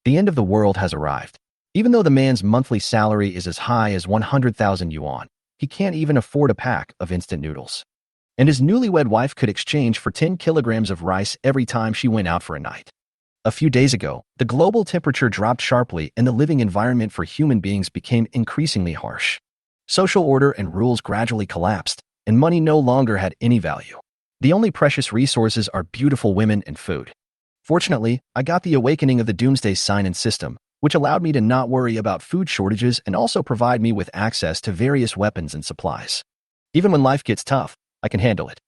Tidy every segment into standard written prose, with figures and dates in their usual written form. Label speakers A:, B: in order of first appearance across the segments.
A: The end of the world has arrived. Even though the man's monthly salary is as high as 100,000 yuan, he can't even afford a pack of instant noodles. And his newlywed wife could exchange for 10 kilograms of rice every time she went out for a night. A few days ago, the global temperature dropped sharply and the living environment for human beings became increasingly harsh. Social order and rules gradually collapsed, and money no longer had any value. The only precious resources are beautiful women and food. Fortunately, I got the awakening of the doomsday sign and system, which allowed me to not worry about food shortages and also provide me with access to various weapons and supplies. Even when life gets tough, I can handle it.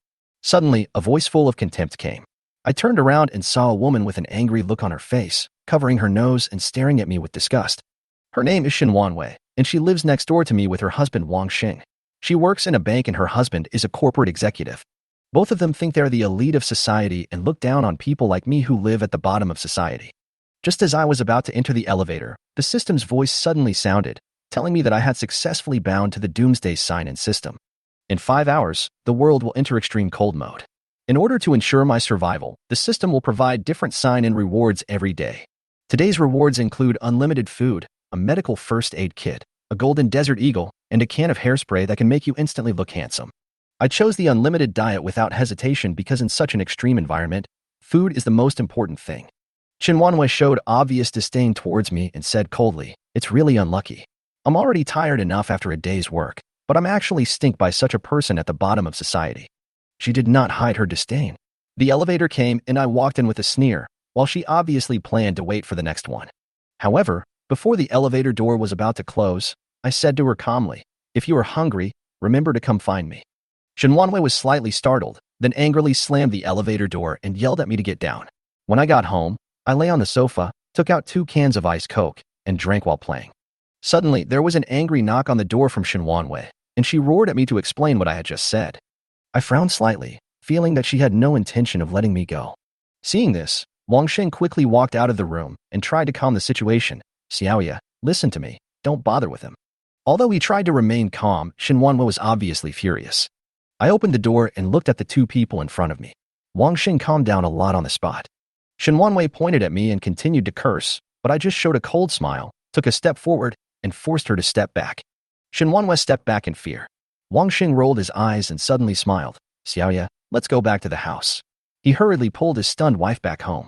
A: Suddenly, a voice full of contempt came. I turned around and saw a woman with an angry look on her face, covering her nose and staring at me with disgust. Her name is Wei, and she lives next door to me with her husband Wang Xing. She works in a bank and her husband is a corporate executive. Both of them think they're the elite of society and look down on people like me who live at the bottom of society. Just as I was about to enter the elevator, the system's voice suddenly sounded, telling me that I had successfully bound to the doomsday sign and system. In 5 hours, the world will enter extreme cold mode. In order to ensure my survival, the system will provide different sign and rewards every day. Today's rewards include unlimited food, a medical first aid kit, a golden desert eagle, and a can of hairspray that can make you instantly look handsome. I chose the unlimited diet without hesitation because in such an extreme environment, food is the most important thing. Wei showed obvious disdain towards me and said coldly, "It's really unlucky. I'm already tired enough after a day's work, but I'm actually stink by such a person at the bottom of society." She did not hide her disdain. The elevator came and I walked in with a sneer, while she obviously planned to wait for the next one. However, before the elevator door was about to close, I said to her calmly, "If you are hungry, remember to come find me." Wei was slightly startled, then angrily slammed the elevator door and yelled at me to get down. When I got home, I lay on the sofa, took out 2 cans of iced Coke, and drank while playing. Suddenly, there was an angry knock on the door from Wei, and she roared at me to explain what I had just said. I frowned slightly, feeling that she had no intention of letting me go. Seeing this, Wang Xing quickly walked out of the room and tried to calm the situation. "Xiaoya, listen to me, don't bother with him." Although he tried to remain calm, Wei was obviously furious. I opened the door and looked at the 2 people in front of me. Wang Xing calmed down a lot on the spot. Wei pointed at me and continued to curse, but I just showed a cold smile, took a step forward, and forced her to step back. Wei stepped back in fear. Wang Xing rolled his eyes and suddenly smiled. "Xiaoya, let's go back to the house." He hurriedly pulled his stunned wife back home.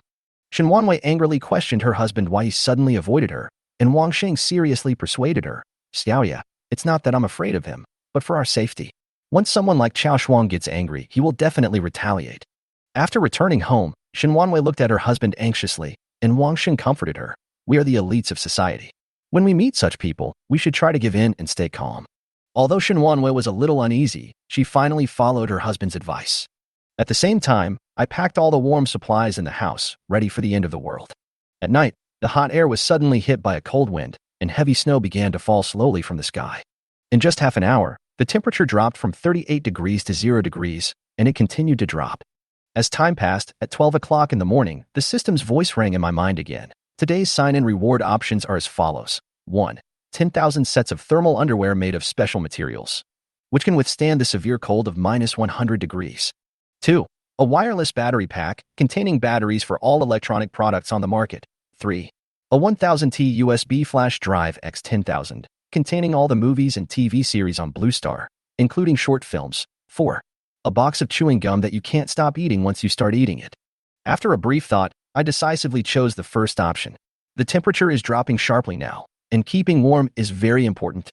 A: Wei angrily questioned her husband why he suddenly avoided her, and Wang Xing seriously persuaded her. "Xiaoya, it's not that I'm afraid of him, but for our safety. Once someone like Chao Shuang gets angry, he will definitely retaliate." After returning home, Wei looked at her husband anxiously, and Wang Xing comforted her. "We are the elites of society. When we meet such people, we should try to give in and stay calm." Although Wei was a little uneasy, she finally followed her husband's advice. At the same time, I packed all the warm supplies in the house, ready for the end of the world. At night, the hot air was suddenly hit by a cold wind, and heavy snow began to fall slowly from the sky. In just half an hour, the temperature dropped from 38 degrees to 0 degrees, and it continued to drop. As time passed, at 12 o'clock in the morning, the system's voice rang in my mind again. Today's sign and reward options are as follows. 1. 10,000 sets of thermal underwear made of special materials, which can withstand the severe cold of -100 degrees. 2. A wireless battery pack containing batteries for all electronic products on the market. 3. A 1000T USB flash drive x 10,000, containing all the movies and TV series on Blue Star, including short films. 4. A box of chewing gum that you can't stop eating once you start eating it. After a brief thought, I decisively chose the first option. The temperature is dropping sharply now, and keeping warm is very important.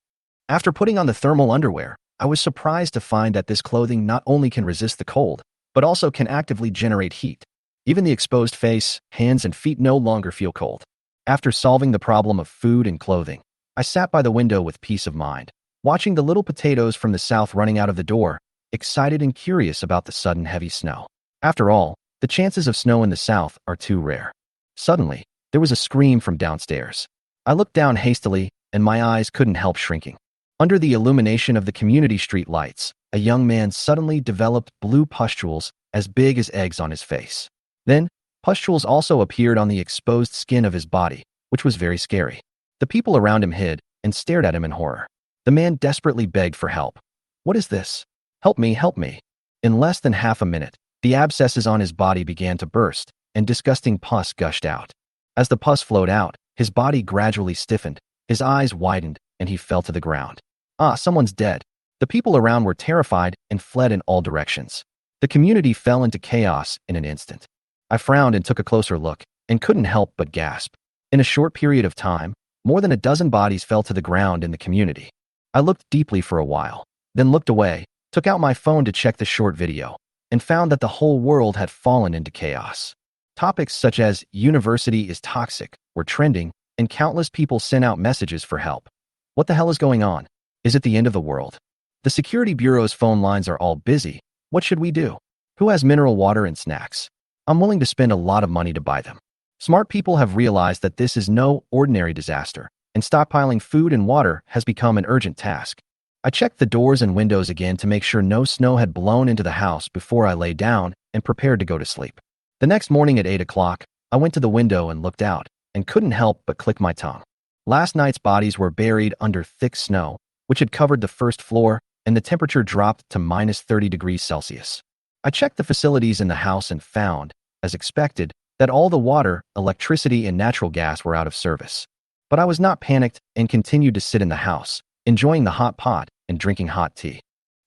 A: After putting on the thermal underwear, I was surprised to find that this clothing not only can resist the cold, but also can actively generate heat. Even the exposed face, hands, and feet no longer feel cold. After solving the problem of food and clothing, I sat by the window with peace of mind, watching the little potatoes from the south running out of the door, excited and curious about the sudden heavy snow. After all, the chances of snow in the south are too rare. Suddenly, there was a scream from downstairs. I looked down hastily, and my eyes couldn't help shrinking. Under the illumination of the community street lights, a young man suddenly developed blue pustules as big as eggs on his face. Then, pustules also appeared on the exposed skin of his body, which was very scary. The people around him hid and stared at him in horror. The man desperately begged for help. "What is this? Help me, help me." In less than half a minute, the abscesses on his body began to burst, and disgusting pus gushed out. As the pus flowed out, His body gradually stiffened, his eyes widened, and he fell to the ground. Ah, someone's dead. The people around were terrified and fled in all directions. The community fell into chaos in an instant. I frowned and took a closer look, and couldn't help but gasp. In a short period of time, more than a dozen bodies fell to the ground in the community. I looked deeply for a while, then looked away, took out my phone to check the short video, and found that the whole world had fallen into chaos. Topics such as "university is toxic" were trending, and countless people sent out messages for help. What the hell is going on? Is it the end of the world? The security bureau's phone lines are all busy. What should we do? Who has mineral water and snacks? I'm willing to spend a lot of money to buy them. Smart people have realized that this is no ordinary disaster, and stockpiling food and water has become an urgent task. I checked the doors and windows again to make sure no snow had blown into the house before I lay down and prepared to go to sleep. The next morning at 8 o'clock, I went to the window and looked out, and couldn't help but click my tongue. Last night's bodies were buried under thick snow, which had covered the first floor, and the temperature dropped to minus 30 degrees Celsius. I checked the facilities in the house and found, as expected, that all the water, electricity, and natural gas were out of service. But I was not panicked and continued to sit in the house, enjoying the hot pot and drinking hot tea.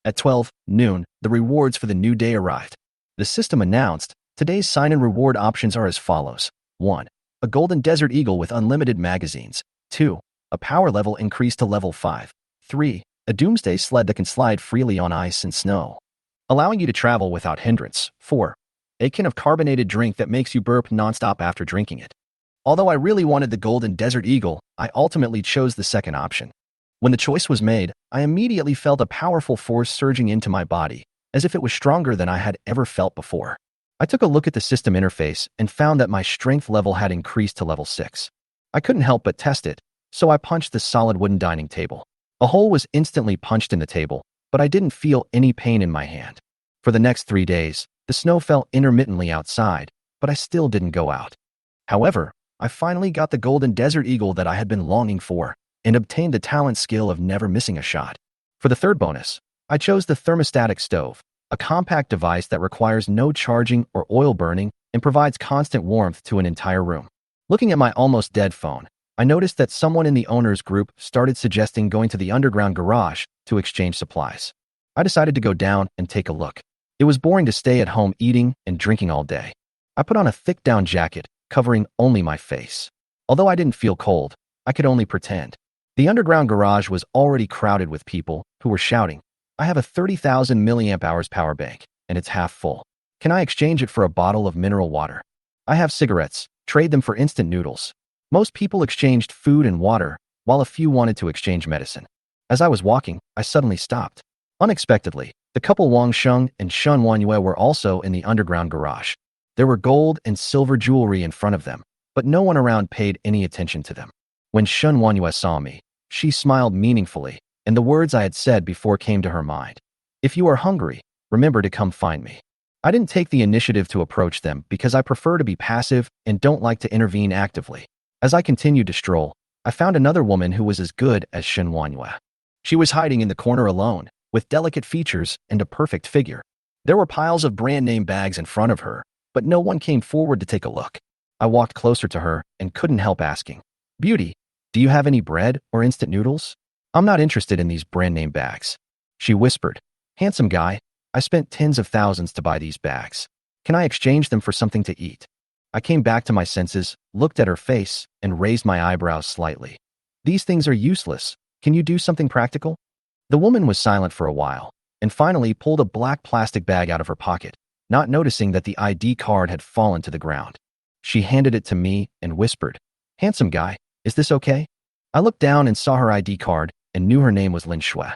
A: At 12 noon, the rewards for the new day arrived. The system announced, today's sign-in reward options are as follows. 1. A golden desert eagle with unlimited magazines. 2. A power level increase to level 5. 3. A doomsday sled that can slide freely on ice and snow, allowing you to travel without hindrance. 4. A can of carbonated drink that makes you burp nonstop after drinking it. Although I really wanted the golden desert eagle, I ultimately chose the second option. When the choice was made, I immediately felt a powerful force surging into my body, as if it was stronger than I had ever felt before. I took a look at the system interface and found that my strength level had increased to level 6. I couldn't help but test it, so I punched the solid wooden dining table. A hole was instantly punched in the table, but I didn't feel any pain in my hand. For the next 3 days, the snow fell intermittently outside, but I still didn't go out. However, I finally got the golden desert eagle that I had been longing for, and obtained the talent skill of never missing a shot. For the third bonus, I chose the thermostatic stove, a compact device that requires no charging or oil burning and provides constant warmth to an entire room. Looking at my almost dead phone, I noticed that someone in the owner's group started suggesting going to the underground garage to exchange supplies. I decided to go down and take a look. It was boring to stay at home eating and drinking all day. I put on a thick down jacket, covering only my face. Although I didn't feel cold, I could only pretend. The underground garage was already crowded with people who were shouting, "I have a 30,000 milliamp hours power bank, and it's half full. Can I exchange it for a bottle of mineral water? I have cigarettes, trade them for instant noodles." Most people exchanged food and water, while a few wanted to exchange medicine. As I was walking, I suddenly stopped. Unexpectedly, the couple Wang Sheng and Shun Wanyue were also in the underground garage. There were gold and silver jewelry in front of them, but no one around paid any attention to them. When Shun Wanyue saw me, she smiled meaningfully, and the words I had said before came to her mind. "If you are hungry, remember to come find me." I didn't take the initiative to approach them because I prefer to be passive and don't like to intervene actively. As I continued to stroll, I found another woman who was as good as Shun Wanyue. She was hiding in the corner alone, with delicate features and a perfect figure. There were piles of brand-name bags in front of her, but no one came forward to take a look. I walked closer to her and couldn't help asking, "Beauty, do you have any bread or instant noodles? I'm not interested in these brand-name bags." She whispered, "Handsome guy, I spent tens of thousands to buy these bags. Can I exchange them for something to eat?" I came back to my senses, looked at her face, and raised my eyebrows slightly. "These things are useless. Can you do something practical?" The woman was silent for a while, and finally pulled a black plastic bag out of her pocket, not noticing that the ID card had fallen to the ground. She handed it to me and whispered, "Handsome guy, is this okay?" I looked down and saw her ID card and knew her name was Lin Shui.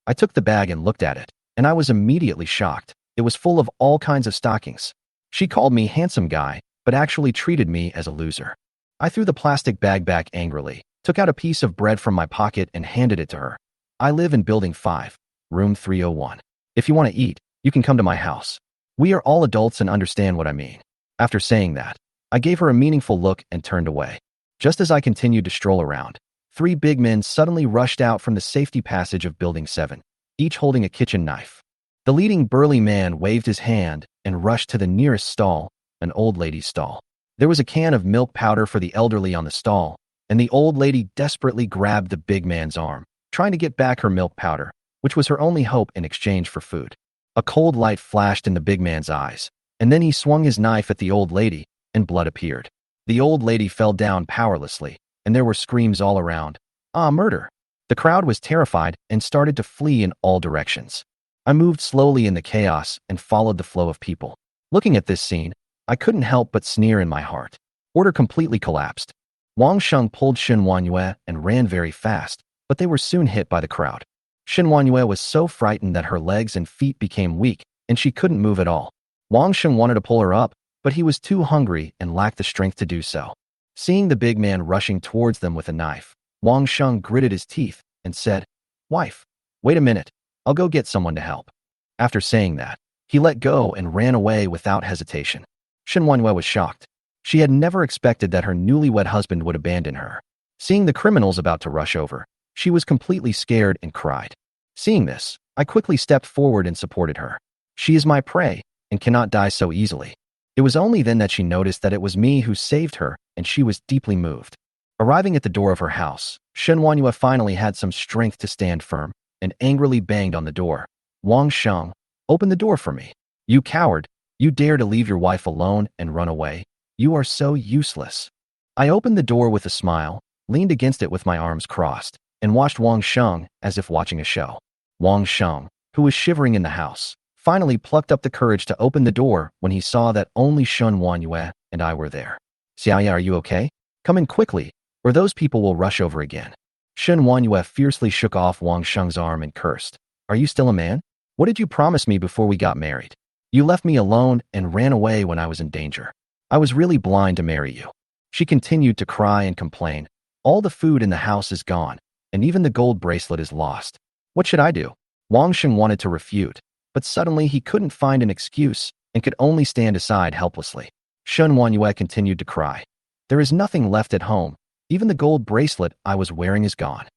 A: I took the bag and looked at it, and I was immediately shocked. It was full of all kinds of stockings. She called me handsome guy, but actually treated me as a loser. I threw the plastic bag back angrily, took out a piece of bread from my pocket and handed it to her. "I live in Building 5, Room 301. If you want to eat, you can come to my house. We are all adults and understand what I mean." After saying that, I gave her a meaningful look and turned away. Just as I continued to stroll around, 3 big men suddenly rushed out from the safety passage of Building 7, each holding a kitchen knife. The leading burly man waved his hand and rushed to the nearest stall, an old lady's stall. There was a can of milk powder for the elderly on the stall, and the old lady desperately grabbed the big man's arm, trying to get back her milk powder, which was her only hope in exchange for food. A cold light flashed in the big man's eyes, and then he swung his knife at the old lady, and blood appeared. The old lady fell down powerlessly, and there were screams all around. Ah, murder! The crowd was terrified and started to flee in all directions. I moved slowly in the chaos and followed the flow of people. Looking at this scene, I couldn't help but sneer in my heart. Order completely collapsed. Wang Sheng pulled Shen Wanyue and ran very fast, but they were soon hit by the crowd. Shen Wanyue was so frightened that her legs and feet became weak, and she couldn't move at all. Wang Sheng wanted to pull her up, but he was too hungry and lacked the strength to do so. Seeing the big man rushing towards them with a knife, Wang Sheng gritted his teeth and said, "Wife, wait a minute, I'll go get someone to help." After saying that, he let go and ran away without hesitation. Shen Wanyue was shocked. She had never expected that her newlywed husband would abandon her. Seeing the criminals about to rush over, she was completely scared and cried. Seeing this, I quickly stepped forward and supported her. She is my prey and cannot die so easily. It was only then that she noticed that it was me who saved her, and she was deeply moved. Arriving at the door of her house, Shen Wanyue finally had some strength to stand firm and angrily banged on the door. "Wang Sheng, open the door for me. You coward, you dare to leave your wife alone and run away. You are so useless." I opened the door with a smile, leaned against it with my arms crossed, and watched Wang Sheng as if watching a show. Wang Sheng, who was shivering in the house, finally plucked up the courage to open the door when he saw that only Shen Wanyue and I were there. "Xiaoya, are you okay? Come in quickly, or those people will rush over again." Shen Wanyue fiercely shook off Wang Sheng's arm and cursed. "Are you still a man? What did you promise me before we got married? You left me alone and ran away when I was in danger. I was really blind to marry you." She continued to cry and complain. "All the food in the house is gone, and even the gold bracelet is lost. What should I do?" Wang Sheng wanted to refute, but suddenly he couldn't find an excuse and could only stand aside helplessly. Shen Wanyue continued to cry. "There is nothing left at home. Even the gold bracelet I was wearing is gone."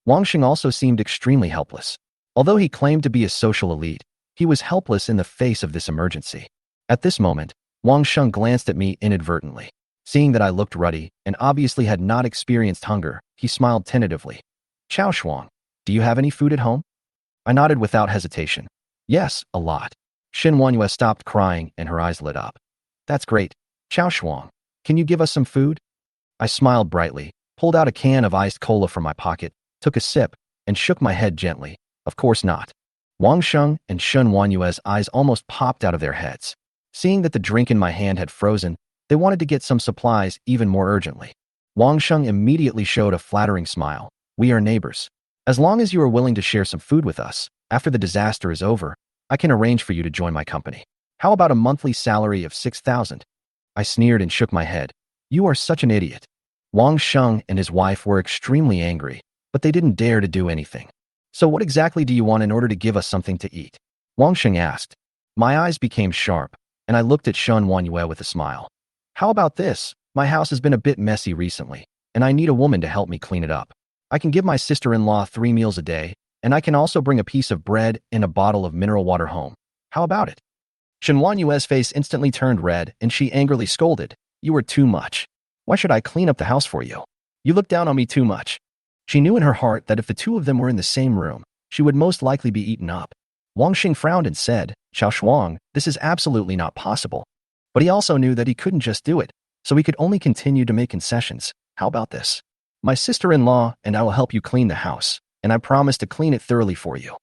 A: Wang Sheng also seemed extremely helpless. Although he claimed to be a social elite, he was helpless in the face of this emergency. At this moment, Wang Sheng glanced at me inadvertently. Seeing that I looked ruddy and obviously had not experienced hunger, he smiled tentatively. "Chao Shuang, do you have any food at home?" I nodded without hesitation. "Yes, a lot." Shen Wanyue stopped crying and her eyes lit up. "That's great. Chao Shuang, can you give us some food?" I smiled brightly, pulled out a can of iced cola from my pocket, took a sip, and shook my head gently. Of course not. Wang Sheng and Shen Wanyue's eyes almost popped out of their heads. Seeing that the drink in my hand had frozen, they wanted to get some supplies even more urgently. Wang Sheng immediately showed a flattering smile. "We are neighbors. As long as you are willing to share some food with us, after the disaster is over, I can arrange for you to join my company. How about a monthly salary of 6,000? I sneered and shook my head. "You are such an idiot." Wang Sheng and his wife were extremely angry, but they didn't dare to do anything. "So what exactly do you want in order to give us something to eat?" Wang Sheng asked. My eyes became sharp, and I looked at Shen Wanyue with a smile. "How about this? My house has been a bit messy recently, and I need a woman to help me clean it up. I can give my sister-in-law 3 meals a day, and I can also bring a piece of bread and a bottle of mineral water home. How about it?" Shen Wanyue's face instantly turned red, and she angrily scolded. "You are too much. Why should I clean up the house for you? You look down on me too much." She knew in her heart that if the two of them were in the same room, she would most likely be eaten up. Wang Sheng frowned and said, "Chao Shuang, this is absolutely not possible." But he also knew that he couldn't just do it, so he could only continue to make concessions. "How about this? My sister-in-law and I will help you clean the house, and I promise to clean it thoroughly for you."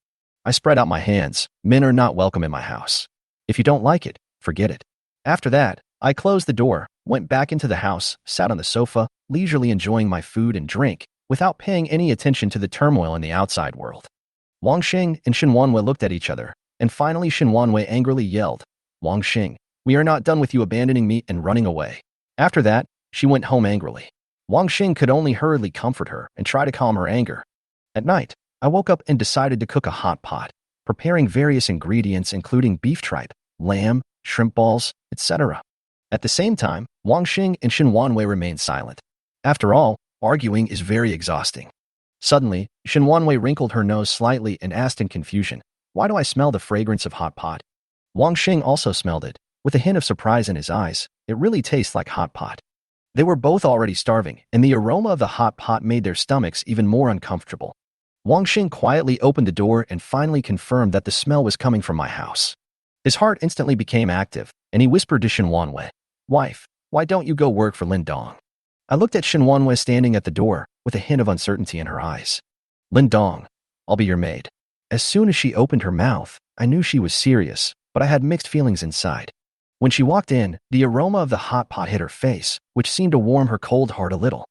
A: I spread out my hands. "Men are not welcome in my house. If you don't like it, forget it." After that, I closed the door, went back into the house, sat on the sofa, leisurely enjoying my food and drink, without paying any attention to the turmoil in the outside world. Wang Sheng and Shen Wanyue looked at each other, and finally Shen Wanyue angrily yelled, "Wang Sheng, we are not done with you abandoning me and running away." After that, she went home angrily. Wang Sheng could only hurriedly comfort her and try to calm her anger. At night, I woke up and decided to cook a hot pot, preparing various ingredients including beef tripe, lamb, shrimp balls, etc. At the same time, Wang Sheng and Shen Wanyue remained silent. After all, arguing is very exhausting. Suddenly, Shen Wanyue wrinkled her nose slightly and asked in confusion, "Why do I smell the fragrance of hot pot?" Wang Sheng also smelled it, with a hint of surprise in his eyes. "It really tastes like hot pot." They were both already starving, and the aroma of the hot pot made their stomachs even more uncomfortable. Wang Xing quietly opened the door and finally confirmed that the smell was coming from my house. His heart instantly became active, and he whispered to Shen Wanwei, "Wife, why don't you go work for Lin Dong?" I looked at Shen Wanwei standing at the door, with a hint of uncertainty in her eyes. "Lin Dong, I'll be your maid." As soon as she opened her mouth, I knew she was serious, but I had mixed feelings inside. When she walked in, the aroma of the hot pot hit her face, which seemed to warm her cold heart a little.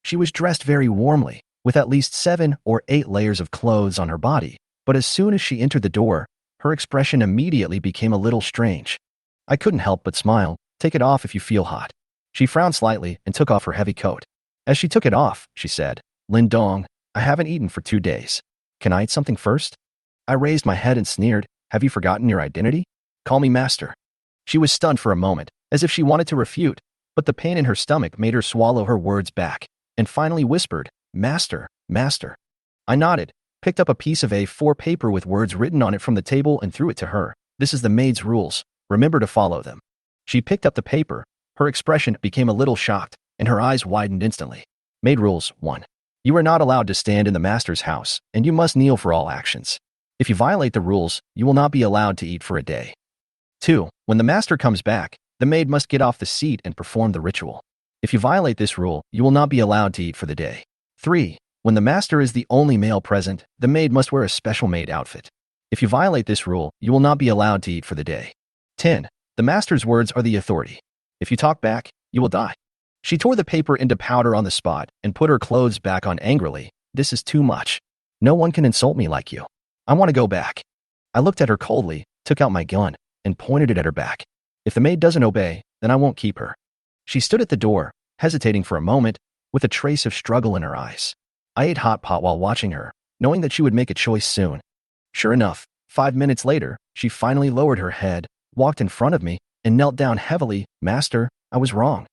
A: She was dressed very warmly, with at least 7 or 8 layers of clothes on her body, but as soon as she entered the door, her expression immediately became a little strange. I couldn't help but smile. "Take it off if you feel hot." She frowned slightly and took off her heavy coat. As she took it off, she said, "Lin Dong, I haven't eaten for 2 days. Can I eat something first?" I raised my head and sneered, "Have you forgotten your identity? Call me master." She was stunned for a moment, as if she wanted to refute, but the pain in her stomach made her swallow her words back, and finally whispered, "Master, master." I nodded, picked up a piece of A4 paper with words written on it from the table and threw it to her. "This is the maid's rules. Remember to follow them." She picked up the paper. Her expression became a little shocked, and her eyes widened instantly. Maid rules 1. You are not allowed to stand in the master's house, and you must kneel for all actions. If you violate the rules, you will not be allowed to eat for a day. 2. When the master comes back, the maid must get off the seat and perform the ritual. If you violate this rule, you will not be allowed to eat for the day. 3. When the master is the only male present, the maid must wear a special maid outfit. If you violate this rule, you will not be allowed to eat for the day. 10. The master's words are the authority. If you talk back, you will die. She tore the paper into powder on the spot and put her clothes back on angrily. "This is too much. No one can insult me like you. I want to go back." I looked at her coldly, took out my gun, and pointed it at her back. "If the maid doesn't obey, then I won't keep her." She stood at the door, hesitating for a moment, with a trace of struggle in her eyes. I ate hot pot while watching her, knowing that she would make a choice soon. Sure enough, 5 minutes later, she finally lowered her head, walked in front of me, and knelt down heavily. "Master, I was wrong."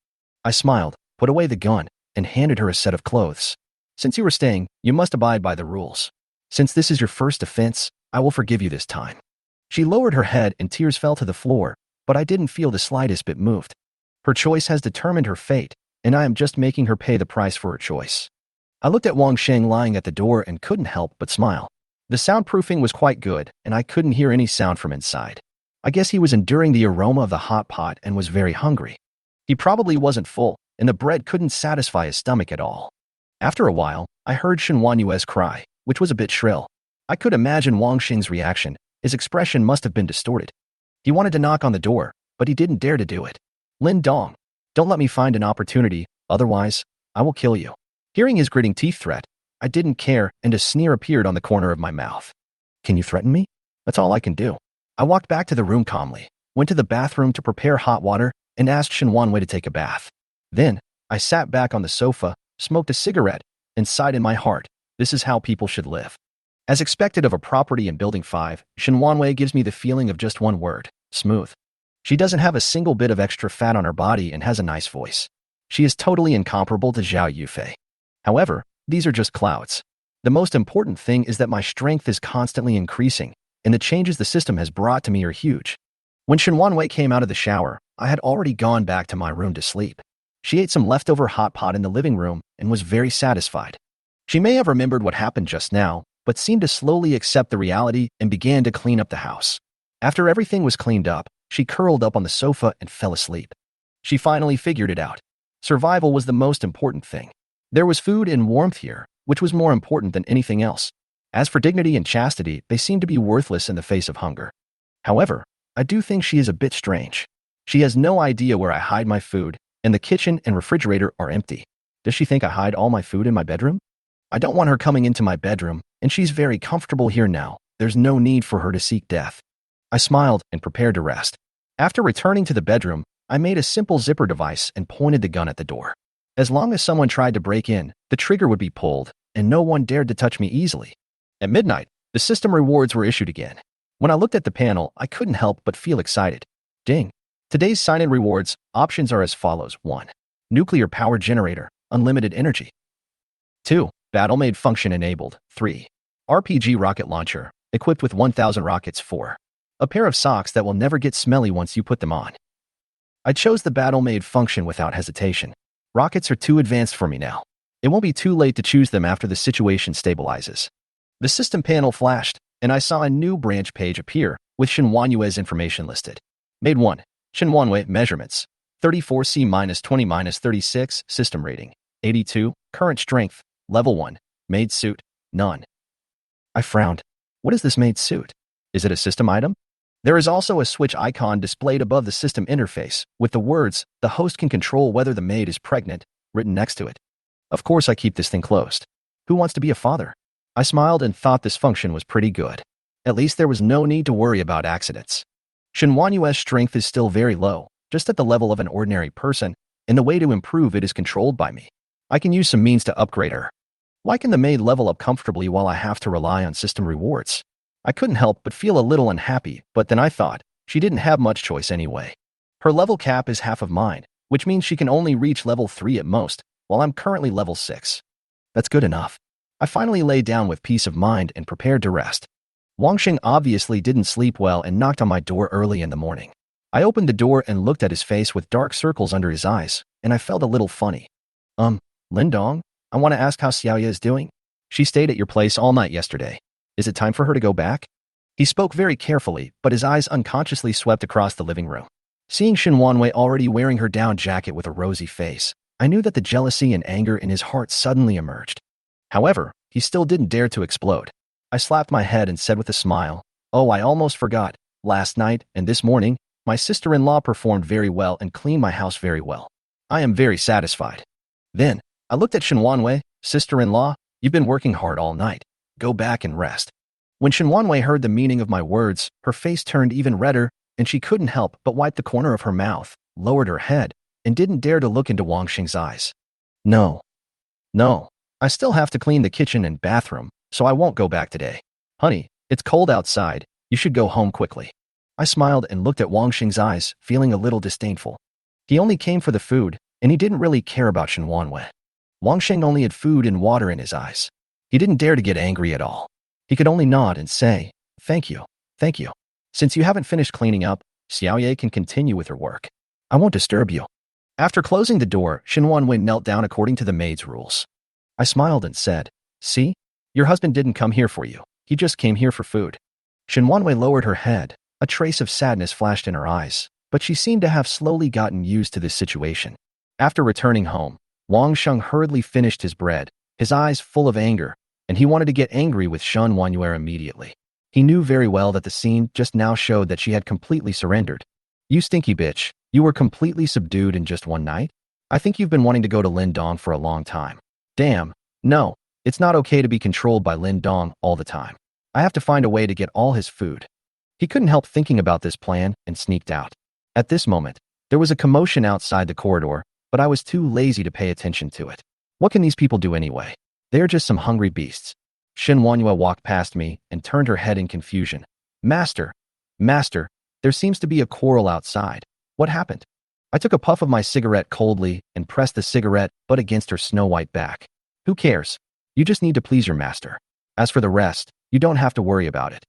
A: I smiled, put away the gun, and handed her a set of clothes. "Since you are staying, you must abide by the rules. Since this is your first offense, I will forgive you this time." She lowered her head and tears fell to the floor, but I didn't feel the slightest bit moved. Her choice has determined her fate, and I am just making her pay the price for her choice. I looked at Wang Sheng lying at the door and couldn't help but smile. The soundproofing was quite good, and I couldn't hear any sound from inside. I guess he was enduring the aroma of the hot pot and was very hungry. He probably wasn't full, and the bread couldn't satisfy his stomach at all. After a while, I heard Shen Wanyue's cry, which was a bit shrill. I could imagine Wang Xing's reaction. His expression must have been distorted. He wanted to knock on the door, but he didn't dare to do it. "Lin Dong, don't let me find an opportunity, otherwise, I will kill you." Hearing his gritting teeth threat, I didn't care, and a sneer appeared on the corner of my mouth. "Can you threaten me? That's all I can do." I walked back to the room calmly, went to the bathroom to prepare hot water, and asked Shen Wanwei to take a bath. Then, I sat back on the sofa, smoked a cigarette, and sighed in my heart. This is how people should live. As expected of a property in Building 5, Shen Wanwei gives me the feeling of just one word: smooth. She doesn't have a single bit of extra fat on her body and has a nice voice. She is totally incomparable to Zhao Yufei. However, these are just clouds. The most important thing is that my strength is constantly increasing, and the changes the system has brought to me are huge. When Shen Wanwei came out of the shower, I had already gone back to my room to sleep. She ate some leftover hot pot in the living room and was very satisfied. She may have remembered what happened just now, but seemed to slowly accept the reality and began to clean up the house. After everything was cleaned up, she curled up on the sofa and fell asleep. She finally figured it out. Survival was the most important thing. There was food and warmth here, which was more important than anything else. As for dignity and chastity, they seemed to be worthless in the face of hunger. However, I do think she is a bit strange. She has no idea where I hide my food, and the kitchen and refrigerator are empty. Does she think I hide all my food in my bedroom? I don't want her coming into my bedroom, and she's very comfortable here now. There's no need for her to seek death. I smiled and prepared to rest. After returning to the bedroom, I made a simple zipper device and pointed the gun at the door. As long as someone tried to break in, the trigger would be pulled, and no one dared to touch me easily. At midnight, the system rewards were issued again. When I looked at the panel, I couldn't help but feel excited. Ding! Today's sign-in rewards options are as follows. 1. Nuclear power generator, unlimited energy. 2. Battle Maid function enabled. 3. RPG rocket launcher, equipped with 1,000 rockets. 4. A pair of socks that will never get smelly once you put them on. I chose the Battle Maid function without hesitation. Rockets are too advanced for me now. It won't be too late to choose them after the situation stabilizes. The system panel flashed, and I saw a new branch page appear with Shinwanyue's information listed. Maid 1. Shinwanue measurements. 34C-20-36, system rating. 82, current strength, level 1. Maid suit, none. I frowned. What is this maid suit? Is it a system item? There is also a switch icon displayed above the system interface with the words, "The host can control whether the maid is pregnant," written next to it. Of course I keep this thing closed. Who wants to be a father? I smiled and thought this function was pretty good. At least there was no need to worry about accidents. Shinwanyue's strength is still very low, just at the level of an ordinary person, and the way to improve it is controlled by me. I can use some means to upgrade her. Why can the maid level up comfortably while I have to rely on system rewards? I couldn't help but feel a little unhappy, but then I thought, she didn't have much choice anyway. Her level cap is half of mine, which means she can only reach level 3 at most, while I'm currently level 6. That's good enough. I finally lay down with peace of mind and prepared to rest. Wangxing obviously didn't sleep well and knocked on my door early in the morning. I opened the door and looked at his face with dark circles under his eyes, and I felt a little funny. Lindong, I want to ask how Xiaoye is doing. She stayed at your place all night yesterday. Is it time for her to go back? He spoke very carefully, but his eyes unconsciously swept across the living room. Seeing Shinwanwei already wearing her down jacket with a rosy face, I knew that the jealousy and anger in his heart suddenly emerged. However, he still didn't dare to explode. I slapped my head and said with a smile, "Oh, I almost forgot. Last night and this morning, my sister-in-law performed very well and cleaned my house very well. I am very satisfied." Then, I looked at Shinwanwei. "Sister-in-law, you've been working hard all night. Go back and rest." When Shinwanwei heard the meaning of my words, her face turned even redder, and she couldn't help but wipe the corner of her mouth, lowered her head, and didn't dare to look into Wangxing's eyes. No, I still have to clean the kitchen and bathroom, so I won't go back today. Honey, it's cold outside. You should go home quickly. I smiled and looked at Wangxing's eyes, feeling a little disdainful. He only came for the food, and he didn't really care about Shinwanwei. Wangxing only had food and water in his eyes. He didn't dare to get angry at all. He could only nod and say, Thank you. Since you haven't finished cleaning up, Xiaoye can continue with her work. I won't disturb you." After closing the door, Shinwanwei knelt down according to the maid's rules. I smiled and said, "See? Your husband didn't come here for you. He just came here for food." Shinwanwei lowered her head. A trace of sadness flashed in her eyes, but she seemed to have slowly gotten used to this situation. After returning home, Wang Sheng hurriedly finished his bread, his eyes full of anger, and he wanted to get angry with Shen Wanyue immediately. He knew very well that the scene just now showed that she had completely surrendered. "You stinky bitch, you were completely subdued in just one night? I think you've been wanting to go to Lindong for a long time. Damn, no, it's not okay to be controlled by Lindong all the time. I have to find a way to get all his food." He couldn't help thinking about this plan and sneaked out. At this moment, there was a commotion outside the corridor, but I was too lazy to pay attention to it. What can these people do anyway? They are just some hungry beasts. Shin Wanyue walked past me and turned her head in confusion. Master, there seems to be a quarrel outside. What happened?" I took a puff of my cigarette coldly and pressed the cigarette butt against her snow-white back. "Who cares? You just need to please your master. As for the rest, you don't have to worry about it."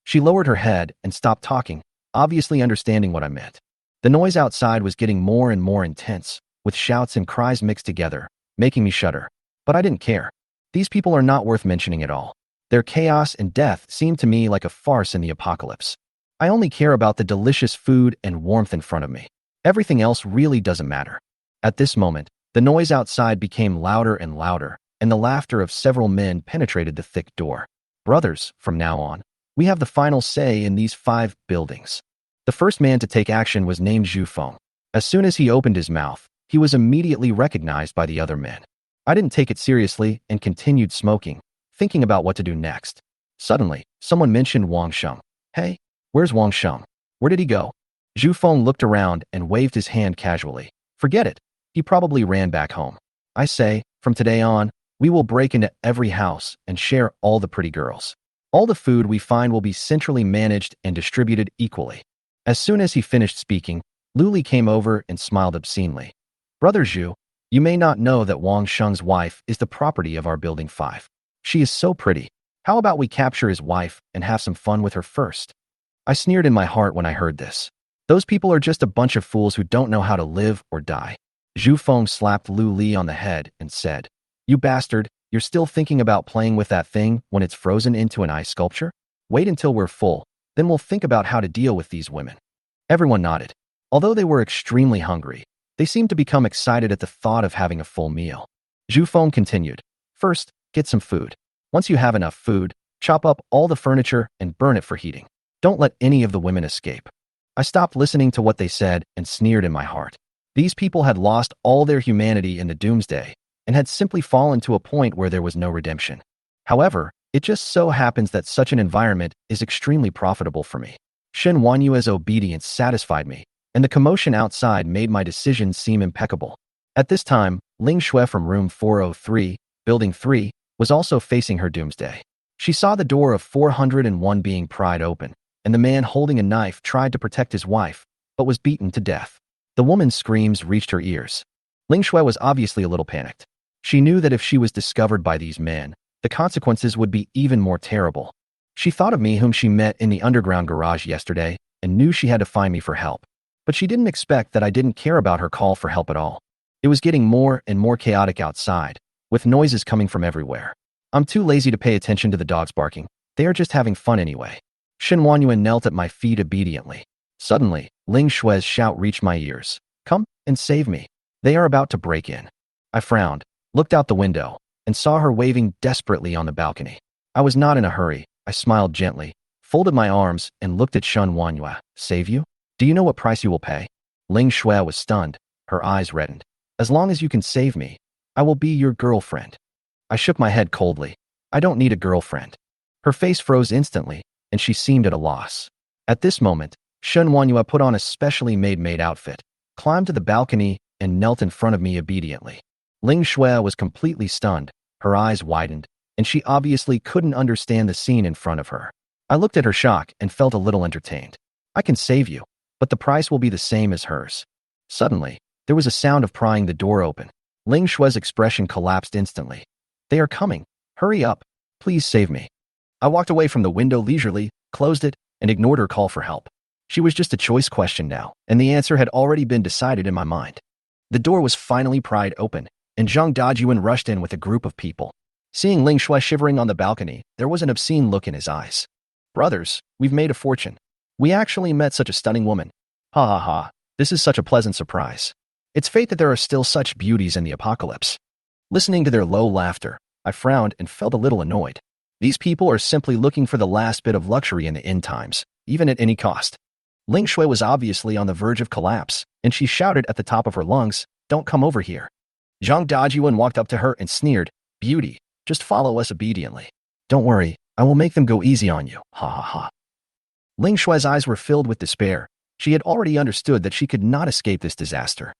A: She lowered her head and stopped talking, obviously understanding what I meant. The noise outside was getting more and more intense, with shouts and cries mixed together, making me shudder. But I didn't care. These people are not worth mentioning at all. Their chaos and death seemed to me like a farce in the apocalypse. I only care about the delicious food and warmth in front of me. Everything else really doesn't matter. At this moment, the noise outside became louder and louder, and the laughter of several men penetrated the thick door. "Brothers, from now on, we have the final say in these 5 buildings." The first man to take action was named Zhu Feng. As soon as he opened his mouth, he was immediately recognized by the other men. I didn't take it seriously and continued smoking, thinking about what to do next. Suddenly, someone mentioned Wang Sheng. "Hey, where's Wang Sheng? Where did he go?" Zhu Feng looked around and waved his hand casually. "Forget it. He probably ran back home. I say, from today on, we will break into every house and share all the pretty girls. All the food we find will be centrally managed and distributed equally." As soon as he finished speaking, Luli came over and smiled obscenely. "Brother Zhu, you may not know that Wang Sheng's wife is the property of our Building 5. She is so pretty. How about we capture his wife and have some fun with her first?" I sneered in my heart when I heard this. Those people are just a bunch of fools who don't know how to live or die. Zhu Feng slapped Lu Li on the head and said, "You bastard, you're still thinking about playing with that thing when it's frozen into an ice sculpture? Wait until we're full, then we'll think about how to deal with these women." Everyone nodded. Although they were extremely hungry, they seemed to become excited at the thought of having a full meal. Zhu Feng continued, "First, get some food. Once you have enough food, chop up all the furniture and burn it for heating. Don't let any of the women escape." I stopped listening to what they said and sneered in my heart. These people had lost all their humanity in the doomsday and had simply fallen to a point where there was no redemption. However, it just so happens that such an environment is extremely profitable for me. Shen Wanyue's obedience satisfied me, and the commotion outside made my decision seem impeccable. At this time, Ling Shui from room 403, building 3, was also facing her doomsday. She saw the door of 401 being pried open, and the man holding a knife tried to protect his wife, but was beaten to death. The woman's screams reached her ears. Ling Shui was obviously a little panicked. She knew that if she was discovered by these men, the consequences would be even more terrible. She thought of me whom she met in the underground garage yesterday and knew she had to find me for help. But she didn't expect that I didn't care about her call for help at all. It was getting more and more chaotic outside, with noises coming from everywhere. I'm too lazy to pay attention to the dogs barking. They are just having fun anyway. Shen Wanyuan knelt at my feet obediently. Suddenly, Ling Shui's shout reached my ears. "Come and save me. They are about to break in." I frowned, looked out the window, and saw her waving desperately on the balcony. I was not in a hurry. I smiled gently, folded my arms, and looked at Shen Wanyue. "Save you? Do you know what price you will pay?" Ling Shui was stunned. Her eyes reddened. "As long as you can save me, I will be your girlfriend." I shook my head coldly. "I don't need a girlfriend." Her face froze instantly, and she seemed at a loss. At this moment, Shen Wanyue put on a specially made Maid outfit, climbed to the balcony, and knelt in front of me obediently. Ling Shui was completely stunned. Her eyes widened, and she obviously couldn't understand the scene in front of her. I looked at her shock and felt a little entertained. "I can save you, but the price will be the same as hers." Suddenly, there was a sound of prying the door open. Ling Shui's expression collapsed instantly. "They are coming. Hurry up. Please save me." I walked away from the window leisurely, closed it, and ignored her call for help. She was just a choice question now, and the answer had already been decided in my mind. The door was finally pried open, and Zhang Dajun rushed in with a group of people. Seeing Ling Shui shivering on the balcony, there was an obscene look in his eyes. "Brothers, we've made a fortune. We actually met such a stunning woman. Ha ha ha, this is such a pleasant surprise. It's fate that there are still such beauties in the apocalypse." Listening to their low laughter, I frowned and felt a little annoyed. These people are simply looking for the last bit of luxury in the end times, even at any cost. Ling Shui was obviously on the verge of collapse, and she shouted at the top of her lungs, "Don't come over here." Zhang Dajun walked up to her and sneered, "Beauty, just follow us obediently. Don't worry, I will make them go easy on you. Ha ha ha." Ling Shui's eyes were filled with despair. She had already understood that she could not escape this disaster.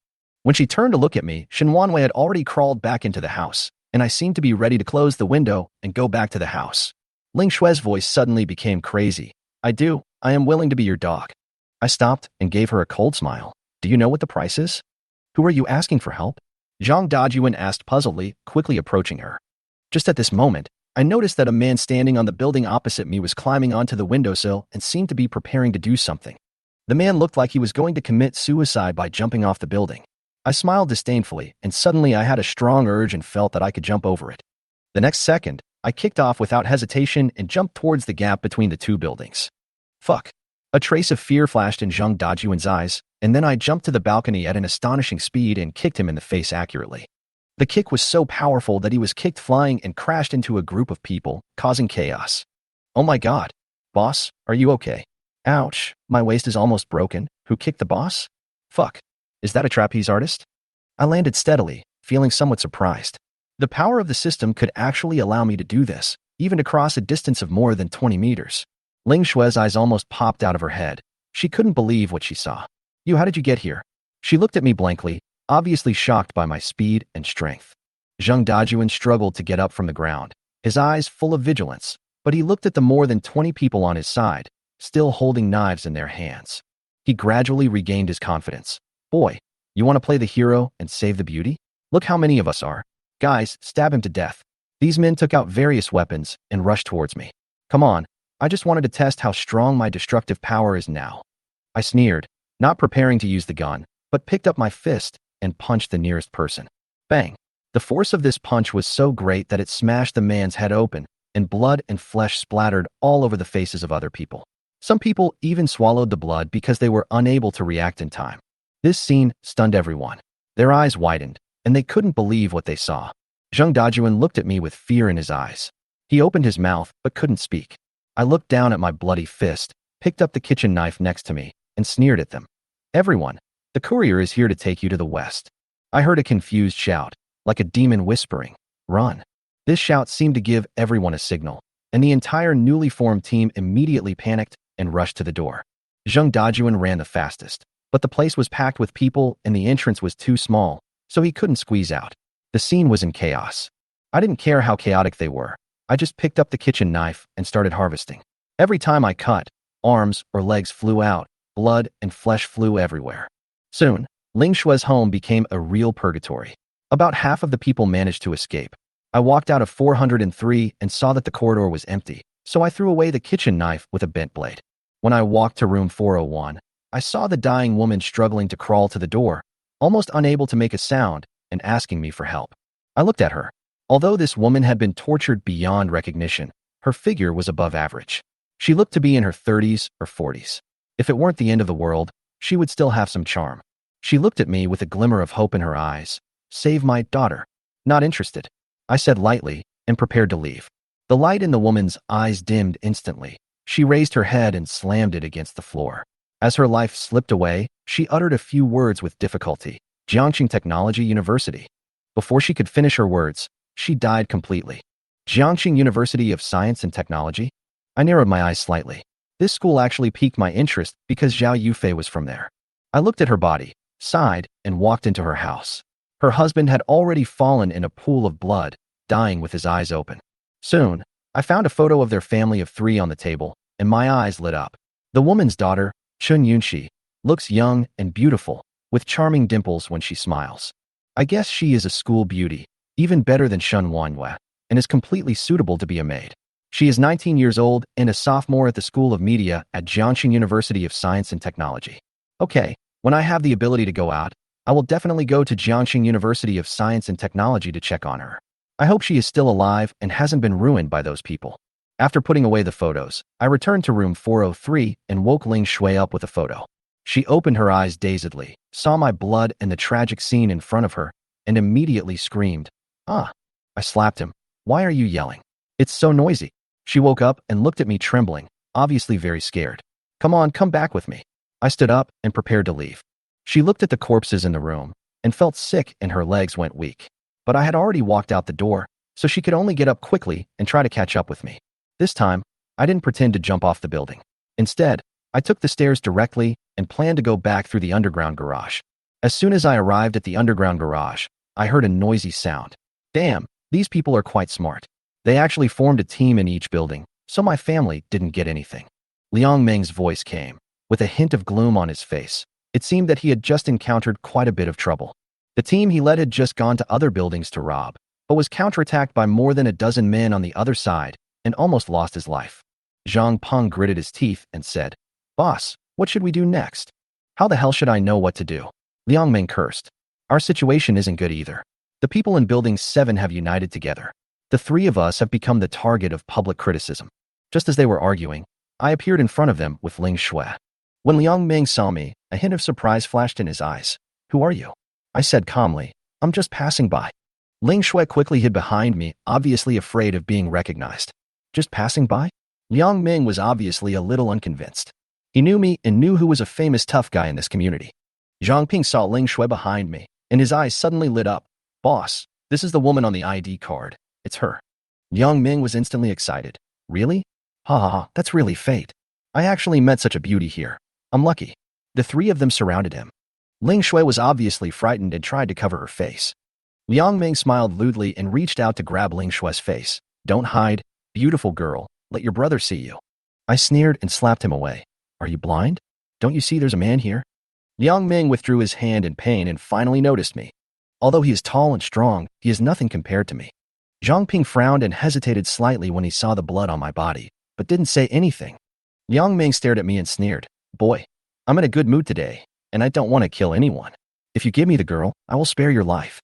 A: When she turned to look at me, Shen Wanwei had already crawled back into the house, and I seemed to be ready to close the window and go back to the house. Ling Shui's voice suddenly became crazy. I am willing to be your dog." I stopped and gave her a cold smile. "Do you know what the price is?" "Who are you asking for help?" Zhang Dajun asked puzzledly, quickly approaching her. Just at this moment, I noticed that a man standing on the building opposite me was climbing onto the windowsill and seemed to be preparing to do something. The man looked like he was going to commit suicide by jumping off the building. I smiled disdainfully, and suddenly I had a strong urge and felt that I could jump over it. The next second, I kicked off without hesitation and jumped towards the gap between the two buildings. Fuck. A trace of fear flashed in Zhang Dajun's eyes, and then I jumped to the balcony at an astonishing speed and kicked him in the face accurately. The kick was so powerful that he was kicked flying and crashed into a group of people, causing chaos. "Oh my god. Boss, are you okay?" "Ouch, my waist is almost broken. Who kicked the boss?" "Fuck. Is that a trapeze artist?" I landed steadily, feeling somewhat surprised. The power of the system could actually allow me to do this, even to cross a distance of more than 20 meters. Ling Shui's eyes almost popped out of her head. She couldn't believe what she saw. How did you get here?" She looked at me blankly, obviously shocked by my speed and strength. Zhang Dajun struggled to get up from the ground, his eyes full of vigilance, but he looked at the more than 20 people on his side, still holding knives in their hands. He gradually regained his confidence. "Boy, you want to play the hero and save the beauty? Look how many of us are. Guys, stab him to death." These men took out various weapons and rushed towards me. "Come on, I just wanted to test how strong my destructive power is now." I sneered, not preparing to use the gun, but picked up my fist and punched the nearest person. Bang! The force of this punch was so great that it smashed the man's head open, and blood and flesh splattered all over the faces of other people. Some people even swallowed the blood because they were unable to react in time. This scene stunned everyone. Their eyes widened, and they couldn't believe what they saw. Zhang Dajuan looked at me with fear in his eyes. He opened his mouth but couldn't speak. I looked down at my bloody fist, picked up the kitchen knife next to me, and sneered at them. "Everyone, the courier is here to take you to the west." I heard a confused shout, like a demon whispering, "Run." This shout seemed to give everyone a signal, and the entire newly formed team immediately panicked and rushed to the door. Zhang Dajuan ran the fastest, but the place was packed with people and the entrance was too small, so he couldn't squeeze out. The scene was in chaos. I didn't care how chaotic they were. I just picked up the kitchen knife and started harvesting. Every time I cut, arms or legs flew out, blood and flesh flew everywhere. Soon, Ling Shue's home became a real purgatory. About half of the people managed to escape. I walked out of 403 and saw that the corridor was empty, so I threw away the kitchen knife with a bent blade. When I walked to room 401, I saw the dying woman struggling to crawl to the door, almost unable to make a sound, and asking me for help. I looked at her. Although this woman had been tortured beyond recognition, her figure was above average. She looked to be in her 30s or 40s. If it weren't the end of the world, she would still have some charm. She looked at me with a glimmer of hope in her eyes. "Save my daughter." "Not interested," I said lightly, and prepared to leave. The light in the woman's eyes dimmed instantly. She raised her head and slammed it against the floor. As her life slipped away, she uttered a few words with difficulty. "Jiangxing Technology University." Before she could finish her words, she died completely. Jiangxing University of Science and Technology? I narrowed my eyes slightly. This school actually piqued my interest because Zhao Yufei was from there. I looked at her body, sighed, and walked into her house. Her husband had already fallen in a pool of blood, dying with his eyes open. Soon, I found a photo of their family of 3 on the table, and my eyes lit up. The woman's daughter, Chun Yunxi, looks young and beautiful, with charming dimples when she smiles. I guess she is a school beauty, even better than Shun Wanhua, and is completely suitable to be a maid. She is 19 years old and a sophomore at the School of Media at Jiangxing University of Science and Technology. Okay, when I have the ability to go out, I will definitely go to Jiangxing University of Science and Technology to check on her. I hope she is still alive and hasn't been ruined by those people. After putting away the photos, I returned to room 403 and woke Ling Shui up with a photo. She opened her eyes dazedly, saw my blood and the tragic scene in front of her, and immediately screamed, "Ah!" I slapped him. "Why are you yelling? It's so noisy." She woke up and looked at me trembling, obviously very scared. "Come on, come back with me." I stood up and prepared to leave. She looked at the corpses in the room and felt sick and her legs went weak. But I had already walked out the door, so she could only get up quickly and try to catch up with me. This time, I didn't pretend to jump off the building. Instead, I took the stairs directly and planned to go back through the underground garage. As soon as I arrived at the underground garage, I heard a noisy sound. Damn, these people are quite smart. They actually formed a team in each building, so my family didn't get anything. Liang Meng's voice came, with a hint of gloom on his face. It seemed that he had just encountered quite a bit of trouble. The team he led had just gone to other buildings to rob, but was counterattacked by more than a dozen men on the other side and almost lost his life. Zhang Peng gritted his teeth and said, "Boss, what should we do next?" "How the hell should I know what to do?" Liang Meng cursed. "Our situation isn't good either. The people in Building 7 have united together. The 3 of us have become the target of public criticism." Just as they were arguing, I appeared in front of them with Ling Shui. When Liang Meng saw me, a hint of surprise flashed in his eyes. "Who are you?" I said calmly, "I'm just passing by." Ling Shui quickly hid behind me, obviously afraid of being recognized. "Just passing by?" Liang Meng was obviously a little unconvinced. He knew me and knew who was a famous tough guy in this community. Zhang Ping saw Ling Shui behind me, and his eyes suddenly lit up. "Boss, this is the woman on the ID card. It's her." Liang Meng was instantly excited. "Really? Ha ha ha, that's really fate. I actually met such a beauty here. I'm lucky." The 3 of them surrounded him. Ling Shui was obviously frightened and tried to cover her face. Liang Meng smiled lewdly and reached out to grab Ling Shui's face. "Don't hide, beautiful girl. Let your brother see you." I sneered and slapped him away. "Are you blind? Don't you see there's a man here?" Liang Meng withdrew his hand in pain and finally noticed me. Although he is tall and strong, he is nothing compared to me. Zhang Ping frowned and hesitated slightly when he saw the blood on my body, but didn't say anything. Liang Meng stared at me and sneered. "Boy, I'm in a good mood today, and I don't want to kill anyone." If you give me the girl, I will spare your life.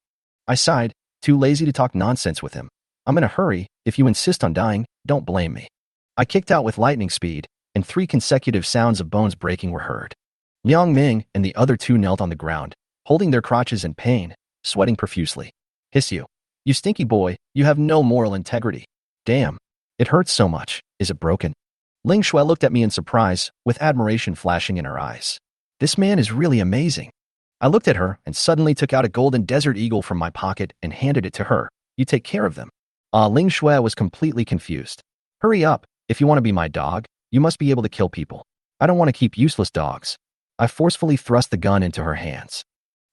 A: I sighed, too lazy to talk nonsense with him. I'm in a hurry. If you insist on dying, don't blame me. I kicked out with lightning speed, and 3 consecutive sounds of bones breaking were heard. Liang Ming and the other 2 knelt on the ground, holding their crotches in pain, sweating profusely. Hiss you. You stinky boy, you have no moral integrity. Damn. It hurts so much. Is it broken? Ling Shui looked at me in surprise, with admiration flashing in her eyes. This man is really amazing. I looked at her and suddenly took out a golden desert eagle from my pocket and handed it to her. You take care of them. Ling Shui was completely confused. Hurry up. If you want to be my dog, you must be able to kill people. I don't want to keep useless dogs. I forcefully thrust the gun into her hands.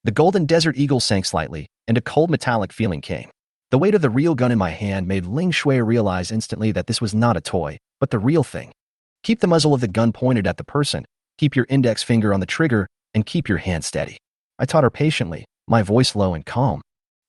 A: The golden desert eagle sank slightly, and a cold metallic feeling came. The weight of the real gun in my hand made Ling Shui realize instantly that this was not a toy, but the real thing. Keep the muzzle of the gun pointed at the person, keep your index finger on the trigger, and keep your hand steady. I taught her patiently, my voice low and calm.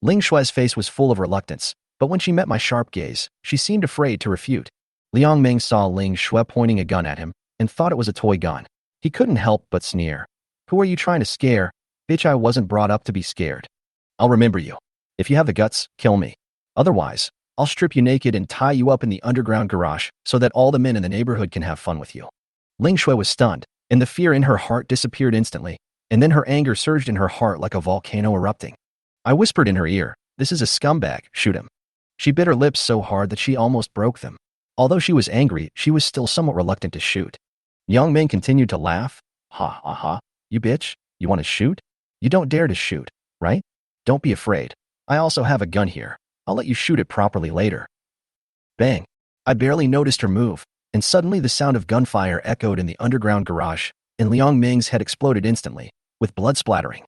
A: Ling Shui's face was full of reluctance, but when she met my sharp gaze, she seemed afraid to refute. Liang Ming saw Ling Shui pointing a gun at him and thought it was a toy gun. He couldn't help but sneer. Who are you trying to scare? Bitch, I wasn't brought up to be scared. I'll remember you. If you have the guts, kill me. Otherwise, I'll strip you naked and tie you up in the underground garage so that all the men in the neighborhood can have fun with you. Ling Shui was stunned, and the fear in her heart disappeared instantly, and then her anger surged in her heart like a volcano erupting. I whispered in her ear, this is a scumbag, shoot him. She bit her lips so hard that she almost broke them. Although she was angry, she was still somewhat reluctant to shoot. Yang Ming continued to laugh. Ha ha ha, you bitch, you want to shoot? You don't dare to shoot, right? Don't be afraid. I also have a gun here. I'll let you shoot it properly later. Bang. I barely noticed her move, and suddenly the sound of gunfire echoed in the underground garage, and Liang Ming's head exploded instantly, with blood splattering.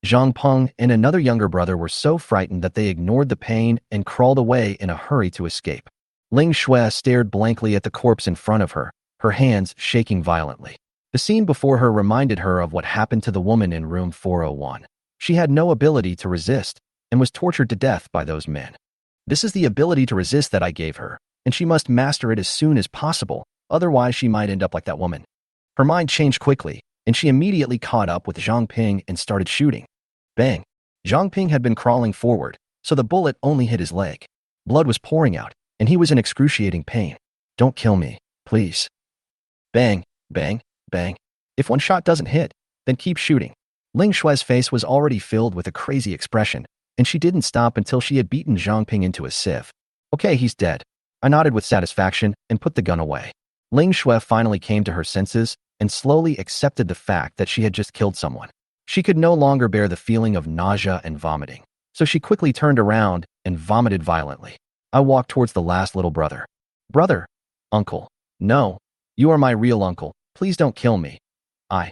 A: Zhang Peng and another younger brother were so frightened that they ignored the pain and crawled away in a hurry to escape. Ling Shui stared blankly at the corpse in front of her, her hands shaking violently. The scene before her reminded her of what happened to the woman in room 401. She had no ability to resist, and was tortured to death by those men. This is the ability to resist that I gave her, and she must master it as soon as possible, otherwise she might end up like that woman. Her mind changed quickly, and she immediately caught up with Zhang Ping and started shooting. Bang! Zhang Ping had been crawling forward, so the bullet only hit his leg. Blood was pouring out, and he was in excruciating pain. Don't kill me, please. Bang, bang, bang. If one shot doesn't hit, then keep shooting. Ling Shui's face was already filled with a crazy expression, and she didn't stop until she had beaten Zhang Ping into a sieve. Okay, he's dead. I nodded with satisfaction and put the gun away. Ling Shui finally came to her senses and slowly accepted the fact that she had just killed someone. She could no longer bear the feeling of nausea and vomiting, so she quickly turned around and vomited violently. I walked towards the last little brother. Brother, uncle, no, you are my real uncle. Please don't kill me. I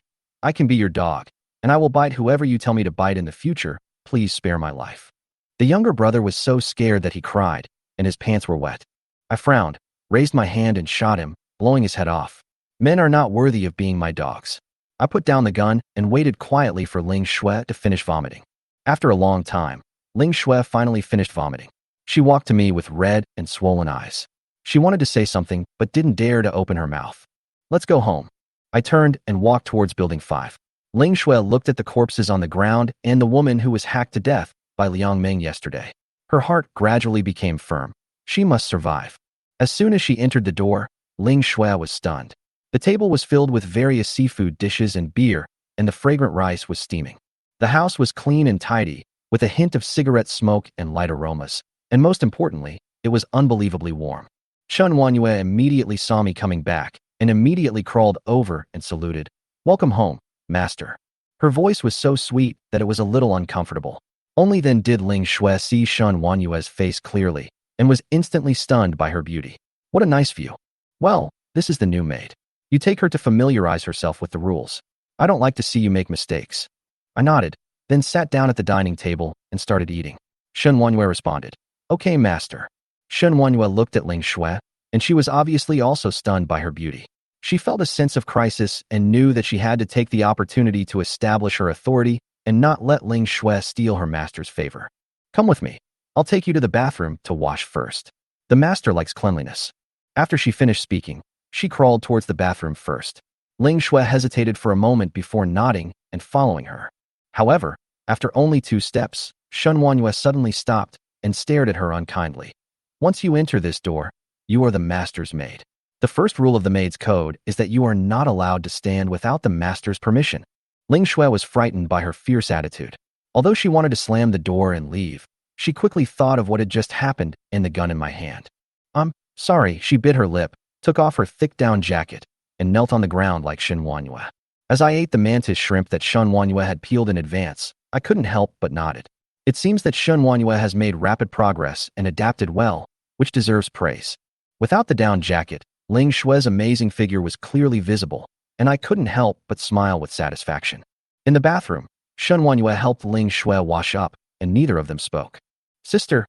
A: can be your dog, and I will bite whoever you tell me to bite in the future. Please spare my life. The younger brother was so scared that he cried, and his pants were wet. I frowned, raised my hand and shot him, blowing his head off. Men are not worthy of being my dogs. I put down the gun and waited quietly for Ling Shui to finish vomiting. After a long time, Ling Shui finally finished vomiting. She walked to me with red and swollen eyes. She wanted to say something, but didn't dare to open her mouth. Let's go home. I turned and walked towards Building 5. Ling Shui looked at the corpses on the ground and the woman who was hacked to death by Liang Ming yesterday. Her heart gradually became firm. She must survive. As soon as she entered the door, Ling Shui was stunned. The table was filled with various seafood dishes and beer, and the fragrant rice was steaming. The house was clean and tidy, with a hint of cigarette smoke and light aromas, and most importantly, it was unbelievably warm. Shun Wanyue immediately saw me coming back, and immediately crawled over and saluted. Welcome home, master. Her voice was so sweet that it was a little uncomfortable. Only then did Ling Shui see Shun Wanyue's face clearly, and was instantly stunned by her beauty. What a nice view. Well, this is the new maid. You take her to familiarize herself with the rules. I don't like to see you make mistakes. I nodded, then sat down at the dining table and started eating. Shun Wanyue responded. Okay, master. Shun Wanyue looked at Ling Shui, and she was obviously also stunned by her beauty. She felt a sense of crisis and knew that she had to take the opportunity to establish her authority and not let Ling Shui steal her master's favor. Come with me. I'll take you to the bathroom to wash first. The master likes cleanliness. After she finished speaking, she crawled towards the bathroom first. Ling Shui hesitated for a moment before nodding and following her. However, after only 2 steps, Shen Wanyue suddenly stopped and stared at her unkindly. Once you enter this door, you are the master's maid. The first rule of the maid's code is that you are not allowed to stand without the master's permission. Ling Shui was frightened by her fierce attitude. Although she wanted to slam the door and leave, she quickly thought of what had just happened and the gun in my hand. I'm sorry, she bit her lip, took off her thick down jacket, and knelt on the ground like Shen Wanyue. As I ate the mantis shrimp that Shen Wanyue had peeled in advance, I couldn't help but nodded. It seems that Shen Wanyue has made rapid progress and adapted well, which deserves praise. Without the down jacket, Ling Shui's amazing figure was clearly visible, and I couldn't help but smile with satisfaction. In the bathroom, Shen Wanyue helped Ling Shui wash up, and neither of them spoke. Sister,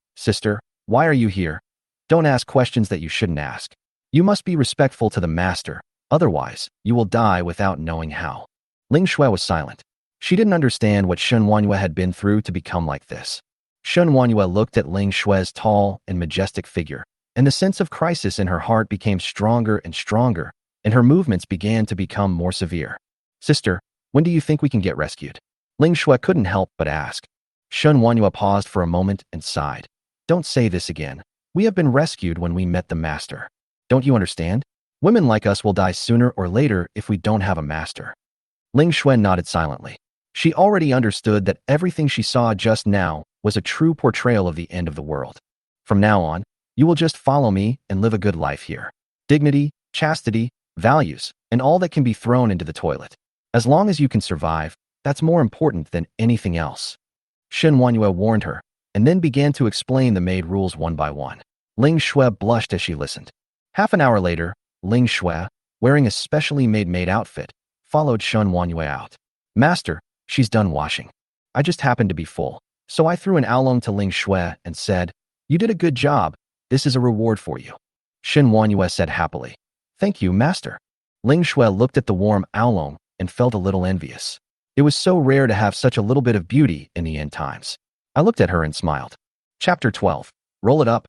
A: why are you here? Don't ask questions that you shouldn't ask. You must be respectful to the master, otherwise, you will die without knowing how. Ling Shui was silent. She didn't understand what Shen Wanyue had been through to become like this. Shen Wanyue looked at Ling Shui's tall and majestic figure, and the sense of crisis in her heart became stronger and stronger, and her movements began to become more severe. Sister, when do you think we can get rescued? Ling Shui couldn't help but ask. Shen Wanyue paused for a moment and sighed. Don't say this again. We have been rescued when we met the master. Don't you understand? Women like us will die sooner or later if we don't have a master. Ling Shui nodded silently. She already understood that everything she saw just now was a true portrayal of the end of the world. From now on, you will just follow me and live a good life here. Dignity, chastity, values, and all that can be thrown into the toilet. As long as you can survive, that's more important than anything else. Shen Wanyue warned her, and then began to explain the maid rules one by one. Ling Shui blushed as she listened. Half an hour later, Ling Shui, wearing a specially made maid outfit, followed Shen Wanyue out. Master, she's done washing. I just happened to be full, so I threw an oolong to Ling Shui and said, you did a good job. This is a reward for you. Shen Wanyue said happily. Thank you, master. Ling Shui looked at the warm oolong and felt a little envious. It was so rare to have such a little bit of beauty in the end times. I looked at her and smiled. Chapter 12. Roll it up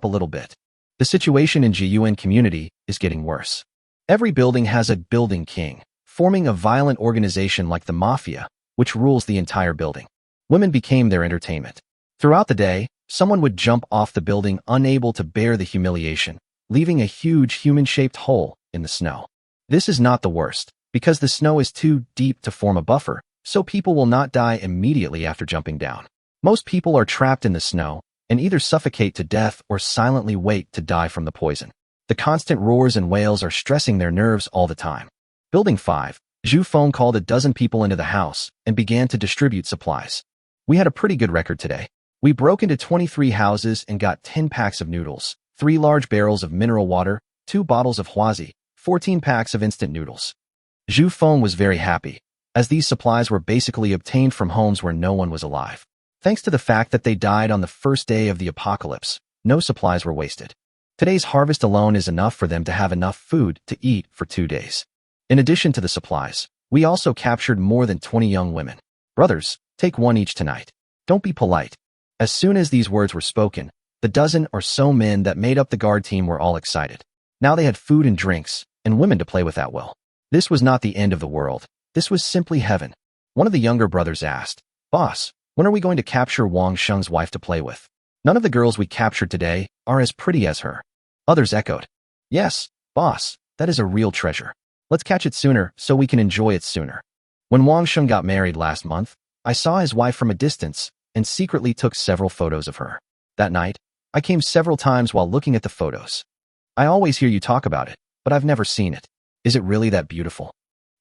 A: a little bit. The situation in Jiyuan community is getting worse. Every building has a building king, forming a violent organization like the mafia, which rules the entire building. Women became their entertainment. Throughout the day, someone would jump off the building unable to bear the humiliation, leaving a huge human-shaped hole in the snow. This is not the worst, because the snow is too deep to form a buffer, so people will not die immediately after jumping down. Most people are trapped in the snow and either suffocate to death or silently wait to die from the poison. The constant roars and wails are stressing their nerves all the time. Building 5, Zhu Feng called a dozen people into the house and began to distribute supplies. We had a pretty good record today. We broke into 23 houses and got 10 packs of noodles, 3 large barrels of mineral water, 2 bottles of huazi, 14 packs of instant noodles. Zhu Feng was very happy, as these supplies were basically obtained from homes where no one was alive. Thanks to the fact that they died on the first day of the apocalypse, no supplies were wasted. Today's harvest alone is enough for them to have enough food to eat for 2 days. In addition to the supplies, we also captured more than 20 young women. Brothers, take one each tonight. Don't be polite. As soon as these words were spoken, the dozen or so men that made up the guard team were all excited. Now they had food and drinks, and women to play with at will. This was not the end of the world. This was simply heaven. One of the younger brothers asked, Boss, when are we going to capture Wang Sheng's wife to play with? None of the girls we captured today are as pretty as her. Others echoed, Yes, boss, that is a real treasure. Let's catch it sooner so we can enjoy it sooner. When Wang Sheng got married last month, I saw his wife from a distance and secretly took several photos of her. That night, I came several times while looking at the photos. I always hear you talk about it, but I've never seen it. Is it really that beautiful?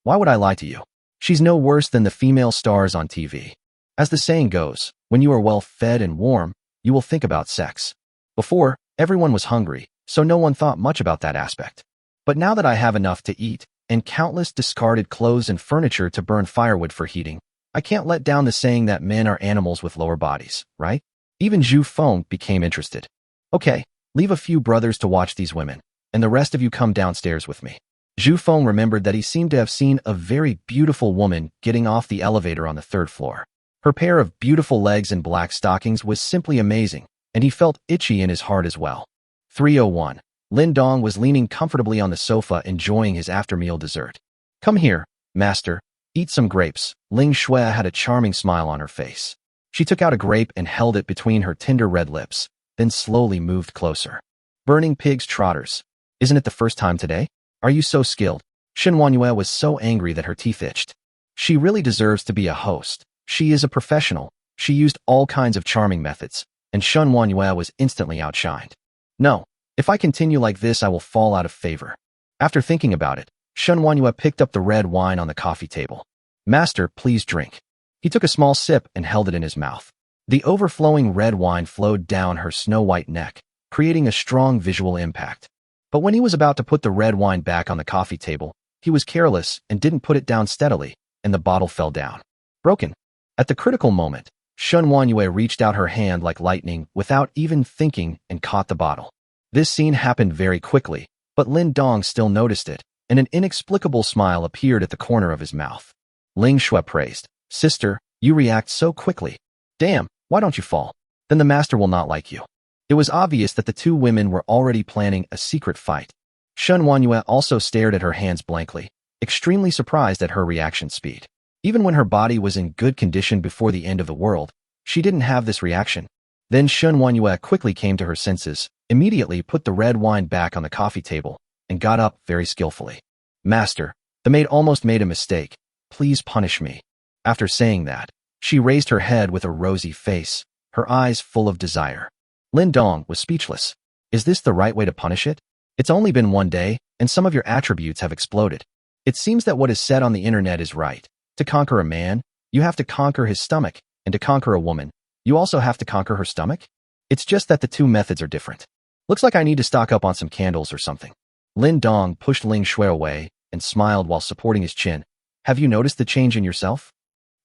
A: Why would I lie to you? She's no worse than the female stars on TV. As the saying goes, when you are well fed and warm, you will think about sex. Before, everyone was hungry, so no one thought much about that aspect. But now that I have enough to eat, and countless discarded clothes and furniture to burn firewood for heating, I can't let down the saying that men are animals with lower bodies, right? Even Zhu Feng became interested. Okay, leave a few brothers to watch these women, and the rest of you come downstairs with me. Zhu Feng remembered that he seemed to have seen a very beautiful woman getting off the elevator on the 3rd floor. Her pair of beautiful legs and black stockings was simply amazing, and he felt itchy in his heart as well. 301. Lin Dong was leaning comfortably on the sofa enjoying his after-meal dessert. Come here, master. Eat some grapes. Ling Shui had a charming smile on her face. She took out a grape and held it between her tender red lips, then slowly moved closer. Burning pig's trotters. Isn't it the first time today? Are you so skilled? Shen Wanyue was so angry that her teeth itched. She really deserves to be a host. She is a professional. She used all kinds of charming methods, and Shen Wanyue was instantly outshined. No, if I continue like this, I will fall out of favor. After thinking about it, Shen Wanyue picked up the red wine on the coffee table. Master, please drink. He took a small sip and held it in his mouth. The overflowing red wine flowed down her snow-white neck, creating a strong visual impact. But when he was about to put the red wine back on the coffee table, he was careless and didn't put it down steadily, and the bottle fell down. Broken. At the critical moment, Shen Wanyue reached out her hand like lightning without even thinking and caught the bottle. This scene happened very quickly, but Lin Dong still noticed it, and an inexplicable smile appeared at the corner of his mouth. Ling Shui praised, "Sister, you react so quickly. Damn, why don't you fall? Then the master will not like you." It was obvious that the two women were already planning a secret fight. Shen Wanyue also stared at her hands blankly, extremely surprised at her reaction speed. Even when her body was in good condition before the end of the world, she didn't have this reaction. Then Shen Wanyue quickly came to her senses, immediately put the red wine back on the coffee table, and got up very skillfully. "Master, the maid almost made a mistake. Please punish me." After saying that, she raised her head with a rosy face, her eyes full of desire. Lin Dong was speechless. Is this the right way to punish it? It's only been one day, and some of your attributes have exploded. It seems that what is said on the internet is right. To conquer a man, you have to conquer his stomach, and to conquer a woman, you also have to conquer her stomach? It's just that the two methods are different. Looks like I need to stock up on some candles or something. Lin Dong pushed Ling Shui away and smiled while supporting his chin. Have you noticed the change in yourself?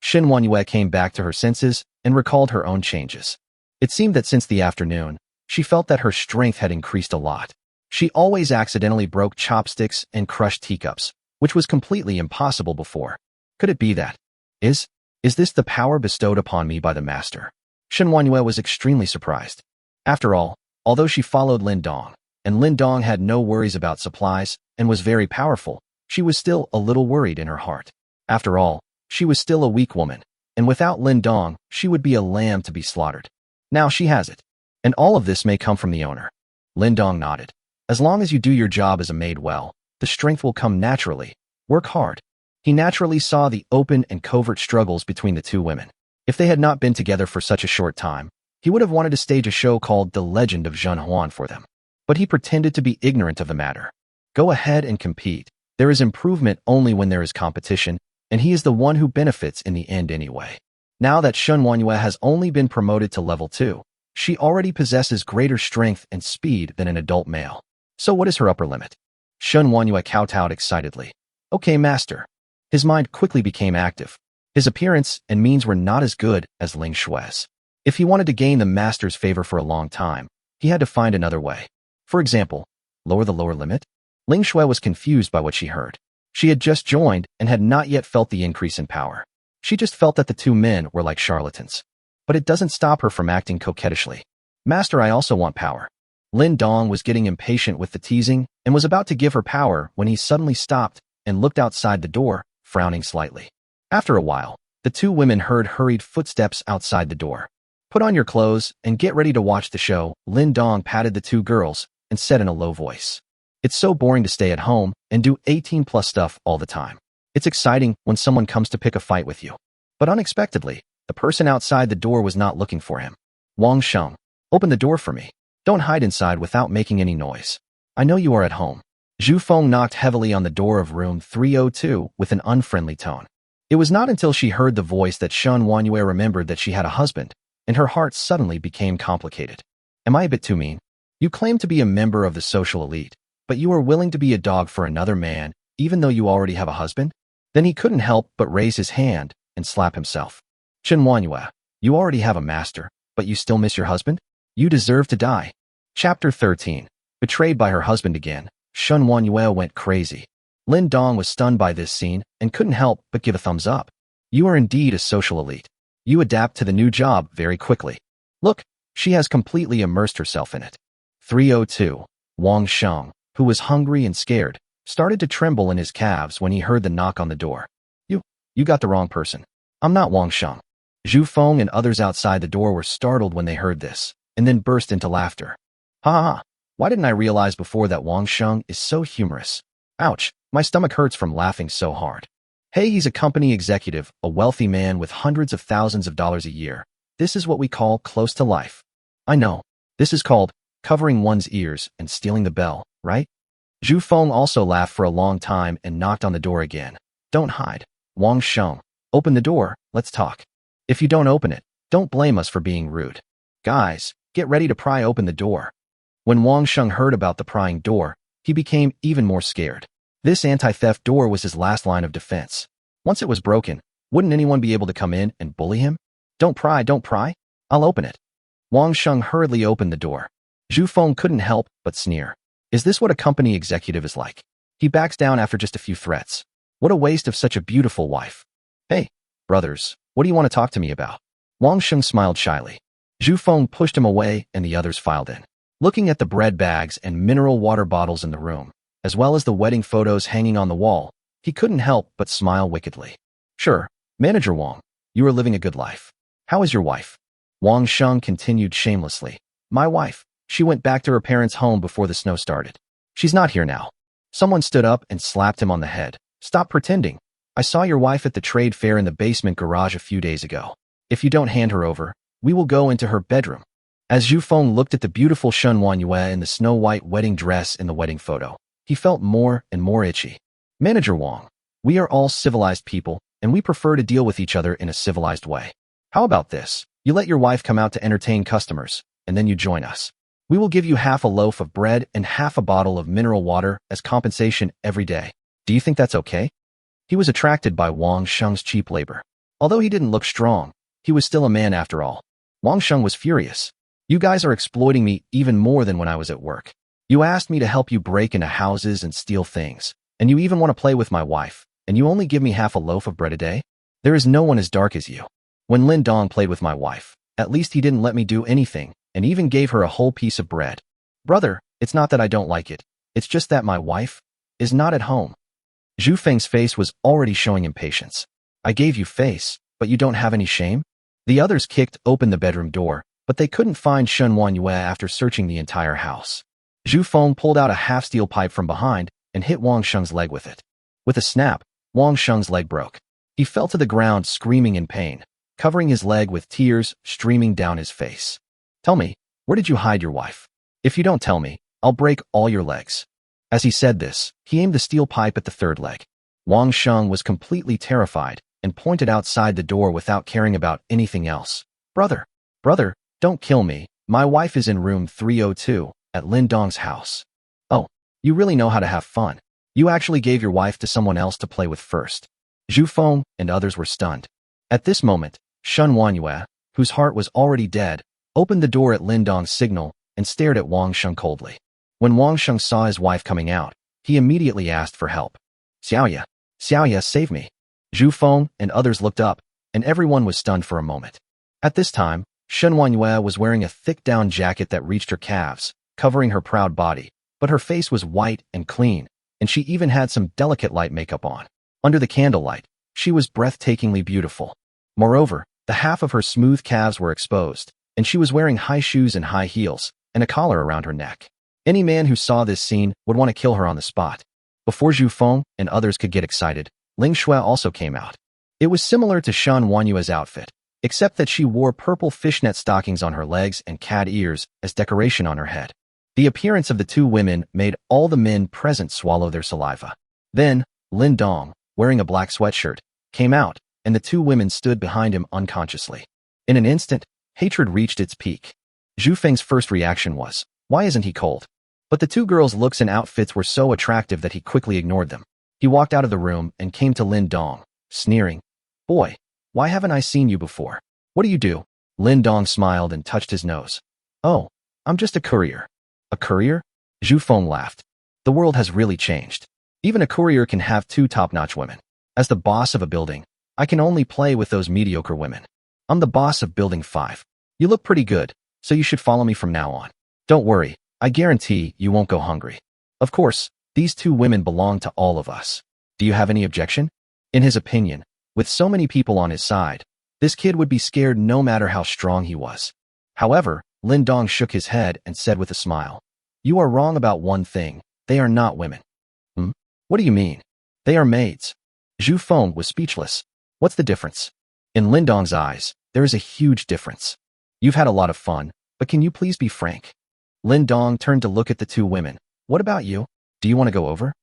A: Shen Wanyue came back to her senses and recalled her own changes. It seemed that since the afternoon, she felt that her strength had increased a lot. She always accidentally broke chopsticks and crushed teacups, which was completely impossible before. Could it be that? Is this the power bestowed upon me by the master? Shen Wanyue was extremely surprised. After all, although she followed Lin Dong, and Lin Dong had no worries about supplies and was very powerful, she was still a little worried in her heart. After all, she was still a weak woman, and without Lin Dong, she would be a lamb to be slaughtered. Now she has it. And all of this may come from the owner. Lin Dong nodded. As long as you do your job as a maid well, the strength will come naturally. Work hard. He naturally saw the open and covert struggles between the two women. If they had not been together for such a short time, he would have wanted to stage a show called The Legend of Zhen Huan for them. But he pretended to be ignorant of the matter. Go ahead and compete. There is improvement only when there is competition, and he is the one who benefits in the end anyway. Now that Shen Wanyue has only been promoted to level 2, she already possesses greater strength and speed than an adult male. So what is her upper limit? Shen Wanyue kowtowed excitedly. Okay, master. His mind quickly became active. His appearance and means were not as good as Ling Shui's. If he wanted to gain the master's favor for a long time, he had to find another way. For example, lower the lower limit? Ling Shui was confused by what she heard. She had just joined and had not yet felt the increase in power. She just felt that the two men were like charlatans. But it doesn't stop her from acting coquettishly. Master, I also want power. Lin Dong was getting impatient with the teasing and was about to give her power when he suddenly stopped and looked outside the door, frowning slightly. After a while, the two women heard hurried footsteps outside the door. Put on your clothes and get ready to watch the show. Lin Dong patted the two girls and said in a low voice. It's so boring to stay at home and do 18+ stuff all the time. It's exciting when someone comes to pick a fight with you. But unexpectedly, the person outside the door was not looking for him. Wang Sheng, open the door for me. Don't hide inside without making any noise. I know you are at home. Zhu Feng knocked heavily on the door of room 302 with an unfriendly tone. It was not until she heard the voice that Shen Wanyue remembered that she had a husband, and her heart suddenly became complicated. Am I a bit too mean? You claim to be a member of the social elite, but you are willing to be a dog for another man, even though you already have a husband? Then he couldn't help but raise his hand and slap himself. Shen Wanyue, you already have a master, but you still miss your husband? You deserve to die. Chapter 13. Betrayed by her husband again, Shen Wanyue went crazy. Lin Dong was stunned by this scene and couldn't help but give a thumbs up. You are indeed a social elite. You adapt to the new job very quickly. Look, she has completely immersed herself in it. 302. Wang Sheng, who was hungry and scared, started to tremble in his calves when he heard the knock on the door. You got the wrong person. I'm not Wang Sheng. Zhu Feng and others outside the door were startled when they heard this, and then burst into laughter. Ha ha ha. Why didn't I realize before that Wang Sheng is so humorous? Ouch, my stomach hurts from laughing so hard. Hey, he's a company executive, a wealthy man with hundreds of thousands of dollars a year. This is what we call close to life. I know. This is called covering one's ears and stealing the bell, right? Zhu Feng also laughed for a long time and knocked on the door again. Don't hide. Wang Sheng, open the door, let's talk. If you don't open it, don't blame us for being rude. Guys, get ready to pry open the door. When Wang Sheng heard about the prying door, he became even more scared. This anti-theft door was his last line of defense. Once it was broken, wouldn't anyone be able to come in and bully him? Don't pry, I'll open it. Wang Sheng hurriedly opened the door. Zhu Feng couldn't help but sneer. Is this what a company executive is like? He backs down after just a few threats. What a waste of such a beautiful wife. Hey, brothers, what do you want to talk to me about? Wang Sheng smiled shyly. Zhu Feng pushed him away and the others filed in. Looking at the bread bags and mineral water bottles in the room, as well as the wedding photos hanging on the wall, he couldn't help but smile wickedly. Sure, Manager Wang, you are living a good life. How is your wife? Wang Sheng continued shamelessly. My wife, she went back to her parents' home before the snow started. She's not here now. Someone stood up and slapped him on the head. Stop pretending. I saw your wife at the trade fair in the basement garage a few days ago. If you don't hand her over, we will go into her bedroom. As Zhu Feng looked at the beautiful Shen Wanyue in the snow-white wedding dress in the wedding photo, he felt more and more itchy. Manager Wang, we are all civilized people, and we prefer to deal with each other in a civilized way. How about this? You let your wife come out to entertain customers, and then you join us. We will give you half a loaf of bread and half a bottle of mineral water as compensation every day. Do you think that's okay? He was attracted by Wang Sheng's cheap labor. Although he didn't look strong, he was still a man after all. Wang Sheng was furious. You guys are exploiting me even more than when I was at work. You asked me to help you break into houses and steal things, and you even want to play with my wife, and you only give me half a loaf of bread a day? There is no one as dark as you. When Lin Dong played with my wife, at least he didn't let me do anything, and even gave her a whole piece of bread. Brother, it's not that I don't like it. It's just that my wife is not at home. Zhu Feng's face was already showing impatience. I gave you face, but you don't have any shame? The others kicked open the bedroom door, but they couldn't find Shen Wanyue after searching the entire house. Zhu Feng pulled out a half-steel pipe from behind and hit Wang Sheng's leg with it. With a snap, Wang Sheng's leg broke. He fell to the ground screaming in pain, covering his leg with tears streaming down his face. Tell me, where did you hide your wife? If you don't tell me, I'll break all your legs. As he said this, he aimed the steel pipe at the third leg. Wang Sheng was completely terrified and pointed outside the door without caring about anything else. Brother, don't kill me. My wife is in room 302 at Lin Dong's house. Oh, you really know how to have fun. You actually gave your wife to someone else to play with first. Zhu Feng and others were stunned. At this moment, Shen Wanyue, whose heart was already dead, opened the door at Lin Dong's signal and stared at Wang Sheng coldly. When Wang Sheng saw his wife coming out, he immediately asked for help. Xiaoya, save me. Zhu Feng and others looked up, and everyone was stunned for a moment. At this time, Shen Wanyue was wearing a thick down jacket that reached her calves, covering her proud body, but her face was white and clean, and she even had some delicate light makeup on. Under the candlelight, she was breathtakingly beautiful. Moreover, the half of her smooth calves were exposed, and she was wearing high shoes and high heels, and a collar around her neck. Any man who saw this scene would want to kill her on the spot. Before Zhu Feng and others could get excited, Ling Shui also came out. It was similar to Shen Wanyue's outfit, except that she wore purple fishnet stockings on her legs and cat ears as decoration on her head. The appearance of the two women made all the men present swallow their saliva. Then, Lin Dong, wearing a black sweatshirt, came out, and the two women stood behind him unconsciously. In an instant, hatred reached its peak. Zhu Feng's first reaction was, why isn't he cold? But the two girls' looks and outfits were so attractive that he quickly ignored them. He walked out of the room and came to Lin Dong, sneering. Boy, why haven't I seen you before? What do you do? Lin Dong smiled and touched his nose. Oh, I'm just a courier. A courier? Zhu Feng laughed. The world has really changed. Even a courier can have two top-notch women. As the boss of a building, I can only play with those mediocre women. I'm the boss of Building 5. You look pretty good, so you should follow me from now on. Don't worry, I guarantee you won't go hungry. Of course, these two women belong to all of us. Do you have any objection? In his opinion, With so many people on his side, this kid would be scared no matter how strong he was. However, Lin Dong shook his head and said with a smile, "You are wrong about one thing. They are not women." "Hmm? What do you mean?" "They are maids." Zhu Feng was speechless. "What's the difference?" In Lin Dong's eyes, there is a huge difference. "You've had a lot of fun, but can you please be frank?" Lin Dong turned to look at the two women. "What about you? Do you want to go over?"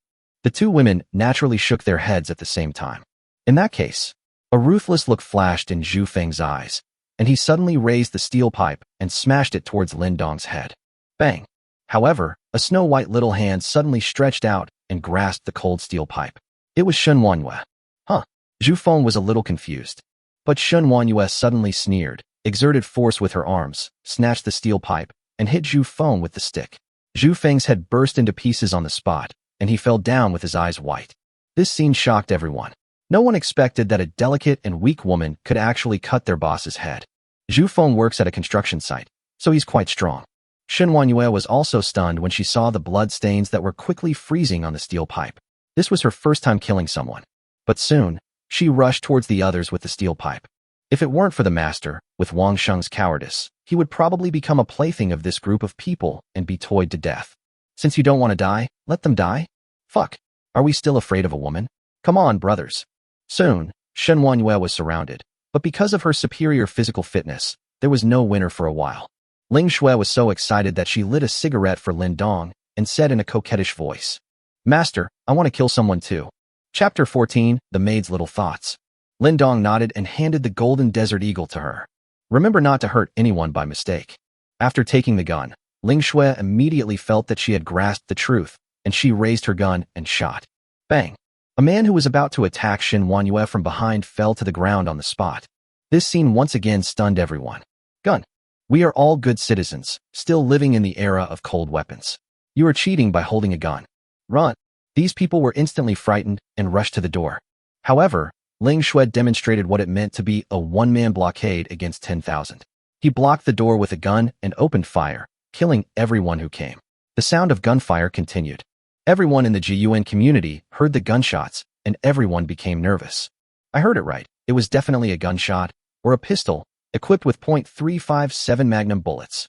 A: The two women naturally shook their heads at the same time. In that case, a ruthless look flashed in Zhu Feng's eyes, and he suddenly raised the steel pipe and smashed it towards Lin Dong's head. Bang! However, a snow-white little hand suddenly stretched out and grasped the cold steel pipe. It was Shen Wanyue. Huh. Zhu Feng was a little confused. But Shen Wanyue suddenly sneered, exerted force with her arms, snatched the steel pipe, and hit Zhu Feng with the stick. Zhu Feng's head burst into pieces on the spot, and he fell down with his eyes white. This scene shocked everyone. No one expected that a delicate and weak woman could actually cut their boss's head. Zhu Feng works at a construction site, so he's quite strong. Shen Wanyue was also stunned when she saw the blood stains that were quickly freezing on the steel pipe. This was her first time killing someone. But soon, she rushed towards the others with the steel pipe. If it weren't for the master, with Wang Sheng's cowardice, he would probably become a plaything of this group of people and be toyed to death. Since you don't want to die, let them die? Fuck. Are we still afraid of a woman? Come on, brothers. Soon, Shen Wanyue was surrounded, but because of her superior physical fitness, there was no winner for a while. Ling Shui was so excited that she lit a cigarette for Lin Dong and said in a coquettish voice, "Master, I want to kill someone too." Chapter 14, The Maid's Little Thoughts. Lin Dong nodded and handed the golden desert eagle to her. "Remember not to hurt anyone by mistake." After taking the gun, Ling Shui immediately felt that she had grasped the truth, and she raised her gun and shot. Bang! A man who was about to attack Shen Wanyue from behind fell to the ground on the spot. This scene once again stunned everyone. Gun. We are all good citizens, still living in the era of cold weapons. You are cheating by holding a gun. Run. These people were instantly frightened and rushed to the door. However, Ling Shui demonstrated what it meant to be a one-man blockade against 10,000. He blocked the door with a gun and opened fire, killing everyone who came. The sound of gunfire continued. Everyone in the Jiyuan community heard the gunshots, and everyone became nervous. I heard it right. It was definitely a gunshot, or a pistol, equipped with .357 Magnum bullets.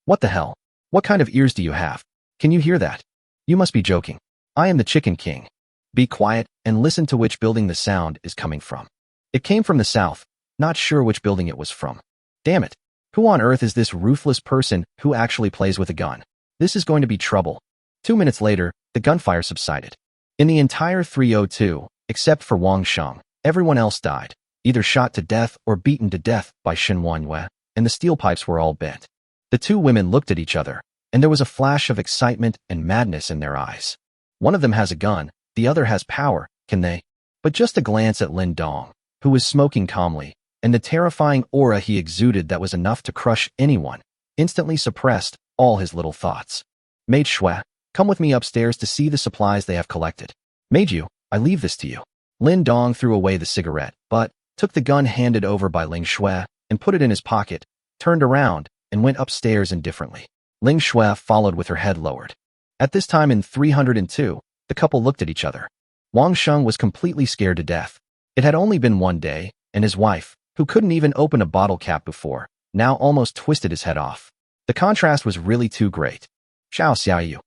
A: What the hell? What kind of ears do you have? Can you hear that? You must be joking. I am the Chicken King. Be quiet and listen to which building the sound is coming from. It came from the south, not sure which building it was from. Damn it. Who on earth is this ruthless person who actually plays with a gun? This is going to be trouble. 2 minutes later, the gunfire subsided. In the entire 302, except for Wang Sheng, everyone else died, either shot to death or beaten to death by Shen Wanyue, and the steel pipes were all bent. The two women looked at each other, and there was a flash of excitement and madness in their eyes. One of them has a gun, the other has power, can they? But just a glance at Lin Dong, who was smoking calmly, and the terrifying aura he exuded that was enough to crush anyone, instantly suppressed all his little thoughts. Maid Shui, come with me upstairs to see the supplies they have collected. Maid Yu, I leave this to you. Lin Dong threw away the cigarette, but took the gun handed over by Ling Shui and put it in his pocket, turned around, and went upstairs indifferently. Ling Shui followed with her head lowered. At this time in 302, the couple looked at each other. Wang Sheng was completely scared to death. It had only been one day, and his wife, who couldn't even open a bottle cap before, now almost twisted his head off. The contrast was really too great. Xiao Xiaoyu.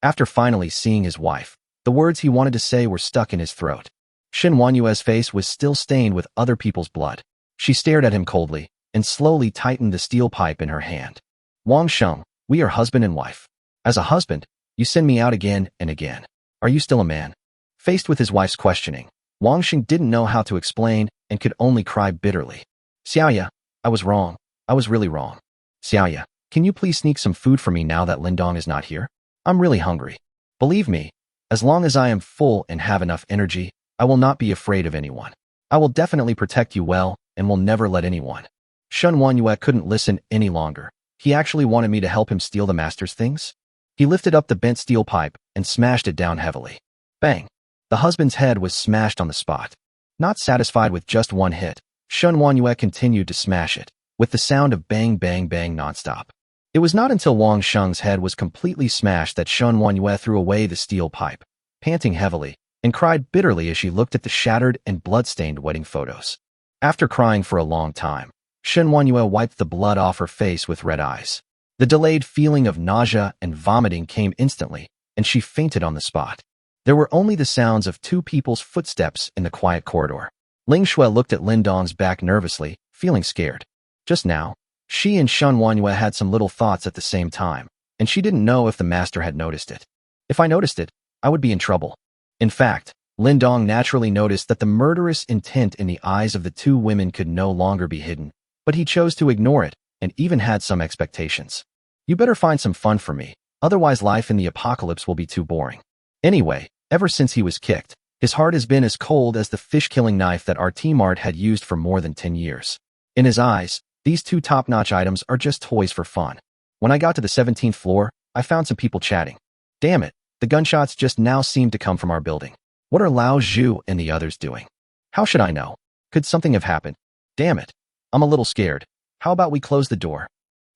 A: After finally seeing his wife, the words he wanted to say were stuck in his throat. Shen Wanyue's face was still stained with other people's blood. She stared at him coldly, and slowly tightened the steel pipe in her hand. Wang Sheng, we are husband and wife. As a husband, you send me out again and again. Are you still a man? Faced with his wife's questioning, Wang Sheng didn't know how to explain and could only cry bitterly. Xiaoya, I was wrong. I was really wrong. Xiaoya, can you please sneak some food for me now that Lin Dong is not here? I'm really hungry. Believe me, as long as I am full and have enough energy, I will not be afraid of anyone. I will definitely protect you well and will never let anyone. Shen Wanyue couldn't listen any longer. He actually wanted me to help him steal the master's things? He lifted up the bent steel pipe and smashed it down heavily. Bang! The husband's head was smashed on the spot. Not satisfied with just one hit, Shen Wanyue continued to smash it, with the sound of bang bang bang nonstop. It was not until Wang Sheng's head was completely smashed that Shen Wanyue threw away the steel pipe. Panting heavily, and cried bitterly as she looked at the shattered and blood-stained wedding photos. After crying for a long time, Shen Wanyue wiped the blood off her face with red eyes. The delayed feeling of nausea and vomiting came instantly, and she fainted on the spot. There were only the sounds of two people's footsteps in the quiet corridor. Ling Shui looked at Lin Dong's back nervously, feeling scared. Just now, she and Shen Wanyue had some little thoughts at the same time, and she didn't know if the master had noticed it. If I noticed it, I would be in trouble. In fact, Lin Dong naturally noticed that the murderous intent in the eyes of the two women could no longer be hidden, but he chose to ignore it and even had some expectations. You better find some fun for me, otherwise life in the apocalypse will be too boring. Anyway, ever since he was kicked, his heart has been as cold as the fish-killing knife that Mart had used for more than 10 years. In his eyes, these two top-notch items are just toys for fun. When I got to the 17th floor, I found some people chatting. Damn it, the gunshots just now seemed to come from our building. What are Lao Zhu and the others doing? How should I know? Could something have happened? Damn it, I'm a little scared. How about we close the door?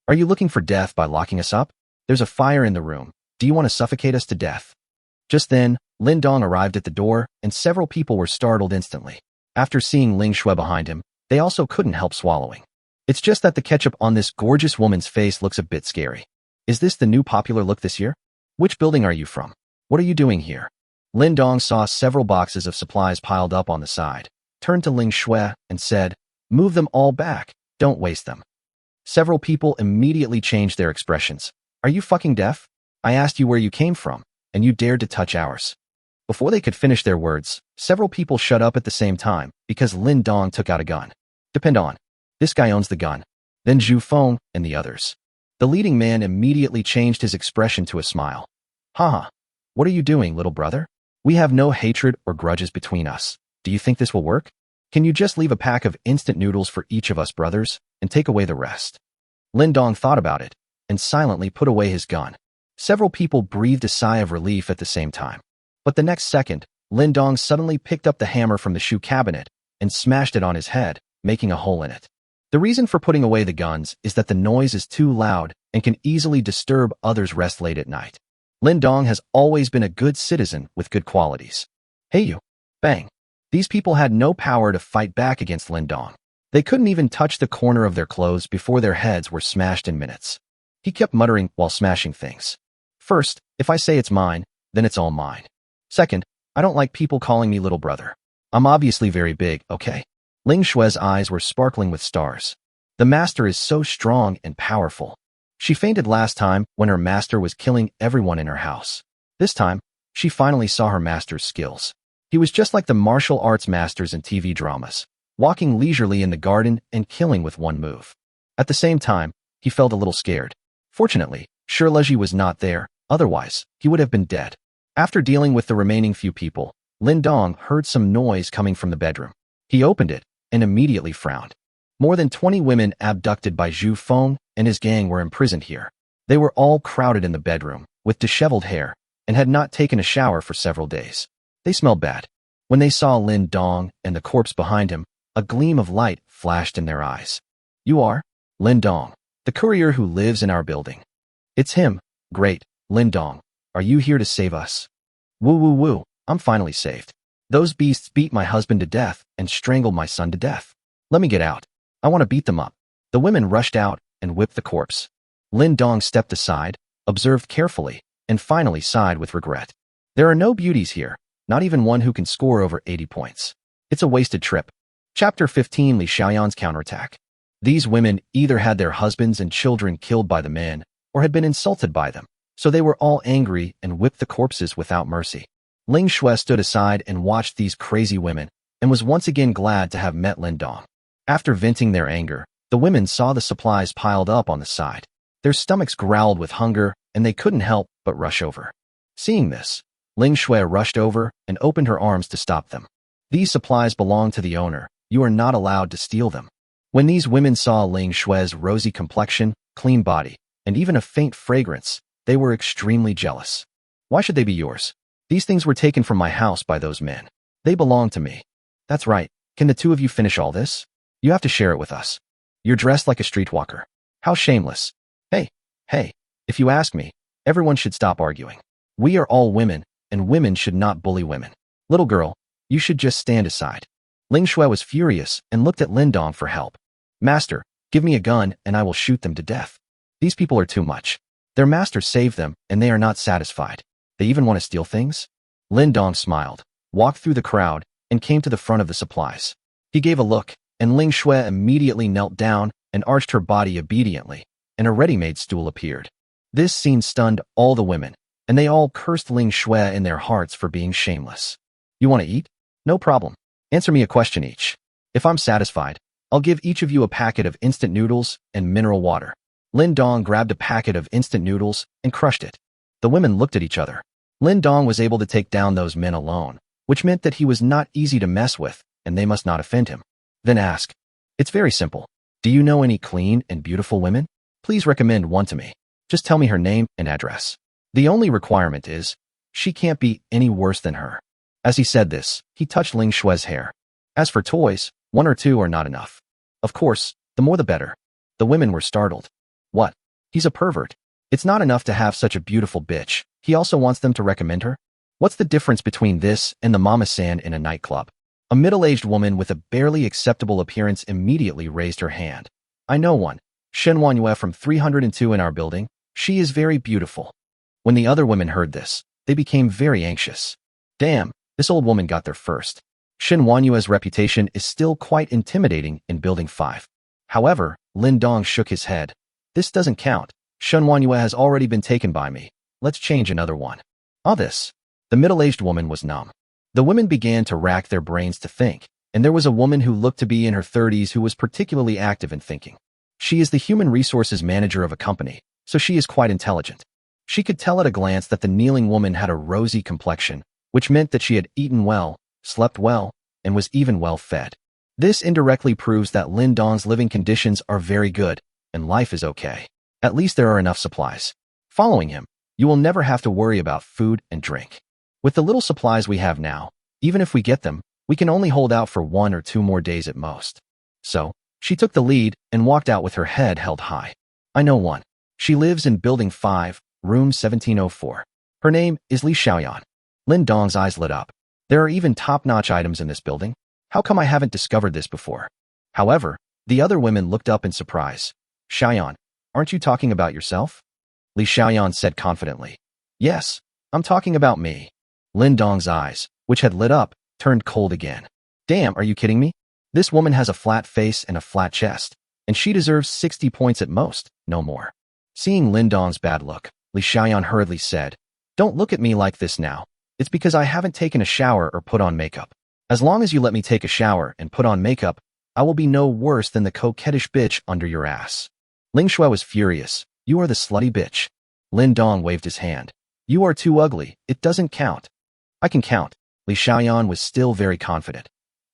A: Are you looking for death by locking us up? There's a fire in the room. Do you want to suffocate us to death? Just then, Lin Dong arrived at the door, and several people were startled instantly. After seeing Ling Shui behind him, they also couldn't help swallowing. It's just that the ketchup on this gorgeous woman's face looks a bit scary. Is this the new popular look this year? Which building are you from? What are you doing here? Lin Dong saw several boxes of supplies piled up on the side, turned to Ling Shui, and said, "Move them all back. Don't waste them." Several people immediately changed their expressions. Are you fucking deaf? I asked you where you came from, and you dared to touch ours. Before they could finish their words, several people shut up at the same time because Lin Dong took out a gun. Depend on. This guy owns the gun. Then Zhu Feng and the others. The leading man immediately changed his expression to a smile. Haha. What are you doing, little brother? We have no hatred or grudges between us. Do you think this will work? Can you just leave a pack of instant noodles for each of us brothers and take away the rest? Lin Dong thought about it and silently put away his gun. Several people breathed a sigh of relief at the same time. But the next second, Lin Dong suddenly picked up the hammer from the shoe cabinet and smashed it on his head, making a hole in it. The reason for putting away the guns is that the noise is too loud and can easily disturb others' rest late at night. Lin Dong has always been a good citizen with good qualities. Hey you! Bang! These people had no power to fight back against Lin Dong. They couldn't even touch the corner of their clothes before their heads were smashed in minutes. He kept muttering while smashing things. First, if I say it's mine, then it's all mine. Second, I don't like people calling me little brother. I'm obviously very big, okay? Ling Shui's eyes were sparkling with stars. The master is so strong and powerful. She fainted last time when her master was killing everyone in her house. This time, she finally saw her master's skills. He was just like the martial arts masters in TV dramas, walking leisurely in the garden and killing with one move. At the same time, he felt a little scared. Fortunately, Shirleji was not there, otherwise, he would have been dead. After dealing with the remaining few people, Lin Dong heard some noise coming from the bedroom. He opened it and immediately frowned. More than 20 women abducted by Zhu Feng and his gang were imprisoned here. They were all crowded in the bedroom, with disheveled hair, and had not taken a shower for several days. They smelled bad. When they saw Lin Dong and the corpse behind him, a gleam of light flashed in their eyes. You are? Lin Dong, the courier who lives in our building. It's him. Great, Lin Dong. Are you here to save us? Woo woo woo, I'm finally saved. Those beasts beat my husband to death and strangled my son to death. Let me get out. I want to beat them up. The women rushed out and whipped the corpse. Lin Dong stepped aside, observed carefully, and finally sighed with regret. There are no beauties here, not even one who can score over 80 points. It's a wasted trip. Chapter 15 Li Xiaoyan's counterattack. These women either had their husbands and children killed by the men or had been insulted by them, so they were all angry and whipped the corpses without mercy. Ling Shui stood aside and watched these crazy women and was once again glad to have met Lin Dong. After venting their anger, the women saw the supplies piled up on the side. Their stomachs growled with hunger and they couldn't help but rush over. Seeing this, Ling Shui rushed over and opened her arms to stop them. These supplies belong to the owner. You are not allowed to steal them. When these women saw Ling Shui's rosy complexion, clean body, and even a faint fragrance, they were extremely jealous. Why should they be yours? These things were taken from my house by those men. They belong to me. That's right. Can the two of you finish all this? You have to share it with us. You're dressed like a streetwalker. How shameless. Hey, if you ask me, everyone should stop arguing. We are all women, and women should not bully women. Little girl, you should just stand aside. Ling Shui was furious and looked at Lin Dong for help. Master, give me a gun and I will shoot them to death. These people are too much. Their master saved them and they are not satisfied. They even want to steal things? Lin Dong smiled, walked through the crowd, and came to the front of the supplies. He gave a look, and Ling Shui immediately knelt down and arched her body obediently, and a ready-made stool appeared. This scene stunned all the women, and they all cursed Ling Shui in their hearts for being shameless. You want to eat? No problem. Answer me a question each. If I'm satisfied, I'll give each of you a packet of instant noodles and mineral water. Lin Dong grabbed a packet of instant noodles and crushed it. The women looked at each other. Lin Dong was able to take down those men alone, which meant that he was not easy to mess with, and they must not offend him. Then ask. It's very simple. Do you know any clean and beautiful women? Please recommend one to me. Just tell me her name and address. The only requirement is, she can't be any worse than her. As he said this, he touched Ling Shui's hair. As for toys, 1 or 2 are not enough. Of course, the more the better. The women were startled. What? He's a pervert. It's not enough to have such a beautiful bitch. He also wants them to recommend her? What's the difference between this and the mama-san in a nightclub? A middle-aged woman with a barely acceptable appearance immediately raised her hand. I know one. Shen Wanyue from 302 in our building. She is very beautiful. When the other women heard this, they became very anxious. Damn, this old woman got there first. Shen Wanyue's reputation is still quite intimidating in Building 5. However, Lin Dong shook his head. This doesn't count. Shen Wanyue has already been taken by me. Let's change another one. This. The middle-aged woman was numb. The women began to rack their brains to think, and there was a woman who looked to be in her 30s who was particularly active in thinking. She is the human resources manager of a company, so she is quite intelligent. She could tell at a glance that the kneeling woman had a rosy complexion, which meant that she had eaten well, slept well, and was even well fed. This indirectly proves that Lin Dong's living conditions are very good, and life is okay. At least there are enough supplies. Following him, you will never have to worry about food and drink. With the little supplies we have now, even if we get them, we can only hold out for 1 or 2 more days at most. So, she took the lead and walked out with her head held high. I know one. She lives in Building 5, Room 1704. Her name is Li Xiaoyan. Lin Dong's eyes lit up. There are even top-notch items in this building. How come I haven't discovered this before? However, the other women looked up in surprise. Xiaoyan, aren't you talking about yourself? Li Xiaoyan said confidently. Yes, I'm talking about me. Lin Dong's eyes, which had lit up, turned cold again. Damn, are you kidding me? This woman has a flat face and a flat chest, and she deserves 60 points at most, no more. Seeing Lin Dong's bad look, Li Xiaoyan hurriedly said, Don't look at me like this now. It's because I haven't taken a shower or put on makeup. As long as you let me take a shower and put on makeup, I will be no worse than the coquettish bitch under your ass. Ling Shui was furious. You are the slutty bitch. Lin Dong waved his hand. You are too ugly. It doesn't count. I can count. Li Xiaoyan was still very confident.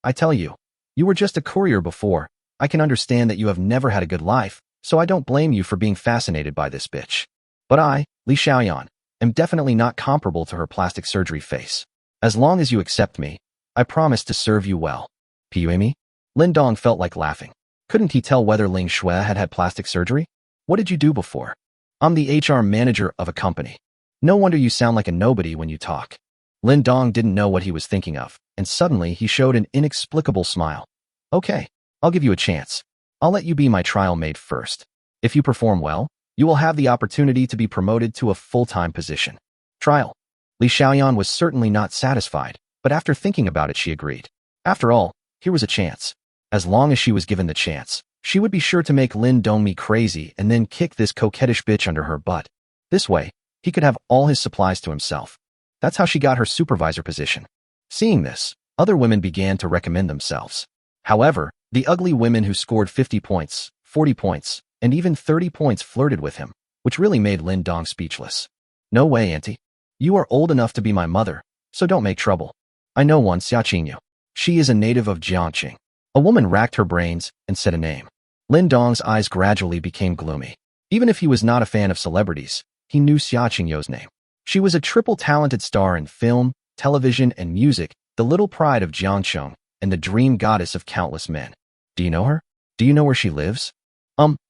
A: I tell you, you were just a courier before. I can understand that you have never had a good life, so I don't blame you for being fascinated by this bitch. But I, Li Xiaoyan, am definitely not comparable to her plastic surgery face. As long as you accept me, I promise to serve you well. Puemi? Lin Dong felt like laughing. Couldn't he tell whether Ling Shui had had plastic surgery? What did you do before? I'm the HR manager of a company. No wonder you sound like a nobody when you talk. Lin Dong didn't know what he was thinking of, and suddenly he showed an inexplicable smile. Okay, I'll give you a chance. I'll let you be my trial maid first. If you perform well, you will have the opportunity to be promoted to a full-time position. Trial. Li Xiaoyan was certainly not satisfied, but after thinking about it she agreed. After all, here was a chance. As long as she was given the chance, she would be sure to make Lin Dong crazy and then kick this coquettish bitch under her butt. This way, he could have all his supplies to himself. That's how she got her supervisor position. Seeing this, other women began to recommend themselves. However, the ugly women who scored 50 points, 40 points, and even 30 points flirted with him, which really made Lin Dong speechless. No way, auntie. You are old enough to be my mother, so don't make trouble. I know one, Xiaqingyu. She is a native of Jiangqing. A woman racked her brains and said a name. Lin Dong's eyes gradually became gloomy. Even if he was not a fan of celebrities, he knew Xiaqingyu's name. She was a triple-talented star in film, television, and music, the little pride of Jiangcheng, and the dream goddess of countless men. Do you know her? Do you know where she lives?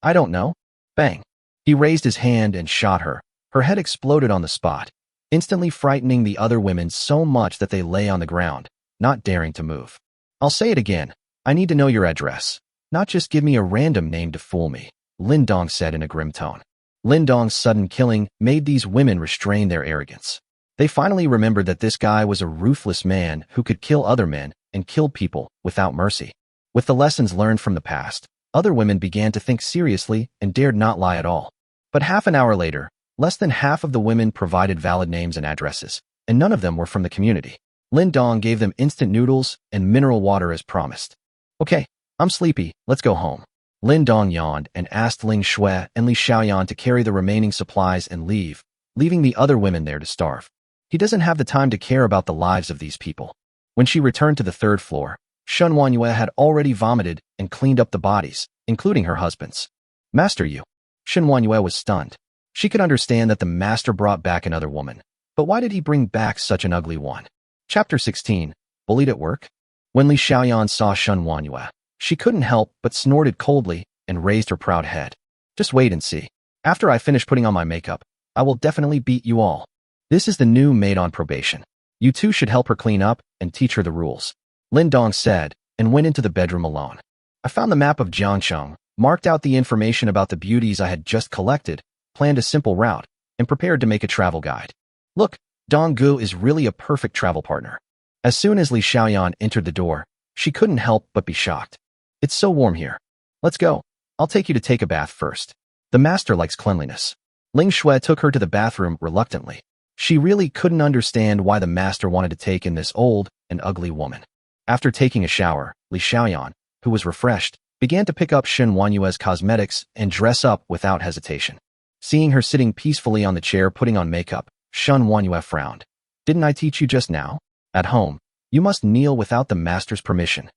A: I don't know. Bang. He raised his hand and shot her. Her head exploded on the spot. instantly frightening the other women so much that they lay on the ground, not daring to move. I'll say it again. I need to know your address. Not just give me a random name to fool me, Lin Dong said in a grim tone. Lin Dong's sudden killing made these women restrain their arrogance. They finally remembered that this guy was a ruthless man who could kill other men and kill people without mercy. With the lessons learned from the past, other women began to think seriously and dared not lie at all. But half an hour later, less than half of the women provided valid names and addresses, and none of them were from the community. Lin Dong gave them instant noodles and mineral water as promised. Okay, I'm sleepy, let's go home. Lin Dong yawned and asked Ling Shui and Li Xiaoyan to carry the remaining supplies and leave, leaving the other women there to starve. He doesn't have the time to care about the lives of these people. When she returned to the third floor, Shen Wanyue had already vomited and cleaned up the bodies, including her husband's. Master Yu. Shen Wanyue was stunned. She could understand that the master brought back another woman, but why did he bring back such an ugly one? Chapter 16. Bullied at work? When Li Xiaoyan saw Shen Wanyue, she couldn't help but snorted coldly and raised her proud head. Just wait and see. After I finish putting on my makeup, I will definitely beat you all. This is the new maid on probation. You two should help her clean up and teach her the rules. Lin Dong said, and went into the bedroom alone. I found the map of Jiangcheng, marked out the information about the beauties I had just collected, planned a simple route, and prepared to make a travel guide. Look, Dong Gu is really a perfect travel partner. As soon as Li Xiaoyan entered the door, she couldn't help but be shocked. It's so warm here. Let's go. I'll take you to take a bath first. The master likes cleanliness. Ling Shui took her to the bathroom reluctantly. She really couldn't understand why the master wanted to take in this old and ugly woman. After taking a shower, Li Xiaoyan, who was refreshed, began to pick up Shen Wanyue's cosmetics and dress up without hesitation. Seeing her sitting peacefully on the chair putting on makeup, Shen Wanyue frowned. Didn't I teach you just now? At home, you must kneel without the master's permission.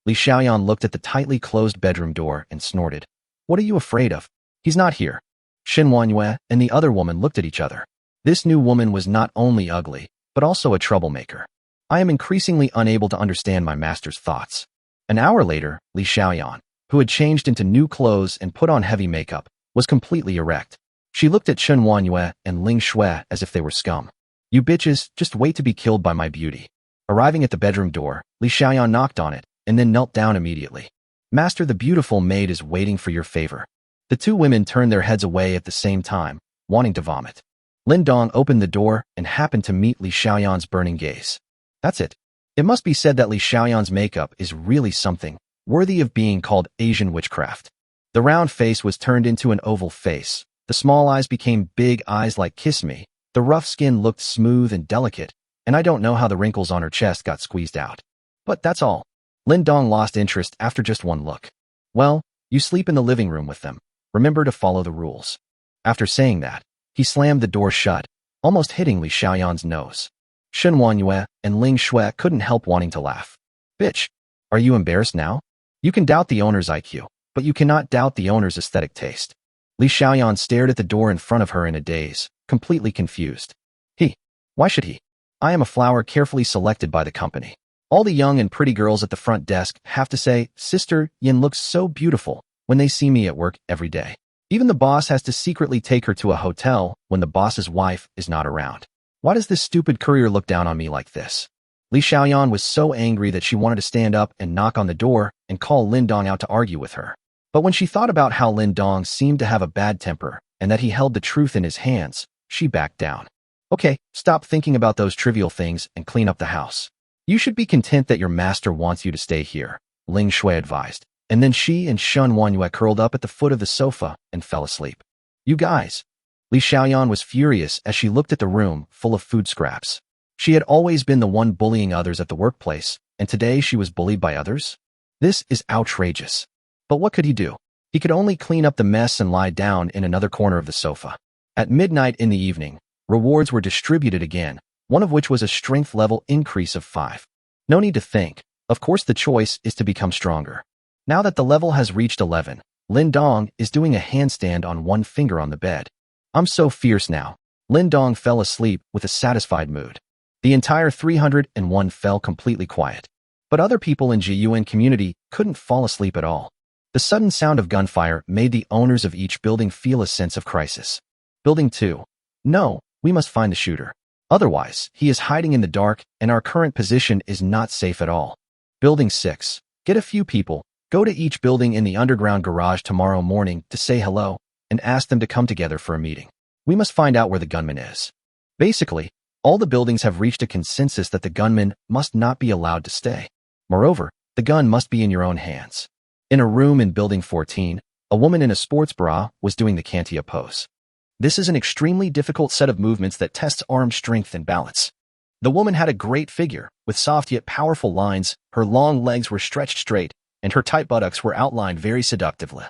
A: Li Xiaoyan looked at the tightly closed bedroom door and snorted. What are you afraid of? He's not here. Shen Wanyue and the other woman looked at each other. This new woman was not only ugly, but also a troublemaker. I am increasingly unable to understand my master's thoughts. An hour later, Li Xiaoyan, who had changed into new clothes and put on heavy makeup, was completely erect. She looked at Shen Wanyue and Ling Shui as if they were scum. You bitches, just wait to be killed by my beauty. Arriving at the bedroom door, Li Xiaoyan knocked on it, and then knelt down immediately. Master, the beautiful maid is waiting for your favor. The two women turned their heads away at the same time, wanting to vomit. Lin Dong opened the door and happened to meet Li Xiaoyan's burning gaze. That's it. It must be said that Li Xiaoyan's makeup is really something, worthy of being called Asian witchcraft. The round face was turned into an oval face. The small eyes became big eyes like kiss me. The rough skin looked smooth and delicate, and I don't know how the wrinkles on her chest got squeezed out. But that's all. Lin Dong lost interest after just one look. Well, you sleep in the living room with them. Remember to follow the rules. After saying that, he slammed the door shut, almost hitting Li Xiaoyan's nose. Shen Wanyue and Ling Shui couldn't help wanting to laugh. Bitch, are you embarrassed now? You can doubt the owner's IQ, but you cannot doubt the owner's aesthetic taste. Li Xiaoyan stared at the door in front of her in a daze, completely confused. Why should he? I am a flower carefully selected by the company. All the young and pretty girls at the front desk have to say, Sister Yin looks so beautiful, when they see me at work every day. Even the boss has to secretly take her to a hotel when the boss's wife is not around. Why does this stupid courier look down on me like this? Li Xiaoyan was so angry that she wanted to stand up and knock on the door and call Lin Dong out to argue with her. But when she thought about how Lin Dong seemed to have a bad temper and that he held the truth in his hands, she backed down. Okay, stop thinking about those trivial things and clean up the house. You should be content that your master wants you to stay here, Ling Shui advised. And then she and Shen Wanyue curled up at the foot of the sofa and fell asleep. You guys. Li Xiaoyan was furious as she looked at the room full of food scraps. She had always been the one bullying others at the workplace, and today she was bullied by others? This is outrageous. But what could he do? He could only clean up the mess and lie down in another corner of the sofa. At midnight in the evening, rewards were distributed again, one of which was a strength level increase of 5. No need to think. Of course the choice is to become stronger. Now that the level has reached 11, Lin Dong is doing a handstand on one finger on the bed. I'm so fierce now. Lin Dong fell asleep with a satisfied mood. The entire 301 fell completely quiet. But other people in Jiyuan community couldn't fall asleep at all. The sudden sound of gunfire made the owners of each building feel a sense of crisis. Building 2. No, we must find the shooter. Otherwise, he is hiding in the dark, and our current position is not safe at all. Building 6. Get a few people, go to each building in the underground garage tomorrow morning to say hello, and ask them to come together for a meeting. We must find out where the gunman is. Basically, all the buildings have reached a consensus that the gunman must not be allowed to stay. Moreover, the gun must be in your own hands. In a room in Building 14, a woman in a sports bra was doing the Kantia pose. This is an extremely difficult set of movements that tests arm strength and balance. The woman had a great figure, with soft yet powerful lines, her long legs were stretched straight, and her tight buttocks were outlined very seductively.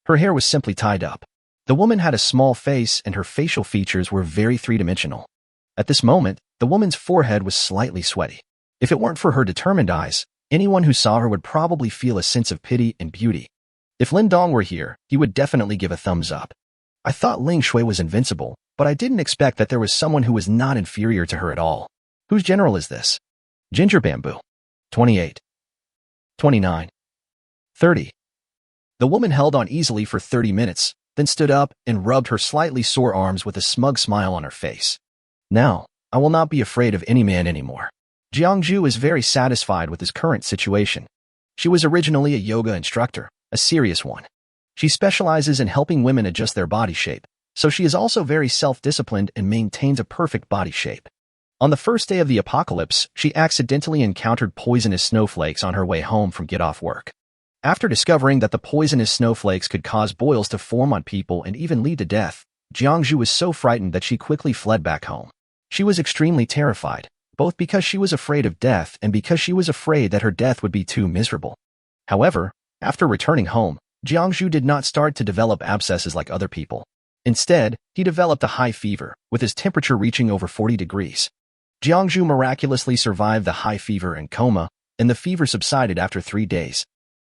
A: Her hair was simply tied up. The woman had a small face, and her facial features were very three-dimensional. At this moment, the woman's forehead was slightly sweaty. If it weren't for her determined eyes, anyone who saw her would probably feel a sense of pity and beauty. If Lin Dong were here, he would definitely give a thumbs up. I thought Ling Shui was invincible, but I didn't expect that there was someone who was not inferior to her at all. Whose general is this? Ginger Bamboo. 28. 29. 30. The woman held on easily for 30 minutes, then stood up and rubbed her slightly sore arms with a smug smile on her face. Now, I will not be afraid of any man anymore. Jiangju is very satisfied with his current situation. She was originally a yoga instructor, a serious one. She specializes in helping women adjust their body shape, so she is also very self-disciplined and maintains a perfect body shape. On the first day of the apocalypse, she accidentally encountered poisonous snowflakes on her way home from get-off work. After discovering that the poisonous snowflakes could cause boils to form on people and even lead to death, Jiangju was so frightened that she quickly fled back home. She was extremely terrified, both because she was afraid of death and because she was afraid that her death would be too miserable. However, after returning home, Jiangju did not start to develop abscesses like other people. Instead, he developed a high fever, with his temperature reaching over 40 degrees. Jiangju miraculously survived the high fever and coma, and the fever subsided after 3 days.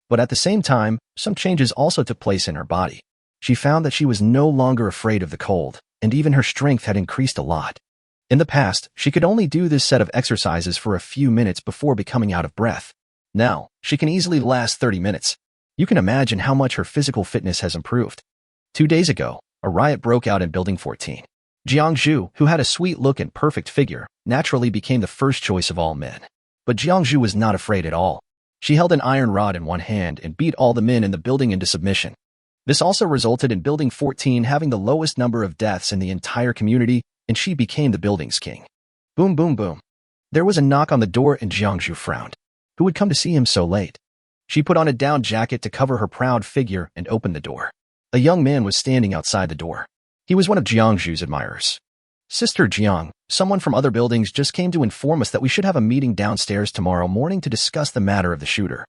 A: But at the same time, some changes also took place in her body. She found that she was no longer afraid of the cold, and even her strength had increased a lot. In the past, she could only do this set of exercises for a few minutes before becoming out of breath. Now, she can easily last 30 minutes. You can imagine how much her physical fitness has improved. 2 days ago, a riot broke out in Building 14. Jiangju, who had a sweet look and perfect figure, naturally became the first choice of all men. But Jiangju was not afraid at all. She held an iron rod in one hand and beat all the men in the building into submission. This also resulted in Building 14 having the lowest number of deaths in the entire community, and she became the building's king. Boom, boom, boom. There was a knock on the door and Jiangju frowned. Who would come to see him so late? She put on a down jacket to cover her proud figure and opened the door. A young man was standing outside the door. He was one of Jiangju's admirers. Sister Jiang, someone from other buildings just came to inform us that we should have a meeting downstairs tomorrow morning to discuss the matter of the shooter.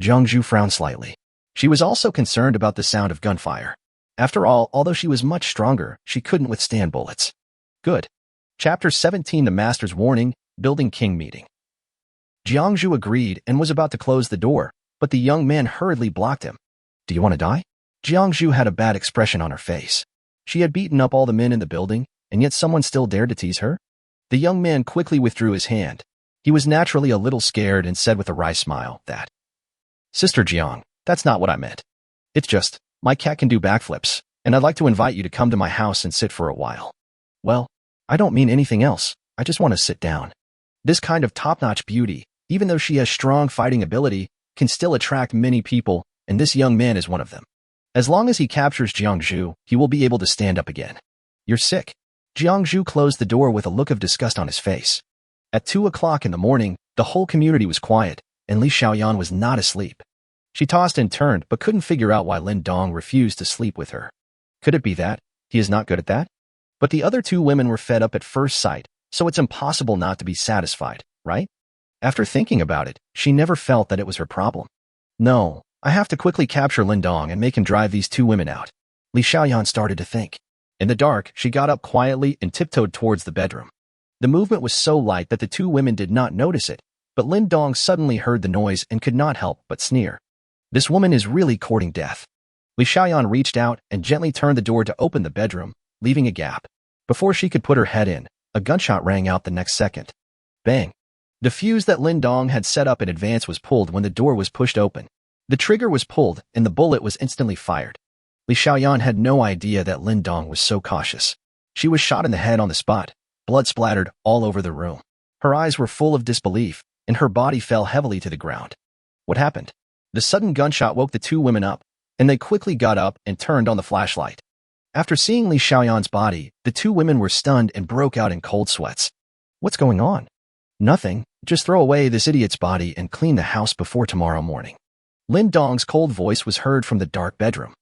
A: Jiangju frowned slightly. She was also concerned about the sound of gunfire. After all, although she was much stronger, she couldn't withstand bullets. Good. Chapter 17 The Master's Warning, Building King Meeting. Jiangju agreed and was about to close the door, but the young man hurriedly blocked him. Do you want to die? Jiangju had a bad expression on her face. She had beaten up all the men in the building, and yet someone still dared to tease her? The young man quickly withdrew his hand. He was naturally a little scared and said with a wry smile that, Sister Jiang, that's not what I meant. It's just, my cat can do backflips, and I'd like to invite you to come to my house and sit for a while. Well, I don't mean anything else. I just want to sit down. This kind of top-notch beauty, even though she has strong fighting ability, can still attract many people, and this young man is one of them. As long as he captures Jiangju, he will be able to stand up again. You're sick. Jiangju closed the door with a look of disgust on his face. At 2 o'clock in the morning, the whole community was quiet, and Li Xiaoyan was not asleep. She tossed and turned but couldn't figure out why Lin Dong refused to sleep with her. Could it be that he is not good at that? But the other 2 women were fed up at first sight, so it's impossible not to be satisfied, right? After thinking about it, she never felt that it was her problem. No, I have to quickly capture Lin Dong and make him drive these 2 women out. Li Xiaoyan started to think. In the dark, she got up quietly and tiptoed towards the bedroom. The movement was so light that the 2 women did not notice it, but Lin Dong suddenly heard the noise and could not help but sneer. This woman is really courting death. Li Xiaoyan reached out and gently turned the door to open the bedroom, leaving a gap. Before she could put her head in, a gunshot rang out the next second. Bang! The fuse that Lin Dong had set up in advance was pulled when the door was pushed open. The trigger was pulled, and the bullet was instantly fired. Li Xiaoyan had no idea that Lin Dong was so cautious. She was shot in the head on the spot. blood splattered all over the room. Her eyes were full of disbelief, and her body fell heavily to the ground. What happened? The sudden gunshot woke the two women up, and they quickly got up and turned on the flashlight. After seeing Li Xiaoyan's body, the two women were stunned and broke out in cold sweats. What's going on? Nothing. Just throw away this idiot's body and clean the house before tomorrow morning. Lin Dong's cold voice was heard from the dark bedroom.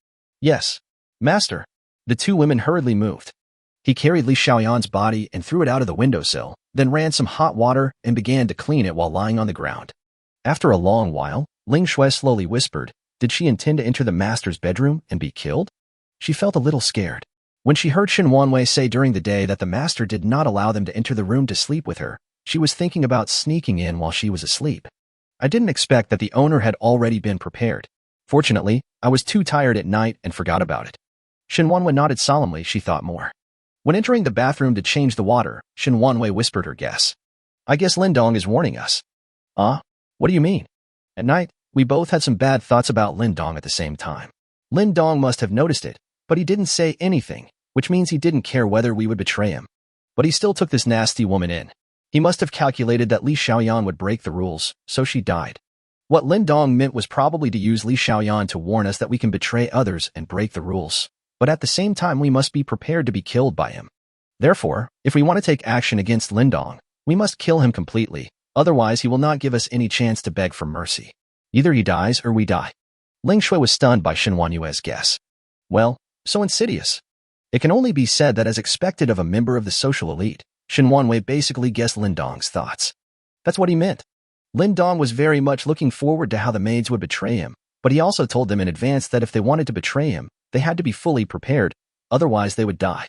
A: Yes, master. The two women hurriedly moved. He carried Li Xiaoyan's body and threw it out of the windowsill, then ran some hot water and began to clean it while lying on the ground. After a long while, Ling Shui slowly whispered, did she intend to enter the master's bedroom and be killed? She felt a little scared. When she heard Shen Wanwei say during the day that the master did not allow them to enter the room to sleep with her, she was thinking about sneaking in while she was asleep. I didn't expect that the owner had already been prepared. Fortunately, I was too tired at night and forgot about it. Shen Wanwei nodded solemnly. She thought more. When entering the bathroom to change the water, Shen Wanwei whispered her guess. I guess Lin Dong is warning us. What do you mean? At night, we both had some bad thoughts about Lin Dong at the same time. Lin Dong must have noticed it, but he didn't say anything, which means he didn't care whether we would betray him. But he still took this nasty woman in. He must have calculated that Li Xiaoyan would break the rules, so she died. What Lin Dong meant was probably to use Li Xiaoyan to warn us that we can betray others and break the rules. But at the same time, we must be prepared to be killed by him. Therefore, if we want to take action against Lin Dong, we must kill him completely. Otherwise, he will not give us any chance to beg for mercy. Either he dies or we die. Ling Shui was stunned by Shen Wanyue's guess. Well, so insidious. It can only be said that as expected of a member of the social elite, Shen Wanwei basically guessed Lin Dong's thoughts. That's what he meant. Lin Dong was very much looking forward to how the maids would betray him, but he also told them in advance that if they wanted to betray him, they had to be fully prepared, otherwise they would die.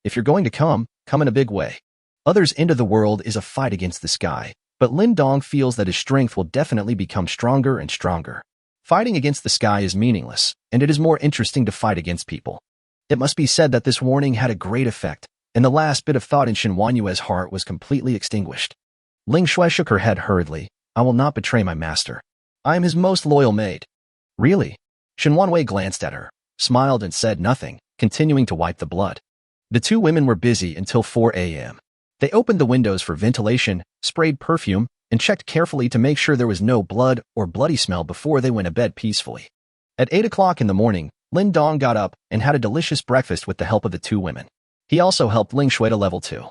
A: If you're going to come in a big way. Others' end of the world is a fight against the sky, but Lin Dong feels that his strength will definitely become stronger and stronger. Fighting against the sky is meaningless, and it is more interesting to fight against people. It must be said that this warning had a great effect, and the last bit of thought in Shen Wanyue's heart was completely extinguished. Ling Shui shook her head hurriedly. I will not betray my master. I am his most loyal maid. Really? Shen Wanwei glanced at her, smiled and said nothing, continuing to wipe the blood. The two women were busy until 4 a.m. They opened the windows for ventilation, sprayed perfume, and checked carefully to make sure there was no blood or bloody smell before they went to bed peacefully. At 8 o'clock in the morning, Lin Dong got up and had a delicious breakfast with the help of the two women. He also helped Ling Shui to level 2.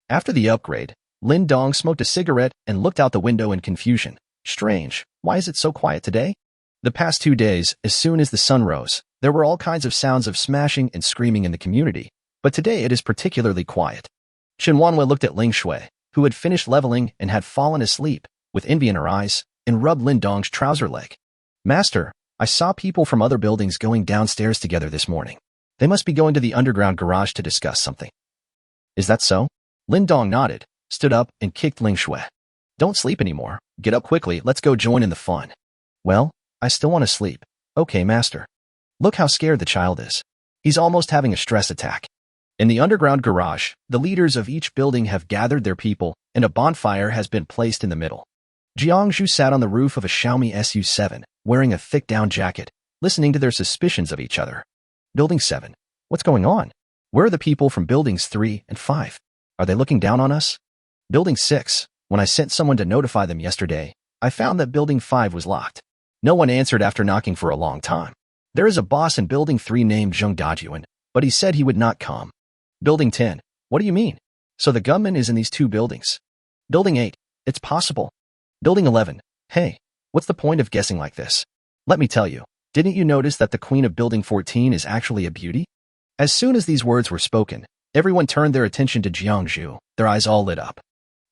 A: After the upgrade, Lin Dong smoked a cigarette and looked out the window in confusion. Strange, why is it so quiet today? The past 2 days, as soon as the sun rose, there were all kinds of sounds of smashing and screaming in the community, but today it is particularly quiet. Shen Wanwei looked at Ling Shui, who had finished leveling and had fallen asleep, with envy in her eyes, and rubbed Lin Dong's trouser leg. Master, I saw people from other buildings going downstairs together this morning. They must be going to the underground garage to discuss something. Is that so? Lin Dong nodded, stood up, and kicked Ling Shui. Don't sleep anymore. Get up quickly, let's go join in the fun. Well, I still want to sleep. Okay, master. Look how scared the child is. He's almost having a stress attack. In the underground garage, the leaders of each building have gathered their people, and a bonfire has been placed in the middle. Jiangzhu sat on the roof of a Xiaomi SU-7, wearing a thick down jacket, listening to their suspicions of each other. Building 7. What's going on? Where are the people from buildings 3 and 5? Are they looking down on us? Building 6. When I sent someone to notify them yesterday, I found that building 5 was locked. No one answered after knocking for a long time. There is a boss in building 3 named Zheng Dajuan, but he said he would not come. Building 10. What do you mean? So the gunman is in these 2 buildings. Building 8. It's possible. Building 11. Hey, what's the point of guessing like this? Let me tell you, didn't you notice that the queen of building 14 is actually a beauty? As soon as these words were spoken, everyone turned their attention to Jiangzhu, their eyes all lit up.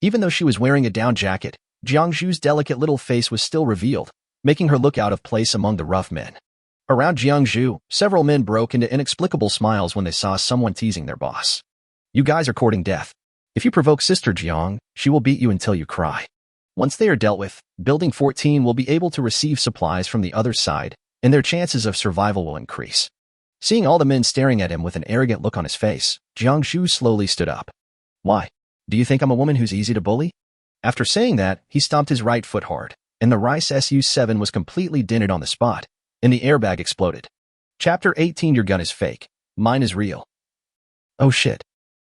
A: Even though she was wearing a down jacket, Jiangzhu's delicate little face was still revealed, making her look out of place among the rough men. Around Jiangzhu, several men broke into inexplicable smiles when they saw someone teasing their boss. You guys are courting death. If you provoke Sister Jiang, she will beat you until you cry. Once they are dealt with, Building 14 will be able to receive supplies from the other side, and their chances of survival will increase. Seeing all the men staring at him with an arrogant look on his face, Jiangzhu slowly stood up. Why? Do you think I'm a woman who's easy to bully? After saying that, he stomped his right foot hard, and the Rice SU-7 was completely dented on the spot, and the airbag exploded. Chapter 18. Your gun is fake. Mine is real. Oh shit.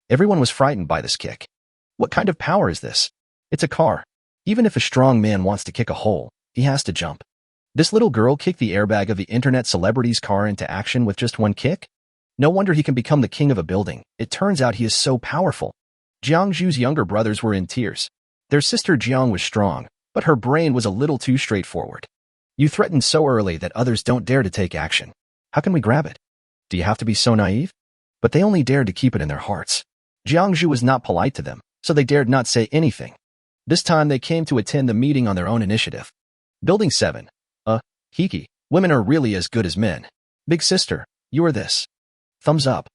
A: Everyone was frightened by this kick. What kind of power is this? It's a car. Even if a strong man wants to kick a hole, he has to jump. This little girl kicked the airbag of the internet celebrity's car into action with just one kick? No wonder he can become the king of a building. It turns out he is so powerful. Jiangju's younger brothers were in tears. Their sister Jiang was strong, but her brain was a little too straightforward. You threatened so early that others don't dare to take action. How can we grab it? Do you have to be so naive? But they only dared to keep it in their hearts. Jiangju was not polite to them, so they dared not say anything. This time they came to attend the meeting on their own initiative. Building 7. Hiki, women are really as good as men. Big sister, you are this. Thumbs up.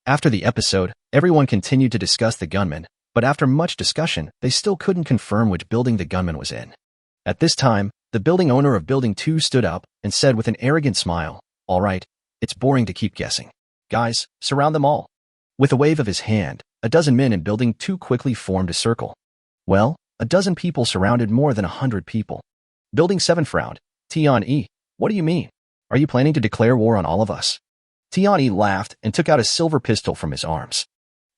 A: After the episode, everyone continued to discuss the gunman, but after much discussion, they still couldn't confirm which building the gunman was in. At this time, the building owner of Building 2 stood up and said with an arrogant smile, "All right, it's boring to keep guessing. Guys, surround them all." With a wave of his hand, a dozen men in Building 2 quickly formed a circle. Well, a dozen people surrounded more than 100 people. Building 7 frowned. Tiani, what do you mean? Are you planning to declare war on all of us? Tiani laughed and took out a silver pistol from his arms.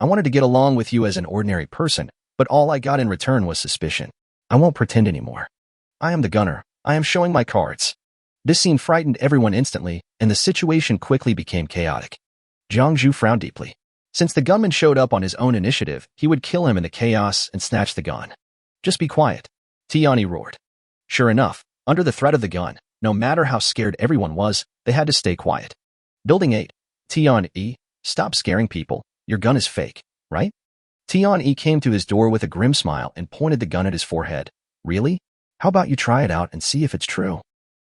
A: I wanted to get along with you as an ordinary person, but all I got in return was suspicion. I won't pretend anymore. I am the gunner. I am showing my cards. This scene frightened everyone instantly, and the situation quickly became chaotic. Jiangju frowned deeply. Since the gunman showed up on his own initiative, he would kill him in the chaos and snatch the gun. Just be quiet. Tiani roared. Sure enough, under the threat of the gun, no matter how scared everyone was, they had to stay quiet. Building 8. Tiani, stop scaring people. Your gun is fake, right? Tiani came to his door with a grim smile and pointed the gun at his forehead. Really? How about you try it out and see if it's true?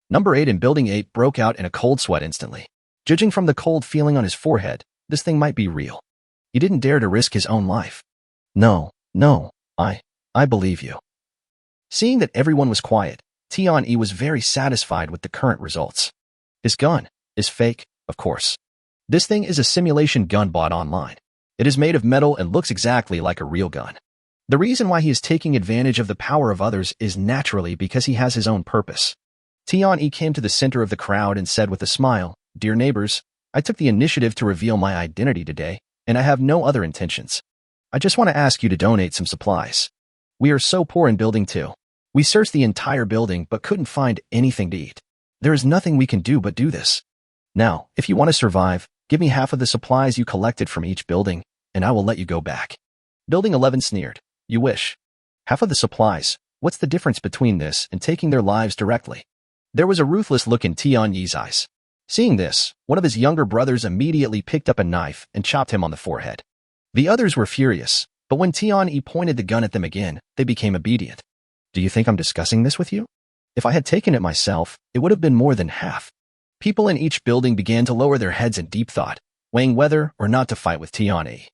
A: Number 8 in Building 8 broke out in a cold sweat instantly. Judging from the cold feeling on his forehead, this thing might be real. He didn't dare to risk his own life. No, I believe you. Seeing that everyone was quiet, Tiani was very satisfied with the current results. His gun is fake, of course. This thing is a simulation gun bought online. It is made of metal and looks exactly like a real gun. The reason why he is taking advantage of the power of others is naturally because he has his own purpose. Tiani came to the center of the crowd and said with a smile, "Dear neighbors, I took the initiative to reveal my identity today, and I have no other intentions. I just want to ask you to donate some supplies. We are so poor in Building 2. We searched the entire building but couldn't find anything to eat. There is nothing we can do but do this. Now, if you want to survive, give me half of the supplies you collected from each building, and I will let you go back." Building 11 sneered. You wish. Half of the supplies. What's the difference between this and taking their lives directly? There was a ruthless look in Tianyi's eyes. Seeing this, one of his younger brothers immediately picked up a knife and chopped him on the forehead. The others were furious, but when Tianyi pointed the gun at them again, they became obedient. Do you think I'm discussing this with you? If I had taken it myself, it would have been more than half. People in each building began to lower their heads in deep thought, weighing whether or not to fight with Tianyi.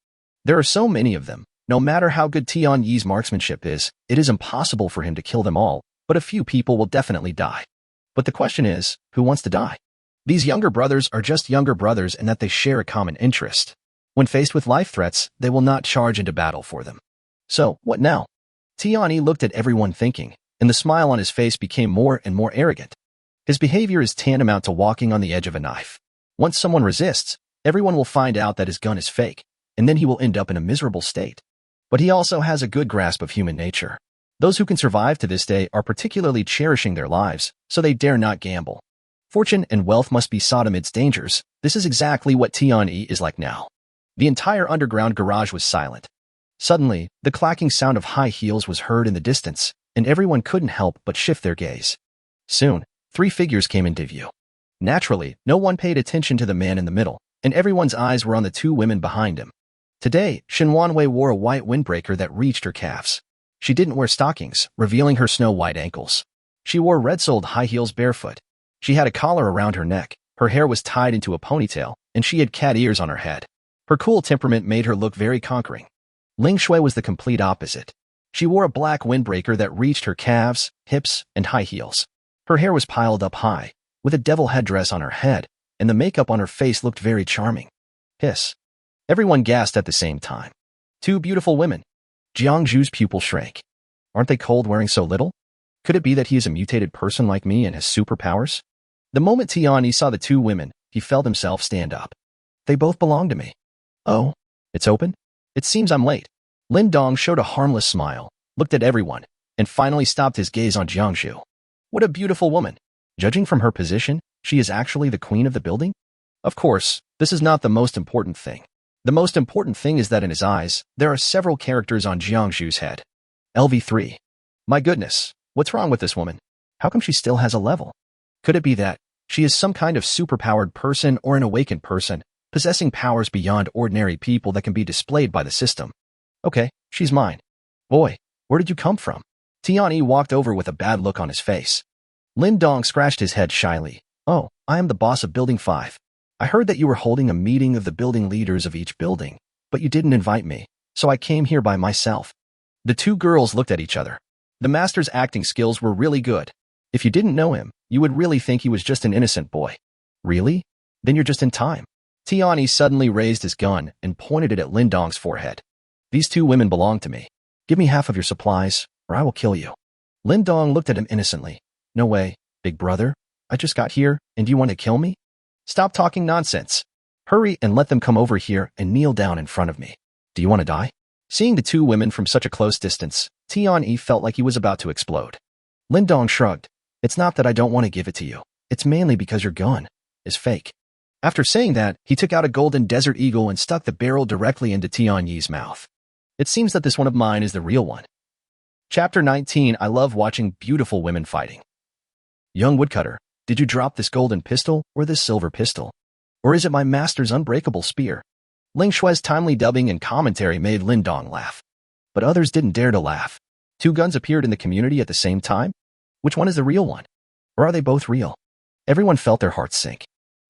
A: There are so many of them. No matter how good Tianyi's marksmanship is, it is impossible for him to kill them all, but a few people will definitely die. But the question is, who wants to die? These younger brothers are just younger brothers in that they share a common interest. When faced with life threats, they will not charge into battle for them. So, what now? Tiani looked at everyone thinking, and the smile on his face became more and more arrogant. His behavior is tantamount to walking on the edge of a knife. Once someone resists, everyone will find out that his gun is fake, and then he will end up in a miserable state. But he also has a good grasp of human nature. Those who can survive to this day are particularly cherishing their lives, so they dare not gamble. Fortune and wealth must be sought amidst dangers. This is exactly what Tiani is like now. The entire underground garage was silent. Suddenly, the clacking sound of high heels was heard in the distance, and everyone couldn't help but shift their gaze. Soon, 3 figures came into view. Naturally, no one paid attention to the man in the middle, and everyone's eyes were on the 2 women behind him. Today, Shinwanwei wore a white windbreaker that reached her calves. She didn't wear stockings, revealing her snow-white ankles. She wore red-soled high heels barefoot. She had a collar around her neck, her hair was tied into a ponytail, and she had cat ears on her head. Her cool temperament made her look very conquering. Ling Shui was the complete opposite. She wore a black windbreaker that reached her calves, hips, and high heels. Her hair was piled up high, with a devil headdress on her head, and the makeup on her face looked very charming. Hiss. Everyone gasped at the same time. 2 beautiful women. Jiangju's pupil shrank. Aren't they cold wearing so little? Could it be that he is a mutated person like me and has superpowers? The moment Tiani saw the 2 women, he felt himself stand up. They both belong to me. Oh, it's open? It seems I'm late. Lin Dong showed a harmless smile, looked at everyone, and finally stopped his gaze on Jiangxu. What a beautiful woman. Judging from her position, she is actually the queen of the building? Of course, this is not the most important thing. The most important thing is that in his eyes, there are several characters on Jiangxu's head. LV3. My goodness, what's wrong with this woman? How come she still has a level? Could it be that she is some kind of superpowered person or an awakened person, possessing powers beyond ordinary people that can be displayed by the system? Okay, she's mine. Boy, where did you come from? Tiani walked over with a bad look on his face. Lin Dong scratched his head shyly. Oh, I am the boss of Building 5. I heard that you were holding a meeting of the building leaders of each building, but you didn't invite me, so I came here by myself. The two girls looked at each other. The master's acting skills were really good. If you didn't know him, you would really think he was just an innocent boy. Really? Then you're just in time. Tiani suddenly raised his gun and pointed it at Lin Dong's forehead. These two women belong to me. Give me half of your supplies, or I will kill you. Lin Dong looked at him innocently. No way, big brother. I just got here, and you want to kill me? Stop talking nonsense. Hurry and let them come over here and kneel down in front of me. Do you want to die? Seeing the two women from such a close distance, Tiani felt like he was about to explode. Lin Dong shrugged. It's not that I don't want to give it to you. It's mainly because your gun is fake. After saying that, he took out a golden desert eagle and stuck the barrel directly into Tiani's mouth. It seems that this one of mine is the real one. Chapter 19. I love watching beautiful women fighting. Young woodcutter, did you drop this golden pistol or this silver pistol? Or is it my master's unbreakable spear? Ling Shui's timely dubbing and commentary made Lin Dong laugh. But others didn't dare to laugh. Two guns appeared in the community at the same time? Which one is the real one? Or are they both real? Everyone felt their hearts sink.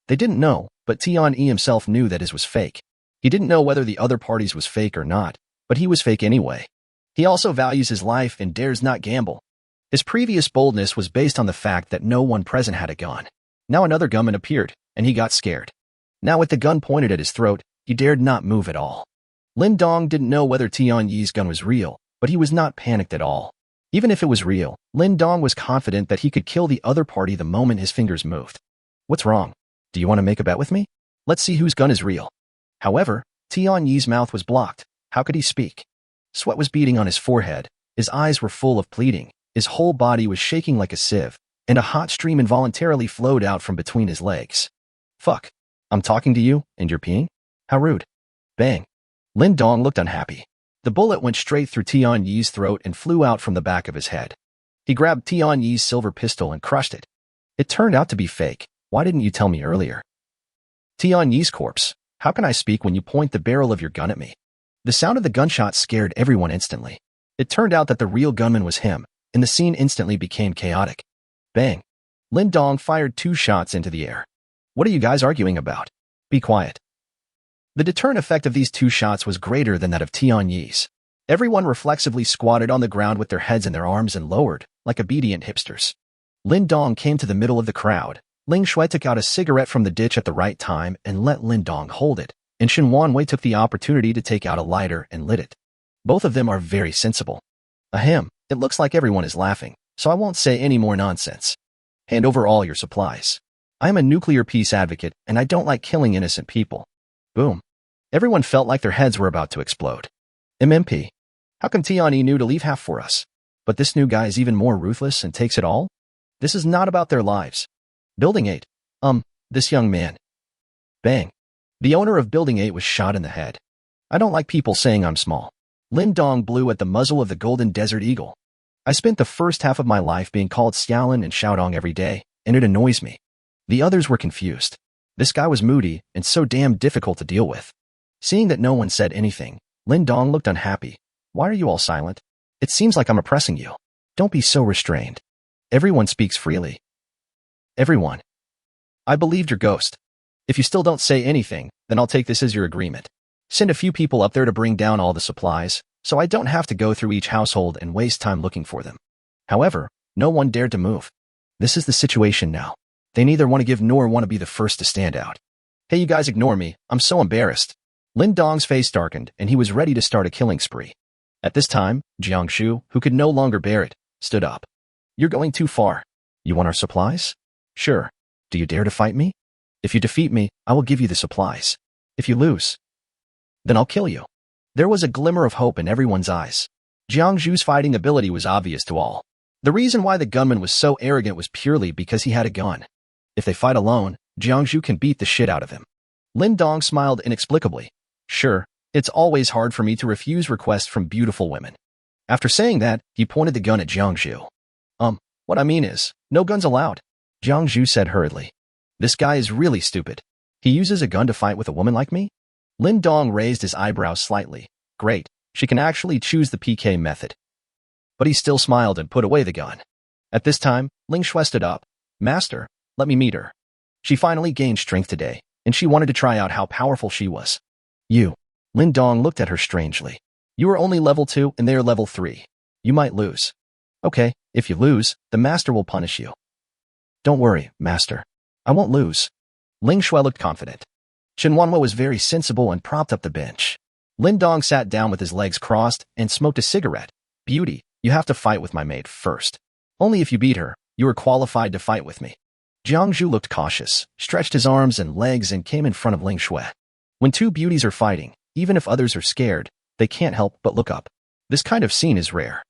A: They didn't know, but Tiani himself knew that his was fake. He didn't know whether the other party's was fake or not, but he was fake anyway. He also values his life and dares not gamble. His previous boldness was based on the fact that no one present had a gun. Now another gunman appeared, and he got scared. Now with the gun pointed at his throat, he dared not move at all. Lin Dong didn't know whether Tianyi's gun was real, but he was not panicked at all. Even if it was real, Lin Dong was confident that he could kill the other party the moment his fingers moved. What's wrong? Do you want to make a bet with me? Let's see whose gun is real. However, Tianyi's mouth was blocked. How could he speak? Sweat was beading on his forehead. His eyes were full of pleading. His whole body was shaking like a sieve, and a hot stream involuntarily flowed out from between his legs. Fuck. I'm talking to you, and you're peeing? How rude. Bang. Lin Dong looked unhappy. The bullet went straight through Tianyi's throat and flew out from the back of his head. He grabbed Tianyi's silver pistol and crushed it. It turned out to be fake. Why didn't you tell me earlier? Tianyi's corpse. How can I speak when you point the barrel of your gun at me? The sound of the gunshot scared everyone instantly. It turned out that the real gunman was him, and the scene instantly became chaotic. Bang. Lin Dong fired 2 shots into the air. What are you guys arguing about? Be quiet. The deterrent effect of these 2 shots was greater than that of Tianyi's. Everyone reflexively squatted on the ground with their heads in their arms and lowered, like obedient hipsters. Lin Dong came to the middle of the crowd. Ling Shui took out a cigarette from the ditch at the right time and let Lin Dong hold it, and Shin Wanwei took the opportunity to take out a lighter and lit it. Both of them are very sensible. Ahem, it looks like everyone is laughing, so I won't say any more nonsense. Hand over all your supplies. I am a nuclear peace advocate, and I don't like killing innocent people. Boom. Everyone felt like their heads were about to explode. MMP. How come Tiani knew to leave half for us? But this new guy is even more ruthless and takes it all? This is not about their lives. Building 8. This young man. Bang. The owner of Building 8 was shot in the head. I don't like people saying I'm small. Lin Dong blew at the muzzle of the golden desert eagle. I spent the first half of my life being called Xiaolin and Shoudong every day, and it annoys me. The others were confused. This guy was moody and so damn difficult to deal with. Seeing that no one said anything, Lin Dong looked unhappy. Why are you all silent? It seems like I'm oppressing you. Don't be so restrained. Everyone speaks freely. Everyone. I believed your ghost. If you still don't say anything, then I'll take this as your agreement. Send a few people up there to bring down all the supplies, so I don't have to go through each household and waste time looking for them. However, no one dared to move. This is the situation now. They neither want to give nor want to be the first to stand out. Hey, you guys ignore me. I'm so embarrassed. Lin Dong's face darkened, and he was ready to start a killing spree. At this time, Jiangxu, who could no longer bear it, stood up. You're going too far. You want our supplies? Sure. Do you dare to fight me? If you defeat me, I will give you the supplies. If you lose, then I'll kill you. There was a glimmer of hope in everyone's eyes. Jiangzhu's fighting ability was obvious to all. The reason why the gunman was so arrogant was purely because he had a gun. If they fight alone, Jiangzhu can beat the shit out of him. Lin Dong smiled inexplicably. Sure, it's always hard for me to refuse requests from beautiful women. After saying that, he pointed the gun at Jiangzhu. What I mean is, no guns allowed, Jiangzhu said hurriedly. This guy is really stupid. He uses a gun to fight with a woman like me? Lin Dong raised his eyebrows slightly. Great, she can actually choose the PK method. But he still smiled and put away the gun. At this time, Ling Shui stood up. Master, let me meet her. She finally gained strength today, and she wanted to try out how powerful she was. You. Lin Dong looked at her strangely. You are only level 2 and they are level 3. You might lose. Okay, if you lose, the master will punish you. Don't worry, master. I won't lose. Ling Shui looked confident. Chen Wanhua was very sensible and propped up the bench. Lin Dong sat down with his legs crossed and smoked a cigarette. Beauty, you have to fight with my maid first. Only if you beat her, you are qualified to fight with me. Jiangzhu looked cautious, stretched his arms and legs and came in front of Ling Shui. When two beauties are fighting, even if others are scared, they can't help but look up. This kind of scene is rare.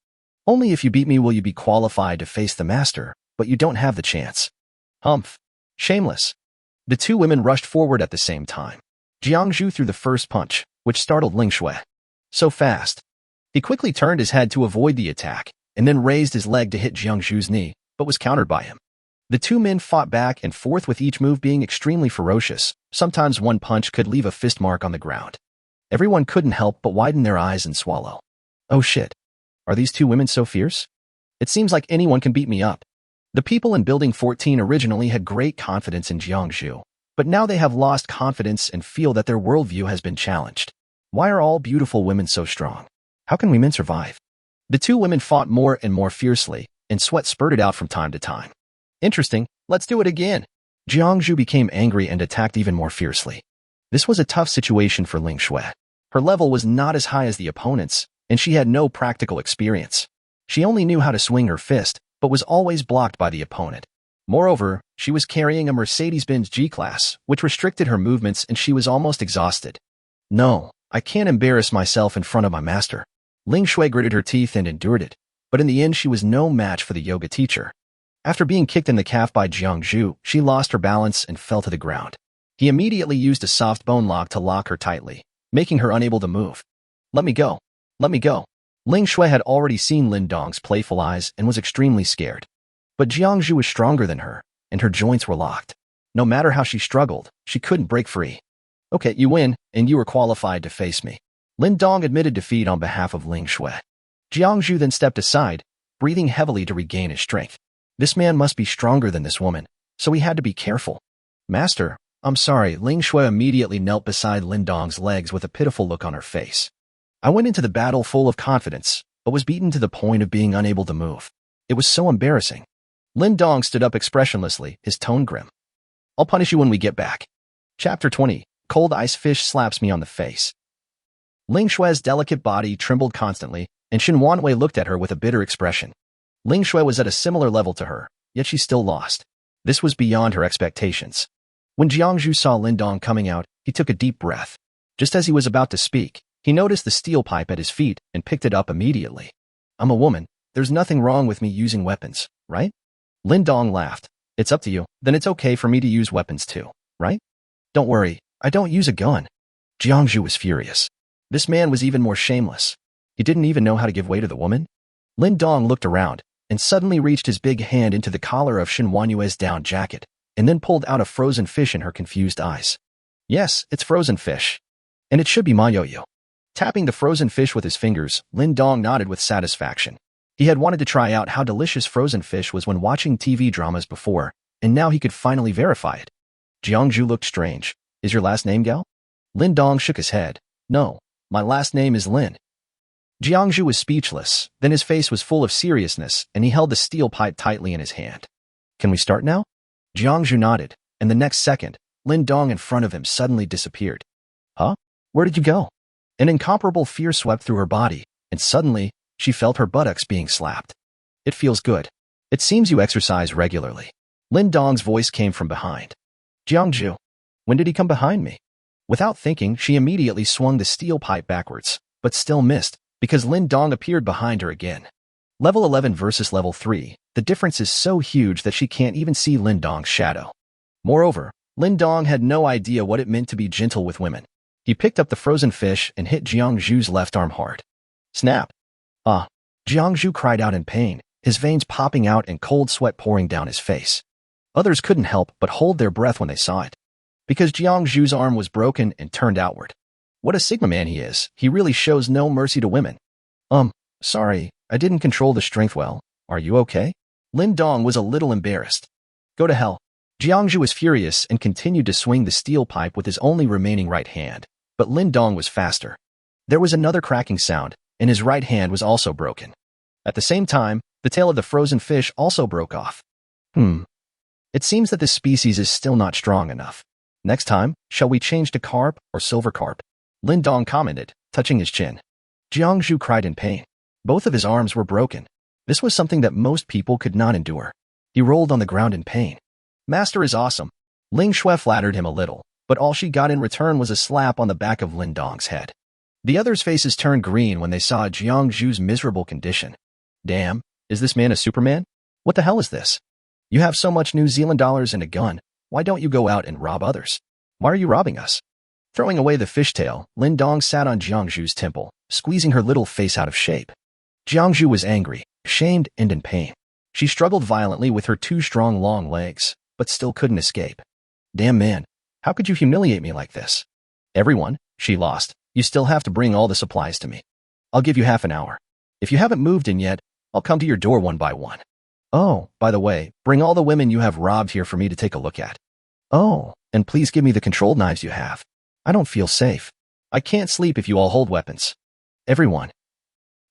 A: Only if you beat me will you be qualified to face the master, but you don't have the chance. Humph. Shameless. The two women rushed forward at the same time. Jiangzhu threw the first punch, which startled Ling Shui. So fast. He quickly turned his head to avoid the attack, and then raised his leg to hit Jiangzhu's knee, but was countered by him. The two men fought back and forth with each move being extremely ferocious. Sometimes one punch could leave a fist mark on the ground. Everyone couldn't help but widen their eyes and swallow. Oh shit. Are these two women so fierce? It seems like anyone can beat me up. The people in Building 14 originally had great confidence in Jiangzhu, but now they have lost confidence and feel that their worldview has been challenged. Why are all beautiful women so strong? How can we men survive? The two women fought more and more fiercely, and sweat spurted out from time to time. Interesting, let's do it again. Jiangzhu became angry and attacked even more fiercely. This was a tough situation for Ling Shui. Her level was not as high as the opponent's, and she had no practical experience. She only knew how to swing her fist, but was always blocked by the opponent. Moreover, she was carrying a Mercedes-Benz G-Class, which restricted her movements and she was almost exhausted. No, I can't embarrass myself in front of my master. Ling Shui gritted her teeth and endured it, but in the end she was no match for the yoga teacher. After being kicked in the calf by Jiangzhu, she lost her balance and fell to the ground. He immediately used a soft bone lock to lock her tightly, making her unable to move. Let me go. Let me go. Ling Shui had already seen Lin Dong's playful eyes and was extremely scared. But Jiangzhu was stronger than her, and her joints were locked. No matter how she struggled, she couldn't break free. Okay, you win, and you are qualified to face me. Lin Dong admitted defeat on behalf of Ling Shui. Jiangzhu then stepped aside, breathing heavily to regain his strength. This man must be stronger than this woman, so he had to be careful. Master, I'm sorry. Ling Shui immediately knelt beside Lin Dong's legs with a pitiful look on her face. I went into the battle full of confidence, but was beaten to the point of being unable to move. It was so embarrassing. Lin Dong stood up expressionlessly, his tone grim. I'll punish you when we get back. Chapter 20. Cold ice fish slaps me on the face. Ling Shui's delicate body trembled constantly, and Shen Wanwei looked at her with a bitter expression. Ling Shui was at a similar level to her, yet she still lost. This was beyond her expectations. When Jiangzhu saw Lin Dong coming out, he took a deep breath. Just as he was about to speak, he noticed the steel pipe at his feet and picked it up immediately. I'm a woman. There's nothing wrong with me using weapons, right? Lin Dong laughed. It's up to you. Then it's okay for me to use weapons too, right? Don't worry. I don't use a gun. Jiangzhu was furious. This man was even more shameless. He didn't even know how to give way to the woman. Lin Dong looked around and suddenly reached his big hand into the collar of Shen Wanyue's down jacket and then pulled out a frozen fish in her confused eyes. Yes, it's frozen fish. And it should be my yo-yo. Tapping the frozen fish with his fingers, Lin Dong nodded with satisfaction. He had wanted to try out how delicious frozen fish was when watching TV dramas before, and now he could finally verify it. Jiangzhu looked strange. Is your last name Gao? Lin Dong shook his head. No, my last name is Lin. Jiangzhu was speechless, then his face was full of seriousness, and he held the steel pipe tightly in his hand. Can we start now? Jiangzhu nodded, and the next second, Lin Dong in front of him suddenly disappeared. Huh? Where did you go? An incomparable fear swept through her body, and suddenly, she felt her buttocks being slapped. It feels good. It seems you exercise regularly. Lin Dong's voice came from behind. Jiangzhu, when did he come behind me? Without thinking, she immediately swung the steel pipe backwards, but still missed because Lin Dong appeared behind her again. Level 11 versus level 3, the difference is so huge that she can't even see Lin Dong's shadow. Moreover, Lin Dong had no idea what it meant to be gentle with women. He picked up the frozen fish and hit Jiangzhu's left arm hard. Snap! Ah! Jiangzhu cried out in pain, his veins popping out and cold sweat pouring down his face. Others couldn't help but hold their breath when they saw it. Because Jiangzhu's arm was broken and turned outward. What a Sigma man he is, he really shows no mercy to women. Sorry, I didn't control the strength well. Are you okay? Lin Dong was a little embarrassed. Go to hell. Jiangzhu was furious and continued to swing the steel pipe with his only remaining right hand, but Lin Dong was faster. There was another cracking sound, and his right hand was also broken. At the same time, the tail of the frozen fish also broke off. It seems that this species is still not strong enough. Next time, shall we change to carp or silver carp? Lin Dong commented, touching his chin. Jiangzhu cried in pain. Both of his arms were broken. This was something that most people could not endure. He rolled on the ground in pain. Master is awesome. Ling Shui flattered him a little, but all she got in return was a slap on the back of Lin Dong's head. The others' faces turned green when they saw Jiangzhu's miserable condition. Damn, is this man a Superman? What the hell is this? You have so much New Zealand dollars and a gun, why don't you go out and rob others? Why are you robbing us? Throwing away the fishtail, Lin Dong sat on Jiangzhu's temple, squeezing her little face out of shape. Jiangzhu was angry, shamed, and in pain. She struggled violently with her two strong long legs, but still couldn't escape. Damn man, how could you humiliate me like this? Everyone, she lost. You still have to bring all the supplies to me. I'll give you half an hour. If you haven't moved in yet, I'll come to your door one by one. Oh, by the way, bring all the women you have robbed here for me to take a look at. Oh, and please give me the controlled knives you have. I don't feel safe. I can't sleep if you all hold weapons. Everyone.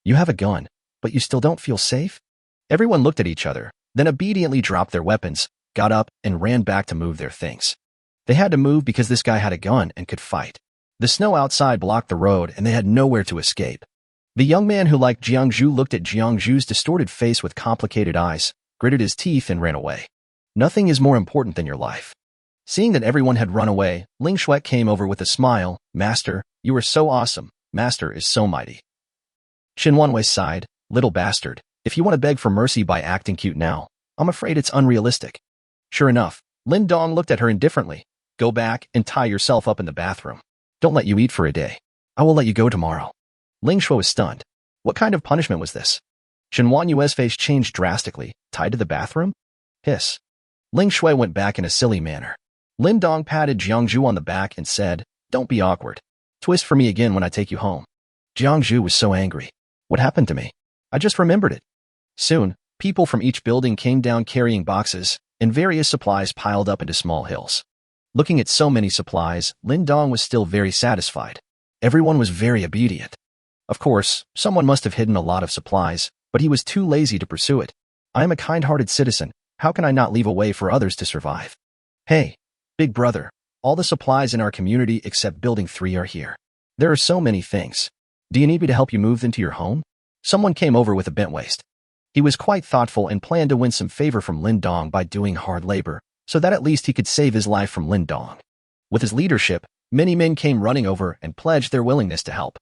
A: You have a gun, but you still don't feel safe? Everyone looked at each other, then obediently dropped their weapons, got up, and ran back to move their things. They had to move because this guy had a gun and could fight. The snow outside blocked the road and they had nowhere to escape. The young man who liked Jiangzhu looked at Jiangzhu's distorted face with complicated eyes, gritted his teeth and ran away. Nothing is more important than your life. Seeing that everyone had run away, Ling Shui came over with a smile. Master, you are so awesome. Master is so mighty. Shin Wanwei sighed, little bastard, if you want to beg for mercy by acting cute now, I'm afraid it's unrealistic. Sure enough, Lin Dong looked at her indifferently. Go back and tie yourself up in the bathroom. Don't let you eat for a day. I will let you go tomorrow. Ling Shui was stunned. What kind of punishment was this? Shin Wanyue's face changed drastically. Tied to the bathroom? Hiss. Ling Shui went back in a silly manner. Lin Dong patted Jiangzhu on the back and said, Don't be awkward. Twist for me again when I take you home. Jiangzhu was so angry. What happened to me? I just remembered it. Soon, people from each building came down carrying boxes, and various supplies piled up into small hills. Looking at so many supplies, Lin Dong was still very satisfied. Everyone was very obedient. Of course, someone must have hidden a lot of supplies, but he was too lazy to pursue it. I am a kind-hearted citizen. How can I not leave a way for others to survive? Hey, big brother, all the supplies in our community except Building 3 are here. There are so many things. Do you need me to help you move into your home? Someone came over with a bent waist. He was quite thoughtful and planned to win some favor from Lin Dong by doing hard labor, so that at least he could save his life from Lin Dong. With his leadership, many men came running over and pledged their willingness to help.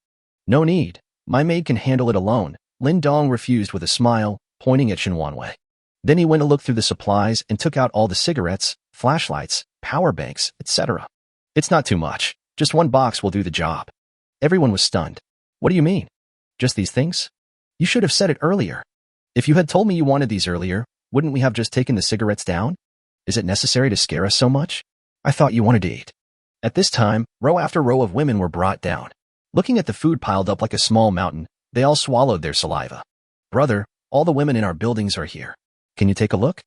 A: No need. My maid can handle it alone. Lin Dong refused with a smile, pointing at Shin Wanwei. Then he went to look through the supplies and took out all the cigarettes, flashlights, power banks, etc. It's not too much. Just one box will do the job. Everyone was stunned. What do you mean? Just these things? You should have said it earlier. If you had told me you wanted these earlier, wouldn't we have just taken the cigarettes down? Is it necessary to scare us so much? I thought you wanted to eat. At this time, row after row of women were brought down. Looking at the food piled up like a small mountain, they all swallowed their saliva. Brother, all the women in our buildings are here. Can you take a look?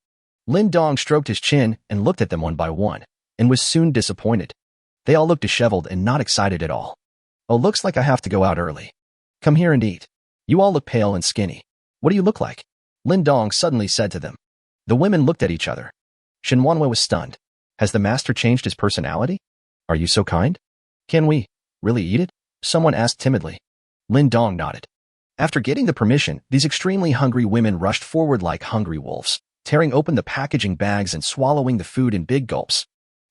A: Lin Dong stroked his chin and looked at them one by one, and was soon disappointed. They all looked disheveled and not excited at all. Oh, looks like I have to go out early. Come here and eat. You all look pale and skinny. What do you look like? Lin Dong suddenly said to them. The women looked at each other. Shin Wanwei was stunned. Has the master changed his personality? Are you so kind? Can we really eat it? Someone asked timidly. Lin Dong nodded. After getting the permission, these extremely hungry women rushed forward like hungry wolves, tearing open the packaging bags and swallowing the food in big gulps.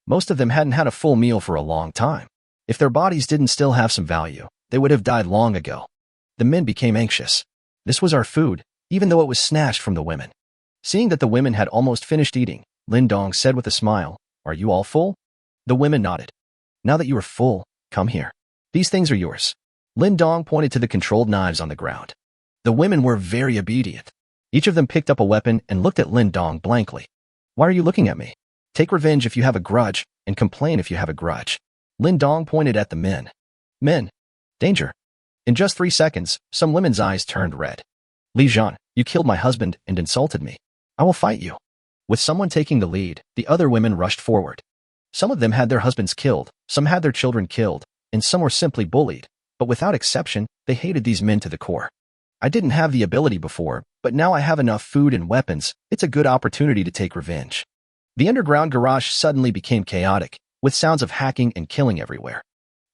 A: Most of them hadn't had a full meal for a long time. If their bodies didn't still have some value, they would have died long ago. The men became anxious. This was our food, even though it was snatched from the women. Seeing that the women had almost finished eating, Lin Dong said with a smile, "Are you all full?" The women nodded. "Now that you are full, come here. These things are yours." Lin Dong pointed to the controlled knives on the ground. The women were very obedient. Each of them picked up a weapon and looked at Lin Dong blankly. "Why are you looking at me? Take revenge if you have a grudge, and complain if you have a grudge." Lin Dong pointed at the men. "Men. Danger." In just 3 seconds, some women's eyes turned red. "Li Jian, you killed my husband and insulted me. I will fight you." With someone taking the lead, the other women rushed forward. Some of them had their husbands killed, some had their children killed, and some were simply bullied, but without exception, they hated these men to the core. "I didn't have the ability before, but now I have enough food and weapons. It's a good opportunity to take revenge." The underground garage suddenly became chaotic, with sounds of hacking and killing everywhere.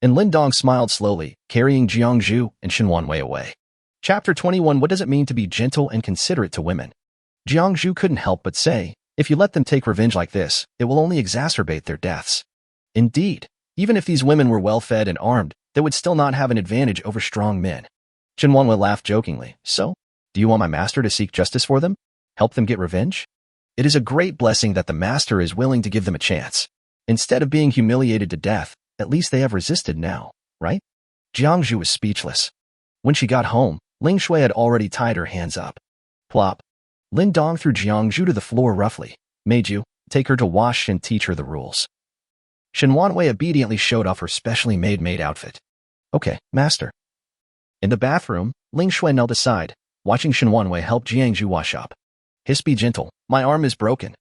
A: And Lin Dong smiled slowly, carrying Jiangzhu and Shen Wanwei away. Chapter 21. What does it mean to be gentle and considerate to women? Jiangzhu couldn't help but say, "If you let them take revenge like this, it will only exacerbate their deaths." Indeed, even if these women were well-fed and armed, they would still not have an advantage over strong men. Shen Wanwei laughed jokingly. "So, do you want my master to seek justice for them? Help them get revenge? It is a great blessing that the master is willing to give them a chance. Instead of being humiliated to death, at least they have resisted now, right?" Jiangzhu was speechless. When she got home, Ling Shui had already tied her hands up. Plop. Lin Dong threw Jiangzhu to the floor roughly. "Made you. Take her to wash and teach her the rules." Shen Wanwei obediently showed off her specially made maid outfit. "Okay, master." In the bathroom, Ling Shui knelt aside, watching Shen Wanwei help Jiangzhu wash up. "Hiss, be gentle. My arm is broken."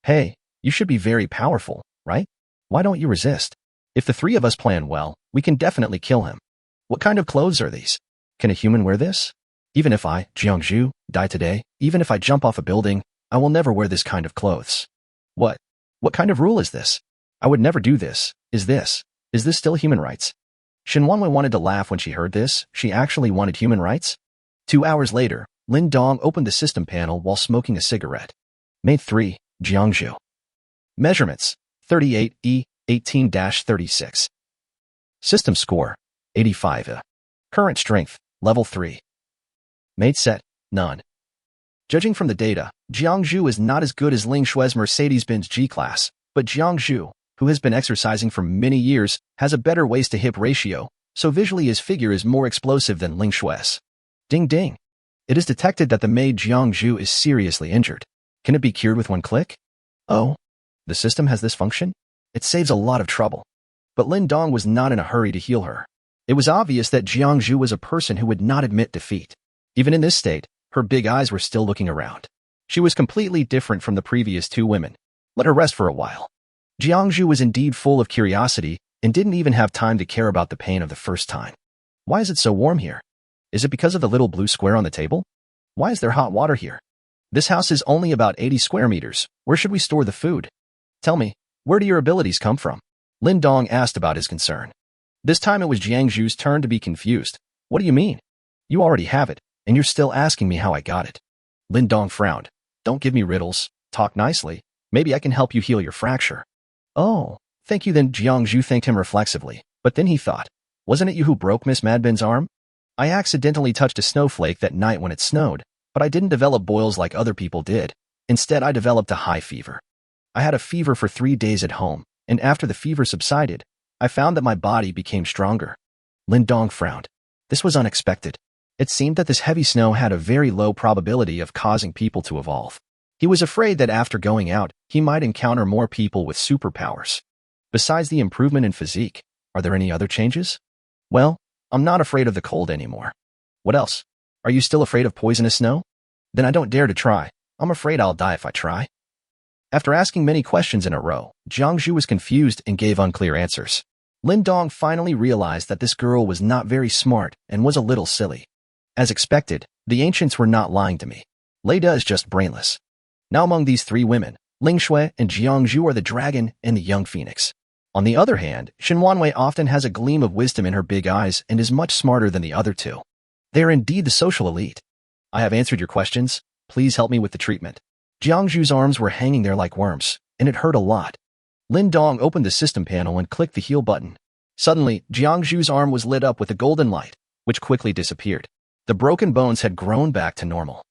A: "Hey, you should be very powerful, right? Why don't you resist? If the three of us plan well, we can definitely kill him. What kind of clothes are these? Can a human wear this? Even if I, Jiangzhu, die today, even if I jump off a building, I will never wear this kind of clothes." What? What kind of rule is this? I would never do this. Is this still human rights?" Shen Wanwei wanted to laugh when she heard this. She actually wanted human rights? 2 hours later, Lin Dong opened the system panel while smoking a cigarette. Maid 3, Jiangzhu. Measurements, 38E, 18-36. System score, 85. Current strength, level 3. Maid set, none. Judging from the data, Jiangzhu is not as good as Ling Shui's Mercedes-Benz G-Class, but Jiangzhu, who has been exercising for many years, has a better waist-to-hip ratio, so visually his figure is more explosive than Ling Shui's. Ding ding. It is detected that the maid Jiangzhu is seriously injured. Can it be cured with one click? Oh, the system has this function? It saves a lot of trouble. But Lin Dong was not in a hurry to heal her. It was obvious that Jiangzhu was a person who would not admit defeat. Even in this state, her big eyes were still looking around. She was completely different from the previous 2 women. Let her rest for a while. Jiangzhu was indeed full of curiosity and didn't even have time to care about the pain of the first time. Why is it so warm here? Is it because of the little blue square on the table? Why is there hot water here? This house is only about 80 square meters. Where should we store the food? Tell me, where do your abilities come from? Lin Dong asked about his concern. This time it was Jiangzhu's turn to be confused. What do you mean? You already have it, and you're still asking me how I got it. Lin Dong frowned. Don't give me riddles. Talk nicely. Maybe I can help you heal your fracture. Oh, thank you then. Jiangzhu thanked him reflexively, but then he thought, wasn't it you who broke Miss Madbin's arm? I accidentally touched a snowflake that night when it snowed, but I didn't develop boils like other people did. Instead, I developed a high fever. I had a fever for 3 days at home, and after the fever subsided, I found that my body became stronger. Lin Dong frowned. This was unexpected. It seemed that this heavy snow had a very low probability of causing people to evolve. He was afraid that after going out, he might encounter more people with superpowers. Besides the improvement in physique, are there any other changes? Well, I'm not afraid of the cold anymore. What else? Are you still afraid of poisonous snow? Then I don't dare to try. I'm afraid I'll die if I try. After asking many questions in a row, Jiangzhu was confused and gave unclear answers. Lin Dong finally realized that this girl was not very smart and was a little silly. As expected, the ancients were not lying to me. Leda is just brainless. Now among these 3 women, Ling Shui and Jiangzhu are the dragon and the young phoenix. On the other hand, Shen Wanwei often has a gleam of wisdom in her big eyes and is much smarter than the other 2. They are indeed the social elite. I have answered your questions. Please help me with the treatment. Jiangzhu's arms were hanging there like worms, and it hurt a lot. Lin Dong opened the system panel and clicked the heal button. Suddenly, Jiangzhu's arm was lit up with a golden light, which quickly disappeared. The broken bones had grown back to normal.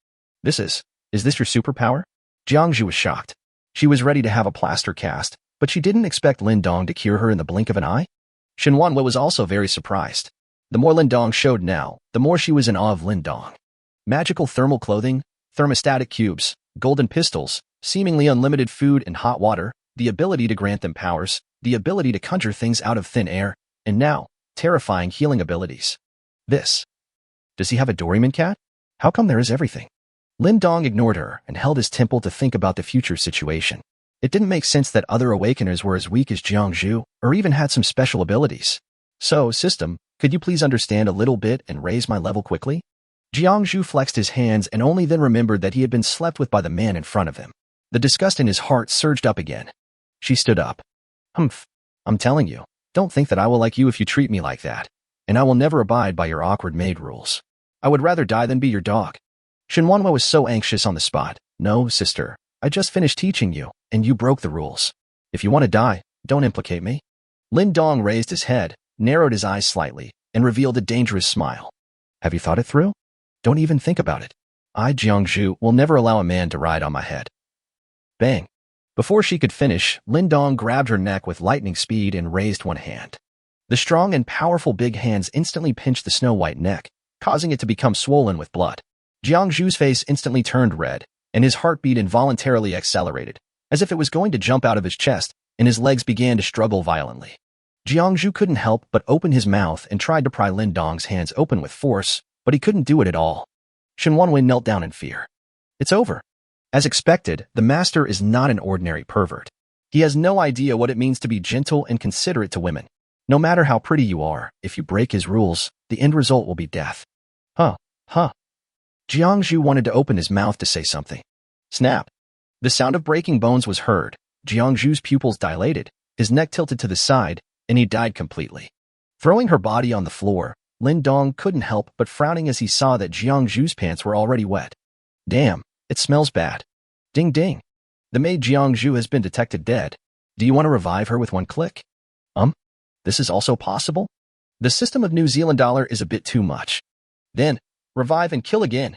A: Is this your superpower? Jiangzhu was shocked. She was ready to have a plaster cast, but she didn't expect Lin Dong to cure her in the blink of an eye. Shen Wanwei was also very surprised. The more Lin Dong showed now, the more she was in awe of Lin Dong. Magical thermal clothing, thermostatic cubes, golden pistols, seemingly unlimited food and hot water, the ability to grant them powers, the ability to conjure things out of thin air, and now, terrifying healing abilities. Does he have a Doraemon cat? How come there is everything? Lin Dong ignored her and held his temple to think about the future situation. It didn't make sense that other awakeners were as weak as Jiangzhu, or even had some special abilities. So, system, could you please understand a little bit and raise my level quickly? Jiangzhu flexed his hands and only then remembered that he had been slept with by the man in front of him. The disgust in his heart surged up again. She stood up. Humph. I'm telling you, don't think that I will like you if you treat me like that. And I will never abide by your awkward maid rules. I would rather die than be your dog. Shen Wanwei was so anxious on the spot. No, sister, I just finished teaching you, and you broke the rules. If you want to die, don't implicate me. Lin Dong raised his head, narrowed his eyes slightly, and revealed a dangerous smile. Have you thought it through? Don't even think about it. I, Jiangzhu, will never allow a man to ride on my head. Bang. Before she could finish, Lin Dong grabbed her neck with lightning speed and raised one hand. The strong and powerful big hands instantly pinched the snow-white neck, causing it to become swollen with blood. Jiangzhu's face instantly turned red, and his heartbeat involuntarily accelerated, as if it was going to jump out of his chest, and his legs began to struggle violently. Jiangzhu couldn't help but open his mouth and tried to pry Lin Dong's hands open with force, but he couldn't do it at all. Shen Wanwei knelt down in fear. It's over. As expected, the master is not an ordinary pervert. He has no idea what it means to be gentle and considerate to women. No matter how pretty you are, if you break his rules, the end result will be death. Huh. Jiangzhu wanted to open his mouth to say something. Snap. The sound of breaking bones was heard. Jiangzhu's pupils dilated, his neck tilted to the side, and he died completely. Throwing her body on the floor, Lin Dong couldn't help but frowning as he saw that Jiangzhu's pants were already wet. Damn, it smells bad. Ding ding. The maid Jiangzhu has been detected dead. Do you want to revive her with one click? This is also possible? The system of New Zealand dollar is a bit too much. Then, revive and kill again.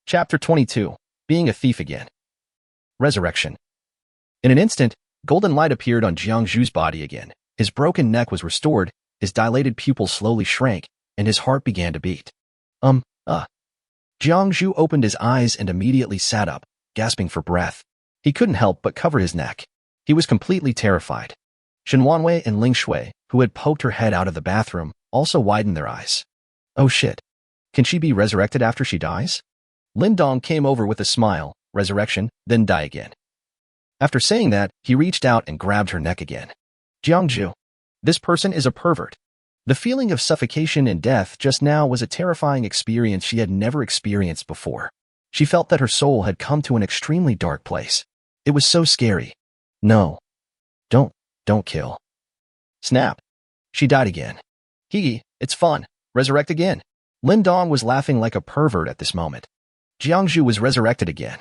A: Chapter 22. Being a thief again. Resurrection. In an instant, golden light appeared on Jiangzhu's body again. His broken neck was restored, his dilated pupils slowly shrank, and his heart began to beat. Jiangzhu opened his eyes and immediately sat up, gasping for breath. He couldn't help but cover his neck. He was completely terrified. Shen Wanwei and Ling Shui, who had poked her head out of the bathroom, also widened their eyes. Oh shit. Can she be resurrected after she dies? Lin Dong came over with a smile, resurrection, then die again. After saying that, he reached out and grabbed her neck again. Jiangzhu. This person is a pervert. The feeling of suffocation and death just now was a terrifying experience she had never experienced before. She felt that her soul had come to an extremely dark place. It was so scary. No. Don't kill. Snap. She died again. It's fun. Resurrect again. Lin Dong was laughing like a pervert at this moment. Jiangzhu was resurrected again.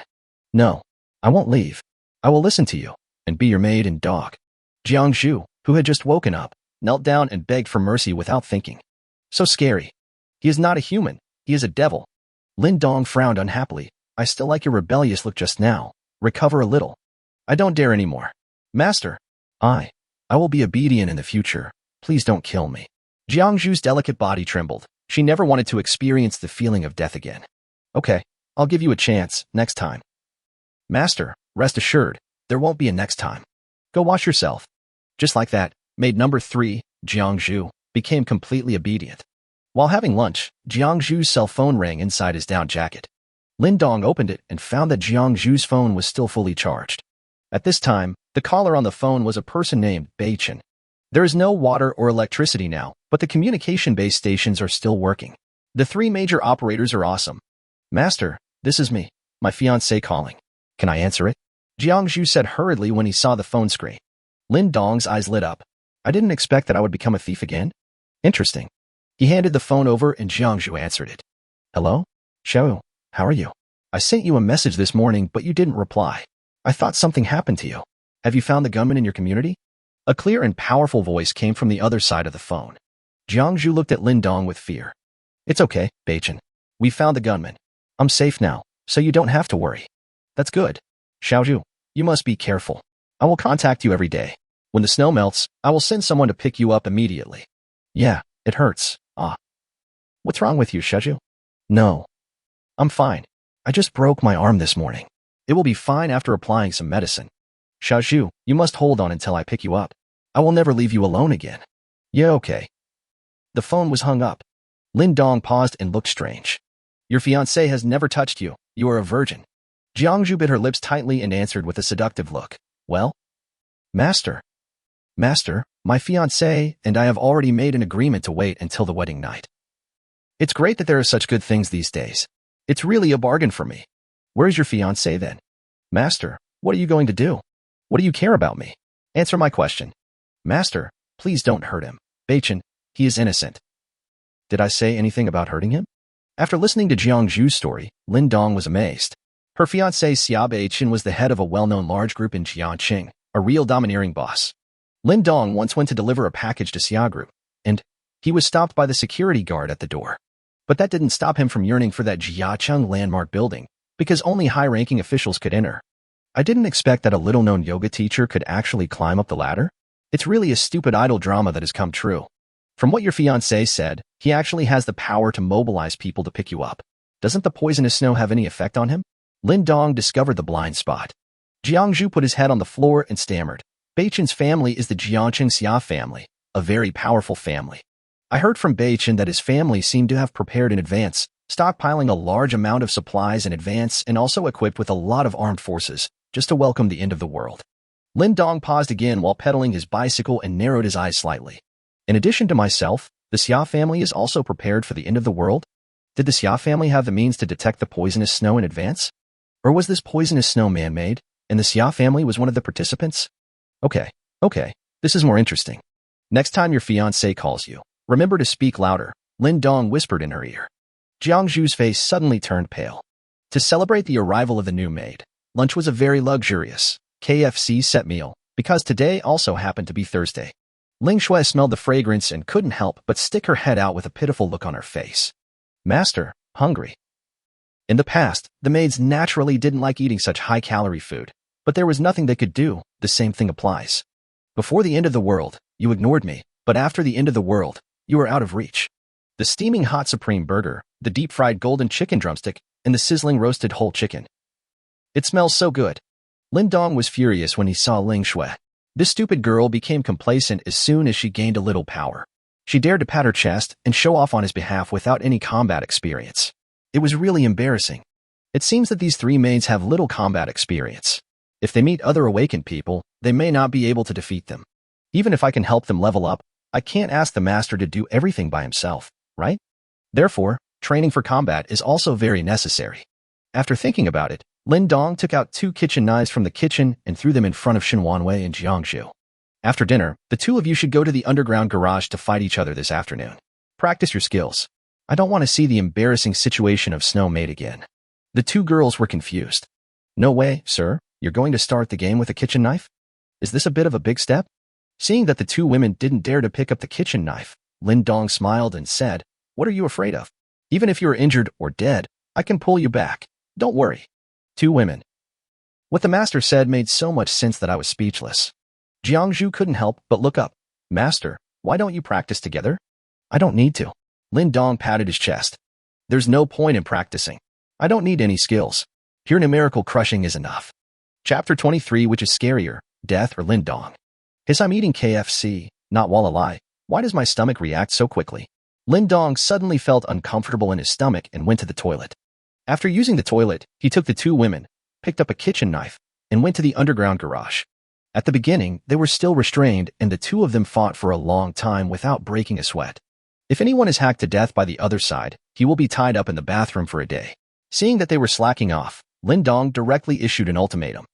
A: No, I won't leave. I will listen to you, and be your maid and dog. Jiangzhu, who had just woken up, knelt down and begged for mercy without thinking. So scary. He is not a human. He is a devil. Lin Dong frowned unhappily. I still like your rebellious look just now. Recover a little. I don't dare anymore. Master. I will be obedient in the future. Please don't kill me. Jiangzhu's delicate body trembled. She never wanted to experience the feeling of death again. Okay, I'll give you a chance, next time. Master, rest assured, there won't be a next time. Go wash yourself. Just like that, maid number 3, Jiangzhu, became completely obedient. While having lunch, Jiangzhu's cell phone rang inside his down jacket. Lin Dong opened it and found that Jiangzhu's phone was still fully charged. At this time, the caller on the phone was a person named Bei Chen. There is no water or electricity now, but the communication-based stations are still working. The 3 major operators are awesome. Master, this is me, my fiancé calling. Can I answer it? Jiangzhu said hurriedly when he saw the phone screen. Lin Dong's eyes lit up. I didn't expect that I would become a thief again. Interesting. He handed the phone over and Jiangzhu answered it. Hello? Xiao, how are you? I sent you a message this morning, but you didn't reply. I thought something happened to you. Have you found the gunman in your community? A clear and powerful voice came from the other side of the phone. Jiangzhu looked at Lin Dong with fear. It's okay, Beichin. We found the gunman. I'm safe now, so you don't have to worry. That's good. Xiaozhu, you must be careful. I will contact you every day. When the snow melts, I will send someone to pick you up immediately. Yeah, it hurts. What's wrong with you, Xiaozhu? No. I'm fine. I just broke my arm this morning. It will be fine after applying some medicine. Xiaozhu, you must hold on until I pick you up. I will never leave you alone again. Yeah, okay. The phone was hung up. Lin Dong paused and looked strange. Your fiancé has never touched you. You are a virgin. Jiangzhu bit her lips tightly and answered with a seductive look. Well? Master, my fiancé and I have already made an agreement to wait until the wedding night. It's great that there are such good things these days. It's really a bargain for me. Where's your fiancé then? Master, what are you going to do? What do you care about me? Answer my question. Master, please don't hurt him. Beichin, he is innocent. Did I say anything about hurting him? After listening to Jiangzhu's story, Lin Dong was amazed. Her fiancé Xia Beichin was the head of a well-known large group in Jiangqing, a real domineering boss. Lin Dong once went to deliver a package to Xia Group, and he was stopped by the security guard at the door. But that didn't stop him from yearning for that Jiacheng landmark building, because only high-ranking officials could enter. I didn't expect that a little-known yoga teacher could actually climb up the ladder. It's really a stupid idol drama that has come true. From what your fiancé said, he actually has the power to mobilize people to pick you up. Doesn't the poisonous snow have any effect on him? Lin Dong discovered the blind spot. Jiangzhu put his head on the floor and stammered. Beichin's family is the Jiangqing Xia family, a very powerful family. I heard from Beichin that his family seemed to have prepared in advance, stockpiling a large amount of supplies in advance and also equipped with a lot of armed forces, just to welcome the end of the world. Lin Dong paused again while pedaling his bicycle and narrowed his eyes slightly. In addition to myself, the Xia family is also prepared for the end of the world? Did the Xia family have the means to detect the poisonous snow in advance? Or was this poisonous snow man-made, and the Xia family was one of the participants? Okay, this is more interesting. Next time your fiancé calls you, remember to speak louder, Lin Dong whispered in her ear. Jiangzhu's face suddenly turned pale. To celebrate the arrival of the new maid, lunch was a very luxurious, KFC set meal, because today also happened to be Thursday. Ling Shui smelled the fragrance and couldn't help but stick her head out with a pitiful look on her face. Master, hungry. In the past, the maids naturally didn't like eating such high-calorie food, but there was nothing they could do. The same thing applies. Before the end of the world, you ignored me, but after the end of the world, you were out of reach. The steaming hot supreme burger, the deep-fried golden chicken drumstick, and the sizzling roasted whole chicken. It smells so good. Lin Dong was furious when he saw Ling Shui. This stupid girl became complacent as soon as she gained a little power. She dared to pat her chest and show off on his behalf without any combat experience. It was really embarrassing. It seems that these three maids have little combat experience. If they meet other awakened people, they may not be able to defeat them. Even if I can help them level up, I can't ask the master to do everything by himself, right? Therefore, training for combat is also very necessary. After thinking about it, Lin Dong took out 2 kitchen knives from the kitchen and threw them in front of Xinwanwei and Jiangzhu. After dinner, the two of you should go to the underground garage to fight each other this afternoon. Practice your skills. I don't want to see the embarrassing situation of Snow Maid again. The two girls were confused. No way, sir. You're going to start the game with a kitchen knife? Is this a bit of a big step? Seeing that the two women didn't dare to pick up the kitchen knife, Lin Dong smiled and said, What are you afraid of? Even if you are injured or dead, I can pull you back. Don't worry. 2 women. What the master said made so much sense that I was speechless. Jiangzhu couldn't help but look up. Master, why don't you practice together? I don't need to. Lin Dong patted his chest. There's no point in practicing. I don't need any skills. Pure numerical crushing is enough. Chapter 23, which is scarier, death or Lin Dong? As I'm eating KFC, not Wallalai, why does my stomach react so quickly? Lin Dong suddenly felt uncomfortable in his stomach and went to the toilet. After using the toilet, he took the 2 women, picked up a kitchen knife, and went to the underground garage. At the beginning, they were still restrained and the 2 of them fought for a long time without breaking a sweat. If anyone is hacked to death by the other side, he will be tied up in the bathroom for a day. Seeing that they were slacking off, Lin Dong directly issued an ultimatum.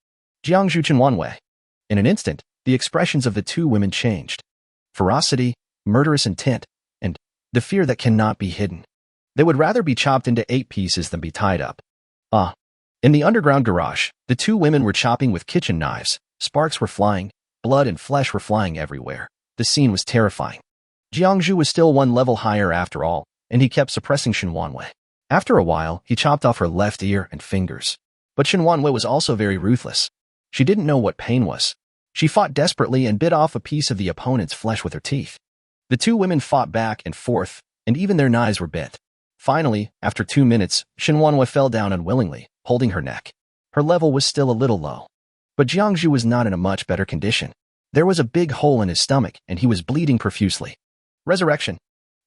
A: Jiangzhu Chenwanwei. In an instant, the expressions of the 2 women changed. Ferocity, murderous intent, and the fear that cannot be hidden. They would rather be chopped into 8 pieces than be tied up. In the underground garage, the 2 women were chopping with kitchen knives, sparks were flying, Blood and flesh were flying everywhere. The scene was terrifying. Jiangzhu was still one level higher after all, and he kept suppressing Shen Wanwei. After a while, he chopped off her left ear and fingers. But Shen Wanwei was also very ruthless. She didn't know what pain was. She fought desperately and bit off a piece of the opponent's flesh with her teeth. The two women fought back and forth, and even their knives were bent. Finally, after 2 minutes, Shen Wanwei fell down unwillingly, holding her neck. Her level was still a little low. But Jiangzhu was not in a much better condition. There was a big hole in his stomach, and he was bleeding profusely. Resurrection.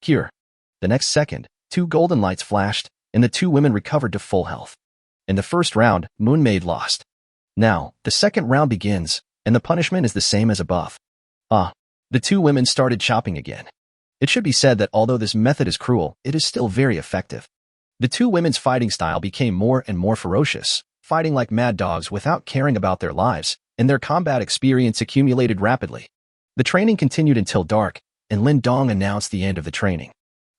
A: Cure. The next second, 2 golden lights flashed, and the 2 women recovered to full health. In the first round, Maid lost. Now, the second round begins, and the punishment is the same as above. The 2 women started chopping again. It should be said that although this method is cruel, it is still very effective. The 2 women's fighting style became more and more ferocious, fighting like mad dogs without caring about their lives, and their combat experience accumulated rapidly. The training continued until dark, and Lin Dong announced the end of the training.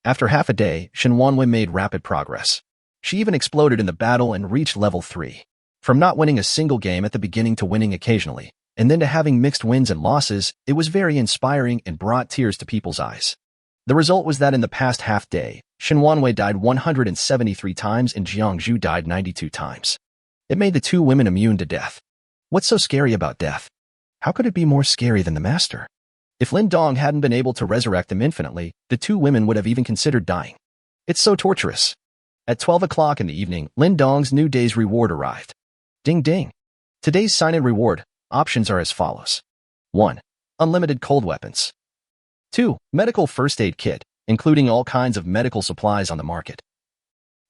A: After half a day, Shen Wanwei made rapid progress. She even exploded in the battle and reached level 3. From not winning a single game at the beginning to winning occasionally, and then to having mixed wins and losses, it was very inspiring and brought tears to people's eyes. The result was that in the past half day, Shen Wanwei died 173 times and Jiangzhu died 92 times. It made the 2 women immune to death. What's so scary about death? How could it be more scary than the master? If Lin Dong hadn't been able to resurrect them infinitely, the 2 women would have even considered dying. It's so torturous. At 12 o'clock in the evening, Lin Dong's new day's reward arrived. Ding ding. Today's sign-in reward options are as follows. 1. Unlimited cold weapons. 2. Medical first aid kit, including all kinds of medical supplies on the market.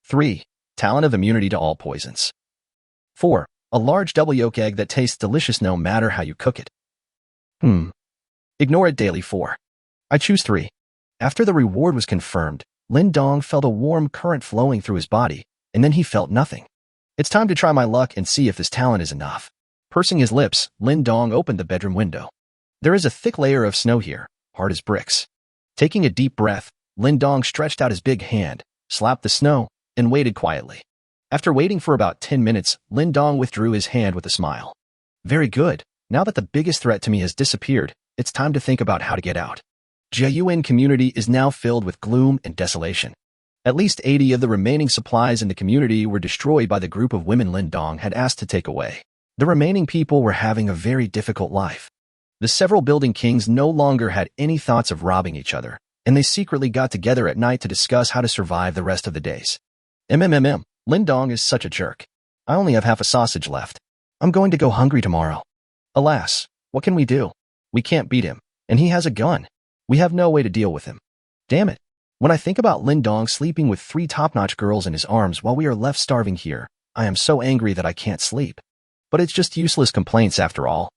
A: 3. Talent of immunity to all poisons. 4. A large double yolk egg that tastes delicious no matter how you cook it. Ignore it daily. 4. I choose 3. After the reward was confirmed, Lin Dong felt a warm current flowing through his body, and then he felt nothing. It's time to try my luck and see if this talent is enough. Pursing his lips, Lin Dong opened the bedroom window. There is a thick layer of snow here, hard as bricks. Taking a deep breath, Lin Dong stretched out his big hand, slapped the snow, and waited quietly. After waiting for about 10 minutes, Lin Dong withdrew his hand with a smile. Very good. Now that the biggest threat to me has disappeared, it's time to think about how to get out. Jiayuan community is now filled with gloom and desolation. At least 80 of the remaining supplies in the community were destroyed by the group of women Lin Dong had asked to take away. The remaining people were having a very difficult life. The several building kings no longer had any thoughts of robbing each other, and they secretly got together at night to discuss how to survive the rest of the days. Lin Dong is such a jerk. I only have half a sausage left. I'm going to go hungry tomorrow. Alas, what can we do? We can't beat him, and he has a gun. We have no way to deal with him. Damn it. When I think about Lin Dong sleeping with 3 top-notch girls in his arms while we are left starving here, I am so angry that I can't sleep. But it's just useless complaints after all.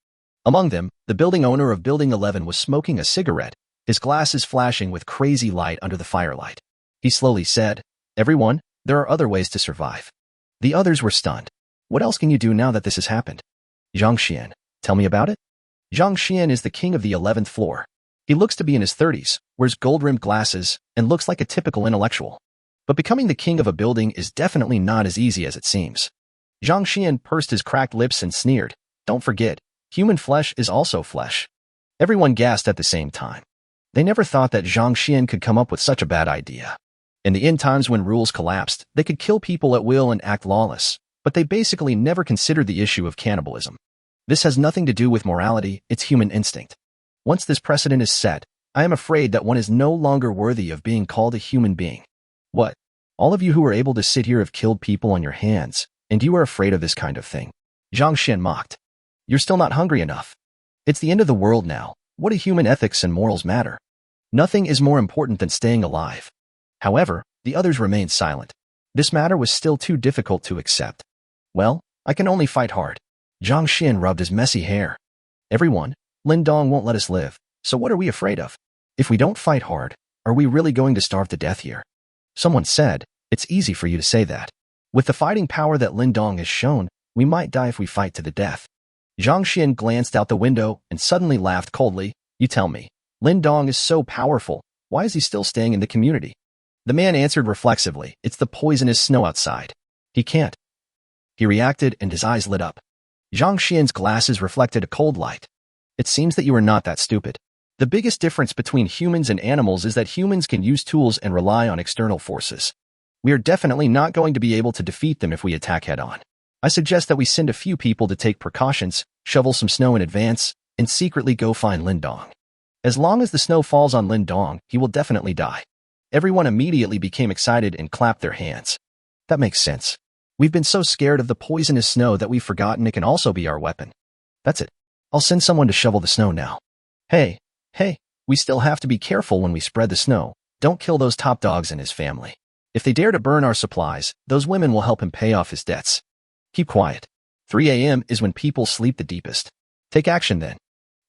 A: Among them, the building owner of Building 11 was smoking a cigarette, his glasses flashing with crazy light under the firelight. He slowly said, "Everyone, there are other ways to survive." The others were stunned. What else can you do now that this has happened? Zhang Xian, tell me about it? Zhang Xian is the king of the 11th floor. He looks to be in his 30s, wears gold-rimmed glasses, and looks like a typical intellectual. But becoming the king of a building is definitely not as easy as it seems. Zhang Xian pursed his cracked lips and sneered, "Don't forget, human flesh is also flesh." Everyone gasped at the same time. They never thought that Zhang Xian could come up with such a bad idea. In the end times when rules collapsed, they could kill people at will and act lawless, but they basically never considered the issue of cannibalism. This has nothing to do with morality, it's human instinct. Once this precedent is set, I am afraid that one is no longer worthy of being called a human being. What? All of you who are able to sit here have killed people on your hands, and you are afraid of this kind of thing? Zhang Xian mocked. You're still not hungry enough. It's the end of the world now. What do human ethics and morals matter? Nothing is more important than staying alive. However, the others remained silent. This matter was still too difficult to accept. Well, I can only fight hard. Zhang Xian rubbed his messy hair. Everyone, Lin Dong won't let us live, so what are we afraid of? If we don't fight hard, are we really going to starve to death here? Someone said, it's easy for you to say that. With the fighting power that Lin Dong has shown, we might die if we fight to the death. Zhang Xian glanced out the window and suddenly laughed coldly. You tell me, Lin Dong is so powerful, why is he still staying in the community? The man answered reflexively, it's the poisonous snow outside. He can't. He reacted and his eyes lit up. Zhang Xian's glasses reflected a cold light. It seems that you are not that stupid. The biggest difference between humans and animals is that humans can use tools and rely on external forces. We are definitely not going to be able to defeat them if we attack head-on. I suggest that we send a few people to take precautions, shovel some snow in advance, and secretly go find Lindong. As long as the snow falls on Lindong, he will definitely die. Everyone immediately became excited and clapped their hands. That makes sense. We've been so scared of the poisonous snow that we've forgotten it can also be our weapon. That's it. I'll send someone to shovel the snow now. Hey, we still have to be careful when we spread the snow. Don't kill those top dogs and his family. If they dare to burn our supplies, those women will help him pay off his debts. Keep quiet. 3 a.m. is when people sleep the deepest. Take action then.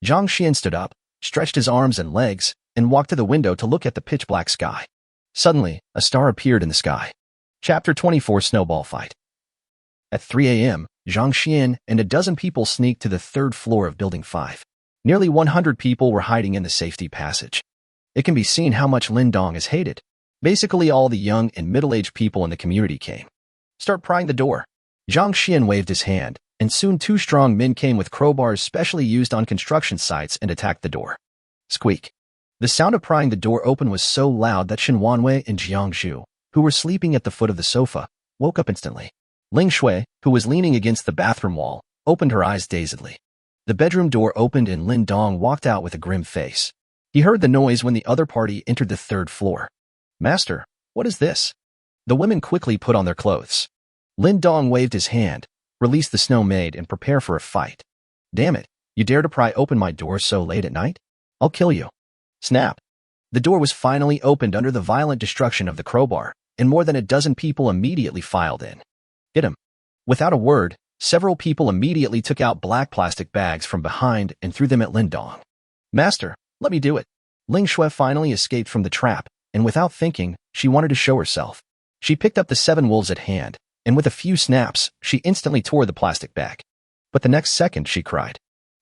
A: Zhang Xian stood up, stretched his arms and legs, and walked to the window to look at the pitch-black sky. Suddenly, a star appeared in the sky. Chapter 24 Snowball Fight. At 3 a.m., Zhang Xian and a dozen people sneaked to the third floor of Building 5. Nearly 100 people were hiding in the safety passage. It can be seen how much Lindong is hated. Basically, all the young and middle-aged people in the community came. Start prying the door. Zhang Xian waved his hand, and soon 2 strong men came with crowbars specially used on construction sites and attacked the door. Squeak. The sound of prying the door open was so loud that Shen Wanwei and Jiang Zhu, who were sleeping at the foot of the sofa, woke up instantly. Ling Shui, who was leaning against the bathroom wall, opened her eyes dazedly. The bedroom door opened and Lindong walked out with a grim face. He heard the noise when the other party entered the third floor. Master, what is this? The women quickly put on their clothes. Lindong waved his hand, released the snow maid, and prepare for a fight. Damn it, you dare to pry open my door so late at night? I'll kill you. Snap. The door was finally opened under the violent destruction of the crowbar, and more than a dozen people immediately filed in. Hit him. Without a word, several people immediately took out black plastic bags from behind and threw them at Lindong. Master, let me do it. Ling Shui finally escaped from the trap, and without thinking, she wanted to show herself. She picked up the 7 wolves at hand, and with a few snaps, she instantly tore the plastic bag. But the next second, she cried.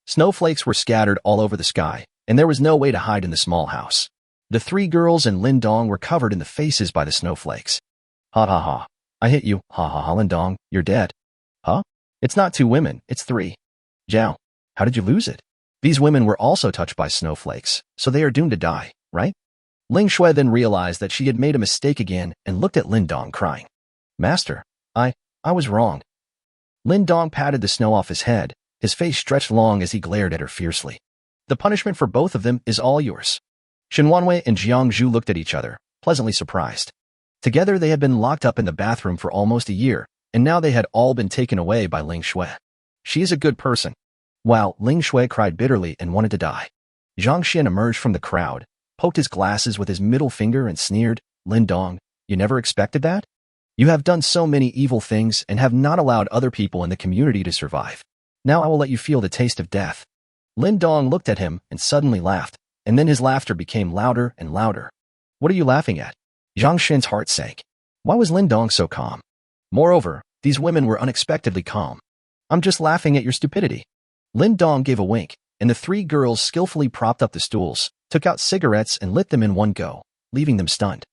A: Snowflakes were scattered all over the sky, and there was no way to hide in the small house. The 3 girls and Lindong were covered in the faces by the snowflakes. Ha ha ha. I hit you. Ha ha ha, Lindong, you're dead. Huh? It's not 2 women, it's 3. Zhao, how did you lose it? These women were also touched by snowflakes, so they are doomed to die, right? Ling Shui then realized that she had made a mistake again and looked at Lindong crying. Master, I was wrong. Lindong patted the snow off his head, his face stretched long as he glared at her fiercely. The punishment for both of them is all yours. Shen Wanwei and Jiang Zhu looked at each other, pleasantly surprised. Together they had been locked up in the bathroom for almost a year, and now they had all been taken away by Ling Shui. She is a good person. While Ling Shui cried bitterly and wanted to die. Zhang Xian emerged from the crowd, poked his glasses with his middle finger and sneered, Lindong, you never expected that? You have done so many evil things and have not allowed other people in the community to survive. Now I will let you feel the taste of death. Lindong looked at him and suddenly laughed, and then his laughter became louder and louder. What are you laughing at? Zhang Xian's heart sank. Why was Lindong so calm? Moreover, these women were unexpectedly calm. I'm just laughing at your stupidity. Lindong gave a wink, and the 3 girls skillfully propped up the stools, took out cigarettes and lit them in one go, leaving them stunned.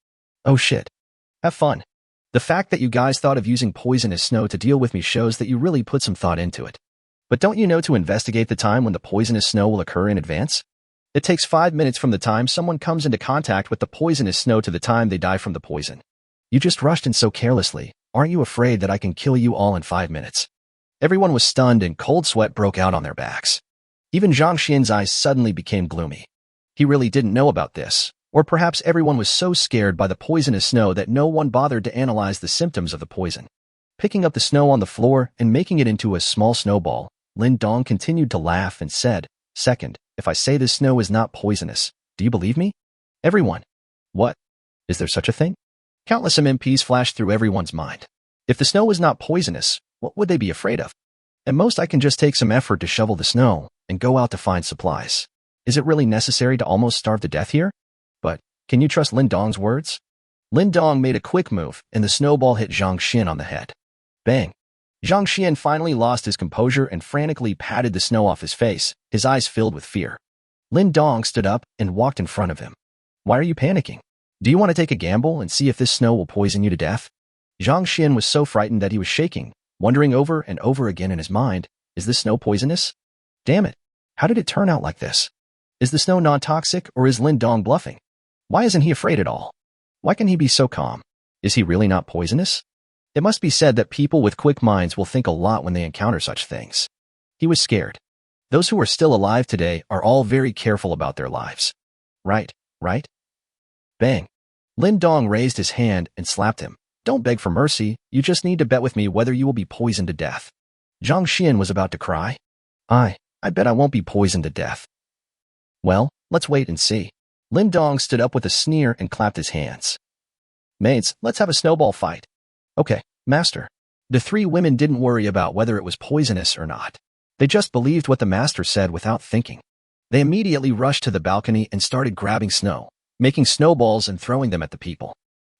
A: Oh shit. Have fun. The fact that you guys thought of using poisonous snow to deal with me shows that you really put some thought into it. But don't you know to investigate the time when the poisonous snow will occur in advance? It takes 5 minutes from the time someone comes into contact with the poisonous snow to the time they die from the poison. You just rushed in so carelessly. Aren't you afraid that I can kill you all in 5 minutes? Everyone was stunned and cold sweat broke out on their backs. Even Zhang Xian's eyes suddenly became gloomy. He really didn't know about this, or perhaps everyone was so scared by the poisonous snow that no one bothered to analyze the symptoms of the poison. Picking up the snow on the floor and making it into a small snowball, Lindong continued to laugh and said, Second, if I say this snow is not poisonous, do you believe me? Everyone. What? Is there such a thing? Countless MMPs flashed through everyone's mind. If the snow was not poisonous, what would they be afraid of? At most I can just take some effort to shovel the snow and go out to find supplies. Is it really necessary to almost starve to death here? But, can you trust Lindong's words? Lindong made a quick move, and the snowball hit Zhang Xian on the head. Bang! Zhang Xian finally lost his composure and frantically patted the snow off his face, his eyes filled with fear. Lindong stood up and walked in front of him. Why are you panicking? Do you want to take a gamble and see if this snow will poison you to death? Zhang Xian was so frightened that he was shaking, wondering over and over again in his mind, is this snow poisonous? Damn it! How did it turn out like this? Is the snow non-toxic or is Lin Dong bluffing? Why isn't he afraid at all? Why can he be so calm? Is he really not poisonous? It must be said that people with quick minds will think a lot when they encounter such things. He was scared. Those who are still alive today are all very careful about their lives. Right, right? Bang. Lin Dong raised his hand and slapped him. Don't beg for mercy, you just need to bet with me whether you will be poisoned to death. Zhang Xian was about to cry. I bet I won't be poisoned to death. Well, let's wait and see. Lin Dong stood up with a sneer and clapped his hands. Maids, let's have a snowball fight. Okay, master. The three women didn't worry about whether it was poisonous or not. They just believed what the master said without thinking. They immediately rushed to the balcony and started grabbing snow, making snowballs and throwing them at the people.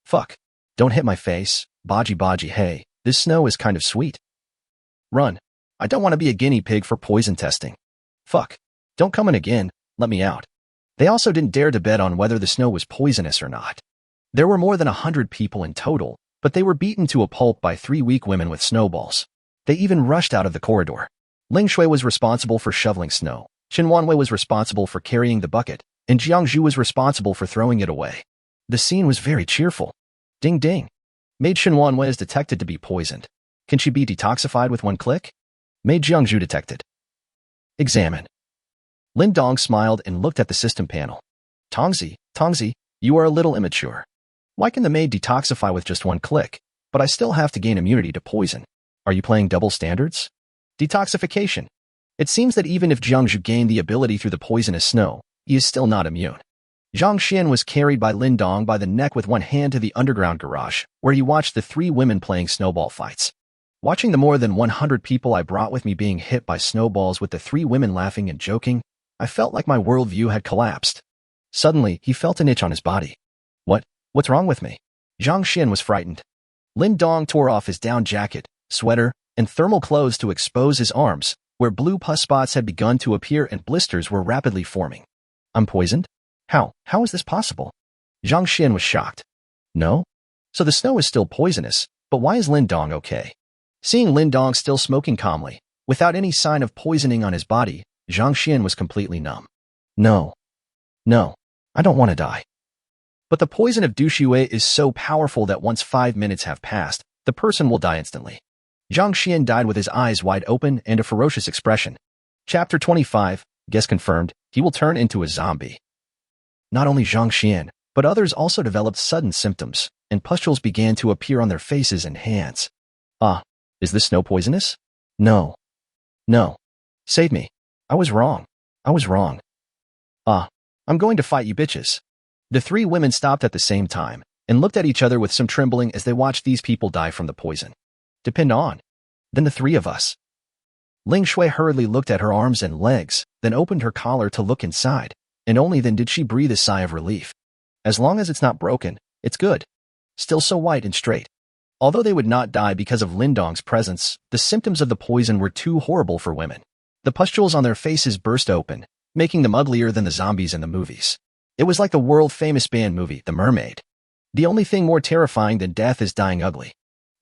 A: Fuck. Don't hit my face, Baji Baji, hey, this snow is kind of sweet. Run. I don't want to be a guinea pig for poison testing. Fuck. Don't come in again, let me out. They also didn't dare to bet on whether the snow was poisonous or not. There were more than 100 people in total, but they were beaten to a pulp by 3 weak women with snowballs. They even rushed out of the corridor. Ling Shui was responsible for shoveling snow, Qin Wanwei was responsible for carrying the bucket, and Jiang Zhu was responsible for throwing it away. The scene was very cheerful. Ding ding. Maid Qin Wanwei is detected to be poisoned. Can she be detoxified with one click? Maid Jiang Zhu detected. Examine. Lin Dong smiled and looked at the system panel. Tongzi, you are a little immature. Why can the maid detoxify with just one click, but I still have to gain immunity to poison? Are you playing double standards? Detoxification. It seems that even if Jiang Zhu gained the ability through the poisonous snow, he is still not immune. Zhang Xian was carried by Lin Dong by the neck with one hand to the underground garage, where he watched the 3 women playing snowball fights. Watching the more than 100 people I brought with me being hit by snowballs with the 3 women laughing and joking, I felt like my worldview had collapsed. Suddenly, he felt an itch on his body. What's wrong with me? Zhang Xian was frightened. Lin Dong tore off his down jacket, sweater, and thermal clothes to expose his arms, where blue pus spots had begun to appear and blisters were rapidly forming. I'm poisoned? How is this possible? Zhang Xian was shocked. No? So the snow is still poisonous, but why is Lin Dong okay? Seeing Lin Dong still smoking calmly, without any sign of poisoning on his body, Zhang Xian was completely numb. No, I don't want to die. But the poison of douxue is so powerful that once 5 minutes have passed, the person will die instantly. Zhang Xian died with his eyes wide open and a ferocious expression. Chapter 25, guess confirmed, he will turn into a zombie. Not only Zhang Xian, but others also developed sudden symptoms, and pustules began to appear on their faces and hands. Is this snow poisonous? No. Save me. I was wrong. I'm going to fight you bitches. The 3 women stopped at the same time, and looked at each other with some trembling as they watched these people die from the poison. Depend on. Then the 3 of us. Ling Shui hurriedly looked at her arms and legs, then opened her collar to look inside, and only then did she breathe a sigh of relief. As long as it's not broken, it's good. Still so white and straight. Although they would not die because of Lin Dong's presence, the symptoms of the poison were too horrible for women. The pustules on their faces burst open, making them uglier than the zombies in the movies. It was like the world-famous band movie, The Mermaid. The only thing more terrifying than death is dying ugly.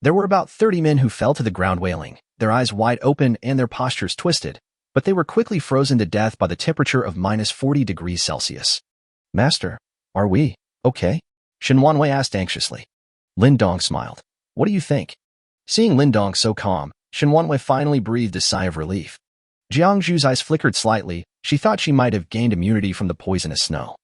A: There were about 30 men who fell to the ground wailing, their eyes wide open and their postures twisted, but they were quickly frozen to death by the temperature of -40 degrees Celsius. Master, are we okay? Qin Wanwei asked anxiously. Lin Dong smiled. What do you think? Seeing Lin Dong so calm, Qin Wanwei finally breathed a sigh of relief. Jiang Zhu's eyes flickered slightly. She thought she might have gained immunity from the poisonous snow.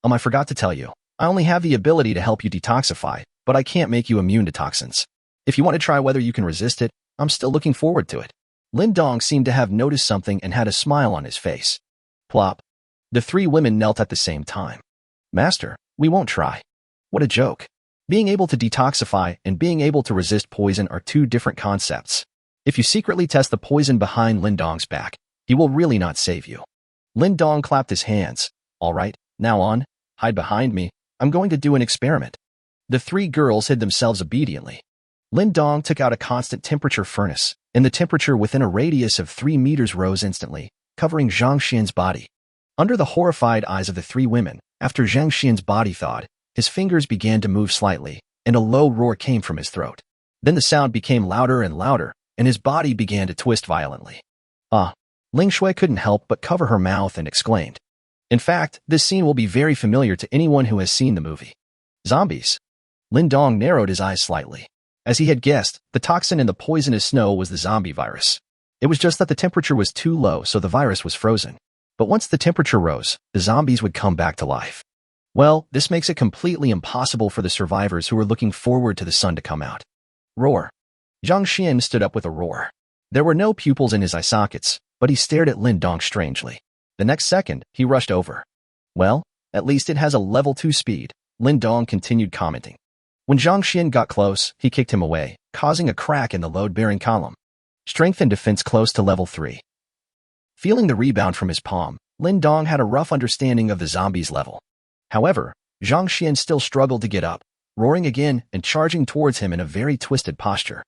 A: I forgot to tell you. I only have the ability to help you detoxify, but I can't make you immune to toxins. If you want to try whether you can resist it, I'm still looking forward to it. Lin Dong seemed to have noticed something and had a smile on his face. Plop. The 3 women knelt at the same time. Master, we won't try. What a joke. Being able to detoxify and being able to resist poison are 2 different concepts. If you secretly test the poison behind Lin Dong's back, he will really not save you. Lin Dong clapped his hands. All right, now on, hide behind me. I'm going to do an experiment. The 3 girls hid themselves obediently. Lin Dong took out a constant temperature furnace, and the temperature within a radius of 3 meters rose instantly, covering Zhang Xian's body. Under the horrified eyes of the 3 women, after Zhang Xian's body thawed, his fingers began to move slightly, and a low roar came from his throat. Then the sound became louder and louder, and his body began to twist violently. Ling Shui couldn't help but cover her mouth and exclaimed. In fact, this scene will be very familiar to anyone who has seen the movie. Zombies. Lin Dong narrowed his eyes slightly. As he had guessed, the toxin in the poisonous snow was the zombie virus. It was just that the temperature was too low, so the virus was frozen. But once the temperature rose, the zombies would come back to life. Well, this makes it completely impossible for the survivors who were looking forward to the sun to come out. Roar. Zhang Xian stood up with a roar. There were no pupils in his eye sockets, but he stared at Lin Dong strangely. The next second, he rushed over. Well, at least it has a level 2 speed, Lin Dong continued commenting. When Zhang Xian got close, he kicked him away, causing a crack in the load-bearing column. Strength and defense close to level 3. Feeling the rebound from his palm, Lin Dong had a rough understanding of the zombies' level. However, Zhang Xian still struggled to get up, roaring again and charging towards him in a very twisted posture.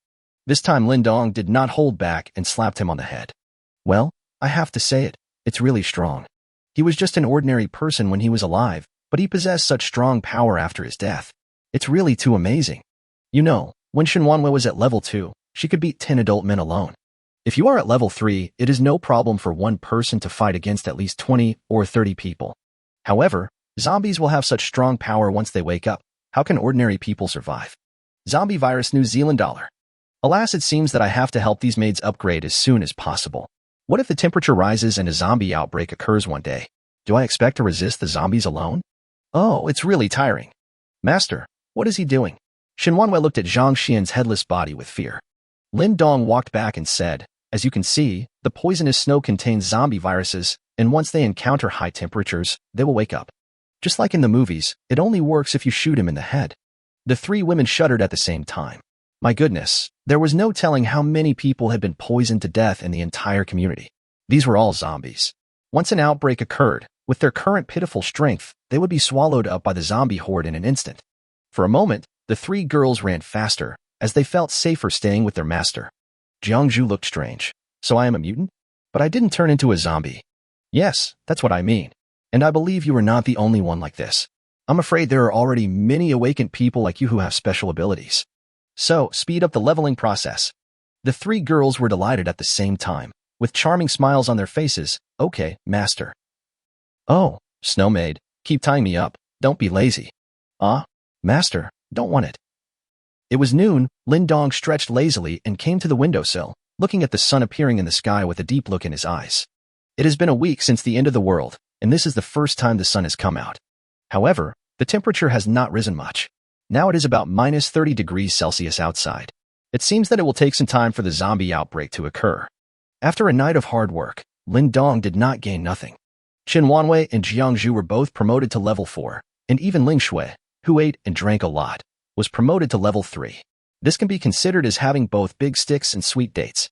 A: This time Lin Dong did not hold back and slapped him on the head. Well, I have to say it, it's really strong. He was just an ordinary person when he was alive, but he possessed such strong power after his death. It's really too amazing. You know, when Shen Wanwei was at level 2, she could beat 10 adult men alone. If you are at level 3, it is no problem for one person to fight against at least 20 or 30 people. However, zombies will have such strong power once they wake up. How can ordinary people survive? Zombie virus New Zealand dollar. Alas, it seems that I have to help these maids upgrade as soon as possible. What if the temperature rises and a zombie outbreak occurs one day? Do I expect to resist the zombies alone? Oh, it's really tiring. Master, what is he doing? Shen Wanwei looked at Zhang Xian's headless body with fear. Lin Dong walked back and said, as you can see, the poisonous snow contains zombie viruses, and once they encounter high temperatures, they will wake up. Just like in the movies, it only works if you shoot him in the head. The three women shuddered at the same time. My goodness, there was no telling how many people had been poisoned to death in the entire community. These were all zombies. Once an outbreak occurred, with their current pitiful strength, they would be swallowed up by the zombie horde in an instant. For a moment, the three girls ran faster, as they felt safer staying with their master. Jiangzhu looked strange. So I am a mutant? But I didn't turn into a zombie. Yes, that's what I mean. And I believe you are not the only one like this. I'm afraid there are already many awakened people like you who have special abilities. So, speed up the leveling process. The three girls were delighted at the same time, with charming smiles on their faces. Okay, master. Oh, Snow Maid, keep tying me up. Don't be lazy. Master, don't want it. It was noon. Lin Dong stretched lazily and came to the windowsill, looking at the sun appearing in the sky with a deep look in his eyes. It has been a week since the end of the world, and this is the first time the sun has come out. However, the temperature has not risen much. Now it is about minus 30 degrees Celsius outside. It seems that it will take some time for the zombie outbreak to occur. After a night of hard work, Lin Dong did not gain nothing. Chen Wanwei and Jiangzhu were both promoted to level 4, and even Ling Shui, who ate and drank a lot, was promoted to level 3. This can be considered as having both big sticks and sweet dates.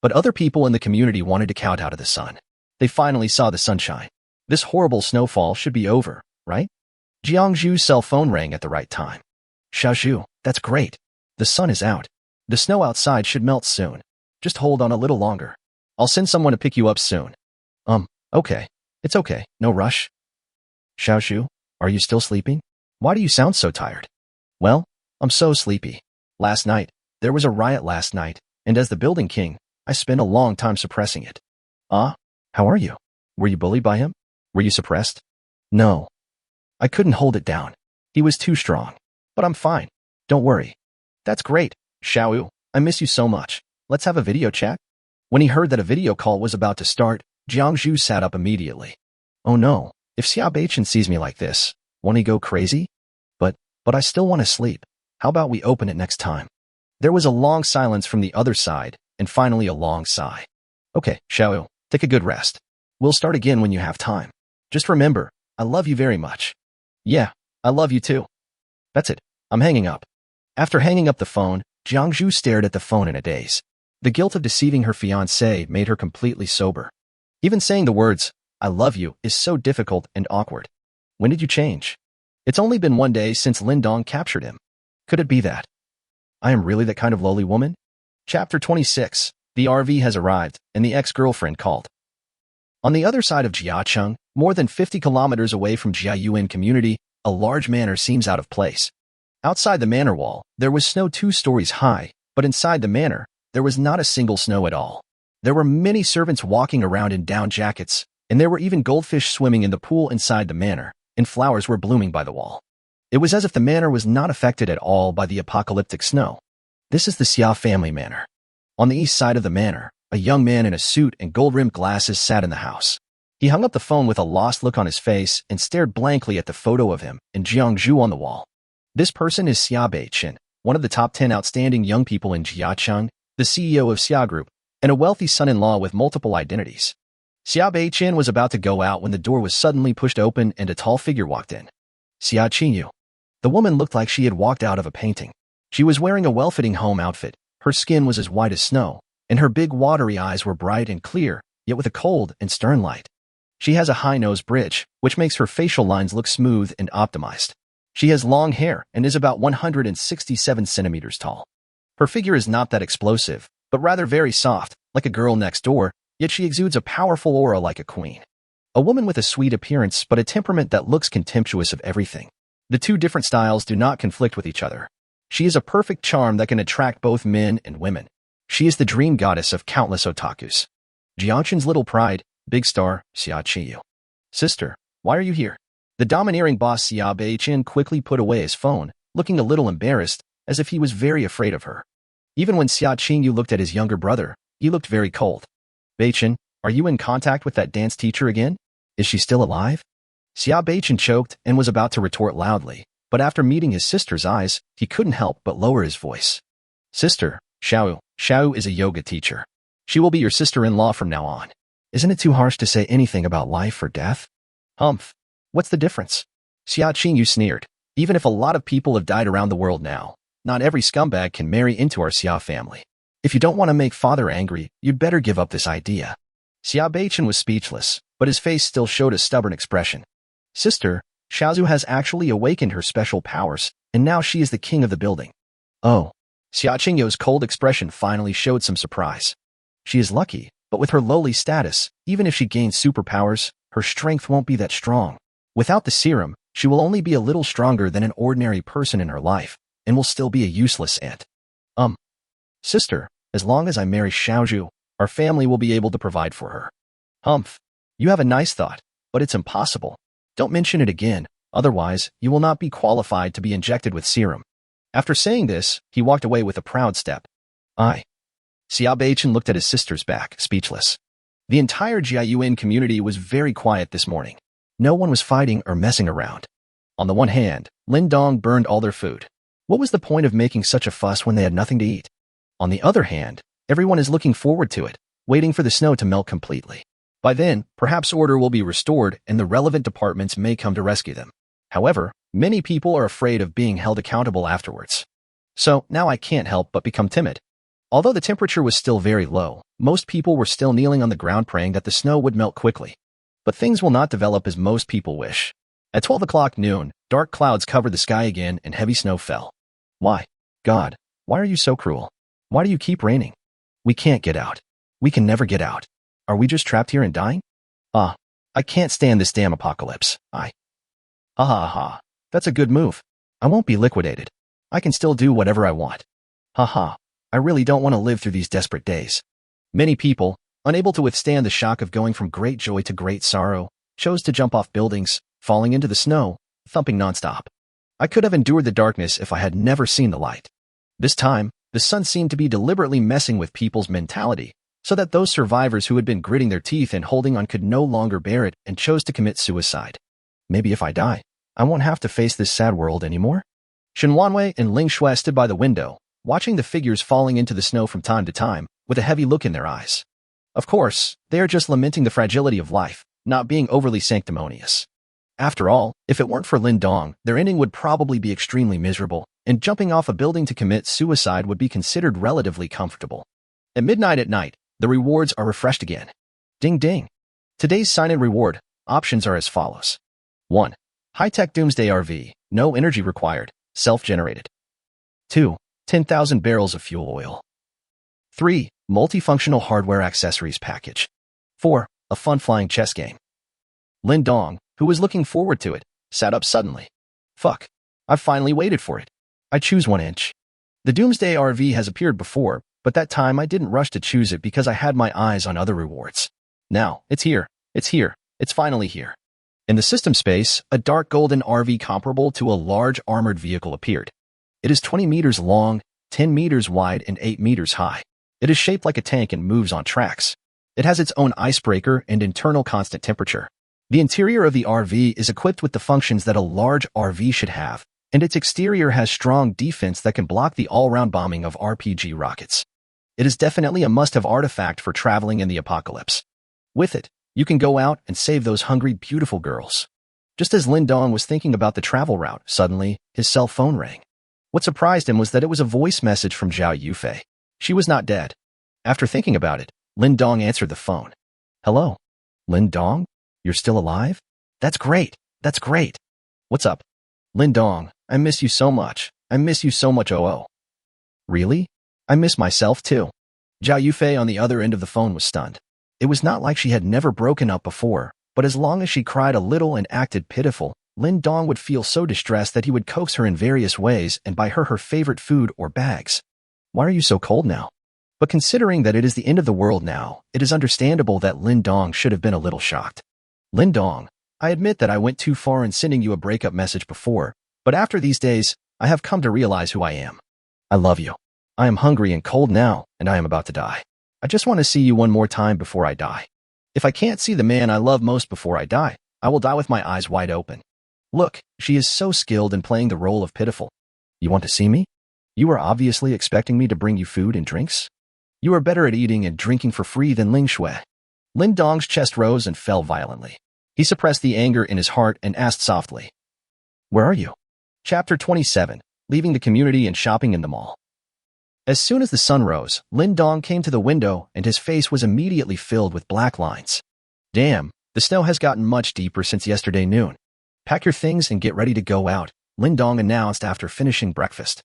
A: But other people in the community wanted to count out of the sun. They finally saw the sunshine. This horrible snowfall should be over, right? Jiangzhu's cell phone rang at the right time. Xiaozhu, that's great. The sun is out. The snow outside should melt soon. Just hold on a little longer. I'll send someone to pick you up soon. Okay. It's okay. No rush. Xiaozhu, are you still sleeping? Why do you sound so tired? Well, I'm so sleepy. Last night, there was a riot last night, and as the building king, I spent a long time suppressing it. How are you? Were you bullied by him? Were you suppressed? No. I couldn't hold it down. He was too strong. But I'm fine. Don't worry. That's great, Xiaoyu. I miss you so much. Let's have a video chat. When he heard that a video call was about to start, Jiangzhu sat up immediately. Oh no, if Xia Beichen sees me like this, won't he go crazy? But I still want to sleep. How about we open it next time? There was a long silence from the other side, and finally a long sigh. Okay, Xiaoyu, take a good rest. We'll start again when you have time. Just remember, I love you very much. Yeah, I love you too. That's it. I'm hanging up. After hanging up the phone, Jiangzhu stared at the phone in a daze. The guilt of deceiving her fiancé made her completely sober. Even saying the words, I love you, is so difficult and awkward. When did you change? It's only been 1 day since Lin Dong captured him. Could it be that I am really that kind of lowly woman? Chapter 26. The RV has arrived, and the ex-girlfriend called. On the other side of Jiacheng, more than 50 kilometers away from Jiayuan community, a large manor seems out of place. Outside the manor wall, there was snow 2 stories high, but inside the manor, there was not a single snow at all. There were many servants walking around in down jackets, and there were even goldfish swimming in the pool inside the manor, and flowers were blooming by the wall. It was as if the manor was not affected at all by the apocalyptic snow. This is the Xia family manor. On the east side of the manor, a young man in a suit and gold-rimmed glasses sat in the house. He hung up the phone with a lost look on his face and stared blankly at the photo of him and Jiangzhu on the wall. This person is Xia Beichen, one of the top 10 outstanding young people in Jiacheng, the CEO of Xia Group, and a wealthy son-in-law with multiple identities. Xia Beichen was about to go out when the door was suddenly pushed open and a tall figure walked in. Xia Qingyu. The woman looked like she had walked out of a painting. She was wearing a well-fitting home outfit, her skin was as white as snow, and her big watery eyes were bright and clear, yet with a cold and stern light. She has a high nose bridge, which makes her facial lines look smooth and optimized. She has long hair and is about 167 centimeters tall. Her figure is not that explosive, but rather very soft, like a girl next door, yet she exudes a powerful aura like a queen. A woman with a sweet appearance but a temperament that looks contemptuous of everything. The two different styles do not conflict with each other. She is a perfect charm that can attract both men and women. She is the dream goddess of countless otakus. Jiangchen's little pride, big star, Xia Qiyu. Sister, why are you here? The domineering boss Xia Beichen quickly put away his phone, looking a little embarrassed, as if he was very afraid of her. Even when Xia Qingyu looked at his younger brother, he looked very cold. Beichen, are you in contact with that dance teacher again? Is she still alive? Xia Beichen choked and was about to retort loudly, but after meeting his sister's eyes, he couldn't help but lower his voice. Sister, Xiao is a yoga teacher. She will be your sister-in-law from now on. Isn't it too harsh to say anything about life or death? Humph. What's the difference? Xia Qingyu sneered. Even if a lot of people have died around the world now, not every scumbag can marry into our Xia family. If you don't want to make father angry, you'd better give up this idea. Xia Beichen was speechless, but his face still showed a stubborn expression. Sister, Xiaozu has actually awakened her special powers, and now she is the king of the building. Oh. Xia Qingyu's cold expression finally showed some surprise. She is lucky, but with her lowly status, even if she gains superpowers, her strength won't be that strong. Without the serum, she will only be a little stronger than an ordinary person in her life, and will still be a useless ant. Sister, as long as I marry Xiaozhu, our family will be able to provide for her. Humph. You have a nice thought, but it's impossible. Don't mention it again, otherwise you will not be qualified to be injected with serum. After saying this, he walked away with a proud step. Xia Beichen looked at his sister's back, speechless. The entire Jiayuan community was very quiet this morning. No one was fighting or messing around. On the one hand, Lin Dong burned all their food. What was the point of making such a fuss when they had nothing to eat? On the other hand, everyone is looking forward to it, waiting for the snow to melt completely. By then, perhaps order will be restored and the relevant departments may come to rescue them. However, many people are afraid of being held accountable afterwards. So now I can't help but become timid. Although the temperature was still very low, most people were still kneeling on the ground praying that the snow would melt quickly. But things will not develop as most people wish. At 12 o'clock noon, dark clouds covered the sky again and heavy snow fell. Why? God, why are you so cruel? Why do you keep raining? We can't get out. We can never get out. Are we just trapped here and dying? I can't stand this damn apocalypse. Ha ha ha. That's a good move. I won't be liquidated. I can still do whatever I want. Ha ha. I really don't want to live through these desperate days. Many people, unable to withstand the shock of going from great joy to great sorrow, chose to jump off buildings, falling into the snow, thumping nonstop. I could have endured the darkness if I had never seen the light. This time, the sun seemed to be deliberately messing with people's mentality, so that those survivors who had been gritting their teeth and holding on could no longer bear it and chose to commit suicide. Maybe if I die, I won't have to face this sad world anymore. Shen Wanwei and Ling Shui stood by the window, watching the figures falling into the snow from time to time, with a heavy look in their eyes. Of course, they are just lamenting the fragility of life, not being overly sanctimonious. After all, if it weren't for Lin Dong, their ending would probably be extremely miserable, and jumping off a building to commit suicide would be considered relatively comfortable. At midnight at night, the rewards are refreshed again. Ding ding. Today's sign-in reward options are as follows. 1. High-tech doomsday RV, no energy required, self-generated. 2. 10,000 barrels of fuel oil. 3. Multifunctional hardware accessories package. 4. A fun flying chess game. Lin Dong, who was looking forward to it, sat up suddenly. Fuck. I've finally waited for it. I choose 1 inch. The Doomsday RV has appeared before, But that time I didn't rush to choose it because I had my eyes on other rewards. Now, it's here. It's here. It's finally here. In the system space, a dark golden RV comparable to a large armored vehicle appeared. It is 20 meters long, 10 meters wide, and 8 meters high. It is shaped like a tank and moves on tracks. It has its own icebreaker and internal constant temperature. The interior of the RV is equipped with the functions that a large RV should have, and its exterior has strong defense that can block the all-round bombing of RPG rockets. It is definitely a must-have artifact for traveling in the apocalypse. With it, you can go out and save those hungry, beautiful girls. Just as Lin Dong was thinking about the travel route, suddenly, his cell phone rang. What surprised him was that it was a voice message from Zhao Yufei. She was not dead. After thinking about it, Lin Dong answered the phone. Hello? Lin Dong? You're still alive? That's great. That's great. What's up? Lin Dong, I miss you so much. I miss you so much, oh. Really? I miss myself too. Zhao Yufei on the other end of the phone was stunned. It was not like she had never broken up before, but as long as she cried a little and acted pitiful, Lin Dong would feel so distressed that he would coax her in various ways and buy her favorite food or bags. Why are you so cold now? But considering that it is the end of the world now, it is understandable that Lin Dong should have been a little shocked. Lin Dong, I admit that I went too far in sending you a breakup message before, but after these days, I have come to realize who I am. I love you. I am hungry and cold now, and I am about to die. I just want to see you one more time before I die. If I can't see the man I love most before I die, I will die with my eyes wide open. Look, she is so skilled in playing the role of pitiful. You want to see me? You are obviously expecting me to bring you food and drinks? You are better at eating and drinking for free than Ling Shui. Lin Dong's chest rose and fell violently. He suppressed the anger in his heart and asked softly, Where are you? Chapter 27, Leaving the Community and Shopping in the Mall. As soon as the sun rose, Lin Dong came to the window and his face was immediately filled with black lines. Damn, the snow has gotten much deeper since yesterday noon. Pack your things and get ready to go out, Lin Dong announced after finishing breakfast.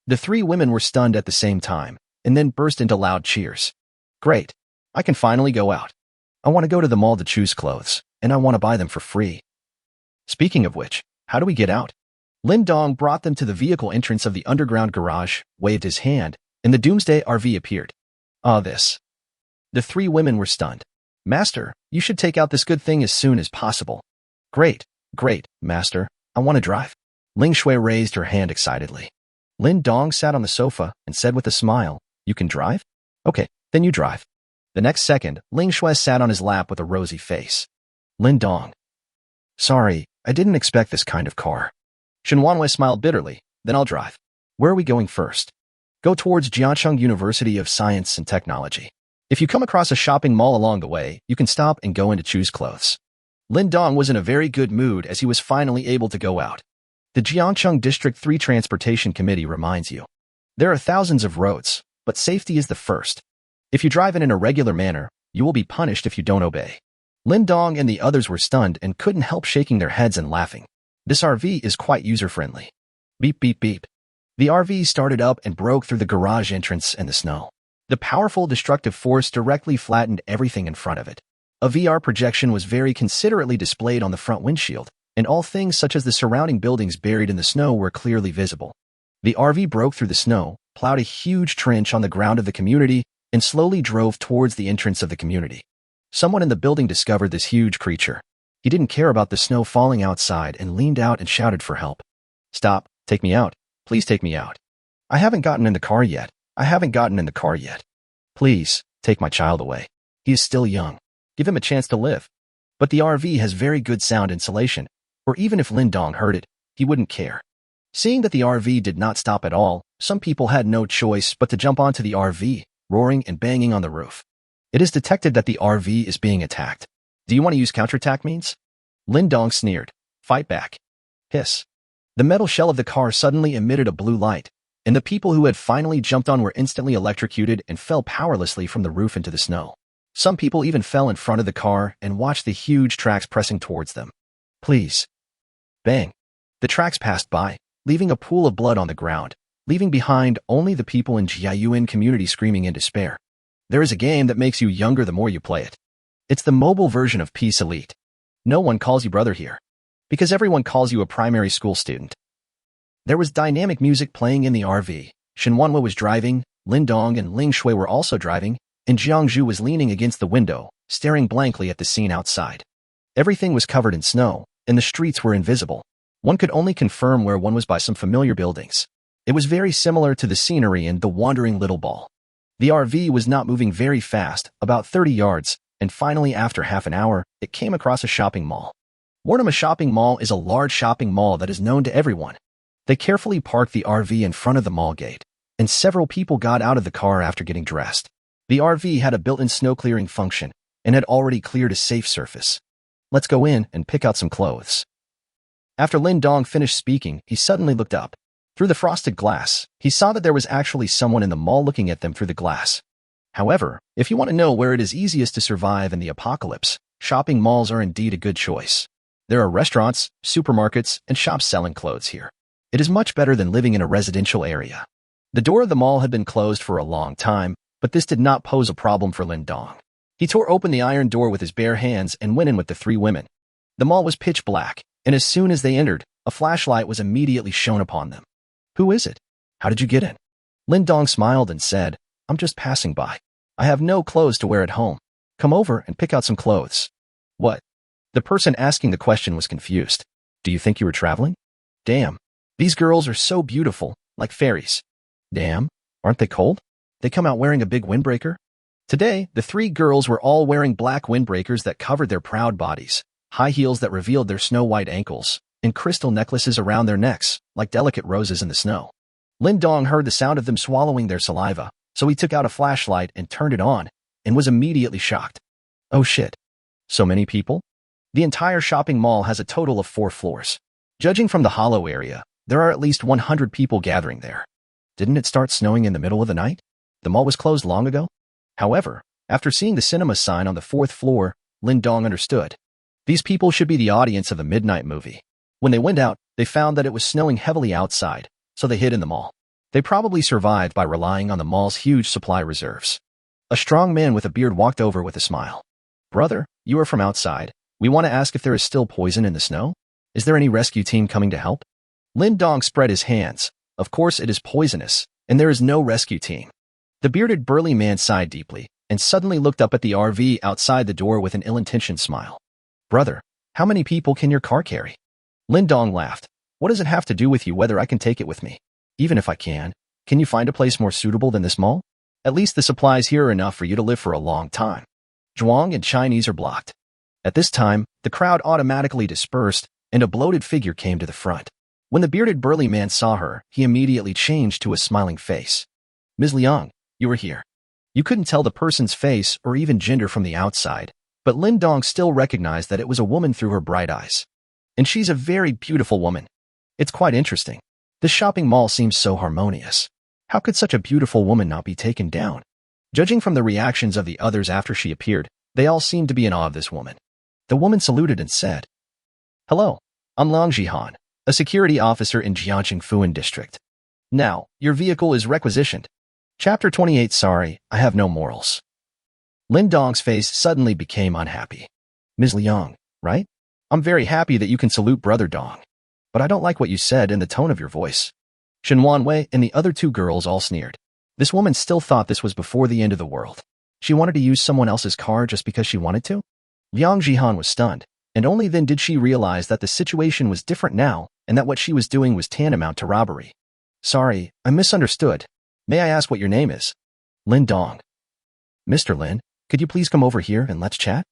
A: The three women were stunned at the same time, and then burst into loud cheers. Great, I can finally go out. I want to go to the mall to choose clothes, and I want to buy them for free. Speaking of which, how do we get out? Lin Dong brought them to the vehicle entrance of the underground garage, waved his hand, and the Doomsday RV appeared. This. The three women were stunned. Master, you should take out this good thing as soon as possible. Great, Master. I want to drive. Ling Shui raised her hand excitedly. Lin Dong sat on the sofa and said with a smile, You can drive? Okay, then you drive. The next second, Ling Shui sat on his lap with a rosy face. Lin Dong. Sorry, I didn't expect this kind of car. Shen Wanwei smiled bitterly. Then I'll drive. Where are we going first? Go towards Jiangcheng University of Science and Technology. If you come across a shopping mall along the way, you can stop and go in to choose clothes. Lin Dong was in a very good mood as he was finally able to go out. The Jiangcheng District 3 Transportation Committee reminds you. There are thousands of roads, but safety is the first. If you drive in an irregular manner, you will be punished if you don't obey. Lin Dong and the others were stunned and couldn't help shaking their heads and laughing. This RV is quite user-friendly. Beep, beep, beep. The RV started up and broke through the garage entrance and the snow. The powerful destructive force directly flattened everything in front of it. A VR projection was very considerately displayed on the front windshield, and all things such as the surrounding buildings buried in the snow were clearly visible. The RV broke through the snow, plowed a huge trench on the ground of the community, and slowly drove towards the entrance of the community. Someone in the building discovered this huge creature. He didn't care about the snow falling outside and leaned out and shouted for help. Stop, take me out. Please take me out. I haven't gotten in the car yet. Please, take my child away. He is still young. Give him a chance to live. But the RV has very good sound insulation, or even if Lin Dong heard it, he wouldn't care. Seeing that the RV did not stop at all, some people had no choice but to jump onto the RV, roaring and banging on the roof. It is detected that the RV is being attacked. Do you want to use counterattack means? Lin Dong sneered. Fight back. Hiss. The metal shell of the car suddenly emitted a blue light, and the people who had finally jumped on were instantly electrocuted and fell powerlessly from the roof into the snow. Some people even fell in front of the car and watched the huge tracks pressing towards them. Please. Bang. The tracks passed by, leaving a pool of blood on the ground, leaving behind only the people in Jiayuan community screaming in despair. There is a game that makes you younger the more you play it. It's the mobile version of Peace Elite. No one calls you brother here, because everyone calls you a primary school student. There was dynamic music playing in the RV. Shen Wanwa was driving, Lin Dong and Ling Shui were also driving, and Jiangzhu was leaning against the window, staring blankly at the scene outside. Everything was covered in snow, and the streets were invisible. One could only confirm where one was by some familiar buildings. It was very similar to the scenery in The Wandering Little Ball. The RV was not moving very fast, about 30 yards, and finally after half an hour, it came across a shopping mall. A shopping mall is a large shopping mall that is known to everyone. They carefully parked the RV in front of the mall gate, and several people got out of the car after getting dressed. The RV had a built-in snow-clearing function and had already cleared a safe surface. Let's go in and pick out some clothes. After Lin Dong finished speaking, he suddenly looked up. Through the frosted glass, he saw that there was actually someone in the mall looking at them through the glass. However, if you want to know where it is easiest to survive in the apocalypse, shopping malls are indeed a good choice. There are restaurants, supermarkets, and shops selling clothes here. It is much better than living in a residential area. The door of the mall had been closed for a long time, but this did not pose a problem for Lin Dong. He tore open the iron door with his bare hands and went in with the three women. The mall was pitch black, and as soon as they entered, a flashlight was immediately shown upon them. Who is it? How did you get in? Lin Dong smiled and said, I'm just passing by. I have no clothes to wear at home. Come over and pick out some clothes. What? The person asking the question was confused. Do you think you were traveling? Damn. These girls are so beautiful, like fairies. Damn. Aren't they cold? They come out wearing a big windbreaker? Today, the three girls were all wearing black windbreakers that covered their proud bodies, high heels that revealed their snow-white ankles, and crystal necklaces around their necks, like delicate roses in the snow. Lin Dong heard the sound of them swallowing their saliva, so he took out a flashlight and turned it on, and was immediately shocked. Oh shit. So many people? The entire shopping mall has a total of 4 floors. Judging from the hollow area, there are at least 100 people gathering there. Didn't it start snowing in the middle of the night? The mall was closed long ago? However, after seeing the cinema sign on the 4th floor, Lin Dong understood. These people should be the audience of a midnight movie. When they went out, they found that it was snowing heavily outside, so they hid in the mall. They probably survived by relying on the mall's huge supply reserves. A strong man with a beard walked over with a smile. Brother, you are from outside. We want to ask if there is still poison in the snow? Is there any rescue team coming to help? Lin Dong spread his hands. Of course it is poisonous, and there is no rescue team. The bearded burly man sighed deeply, and suddenly looked up at the RV outside the door with an ill-intentioned smile. Brother, how many people can your car carry? Lin Dong laughed. What does it have to do with you whether I can take it with me? Even if I can you find a place more suitable than this mall? At least the supplies here are enough for you to live for a long time. Zhuang and Chinese are blocked. At this time, the crowd automatically dispersed, and a bloated figure came to the front. When the bearded burly man saw her, he immediately changed to a smiling face. Ms. Liang, you were here. You couldn't tell the person's face or even gender from the outside, but Lin Dong still recognized that it was a woman through her bright eyes. And she's a very beautiful woman. It's quite interesting. This shopping mall seems so harmonious. How could such a beautiful woman not be taken down? Judging from the reactions of the others after she appeared, they all seemed to be in awe of this woman. The woman saluted and said, Hello, I'm Lang Jihan, a security officer in Jiangxing Fuan District. Now, your vehicle is requisitioned. Chapter 28. Sorry, I have no morals. Lin Dong's face suddenly became unhappy. Ms. Liang, right? I'm very happy that you can salute Brother Dong. But I don't like what you said and the tone of your voice. Shen Wanwei and the other 2 girls all sneered. This woman still thought this was before the end of the world. She wanted to use someone else's car just because she wanted to? Liang Jihan was stunned, and only then did she realize that the situation was different now and that what she was doing was tantamount to robbery. Sorry, I misunderstood. May I ask what your name is? Lin Dong. Mr. Lin, could you please come over here and let's chat?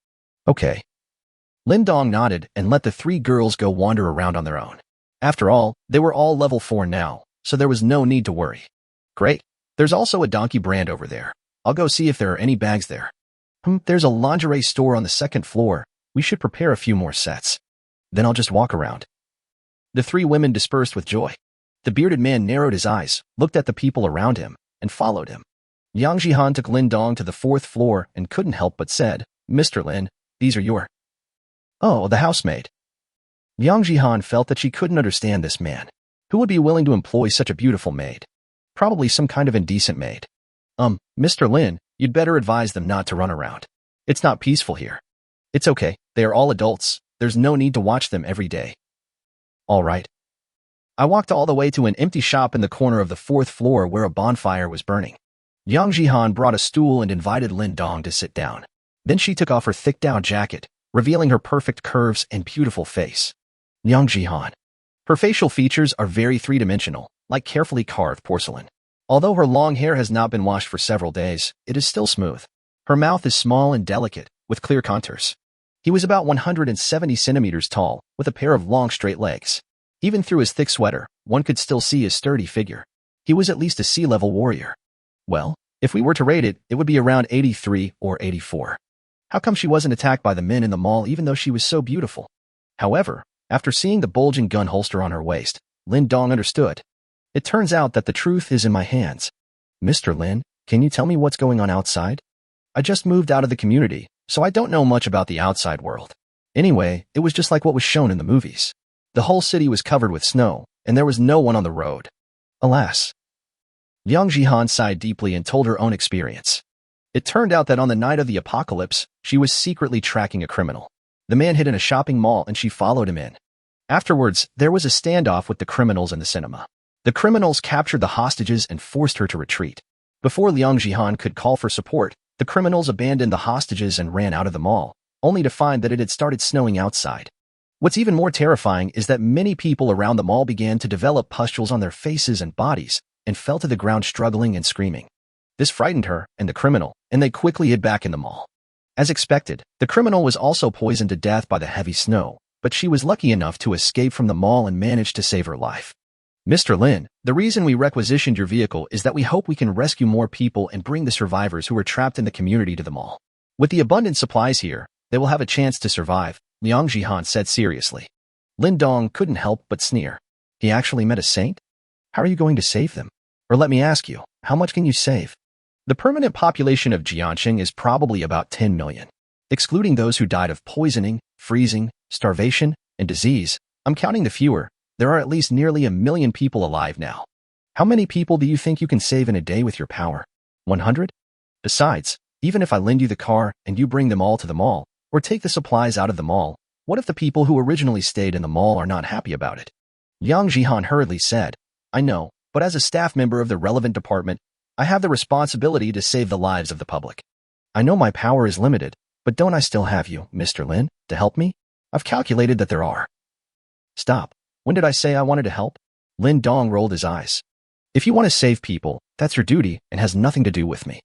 A: Okay. Lin Dong nodded and let the 3 girls go wander around on their own. After all, they were all level 4 now, so there was no need to worry. Great. There's also a donkey brand over there. I'll go see if there are any bags there. There's a lingerie store on the 2nd floor. We should prepare a few more sets. Then I'll just walk around. The 3 women dispersed with joy. The bearded man narrowed his eyes, looked at the people around him, and followed him. Yang Jihan took Lin Dong to the 4th floor and couldn't help but said, Mr. Lin, these are your... Oh, the housemaid. Yang Jihan felt that she couldn't understand this man. Who would be willing to employ such a beautiful maid? Probably some kind of indecent maid. Mr. Lin, you'd better advise them not to run around. It's not peaceful here. It's okay, they are all adults. There's no need to watch them every day. All right. I walked all the way to an empty shop in the corner of the 4th floor where a bonfire was burning. Yang Jihan brought a stool and invited Lin Dong to sit down. Then she took off her thick down jacket, revealing her perfect curves and beautiful face. Yang Jihan. Her facial features are very three-dimensional, like carefully carved porcelain. Although her long hair has not been washed for several days, it is still smooth. Her mouth is small and delicate, with clear contours. He was about 170 centimeters tall, with a pair of long straight legs. Even through his thick sweater, one could still see his sturdy figure. He was at least a sea-level warrior. Well, if we were to rate it, it would be around 83 or 84. How come she wasn't attacked by the men in the mall even though she was so beautiful? However, after seeing the bulging gun holster on her waist, Lin Dong understood. It turns out that the truth is in my hands. Mr. Lin, can you tell me what's going on outside? I just moved out of the community, so I don't know much about the outside world. Anyway, it was just like what was shown in the movies. The whole city was covered with snow, and there was no one on the road. Alas. Yang Jihan sighed deeply and told her own experience. It turned out that on the night of the apocalypse, she was secretly tracking a criminal. The man hid in a shopping mall and she followed him in. Afterwards, there was a standoff with the criminals in the cinema. The criminals captured the hostages and forced her to retreat. Before Liang Jihan could call for support, the criminals abandoned the hostages and ran out of the mall, only to find that it had started snowing outside. What's even more terrifying is that many people around the mall began to develop pustules on their faces and bodies and fell to the ground struggling and screaming. This frightened her and the criminal, and they quickly hid back in the mall. As expected, the criminal was also poisoned to death by the heavy snow, but she was lucky enough to escape from the mall and managed to save her life. Mr. Lin, the reason we requisitioned your vehicle is that we hope we can rescue more people and bring the survivors who are trapped in the community to the mall. With the abundant supplies here, they will have a chance to survive, Liang Jihan said seriously. Lin Dong couldn't help but sneer. He actually met a saint? How are you going to save them? Or let me ask you, how much can you save? The permanent population of Jianqing is probably about 10 million. Excluding those who died of poisoning, freezing, starvation, and disease, I'm counting the fewer. There are at least nearly 1 million people alive now. How many people do you think you can save in a day with your power? 100? Besides, even if I lend you the car and you bring them all to the mall, or take the supplies out of the mall, what if the people who originally stayed in the mall are not happy about it? Yang Jihan hurriedly said, I know, but as a staff member of the relevant department, I have the responsibility to save the lives of the public. I know my power is limited, but don't I still have you, Mr. Lin, to help me? I've calculated that there are. Stop. When did I say I wanted to help? Lin Dong rolled his eyes. If you want to save people, that's your duty and has nothing to do with me.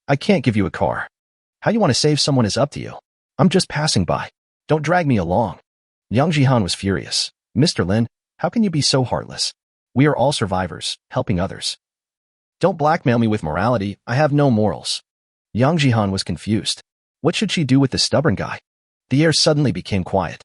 A: I can't give you a car. How you want to save someone is up to you. I'm just passing by. Don't drag me along. Yang Jihan was furious. Mr. Lin, how can you be so heartless? We are all survivors, helping others. Don't blackmail me with morality, I have no morals. Yang Jihan was confused. What should she do with the stubborn guy? The air suddenly became quiet.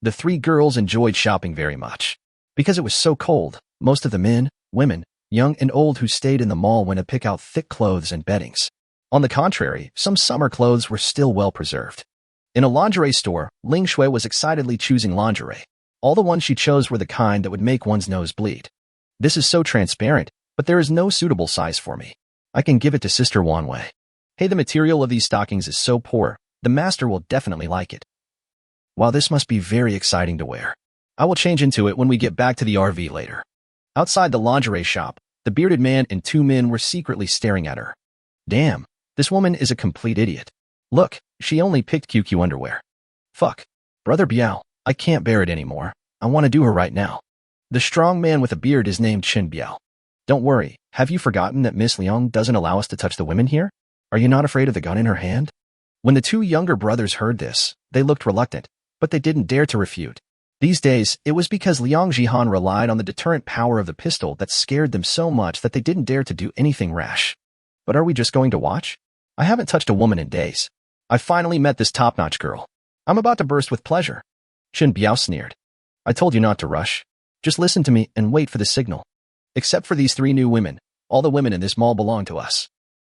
A: The three girls enjoyed shopping very much. Because it was so cold, most of the men, women, young and old who stayed in the mall went to pick out thick clothes and beddings. On the contrary, some summer clothes were still well preserved. In a lingerie store, Ling Shui was excitedly choosing lingerie. All the ones she chose were the kind that would make one's nose bleed. This is so transparent, but there is no suitable size for me. I can give it to Sister Wanwei. Hey, the material of these stockings is so poor, the master will definitely like it. While this must be very exciting to wear. I will change into it when we get back to the RV later. Outside the lingerie shop, the bearded man and two men were secretly staring at her. Damn, this woman is a complete idiot. Look, she only picked QQ underwear. Fuck. Brother Biao, I can't bear it anymore. I want to do her right now. The strong man with a beard is named Qin Biao. Don't worry, have you forgotten that Miss Liang doesn't allow us to touch the women here? Are you not afraid of the gun in her hand? When the two younger brothers heard this, they looked reluctant, but they didn't dare to refute. These days, it was because Liang Jihan relied on the deterrent power of the pistol that scared them so much that they didn't dare to do anything rash. But are we just going to watch? I haven't touched a woman in days. I finally met this top-notch girl. I'm about to burst with pleasure. Qin Biao sneered. I told you not to rush. Just listen to me and wait for the signal. Except for these three new women, all the women in this mall belong to us.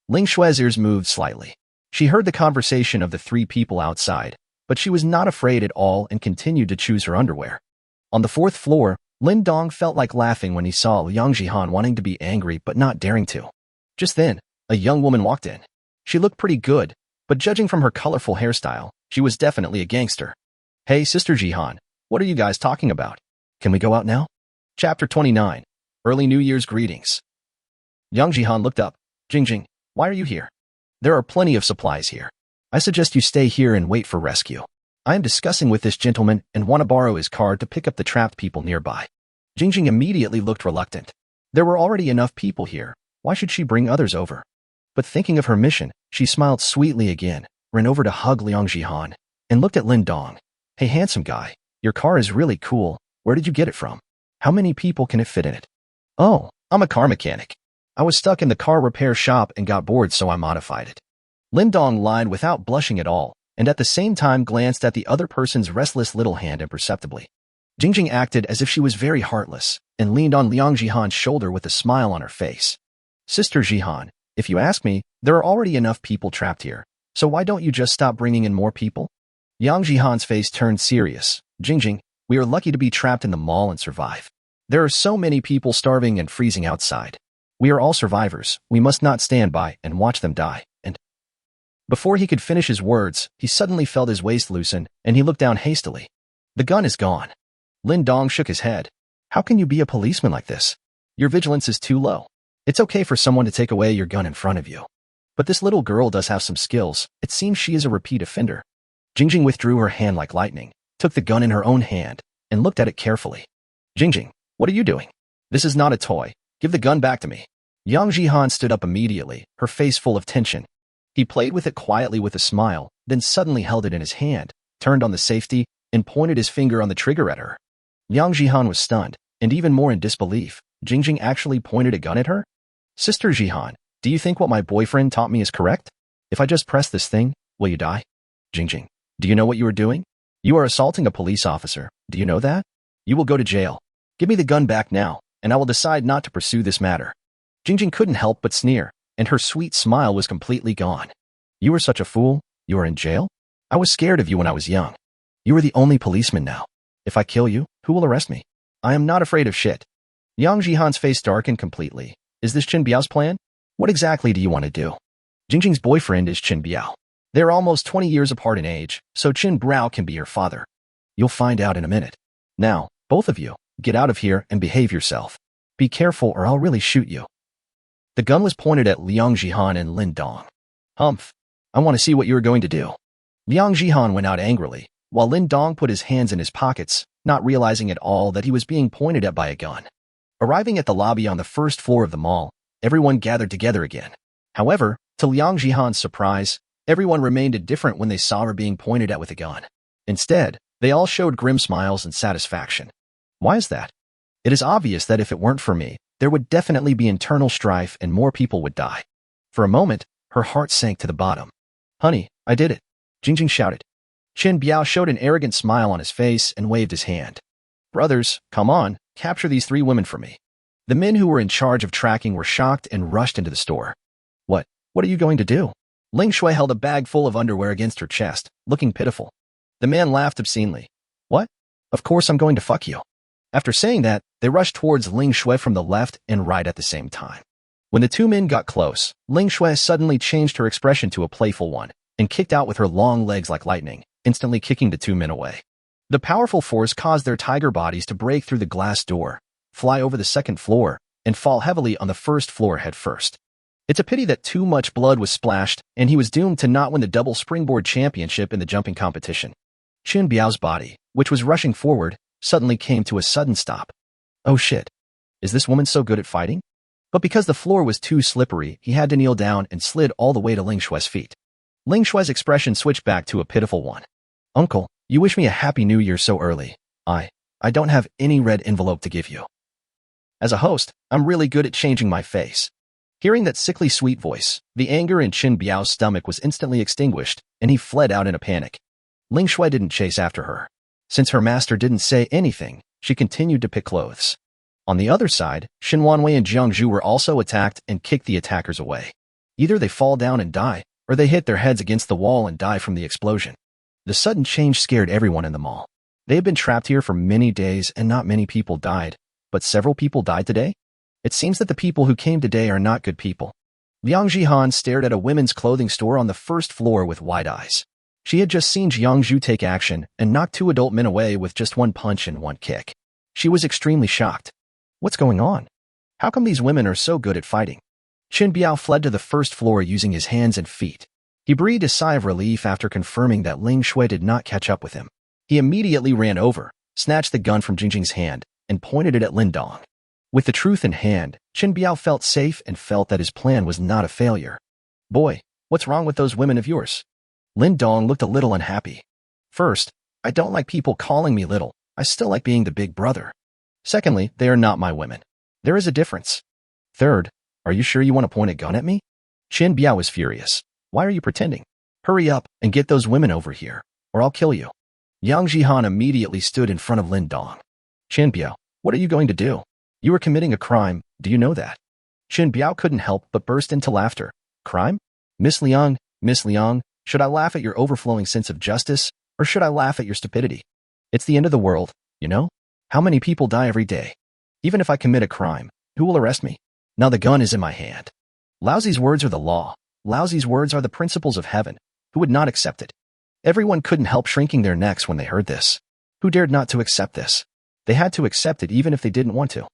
A: Ling Shui's ears moved slightly. She heard the conversation of the three people outside, but she was not afraid at all and continued to choose her underwear. On the fourth floor, Lin Dong felt like laughing when he saw Liang Jihan wanting to be angry but not daring to. Just then, a young woman walked in. She looked pretty good, but judging from her colorful hairstyle, she was definitely a gangster. Hey, Sister Jihan, what are you guys talking about? Can we go out now? Chapter 29. Early New Year's Greetings. Yang Jihan looked up. Jingjing, Why are you here? There are plenty of supplies here. I suggest you stay here and wait for rescue. I am discussing with this gentleman and want to borrow his car to pick up the trapped people nearby. Jingjing immediately looked reluctant. There were already enough people here. Why should she bring others over? But thinking of her mission, she smiled sweetly again, ran over to hug Liang Jihan, and looked at Lin Dong. Hey, handsome guy, your car is really cool. Where did you get it from? How many people can it fit in it? Oh, I'm a car mechanic. I was stuck in the car repair shop and got bored, so I modified it. Lin Dong lied without blushing at all, and at the same time glanced at the other person's restless little hand imperceptibly. Jingjing acted as if she was very heartless, and leaned on Liang Jihan's shoulder with a smile on her face. Sister Jihan, if you ask me, there are already enough people trapped here, so why don't you just stop bringing in more people? Liang Jihan's face turned serious. Jingjing, we are lucky to be trapped in the mall and survive. There are so many people starving and freezing outside. We are all survivors. We must not stand by and watch them die. And before he could finish his words, he suddenly felt his waist loosen, and he looked down hastily. The gun is gone. Lin Dong shook his head. How can you be a policeman like this? Your vigilance is too low. It's okay for someone to take away your gun in front of you. But this little girl does have some skills. It seems she is a repeat offender. Jingjing withdrew her hand like lightning, took the gun in her own hand, and looked at it carefully. Jingjing, what are you doing? This is not a toy. Give the gun back to me. Yang Jihan stood up immediately, her face full of tension. He played with it quietly with a smile, then suddenly held it in his hand, turned on the safety, and pointed his finger on the trigger at her. Yang Jihan was stunned, and even more in disbelief. Jingjing actually pointed a gun at her? Sister Jihan, do you think what my boyfriend taught me is correct? If I just press this thing, will you die? Jingjing, do you know what you are doing? You are assaulting a police officer. Do you know that? You will go to jail. Give me the gun back now, and I will decide not to pursue this matter. Jingjing couldn't help but sneer, and her sweet smile was completely gone. You are such a fool. You are in jail? I was scared of you when I was young. You are the only policeman now. If I kill you, who will arrest me? I am not afraid of shit. Yang Jihan's face darkened completely. Is this Qin Biao's plan? What exactly do you want to do? Jingjing's boyfriend is Qin Biao. They're almost 20 years apart in age, so Qin Biao can be her father. You'll find out in a minute. Now, both of you, get out of here and behave yourself. Be careful or I'll really shoot you. The gun was pointed at Liang Jihan and Lin Dong. Humph. I want to see what you are going to do. Liang Jihan went out angrily, while Lin Dong put his hands in his pockets, not realizing at all that he was being pointed at by a gun. Arriving at the lobby on the first floor of the mall, everyone gathered together again. However, to Liang Jihan's surprise, everyone remained indifferent when they saw her being pointed at with a gun. Instead, they all showed grim smiles and satisfaction. Why is that? It is obvious that if it weren't for me, there would definitely be internal strife and more people would die. For a moment, her heart sank to the bottom. Honey, I did it. Jingjing shouted. Qin Biao showed an arrogant smile on his face and waved his hand. Brothers, come on, capture these 3 women for me. The men who were in charge of tracking were shocked and rushed into the store. What are you going to do? Ling Shui held a bag full of underwear against her chest, looking pitiful. The man laughed obscenely. What? Of course I'm going to fuck you. After saying that, they rushed towards Ling Shui from the left and right at the same time. When the 2 men got close, Ling Shui suddenly changed her expression to a playful one and kicked out with her long legs like lightning, instantly kicking the 2 men away. The powerful force caused their tiger bodies to break through the glass door, fly over the second floor, and fall heavily on the first floor head first. It's a pity that too much blood was splashed, and he was doomed to not win the double springboard championship in the jumping competition. Qin Biao's body, which was rushing forward, suddenly came to a sudden stop. Oh shit. Is this woman so good at fighting? But because the floor was too slippery, he had to kneel down and slid all the way to Ling Shui's feet. Ling Shui's expression switched back to a pitiful one. Uncle, you wish me a happy new year so early. I don't have any red envelope to give you. As a host, I'm really good at changing my face. Hearing that sickly sweet voice, the anger in Qin Biao's stomach was instantly extinguished, and he fled out in a panic. Ling Shui didn't chase after her. Since her master didn't say anything, she continued to pick clothes. On the other side, Xin Wanwei and Jiang Zhu were also attacked and kicked the attackers away. Either they fall down and die, or they hit their heads against the wall and die from the explosion. The sudden change scared everyone in the mall. They had been trapped here for many days and not many people died, but several people died today? It seems that the people who came today are not good people. Liang Jihan stared at a women's clothing store on the first floor with wide eyes. She had just seen Jiang Zhu take action and knock 2 adult men away with just 1 punch and 1 kick. She was extremely shocked. What's going on? How come these women are so good at fighting? Qin Biao fled to the first floor using his hands and feet. He breathed a sigh of relief after confirming that Ling Shui did not catch up with him. He immediately ran over, snatched the gun from Jingjing's hand, and pointed it at Lin Dong. With the truth in hand, Qin Biao felt safe and felt that his plan was not a failure. Boy, what's wrong with those women of yours? Lin Dong looked a little unhappy. First, I don't like people calling me little. I still like being the big brother. Secondly, they are not my women. There is a difference. Third, are you sure you want to point a gun at me? Qin Biao was furious. Why are you pretending? Hurry up and get those women over here, or I'll kill you. Yang Jihan immediately stood in front of Lin Dong. Qin Biao, what are you going to do? You are committing a crime, do you know that? Qin Biao couldn't help but burst into laughter. Crime? Miss Liang, should I laugh at your overflowing sense of justice, or should I laugh at your stupidity? It's the end of the world, you know? How many people die every day? Even if I commit a crime, who will arrest me? Now the gun is in my hand. Lousy's words are the law. Lousy's words are the principles of heaven. Who would not accept it? Everyone couldn't help shrinking their necks when they heard this. Who dared not to accept this? They had to accept it even if they didn't want to.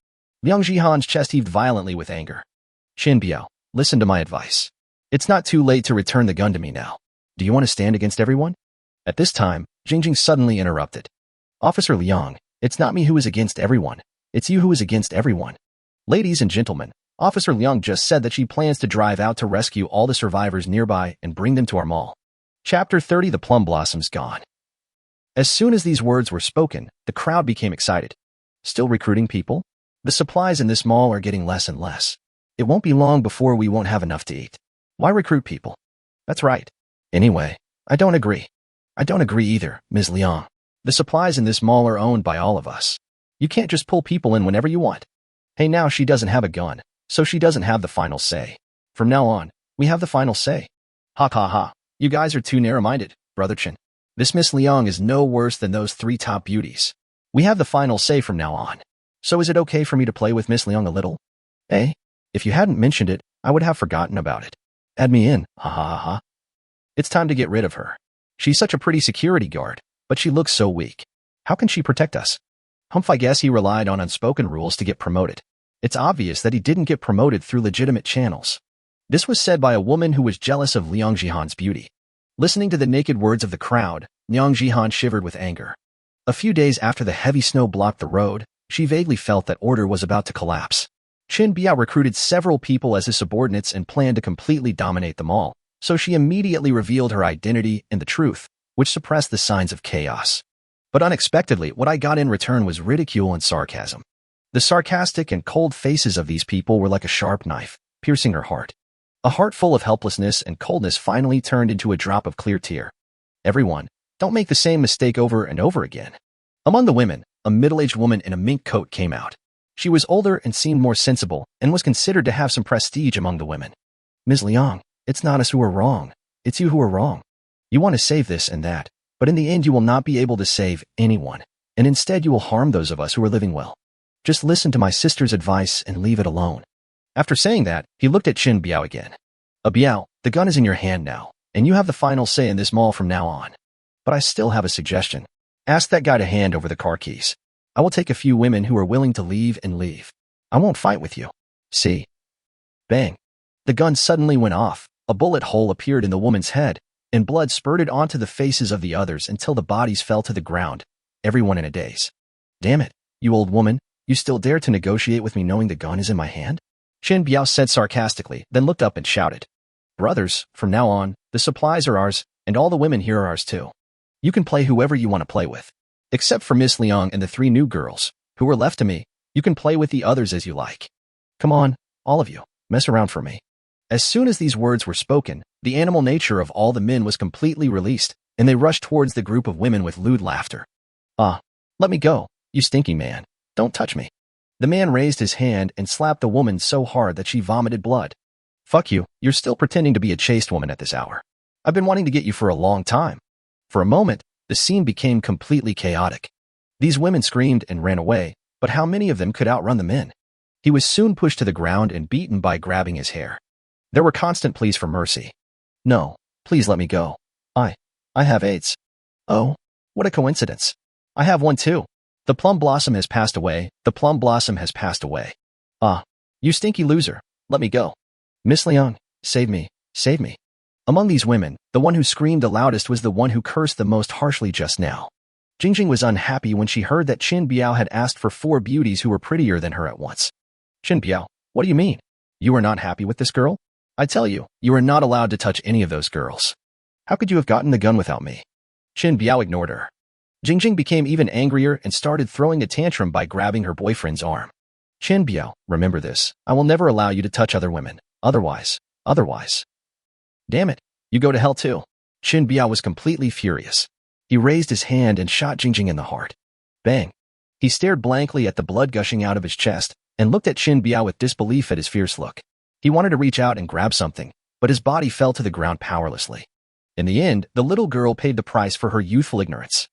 A: Liang Jihan's chest heaved violently with anger. Qin Biao, listen to my advice. It's not too late to return the gun to me now. Do you want to stand against everyone? At this time, Jingjing suddenly interrupted. Officer Liang, it's not me who is against everyone. It's you who is against everyone. Ladies and gentlemen, Officer Liang just said that she plans to drive out to rescue all the survivors nearby and bring them to our mall. Chapter 30 The Plum Blossoms Gone. As soon as these words were spoken, the crowd became excited. Still recruiting people? The supplies in this mall are getting less and less. It won't be long before we won't have enough to eat. Why recruit people? That's right. Anyway, I don't agree. I don't agree either, Ms. Liang. The supplies in this mall are owned by all of us. You can't just pull people in whenever you want. Hey, now she doesn't have a gun, so she doesn't have the final say. From now on, we have the final say. Ha ha ha. You guys are too narrow-minded, Brother Chen. This Miss Liang is no worse than those 3 top beauties. We have the final say from now on. So is it okay for me to play with Miss Liang a little? Eh? If you hadn't mentioned it, I would have forgotten about it. Add me in, ha ha ha ha. It's time to get rid of her. She's such a pretty security guard, but she looks so weak. How can she protect us? Humph, I guess he relied on unspoken rules to get promoted. It's obvious that he didn't get promoted through legitimate channels. This was said by a woman who was jealous of Liang Jihan's beauty. Listening to the naked words of the crowd, Liang Jihan shivered with anger. A few days after the heavy snow blocked the road, she vaguely felt that order was about to collapse. Qin Biao recruited several people as his subordinates and planned to completely dominate them all, so she immediately revealed her identity and the truth, which suppressed the signs of chaos. But unexpectedly, what I got in return was ridicule and sarcasm. The sarcastic and cold faces of these people were like a sharp knife, piercing her heart. A heart full of helplessness and coldness finally turned into a drop of clear tear. Everyone, don't make the same mistake over and over again. Among the women, a middle-aged woman in a mink coat came out. She was older and seemed more sensible and was considered to have some prestige among the women. Ms. Liang, it's not us who are wrong. It's you who are wrong. You want to save this and that, but in the end you will not be able to save anyone, and instead you will harm those of us who are living well. Just listen to my sister's advice and leave it alone. After saying that, he looked at Qin Biao again. Biao, the gun is in your hand now, and you have the final say in this mall from now on. But I still have a suggestion. Ask that guy to hand over the car keys. I will take a few women who are willing to leave and leave. I won't fight with you. See? Bang. The gun suddenly went off. A bullet hole appeared in the woman's head, and blood spurted onto the faces of the others until the bodies fell to the ground, everyone in a daze. Damn it, you old woman, you still dare to negotiate with me knowing the gun is in my hand? Qin Biao said sarcastically, then looked up and shouted. Brothers, from now on, the supplies are ours, and all the women here are ours too. You can play whoever you want to play with. Except for Miss Liang and the 3 new girls, who were left to me, you can play with the others as you like. Come on, all of you, mess around for me. As soon as these words were spoken, the animal nature of all the men was completely released, and they rushed towards the group of women with lewd laughter. Ah, let me go, you stinky man. Don't touch me. The man raised his hand and slapped the woman so hard that she vomited blood. Fuck you, you're still pretending to be a chaste woman at this hour. I've been wanting to get you for a long time. For a moment, the scene became completely chaotic. These women screamed and ran away, but how many of them could outrun the men? He was soon pushed to the ground and beaten by grabbing his hair. There were constant pleas for mercy. No, please let me go. I have AIDS. Oh, what a coincidence. I have one too. The plum blossom has passed away. The plum blossom has passed away. Ah, you stinky loser. Let me go. Miss Liang, save me, save me. Among these women, the one who screamed the loudest was the one who cursed the most harshly just now. Jingjing was unhappy when she heard that Qin Biao had asked for 4 beauties who were prettier than her at once. Qin Biao, what do you mean? You are not happy with this girl? I tell you, you are not allowed to touch any of those girls. How could you have gotten the gun without me? Qin Biao ignored her. Jingjing became even angrier and started throwing a tantrum by grabbing her boyfriend's arm. Qin Biao, remember this. I will never allow you to touch other women. Otherwise. Damn it, you go to hell too. Qin Biao was completely furious. He raised his hand and shot Jingjing in the heart. Bang. He stared blankly at the blood gushing out of his chest and looked at Qin Biao with disbelief at his fierce look. He wanted to reach out and grab something, but his body fell to the ground powerlessly. In the end, the little girl paid the price for her youthful ignorance.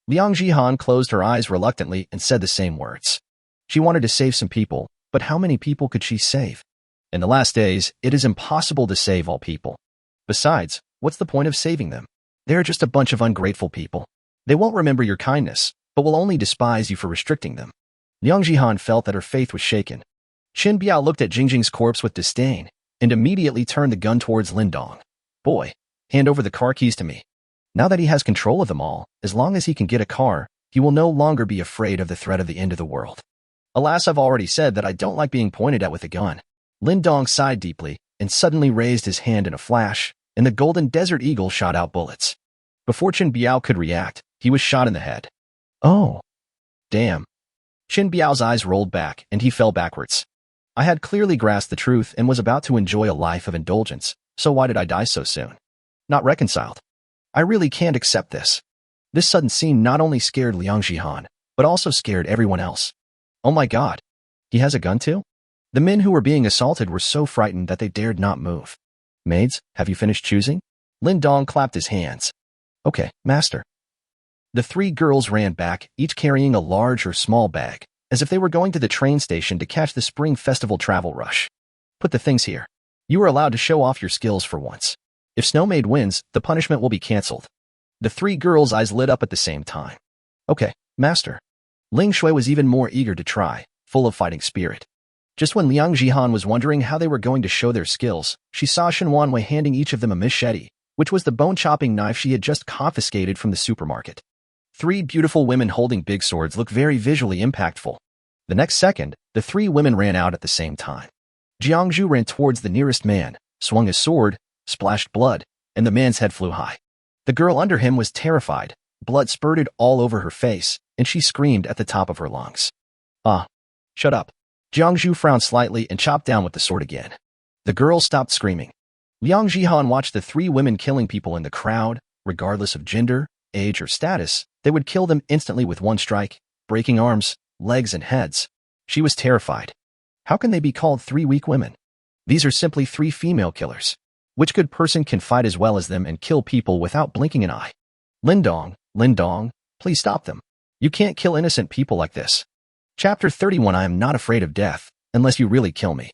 A: Liang Jihan closed her eyes reluctantly and said the same words. She wanted to save some people, but how many people could she save? In the last days, it is impossible to save all people. Besides, what's the point of saving them? They are just a bunch of ungrateful people. They won't remember your kindness, but will only despise you for restricting them. Liang Jihan felt that her faith was shaken. Qin Biao looked at Jingjing's corpse with disdain and immediately turned the gun towards Lin Dong. Boy, hand over the car keys to me. Now that he has control of them all, as long as he can get a car, he will no longer be afraid of the threat of the end of the world. Alas, I've already said that I don't like being pointed at with a gun. Lin Dong sighed deeply and suddenly raised his hand in a flash, and the golden desert eagle shot out bullets. Before Qin Biao could react, he was shot in the head. Oh. Damn. Qin Biao's eyes rolled back and he fell backwards. I had clearly grasped the truth and was about to enjoy a life of indulgence, so why did I die so soon? Not reconciled. I really can't accept this. This sudden scene not only scared Liang Jihan, but also scared everyone else. Oh my god. He has a gun too? The men who were being assaulted were so frightened that they dared not move. Maids, have you finished choosing? Lin Dong clapped his hands. Okay, master. The 3 girls ran back, each carrying a large or small bag, as if they were going to the train station to catch the Spring Festival travel rush. Put the things here. You are allowed to show off your skills for once. If Snow Maid wins, the punishment will be cancelled. The 3 girls' eyes lit up at the same time. Okay, master. Ling Shui was even more eager to try, full of fighting spirit. Just when Liang Jihan was wondering how they were going to show their skills, she saw Shen Wanwei handing each of them a machete, which was the bone-chopping knife she had just confiscated from the supermarket. 3 beautiful women holding big swords looked very visually impactful. The next second, the 3 women ran out at the same time. Jiangzhu ran towards the nearest man, swung his sword, splashed blood, and the man's head flew high. The girl under him was terrified. Blood spurted all over her face, and she screamed at the top of her lungs. Ah, shut up. Jiangzhu frowned slightly and chopped down with the sword again. The girl stopped screaming. Liang Jihan watched the 3 women killing people in the crowd, regardless of gender, age, or status. They would kill them instantly with one strike, breaking arms, legs, and heads. She was terrified. How can they be called 3 weak women? These are simply 3 female killers. Which good person can fight as well as them and kill people without blinking an eye? Lin Dong, please stop them. You can't kill innocent people like this. Chapter 31. I am not afraid of death, unless you really kill me.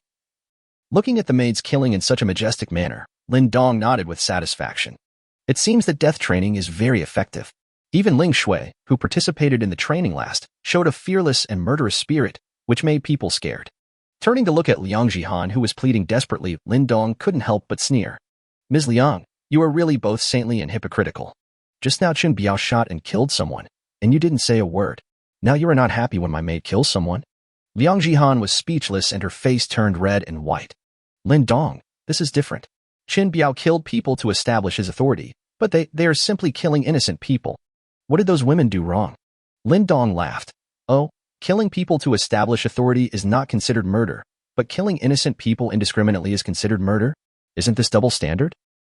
A: Looking at the maids killing in such a majestic manner, Lin Dong nodded with satisfaction. It seems that death training is very effective. Even Ling Shui, who participated in the training last, showed a fearless and murderous spirit, which made people scared. Turning to look at Liang Jihan, who was pleading desperately, Lin Dong couldn't help but sneer. Ms. Liang, you are really both saintly and hypocritical. Just now Qin Biao shot and killed someone, and you didn't say a word. Now you are not happy when my maid kills someone? Liang Jihan was speechless and her face turned red and white. Lin Dong, this is different. Qin Biao killed people to establish his authority, but they are simply killing innocent people. What did those women do wrong? Lin Dong laughed. Oh, killing people to establish authority is not considered murder, but killing innocent people indiscriminately is considered murder? Isn't this double standard?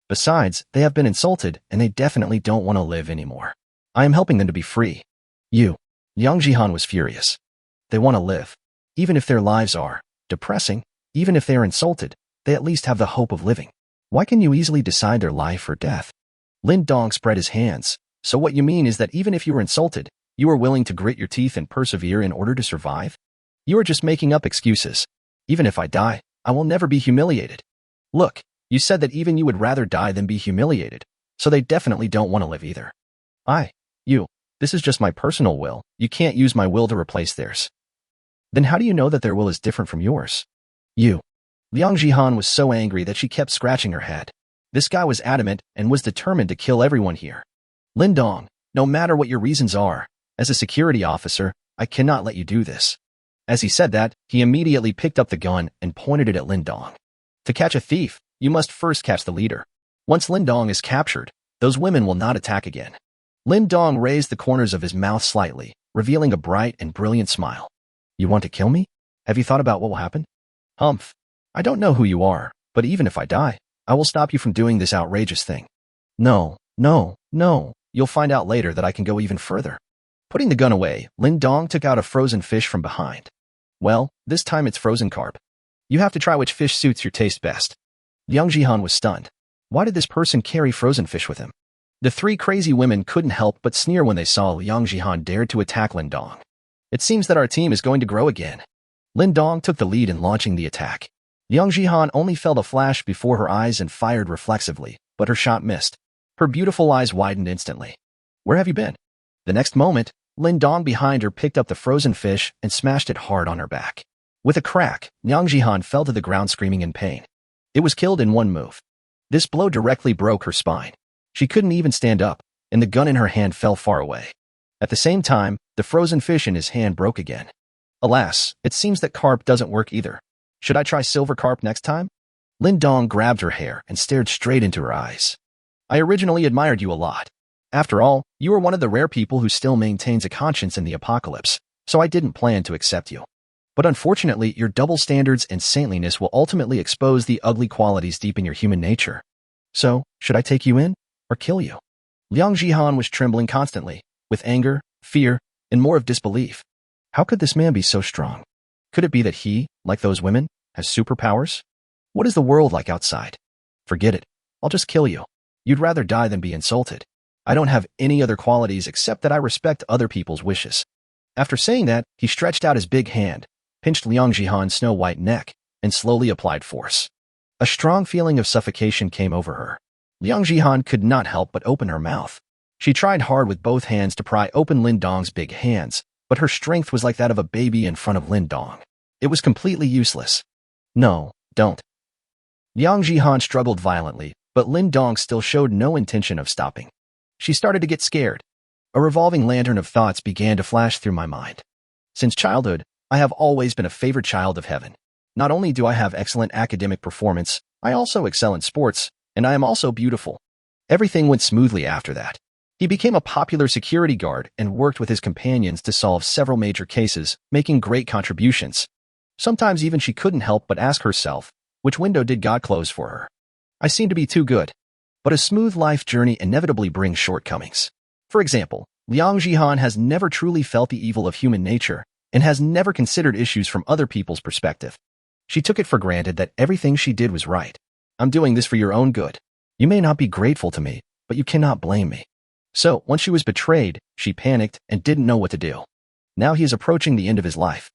A: Besides, they have been insulted and they definitely don't want to live anymore. I am helping them to be free. You. Liang Jihan was furious. They want to live. Even if their lives are depressing, even if they are insulted, they at least have the hope of living. Why can you easily decide their life or death? Lin Dong spread his hands. So what you mean is that even if you were insulted, you are willing to grit your teeth and persevere in order to survive? You are just making up excuses. Even if I die, I will never be humiliated. Look, you said that even you would rather die than be humiliated, so they definitely don't want to live either. This is just my personal will. You can't use my will to replace theirs. Then how do you know that their will is different from yours? Liang Jihan was so angry that she kept scratching her head. This guy was adamant and was determined to kill everyone here. Lin Dong, no matter what your reasons are, as a security officer, I cannot let you do this. As he said that, he immediately picked up the gun and pointed it at Lin Dong. To catch a thief, you must first catch the leader. Once Lin Dong is captured, those women will not attack again. Lin Dong raised the corners of his mouth slightly, revealing a bright and brilliant smile. You want to kill me? Have you thought about what will happen? Humph. I don't know who you are, but even if I die, I will stop you from doing this outrageous thing. No, no, no. You'll find out later that I can go even further. Putting the gun away, Lin Dong took out a frozen fish from behind. Well, this time it's frozen carp. You have to try which fish suits your taste best. Liang Jihan was stunned. Why did this person carry frozen fish with him? The three crazy women couldn't help but sneer when they saw Liang Jihan dared to attack Lin Dong. It seems that our team is going to grow again. Lin Dong took the lead in launching the attack. Liang Jihan only felt a flash before her eyes and fired reflexively, but her shot missed. Her beautiful eyes widened instantly. Where have you been? The next moment, Lin Dong behind her picked up the frozen fish and smashed it hard on her back. With a crack, Liang Jihan fell to the ground screaming in pain. It was killed in one move. This blow directly broke her spine. She couldn't even stand up, and the gun in her hand fell far away. At the same time, the frozen fish in his hand broke again. Alas, it seems that carp doesn't work either. Should I try silver carp next time? Lin Dong grabbed her hair and stared straight into her eyes. I originally admired you a lot. After all, you are one of the rare people who still maintains a conscience in the apocalypse, so I didn't plan to accept you. But unfortunately, your double standards and saintliness will ultimately expose the ugly qualities deep in your human nature. So, should I take you in, or kill you? Liang Jihan was trembling constantly, with anger, fear, and more of disbelief. How could this man be so strong? Could it be that he, like those women, has superpowers? What is the world like outside? Forget it. I'll just kill you. You'd rather die than be insulted. I don't have any other qualities except that I respect other people's wishes. After saying that, he stretched out his big hand, pinched Liang Jihan's snow-white neck, and slowly applied force. A strong feeling of suffocation came over her. Liang Jihan could not help but open her mouth. She tried hard with both hands to pry open Lin Dong's big hands, but her strength was like that of a baby in front of Lin Dong. It was completely useless. No, don't. Liang Jihan struggled violently, but Lin Dong still showed no intention of stopping. She started to get scared. A revolving lantern of thoughts began to flash through my mind. Since childhood, I have always been a favored child of heaven. Not only do I have excellent academic performance, I also excel in sports, and I am also beautiful. Everything went smoothly after that. He became a popular security guard and worked with his companions to solve several major cases, making great contributions. Sometimes even she couldn't help but ask herself, which window did God close for her? I seem to be too good. But a smooth life journey inevitably brings shortcomings. For example, Liang Jihan has never truly felt the evil of human nature and has never considered issues from other people's perspective. She took it for granted that everything she did was right. I'm doing this for your own good. You may not be grateful to me, but you cannot blame me. So, once she was betrayed, she panicked and didn't know what to do. Now he is approaching the end of his life.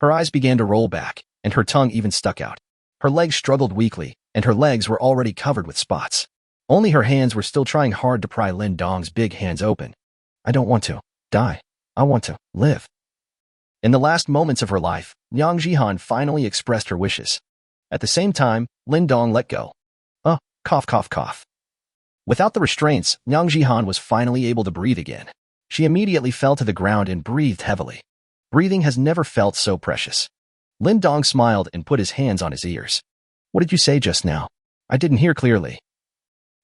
A: Her eyes began to roll back, and her tongue even stuck out. Her legs struggled weakly, and her legs were already covered with spots. Only her hands were still trying hard to pry Lin Dong's big hands open. I don't want to die. I want to live. In the last moments of her life, Liang Jihan finally expressed her wishes. At the same time, Lin Dong let go. Cough, cough, cough. Without the restraints, Liang Jihan was finally able to breathe again. She immediately fell to the ground and breathed heavily. Breathing has never felt so precious. Lin Dong smiled and put his hands on his ears. What did you say just now? I didn't hear clearly.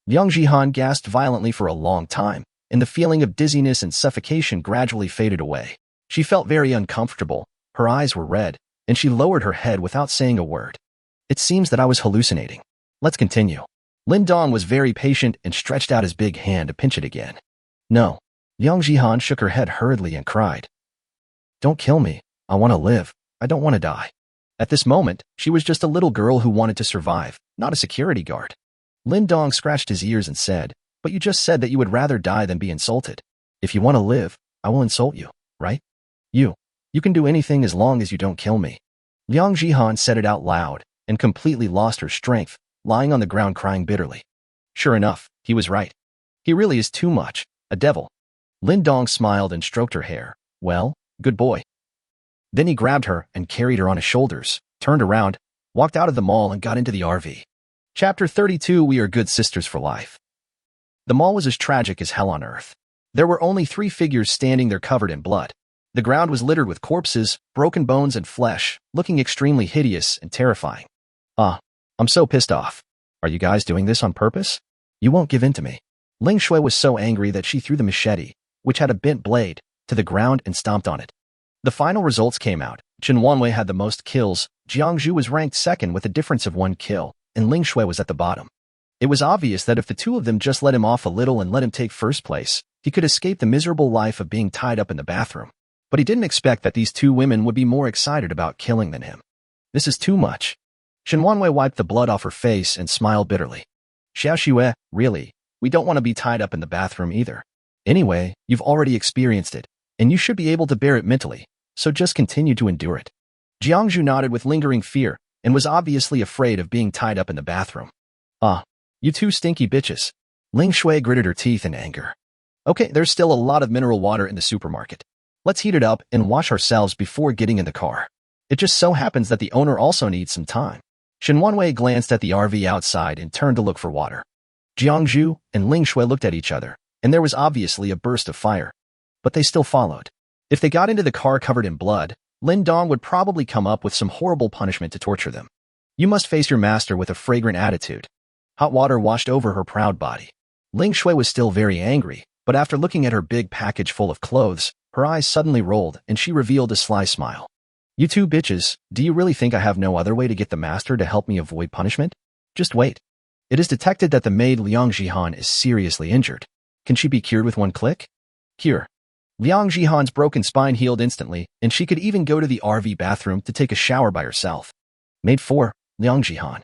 A: Liang Jihan gasped violently for a long time, and the feeling of dizziness and suffocation gradually faded away. She felt very uncomfortable, her eyes were red, and she lowered her head without saying a word. It seems that I was hallucinating. Let's continue. Lin Dong was very patient and stretched out his big hand to pinch it again. No. Liang Jihan shook her head hurriedly and cried. Don't kill me. I want to live. I don't want to die. At this moment, she was just a little girl who wanted to survive, not a security guard. Lin Dong scratched his ears and said, but you just said that you would rather die than be insulted. If you want to live, I will insult you, right? You can do anything as long as you don't kill me. Liang Jihan said it out loud and completely lost her strength, lying on the ground crying bitterly. Sure enough, he was right. He really is too much, a devil. Lin Dong smiled and stroked her hair. Well, good boy. Then he grabbed her and carried her on his shoulders, turned around, walked out of the mall and got into the RV. Chapter 32. We are good sisters for life. The mall was as tragic as hell on earth. There were only 3 figures standing there covered in blood. The ground was littered with corpses, broken bones and flesh, looking extremely hideous and terrifying. I'm so pissed off. Are you guys doing this on purpose? You won't give in to me. Ling Shui was so angry that she threw the machete, which had a bent blade, to the ground and stomped on it. The final results came out. Chen Wanwei had the most kills, Jiangzhu was ranked second with a difference of 1 kill, and Ling Shui was at the bottom. It was obvious that if the two of them just let him off a little and let him take first place, he could escape the miserable life of being tied up in the bathroom. But he didn't expect that these 2 women would be more excited about killing than him. This is too much. Chen Wanwei wiped the blood off her face and smiled bitterly. Xiao Xue, really, we don't want to be tied up in the bathroom either. Anyway, you've already experienced it, and you should be able to bear it mentally, so just continue to endure it. Jiangzhu nodded with lingering fear, and was obviously afraid of being tied up in the bathroom. You 2 stinky bitches. Ling Shui gritted her teeth in anger. Okay, there's still a lot of mineral water in the supermarket. Let's heat it up and wash ourselves before getting in the car. It just so happens that the owner also needs some time. Shen Wanwei glanced at the RV outside and turned to look for water. Jiangzhu and Ling Shui looked at each other, and there was obviously a burst of fire. But they still followed. If they got into the car covered in blood, Lin Dong would probably come up with some horrible punishment to torture them. You must face your master with a fragrant attitude. Hot water washed over her proud body. Ling Shui was still very angry, but after looking at her big package full of clothes, her eyes suddenly rolled and she revealed a sly smile. You 2 bitches, do you really think I have no other way to get the master to help me avoid punishment? Just wait. It is detected that the maid Liang Jihan is seriously injured. Can she be cured with 1 click? Cure. Liang Jihan's broken spine healed instantly, and she could even go to the RV bathroom to take a shower by herself. Maid 4, Liang Jihan.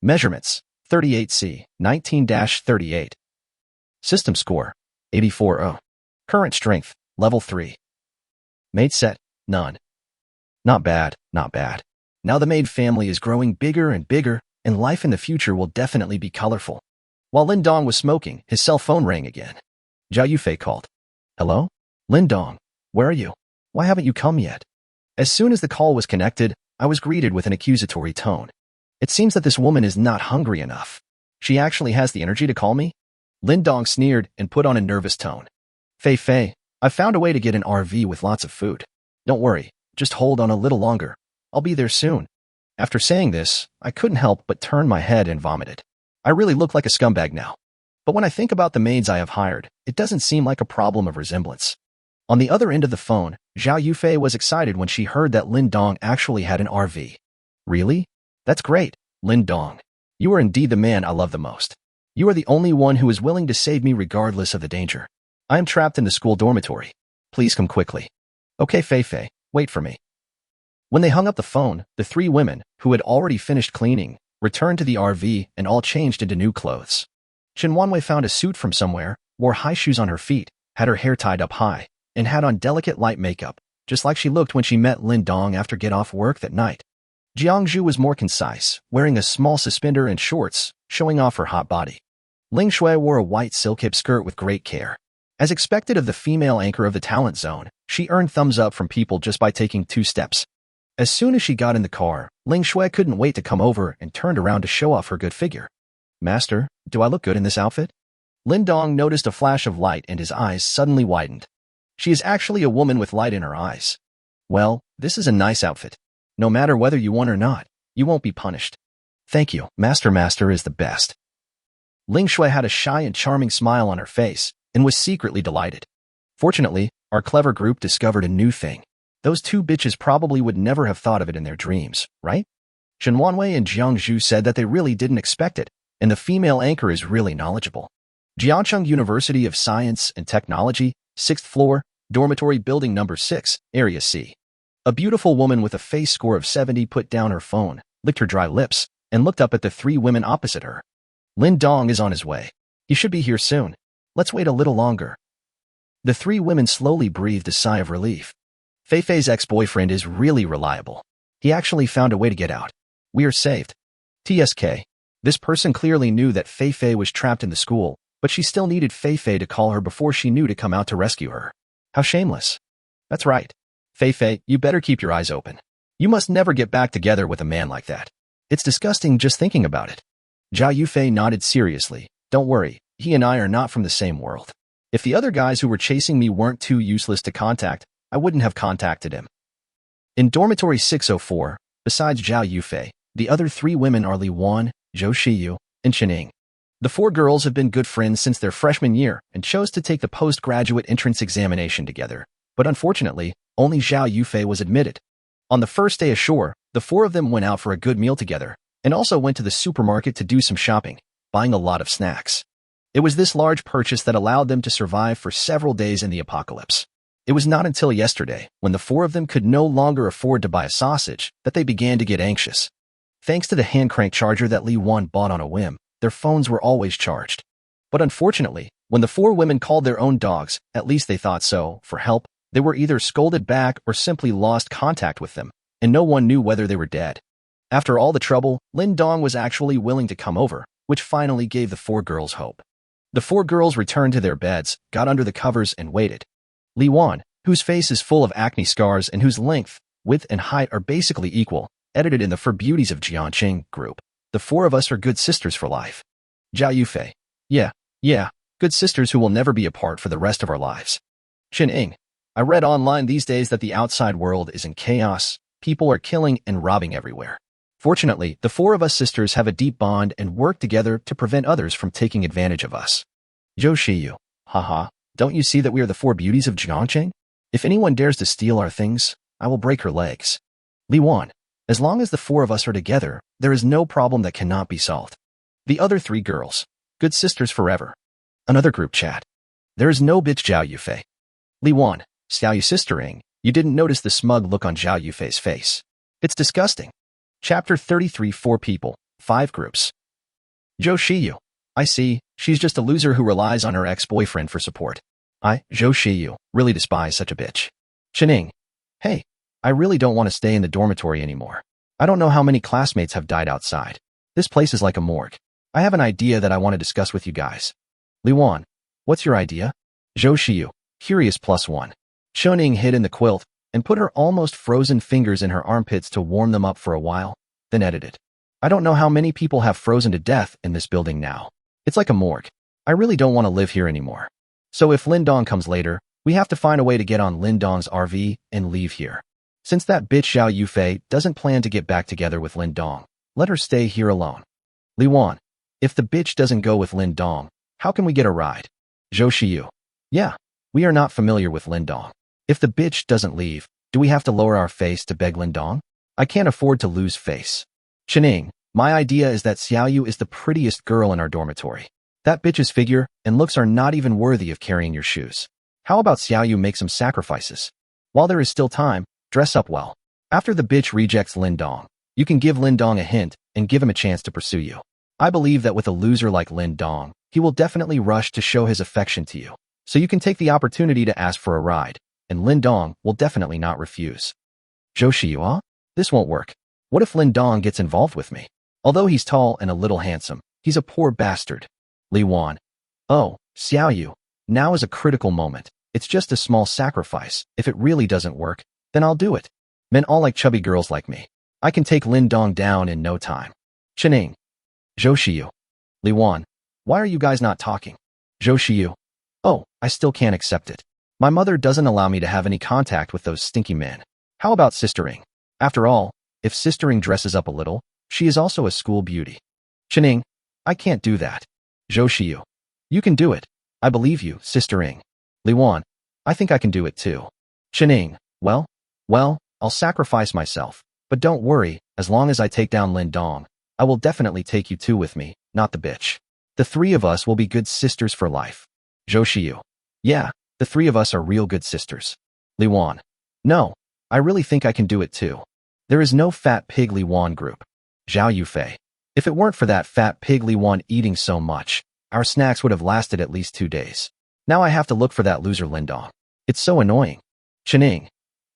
A: Measurements, 38C, 19-38. System score, 84-0. Current strength, level 3. Maid set, none. Not bad, not bad. Now the Maid family is growing bigger and bigger, and life in the future will definitely be colorful. While Lin Dong was smoking, his cell phone rang again. Zhao Yufei called. Hello? Lin Dong, where are you? Why haven't you come yet? As soon as the call was connected, I was greeted with an accusatory tone. It seems that this woman is not hungry enough. She actually has the energy to call me? Lin Dong sneered and put on a nervous tone. Fei, I found a way to get an RV with lots of food. Don't worry, just hold on a little longer. I'll be there soon. After saying this, I couldn't help but turn my head and vomited. I really look like a scumbag now. But when I think about the maids I have hired, it doesn't seem like a problem of resemblance. On the other end of the phone, Zhao Yufei was excited when she heard that Lin Dong actually had an RV. Really? That's great, Lin Dong. You are indeed the man I love the most. You are the only one who is willing to save me regardless of the danger. I am trapped in the school dormitory. Please come quickly. Okay, Fei, wait for me. When they hung up the phone, the 3 women, who had already finished cleaning, returned to the RV and all changed into new clothes. Chen Wanwei found a suit from somewhere, wore high shoes on her feet, had her hair tied up high, and had on delicate light makeup, just like she looked when she met Lin Dong after get off work that night. Jiangzhu was more concise, wearing a small suspender and shorts, showing off her hot body. Ling Shui wore a white silk hip skirt with great care. As expected of the female anchor of the talent zone, she earned thumbs up from people just by taking 2 steps. As soon as she got in the car, Ling Shui couldn't wait to come over and turned around to show off her good figure. Master, do I look good in this outfit? Lin Dong noticed a flash of light and his eyes suddenly widened. She is actually a woman with light in her eyes. Well, this is a nice outfit. No matter whether you won or not, you won't be punished. Thank you, Master is the best. Ling Shui had a shy and charming smile on her face and was secretly delighted. Fortunately, our clever group discovered a new thing. Those 2 bitches probably would never have thought of it in their dreams, right? Shen Wanwei and Jiangzhu said that they really didn't expect it, and the female anchor is really knowledgeable. Jiangcheng University of Science and Technology, 6th floor, dormitory building number 6, area C. A beautiful woman with a face score of 70 put down her phone, licked her dry lips, and looked up at the 3 women opposite her. Lin Dong is on his way. He should be here soon. Let's wait a little longer. The 3 women slowly breathed a sigh of relief. Fei's ex-boyfriend is really reliable. He actually found a way to get out. We are saved. TSK. This person clearly knew that Fei was trapped in the school, but she still needed Fei to call her before she knew to come out to rescue her. How shameless. That's right. Fei, you better keep your eyes open. You must never get back together with a man like that. It's disgusting just thinking about it. Zhao Yufei nodded seriously. Don't worry, he and I are not from the same world. If the other guys who were chasing me weren't too useless to contact, I wouldn't have contacted him. In dormitory 604, besides Zhao Yufei, the other 3 women are Li Wan, Zhou Shiyu, and Chening. The 4 girls have been good friends since their freshman year and chose to take the postgraduate entrance examination together. But unfortunately, only Zhao Yufei was admitted. On the first day ashore, the 4 of them went out for a good meal together and also went to the supermarket to do some shopping, buying a lot of snacks. It was this large purchase that allowed them to survive for several days in the apocalypse. It was not until yesterday, when the 4 of them could no longer afford to buy a sausage, that they began to get anxious. Thanks to the hand-crank charger that Li Wan bought on a whim, their phones were always charged. But unfortunately, when the 4 women called their own dogs, at least they thought so, for help, they were either scolded back or simply lost contact with them, and no one knew whether they were dead. After all the trouble, Lin Dong was actually willing to come over, which finally gave the 4 girls hope. The 4 girls returned to their beds, got under the covers, and waited. Li Wan, whose face is full of acne scars and whose length, width, and height are basically equal, edited in the For Beauties of Jianqing group. The 4 of us are good sisters for life. Zhao Yufei. Yeah, good sisters who will never be apart for the rest of our lives. Chening. I read online these days that the outside world is in chaos. People are killing and robbing everywhere. Fortunately, the 4 of us sisters have a deep bond and work together to prevent others from taking advantage of us. Zhou Shiyu. Haha, don't you see that we are the 4 beauties of Jiangqing? If anyone dares to steal our things, I will break her legs. Li Wan. As long as the 4 of us are together, there is no problem that cannot be solved. The other 3 girls. Good sisters forever. Another group chat. There is no bitch Zhao Yufei. Li Wan. Xiao Yu sistering. You didn't notice the smug look on Zhao Yufei's face. It's disgusting. Chapter 33 4 people, 5 groups. Zhou Shiyu. I see, she's just a loser who relies on her ex-boyfriend for support. I, Zhou Shiyu, really despise such a bitch. Chening. Hey, I really don't want to stay in the dormitory anymore. I don't know how many classmates have died outside. This place is like a morgue. I have an idea that I want to discuss with you guys. Li Wan. What's your idea? Zhou Shiyu. Curious +1. Chening hid in the quilt and put her almost frozen fingers in her armpits to warm them up for a while, then edited. I don't know how many people have frozen to death in this building now. It's like a morgue. I really don't want to live here anymore. So if Lin Dong comes later, we have to find a way to get on Lin Dong's RV and leave here. Since that bitch Zhao Yufei doesn't plan to get back together with Lin Dong, let her stay here alone. Li Wan. If the bitch doesn't go with Lin Dong, how can we get a ride? Zhou Shiyu. Yeah, we are not familiar with Lin Dong. If the bitch doesn't leave, do we have to lower our face to beg Lin Dong? I can't afford to lose face. Chening. My idea is that Xiao Yu is the prettiest girl in our dormitory. That bitch's figure and looks are not even worthy of carrying your shoes. How about Xiao Yu make some sacrifices? While there is still time, dress up well. After the bitch rejects Lin Dong, you can give Lin Dong a hint and give him a chance to pursue you. I believe that with a loser like Lin Dong, he will definitely rush to show his affection to you. So you can take the opportunity to ask for a ride, and Lin Dong will definitely not refuse. Zhou Shiyu. This won't work. What if Lin Dong gets involved with me? Although he's tall and a little handsome, he's a poor bastard. Li Wan. Oh, Xiao Yu. Now is a critical moment. It's just a small sacrifice. If it really doesn't work, then I'll do it. Men all like chubby girls like me. I can take Lin Dong down in no time. Chening. Zhou Shiyu. Li Wan. Why are you guys not talking? Zhou Shiyu. Oh, I still can't accept it. My mother doesn't allow me to have any contact with those stinky men. How about sistering? After all, if sistering dresses up a little, she is also a school beauty. Chening. I can't do that. Zhou Shiyu. You can do it. I believe you, sistering. Li Wan. I think I can do it too. Chening. Well, I'll sacrifice myself. But don't worry, as long as I take down Lin Dong, I will definitely take you two with me, not the bitch. The 3 of us will be good sisters for life. Zhou Shiyu. Yeah, the 3 of us are real good sisters. Li Wan. No, I really think I can do it too. There is no fat pig Li Wan group. Zhao Yufei. If it weren't for that fat pig Li Wan eating so much, our snacks would have lasted at least 2 days. Now I have to look for that loser Lin Dong. It's so annoying. Chening.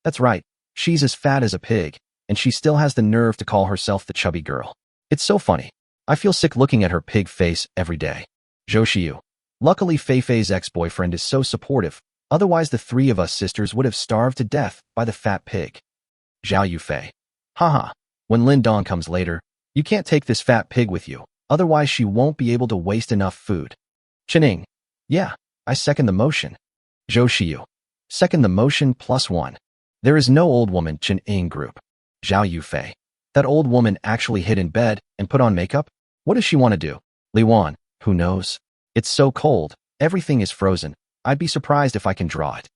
A: That's right, she's as fat as a pig, and she still has the nerve to call herself the chubby girl. It's so funny. I feel sick looking at her pig face every day. Zhou Shiyu. Luckily Fei-Fei's ex-boyfriend is so supportive, otherwise the 3 of us sisters would have starved to death by the fat pig. Zhao Yufei. Haha. When Lin Dong comes later, You can't take this fat pig with you, otherwise she won't be able to waste enough food. Chen. Yeah, I second the motion. Zhou Xiyu. Second the motion +1. There is no old woman Chen group. Zhao Yufei. That old woman actually hid in bed and put on makeup? What does she want to do? Li Wan. Who knows? It's so cold, everything is frozen. I'd be surprised if I can draw it.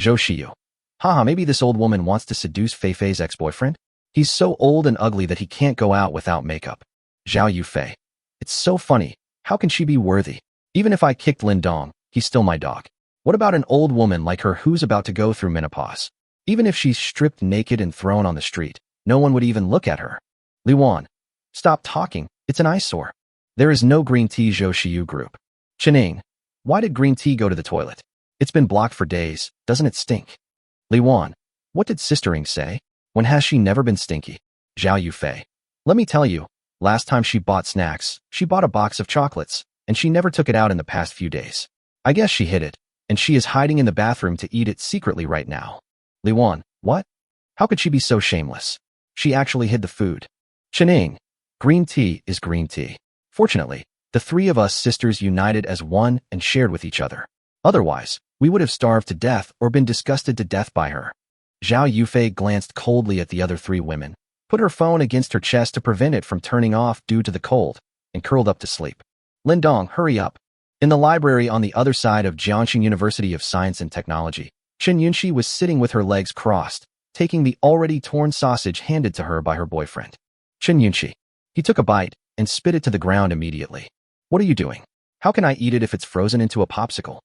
A: Zhou Xiyu. Haha, maybe this old woman wants to seduce Feifei's ex-boyfriend? He's so old and ugly that he can't go out without makeup. Zhao Yufei. It's so funny. How can she be worthy? Even if I kicked Lin Dong, he's still my dog. What about an old woman like her who's about to go through menopause? Even if she's stripped naked and thrown on the street, no one would even look at her. Li Wan. Stop talking. It's an eyesore. There is no green tea Zhou Xiyu group. Chen. Why did green tea go to the toilet? It's been blocked for days. Doesn't it stink? Li Wan. What did Sister Ing say? When has she never been stinky? Zhao Yufei. Let me tell you, last time she bought snacks, she bought a box of chocolates, and she never took it out in the past few days. I guess she hid it, and she is hiding in the bathroom to eat it secretly right now. Li Wan. What? How could she be so shameless? She actually hid the food. Chen. Green tea is green tea. Fortunately, the three of us sisters united as one and shared with each other. Otherwise, we would have starved to death or been disgusted to death by her. Zhao Yufei glanced coldly at the other three women, put her phone against her chest to prevent it from turning off due to the cold, and curled up to sleep. Lin Dong, hurry up. In the library on the other side of Jiangxing University of Science and Technology, Chen Yunxi was sitting with her legs crossed, taking the already torn sausage handed to her by her boyfriend. Chen Yunxi. He took a bite and spit it to the ground immediately. What are you doing? How can I eat it if it's frozen into a popsicle?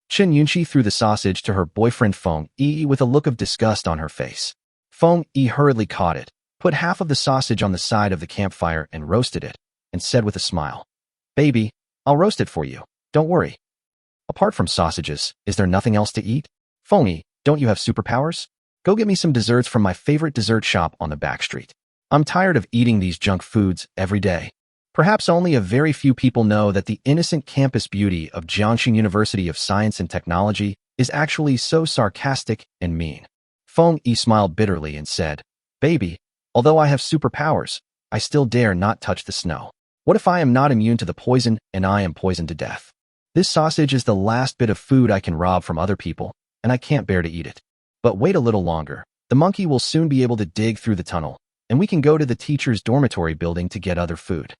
A: Chen Yunxi threw the sausage to her boyfriend Feng Yi with a look of disgust on her face. Feng Yi hurriedly caught it, put half of the sausage on the side of the campfire and roasted it, and said with a smile, Baby, I'll roast it for you. Don't worry. Apart from sausages, is there nothing else to eat? Feng Yi, don't you have superpowers? Go get me some desserts from my favorite dessert shop on the back street. I'm tired of eating these junk foods every day. Perhaps only a very few people know that the innocent campus beauty of Jiangxing University of Science and Technology is actually so sarcastic and mean. Feng Yi smiled bitterly and said, Baby, although I have superpowers, I still dare not touch the snow. What if I am not immune to the poison and I am poisoned to death? This sausage is the last bit of food I can rob from other people, and I can't bear to eat it. But wait a little longer. The monkey will soon be able to dig through the tunnel, and we can go to the teacher's dormitory building to get other food.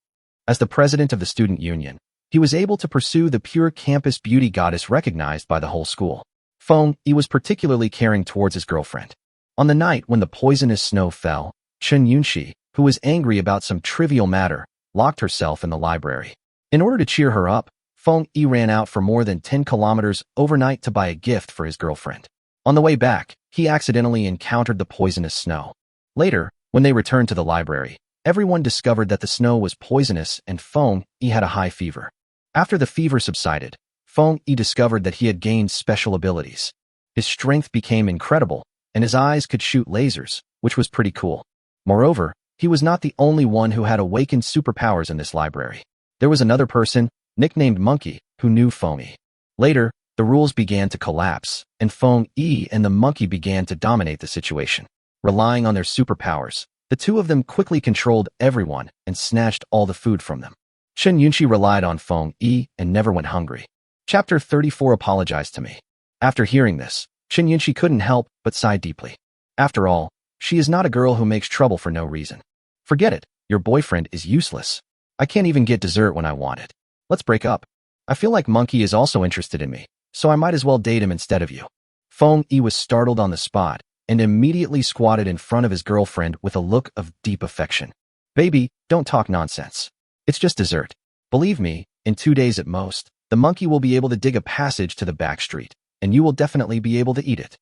A: As the president of the student union, he was able to pursue the pure campus beauty goddess recognized by the whole school. Feng Yi was particularly caring towards his girlfriend. On the night when the poisonous snow fell, Chen Yunxi, who was angry about some trivial matter, locked herself in the library. In order to cheer her up, Feng Yi ran out for more than 10 kilometers overnight to buy a gift for his girlfriend. On the way back, he accidentally encountered the poisonous snow. Later, when they returned to the library, everyone discovered that the snow was poisonous and Feng Yi had a high fever. After the fever subsided, Feng Yi discovered that he had gained special abilities. His strength became incredible, and his eyes could shoot lasers, which was pretty cool. Moreover, he was not the only one who had awakened superpowers in this library. There was another person, nicknamed Monkey, who knew Feng Yi. Later, the rules began to collapse, and Feng Yi and the monkey began to dominate the situation. Relying on their superpowers, the two of them quickly controlled everyone and snatched all the food from them. Chen Yunxi relied on Feng Yi and never went hungry. Chapter 34 Apologized to me. After hearing this, Chen Yunxi couldn't help but sigh deeply. After all, she is not a girl who makes trouble for no reason. Forget it, your boyfriend is useless. I can't even get dessert when I want it. Let's break up. I feel like Monkey is also interested in me, so I might as well date him instead of you. Feng Yi was startled on the spot and immediately squatted in front of his girlfriend with a look of deep affection. Baby, don't talk nonsense. It's just dessert. Believe me, in 2 days at most, the monkey will be able to dig a passage to the back street, and you will definitely be able to eat it.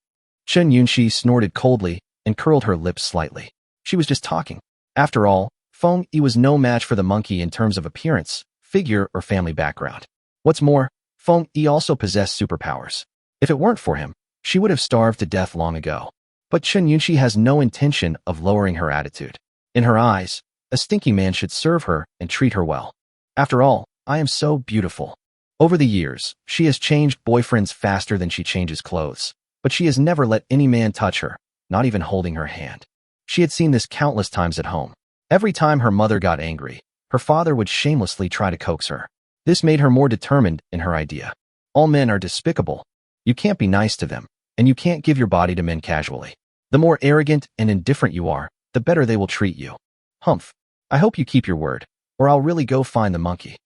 A: Chen Yunxi snorted coldly and curled her lips slightly. She was just talking. After all, Feng Yi was no match for the monkey in terms of appearance, figure, or family background. What's more, Feng Yi also possessed superpowers. If it weren't for him, she would have starved to death long ago. But Chen Yunxi has no intention of lowering her attitude. In her eyes, a stinky man should serve her and treat her well. After all, I am so beautiful. Over the years, she has changed boyfriends faster than she changes clothes, but she has never let any man touch her, not even holding her hand. She had seen this countless times at home. Every time her mother got angry, her father would shamelessly try to coax her. This made her more determined in her idea. All men are despicable. You can't be nice to them, and you can't give your body to men casually. The more arrogant and indifferent you are, the better they will treat you. Humph. I hope you keep your word, or I'll really go find the monkey.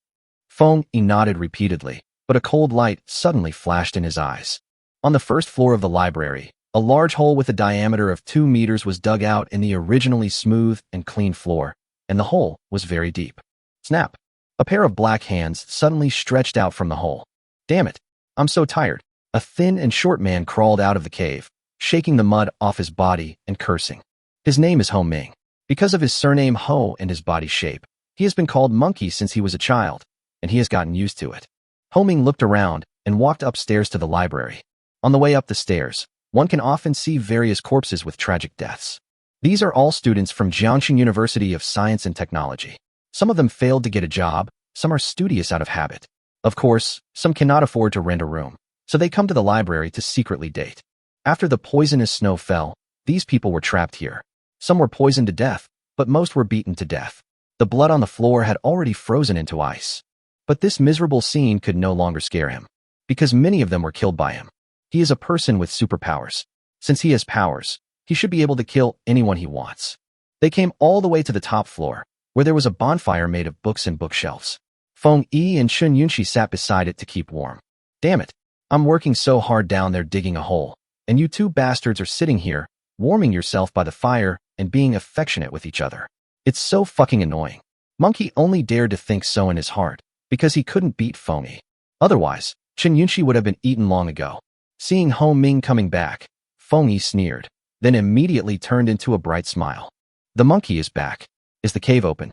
A: Feng Yi nodded repeatedly, but a cold light suddenly flashed in his eyes. On the first floor of the library, a large hole with a diameter of 2 meters was dug out in the originally smooth and clean floor, and the hole was very deep. Snap! A pair of black hands suddenly stretched out from the hole. Damn it! I'm so tired. A thin and short man crawled out of the cave, shaking the mud off his body and cursing. His name is Ho Ming. Because of his surname Ho and his body shape, he has been called Monkey since he was a child, and he has gotten used to it. Ho Ming looked around and walked upstairs to the library. On the way up the stairs, one can often see various corpses with tragic deaths. These are all students from Jiangxing University of Science and Technology. Some of them failed to get a job, some are studious out of habit. Of course, some cannot afford to rent a room, so they come to the library to secretly date. After the poisonous snow fell, these people were trapped here. Some were poisoned to death, but most were beaten to death. The blood on the floor had already frozen into ice. But this miserable scene could no longer scare him, because many of them were killed by him. He is a person with superpowers. Since he has powers, he should be able to kill anyone he wants. They came all the way to the top floor, where there was a bonfire made of books and bookshelves. Feng Yi and Chun Yunxi sat beside it to keep warm. Damn it, I'm working so hard down there digging a hole, and you two bastards are sitting here, warming yourself by the fire and being affectionate with each other. It's so fucking annoying. Monkey only dared to think so in his heart, because he couldn't beat Feng Yi. Otherwise, Chun Yunxi would have been eaten long ago. Seeing Ho Ming coming back, Feng Yi sneered, then immediately turned into a bright smile. The monkey is back. Is the cave open?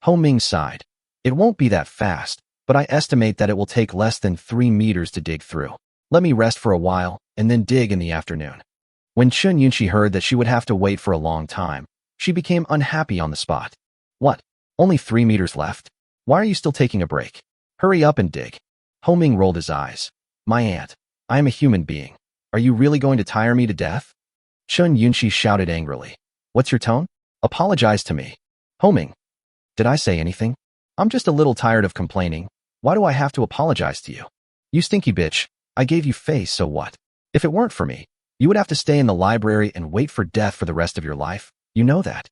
A: Ho Ming sighed. It won't be that fast, but I estimate that it will take less than 3 meters to dig through. Let me rest for a while, and then dig in the afternoon. When Chun Yunxi heard that she would have to wait for a long time, she became unhappy on the spot. What? Only 3 meters left? Why are you still taking a break? Hurry up and dig. Ho Ming rolled his eyes. My aunt, I am a human being. Are you really going to tire me to death? Chun Yunxi shouted angrily. What's your tone? Apologize to me. Ho Ming. Did I say anything? I'm just a little tired of complaining. Why do I have to apologize to you? You stinky bitch, I gave you face, so what? If it weren't for me, you would have to stay in the library and wait for death for the rest of your life. You know that.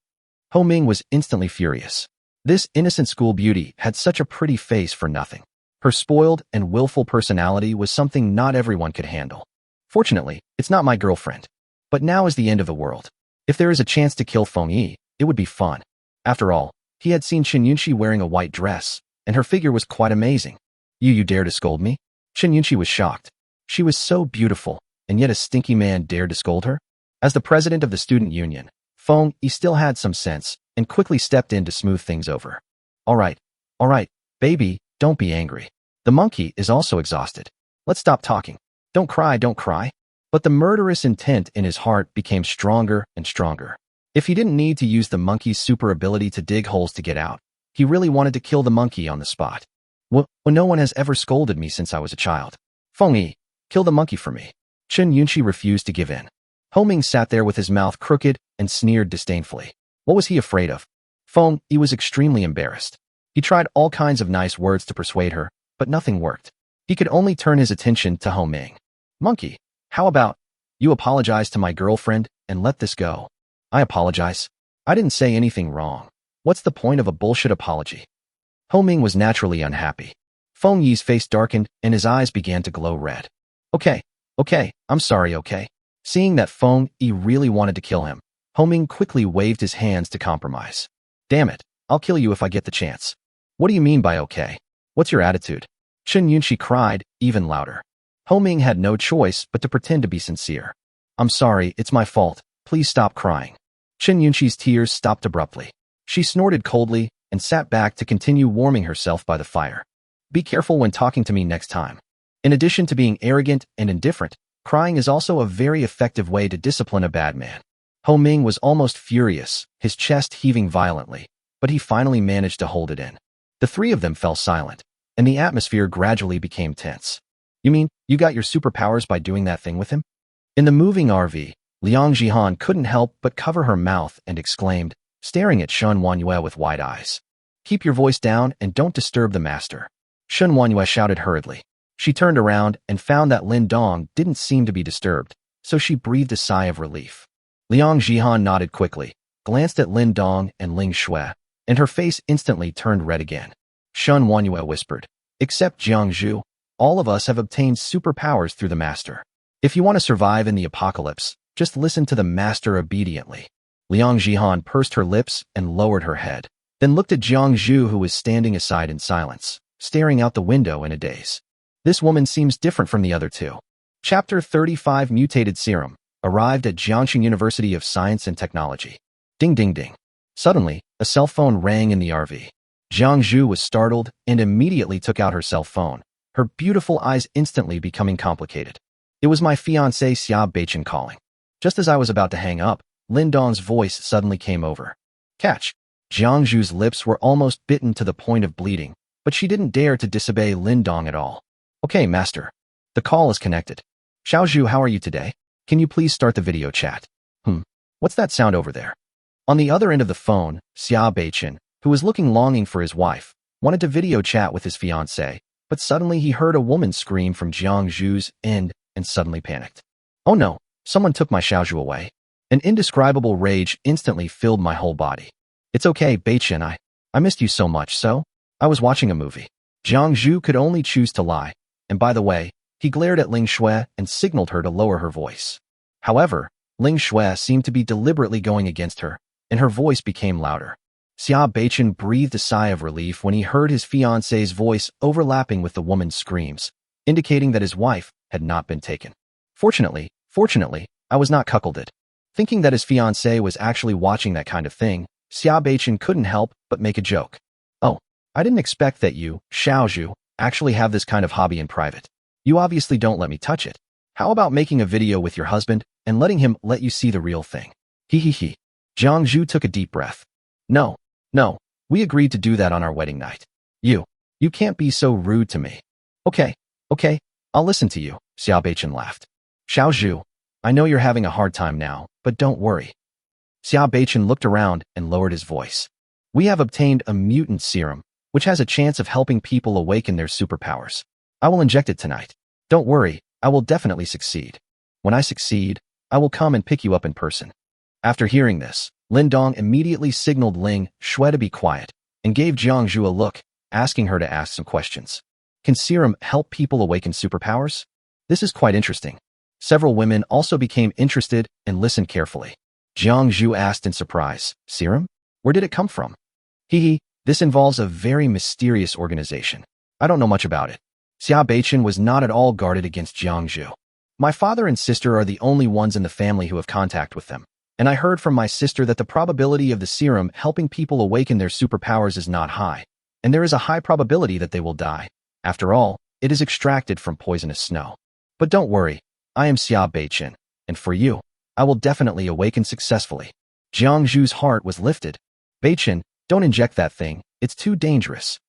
A: Ho Ming was instantly furious. This innocent school beauty had such a pretty face for nothing. Her spoiled and willful personality was something not everyone could handle. Fortunately, it's not my girlfriend. But now is the end of the world. If there is a chance to kill Feng Yi, it would be fun. After all, he had seen Chun Yunxi wearing a white dress, and her figure was quite amazing. You dare to scold me? Chun Yunxi was shocked. She was so beautiful, and yet a stinky man dared to scold her? As the president of the student union, Feng Yi still had some sense, and quickly stepped in to smooth things over. All right, baby, don't be angry. The monkey is also exhausted. Let's stop talking. Don't cry, don't cry. But the murderous intent in his heart became stronger and stronger. If he didn't need to use the monkey's super ability to dig holes to get out, he really wanted to kill the monkey on the spot. Well, no one has ever scolded me since I was a child. Feng Yi, kill the monkey for me. Chun Yunxi refused to give in. Ho Ming sat there with his mouth crooked and sneered disdainfully. What was he afraid of? Feng Yi was extremely embarrassed. He tried all kinds of nice words to persuade her, but nothing worked. He could only turn his attention to Ho Ming. Monkey, how about you apologize to my girlfriend and let this go? I apologize. I didn't say anything wrong. What's the point of a bullshit apology? Ho Ming was naturally unhappy. Feng Yi's face darkened and his eyes began to glow red. Okay, I'm sorry, okay? Seeing that Feng Yi really wanted to kill him, Ho Ming quickly waved his hands to compromise. Damn it, I'll kill you if I get the chance. What do you mean by okay? What's your attitude? Chun Yunxi cried, even louder. Ho Ming had no choice but to pretend to be sincere. I'm sorry, it's my fault. Please stop crying. Chun Yunxi's tears stopped abruptly. She snorted coldly and sat back to continue warming herself by the fire. Be careful when talking to me next time. In addition to being arrogant and indifferent, crying is also a very effective way to discipline a bad man. Ho Ming was almost furious, his chest heaving violently, but he finally managed to hold it in. The three of them fell silent, and the atmosphere gradually became tense. You mean, you got your superpowers by doing that thing with him? In the moving RV, Liang Jihan couldn't help but cover her mouth and exclaimed, staring at Shun Wanyue with wide eyes. Keep your voice down and don't disturb the master, Shun Wanyue shouted hurriedly. She turned around and found that Lin Dong didn't seem to be disturbed, so she breathed a sigh of relief. Liang Jihan nodded quickly, glanced at Lin Dong and Ling Shui, and her face instantly turned red again. Shun Wanyue whispered, "Except Jiang Zhu, all of us have obtained superpowers through the master. If you want to survive in the apocalypse, just listen to the master obediently." Liang Jihan pursed her lips and lowered her head, then looked at Jiang Zhu, who was standing aside in silence, staring out the window in a daze. This woman seems different from the other two. Chapter 35 Mutated Serum arrived at Jiangxing University of Science and Technology. Ding ding ding. Suddenly, a cell phone rang in the RV. Jiang Zhu was startled and immediately took out her cell phone, her beautiful eyes instantly becoming complicated. It was my fiancé Xia Beichen calling. Just as I was about to hang up, Lin Dong's voice suddenly came over. Catch. Jiang Zhu's lips were almost bitten to the point of bleeding, but she didn't dare to disobey Lin Dong at all. Okay, master. The call is connected. Xiao Zhu, how are you today? Can you please start the video chat? What's that sound over there? On the other end of the phone, Xia Beichen, who was looking longing for his wife, wanted to video chat with his fiancé, but suddenly he heard a woman scream from Jiang Zhu's end and suddenly panicked. Oh no, someone took my Xiao Zhu away. An indescribable rage instantly filled my whole body. It's okay, Beichen, I missed you so much, so? I was watching a movie. Jiang Zhu could only choose to lie, and by the way, he glared at Ling Shui and signaled her to lower her voice. However, Ling Shui seemed to be deliberately going against her, and her voice became louder. Xia Beichen breathed a sigh of relief when he heard his fiancé's voice overlapping with the woman's screams, indicating that his wife had not been taken. Fortunately, I was not cuckolded. Thinking that his fiancé was actually watching that kind of thing, Xia Beichen couldn't help but make a joke. Oh, I didn't expect that you, Xiao Zhu, actually have this kind of hobby in private. You obviously don't let me touch it. How about making a video with your husband and letting him let you see the real thing? He. Jiang Zhu took a deep breath. No, we agreed to do that on our wedding night. You can't be so rude to me. Okay, I'll listen to you, Xia Beichen laughed. Xiao Zhu, I know you're having a hard time now, but don't worry. Xia Beichen looked around and lowered his voice. We have obtained a mutant serum, which has a chance of helping people awaken their superpowers. I will inject it tonight. Don't worry, I will definitely succeed. When I succeed, I will come and pick you up in person. After hearing this, Lin Dong immediately signaled Ling Shui to be quiet and gave Jiang Zhu a look, asking her to ask some questions. Can serum help people awaken superpowers? This is quite interesting. Several women also became interested and listened carefully. Jiang Zhu asked in surprise, Serum? Where did it come from? This involves a very mysterious organization. I don't know much about it. Xia Beichen was not at all guarded against Jiang Zhu. My father and sister are the only ones in the family who have contact with them, and I heard from my sister that the probability of the serum helping people awaken their superpowers is not high, and there is a high probability that they will die. After all, it is extracted from poisonous snow. But don't worry, I am Xia Beichen, and for you, I will definitely awaken successfully. Jiang Zhu's heart was lifted. Beichen, don't inject that thing, it's too dangerous.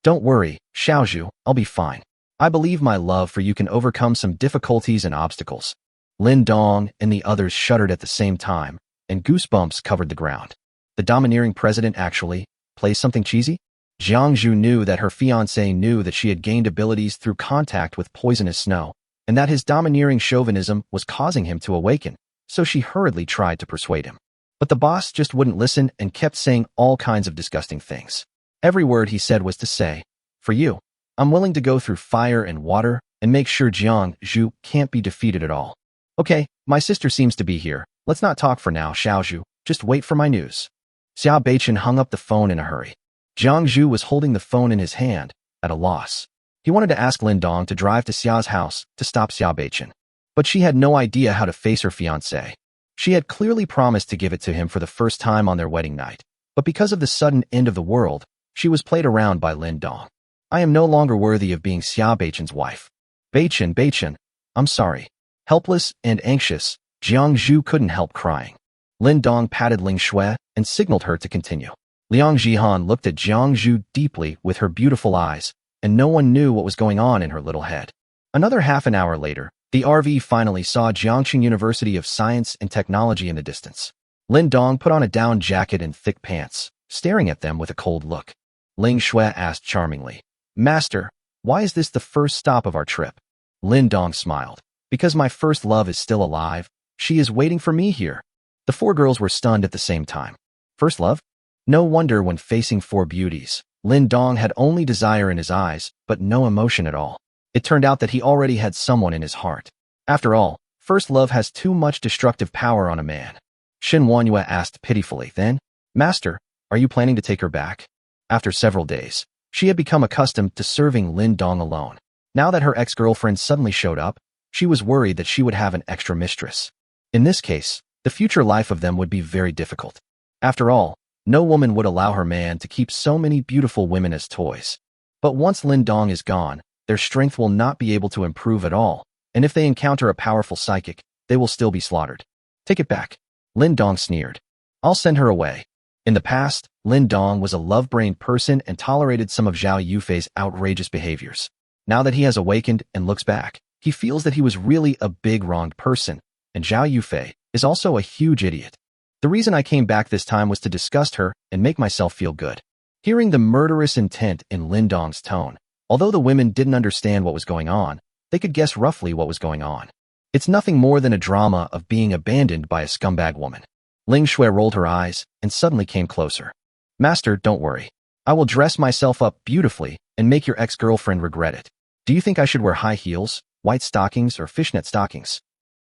A: Don't worry, Xiao Zhu, I'll be fine. I believe my love for you can overcome some difficulties and obstacles. Lin Dong and the others shuddered at the same time, and goosebumps covered the ground. The domineering president actually plays something cheesy? Jiang Zhu knew that her fiancé knew that she had gained abilities through contact with poisonous snow, and that his domineering chauvinism was causing him to awaken, so she hurriedly tried to persuade him. But the boss just wouldn't listen and kept saying all kinds of disgusting things. Every word he said was to say, for you, I'm willing to go through fire and water and make sure Jiang Zhu can't be defeated at all. Okay, my sister seems to be here. Let's not talk for now, Xiao Zhu. Just wait for my news. Xia Beichen hung up the phone in a hurry. Jiang Zhu was holding the phone in his hand, at a loss. He wanted to ask Lin Dong to drive to Xia's house to stop Xia Beichen, but she had no idea how to face her fiancé. She had clearly promised to give it to him for the first time on their wedding night, but because of the sudden end of the world, she was played around by Lin Dong. I am no longer worthy of being Xia Beichen's wife. Beichen, I'm sorry. Helpless and anxious, Jiang Zhu couldn't help crying. Lin Dong patted Ling Shui and signaled her to continue. Liang Jihan looked at Jiang Zhu deeply with her beautiful eyes, and no one knew what was going on in her little head. Another half an hour later, the RV finally saw Jiangxing University of Science and Technology in the distance. Lin Dong put on a down jacket and thick pants, staring at them with a cold look. Ling Shui asked charmingly, "Master, why is this the first stop of our trip?" Lin Dong smiled. "Because my first love is still alive. She is waiting for me here." The four girls were stunned at the same time. First love? No wonder when facing four beauties, Lin Dong had only desire in his eyes, but no emotion at all. It turned out that he already had someone in his heart. After all, first love has too much destructive power on a man. Shen Wanyue asked pitifully, "Then, Master, are you planning to take her back?" After several days, she had become accustomed to serving Lin Dong alone. Now that her ex-girlfriend suddenly showed up, she was worried that she would have an extra mistress. In this case, the future life of them would be very difficult. After all, no woman would allow her man to keep so many beautiful women as toys. But once Lin Dong is gone, their strength will not be able to improve at all, and if they encounter a powerful psychic, they will still be slaughtered. "Take it back," Lin Dong sneered. "I'll send her away." In the past, Lin Dong was a love-brained person and tolerated some of Zhao Yufei's outrageous behaviors. Now that he has awakened and looks back, he feels that he was really a big wronged person, and Zhao Yufei is also a huge idiot. The reason I came back this time was to disgust her and make myself feel good. Hearing the murderous intent in Lin Dong's tone, although the women didn't understand what was going on, they could guess roughly what was going on. It's nothing more than a drama of being abandoned by a scumbag woman. Ling Shui rolled her eyes and suddenly came closer. "Master, don't worry. I will dress myself up beautifully and make your ex-girlfriend regret it. Do you think I should wear high heels, white stockings, or fishnet stockings?"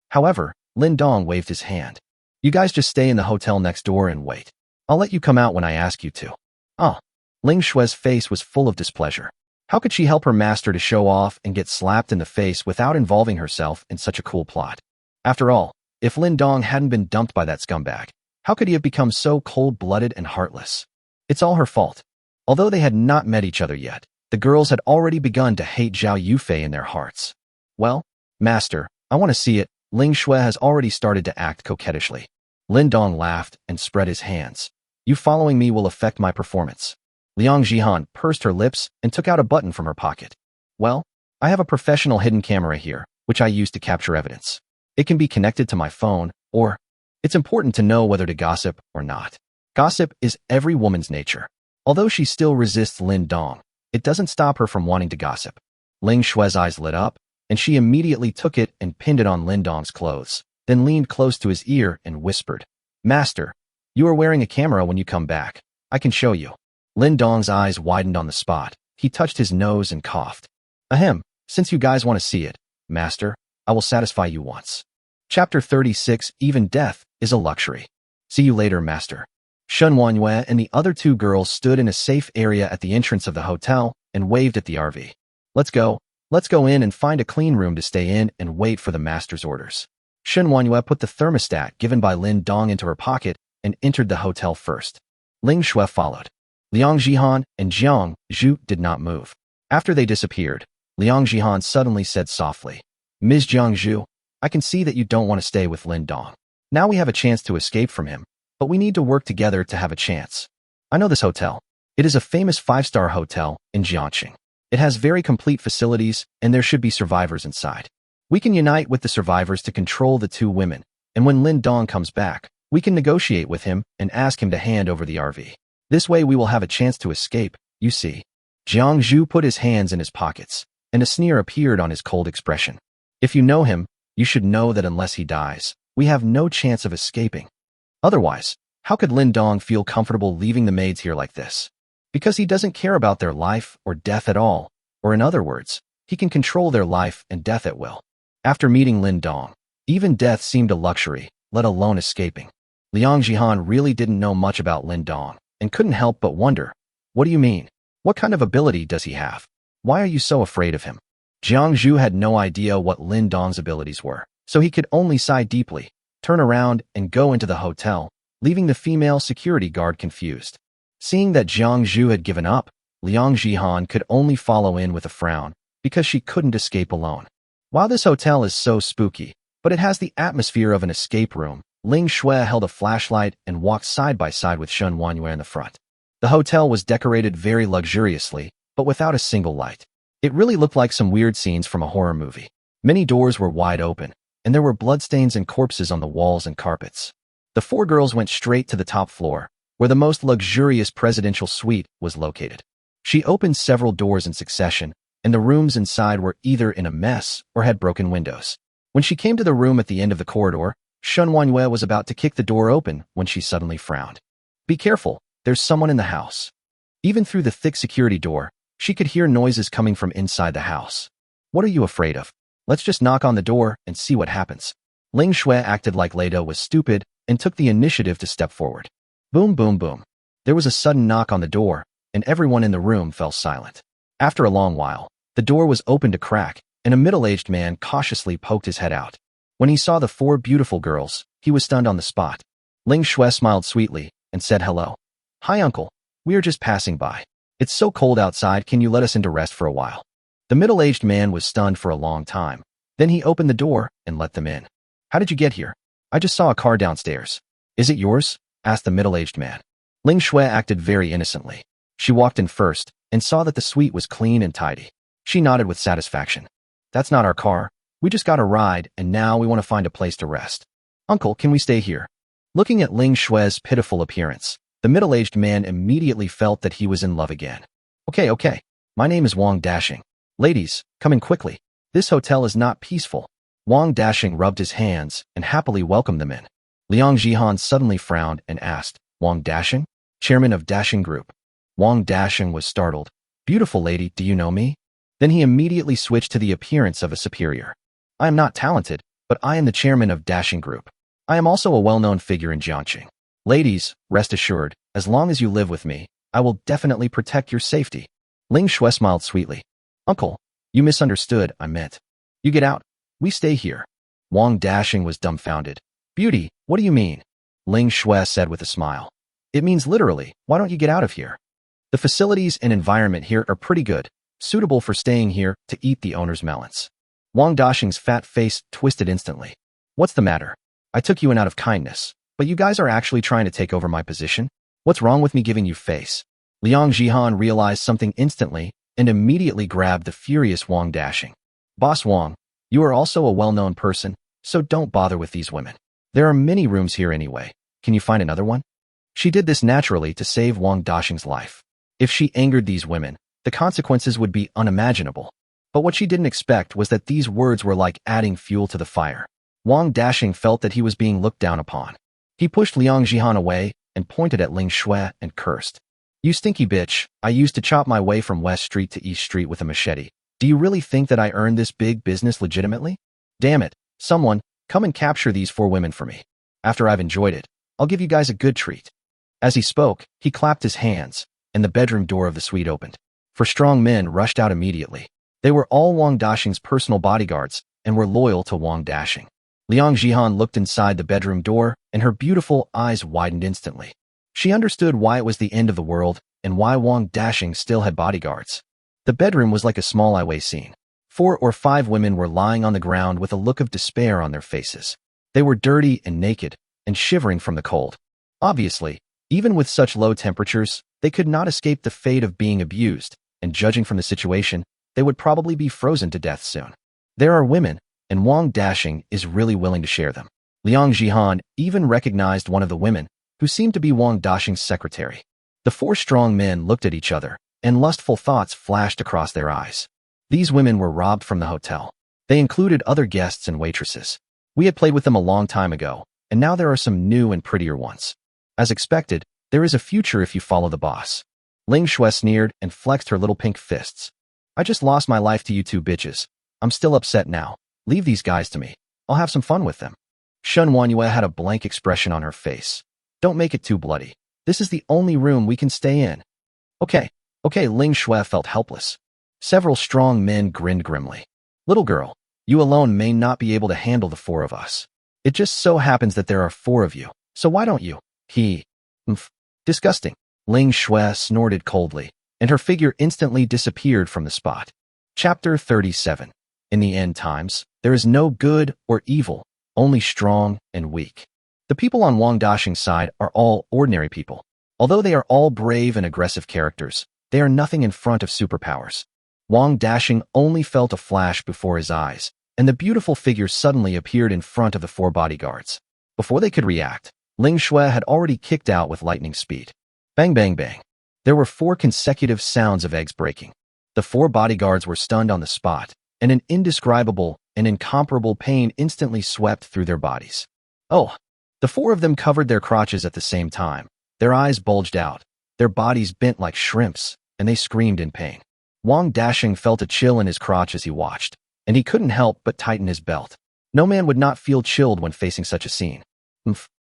A: However, Lin Dong waved his hand. "You guys just stay in the hotel next door and wait. I'll let you come out when I ask you to." "Ah." Ling Shui's face was full of displeasure. How could she help her master to show off and get slapped in the face without involving herself in such a cool plot? After all, if Lin Dong hadn't been dumped by that scumbag, how could he have become so cold-blooded and heartless? It's all her fault. Although they had not met each other yet, the girls had already begun to hate Zhao Yufei in their hearts. "Well, Master, I want to see it." Ling Shui has already started to act coquettishly. Lin Dong laughed and spread his hands. "You following me will affect my performance." Liang Jihan pursed her lips and took out a button from her pocket. "Well, I have a professional hidden camera here, which I use to capture evidence. It can be connected to my phone, or it's important to know whether to gossip or not. Gossip is every woman's nature. Although she still resists Lin Dong, it doesn't stop her from wanting to gossip." Ling Shui's eyes lit up, and she immediately took it and pinned it on Lin Dong's clothes, then leaned close to his ear and whispered, "Master, you are wearing a camera when you come back. I can show you." Lin Dong's eyes widened on the spot. He touched his nose and coughed. "Ahem, since you guys want to see it, Master, I will satisfy you once." Chapter 36, Even Death is a Luxury. "See you later, Master." Shen Wanyue and the other two girls stood in a safe area at the entrance of the hotel and waved at the RV. Let's go in and find a clean room to stay in and wait for the master's orders." Shen Wanyue put the thermostat given by Lin Dong into her pocket and entered the hotel first. Ling Shui followed. Liang Jihan and Jiang Zhu did not move. After they disappeared, Liang Jihan suddenly said softly, "Ms. Jiang Zhu, I can see that you don't want to stay with Lin Dong. Now we have a chance to escape from him, but we need to work together to have a chance. I know this hotel. It is a famous 5-star hotel in Jiangxing. It has very complete facilities, and there should be survivors inside. We can unite with the survivors to control the two women, and when Lin Dong comes back, we can negotiate with him and ask him to hand over the RV. This way we will have a chance to escape, you see." Jiang Zhu put his hands in his pockets, and a sneer appeared on his cold expression. "If you know him, you should know that unless he dies, we have no chance of escaping. Otherwise, how could Lin Dong feel comfortable leaving the maids here like this? Because he doesn't care about their life or death at all, or in other words, he can control their life and death at will." After meeting Lin Dong, even death seemed a luxury, let alone escaping. Liang Jihan really didn't know much about Lin Dong and couldn't help but wonder, "What do you mean? What kind of ability does he have? Why are you so afraid of him?" Jiang Zhu had no idea what Lin Dong's abilities were, so he could only sigh deeply, turn around, and go into the hotel, leaving the female security guard confused. Seeing that Jiang Zhu had given up, Liang Jihan could only follow in with a frown, because she couldn't escape alone. While this hotel is so spooky, but it has the atmosphere of an escape room, Ling Shui held a flashlight and walked side by side with Shen Wanyue in the front. The hotel was decorated very luxuriously, but without a single light. It really looked like some weird scenes from a horror movie. Many doors were wide open, and there were bloodstains and corpses on the walls and carpets. The four girls went straight to the top floor, where the most luxurious presidential suite was located. She opened several doors in succession, and the rooms inside were either in a mess or had broken windows. When she came to the room at the end of the corridor, Shun Wanyue was about to kick the door open when she suddenly frowned. Be careful, there's someone in the house. Even through the thick security door, she could hear noises coming from inside the house. What are you afraid of? Let's just knock on the door and see what happens. Ling Shui acted like Lado was stupid and took the initiative to step forward. Boom, boom, boom. There was a sudden knock on the door, and everyone in the room fell silent. After a long while, the door was opened a crack, and a middle-aged man cautiously poked his head out. When he saw the four beautiful girls, he was stunned on the spot. Ling Shui smiled sweetly and said hello. Hi, uncle. We are just passing by. It's so cold outside, can you let us in to rest for a while? The middle-aged man was stunned for a long time. Then he opened the door and let them in. How did you get here? I just saw a car downstairs. Is it yours? Asked the middle-aged man. Ling Shui acted very innocently. She walked in first and saw that the suite was clean and tidy. She nodded with satisfaction. That's not our car. We just got a ride, and now we want to find a place to rest. Uncle, can we stay here? Looking at Ling Shui's pitiful appearance, the middle-aged man immediately felt that he was in love again. Okay. My name is Wang Dashing. Ladies, come in quickly. This hotel is not peaceful. Wang Dashing rubbed his hands and happily welcomed them in. Liang Jihan suddenly frowned and asked, Wang Dashing? Chairman of Dashing Group. Wang Dashing was startled. Beautiful lady, do you know me? Then he immediately switched to the appearance of a superior. I am not talented, but I am the chairman of Dashing Group. I am also a well-known figure in Jiangxing. Ladies, rest assured, as long as you live with me, I will definitely protect your safety. Ling Shui smiled sweetly. Uncle, you misunderstood, I meant. You get out. We stay here. Wang Dashing was dumbfounded. Beauty, what do you mean? Ling Shui said with a smile. It means literally, why don't you get out of here? The facilities and environment here are pretty good, suitable for staying here to eat the owner's melons. Wang Dashing's fat face twisted instantly. What's the matter? I took you in out of kindness, but you guys are actually trying to take over my position? What's wrong with me giving you face? Liang Jihan realized something instantly and immediately grabbed the furious Wang Dashing. Boss Wang, you are also a well-known person, so don't bother with these women. There are many rooms here anyway. Can you find another one? She did this naturally to save Wang Dashing's life. If she angered these women, the consequences would be unimaginable. But what she didn't expect was that these words were like adding fuel to the fire. Wang Dashing felt that he was being looked down upon. He pushed Liang Jihan away and pointed at Ling Shui and cursed. You stinky bitch, I used to chop my way from West Street to East Street with a machete. Do you really think that I earned this big business legitimately? Damn it, someone, come and capture these four women for me. After I've enjoyed it, I'll give you guys a good treat. As he spoke, he clapped his hands, and the bedroom door of the suite opened. Four strong men rushed out immediately. They were all Wang Dashing's personal bodyguards and were loyal to Wang Dashing. Liang Jihan looked inside the bedroom door, and her beautiful eyes widened instantly. She understood why it was the end of the world and why Wang Dashing still had bodyguards. The bedroom was like a small highway scene. 4 or 5 women were lying on the ground with a look of despair on their faces. They were dirty and naked and shivering from the cold. Obviously, even with such low temperatures, they could not escape the fate of being abused, and judging from the situation, they would probably be frozen to death soon. There are women, and Wang Dashing is really willing to share them. Liang Jihan even recognized one of the women, who seemed to be Wang Dashing's secretary. The 4 strong men looked at each other, and lustful thoughts flashed across their eyes. These women were robbed from the hotel. They included other guests and waitresses. We had played with them a long time ago, and now there are some new and prettier ones. As expected, there is a future if you follow the boss. Ling Shui sneered and flexed her little pink fists. I just lost my life to you 2 bitches. I'm still upset now. Leave these guys to me. I'll have some fun with them. Shun Wanyue had a blank expression on her face. Don't make it too bloody. This is the only room we can stay in. Okay, Ling Shui felt helpless. Several strong men grinned grimly. Little girl, you alone may not be able to handle the 4 of us. It just so happens that there are 4 of you, so why don't you? Disgusting. Ling Shui snorted coldly, and her figure instantly disappeared from the spot. Chapter 37. In the end times, there is no good or evil, only strong and weak. The people on Wang Dashing's side are all ordinary people. Although they are all brave and aggressive characters, they are nothing in front of superpowers. Wang Dashing only felt a flash before his eyes, and the beautiful figure suddenly appeared in front of the 4 bodyguards. Before they could react, Ling Shui had already kicked out with lightning speed. Bang, bang, bang. There were 4 consecutive sounds of eggs breaking. The 4 bodyguards were stunned on the spot, and an indescribable and incomparable pain instantly swept through their bodies. Oh! The 4 of them covered their crotches at the same time. Their eyes bulged out, their bodies bent like shrimps, and they screamed in pain. Wang Dashing felt a chill in his crotch as he watched, and he couldn't help but tighten his belt. No man would not feel chilled when facing such a scene.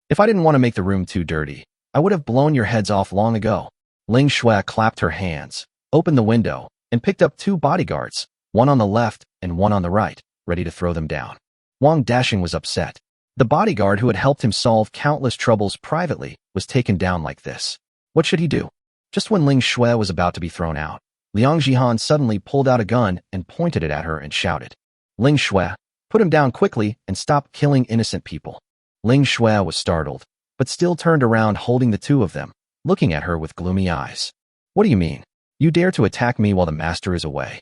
A: If I didn't want to make the room too dirty, I would have blown your heads off long ago. Ling Shui clapped her hands, opened the window, and picked up 2 bodyguards, one on the left and one on the right, ready to throw them down. Wang Dashing was upset. The bodyguard who had helped him solve countless troubles privately was taken down like this. What should he do? Just when Ling Shui was about to be thrown out, Liang Jihan suddenly pulled out a gun and pointed it at her and shouted, "Ling Shui, put him down quickly and stop killing innocent people." Ling Shui was startled, but still turned around holding the 2 of them, looking at her with gloomy eyes. "What do you mean? You dare to attack me while the master is away?"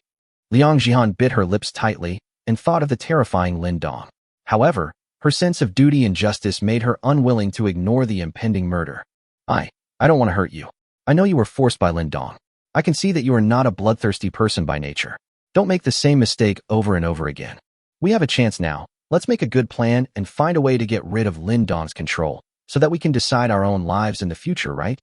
A: Liang Jihan bit her lips tightly and thought of the terrifying Lin Dong. However, her sense of duty and justice made her unwilling to ignore the impending murder. I don't want to hurt you. I know you were forced by Lin Dong. I can see that you are not a bloodthirsty person by nature. Don't make the same mistake over and over again. We have a chance now. Let's make a good plan and find a way to get rid of Lin Dong's control so that we can decide our own lives in the future, right?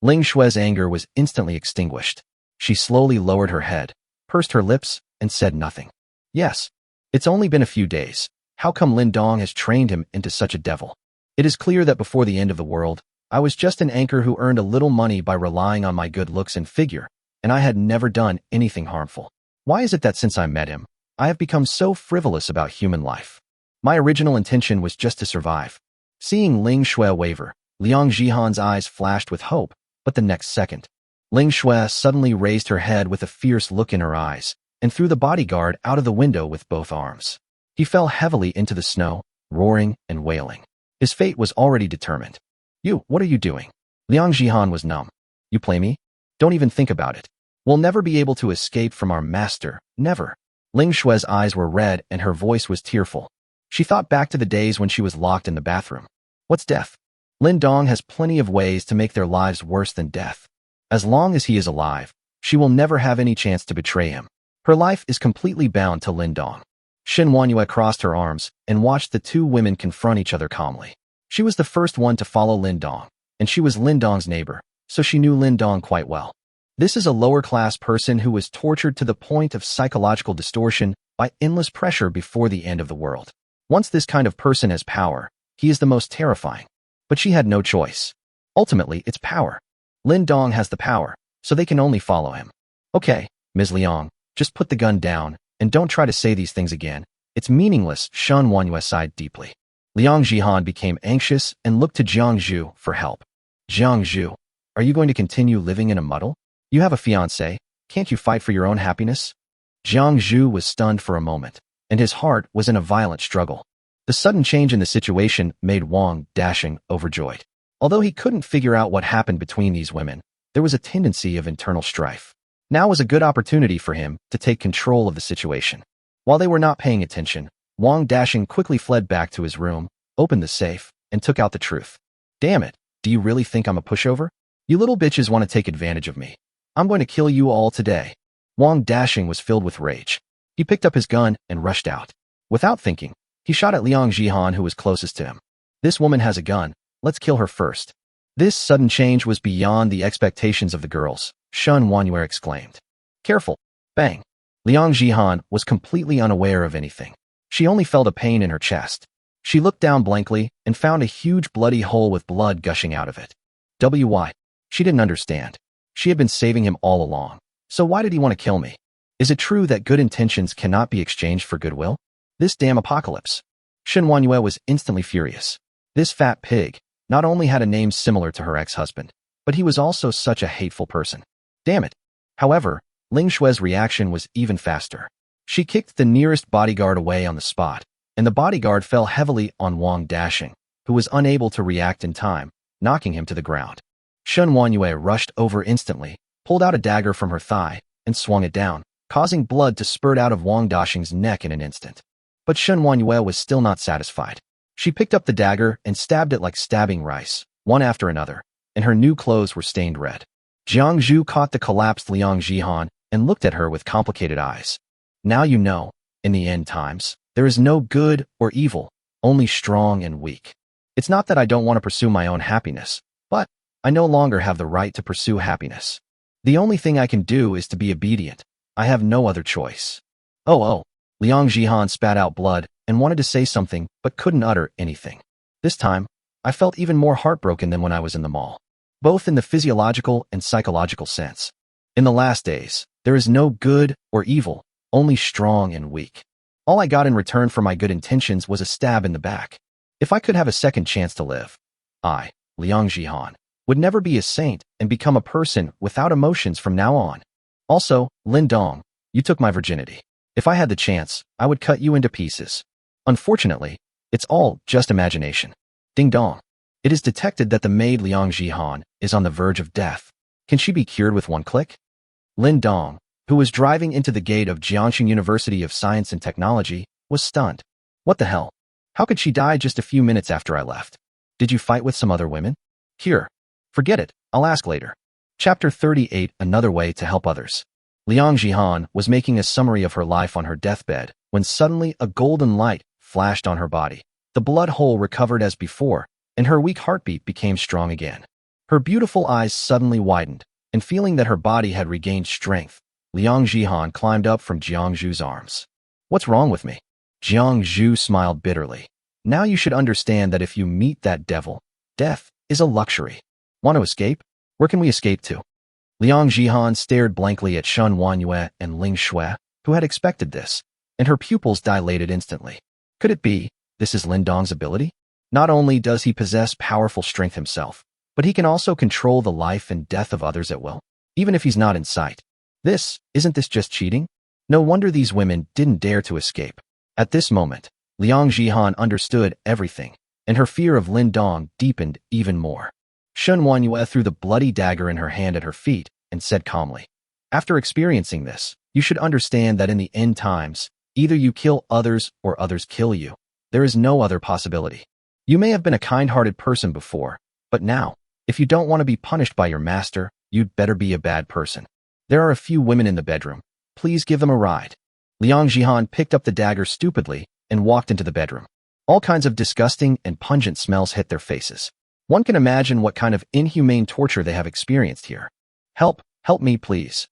A: Ling Shui's anger was instantly extinguished. She slowly lowered her head, pursed her lips, and said nothing. Yes, it's only been a few days. How come Lin Dong has trained him into such a devil? It is clear that before the end of the world, I was just an anchor who earned a little money by relying on my good looks and figure, and I had never done anything harmful. Why is it that since I met him, I have become so frivolous about human life? My original intention was just to survive. Seeing Ling Shui waver, Liang Jihan's eyes flashed with hope, but the next second, Ling Shui suddenly raised her head with a fierce look in her eyes and threw the bodyguard out of the window with both arms. He fell heavily into the snow, roaring and wailing. His fate was already determined. What are you doing? Liang Jihan was numb. You play me? Don't even think about it. We'll never be able to escape from our master, never. Ling Shui's eyes were red and her voice was tearful. She thought back to the days when she was locked in the bathroom. What's death? Lin Dong has plenty of ways to make their lives worse than death. As long as he is alive, she will never have any chance to betray him. Her life is completely bound to Lin Dong. Shen Wanyue crossed her arms and watched the 2 women confront each other calmly. She was the first one to follow Lin Dong, and she was Lin Dong's neighbor, so she knew Lin Dong quite well. This is a lower-class person who was tortured to the point of psychological distortion by endless pressure before the end of the world. Once this kind of person has power, he is the most terrifying. But she had no choice. Ultimately, it's power. Lin Dong has the power, so they can only follow him. Okay, Ms. Liang, just put the gun down, and don't try to say these things again. It's meaningless. Shen Wanyue sighed deeply. Liang Jihan became anxious and looked to Jiang Zhu for help. Jiang Zhu, are you going to continue living in a muddle? You have a fiancé. Can't you fight for your own happiness? Jiang Zhu was stunned for a moment, and his heart was in a violent struggle. The sudden change in the situation made Wang Dashing overjoyed. Although he couldn't figure out what happened between these women, there was a tendency of internal strife. Now was a good opportunity for him to take control of the situation. While they were not paying attention, Wang Dashing quickly fled back to his room, opened the safe, and took out the truth. Damn it, do you really think I'm a pushover? You little bitches want to take advantage of me. I'm going to kill you all today. Wang Dashing was filled with rage. He picked up his gun and rushed out. Without thinking, he shot at Liang Jihan, who was closest to him. This woman has a gun. Let's kill her first. This sudden change was beyond the expectations of the girls, Shen Wanyue exclaimed. Careful. Bang. Liang Jihan was completely unaware of anything. She only felt a pain in her chest. She looked down blankly and found a huge bloody hole with blood gushing out of it. Why? She didn't understand. She had been saving him all along. So why did he want to kill me? Is it true that good intentions cannot be exchanged for goodwill? This damn apocalypse. Shen Wanyue was instantly furious. This fat pig not only had a name similar to her ex-husband, but he was also such a hateful person. Damn it. However, Ling Shui's reaction was even faster. She kicked the nearest bodyguard away on the spot, and the bodyguard fell heavily on Wang Dashing, who was unable to react in time, knocking him to the ground. Shen Wanyue rushed over instantly, pulled out a dagger from her thigh, and swung it down, causing blood to spurt out of Wang Dashing's neck in an instant. But Shen Wanyue was still not satisfied. She picked up the dagger and stabbed it like stabbing rice, one after another, and her new clothes were stained red. Jiang Zhu caught the collapsed Liang Jihan and looked at her with complicated eyes. Now you know, in the end times, there is no good or evil, only strong and weak. It's not that I don't want to pursue my own happiness, but I no longer have the right to pursue happiness. The only thing I can do is to be obedient. I have no other choice. Oh. Liang Jihan spat out blood and wanted to say something but couldn't utter anything. This time, I felt even more heartbroken than when I was in the mall, both in the physiological and psychological sense. In the last days, there is no good or evil, only strong and weak. All I got in return for my good intentions was a stab in the back. If I could have a second chance to live, I, Liang Jihan, would never be a saint and become a person without emotions from now on. Also, Lin Dong, you took my virginity. If I had the chance, I would cut you into pieces. Unfortunately, it's all just imagination. Ding dong. It is detected that the maid Liang Jihan is on the verge of death. Can she be cured with one click? Lin Dong, who was driving into the gate of Jiangxing University of Science and Technology, was stunned. What the hell? How could she die just a few minutes after I left? Did you fight with some other women? Here. Forget it, I'll ask later. Chapter 38, Another Way to Help Others. Liang Jihan was making a summary of her life on her deathbed when suddenly a golden light flashed on her body. The blood hole recovered as before, and her weak heartbeat became strong again. Her beautiful eyes suddenly widened, and feeling that her body had regained strength, Liang Jihan climbed up from Jiang Zhu's arms. What's wrong with me? Jiang Zhu smiled bitterly. Now you should understand that if you meet that devil, death is a luxury. Want to escape? Where can we escape to? Liang Jihan stared blankly at Shen Wanyue and Ling Shui, who had expected this, and her pupils dilated instantly. Could it be, this is Lin Dong's ability? Not only does he possess powerful strength himself, but he can also control the life and death of others at will, even if he's not in sight. Isn't this just cheating? No wonder these women didn't dare to escape. At this moment, Liang Jihan understood everything, and her fear of Lin Dong deepened even more. Shen Wanyue threw the bloody dagger in her hand at her feet and said calmly, after experiencing this, you should understand that in the end times, either you kill others or others kill you. There is no other possibility. You may have been a kind-hearted person before, but now, if you don't want to be punished by your master, you'd better be a bad person. There are a few women in the bedroom. Please give them a ride. Liang Jihan picked up the dagger stupidly and walked into the bedroom. All kinds of disgusting and pungent smells hit their faces. One can imagine what kind of inhumane torture they have experienced here. Help me please.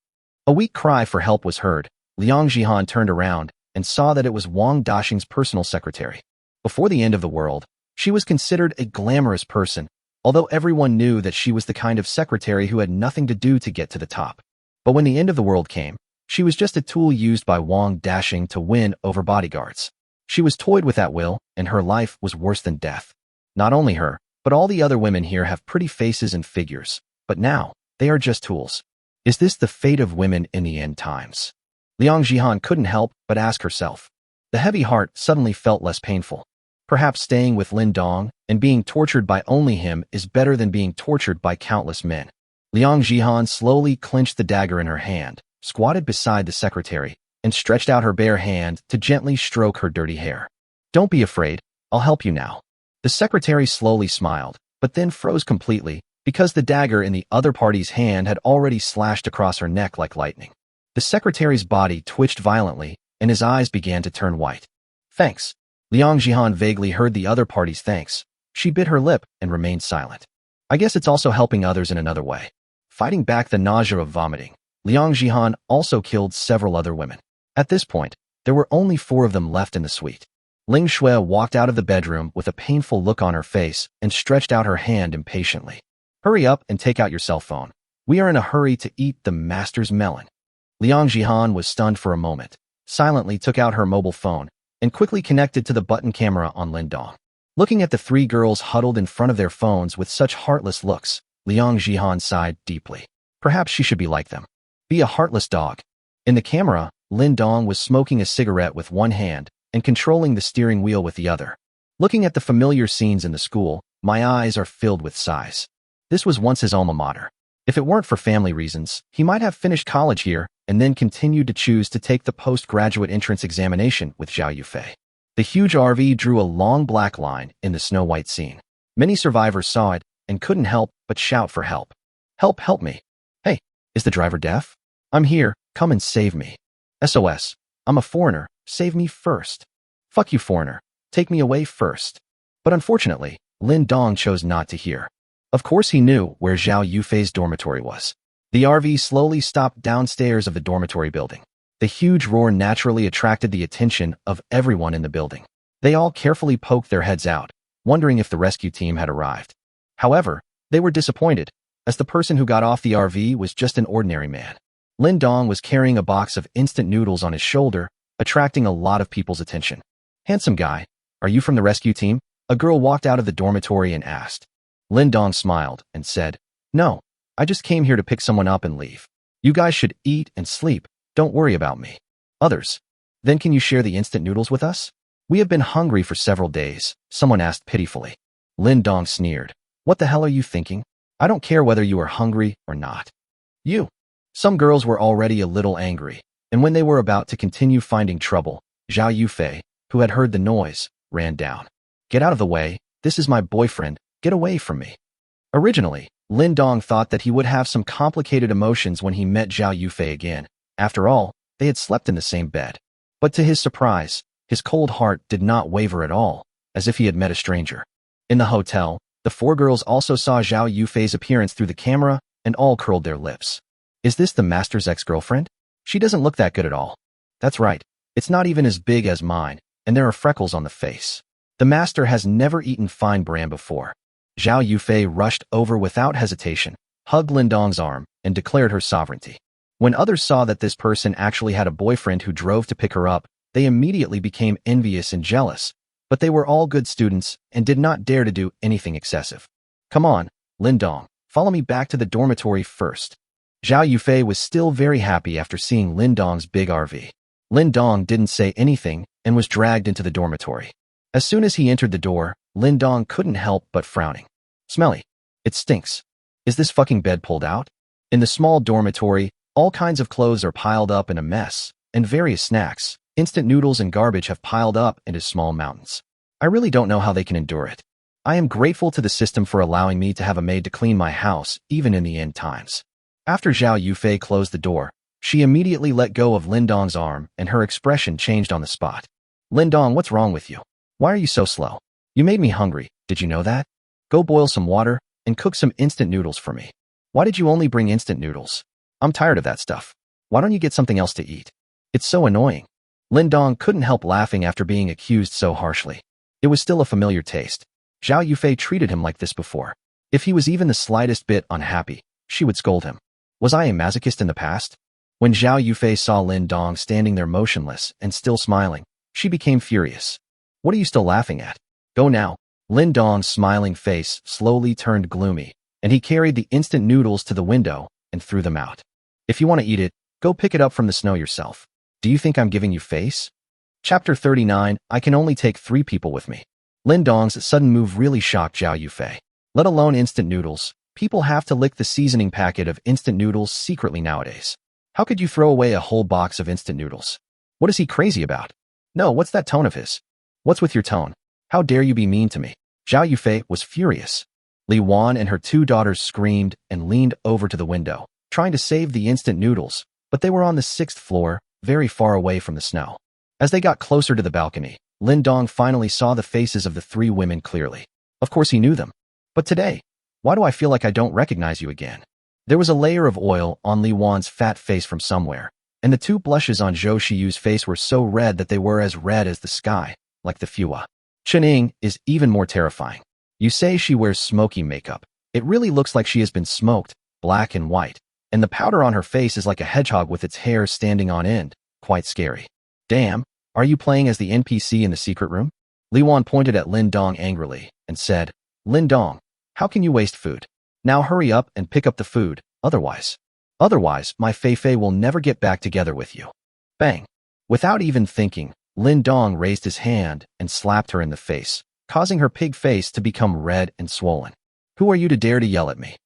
A: A weak cry for help was heard. Liang Jihan turned around and saw that it was Wang Daxing's personal secretary. Before the end of the world, she was considered a glamorous person, although everyone knew that she was the kind of secretary who had nothing to do to get to the top. But when the end of the world came, she was just a tool used by Wang Daxing to win over bodyguards. She was toyed with at will, and her life was worse than death. Not only her, but all the other women here have pretty faces and figures, but now, they are just tools. Is this the fate of women in the end times? Liang Jihan couldn't help but ask herself. The heavy heart suddenly felt less painful. Perhaps staying with Lin Dong and being tortured by only him is better than being tortured by countless men. Liang Jihan slowly clenched the dagger in her hand, squatted beside the secretary, and stretched out her bare hand to gently stroke her dirty hair. Don't be afraid, I'll help you now. The secretary slowly smiled, but then froze completely because the dagger in the other party's hand had already slashed across her neck like lightning. The secretary's body twitched violently, and his eyes began to turn white. Thanks. Liang Jihan vaguely heard the other party's thanks. She bit her lip and remained silent. I guess it's also helping others in another way. Fighting back the nausea of vomiting, Liang Jihan also killed several other women. At this point, there were only 4 of them left in the suite. Ling Shui walked out of the bedroom with a painful look on her face and stretched out her hand impatiently. Hurry up and take out your cell phone. We are in a hurry to eat the master's melon. Liang Jihan was stunned for a moment, silently took out her mobile phone, and quickly connected to the button camera on Lin Dong. Looking at the 3 girls huddled in front of their phones with such heartless looks, Liang Jihan sighed deeply. Perhaps she should be like them. Be a heartless dog. In the camera, Lin Dong was smoking a cigarette with one hand and controlling the steering wheel with the other. Looking at the familiar scenes in the school, my eyes are filled with sighs. This was once his alma mater. If it weren't for family reasons, he might have finished college here and then continued to choose to take the postgraduate entrance examination with Zhao Yufei. The huge RV drew a long black line in the snow-white scene. Many survivors saw it and couldn't help but shout for help. Help, help me. Hey, is the driver deaf? I'm here, come and save me. SOS, I'm a foreigner, save me first. Fuck you, foreigner, take me away first. But unfortunately, Lin Dong chose not to hear. Of course he knew where Zhao Yufei's dormitory was. The RV slowly stopped downstairs of the dormitory building. The huge roar naturally attracted the attention of everyone in the building. They all carefully poked their heads out, wondering if the rescue team had arrived. However, they were disappointed, as the person who got off the RV was just an ordinary man. Lin Dong was carrying a box of instant noodles on his shoulder, attracting a lot of people's attention. Handsome guy, are you from the rescue team? A girl walked out of the dormitory and asked. Lin Dong smiled and said, No, I just came here to pick someone up and leave. You guys should eat and sleep, don't worry about me. Others, then can you share the instant noodles with us? We have been hungry for several days, someone asked pitifully. Lin Dong sneered. What the hell are you thinking? I don't care whether you are hungry or not. You. Some girls were already a little angry, and when they were about to continue finding trouble, Zhao Yufei, who had heard the noise, ran down. Get out of the way, this is my boyfriend, get away from me. Originally, Lin Dong thought that he would have some complicated emotions when he met Zhao Yufei again. After all, they had slept in the same bed. But to his surprise, his cold heart did not waver at all, as if he had met a stranger. In the hotel, the four girls also saw Zhao Yufei's appearance through the camera and all curled their lips. Is this the master's ex-girlfriend? She doesn't look that good at all. That's right, it's not even as big as mine, and there are freckles on the face. The master has never eaten fine bran before. Zhao Yufei rushed over without hesitation, hugged Lin Dong's arm, and declared her sovereignty. When others saw that this person actually had a boyfriend who drove to pick her up, they immediately became envious and jealous, but they were all good students and did not dare to do anything excessive. Come on, Lin Dong, follow me back to the dormitory first. Zhao Yufei was still very happy after seeing Lin Dong's big RV. Lin Dong didn't say anything and was dragged into the dormitory. As soon as he entered the door, Lin Dong couldn't help but frowning. Smelly. It stinks. Is this fucking bed pulled out? In the small dormitory, all kinds of clothes are piled up in a mess, and various snacks, instant noodles and garbage have piled up into small mountains. I really don't know how they can endure it. I am grateful to the system for allowing me to have a maid to clean my house, even in the end times. After Zhao Yufei closed the door, she immediately let go of Lin Dong's arm and her expression changed on the spot. Lin Dong, what's wrong with you? Why are you so slow? You made me hungry, did you know that? Go boil some water and cook some instant noodles for me. Why did you only bring instant noodles? I'm tired of that stuff. Why don't you get something else to eat? It's so annoying. Lin Dong couldn't help laughing after being accused so harshly. It was still a familiar taste. Zhao Yufei treated him like this before. If he was even the slightest bit unhappy, she would scold him. Was I a masochist in the past? When Zhao Yufei saw Lin Dong standing there motionless and still smiling, she became furious. What are you still laughing at? Go now. Lin Dong's smiling face slowly turned gloomy, and he carried the instant noodles to the window and threw them out. If you want to eat it, go pick it up from the snow yourself. Do you think I'm giving you face? Chapter 39, I can only take 3 people with me. Lin Dong's sudden move really shocked Zhao Yufei. Let alone instant noodles, people have to lick the seasoning packet of instant noodles secretly nowadays. How could you throw away a whole box of instant noodles? What is he crazy about? No, what's that tone of his? What's with your tone? How dare you be mean to me? Zhao Yufei was furious. Li Wan and her 2 daughters screamed and leaned over to the window, trying to save the instant noodles, but they were on the 6th floor, very far away from the snow. As they got closer to the balcony, Lin Dong finally saw the faces of the 3 women clearly. Of course he knew them. But today, why do I feel like I don't recognize you again? There was a layer of oil on Li Wan's fat face from somewhere, and the 2 blushes on Zhou Shiyu's face were so red that they were as red as the sky, like the Fua. Chening is even more terrifying. You say she wears smoky makeup. It really looks like she has been smoked, black and white, and the powder on her face is like a hedgehog with its hair standing on end, quite scary. Damn, are you playing as the NPC in the secret room? Li Wan pointed at Lin Dong angrily and said, Lin Dong, how can you waste food? Now hurry up and pick up the food, otherwise my Fei will never get back together with you. Bang. Without even thinking, Lin Dong raised his hand and slapped her in the face, causing her pig face to become red and swollen. Who are you to dare to yell at me?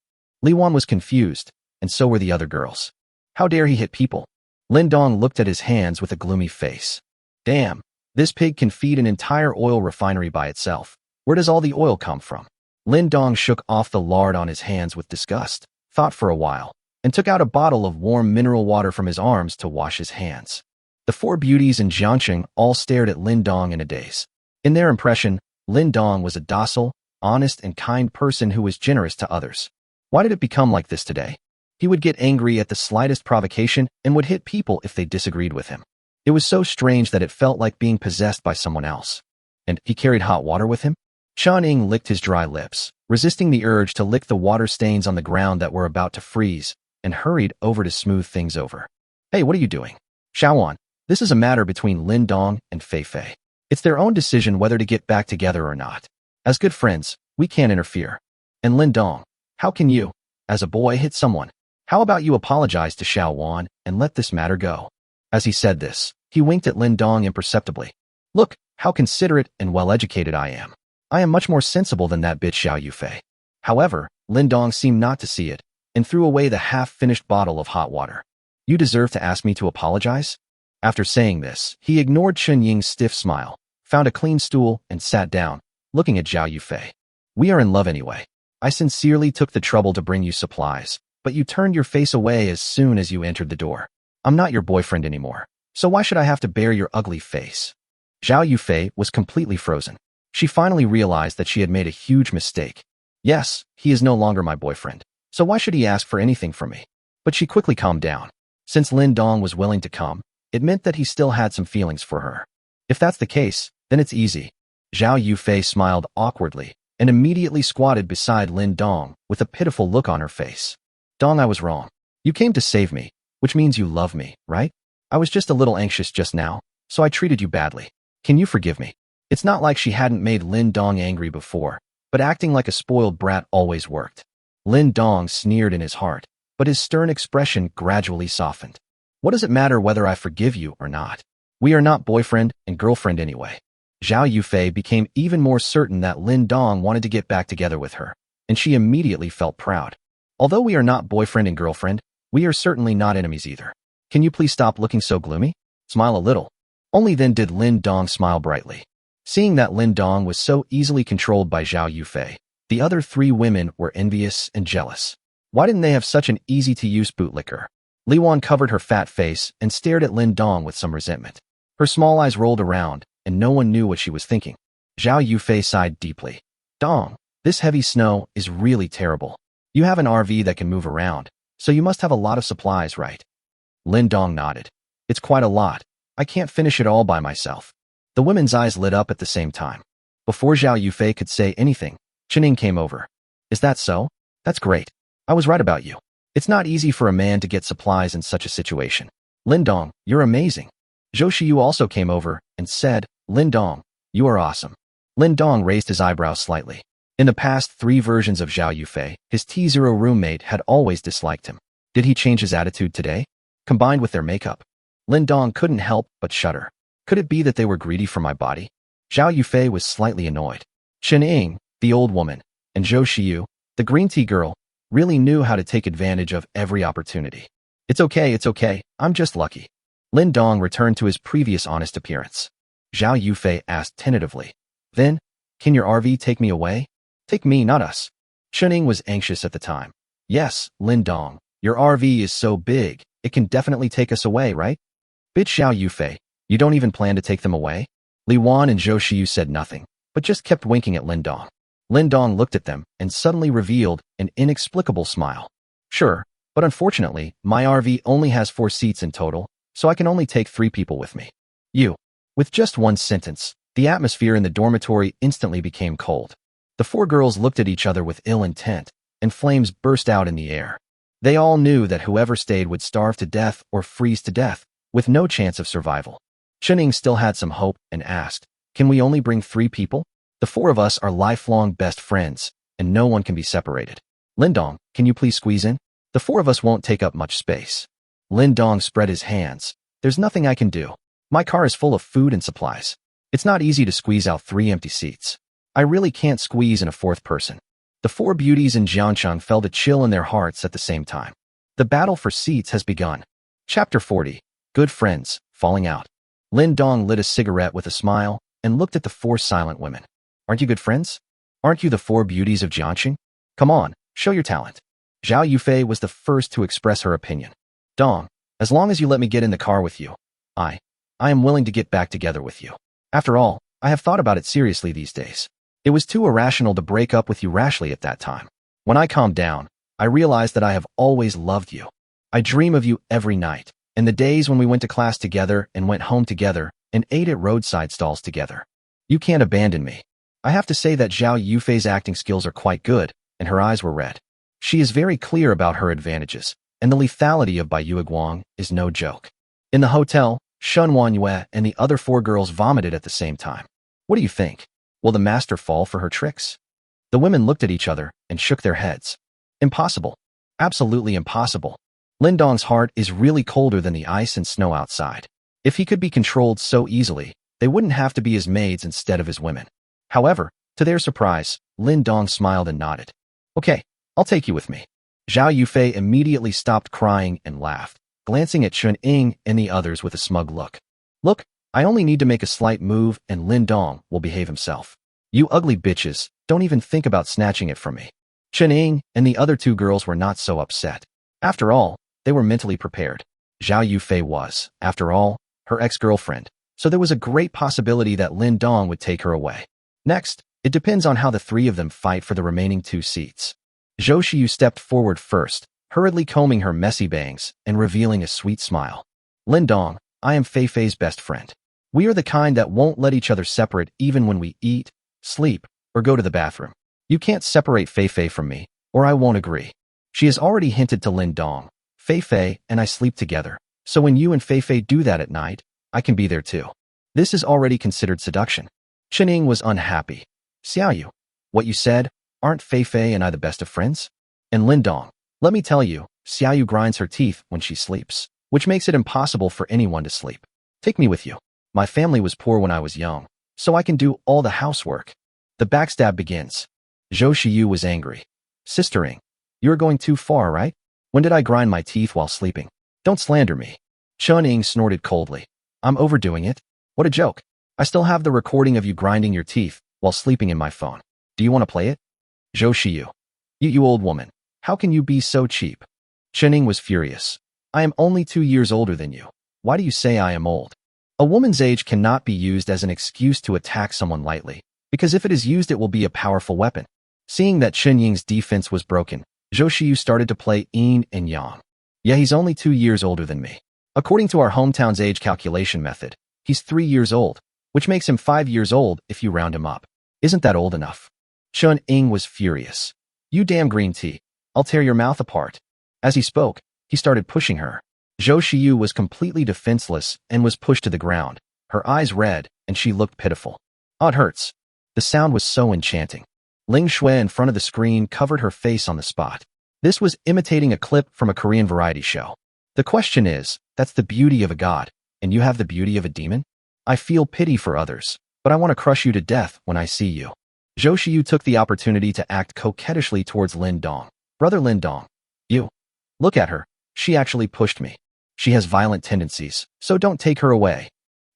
A: Li Wan was confused, and so were the other girls. How dare he hit people? Lin Dong looked at his hands with a gloomy face. Damn, This pig can feed an entire oil refinery by itself. Where does all the oil come from? Lin Dong shook off the lard on his hands with disgust, thought for a while, and took out a bottle of warm mineral water from his arms to wash his hands. The four beauties in Jiangcheng all stared at Lin Dong in a daze. In their impression, Lin Dong was a docile, honest, and kind person who was generous to others. Why did it become like this today? He would get angry at the slightest provocation and would hit people if they disagreed with him. It was so strange that it felt like being possessed by someone else. And he carried hot water with him? Chen Ying licked his dry lips, resisting the urge to lick the water stains on the ground that were about to freeze, and hurried over to smooth things over. Hey, what are you doing? Xiaowan, this is a matter between Lin Dong and Fei Fei. It's their own decision whether to get back together or not. As good friends, we can't interfere. And Lin Dong, how can you, as a boy, hit someone? How about you apologize to Xiaowan and let this matter go? As he said this, he winked at Lin Dong imperceptibly. Look, how considerate and well-educated I am. I am much more sensible than that bitch Xiao Yufei. However, Lin Dong seemed not to see it, and threw away the half-finished bottle of hot water. You deserve to ask me to apologize? After saying this, he ignored Chen Ying's stiff smile, found a clean stool, and sat down, looking at Xiao Yufei. We are in love anyway. I sincerely took the trouble to bring you supplies, but you turned your face away as soon as you entered the door. I'm not your boyfriend anymore, so why should I have to bear your ugly face? Xiao Yufei was completely frozen. She finally realized that she had made a huge mistake. Yes, he is no longer my boyfriend, so why should he ask for anything from me? But she quickly calmed down. Since Lin Dong was willing to come, it meant that he still had some feelings for her. If that's the case, then it's easy. Xiao Yufei smiled awkwardly and immediately squatted beside Lin Dong with a pitiful look on her face. Dong, I was wrong. You came to save me, which means you love me, right? I was just a little anxious just now, so I treated you badly. Can you forgive me? It's not like she hadn't made Lin Dong angry before, but acting like a spoiled brat always worked. Lin Dong sneered in his heart, but his stern expression gradually softened. What does it matter whether I forgive you or not? We are not boyfriend and girlfriend anyway. Xiao Yufei became even more certain that Lin Dong wanted to get back together with her, and she immediately felt proud. Although we are not boyfriend and girlfriend, we are certainly not enemies either. Can you please stop looking so gloomy? Smile a little. Only then did Lin Dong smile brightly. Seeing that Lin Dong was so easily controlled by Xiao Yufei, the other three women were envious and jealous. Why didn't they have such an easy-to-use bootlicker? Li Wan covered her fat face and stared at Lin Dong with some resentment. Her small eyes rolled around, and no one knew what she was thinking. Xiao Yufei sighed deeply. Dong, this heavy snow is really terrible. You have an RV that can move around, so you must have a lot of supplies, right? Lin Dong nodded. It's quite a lot. I can't finish it all by myself. The women's eyes lit up at the same time. Before Xiao Yufei could say anything, Chen Ying came over. Is that so? That's great. I was right about you. It's not easy for a man to get supplies in such a situation. Lin Dong, you're amazing. Zhou Shiyu also came over and said, Lin Dong, you are awesome. Lin Dong raised his eyebrows slightly. In the past 3 versions of Xiao Yufei, his T0 roommate had always disliked him. Did he change his attitude today? Combined with their makeup, Lin Dong couldn't help but shudder. Could it be that they were greedy for my body? Xiao Yufei was slightly annoyed. Chen Ying, the old woman, and Zhou Shiyu, the green tea girl, really knew how to take advantage of every opportunity. It's okay, I'm just lucky. Lin Dong returned to his previous honest appearance. Xiao Yufei asked tentatively, Then, can your RV take me away? Take me, not us. Chen Ying was anxious at the time. Yes, Lin Dong, your RV is so big, it can definitely take us away, right? Bitch Xiao Yufei, you don't even plan to take them away? Li Wan and Zhou Shiyu said nothing, but just kept winking at Lin Dong. Lin Dong looked at them and suddenly revealed an inexplicable smile. Sure, but unfortunately, my RV only has 4 seats in total, so I can only take 3 people with me. You. With just one sentence, the atmosphere in the dormitory instantly became cold. The 4 girls looked at each other with ill intent, and flames burst out in the air. They all knew that whoever stayed would starve to death or freeze to death, with no chance of survival. Chen Ying still had some hope and asked, Can we only bring 3 people? The 4 of us are lifelong best friends, and no one can be separated. Lin Dong, can you please squeeze in? The 4 of us won't take up much space. Lin Dong spread his hands. There's nothing I can do. My car is full of food and supplies. It's not easy to squeeze out 3 empty seats. I really can't squeeze in a 4th person. The 4 beauties in Jiangcheng felt a chill in their hearts at the same time. The battle for seats has begun. Chapter 40. Good Friends, Falling Out. Lin Dong lit a cigarette with a smile and looked at the four silent women. Aren't you good friends? Aren't you the four beauties of Jiangxing? Come on, show your talent. Zhao Yufei was the first to express her opinion. Dong, as long as you let me get in the car with you, I am willing to get back together with you. After all, I have thought about it seriously these days. It was too irrational to break up with you rashly at that time. When I calmed down, I realized that I have always loved you. I dream of you every night, and the days when we went to class together and went home together and ate at roadside stalls together. You can't abandon me. I have to say that Zhao Yufei's acting skills are quite good, and her eyes were red. She is very clear about her advantages, and the lethality of Bai Yueguang is no joke. In the hotel, Shun Wanyue and the other four girls vomited at the same time. What do you think? Will the master fall for her tricks? The women looked at each other and shook their heads. Impossible. Absolutely impossible. Lin Dong's heart is really colder than the ice and snow outside. If he could be controlled so easily, they wouldn't have to be his maids instead of his women. However, to their surprise, Lin Dong smiled and nodded. Okay, I'll take you with me. Zhao Yufei immediately stopped crying and laughed, glancing at Chun Ying and the others with a smug look. Look, I only need to make a slight move and Lin Dong will behave himself. You ugly bitches, don't even think about snatching it from me. Chun Ying and the other two girls were not so upset. After all, they were mentally prepared. Zhao Yufei was, after all, her ex-girlfriend, so there was a great possibility that Lin Dong would take her away. Next, it depends on how the three of them fight for the remaining 2 seats. Zhou Xiyu stepped forward first, hurriedly combing her messy bangs and revealing a sweet smile. Lin Dong, I am Fei Fei's best friend. We are the kind that won't let each other separate even when we eat, sleep, or go to the bathroom. You can't separate Fei Fei from me, or I won't agree. She has already hinted to Lin Dong. Fei Fei and I sleep together, so when you and Fei Fei do that at night, I can be there too. This is already considered seduction. Chen Ying was unhappy. Xiaoyu, what you said, aren't Fei Fei and I the best of friends? And Lin Dong, let me tell you, Xiaoyu grinds her teeth when she sleeps, which makes it impossible for anyone to sleep. Take me with you. My family was poor when I was young, so I can do all the housework. The backstab begins. Zhou Xiyu was angry. Sister Ying, you're going too far, right? When did I grind my teeth while sleeping? Don't slander me. Chun Ying snorted coldly. I'm overdoing it. What a joke. I still have the recording of you grinding your teeth while sleeping in my phone. Do you want to play it? Zhou Xiyu. You old woman. How can you be so cheap? Chen Ying was furious. I am only 2 years older than you. Why do you say I am old? A woman's age cannot be used as an excuse to attack someone lightly, because if it is used it will be a powerful weapon. Seeing that Chen Ying's defense was broken, Zhou Xiyu started to play yin and yang. Yeah, he's only 2 years older than me. According to our hometown's age calculation method, he's 3 years old, which makes him 5 years old if you round him up. Isn't that old enough? Chun Ying was furious. You damn green tea. I'll tear your mouth apart. As he spoke, he started pushing her. Zhou Xiyu was completely defenseless and was pushed to the ground, her eyes red, and she looked pitiful. Oh, it hurts. The sound was so enchanting. Ling Shui in front of the screen covered her face on the spot. This was imitating a clip from a Korean variety show. The question is, that's the beauty of a god, and you have the beauty of a demon? I feel pity for others, but I want to crush you to death when I see you. Zhou Xiyu took the opportunity to act coquettishly towards Lin Dong. Brother Lin Dong. You. Look at her. She actually pushed me. She has violent tendencies, so don't take her away.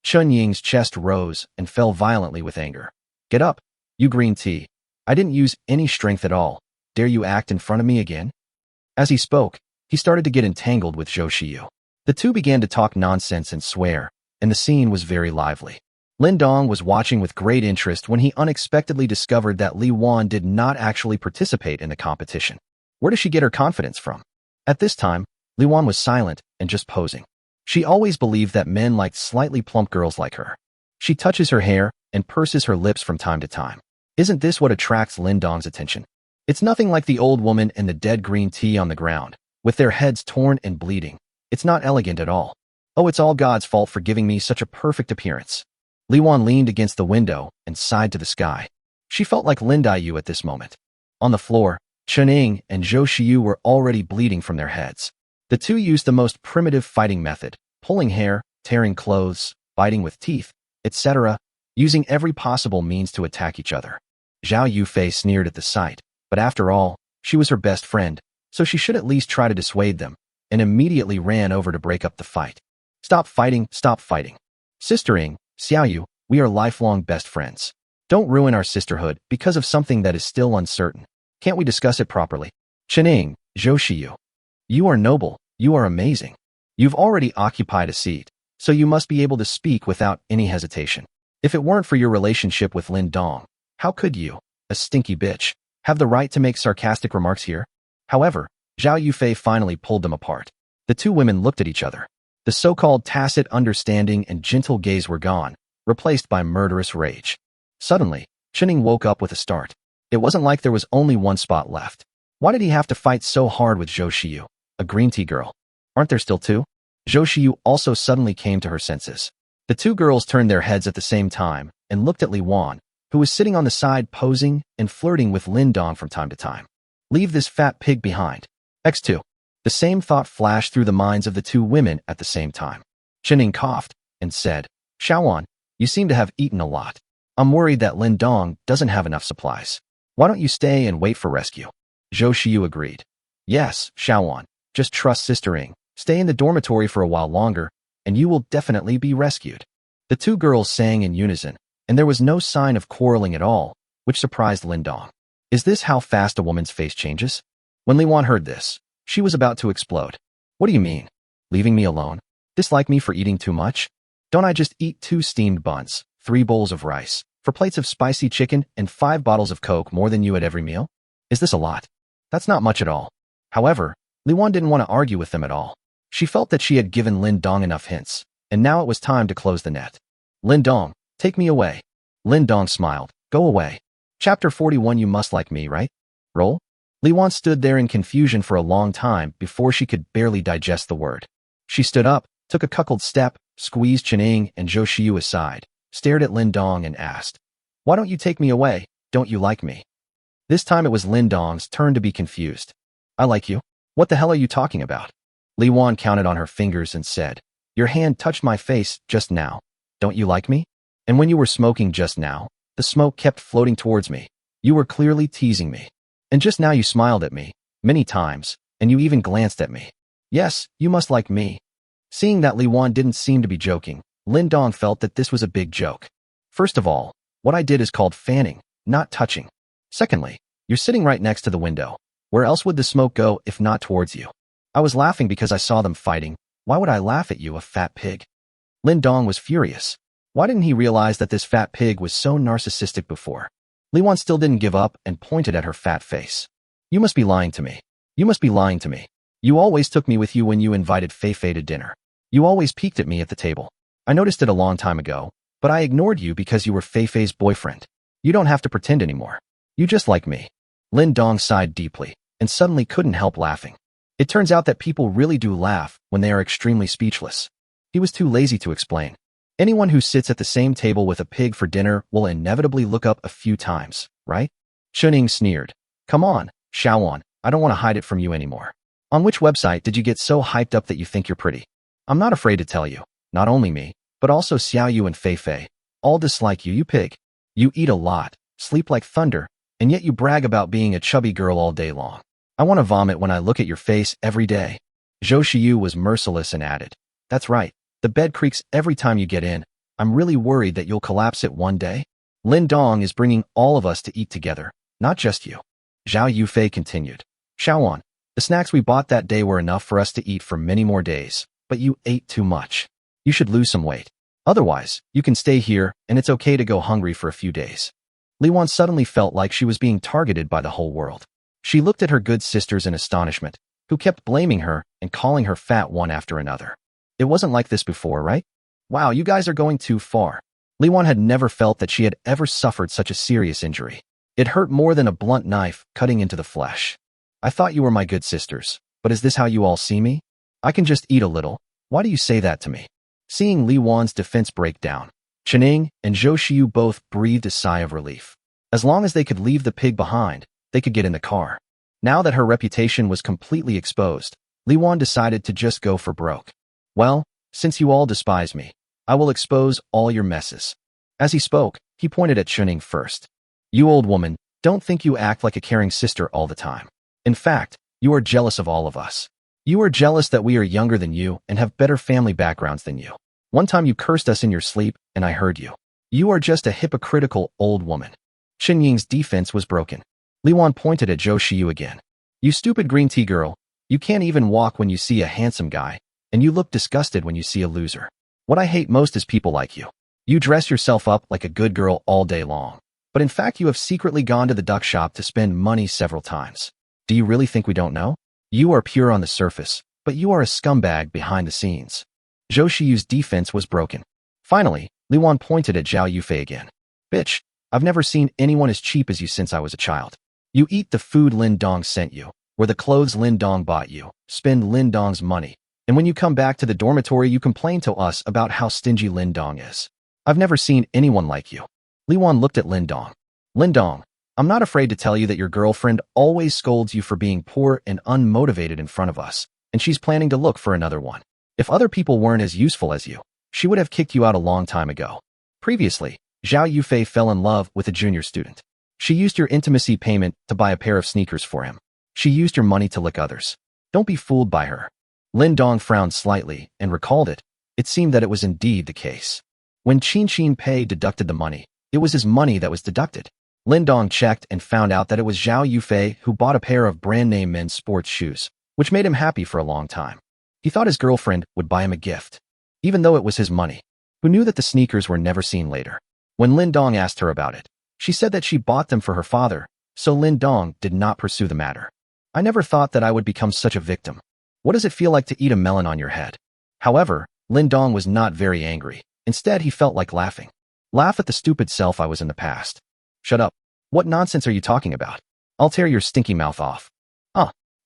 A: Chun Ying's chest rose and fell violently with anger. Get up, you green tea. I didn't use any strength at all. Dare you act in front of me again? As he spoke, he started to get entangled with Zhou Xiyu. The two began to talk nonsense and swear, and the scene was very lively. Lin Dong was watching with great interest when he unexpectedly discovered that Li Wan did not actually participate in the competition. Where does she get her confidence from? At this time, Li Wan was silent and just posing. She always believed that men liked slightly plump girls like her. She touches her hair and purses her lips from time to time. Isn't this what attracts Lin Dong's attention? It's nothing like the old woman and the dead green tea on the ground, with their heads torn and bleeding. It's not elegant at all. Oh, it's all God's fault for giving me such a perfect appearance. Li Wan leaned against the window and sighed to the sky. She felt like Lin Daiyu at this moment. On the floor, Chen Ying and Zhou Xiyu were already bleeding from their heads. The two used the most primitive fighting method, pulling hair, tearing clothes, biting with teeth, etc., using every possible means to attack each other. Zhao Yufei sneered at the sight, but after all, she was her best friend, so she should at least try to dissuade them, and immediately ran over to break up the fight. Stop fighting, stop fighting. Sistering, Xiaoyu, we are lifelong best friends. Don't ruin our sisterhood because of something that is still uncertain. Can't we discuss it properly? Chening, Zhou, you are noble, you are amazing. You've already occupied a seat, so you must be able to speak without any hesitation. If it weren't for your relationship with Lin Dong, how could you, a stinky bitch, have the right to make sarcastic remarks here? However, Zhao Yufei finally pulled them apart. The two women looked at each other. The so-called tacit understanding and gentle gaze were gone, replaced by murderous rage. Suddenly, Chening woke up with a start. It wasn't like there was only one spot left. Why did he have to fight so hard with Zhou Shiyu, a green tea girl? Aren't there still two? Zhou Shiyu also suddenly came to her senses. The two girls turned their heads at the same time and looked at Li Wan, who was sitting on the side posing and flirting with Lin Dong from time to time. Leave this fat pig behind. X2. The same thought flashed through the minds of the two women at the same time. Chening coughed and said, Xiaowan, you seem to have eaten a lot. I'm worried that Lin Dong doesn't have enough supplies. Why don't you stay and wait for rescue? Zhou Shiyu agreed. Yes, Xiaowan, just trust Sister Ing. Stay in the dormitory for a while longer, and you will definitely be rescued. The two girls sang in unison, and there was no sign of quarreling at all, which surprised Lin Dong. Is this how fast a woman's face changes? When Li Wan heard this, she was about to explode. What do you mean? Leaving me alone? Dislike me for eating too much? Don't I just eat 2 steamed buns, 3 bowls of rice, 4 plates of spicy chicken, and 5 bottles of Coke more than you at every meal? Is this a lot? That's not much at all. However, Li Wan didn't want to argue with them at all. She felt that she had given Lin Dong enough hints, and now it was time to close the net. Lin Dong, take me away. Lin Dong smiled. Go away. Chapter 41. You must like me, right? Roll? Li Wan stood there in confusion for a long time before she could barely digest the word. She stood up, took a cuckold step, squeezed Chening and Zhou Shiyu aside, stared at Lin Dong and asked, Why don't you take me away? Don't you like me? This time it was Lin Dong's turn to be confused. I like you? What the hell are you talking about? Li Wan counted on her fingers and said, Your hand touched my face just now. Don't you like me? And when you were smoking just now, the smoke kept floating towards me. You were clearly teasing me. And just now you smiled at me, many times, and you even glanced at me. Yes, you must like me. Seeing that Li Wan didn't seem to be joking, Lin Dong felt that this was a big joke. First of all, what I did is called fanning, not touching. Secondly, you're sitting right next to the window. Where else would the smoke go if not towards you? I was laughing because I saw them fighting. Why would I laugh at you, a fat pig? Lin Dong was furious. Why didn't he realize that this fat pig was so narcissistic before? Li Wan still didn't give up and pointed at her fat face. You must be lying to me. You must be lying to me. You always took me with you when you invited Fei Fei to dinner. You always peeked at me at the table. I noticed it a long time ago, but I ignored you because you were Fei Fei's boyfriend. You don't have to pretend anymore. You just like me. Lin Dong sighed deeply and suddenly couldn't help laughing. It turns out that people really do laugh when they are extremely speechless. He was too lazy to explain. Anyone who sits at the same table with a pig for dinner will inevitably look up a few times, right? Chening sneered. Come on, Xiaowan, I don't want to hide it from you anymore. On which website did you get so hyped up that you think you're pretty? I'm not afraid to tell you. Not only me, but also Xiaoyu and Fei Fei. All dislike you, you pig. You eat a lot, sleep like thunder, and yet you brag about being a chubby girl all day long. I want to vomit when I look at your face every day. Zhou Shiyu was merciless and added, That's right. The bed creaks every time you get in. I'm really worried that you'll collapse it one day. Lin Dong is bringing all of us to eat together, not just you. Zhao Yufei continued. Xiaowan, the snacks we bought that day were enough for us to eat for many more days, but you ate too much. You should lose some weight. Otherwise, you can stay here, and it's okay to go hungry for a few days. Li Wan suddenly felt like she was being targeted by the whole world. She looked at her good sisters in astonishment, who kept blaming her and calling her fat one after another. It wasn't like this before, right? Wow, you guys are going too far. Li Wan had never felt that she had ever suffered such a serious injury. It hurt more than a blunt knife cutting into the flesh. I thought you were my good sisters, but is this how you all see me? I can just eat a little. Why do you say that to me? Seeing Li Wan's defense break down, Chening and Zhou Shiyu both breathed a sigh of relief. As long as they could leave the pig behind, they could get in the car. Now that her reputation was completely exposed, Li Wan decided to just go for broke. Well, since you all despise me, I will expose all your messes. As he spoke, he pointed at Chening first. You old woman, don't think you act like a caring sister all the time. In fact, you are jealous of all of us. You are jealous that we are younger than you and have better family backgrounds than you. One time you cursed us in your sleep, and I heard you. You are just a hypocritical old woman. Chen Ying's defense was broken. Li Wan pointed at Zhou Shiyu again. You stupid green tea girl. You can't even walk when you see a handsome guy, and you look disgusted when you see a loser. What I hate most is people like you. You dress yourself up like a good girl all day long, but in fact you have secretly gone to the duck shop to spend money several times. Do you really think we don't know? You are pure on the surface, but you are a scumbag behind the scenes. Zhou Shiyu's defense was broken. Finally, Li Wan pointed at Zhao Yufei again. Bitch, I've never seen anyone as cheap as you since I was a child. You eat the food Lin Dong sent you, wear the clothes Lin Dong bought you, spend Lin Dong's money, and when you come back to the dormitory you complain to us about how stingy Lin Dong is. I've never seen anyone like you. Li Wan looked at Lin Dong. Lin Dong, I'm not afraid to tell you that your girlfriend always scolds you for being poor and unmotivated in front of us, and she's planning to look for another one. If other people weren't as useful as you, she would have kicked you out a long time ago. Previously, Zhao Yufei fell in love with a junior student. She used your intimacy payment to buy a pair of sneakers for him. She used your money to lick others. Don't be fooled by her. Lin Dong frowned slightly and recalled it. It seemed that it was indeed the case. When Qin Pei deducted the money, it was his money that was deducted. Lin Dong checked and found out that it was Zhao Yufei who bought a pair of brand-name men's sports shoes, which made him happy for a long time. He thought his girlfriend would buy him a gift, even though it was his money. Who knew that the sneakers were never seen later? When Lin Dong asked her about it, she said that she bought them for her father, so Lin Dong did not pursue the matter. I never thought that I would become such a victim. What does it feel like to eat a melon on your head? However, Lin Dong was not very angry. Instead, he felt like laughing. Laugh at the stupid self I was in the past. Shut up. What nonsense are you talking about? I'll tear your stinky mouth off.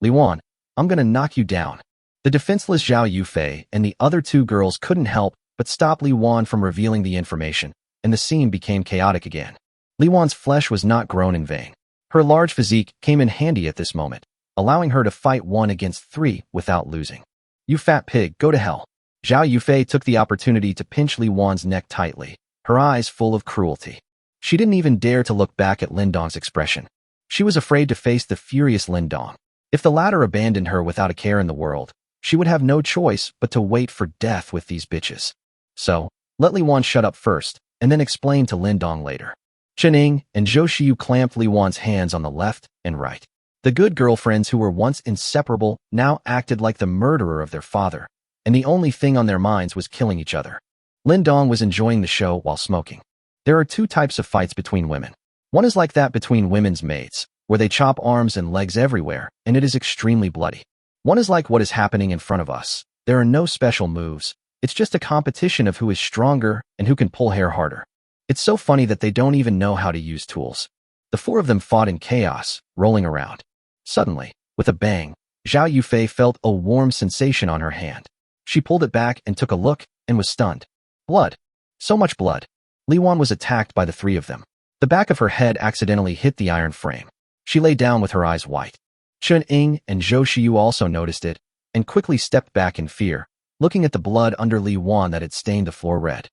A: Li Wan, I'm gonna knock you down. The defenseless Zhao Yufei and the other two girls couldn't help but stop Li Wan from revealing the information, and the scene became chaotic again. Li Wan's flesh was not grown in vain. Her large physique came in handy at this moment, allowing her to fight 1 against 3 without losing. You fat pig, go to hell. Zhao Yufei took the opportunity to pinch Li Wan's neck tightly, her eyes full of cruelty. She didn't even dare to look back at Lin Dong's expression. She was afraid to face the furious Lin Dong. If the latter abandoned her without a care in the world, she would have no choice but to wait for death with these bitches. So, let Li Wan shut up first, and then explain to Lin Dong later. Chen Ying and Zhou Shiyu clamped Li Wan's hands on the left and right. The good girlfriends who were once inseparable now acted like the murderer of their father, and the only thing on their minds was killing each other. Lin Dong was enjoying the show while smoking. There are 2 types of fights between women. One is like that between women's maids, where they chop arms and legs everywhere, and it is extremely bloody. One is like what is happening in front of us. There are no special moves. It's just a competition of who is stronger and who can pull hair harder. It's so funny that they don't even know how to use tools. The 4 of them fought in chaos, rolling around. Suddenly, with a bang, Zhao Yufei felt a warm sensation on her hand. She pulled it back and took a look and was stunned. Blood. So much blood. Li Wan was attacked by the 3 of them. The back of her head accidentally hit the iron frame. She lay down with her eyes white. Chen Ying and Zhou Shiyu also noticed it and quickly stepped back in fear, looking at the blood under Li Wan that had stained the floor red.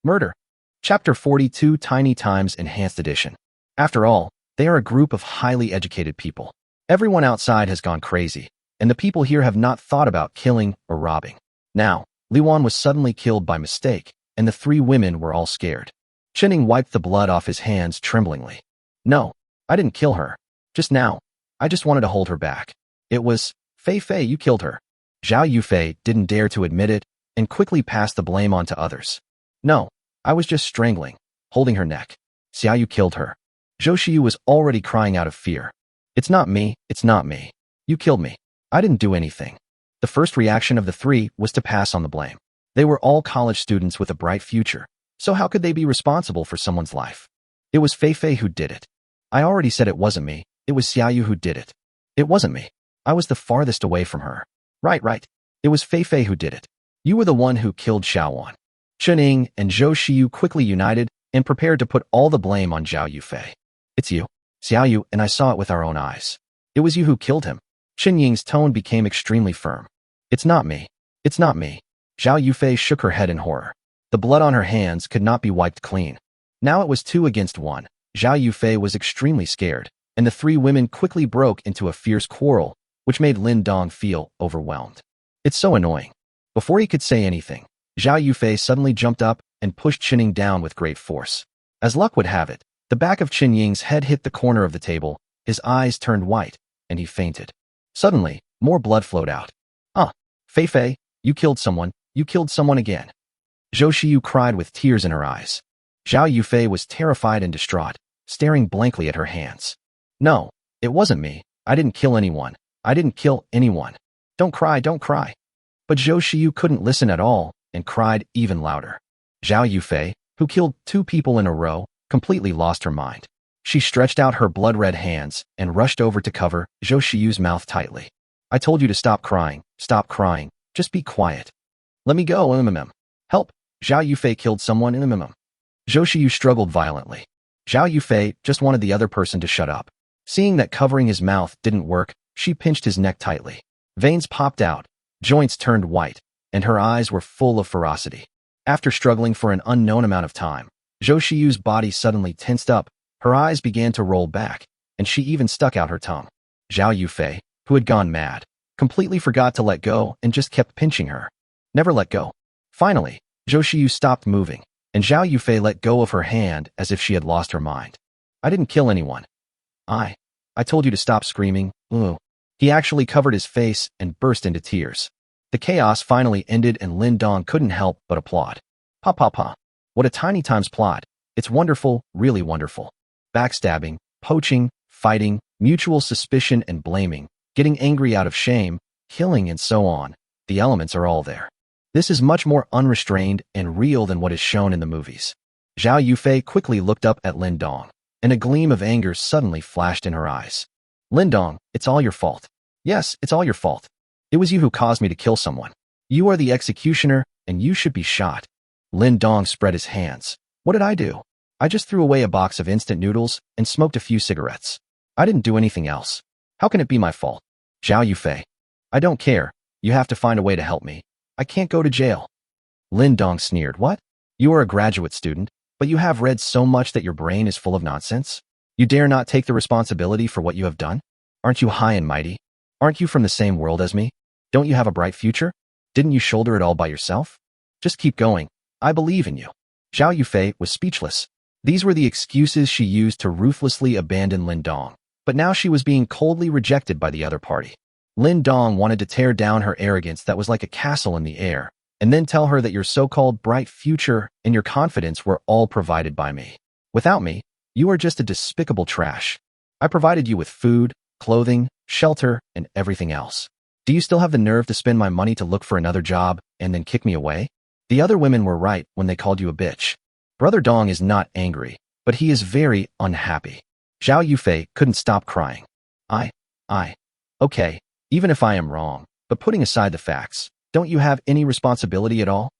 A: Murder. Chapter 42 Tiny Times Enhanced Edition. After all, they are a group of highly educated people. Everyone outside has gone crazy, and the people here have not thought about killing or robbing. Now, Li Wan was suddenly killed by mistake, and the 3 women were all scared. Chen Ying wiped the blood off his hands tremblingly. No, I didn't kill her. Just now, I just wanted to hold her back. It was, Fei, you killed her. Zhao Yufei didn't dare to admit it and quickly passed the blame on to others. No, I was just strangling, holding her neck. Xiaoyu killed her. Zhou Shiyu was already crying out of fear. It's not me, it's not me. You killed me. I didn't do anything. The first reaction of the 3 was to pass on the blame. They were all college students with a bright future, so how could they be responsible for someone's life? It was Fei who did it. I already said it wasn't me, it was Xiaoyu who did it. It wasn't me. I was the farthest away from her. Right. It was Fei who did it. You were the one who killed Xiaowan. Chen Ying and Zhou Shiyu quickly united and prepared to put all the blame on Zhao Yufei. It's you, Xiaoyu, and I saw it with our own eyes. It was you who killed him. Chen Ying's tone became extremely firm. It's not me. It's not me. Zhao Yufei shook her head in horror. The blood on her hands could not be wiped clean. Now it was 2 against 1. Zhao Yufei was extremely scared, and the 3 women quickly broke into a fierce quarrel, which made Lin Dong feel overwhelmed. It's so annoying. Before he could say anything, Zhao Yufei suddenly jumped up and pushed Qinying down with great force. As luck would have it, the back of Qinying's head hit the corner of the table, his eyes turned white, and he fainted. Suddenly, more blood flowed out. Fei Fei, you killed someone again. Zhou Shiyu cried with tears in her eyes. Zhao Yufei was terrified and distraught, staring blankly at her hands. No, it wasn't me. I didn't kill anyone. I didn't kill anyone. Don't cry, don't cry. But Zhou Shiyu couldn't listen at all and cried even louder. Zhao Yufei, who killed 2 people in a row, completely lost her mind. She stretched out her blood-red hands and rushed over to cover Zhou Shiyu's mouth tightly. I told you to stop crying, just be quiet. Let me go, Help, Zhao Yufei killed someone, Zhou Shiyu struggled violently. Zhao Yufei just wanted the other person to shut up. Seeing that covering his mouth didn't work, she pinched his neck tightly. Veins popped out, joints turned white, and her eyes were full of ferocity. After struggling for an unknown amount of time, Zhou Shiyu's body suddenly tensed up, her eyes began to roll back, and she even stuck out her tongue. Zhao Yufei, who had gone mad, completely forgot to let go and just kept pinching her. Never let go. Finally, Zhou Shiyu stopped moving, and Zhao Yufei let go of her hand as if she had lost her mind. I didn't kill anyone. I told you to stop screaming. Ooh. He actually covered his face and burst into tears. The chaos finally ended and Lin Dong couldn't help but applaud. Pa. What a tiny times plot. It's wonderful, really wonderful. Backstabbing, poaching, fighting, mutual suspicion and blaming, getting angry out of shame, killing and so on. The elements are all there. This is much more unrestrained and real than what is shown in the movies. Zhao Yufei quickly looked up at Lin Dong, and a gleam of anger suddenly flashed in her eyes. Lin Dong, it's all your fault. Yes, it's all your fault. It was you who caused me to kill someone. You are the executioner, and you should be shot. Lin Dong spread his hands. What did I do? I just threw away a box of instant noodles and smoked a few cigarettes. I didn't do anything else. How can it be my fault? Zhao Yufei. I don't care. You have to find a way to help me. I can't go to jail. Lin Dong sneered. What? You are a graduate student, but you have read so much that your brain is full of nonsense? You dare not take the responsibility for what you have done? Aren't you high and mighty? Aren't you from the same world as me? Don't you have a bright future? Didn't you shoulder it all by yourself? Just keep going. I believe in you. Zhao Yufei was speechless. These were the excuses she used to ruthlessly abandon Lin Dong, but now she was being coldly rejected by the other party. Lin Dong wanted to tear down her arrogance that was like a castle in the air, and then tell her that your so-called bright future and your confidence were all provided by me. Without me, you are just a despicable trash. I provided you with food, clothing, shelter, and everything else. Do you still have the nerve to spend my money to look for another job and then kick me away? The other women were right when they called you a bitch. Brother Dong is not angry, but he is very unhappy. Zhao Yufei couldn't stop crying. Okay, even if I am wrong, but putting aside the facts, don't you have any responsibility at all?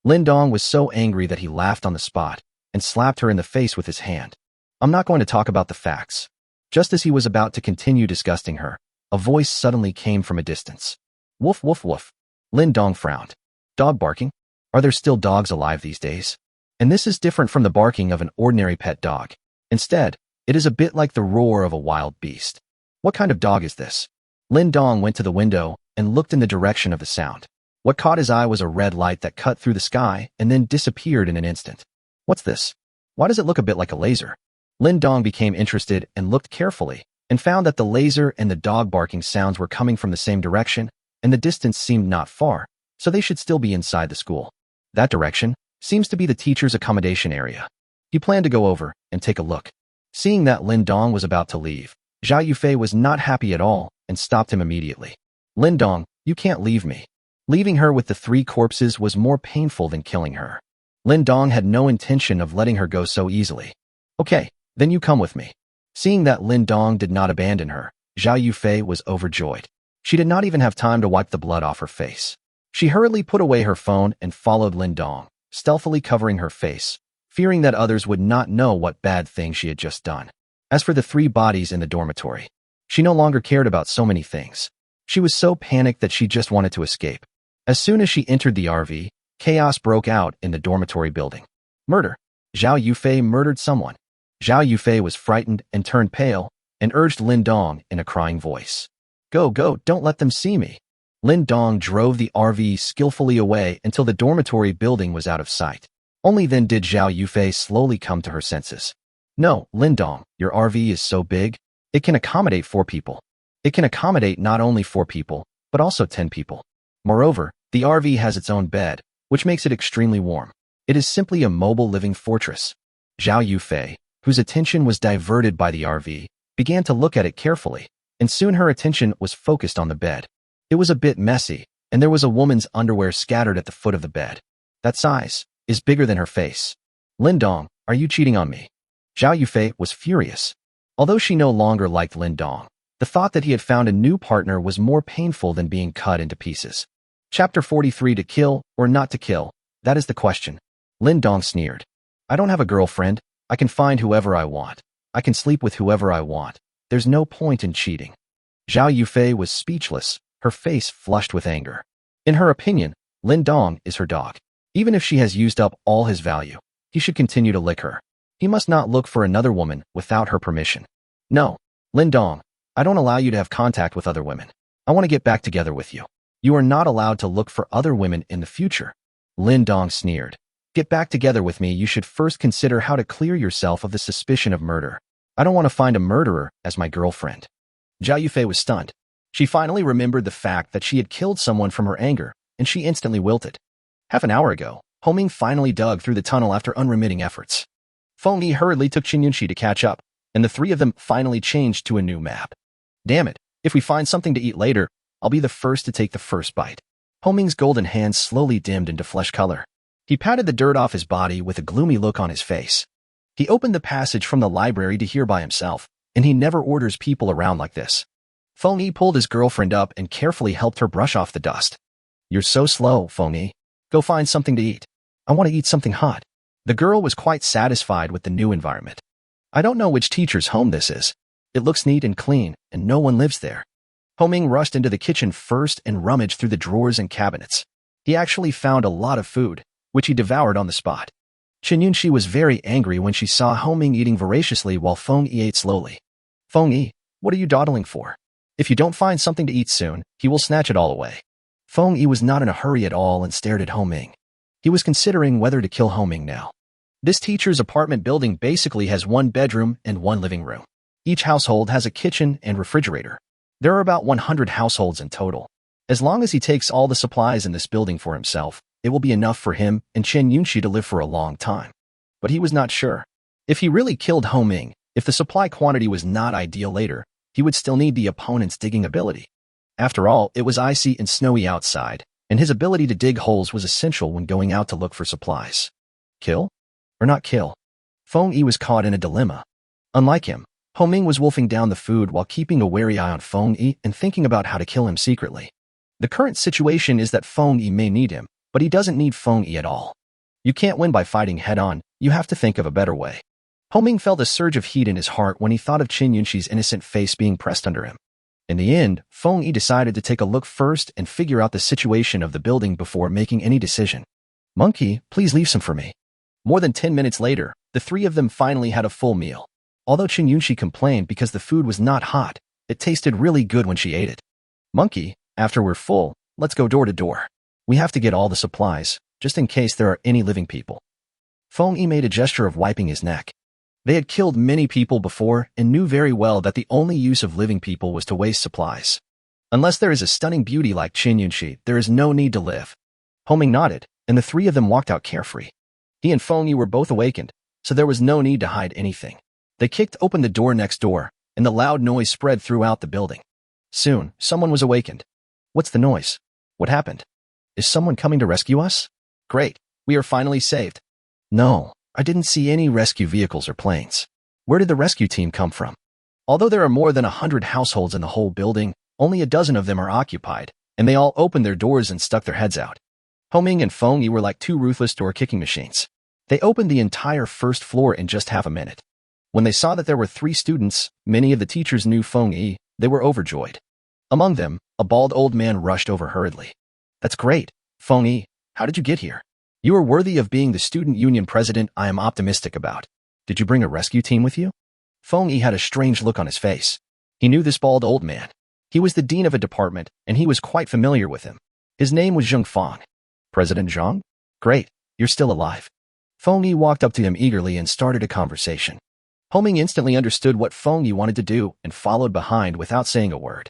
A: Lin Dong was so angry that he laughed on the spot and slapped her in the face with his hand. I'm not going to talk about the facts. Just as he was about to continue disgusting her, a voice suddenly came from a distance. Woof, woof, woof. Lin Dong frowned. Dog barking? Are there still dogs alive these days? And this is different from the barking of an ordinary pet dog. Instead, it is a bit like the roar of a wild beast. What kind of dog is this? Lin Dong went to the window and looked in the direction of the sound. What caught his eye was a red light that cut through the sky and then disappeared in an instant. What's this? Why does it look a bit like a laser? Lin Dong became interested and looked carefully, and found that the laser and the dog barking sounds were coming from the same direction, and the distance seemed not far, so they should still be inside the school. That direction seems to be the teacher's accommodation area. He planned to go over and take a look. Seeing that Lin Dong was about to leave, Zhao Yufei was not happy at all and stopped him immediately. Lin Dong, you can't leave me. Leaving her with the 3 corpses was more painful than killing her. Lin Dong had no intention of letting her go so easily. Okay, then you come with me. Seeing that Lin Dong did not abandon her, Zhao Yufei was overjoyed. She did not even have time to wipe the blood off her face. She hurriedly put away her phone and followed Lin Dong, stealthily covering her face, fearing that others would not know what bad thing she had just done. As for the 3 bodies in the dormitory, she no longer cared about so many things. She was so panicked that she just wanted to escape. As soon as she entered the RV, chaos broke out in the dormitory building. Murder. Zhao Yufei murdered someone. Zhao Yufei was frightened and turned pale and urged Lin Dong in a crying voice. Go, don't let them see me. Lin Dong drove the RV skillfully away until the dormitory building was out of sight. Only then did Zhao Yufei slowly come to her senses. No, Lin Dong, your RV is so big, it can accommodate 4 people. It can accommodate not only 4 people, but also 10 people. Moreover, the RV has its own bed, which makes it extremely warm. It is simply a mobile living fortress. Zhao Yufei, whose attention was diverted by the RV, began to look at it carefully, and soon her attention was focused on the bed. It was a bit messy, and there was a woman's underwear scattered at the foot of the bed. That size is bigger than her face. Lin Dong, are you cheating on me? Zhao Yufei was furious. Although she no longer liked Lin Dong, the thought that he had found a new partner was more painful than being cut into pieces. Chapter 43. To kill or not to kill? That is the question. Lin Dong sneered. I don't have a girlfriend. I can find whoever I want. I can sleep with whoever I want. There's no point in cheating. Zhao Yufei was speechless, her face flushed with anger. In her opinion, Lin Dong is her dog. Even if she has used up all his value, he should continue to lick her. He must not look for another woman without her permission. No, Lin Dong, I don't allow you to have contact with other women. I want to get back together with you. You are not allowed to look for other women in the future. Lin Dong sneered. Get back together with me. You should first consider how to clear yourself of the suspicion of murder. I don't want to find a murderer as my girlfriend. Zhao Yufei was stunned. She finally remembered the fact that she had killed someone from her anger, and she instantly wilted. Half an hour ago, Homing finally dug through the tunnel after unremitting efforts. Feng Yi hurriedly took Qin Yunxi to catch up, and the 3 of them finally changed to a new map. Damn it, if we find something to eat later, I'll be the first to take the first bite. Homing's golden hands slowly dimmed into flesh color. He patted the dirt off his body with a gloomy look on his face. He opened the passage from the library to hear by himself, and he never orders people around like this. Feng Yi pulled his girlfriend up and carefully helped her brush off the dust. You're so slow, Feng Yi. Go find something to eat. I want to eat something hot. The girl was quite satisfied with the new environment. I don't know which teacher's home this is. It looks neat and clean, and no one lives there. Homing rushed into the kitchen first and rummaged through the drawers and cabinets. He actually found a lot of food, which he devoured on the spot. Qin Yunxi was very angry when she saw Homing eating voraciously while Feng Yi ate slowly. Feng Yi, what are you dawdling for? If you don't find something to eat soon, he will snatch it all away. Feng Yi was not in a hurry at all and stared at Homing. He was considering whether to kill Homing now. This teacher's apartment building basically has 1 bedroom and 1 living room. Each household has a kitchen and refrigerator. There are about 100 households in total. As long as he takes all the supplies in this building for himself, it will be enough for him and Qin Yunxi to live for a long time. But he was not sure. If he really killed Homing, if the supply quantity was not ideal later, he would still need the opponent's digging ability. After all, it was icy and snowy outside, and his ability to dig holes was essential when going out to look for supplies. Kill? Or not kill? Feng Yi was caught in a dilemma. Unlike him, Homing was wolfing down the food while keeping a wary eye on Feng Yi and thinking about how to kill him secretly. The current situation is that Feng Yi may need him, but he doesn't need Feng Yi at all. You can't win by fighting head-on, you have to think of a better way. Homing felt a surge of heat in his heart when he thought of Qin Yunxi's innocent face being pressed under him. In the end, Feng Yi decided to take a look first and figure out the situation of the building before making any decision. Monkey, please leave some for me. More than 10 minutes later, the 3 of them finally had a full meal. Although Qin Yunxi complained because the food was not hot, it tasted really good when she ate it. Monkey, after we're full, let's go door to door. We have to get all the supplies, just in case there are any living people. Feng Yi made a gesture of wiping his neck. They had killed many people before and knew very well that the only use of living people was to waste supplies. Unless there is a stunning beauty like Qin Yunxi, there is no need to live. Homing nodded, and the 3 of them walked out carefree. He and Feng Yi were both awakened, so there was no need to hide anything. They kicked open the door next door, and the loud noise spread throughout the building. Soon, someone was awakened. What's the noise? What happened? Is someone coming to rescue us? Great, we are finally saved. No, I didn't see any rescue vehicles or planes. Where did the rescue team come from? Although there are more than 100 households in the whole building, only a dozen of them are occupied, and they all opened their doors and stuck their heads out. Homing and Feng Yi were like 2 ruthless door-kicking machines. They opened the entire first floor in just half a minute. When they saw that there were 3 students, many of the teachers knew Feng Yi, they were overjoyed. Among them, a bald old man rushed over hurriedly. That's great, Feng Yi, how did you get here? You are worthy of being the student union president I am optimistic about. Did you bring a rescue team with you? Feng Yi had a strange look on his face. He knew this bald old man. He was the dean of a department, and he was quite familiar with him. His name was Zheng Fang. President Zhang? Great, you're still alive. Feng Yi walked up to him eagerly and started a conversation. Homing instantly understood what Feng Yi wanted to do and followed behind without saying a word.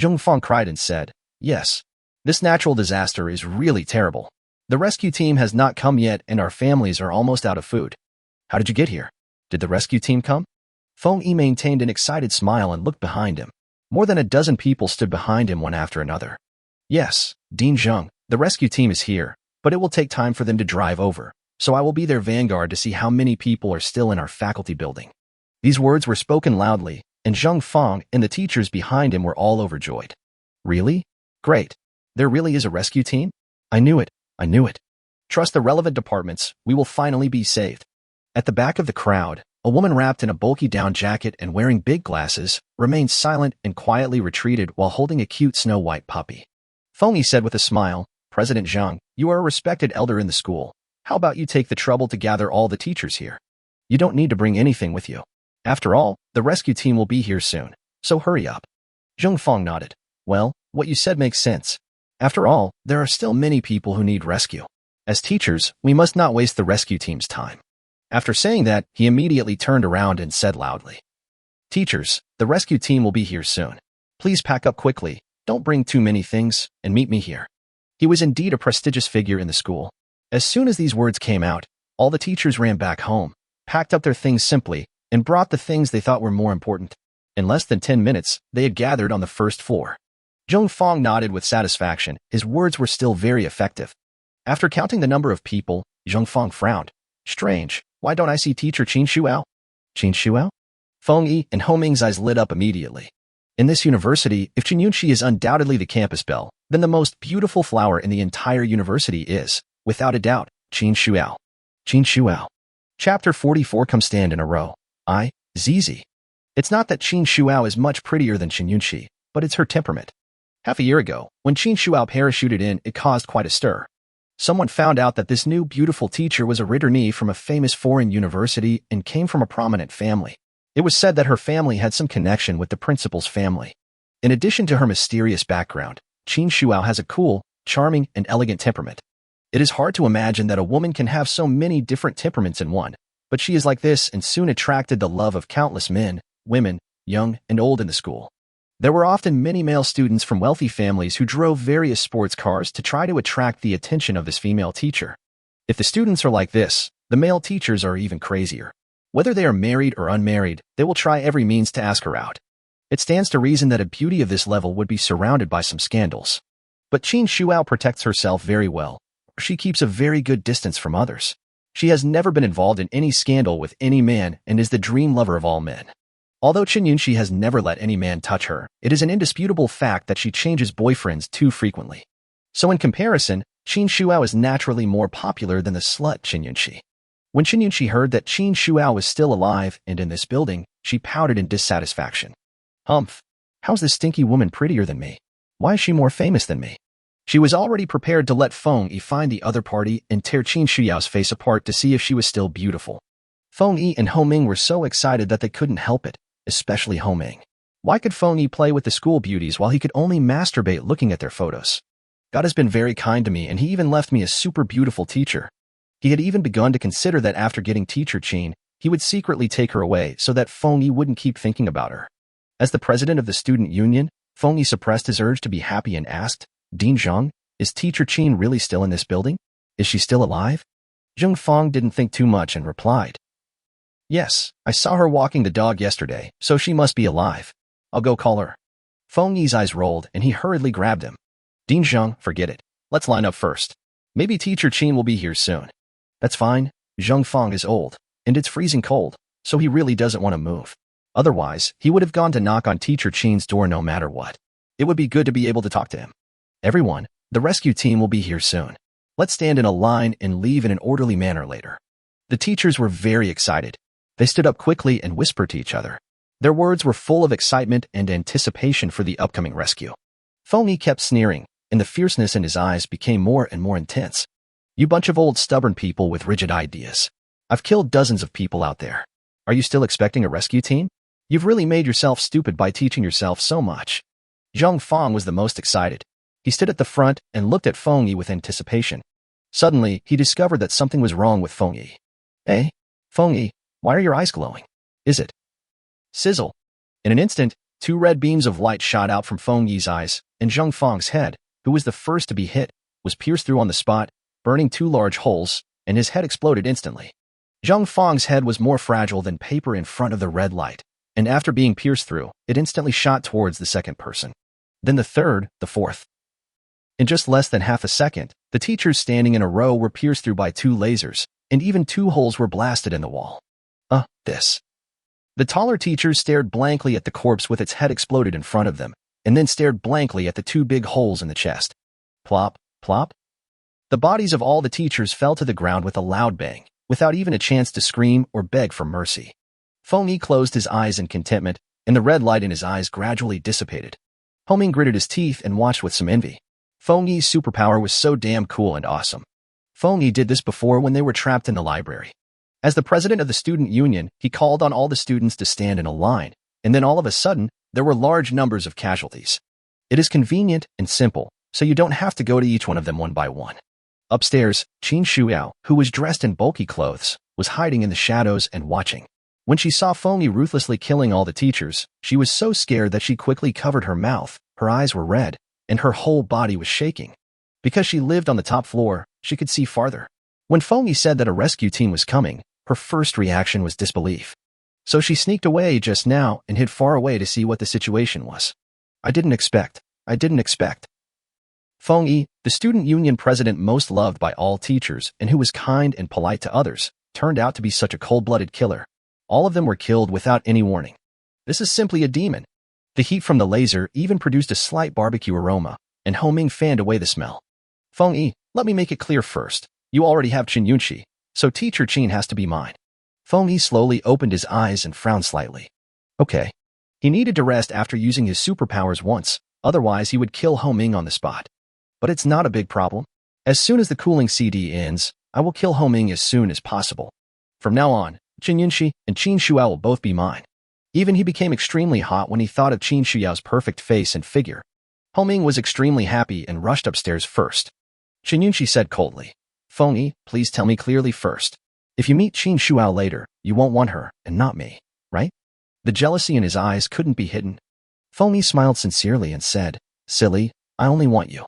A: Zheng Fang cried and said, "Yes, this natural disaster is really terrible. The rescue team has not come yet and our families are almost out of food. How did you get here? Did the rescue team come?" Feng Yi maintained an excited smile and looked behind him. More than a dozen people stood behind him one after another. "Yes, Dean Zheng, the rescue team is here, but it will take time for them to drive over, so I will be their vanguard to see how many people are still in our faculty building." These words were spoken loudly, and Zheng Fang and the teachers behind him were all overjoyed. "Really? Great. There really is a rescue team? I knew it. I knew it. Trust the relevant departments, we will finally be saved." At the back of the crowd, a woman wrapped in a bulky down jacket and wearing big glasses remained silent and quietly retreated while holding a cute snow-white puppy. Feng Yi said with a smile, "President Zhang, you are a respected elder in the school. How about you take the trouble to gather all the teachers here? You don't need to bring anything with you. After all, the rescue team will be here soon, so hurry up." Zheng Fang nodded. "Well, what you said makes sense. After all, there are still many people who need rescue. As teachers, we must not waste the rescue team's time." After saying that, he immediately turned around and said loudly, "Teachers, the rescue team will be here soon. Please pack up quickly, don't bring too many things, and meet me here." He was indeed a prestigious figure in the school. As soon as these words came out, all the teachers ran back home, packed up their things simply, and brought the things they thought were more important. In less than 10 minutes, they had gathered on the first floor. Zheng Fang nodded with satisfaction. His words were still very effective. After counting the number of people, Zheng Fang frowned. "Strange, why don't I see teacher Qin Shuao?" "Qin Shuao?" Feng Yi and Ho Ming's eyes lit up immediately. In this university, if Qin Yunxi is undoubtedly the campus belle, then the most beautiful flower in the entire university is, without a doubt, Qin Shuao. Qin Shuao. Chapter 44. Come stand in a row. Zizi. It's not that Qin Shuao is much prettier than Qin Yunxi, but it's her temperament. Half a year ago, when Qin Shuao parachuted in, it caused quite a stir. Someone found out that this new beautiful teacher was a returnee from a famous foreign university and came from a prominent family. It was said that her family had some connection with the principal's family. In addition to her mysterious background, Qin Shuao has a cool, charming, and elegant temperament. It is hard to imagine that a woman can have so many different temperaments in one, but she is like this and soon attracted the love of countless men, women, young and old in the school. There were often many male students from wealthy families who drove various sports cars to try to attract the attention of this female teacher. If the students are like this, the male teachers are even crazier. Whether they are married or unmarried, they will try every means to ask her out. It stands to reason that a beauty of this level would be surrounded by some scandals. But Qin Shuao protects herself very well. She keeps a very good distance from others. She has never been involved in any scandal with any man and is the dream lover of all men. Although Qin Yunxi has never let any man touch her, it is an indisputable fact that she changes boyfriends too frequently. So in comparison, Qin Shuao is naturally more popular than the slut Qin Yunxi. When Qin Yunxi heard that Qin Shuao was still alive and in this building, she pouted in dissatisfaction. "Humph! How's this stinky woman prettier than me? Why is she more famous than me?" She was already prepared to let Feng Yi find the other party and tear Qin Shuyao's face apart to see if she was still beautiful. Feng Yi and Ho Ming were so excited that they couldn't help it, especially Ho Ming. Why could Feng Yi play with the school beauties while he could only masturbate looking at their photos? God has been very kind to me and he even left me a super beautiful teacher. He had even begun to consider that after getting teacher Qin, he would secretly take her away so that Feng Yi wouldn't keep thinking about her. As the president of the student union, Feng Yi suppressed his urge to be happy and asked, "Dean Zhang, is teacher Qin really still in this building? Is she still alive?" Zheng Fang didn't think too much and replied, "Yes, I saw her walking the dog yesterday, so she must be alive. I'll go call her." Feng Yi's eyes rolled and he hurriedly grabbed him. "Dean Zhang, forget it. Let's line up first. Maybe teacher Qin will be here soon." "That's fine. Zheng Fang is old, and it's freezing cold, so he really doesn't want to move. Otherwise, he would have gone to knock on teacher Qin's door no matter what. It would be good to be able to talk to him. Everyone, the rescue team will be here soon. Let's stand in a line and leave in an orderly manner later." The teachers were very excited. They stood up quickly and whispered to each other. Their words were full of excitement and anticipation for the upcoming rescue. Feng Yi kept sneering, and the fierceness in his eyes became more and more intense. "You bunch of old stubborn people with rigid ideas. I've killed dozens of people out there. Are you still expecting a rescue team? You've really made yourself stupid by teaching yourself so much." Zheng Fang was the most excited. He stood at the front and looked at Feng Yi with anticipation. Suddenly, he discovered that something was wrong with Feng Yi. "Eh? Feng Yi, why are your eyes glowing? Is it?" Sizzle. In an instant, 2 red beams of light shot out from Feng Yi's eyes, and Zheng Fang's head, who was the first to be hit, was pierced through on the spot, burning 2 large holes, and his head exploded instantly. Zheng Fang's head was more fragile than paper in front of the red light, and after being pierced through, it instantly shot towards the second person. Then the third, the fourth. In just less than half a second, the teachers standing in a row were pierced through by 2 lasers, and even 2 holes were blasted in the wall. This. The taller teachers stared blankly at the corpse with its head exploded in front of them, and then stared blankly at the 2 big holes in the chest. Plop, plop. The bodies of all the teachers fell to the ground with a loud bang, without even a chance to scream or beg for mercy. Feng Yi closed his eyes in contentment, and the red light in his eyes gradually dissipated. Homing gritted his teeth and watched with some envy. Feng Yi's superpower was so damn cool and awesome. Feng Yi did this before when they were trapped in the library. As the president of the student union, he called on all the students to stand in a line, and then all of a sudden, there were large numbers of casualties. It is convenient and simple, so you don't have to go to each one of them one by one. Upstairs, Qin Shuao, who was dressed in bulky clothes, was hiding in the shadows and watching. When she saw Feng Yi ruthlessly killing all the teachers, she was so scared that she quickly covered her mouth, her eyes were red, and her whole body was shaking. Because she lived on the top floor, she could see farther. When Feng Yi said that a rescue team was coming, her first reaction was disbelief. So she sneaked away just now and hid far away to see what the situation was. I didn't expect. Feng Yi, the student union president most loved by all teachers and who was kind and polite to others, turned out to be such a cold-blooded killer. All of them were killed without any warning. This is simply a demon. The heat from the laser even produced a slight barbecue aroma, and Homing fanned away the smell. Feng Yi, let me make it clear first. You already have Qin Yunqi, so Teacher Qin has to be mine. Feng Yi slowly opened his eyes and frowned slightly. Okay. He needed to rest after using his superpowers once, otherwise he would kill Homing on the spot. But it's not a big problem. As soon as the cooling CD ends, I will kill Homing as soon as possible. From now on, Qin Yunqi and Qin Shuao will both be mine. Even he became extremely hot when he thought of Qin Shuyao's perfect face and figure. Homing was extremely happy and rushed upstairs first. Qin Yunqi said coldly, Feng Yi, please tell me clearly first. If you meet Qin Shuao later, you won't want her, and not me, right? The jealousy in his eyes couldn't be hidden. Feng Yi smiled sincerely and said, Silly, I only want you.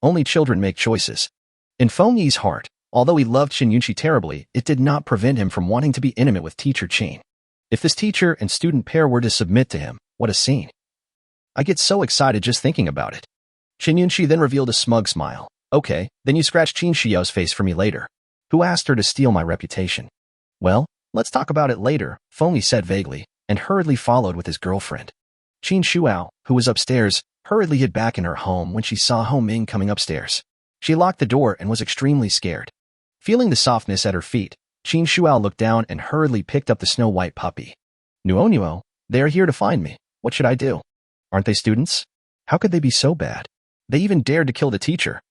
A: Only children make choices. In Feng Yi's heart, although he loved Qin Yunqi terribly, it did not prevent him from wanting to be intimate with Teacher Qin. If this teacher and student pair were to submit to him, what a scene. I get so excited just thinking about it. Qin Yunqi then revealed a smug smile. Okay, then you scratch Qin Shuyao's face for me later. Who asked her to steal my reputation? Well, let's talk about it later, Feng Yi said vaguely, and hurriedly followed with his girlfriend. Qin Shuao, who was upstairs, hurriedly hid back in her home when she saw Homing coming upstairs. She locked the door and was extremely scared. Feeling the softness at her feet, Qin Shuao looked down and hurriedly picked up the snow-white puppy. Nuo, they are here to find me. What should I do? Aren't they students? How could they be so bad? They even dared to kill the teacher.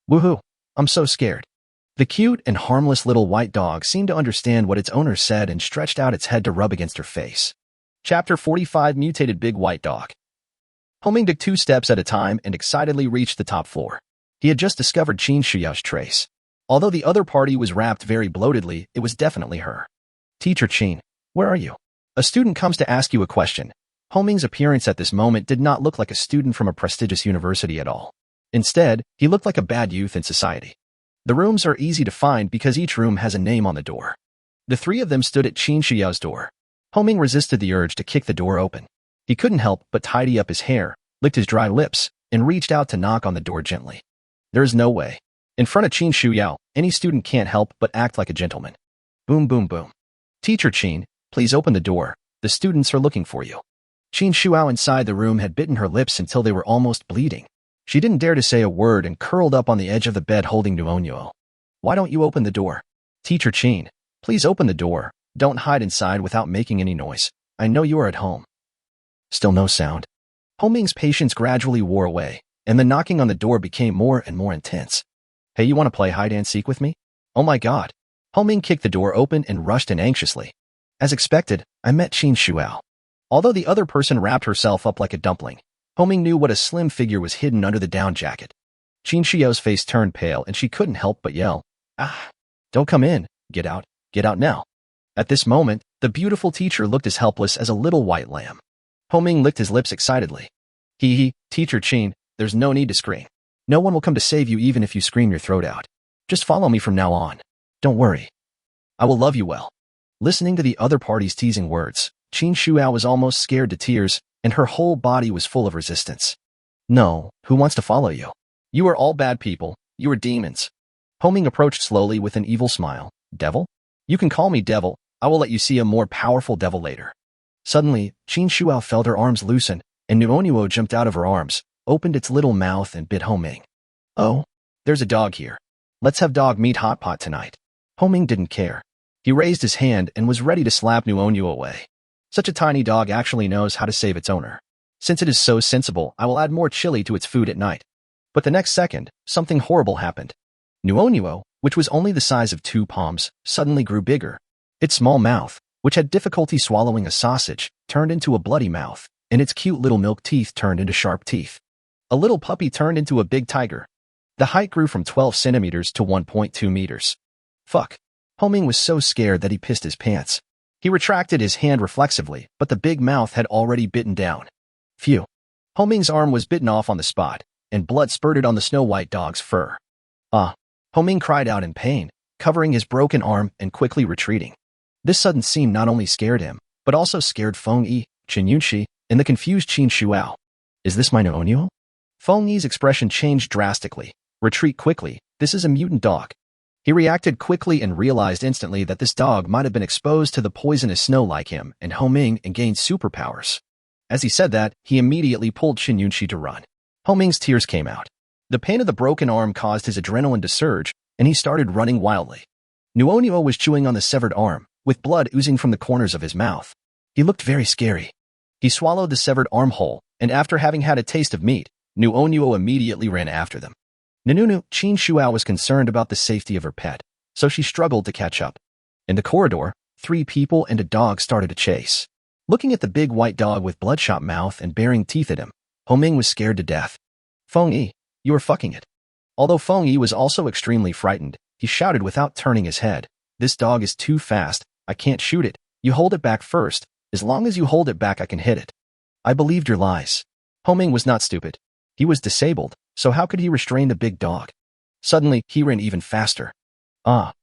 A: Woohoo, I'm so scared. The cute and harmless little white dog seemed to understand what its owner said and stretched out its head to rub against her face. Chapter 45 Mutated Big White Dog. Homing took 2 steps at a time and excitedly reached the top floor. He had just discovered Qin Shuyao's trace. Although the other party was wrapped very bloatedly, it was definitely her. Teacher Qin, where are you? A student comes to ask you a question. Homing's appearance at this moment did not look like a student from a prestigious university at all. Instead, he looked like a bad youth in society. The rooms are easy to find because each room has a name on the door. The 3 of them stood at Qin Shuyao's door. Homing resisted the urge to kick the door open. He couldn't help but tidy up his hair, licked his dry lips, and reached out to knock on the door gently. There is no way. In front of Qin Shuyao, any student can't help but act like a gentleman. Boom, boom, boom. Teacher Qin, please open the door. The students are looking for you. Qin Shuao inside the room had bitten her lips until they were almost bleeding. She didn't dare to say a word and curled up on the edge of the bed holding Nuo. Why don't you open the door? Teacher Qin, please open the door. Don't hide inside without making any noise. I know you are at home. Still no sound. Homing's patience gradually wore away, and the knocking on the door became more and more intense. Hey, you want to play hide-and-seek with me? Oh my god. Homing kicked the door open and rushed in anxiously. As expected, I met Qin Shuao. Although the other person wrapped herself up like a dumpling, Homing knew what a slim figure was hidden under the down jacket. Qin Xiao's face turned pale and she couldn't help but yell, "Ah! Don't come in! Get out! Get out now!" At this moment, the beautiful teacher looked as helpless as a little white lamb. Homing licked his lips excitedly. Hee, Teacher Qin, there's no need to scream. No one will come to save you even if you scream your throat out. Just follow me from now on. Don't worry. I will love you well. Listening to the other party's teasing words, Qin Shuao was almost scared to tears, and her whole body was full of resistance. No, who wants to follow you? You are all bad people. You are demons. Homing approached slowly with an evil smile. Devil? You can call me devil. I will let you see a more powerful devil later. Suddenly, Qin Shuao felt her arms loosen, and Nuonuo jumped out of her arms, opened its little mouth and bit Homing. Oh, there's a dog here. Let's have dog meat hot pot tonight. Homing didn't care. He raised his hand and was ready to slap Nuonuo away. Such a tiny dog actually knows how to save its owner. Since it is so sensible, I will add more chili to its food at night. But the next second, something horrible happened. Nuonuo, which was only the size of 2 palms, suddenly grew bigger. Its small mouth, which had difficulty swallowing a sausage, turned into a bloody mouth, and its cute little milk teeth turned into sharp teeth. A little puppy turned into a big tiger. The height grew from 12 centimeters to 1.2 meters. Fuck. Homing was so scared that he pissed his pants. He retracted his hand reflexively, but the big mouth had already bitten down. Phew. Homing's arm was bitten off on the spot, and blood spurted on the snow-white dog's fur. Ah. Homing cried out in pain, covering his broken arm and quickly retreating. This sudden scene not only scared him, but also scared Feng Yi, Chen Yunxi, and the confused Qin Shuao. Is this my Nuonuo? Feng Yi's expression changed drastically. Retreat quickly, this is a mutant dog. He reacted quickly and realized instantly that this dog might have been exposed to the poisonous snow like him and Homing and gained superpowers. As he said that, he immediately pulled Chen Yunxi to run. Homing's tears came out. The pain of the broken arm caused his adrenaline to surge, and he started running wildly. Nuonuo was chewing on the severed arm, with blood oozing from the corners of his mouth. He looked very scary. He swallowed the severed arm whole, and after having had a taste of meat, Nuonuo immediately ran after them. Qin Shuao was concerned about the safety of her pet, so she struggled to catch up. In the corridor, 3 people and a dog started a chase. Looking at the big white dog with bloodshot mouth and baring teeth at him, Homing was scared to death. Feng Yi, you are fucking it. Although Feng Yi was also extremely frightened, he shouted without turning his head, "This dog is too fast, I can't shoot it, you hold it back first, as long as you hold it back I can hit it." I believed your lies. Homing was not stupid. He was disabled, so how could he restrain the big dog? Suddenly, he ran even faster. Ah.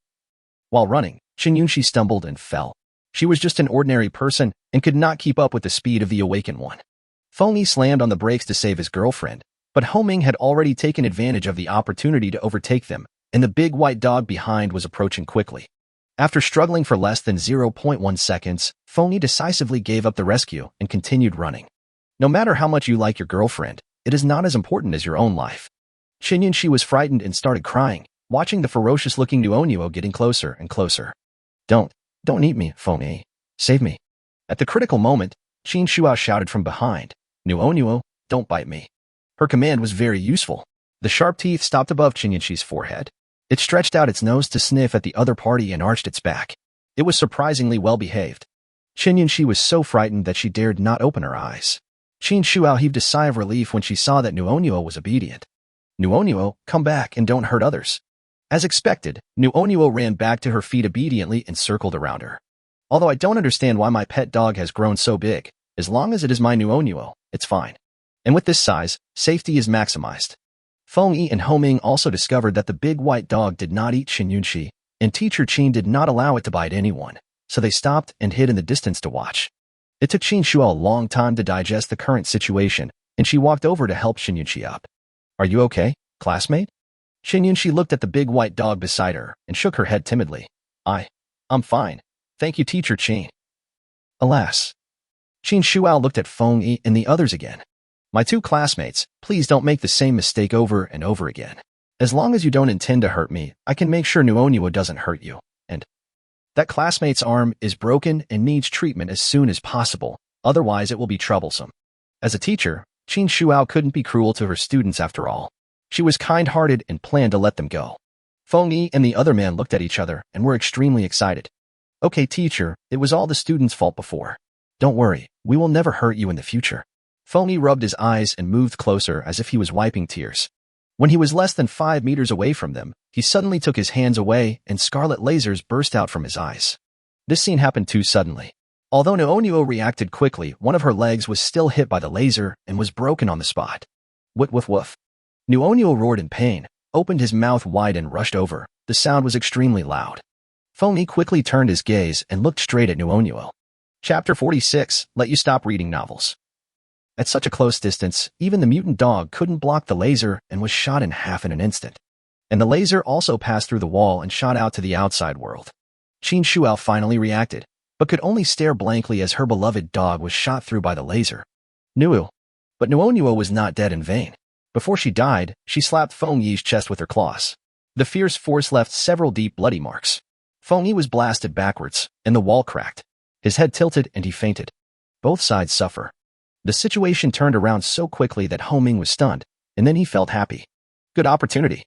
A: While running, Chen Yunxi stumbled and fell. She was just an ordinary person and could not keep up with the speed of the awakened one. Feng Yi slammed on the brakes to save his girlfriend, but Homing had already taken advantage of the opportunity to overtake them, and the big white dog behind was approaching quickly. After struggling for less than 0.1 seconds, Feng Yi decisively gave up the rescue and continued running. No matter how much you like your girlfriend, it is not as important as your own life. Chen Yunxi was frightened and started crying, watching the ferocious-looking Nuonuo getting closer and closer. Don't eat me, Feng Yi. Save me. At the critical moment, Qin Shuao shouted from behind, Nuonuo, don't bite me. Her command was very useful. The sharp teeth stopped above Chen Yunxi's forehead. It stretched out its nose to sniff at the other party and arched its back. It was surprisingly well-behaved. Chen Yunxi was so frightened that she dared not open her eyes. Qin Shuao heaved a sigh of relief when she saw that Nuonuo was obedient. Nuonuo, come back and don't hurt others. As expected, Nuonuo ran back to her feet obediently and circled around her. Although I don't understand why my pet dog has grown so big, as long as it is my Nuonuo, it's fine. And with this size, safety is maximized. Feng Yi and Homing also discovered that the big white dog did not eat Chen Yunxi, and Teacher Qin did not allow it to bite anyone, so they stopped and hid in the distance to watch. It took Qin Shuao a long time to digest the current situation, and she walked over to help Chen Yunxi up. Are you okay, classmate? Chen Yunxi looked at the big white dog beside her and shook her head timidly. I'm fine. Thank you, Teacher Qin. Alas. Qin Shuao looked at Feng Yi and the others again. My 2 classmates, please don't make the same mistake over and over again. As long as you don't intend to hurt me, I can make sure Nuonuo doesn't hurt you, and that classmate's arm is broken and needs treatment as soon as possible, otherwise it will be troublesome. As a teacher, Qin Shuao couldn't be cruel to her students after all. She was kind-hearted and planned to let them go. Feng Yi and the other man looked at each other and were extremely excited. Okay, teacher, it was all the students' fault before. Don't worry, we will never hurt you in the future. Feng Yi rubbed his eyes and moved closer as if he was wiping tears. When he was less than 5 meters away from them, he suddenly took his hands away and scarlet lasers burst out from his eyes. This scene happened too suddenly. Although Nuonuo reacted quickly, one of her legs was still hit by the laser and was broken on the spot. Woof woof woof. Nuonuo roared in pain, opened his mouth wide and rushed over. The sound was extremely loud. Feng Yi quickly turned his gaze and looked straight at Nuonuo. Chapter 46, Let You Stop Reading Novels. At such a close distance, even the mutant dog couldn't block the laser and was shot in half in an instant. And the laser also passed through the wall and shot out to the outside world. Qin Shuao finally reacted, but could only stare blankly as her beloved dog was shot through by the laser. But Nuonuo was not dead in vain. Before she died, she slapped Feng Yi's chest with her claws. The fierce force left several deep bloody marks. Feng Yi was blasted backwards, and the wall cracked. His head tilted and he fainted. Both sides suffer. The situation turned around so quickly that Homing was stunned, and then he felt happy. Good opportunity.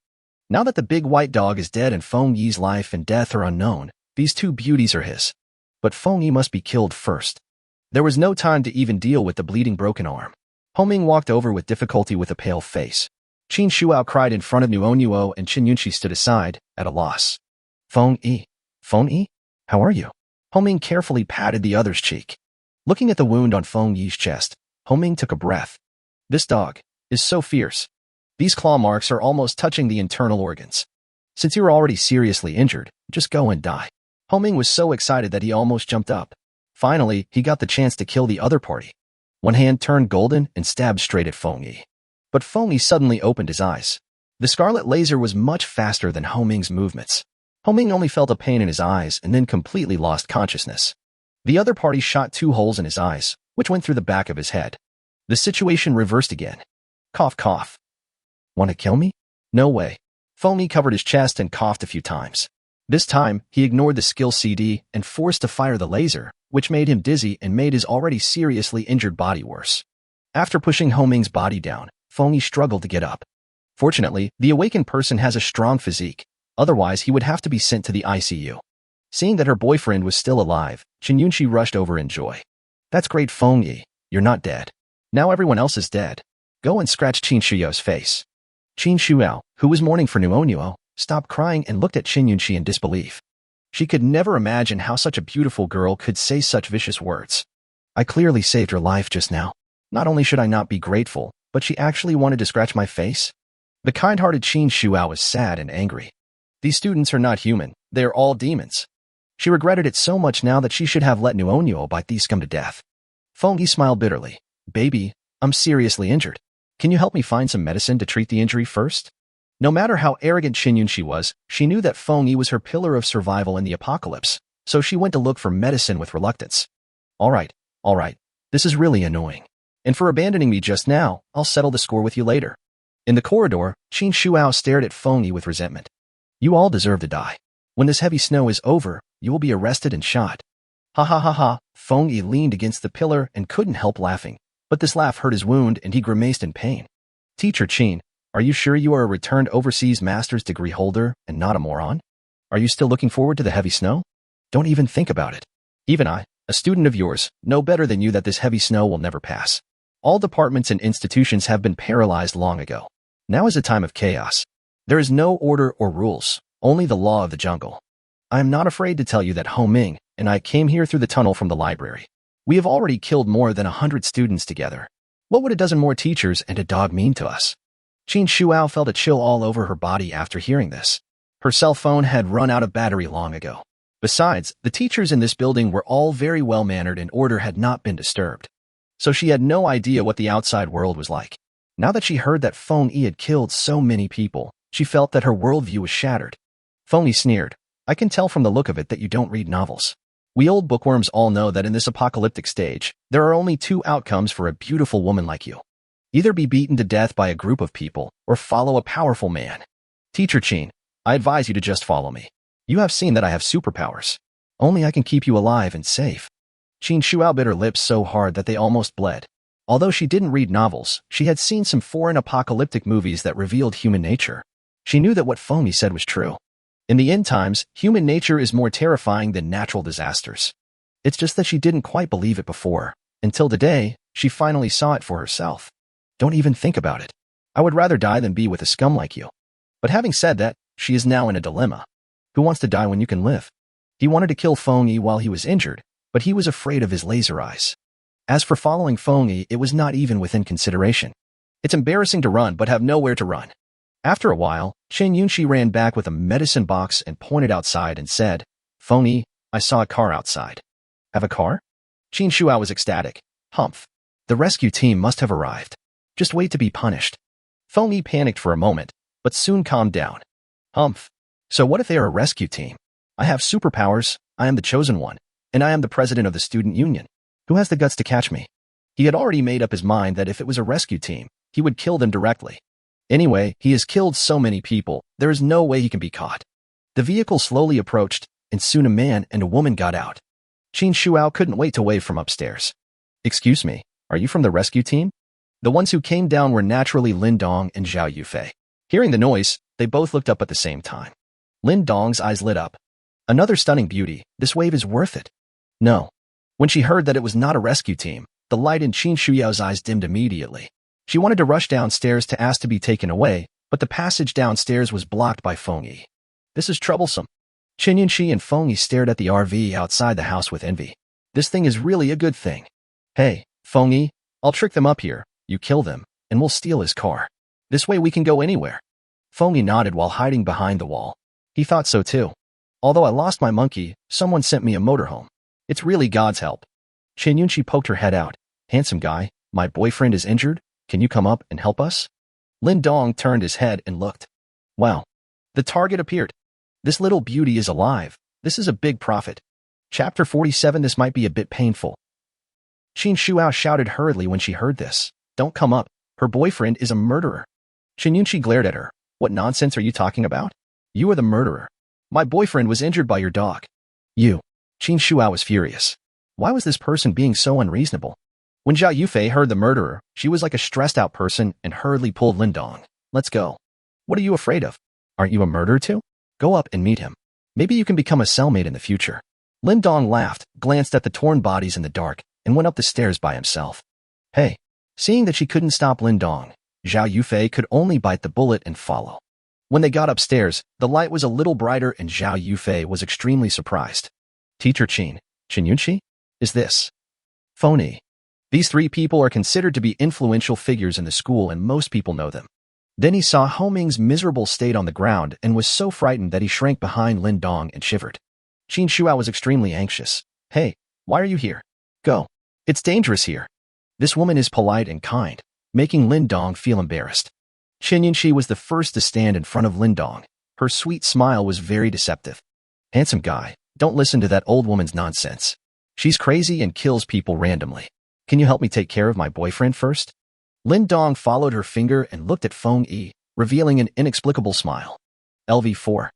A: Now that the big white dog is dead and Feng Yi's life and death are unknown, these two beauties are his. But Feng Yi must be killed first. There was no time to even deal with the bleeding broken arm. Homing walked over with difficulty with a pale face. Qin Shuao cried in front of Nuonuo and Qin Yunqi stood aside, at a loss. Feng Yi? How are you? Homing carefully patted the other's cheek. Looking at the wound on Feng Yi's chest, Homing took a breath. This dog is so fierce. These claw marks are almost touching the internal organs. Since you are already seriously injured, just go and die. Homing was so excited that he almost jumped up. Finally, he got the chance to kill the other party. One hand turned golden and stabbed straight at Feng Yi. But Feng Yi suddenly opened his eyes. The scarlet laser was much faster than Homing's movements. Homing only felt a pain in his eyes and then completely lost consciousness. The other party shot 2 holes in his eyes, which went through the back of his head. The situation reversed again. Cough, cough. Want to kill me? No way. Feng Yi covered his chest and coughed a few times. This time, he ignored the skill CD and forced to fire the laser, which made him dizzy and made his already seriously injured body worse. After pushing Homing's body down, Feng Yi struggled to get up. Fortunately, the awakened person has a strong physique, otherwise he would have to be sent to the ICU. Seeing that her boyfriend was still alive, Qin Yunqi rushed over in joy. That's great, Feng Yi. You're not dead. Now everyone else is dead. Go and scratch Qin Shuyao's face. Qin Shuao, who was mourning for Nuonuo, stopped crying and looked at Qin Yunqi in disbelief. She could never imagine how such a beautiful girl could say such vicious words. I clearly saved her life just now. Not only should I not be grateful, but she actually wanted to scratch my face? The kind-hearted Qin Shuao was sad and angry. These students are not human. They are all demons. She regretted it so much now that she should have let Nuonuo bite these scum to death. Feng Yi smiled bitterly. Baby, I'm seriously injured. Can you help me find some medicine to treat the injury first? No matter how arrogant Qin Yunqi was, she knew that Feng Yi was her pillar of survival in the apocalypse, so she went to look for medicine with reluctance. All right. This is really annoying. And for abandoning me just now, I'll settle the score with you later. In the corridor, Qin Shuao stared at Feng Yi with resentment. You all deserve to die. When this heavy snow is over, you will be arrested and shot. Ha ha ha ha. Feng Yi leaned against the pillar and couldn't help laughing, but this laugh hurt his wound and he grimaced in pain. Teacher Qin, are you sure you are a returned overseas master's degree holder and not a moron? Are you still looking forward to the heavy snow? Don't even think about it. Even I, a student of yours, know better than you that this heavy snow will never pass. All departments and institutions have been paralyzed long ago. Now is a time of chaos. There is no order or rules, only the law of the jungle. I am not afraid to tell you that Ho Ming and I came here through the tunnel from the library. We have already killed more than 100 students together. What would a dozen more teachers and a dog mean to us? Qin Shuao felt a chill all over her body after hearing this. Her cell phone had run out of battery long ago. Besides, the teachers in this building were all very well-mannered and order had not been disturbed. So she had no idea what the outside world was like. Now that she heard that Feng Yi had killed so many people, she felt that her worldview was shattered. Feng Yi sneered. I can tell from the look of it that you don't read novels. We old bookworms all know that in this apocalyptic stage, there are only 2 outcomes for a beautiful woman like you. Either be beaten to death by a group of people, or follow a powerful man. Teacher Qin, I advise you to just follow me. You have seen that I have superpowers. Only I can keep you alive and safe. Qin Shuao bit her lips so hard that they almost bled. Although she didn't read novels, she had seen some foreign apocalyptic movies that revealed human nature. She knew that what Feng Yi said was true. In the end times, human nature is more terrifying than natural disasters. It's just that she didn't quite believe it before, until today, She finally saw it for herself. Don't even think about it. I would rather die than be with a scum like you. But having said that, she is now in a dilemma. Who wants to die when you can live? He wanted to kill Feng Yi while he was injured, but he was afraid of his laser eyes. As for following Feng Yi, it was not even within consideration. It's embarrassing to run but have nowhere to run. After a while, Chen Yunxi ran back with a medicine box and pointed outside and said, Feng Yi, I saw a car outside. Have a car? Qin Shuao was ecstatic. Humph. The rescue team must have arrived. Just wait to be punished. Feng Yi panicked for a moment, but soon calmed down. Humph. So what if they are a rescue team? I have superpowers, I am the chosen one, and I am the president of the student union. Who has the guts to catch me? He had already made up his mind that if it was a rescue team, he would kill them directly. Anyway, he has killed so many people, there is no way he can be caught. The vehicle slowly approached, and soon a man and a woman got out. Qin Shuao couldn't wait to wave from upstairs. Excuse me, are you from the rescue team? The ones who came down were naturally Lin Dong and Zhao Yufei. Hearing the noise, they both looked up at the same time. Lin Dong's eyes lit up. Another stunning beauty, this wave is worth it. No. When she heard that it was not a rescue team, the light in Qin Shuyao's eyes dimmed immediately. She wanted to rush downstairs to ask to be taken away, but the passage downstairs was blocked by Feng Yi. This is troublesome. Qin Yunxi and Feng Yi stared at the RV outside the house with envy. This thing is really a good thing. Hey, Feng Yi, I'll trick them up here, you kill them, and we'll steal his car. This way we can go anywhere. Feng Yi nodded while hiding behind the wall. He thought so too. Although I lost my monkey, someone sent me a motorhome. It's really God's help. Qin Yunxi poked her head out. Handsome guy, my boyfriend is injured. Can you come up and help us? Lin Dong turned his head and looked. Wow. The target appeared. This little beauty is alive. This is a big profit. Chapter 47. This might be a bit painful. Qin Shuao shouted hurriedly when she heard this. Don't come up. Her boyfriend is a murderer. Qin Yunxi glared at her. What nonsense are you talking about? You are the murderer. My boyfriend was injured by your dog. You. Qin Shuao was furious. Why was this person being so unreasonable? When Zhao Yufei heard the murderer, she was like a stressed-out person and hurriedly pulled Lin Dong. Let's go. What are you afraid of? Aren't you a murderer too? Go up and meet him. Maybe you can become a cellmate in the future. Lin Dong laughed, glanced at the torn bodies in the dark, and went up the stairs by himself. Hey. Seeing that she couldn't stop Lin Dong, Zhao Yufei could only bite the bullet and follow. When they got upstairs, the light was a little brighter and Zhao Yufei was extremely surprised. Teacher Qin Yunxi? Is this Feng Yi? These three people are considered to be influential figures in the school and most people know them. Then he saw Ho Ming's miserable state on the ground and was so frightened that he shrank behind Lin Dong and shivered. Qin Shuao was extremely anxious. Hey, why are you here? Go. It's dangerous here. This woman is polite and kind, making Lin Dong feel embarrassed. Qin Yunxi was the first to stand in front of Lin Dong. Her sweet smile was very deceptive. Handsome guy, don't listen to that old woman's nonsense. She's crazy and kills people randomly. Can you help me take care of my boyfriend first? Lin Dong followed her finger and looked at Feng Yi, revealing an inexplicable smile. LV4.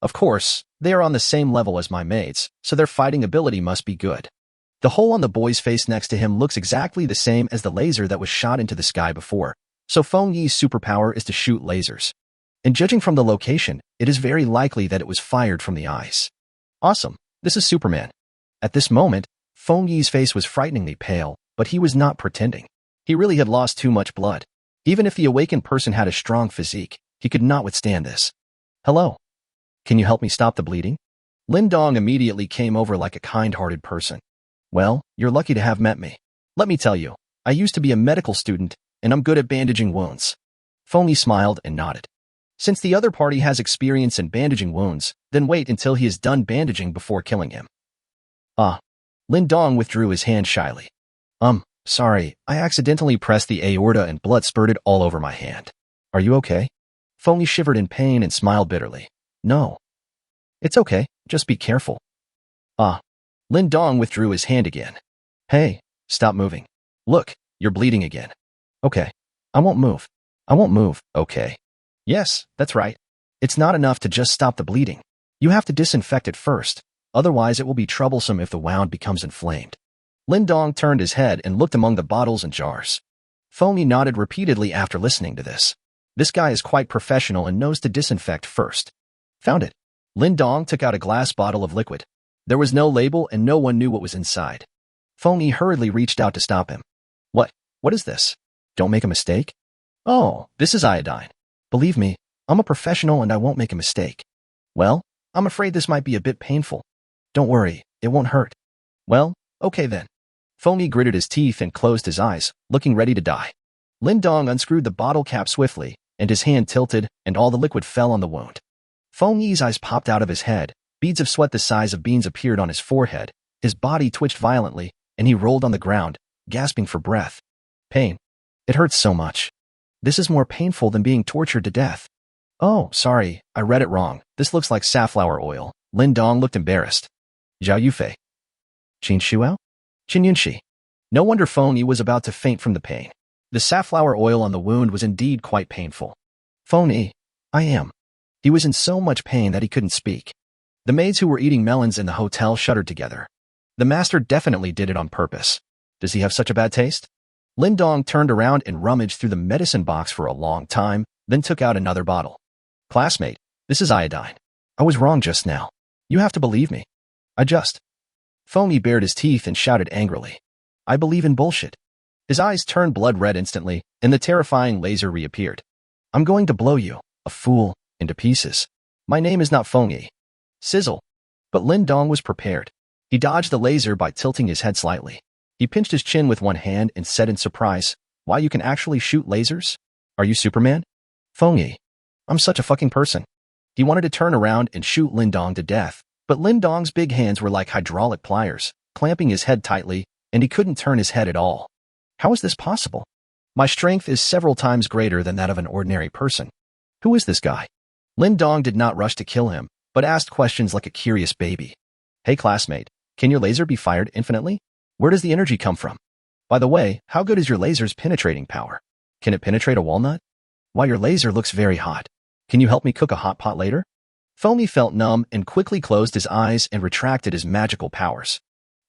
A: Of course, they are on the same level as my maids, so their fighting ability must be good. The hole on the boy's face next to him looks exactly the same as the laser that was shot into the sky before, so Feng Yi's superpower is to shoot lasers. And judging from the location, it is very likely that it was fired from the eyes. Awesome, this is Superman. At this moment, Feng Yi's face was frighteningly pale, but he was not pretending. He really had lost too much blood. Even if the awakened person had a strong physique, he could not withstand this. Hello. Can you help me stop the bleeding? Lin Dong immediately came over like a kind-hearted person. Well, you're lucky to have met me. Let me tell you, I used to be a medical student, and I'm good at bandaging wounds. Feng Yi smiled and nodded. Since the other party has experience in bandaging wounds, then wait until he is done bandaging before killing him. Ah. Lin Dong withdrew his hand shyly. Sorry, I accidentally pressed the aorta and blood spurted all over my hand. Are you okay? Feng Yi shivered in pain and smiled bitterly. No. It's okay, just be careful. Ah. Lin Dong withdrew his hand again. Hey, stop moving. Look, you're bleeding again. Okay. I won't move. I won't move, okay. Yes, that's right. It's not enough to just stop the bleeding. You have to disinfect it first, otherwise it will be troublesome if the wound becomes inflamed. Lin Dong turned his head and looked among the bottles and jars. Feng Yi nodded repeatedly after listening to this. This guy is quite professional and knows to disinfect first. Found it. Lin Dong took out a glass bottle of liquid. There was no label and no one knew what was inside. Feng Yi hurriedly reached out to stop him. What? What is this? Don't make a mistake? Oh, this is iodine. Believe me, I'm a professional and I won't make a mistake. Well, I'm afraid this might be a bit painful. Don't worry, it won't hurt. Well, okay then. Feng gritted his teeth and closed his eyes, looking ready to die. Lin Dong unscrewed the bottle cap swiftly, and his hand tilted, and all the liquid fell on the wound. Feng Yi's eyes popped out of his head, beads of sweat the size of beans appeared on his forehead, his body twitched violently, and he rolled on the ground, gasping for breath. Pain. It hurts so much. This is more painful than being tortured to death. Oh, sorry, I read it wrong. This looks like safflower oil. Lin Dong looked embarrassed. Zhao Yufei. Qin Shuao? Qin Yunxi. No wonder Feng Yi was about to faint from the pain. The safflower oil on the wound was indeed quite painful. Feng Yi, I am. He was in so much pain that he couldn't speak. The maids who were eating melons in the hotel shuddered together. The master definitely did it on purpose. Does he have such a bad taste? Lin Dong turned around and rummaged through the medicine box for a long time, then took out another bottle. Classmate, this is iodine. I was wrong just now. You have to believe me. Feng Yi bared his teeth and shouted angrily. I believe in bullshit. His eyes turned blood red instantly, and the terrifying laser reappeared. I'm going to blow you, a fool, into pieces. My name is not Feng Yi. Sizzle. But Lin Dong was prepared. He dodged the laser by tilting his head slightly. He pinched his chin with one hand and said in surprise, Why, you can actually shoot lasers? Are you Superman? Feng Yi. I'm such a fucking person. He wanted to turn around and shoot Lin Dong to death, but Lin Dong's big hands were like hydraulic pliers, clamping his head tightly, and he couldn't turn his head at all. How is this possible? My strength is several times greater than that of an ordinary person. Who is this guy? Lin Dong did not rush to kill him, but asked questions like a curious baby. Hey classmate, can your laser be fired infinitely? Where does the energy come from? By the way, how good is your laser's penetrating power? Can it penetrate a walnut? Why, your laser looks very hot. Can you help me cook a hot pot later? Feng Yi felt numb and quickly closed his eyes and retracted his magical powers.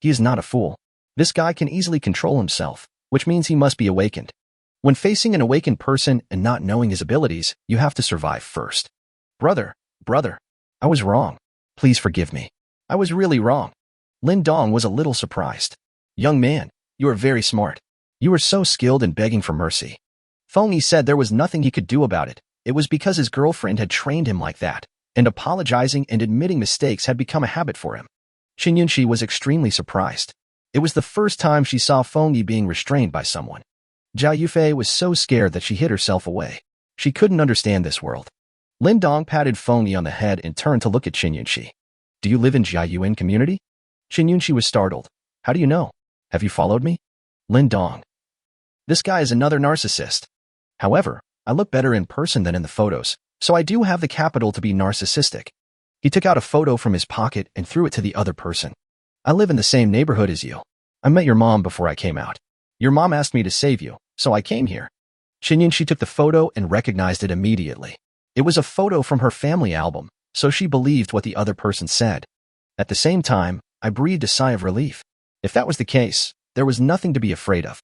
A: He is not a fool. This guy can easily control himself, which means he must be awakened. When facing an awakened person and not knowing his abilities, you have to survive first. Brother, I was wrong. Please forgive me. I was really wrong. Lin Dong was a little surprised. Young man, you are very smart. You are so skilled in begging for mercy. Feng Yi said there was nothing he could do about it. It was because his girlfriend had trained him like that, and apologizing and admitting mistakes had become a habit for him. Qin Yunxi was extremely surprised. It was the first time she saw Feng Yi being restrained by someone. Zhao Yufei was so scared that she hid herself away. She couldn't understand this world. Lin Dong patted Feng Yi on the head and turned to look at Qin Yunxi. Do you live in Jiayuan community? Qin Yunxi was startled. How do you know? Have you followed me? Lin Dong. This guy is another narcissist. However, I look better in person than in the photos, so I do have the capital to be narcissistic. He took out a photo from his pocket and threw it to the other person. I live in the same neighborhood as you. I met your mom before I came out. Your mom asked me to save you, so I came here. Qin Yunxi took the photo and recognized it immediately. It was a photo from her family album, so she believed what the other person said. At the same time, I breathed a sigh of relief. If that was the case, there was nothing to be afraid of.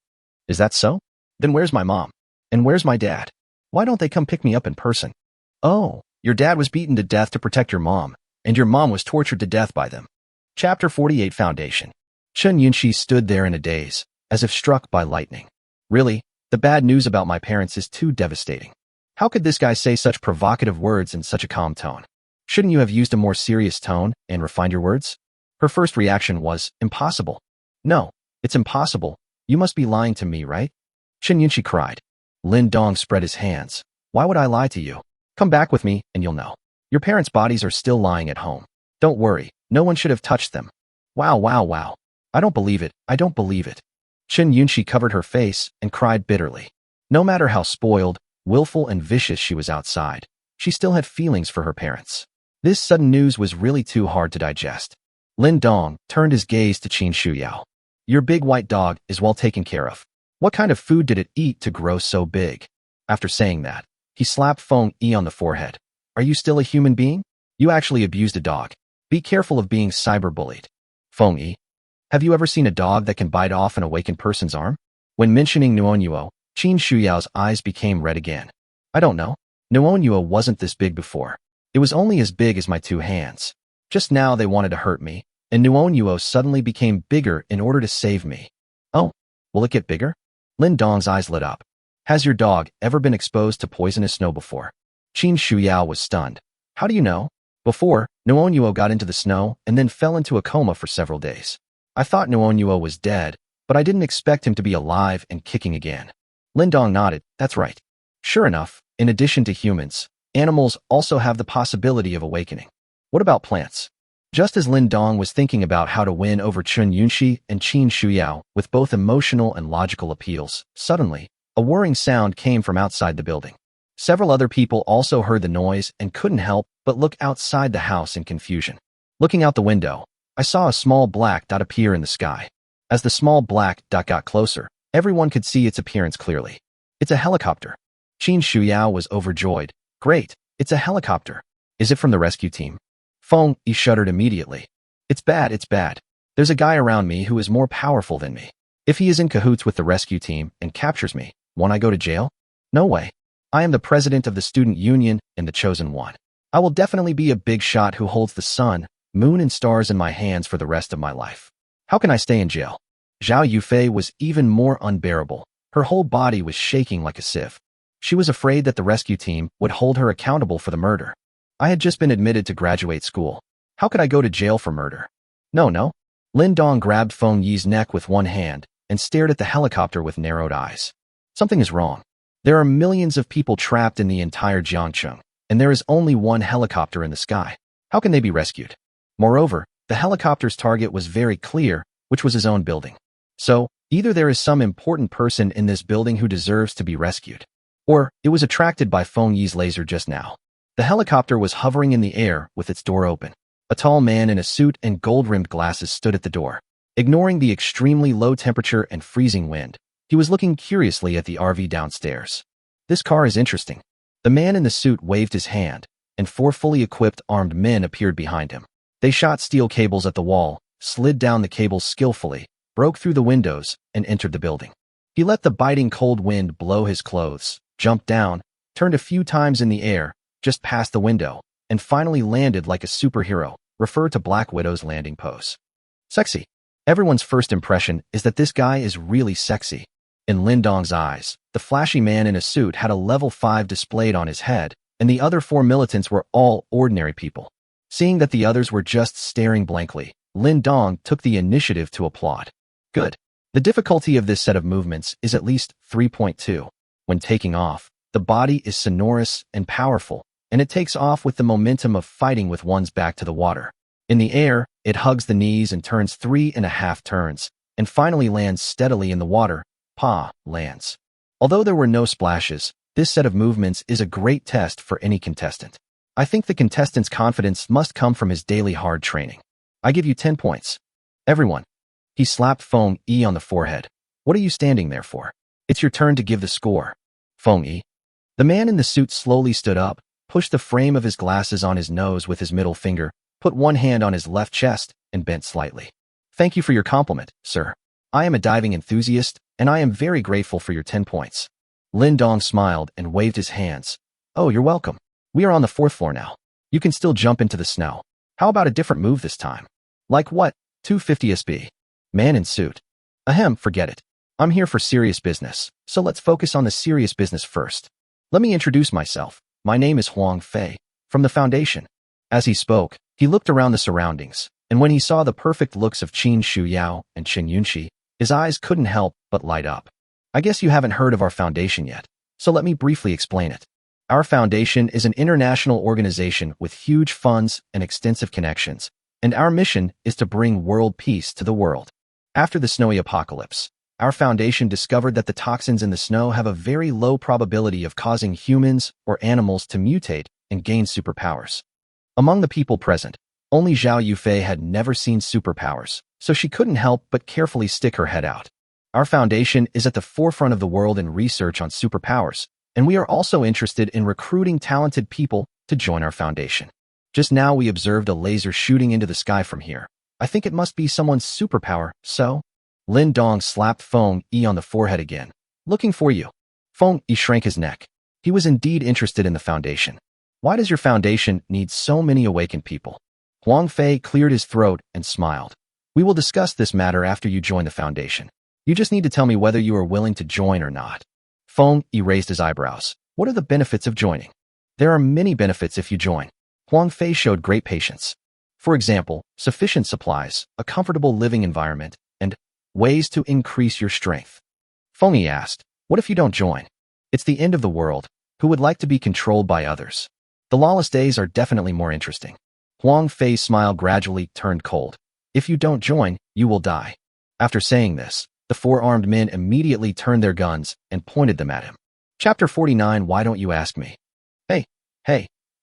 A: Is that so? Then where's my mom? And where's my dad? Why don't they come pick me up in person? Oh, your dad was beaten to death to protect your mom, and your mom was tortured to death by them. Chapter 48 Foundation. Qin Yunxi stood there in a daze, as if struck by lightning. Really, the bad news about my parents is too devastating. How could this guy say such provocative words in such a calm tone? Shouldn't you have used a more serious tone and refined your words? Her first reaction was, impossible. No, it's impossible. You must be lying to me, right? Qin Yunxi cried. Lin Dong spread his hands. Why would I lie to you? Come back with me, and you'll know. Your parents' bodies are still lying at home. Don't worry, no one should have touched them. Wow. I don't believe it. Qin Yunxi covered her face and cried bitterly. No matter how spoiled, willful, and vicious she was outside, she still had feelings for her parents. This sudden news was really too hard to digest. Lin Dong turned his gaze to Qin Shuyao. Your big white dog is well taken care of. What kind of food did it eat to grow so big? After saying that, he slapped Feng Yi on the forehead. Are you still a human being? You actually abused a dog. Be careful of being cyberbullied. Feng Yi, have you ever seen a dog that can bite off an awakened person's arm? When mentioning Nuonyuo, Qin Shuyao's eyes became red again. I don't know. Nuonyuo wasn't this big before. It was only as big as my two hands. Just now they wanted to hurt me, and Nuonyuo suddenly became bigger in order to save me. Oh, will it get bigger? Lin Dong's eyes lit up. Has your dog ever been exposed to poisonous snow before? Qin Shuyao was stunned. How do you know? Before, Nuonyuo got into the snow and then fell into a coma for several days. I thought Nuonyuo was dead, but I didn't expect him to be alive and kicking again. Lin Dong nodded. That's right. Sure enough, in addition to humans, animals also have the possibility of awakening. What about plants? Just as Lin Dong was thinking about how to win over Chun Yunxi and Qin Shuyao with both emotional and logical appeals, suddenly, a whirring sound came from outside the building. Several other people also heard the noise and couldn't help but look outside the house in confusion. Looking out the window, I saw a small black dot appear in the sky. As the small black dot got closer, everyone could see its appearance clearly. It's a helicopter. Qin Shuyao was overjoyed. Great, it's a helicopter. Is it from the rescue team? Feng Yi shuddered immediately. It's bad, it's bad. There's a guy around me who is more powerful than me. If he is in cahoots with the rescue team and captures me, won't I go to jail? No way. I am the president of the student union and the chosen one. I will definitely be a big shot who holds the sun, moon and stars in my hands for the rest of my life. How can I stay in jail? Zhao Yufei was even more unbearable. Her whole body was shaking like a sieve. She was afraid that the rescue team would hold her accountable for the murder. I had just been admitted to graduate school. How could I go to jail for murder? No. Lin Dong grabbed Feng Yi's neck with one hand and stared at the helicopter with narrowed eyes. Something is wrong. There are millions of people trapped in the entire Jiangcheng, and there is only one helicopter in the sky. How can they be rescued? Moreover, the helicopter's target was very clear, which was his own building. So, either there is some important person in this building who deserves to be rescued, or it was attracted by Feng Yi's laser just now. The helicopter was hovering in the air with its door open. A tall man in a suit and gold-rimmed glasses stood at the door. Ignoring the extremely low temperature and freezing wind, he was looking curiously at the RV downstairs. This car is interesting. The man in the suit waved his hand, and four fully equipped armed men appeared behind him. They shot steel cables at the wall, slid down the cables skillfully, broke through the windows, and entered the building. He let the biting cold wind blow his clothes, jumped down, turned a few times in the air, just past the window, and finally landed like a superhero. Refer to Black Widow's landing pose. Sexy. Everyone's first impression is that this guy is really sexy. In Lin Dong's eyes, the flashy man in a suit had a level 5 displayed on his head, and the other four militants were all ordinary people. Seeing that the others were just staring blankly, Lin Dong took the initiative to applaud. Good. The difficulty of this set of movements is at least 3.2. When taking off, the body is sonorous and powerful, and it takes off with the momentum of fighting with one's back to the water. In the air, it hugs the knees and turns 3.5 turns, and finally lands steadily in the water. Lands. Although there were no splashes, this set of movements is a great test for any contestant. I think the contestant's confidence must come from his daily hard training. I give you 10 points. Everyone. He slapped Feng Yi on the forehead. What are you standing there for? It's your turn to give the score. Feng Yi. The man in the suit slowly stood up, pushed the frame of his glasses on his nose with his middle finger, put one hand on his left chest, and bent slightly. Thank you for your compliment, sir. I am a diving enthusiast, and I am very grateful for your 10 points. Lin Dong smiled and waved his hands. Oh, you're welcome. We are on the 4th floor now. You can still jump into the snow. How about a different move this time? Like what? 250 SB. Man in suit. Ahem, forget it. I'm here for serious business, so let's focus on the serious business first. Let me introduce myself. My name is Huang Fei, from the Foundation. As he spoke, he looked around the surroundings, and when he saw the perfect looks of Qin Shuyao and Qin Yunxi, his eyes couldn't help but light up. I guess you haven't heard of our foundation yet, so let me briefly explain it. Our foundation is an international organization with huge funds and extensive connections, and our mission is to bring world peace to the world. After the snowy apocalypse, our foundation discovered that the toxins in the snow have a very low probability of causing humans or animals to mutate and gain superpowers. Among the people present, only Zhao Yufei had never seen superpowers, so she couldn't help but carefully stick her head out. Our foundation is at the forefront of the world in research on superpowers, and we are also interested in recruiting talented people to join our foundation. Just now we observed a laser shooting into the sky from here. I think it must be someone's superpower, so? Lin Dong slapped Feng Yi on the forehead again. Looking for you. Feng Yi shrank his neck. He was indeed interested in the foundation. Why does your foundation need so many awakened people? Huang Fei cleared his throat and smiled. We will discuss this matter after you join the foundation. You just need to tell me whether you are willing to join or not. Feng Yi raised his eyebrows. What are the benefits of joining? There are many benefits if you join. Huang Fei showed great patience. For example, sufficient supplies, a comfortable living environment, and ways to increase your strength. Feng Yi asked, what if you don't join? It's the end of the world. Who would like to be controlled by others? The lawless days are definitely more interesting. Huang Fei's smile gradually turned cold. If you don't join, you will die. After saying this, the four armed men immediately turned their guns and pointed them at him. Chapter 49. Why don't you ask me?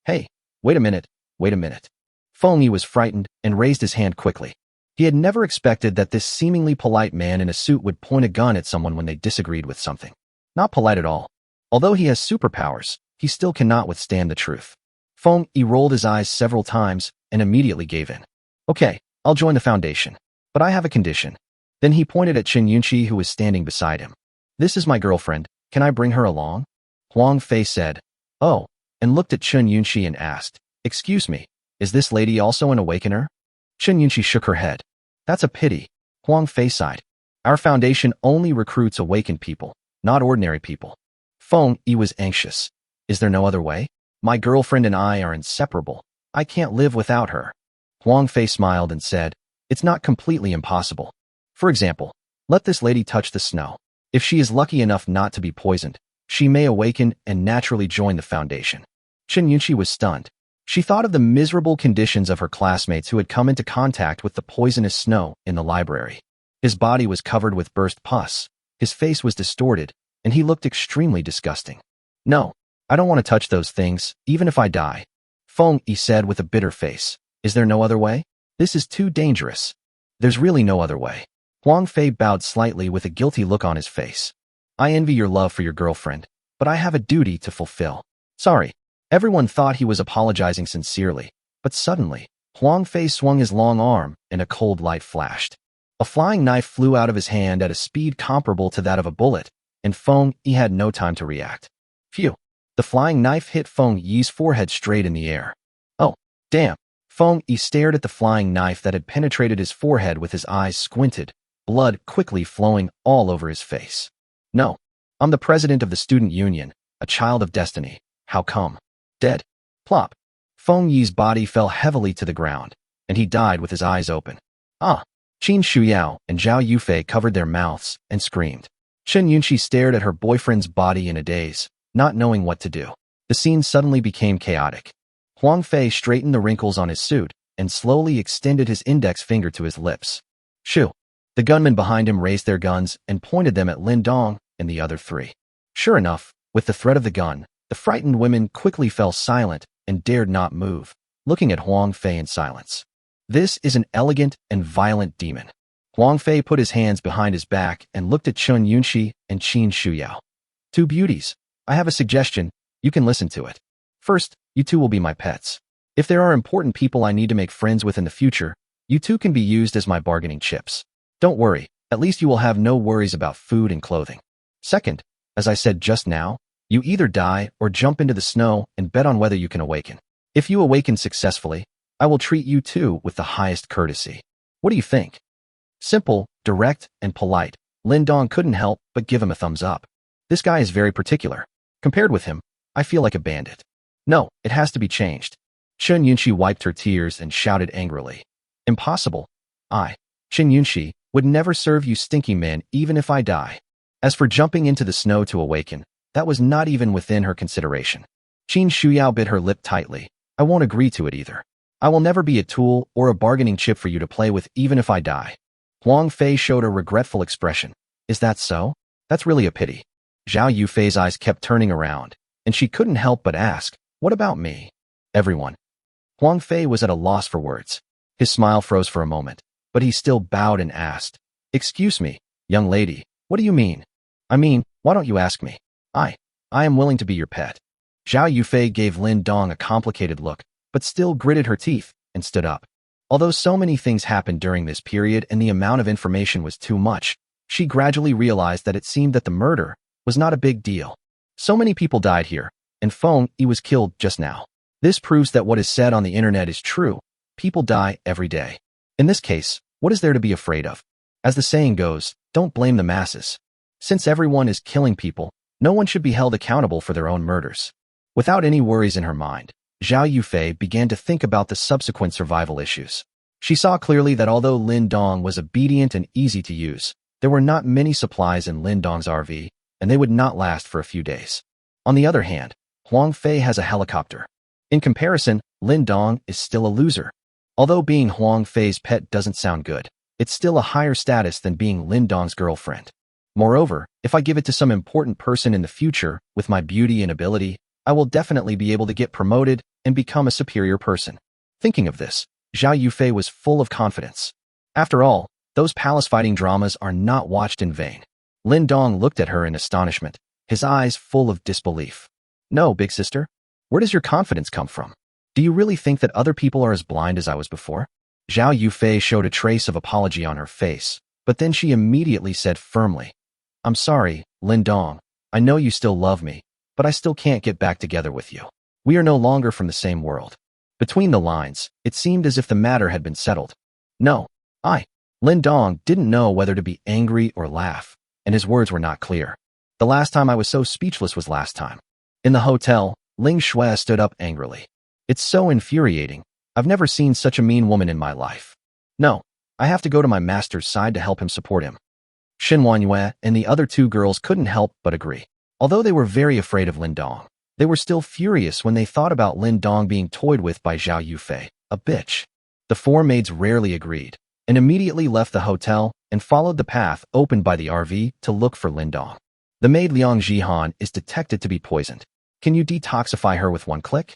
A: Hey, wait a minute. Feng Yi was frightened and raised his hand quickly. He had never expected that this seemingly polite man in a suit would point a gun at someone when they disagreed with something. Not polite at all. Although he has superpowers, he still cannot withstand the truth. Feng Yi rolled his eyes several times and immediately gave in. Okay, I'll join the foundation. But I have a condition. Then he pointed at Chen Yunqi, who was standing beside him. This is my girlfriend. Can I bring her along? Huang Fei said, oh, and looked at Chen Yunqi and asked, excuse me, is this lady also an awakener? Chen Yunqi shook her head. That's a pity. Huang Fei sighed. Our foundation only recruits awakened people, not ordinary people. Feng Yi was anxious. Is there no other way? My girlfriend and I are inseparable. I can't live without her. Huang Fei smiled and said, it's not completely impossible. For example, let this lady touch the snow. If she is lucky enough not to be poisoned, she may awaken and naturally join the foundation. Chen Yunqi was stunned. She thought of the miserable conditions of her classmates who had come into contact with the poisonous snow in the library. His body was covered with burst pus, his face was distorted, and he looked extremely disgusting. No, I don't want to touch those things, even if I die. Feng Yi said with a bitter face. Is there no other way? This is too dangerous. There's really no other way. Huang Fei bowed slightly with a guilty look on his face. I envy your love for your girlfriend, but I have a duty to fulfill. Sorry. Everyone thought he was apologizing sincerely, but suddenly, Huang Fei swung his long arm and a cold light flashed. A flying knife flew out of his hand at a speed comparable to that of a bullet, and Feng Yi had no time to react. Phew! The flying knife hit Feng Yi's forehead straight in the air. Oh, damn! Feng Yi stared at the flying knife that had penetrated his forehead with his eyes squinted, blood quickly flowing all over his face. No, I'm the president of the student union, a child of destiny. How come? Dead. Plop. Feng Yi's body fell heavily to the ground, and he died with his eyes open. Ah! Qin Shuyao and Zhao Yufei covered their mouths and screamed. Chen Yunqi stared at her boyfriend's body in a daze, not knowing what to do. The scene suddenly became chaotic. Huang Fei straightened the wrinkles on his suit and slowly extended his index finger to his lips. Shoo! The gunmen behind him raised their guns and pointed them at Lin Dong and the other three. Sure enough, with the threat of the gun, the frightened women quickly fell silent and dared not move, looking at Huang Fei in silence. This is an elegant and violent demon. Huang Fei put his hands behind his back and looked at Chen Yunqi and Qin Shuyao. Two beauties. I have a suggestion. You can listen to it. First, you two will be my pets. If there are important people I need to make friends with in the future, you two can be used as my bargaining chips. Don't worry, at least you will have no worries about food and clothing. Second, as I said just now, you either die or jump into the snow and bet on whether you can awaken. If you awaken successfully, I will treat you two with the highest courtesy. What do you think? Simple, direct, and polite. Lin Dong couldn't help but give him a thumbs up. This guy is very particular. Compared with him, I feel like a bandit. No, it has to be changed. Chen Yunqi wiped her tears and shouted angrily. Impossible. Chen Yunqi, would never serve you stinky men even if I die. As for jumping into the snow to awaken, that was not even within her consideration. Qin Shuyao bit her lip tightly. I won't agree to it either. I will never be a tool or a bargaining chip for you to play with even if I die. Huang Fei showed a regretful expression. Is that so? That's really a pity. Zhao Yufei's eyes kept turning around, and she couldn't help but ask, what about me? Everyone. Huang Fei was at a loss for words. His smile froze for a moment, but he still bowed and asked, excuse me, young lady, what do you mean? I mean, why don't you ask me? I am willing to be your pet. Zhao Yufei gave Lin Dong a complicated look, but still gritted her teeth and stood up. Although so many things happened during this period and the amount of information was too much, she gradually realized that it seemed that the murder was not a big deal. So many people died here, and Feng Yi was killed just now. This proves that what is said on the internet is true. People die every day. In this case, what is there to be afraid of? As the saying goes, don't blame the masses. Since everyone is killing people, no one should be held accountable for their own murders. Without any worries in her mind, Zhao Yufei began to think about the subsequent survival issues. She saw clearly that although Lin Dong was obedient and easy to use, there were not many supplies in Lin Dong's RV, and they would not last for a few days. On the other hand, Huang Fei has a helicopter. In comparison, Lin Dong is still a loser. Although being Huang Fei's pet doesn't sound good, it's still a higher status than being Lin Dong's girlfriend. Moreover, if I give it to some important person in the future with my beauty and ability, I will definitely be able to get promoted and become a superior person. Thinking of this, Zhao Yufei was full of confidence. After all, those palace fighting dramas are not watched in vain. Lin Dong looked at her in astonishment, his eyes full of disbelief. No, big sister. Where does your confidence come from? Do you really think that other people are as blind as I was before? Zhao Yufei showed a trace of apology on her face, but then she immediately said firmly, I'm sorry, Lin Dong. I know you still love me, but I still can't get back together with you. We are no longer from the same world. Between the lines, it seemed as if the matter had been settled. No, Lin Dong didn't know whether to be angry or laugh, and his words were not clear. The last time I was so speechless was last time. In the hotel, Ling Shui stood up angrily. It's so infuriating. I've never seen such a mean woman in my life. No, I have to go to my master's side to help him support him. Xin Wanyue and the other two girls couldn't help but agree. Although they were very afraid of Lin Dong, they were still furious when they thought about Lin Dong being toyed with by Zhao Yufei, a bitch. The four maids rarely agreed, and immediately left the hotel and followed the path opened by the RV to look for Lin Dong. The maid Liang Jihan is detected to be poisoned. Can you detoxify her with one click?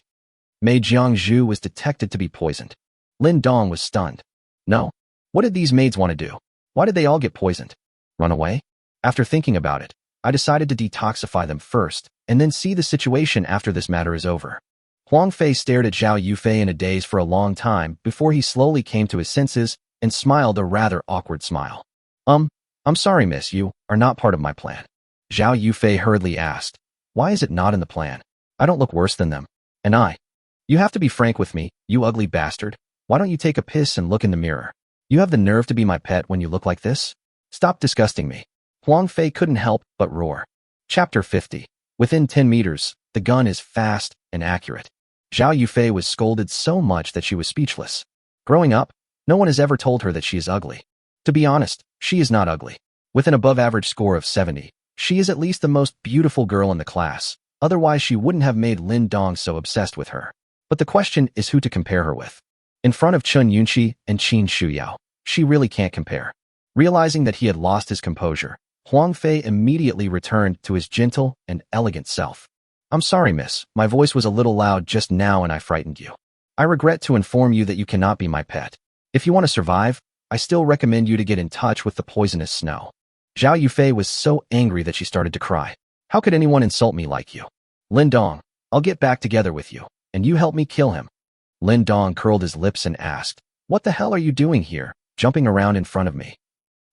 A: Maid Jiang Zhu was detected to be poisoned. Lin Dong was stunned. No. What did these maids want to do? Why did they all get poisoned? Run away? After thinking about it, I decided to detoxify them first, and then see the situation after this matter is over. Huang Fei stared at Zhao Yufei in a daze for a long time before he slowly came to his senses and smiled a rather awkward smile. I'm sorry, miss, you are not part of my plan. Zhao Yufei hurriedly asked, why is it not in the plan? I don't look worse than them. And you have to be frank with me, you ugly bastard. Why don't you take a piss and look in the mirror? You have the nerve to be my pet when you look like this? Stop disgusting me. Huang Fei couldn't help but roar. Chapter 50. Within 10 meters, the gun is fast and accurate. Zhao Yufei was scolded so much that she was speechless. Growing up, no one has ever told her that she is ugly. To be honest, she is not ugly. With an above-average score of 70, she is at least the most beautiful girl in the class. Otherwise, she wouldn't have made Lin Dong so obsessed with her. But the question is who to compare her with. In front of Chun Yunqi and Qin Shuyao, she really can't compare. Realizing that he had lost his composure, Huang Fei immediately returned to his gentle and elegant self. I'm sorry, miss. My voice was a little loud just now and I frightened you. I regret to inform you that you cannot be my pet. If you want to survive, I still recommend you to get in touch with the poisonous snow. Zhao Yufei was so angry that she started to cry. How could anyone insult me like you? Lin Dong, I'll get back together with you, and you help me kill him. Lin Dong curled his lips and asked, what the hell are you doing here, jumping around in front of me?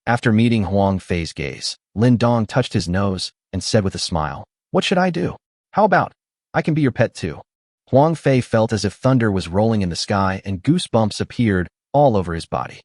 A: After meeting Huang Fei's gaze, Lin Dong touched his nose and said with a smile, what should I do? How about, I can be your pet too. Huang Fei felt as if thunder was rolling in the sky and goosebumps appeared all over his body.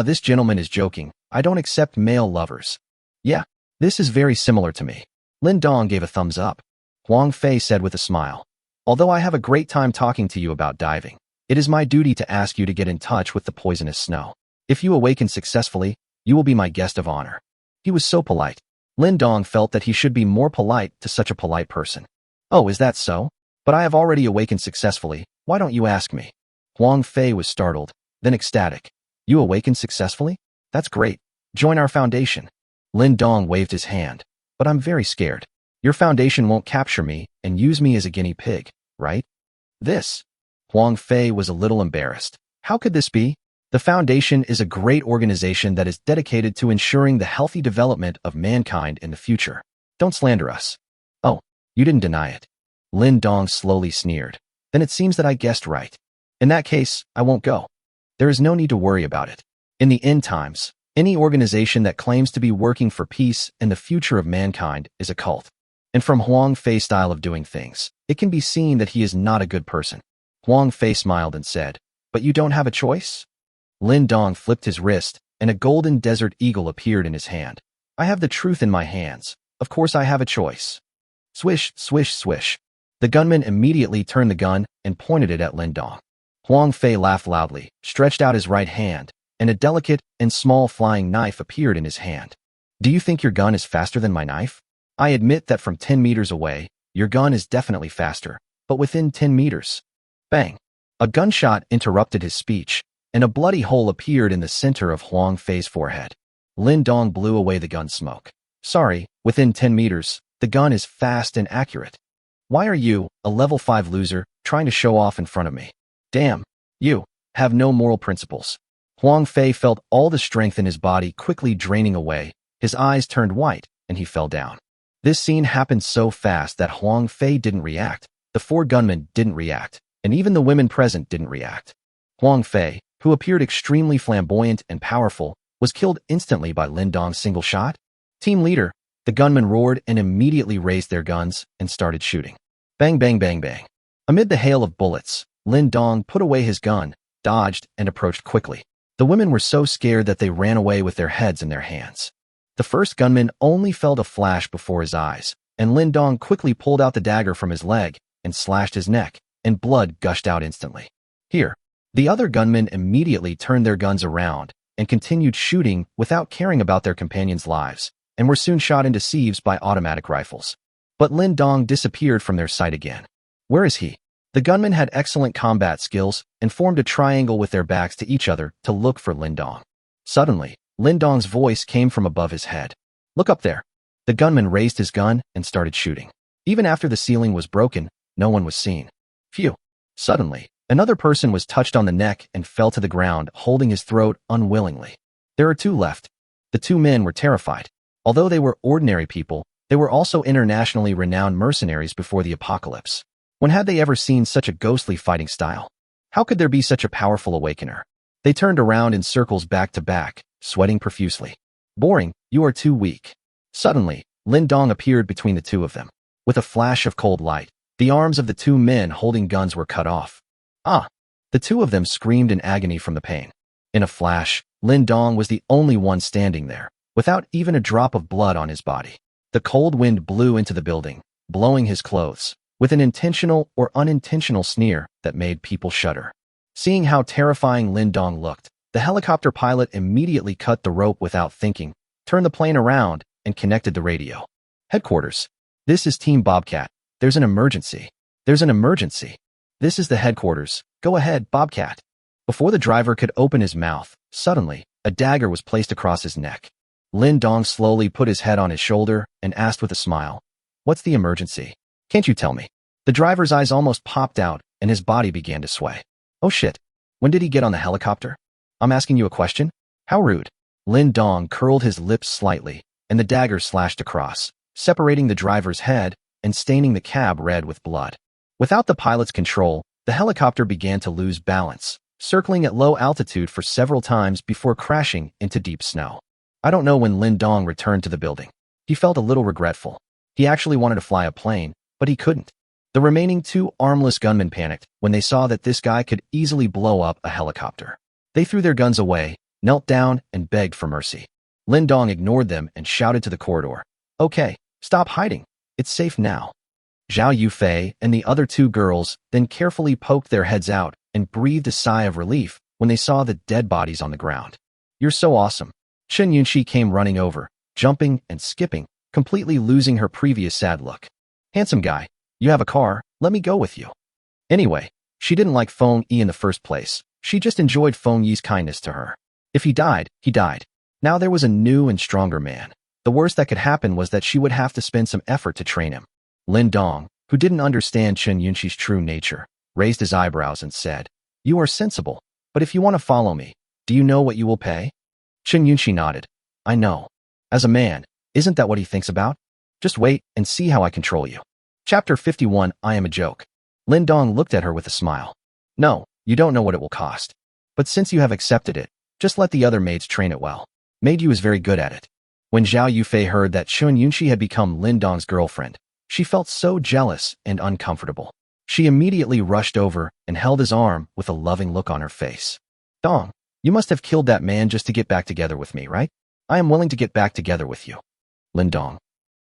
A: This gentleman is joking. I don't accept male lovers. Yeah, this is very similar to me. Lin Dong gave a thumbs up. Huang Fei said with a smile, although I have a great time talking to you about diving, it is my duty to ask you to get in touch with the poisonous snow. If you awaken successfully, you will be my guest of honor. He was so polite. Lin Dong felt that he should be more polite to such a polite person. Oh, is that so? But I have already awakened successfully. Why don't you ask me? Huang Fei was startled, then ecstatic. You awakened successfully? That's great. Join our foundation. Lin Dong waved his hand. But I'm very scared. Your foundation won't capture me and use me as a guinea pig, right? This. Huang Fei was a little embarrassed. How could this be? The Foundation is a great organization that is dedicated to ensuring the healthy development of mankind in the future. Don't slander us. Oh, you didn't deny it. Lin Dong slowly sneered. Then it seems that I guessed right. In that case, I won't go. There is no need to worry about it. In the end times, any organization that claims to be working for peace and the future of mankind is a cult. And from Huang Fei's style of doing things, it can be seen that he is not a good person. Huang Fei smiled and said, but you don't have a choice? Lin Dong flipped his wrist and a golden desert eagle appeared in his hand. I have the truth in my hands. Of course I have a choice. Swish, swish, swish. The gunman immediately turned the gun and pointed it at Lin Dong. Huang Fei laughed loudly, stretched out his right hand, and a delicate and small flying knife appeared in his hand. Do you think your gun is faster than my knife? I admit that from 10 meters away, your gun is definitely faster, but within 10 meters. Bang! A gunshot interrupted his speech, and a bloody hole appeared in the center of Huang Fei's forehead. Lin Dong blew away the gun smoke. Sorry, within 10 meters, the gun is fast and accurate. Why are you, a level 5 loser, trying to show off in front of me? Damn, you have no moral principles. Huang Fei felt all the strength in his body quickly draining away, his eyes turned white, and he fell down. This scene happened so fast that Huang Fei didn't react, the 4 gunmen didn't react, and even the women present didn't react. Huang Fei, who appeared extremely flamboyant and powerful, was killed instantly by Lin Dong's single shot. Team leader, the gunmen roared and immediately raised their guns and started shooting. Bang, bang, bang, bang. Amid the hail of bullets, Lin Dong put away his gun, dodged, and approached quickly. The women were so scared that they ran away with their heads in their hands. The first gunman only felt a flash before his eyes, and Lin Dong quickly pulled out the dagger from his leg and slashed his neck, and blood gushed out instantly. Here, the other gunmen immediately turned their guns around and continued shooting without caring about their companions' lives, and were soon shot into sieves by automatic rifles. But Lin Dong disappeared from their sight again. Where is he? The gunmen had excellent combat skills and formed a triangle with their backs to each other to look for Lin Dong. Suddenly, Lin Dong's voice came from above his head. Look up there. The gunman raised his gun and started shooting. Even after the ceiling was broken, no one was seen. Phew. Suddenly, another person was touched on the neck and fell to the ground, holding his throat unwillingly. There are 2 left. The 2 men were terrified. Although they were ordinary people, they were also internationally renowned mercenaries before the apocalypse. When had they ever seen such a ghostly fighting style? How could there be such a powerful awakener? They turned around in circles back to back, sweating profusely. Boring, you are too weak. Suddenly, Lin Dong appeared between the 2 of them. With a flash of cold light, the arms of the 2 men holding guns were cut off. Ah! The 2 of them screamed in agony from the pain. In a flash, Lin Dong was the only one standing there, without even a drop of blood on his body. The cold wind blew into the building, blowing his clothes, with an intentional or unintentional sneer that made people shudder. Seeing how terrifying Lin Dong looked, the helicopter pilot immediately cut the rope without thinking, turned the plane around, and connected the radio. Headquarters. This is Team Bobcat. There's an emergency. There's an emergency. This is the headquarters. Go ahead, Bobcat. Before the driver could open his mouth, suddenly, a dagger was placed across his neck. Lin Dong slowly put his head on his shoulder and asked with a smile, "What's the emergency? Can't you tell me?" The driver's eyes almost popped out and his body began to sway. Oh shit. When did he get on the helicopter? I'm asking you a question? How rude. Lin Dong curled his lips slightly, and the dagger slashed across, separating the driver's head and staining the cab red with blood. Without the pilot's control, the helicopter began to lose balance, circling at low altitude for several times before crashing into deep snow. I don't know when Lin Dong returned to the building. He felt a little regretful. He actually wanted to fly a plane, but he couldn't. The remaining 2 armless gunmen panicked when they saw that this guy could easily blow up a helicopter. They threw their guns away, knelt down, and begged for mercy. Lin Dong ignored them and shouted to the corridor, "Okay, stop hiding. It's safe now." Zhao Yufei and the other 2 girls then carefully poked their heads out and breathed a sigh of relief when they saw the dead bodies on the ground. "You're so awesome." Chen Yunxi came running over, jumping and skipping, completely losing her previous sad look. "Handsome guy, you have a car, let me go with you." Anyway, she didn't like Feng Yi in the first place. She just enjoyed Feng Yi's kindness to her. If he died, he died. Now there was a new and stronger man. The worst that could happen was that she would have to spend some effort to train him. Lin Dong, who didn't understand Chen Yunxi's true nature, raised his eyebrows and said, "You are sensible, but if you want to follow me, do you know what you will pay?" Chen Yunxi nodded. "I know. As a man, isn't that what he thinks about? Just wait and see how I control you." Chapter 51, I Am a Joke. Lin Dong looked at her with a smile. "No, you don't know what it will cost. But since you have accepted it, just let the other maids train it well. Maid Yu is very good at it." When Zhao Yufei heard that Chen Yunxi had become Lin Dong's girlfriend, she felt so jealous and uncomfortable. She immediately rushed over and held his arm with a loving look on her face. "Dong, You must have killed that man just to get back together with me, right? I am willing to get back together with you. Lindong.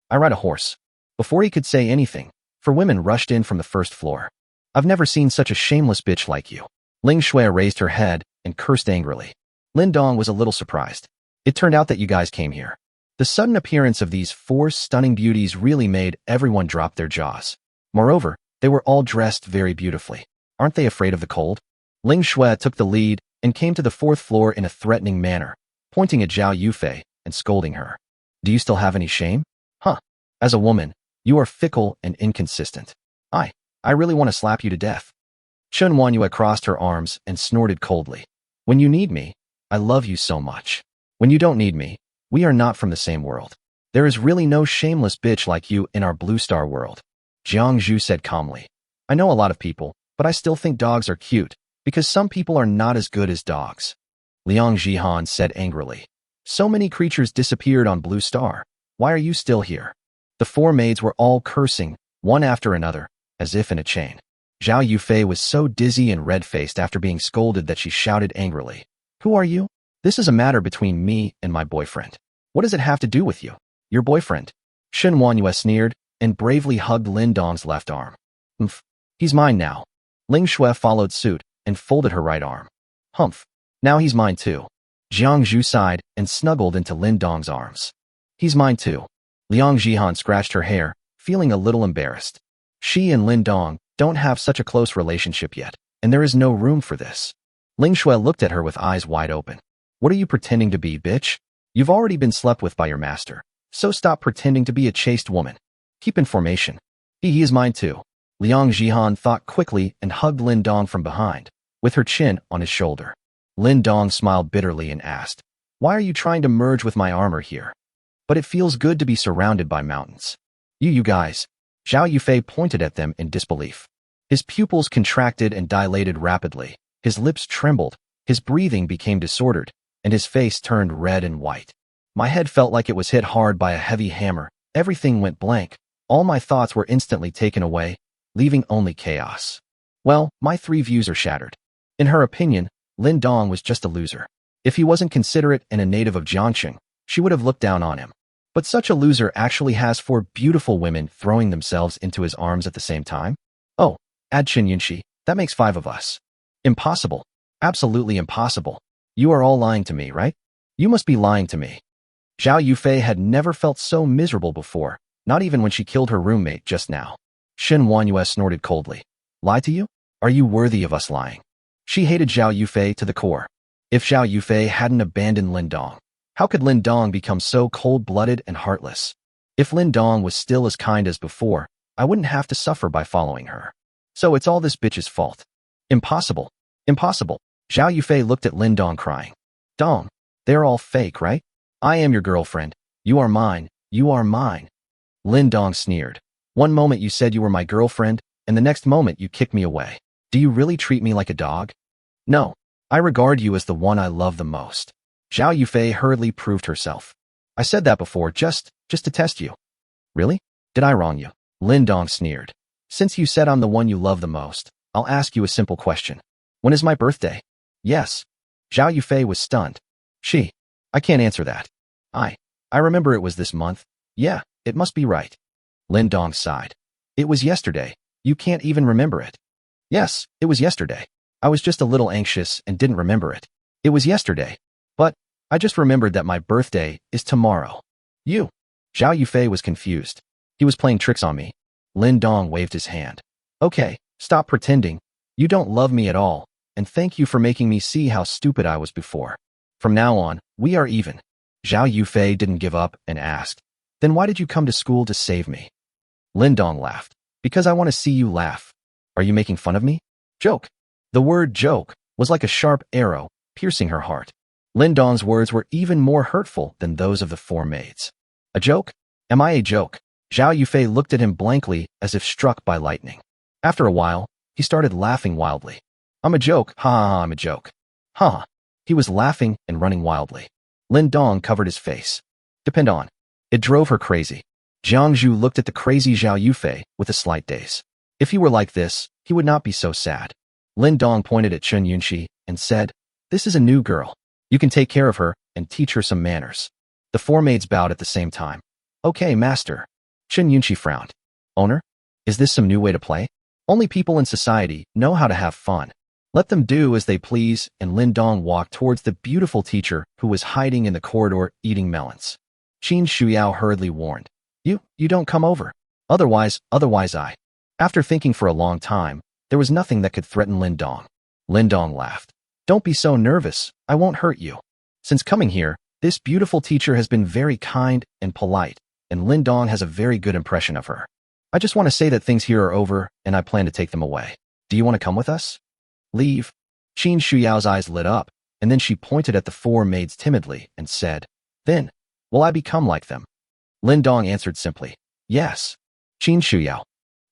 A: I ride a horse. Before he could say anything, four women rushed in from the first floor. I've never seen such a shameless bitch like you. Ling Shui raised her head and cursed angrily. Lindong was a little surprised. It turned out that you guys came here. The sudden appearance of these four stunning beauties really made everyone drop their jaws. Moreover, they were all dressed very beautifully. Aren't they afraid of the cold? Ling Shui took the lead and came to the fourth floor in a threatening manner, pointing at Zhao Yufei and scolding her. Do you still have any shame? Huh. As a woman, you are fickle and inconsistent. I really want to slap you to death. Chun Wanyue crossed her arms and snorted coldly. When you need me, I love you so much. When you don't need me, we are not from the same world. There is really no shameless bitch like you in our Blue Star world. Jiang Zhu said calmly. I know a lot of people, but I still think dogs are cute, because some people are not as good as dogs. Liang Jihan said angrily. So many creatures disappeared on Blue Star. Why are you still here? The four maids were all cursing, one after another, as if in a chain. Zhao Yufei was so dizzy and red-faced after being scolded that she shouted angrily. Who are you? This is a matter between me and my boyfriend. What does it have to do with you? Your boyfriend? Shen Wanyue sneered and bravely hugged Lindong's left arm. Humph. He's mine now. Ling Shui followed suit and folded her right arm. Humph. Now he's mine too. Jiang Zhu sighed and snuggled into Lindong's arms. He's mine too. Liang Jihan scratched her hair, feeling a little embarrassed. She and Lindong don't have such a close relationship yet, and there is no room for this. Ling Shui looked at her with eyes wide open. What are you pretending to be, bitch? You've already been slept with by your master, so stop pretending to be a chaste woman. Keep in formation. He is mine too. Liang Jihan thought quickly and hugged Lindong from behind, with her chin on his shoulder. Lindong smiled bitterly and asked, Why are you trying to merge with my armor here? But it feels good to be surrounded by mountains. You guys. Zhao Yufei pointed at them in disbelief. His pupils contracted and dilated rapidly, his lips trembled, his breathing became disordered, and his face turned red and white. My head felt like it was hit hard by a heavy hammer. Everything went blank. All my thoughts were instantly taken away, leaving only chaos. Well, my three views are shattered. In her opinion, Lindong was just a loser. If he wasn't considerate and a native of Jiangxing, she would have looked down on him. But such a loser actually has four beautiful women throwing themselves into his arms at the same time? Oh, add Qin Yunxi, that makes 5 of us. Impossible. Absolutely impossible. You are all lying to me, right? You must be lying to me. Zhao Yufei had never felt so miserable before, not even when she killed her roommate just now. Shen Wanyue snorted coldly. Lie to you? Are you worthy of us lying? She hated Zhao Yufei to the core. If Zhao Yufei hadn't abandoned Lindong, how could Lindong become so cold-blooded and heartless? If Lindong was still as kind as before, I wouldn't have to suffer by following her. So it's all this bitch's fault. Impossible. Impossible. Zhao Yufei looked at Lindong crying. Dong, they're all fake, right? I am your girlfriend. You are mine. You are mine. Lindong sneered. One moment you said you were my girlfriend, and the next moment you kicked me away. Do you really treat me like a dog? No. I regard you as the one I love the most. Zhao Yufei hurriedly proved herself. I said that before just to test you. Really? Did I wrong you? Lindong sneered. Since you said I'm the one you love the most, I'll ask you a simple question. When is my birthday? Yes. Zhao Yufei was stunned. I can't answer that. I remember it was this month. Yeah, it must be right. Lindong sighed. It was yesterday. You can't even remember it. Yes, it was yesterday. I was just a little anxious and didn't remember it. It was yesterday. But I just remembered that my birthday is tomorrow. You. Zhao Yufei was confused. He was playing tricks on me. Lindong waved his hand. Okay, stop pretending. You don't love me at all, and thank you for making me see how stupid I was before. From now on, we are even. Zhao Yufei didn't give up and asked, Then why did you come to school to save me? Lindong laughed. Because I want to see you laugh. Are you making fun of me? Joke. The word joke was like a sharp arrow, piercing her heart. Lindong's words were even more hurtful than those of the four maids. A joke? Am I a joke? Zhao Yufei looked at him blankly as if struck by lightning. After a while, he started laughing wildly. I'm a joke, ha ha ha, I'm a joke. Ha. He was laughing and running wildly. Lindong covered his face. Depend on. It drove her crazy. Jiang Zhu looked at the crazy Zhao Yufei with a slight daze. If he were like this, he would not be so sad. Lindong pointed at Chun Yunxi and said, This is a new girl. You can take care of her and teach her some manners. The four maids bowed at the same time. Okay, master. Chen Yunqi frowned. Owner? Is this some new way to play? Only people in society know how to have fun. Let them do as they please, and Lin Dong walked towards the beautiful teacher who was hiding in the corridor eating melons. Qin Shuyao hurriedly warned. You don't come over. Otherwise I. After thinking for a long time, there was nothing that could threaten Lin Dong. Lin Dong laughed. Don't be so nervous, I won't hurt you. Since coming here, this beautiful teacher has been very kind and polite, and Lin Dong has a very good impression of her. I just want to say that things here are over, and I plan to take them away. Do you want to come with us? Leave. Qin Shuyao's eyes lit up, and then she pointed at the four maids timidly and said, Then, will I become like them? Lin Dong answered simply, Yes. Qin Shuyao.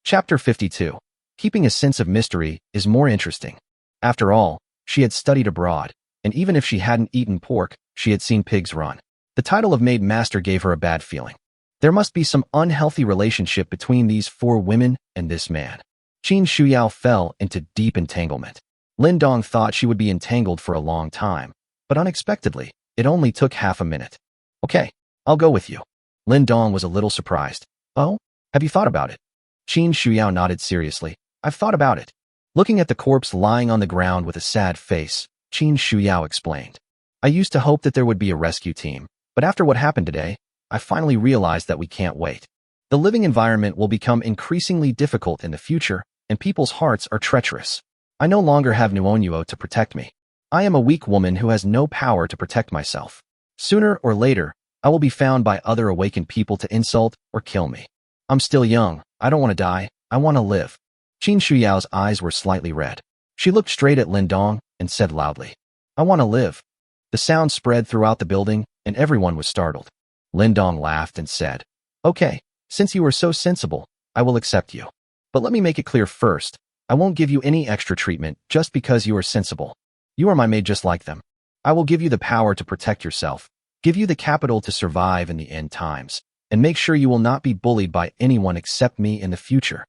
A: Chapter 52. Keeping a sense of mystery is more interesting. After all, she had studied abroad, and even if she hadn't eaten pork, she had seen pigs run. The title of maid master gave her a bad feeling. There must be some unhealthy relationship between these four women and this man. Qin Shuyao fell into deep entanglement. Lin Dong thought she would be entangled for a long time, but unexpectedly, it only took half a minute. Okay, I'll go with you. Lin Dong was a little surprised. Oh, have you thought about it? Qin Shuyao nodded seriously. I've thought about it. Looking at the corpse lying on the ground with a sad face, Qin Shuyao explained. I used to hope that there would be a rescue team, but after what happened today, I finally realized that we can't wait. The living environment will become increasingly difficult in the future, and people's hearts are treacherous. I no longer have newlywed to protect me. I am a weak woman who has no power to protect myself. Sooner or later, I will be found by other awakened people to insult or kill me. I'm still young. I don't want to die. I want to live. Qin Shuyao's eyes were slightly red. She looked straight at Lin Dong and said loudly, I want to live. The sound spread throughout the building, and everyone was startled. Lin Dong laughed and said, Okay, since you are so sensible, I will accept you. But let me make it clear first, I won't give you any extra treatment just because you are sensible. You are my maid just like them. I will give you the power to protect yourself, give you the capital to survive in the end times, and make sure you will not be bullied by anyone except me in the future.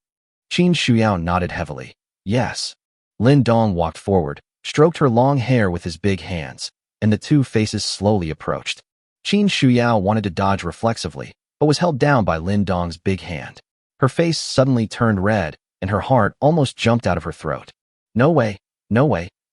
A: Qin Shuyao nodded heavily. Yes. Lin Dong walked forward, stroked her long hair with his big hands, and the two faces slowly approached. Qin Shuyao wanted to dodge reflexively, but was held down by Lin Dong's big hand. Her face suddenly turned red, and her heart almost jumped out of her throat. No way,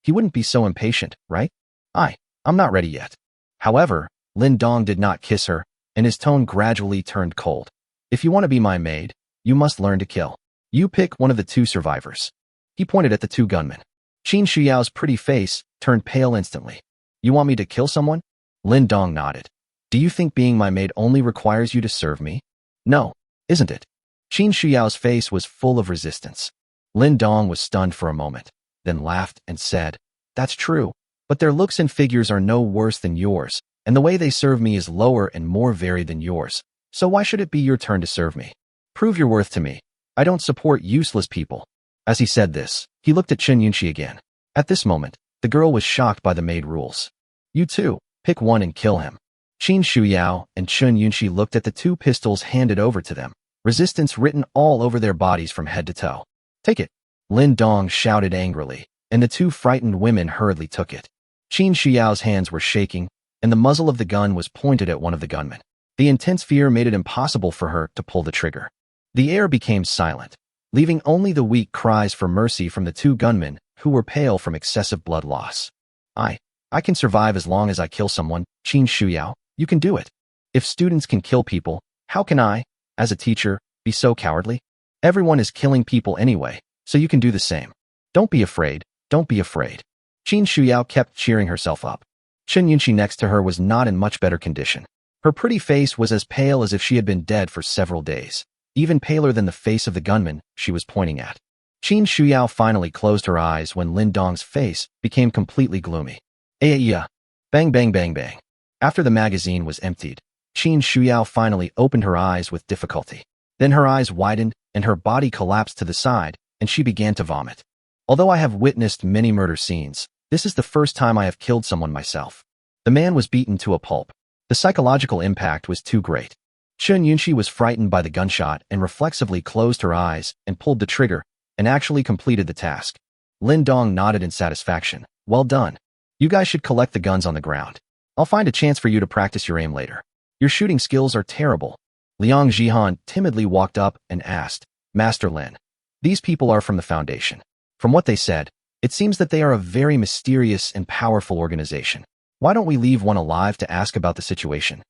A: he wouldn't be so impatient, right? I'm not ready yet. However, Lin Dong did not kiss her, and his tone gradually turned cold. If you want to be my maid, you must learn to kill. You pick one of the two survivors. He pointed at the two gunmen. Qin Shuyao's pretty face turned pale instantly. You want me to kill someone? Lin Dong nodded. Do you think being my maid only requires you to serve me? No, isn't it? Qin Shuyao's face was full of resistance. Lin Dong was stunned for a moment, then laughed and said, That's true, but their looks and figures are no worse than yours, and the way they serve me is lower and more varied than yours, so why should it be your turn to serve me? Prove your worth to me. I don't support useless people. As he said this, he looked at Chen Yunqi again. At this moment, the girl was shocked by the maid rules. You too, pick one and kill him. Qin Shuyao and Chen Yunqi looked at the two pistols handed over to them, resistance written all over their bodies from head to toe. Take it. Lin Dong shouted angrily, and the two frightened women hurriedly took it. Qin Shuyao's hands were shaking, and the muzzle of the gun was pointed at one of the gunmen. The intense fear made it impossible for her to pull the trigger. The air became silent, leaving only the weak cries for mercy from the two gunmen who were pale from excessive blood loss. I can survive as long as I kill someone, Qin Shuyao. You can do it. If students can kill people, how can I, as a teacher, be so cowardly? Everyone is killing people anyway, so you can do the same. Don't be afraid. Don't be afraid. Qin Shuyao kept cheering herself up. Chen Yunqi next to her was not in much better condition. Her pretty face was as pale as if she had been dead for several days, even paler than the face of the gunman she was pointing at. Qin Shuyao finally closed her eyes when Lin Dong's face became completely gloomy. Yeah. Bang bang bang bang. After the magazine was emptied, Qin Shuyao finally opened her eyes with difficulty. Then her eyes widened and her body collapsed to the side, and she began to vomit. Although I have witnessed many murder scenes, this is the first time I have killed someone myself. The man was beaten to a pulp. The psychological impact was too great. Chen Yunqi was frightened by the gunshot and reflexively closed her eyes and pulled the trigger, and actually completed the task. Lin Dong nodded in satisfaction. Well done. You guys should collect the guns on the ground. I'll find a chance for you to practice your aim later. Your shooting skills are terrible. Liang Jihan timidly walked up and asked, Master Lin, these people are from the Foundation. From what they said, it seems that they are a very mysterious and powerful organization. Why don't we leave one alive to ask about the situation?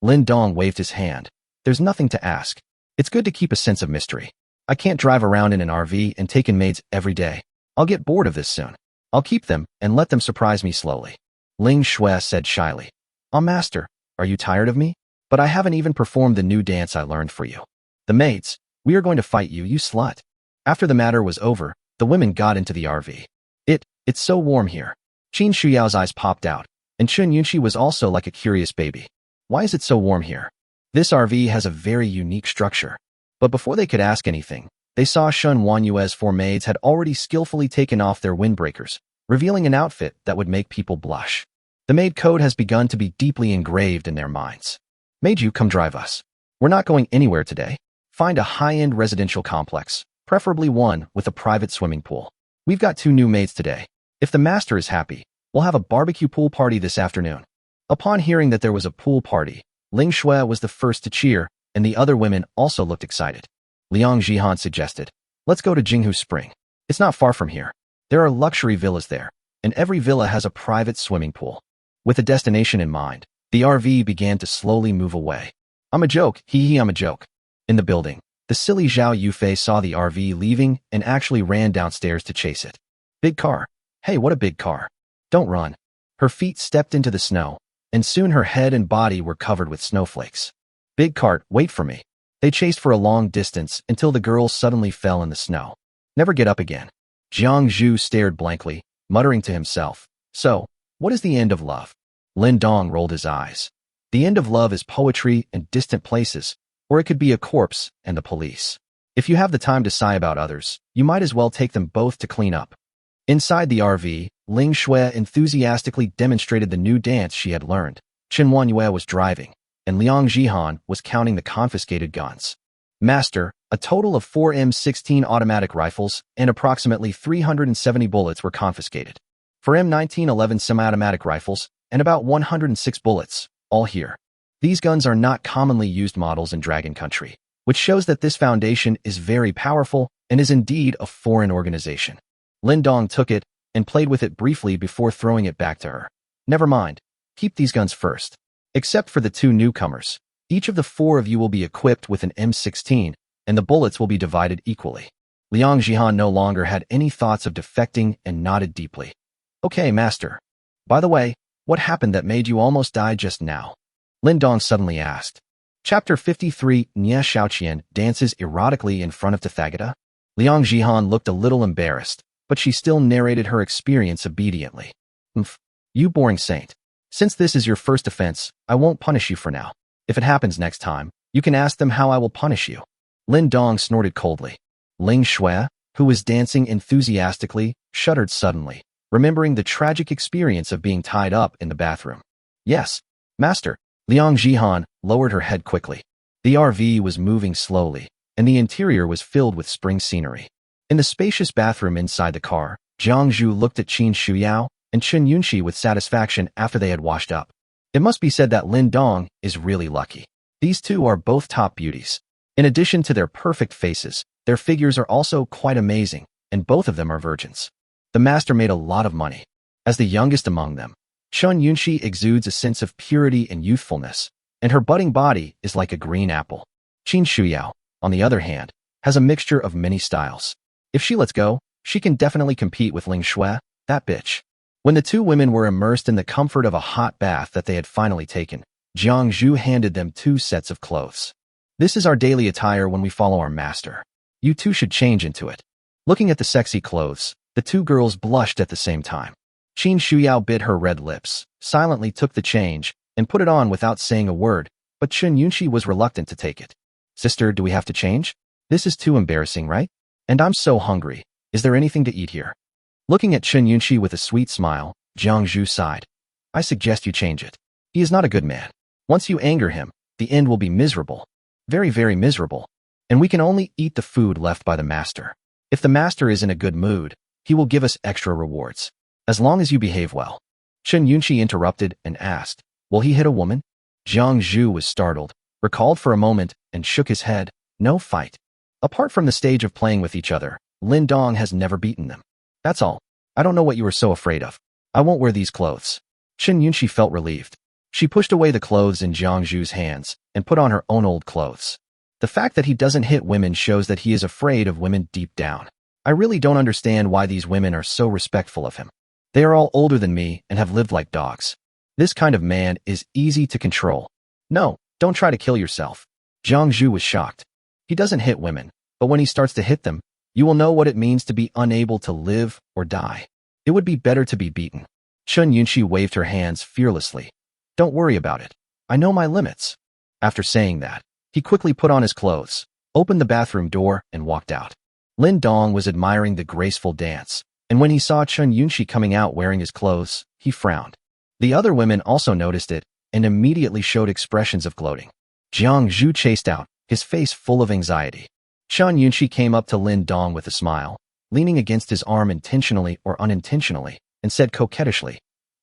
A: Lin Dong waved his hand. There's nothing to ask. It's good to keep a sense of mystery. I can't drive around in an RV and take in maids every day. I'll get bored of this soon. I'll keep them and let them surprise me slowly. Ling Shui said shyly. Master, are you tired of me? But I haven't even performed the new dance I learned for you. The maids, we are going to fight you, you slut. After the matter was over, the women got into the RV. It's so warm here. Qin Shuyao's eyes popped out, and Chun Yunshi was also like a curious baby. Why is it so warm here? This RV has a very unique structure. But before they could ask anything, they saw Shun Wanyue's 4 maids had already skillfully taken off their windbreakers, revealing an outfit that would make people blush. The maid code has begun to be deeply engraved in their minds. Maid, you come drive us. We're not going anywhere today. Find a high-end residential complex, preferably one with a private swimming pool. We've got 2 new maids today. If the master is happy, we'll have a barbecue pool party this afternoon. Upon hearing that there was a pool party, Ling Shui was the first to cheer, and the other women also looked excited. Liang Jihan suggested, let's go to Jinghu Spring. It's not far from here. There are luxury villas there, and every villa has a private swimming pool. With a destination in mind, the RV began to slowly move away. I'm a joke, I'm a joke. In the building, the silly Zhao Yufei saw the RV leaving and actually ran downstairs to chase it. Big car. Hey, what a big car. Don't run. Her feet stepped into the snow, and soon her head and body were covered with snowflakes. Big cart, wait for me. They chased for a long distance until the girl suddenly fell in the snow. Never get up again. Jiang Zhu stared blankly, muttering to himself. So, what is the end of love? Lin Dong rolled his eyes. The end of love is poetry and distant places, or it could be a corpse and the police. If you have the time to sigh about others, you might as well take them both to clean up. Inside the RV, Ling Shui enthusiastically demonstrated the new dance she had learned. Chen Wanyue was driving, and Liang Jihan was counting the confiscated guns. Master, a total of 4 M16 automatic rifles and approximately 370 bullets were confiscated. For M1911 semi-automatic rifles and about 106 bullets, all here. These guns are not commonly used models in Dragon Country, which shows that this foundation is very powerful and is indeed a foreign organization. Lin Dong took it and played with it briefly before throwing it back to her. Never mind. Keep these guns first. Except for the 2 newcomers, each of the 4 of you will be equipped with an M16, and the bullets will be divided equally. Liang Jihan no longer had any thoughts of defecting and nodded deeply. Okay, master. By the way, what happened that made you almost die just now? Lin Dong suddenly asked. Chapter 53, Nye Xiaoqian dances erotically in front of Tathagata. Liang Jihan looked a little embarrassed, but she still narrated her experience obediently. You boring saint. Since this is your first offense, I won't punish you for now. If it happens next time, you can ask them how I will punish you. Lin Dong snorted coldly. Ling Shui, who was dancing enthusiastically, shuddered suddenly, remembering the tragic experience of being tied up in the bathroom. Yes, master. Liang Jihan lowered her head quickly. The RV was moving slowly, and the interior was filled with spring scenery. In the spacious bathroom inside the car, Jiang Zhu looked at Qin Shuyao and Chun Yunshi with satisfaction after they had washed up. It must be said that Lin Dong is really lucky. These 2 are both top beauties. In addition to their perfect faces, their figures are also quite amazing, and both of them are virgins. The master made a lot of money. As the youngest among them, Chun Yunshi exudes a sense of purity and youthfulness, and her budding body is like a green apple. Qin Shuyao, on the other hand, has a mixture of many styles. If she lets go, she can definitely compete with Ling Shui, that bitch. When the 2 women were immersed in the comfort of a hot bath that they had finally taken, Jiang Zhu handed them 2 sets of clothes. This is our daily attire when we follow our master. You 2 should change into it. Looking at the sexy clothes, the 2 girls blushed at the same time. Qin Shuyao bit her red lips, silently took the change, and put it on without saying a word, but Chun Yunshi was reluctant to take it. Sister, do we have to change? This is too embarrassing, right? And I'm so hungry. Is there anything to eat here? Looking at Chun Yunshi with a sweet smile, Jiang Zhu sighed. I suggest you change it. He is not a good man. Once you anger him, the end will be miserable. Very, very miserable. And we can only eat the food left by the master. If the master is in a good mood, he will give us extra rewards. As long as you behave well. Chen Yunqi interrupted and asked, will he hit a woman? Jiang Zhu was startled, recalled for a moment, and shook his head. No fight. Apart from the stage of playing with each other, Lin Dong has never beaten them. That's all. I don't know what you were so afraid of. I won't wear these clothes. Chen Yunqi felt relieved. She pushed away the clothes in Jiang Zhu's hands and put on her own old clothes. The fact that he doesn't hit women shows that he is afraid of women deep down. I really don't understand why these women are so respectful of him. They are all older than me and have lived like dogs. This kind of man is easy to control. No, don't try to kill yourself. Jiang Zhu was shocked. He doesn't hit women, but when he starts to hit them, you will know what it means to be unable to live or die. It would be better to be beaten. Chen Yunqi waved her hands fearlessly. Don't worry about it. I know my limits. After saying that, he quickly put on his clothes, opened the bathroom door, and walked out. Lin Dong was admiring the graceful dance, and when he saw Chen Yunqi coming out wearing his clothes, he frowned. The other women also noticed it and immediately showed expressions of gloating. Jiang Zhu chased out, his face full of anxiety. Chen Yunqi came up to Lin Dong with a smile, leaning against his arm intentionally or unintentionally, and said coquettishly,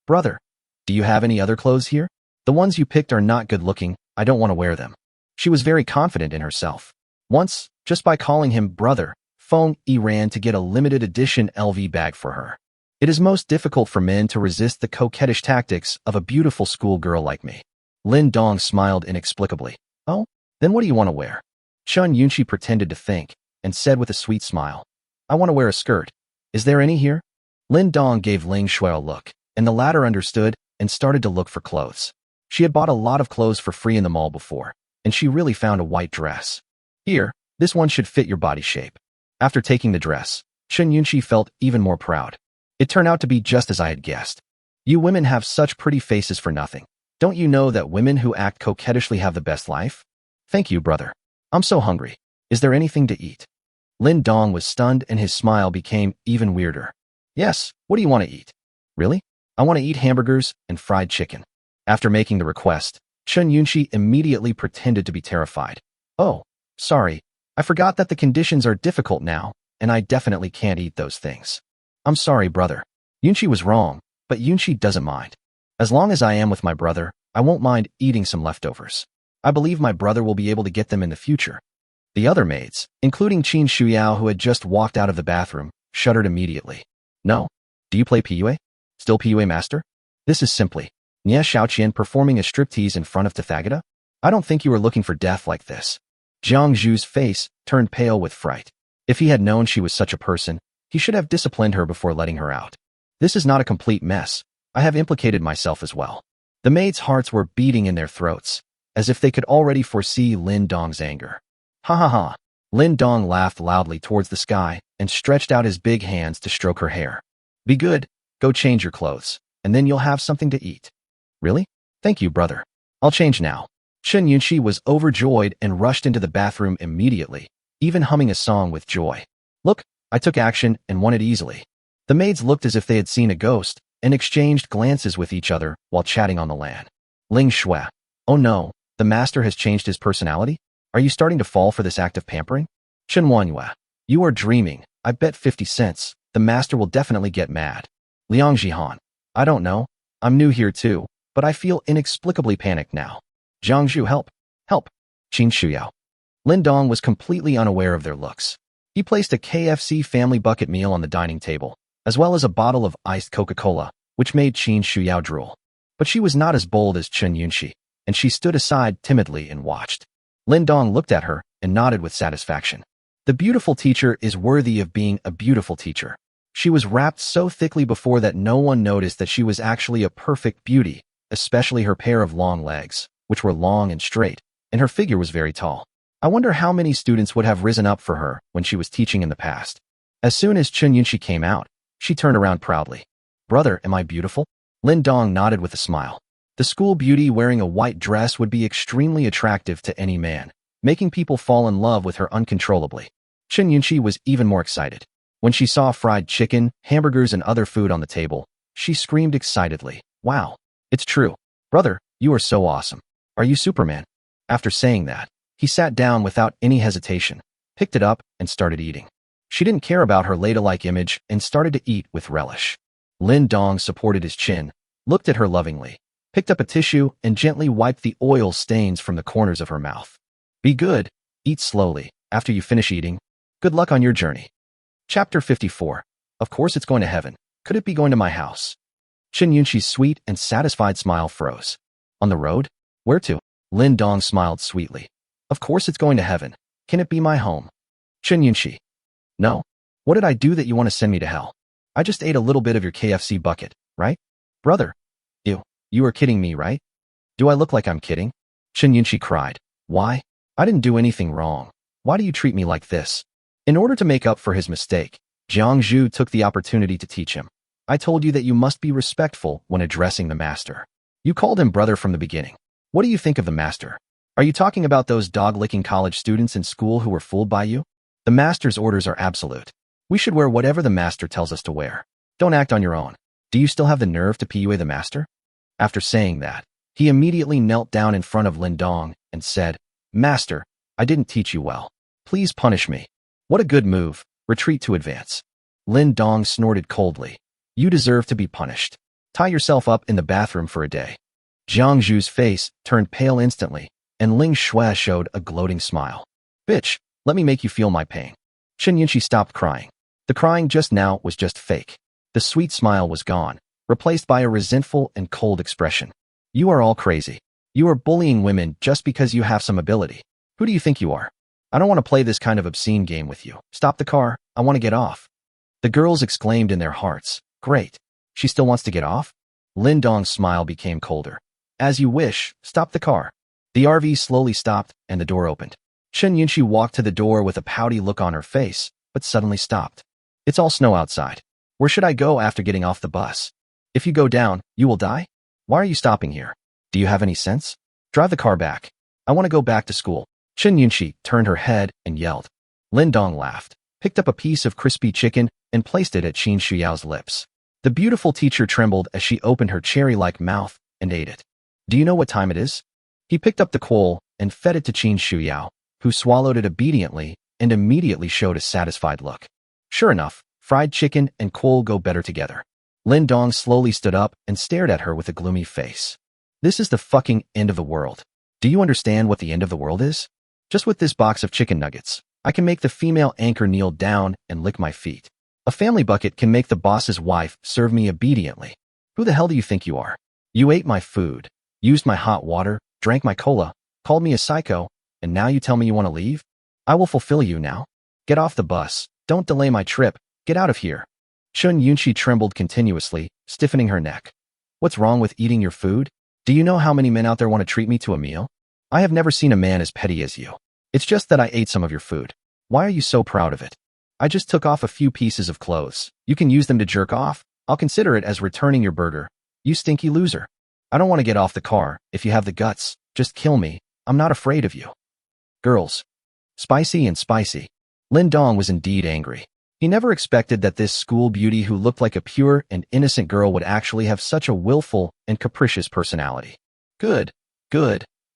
A: brother, do you have any other clothes here? The ones you picked are not good looking, I don't want to wear them. She was very confident in herself. Once, just by calling him brother, Feng Yi ran to get a limited edition LV bag for her. It is most difficult for men to resist the coquettish tactics of a beautiful schoolgirl like me. Lin Dong smiled inexplicably. Oh, then what do you want to wear? Chen Yunqi pretended to think and said with a sweet smile, I want to wear a skirt. Is there any here? Lin Dong gave Ling Shui a look, and the latter understood and started to look for clothes. She had bought a lot of clothes for free in the mall before, and she really found a white dress. Here, this one should fit your body shape. After taking the dress, Chen Yunqi felt even more proud. It turned out to be just as I had guessed. You women have such pretty faces for nothing. Don't you know that women who act coquettishly have the best life? Thank you, brother. I'm so hungry. Is there anything to eat? Lin Dong was stunned and his smile became even weirder. Yes, what do you want to eat? Really? I want to eat hamburgers and fried chicken. After making the request, Chen Yunqi immediately pretended to be terrified. Oh, sorry. I forgot that the conditions are difficult now, and I definitely can't eat those things. I'm sorry, brother. Yunqi was wrong, but Yunqi doesn't mind. As long as I am with my brother, I won't mind eating some leftovers. I believe my brother will be able to get them in the future. The other maids, including Qin Shuyao who had just walked out of the bathroom, shuddered immediately. No. Do you play Piyue? Still Piyue master? This is simply Nye Xiaoqian performing a striptease in front of Tathagata? I don't think you are looking for death like this. Jiang Zhu's face turned pale with fright. If he had known she was such a person, he should have disciplined her before letting her out. This is not a complete mess. I have implicated myself as well. The maids' hearts were beating in their throats, as if they could already foresee Lin Dong's anger. Ha ha ha. Lin Dong laughed loudly towards the sky and stretched out his big hands to stroke her hair. Be good, go change your clothes, and then you'll have something to eat. Really? Thank you, brother. I'll change now. Chen Yunqi was overjoyed and rushed into the bathroom immediately, even humming a song with joy. Look, I took action and won it easily. The maids looked as if they had seen a ghost and exchanged glances with each other while chatting on the LAN. Ling Shui. Oh no, the master has changed his personality? Are you starting to fall for this act of pampering? Chen Wanhua. You are dreaming. I bet 50 cents. The master will definitely get mad. Liang Jihan. I don't know. I'm new here too, but I feel inexplicably panicked now. Jiang Zhu, help. Help. Qin Shuyao. Lin Dong was completely unaware of their looks. He placed a KFC family bucket meal on the dining table, as well as a bottle of iced Coca-Cola, which made Qin Shuyao drool. But she was not as bold as Chen Yunqi, and she stood aside timidly and watched. Lin Dong looked at her and nodded with satisfaction. The beautiful teacher is worthy of being a beautiful teacher. She was wrapped so thickly before that no one noticed that she was actually a perfect beauty, especially her pair of long legs, which were long and straight, and her figure was very tall. I wonder how many students would have risen up for her when she was teaching in the past. As soon as Chen Yunqi came out, she turned around proudly. Brother, am I beautiful? Lin Dong nodded with a smile. The school beauty wearing a white dress would be extremely attractive to any man, making people fall in love with her uncontrollably. Chen Yunqi was even more excited. When she saw fried chicken, hamburgers, and other food on the table, she screamed excitedly, wow, it's true. Brother, you are so awesome. Are you Superman? After saying that, he sat down without any hesitation, picked it up, and started eating. She didn't care about her ladle-like image and started to eat with relish. Lin Dong supported his chin, looked at her lovingly, picked up a tissue, and gently wiped the oil stains from the corners of her mouth. Be good, eat slowly. After you finish eating, good luck on your journey. Chapter 54. Of course it's going to heaven. Could it be going to my house? Chen Yunxi's sweet and satisfied smile froze. On the road? Where to? Lin Dong smiled sweetly. Of course it's going to heaven. Can it be my home? Chen Yunxi. No. What did I do that you want to send me to hell? I just ate a little bit of your KFC bucket, right? Brother. You are kidding me, right? Do I look like I'm kidding? Chen Yunxi cried. Why? I didn't do anything wrong. Why do you treat me like this? In order to make up for his mistake, Jiang Zhu took the opportunity to teach him. I told you that you must be respectful when addressing the master. You called him brother from the beginning. What do you think of the master? Are you talking about those dog-licking college students in school who were fooled by you? The master's orders are absolute. We should wear whatever the master tells us to wear. Don't act on your own. Do you still have the nerve to PUA the master? After saying that, he immediately knelt down in front of Lin Dong and said, Master, I didn't teach you well. Please punish me. What a good move. Retreat to advance. Lin Dong snorted coldly. You deserve to be punished. Tie yourself up in the bathroom for a day. Jiang Zhu's face turned pale instantly, and Ling Shui showed a gloating smile. Bitch, let me make you feel my pain. Chen Yunxi stopped crying. The crying just now was just fake. The sweet smile was gone, replaced by a resentful and cold expression. You are all crazy. You are bullying women just because you have some ability. Who do you think you are? I don't want to play this kind of obscene game with you. Stop the car. I want to get off. The girls exclaimed in their hearts. Great. She still wants to get off? Lin Dong's smile became colder. As you wish. Stop the car. The RV slowly stopped and the door opened. Chen Yunxi walked to the door with a pouty look on her face, but suddenly stopped. It's all snow outside. Where should I go after getting off the bus? If you go down, you will die? Why are you stopping here? Do you have any sense? Drive the car back. I want to go back to school. Chen Yunxi turned her head and yelled. Lin Dong laughed, picked up a piece of crispy chicken, and placed it at Qin Shuyao's lips. The beautiful teacher trembled as she opened her cherry-like mouth and ate it. Do you know what time it is? He picked up the coal and fed it to Qin Shuyao, who swallowed it obediently and immediately showed a satisfied look. Sure enough, fried chicken and coal go better together. Lin Dong slowly stood up and stared at her with a gloomy face. This is the fucking end of the world. Do you understand what the end of the world is? Just with this box of chicken nuggets, I can make the female anchor kneel down and lick my feet. A family bucket can make the boss's wife serve me obediently. Who the hell do you think you are? You ate my food, used my hot water, drank my cola, called me a psycho, and now you tell me you want to leave? I will fulfill you now. Get off the bus. Don't delay my trip. Get out of here. Chen Yunxi trembled continuously, stiffening her neck. What's wrong with eating your food? Do you know how many men out there want to treat me to a meal? I have never seen a man as petty as you. It's just that I ate some of your food. Why are you so proud of it? I just took off a few pieces of clothes. You can use them to jerk off. I'll consider it as returning your burger. You stinky loser. I don't want to get off the car. If you have the guts, just kill me. I'm not afraid of you. Girls. Spicy and spicy. Lin Dong was indeed angry. He never expected that this school beauty who looked like a pure and innocent girl would actually have such a willful and capricious personality. Good.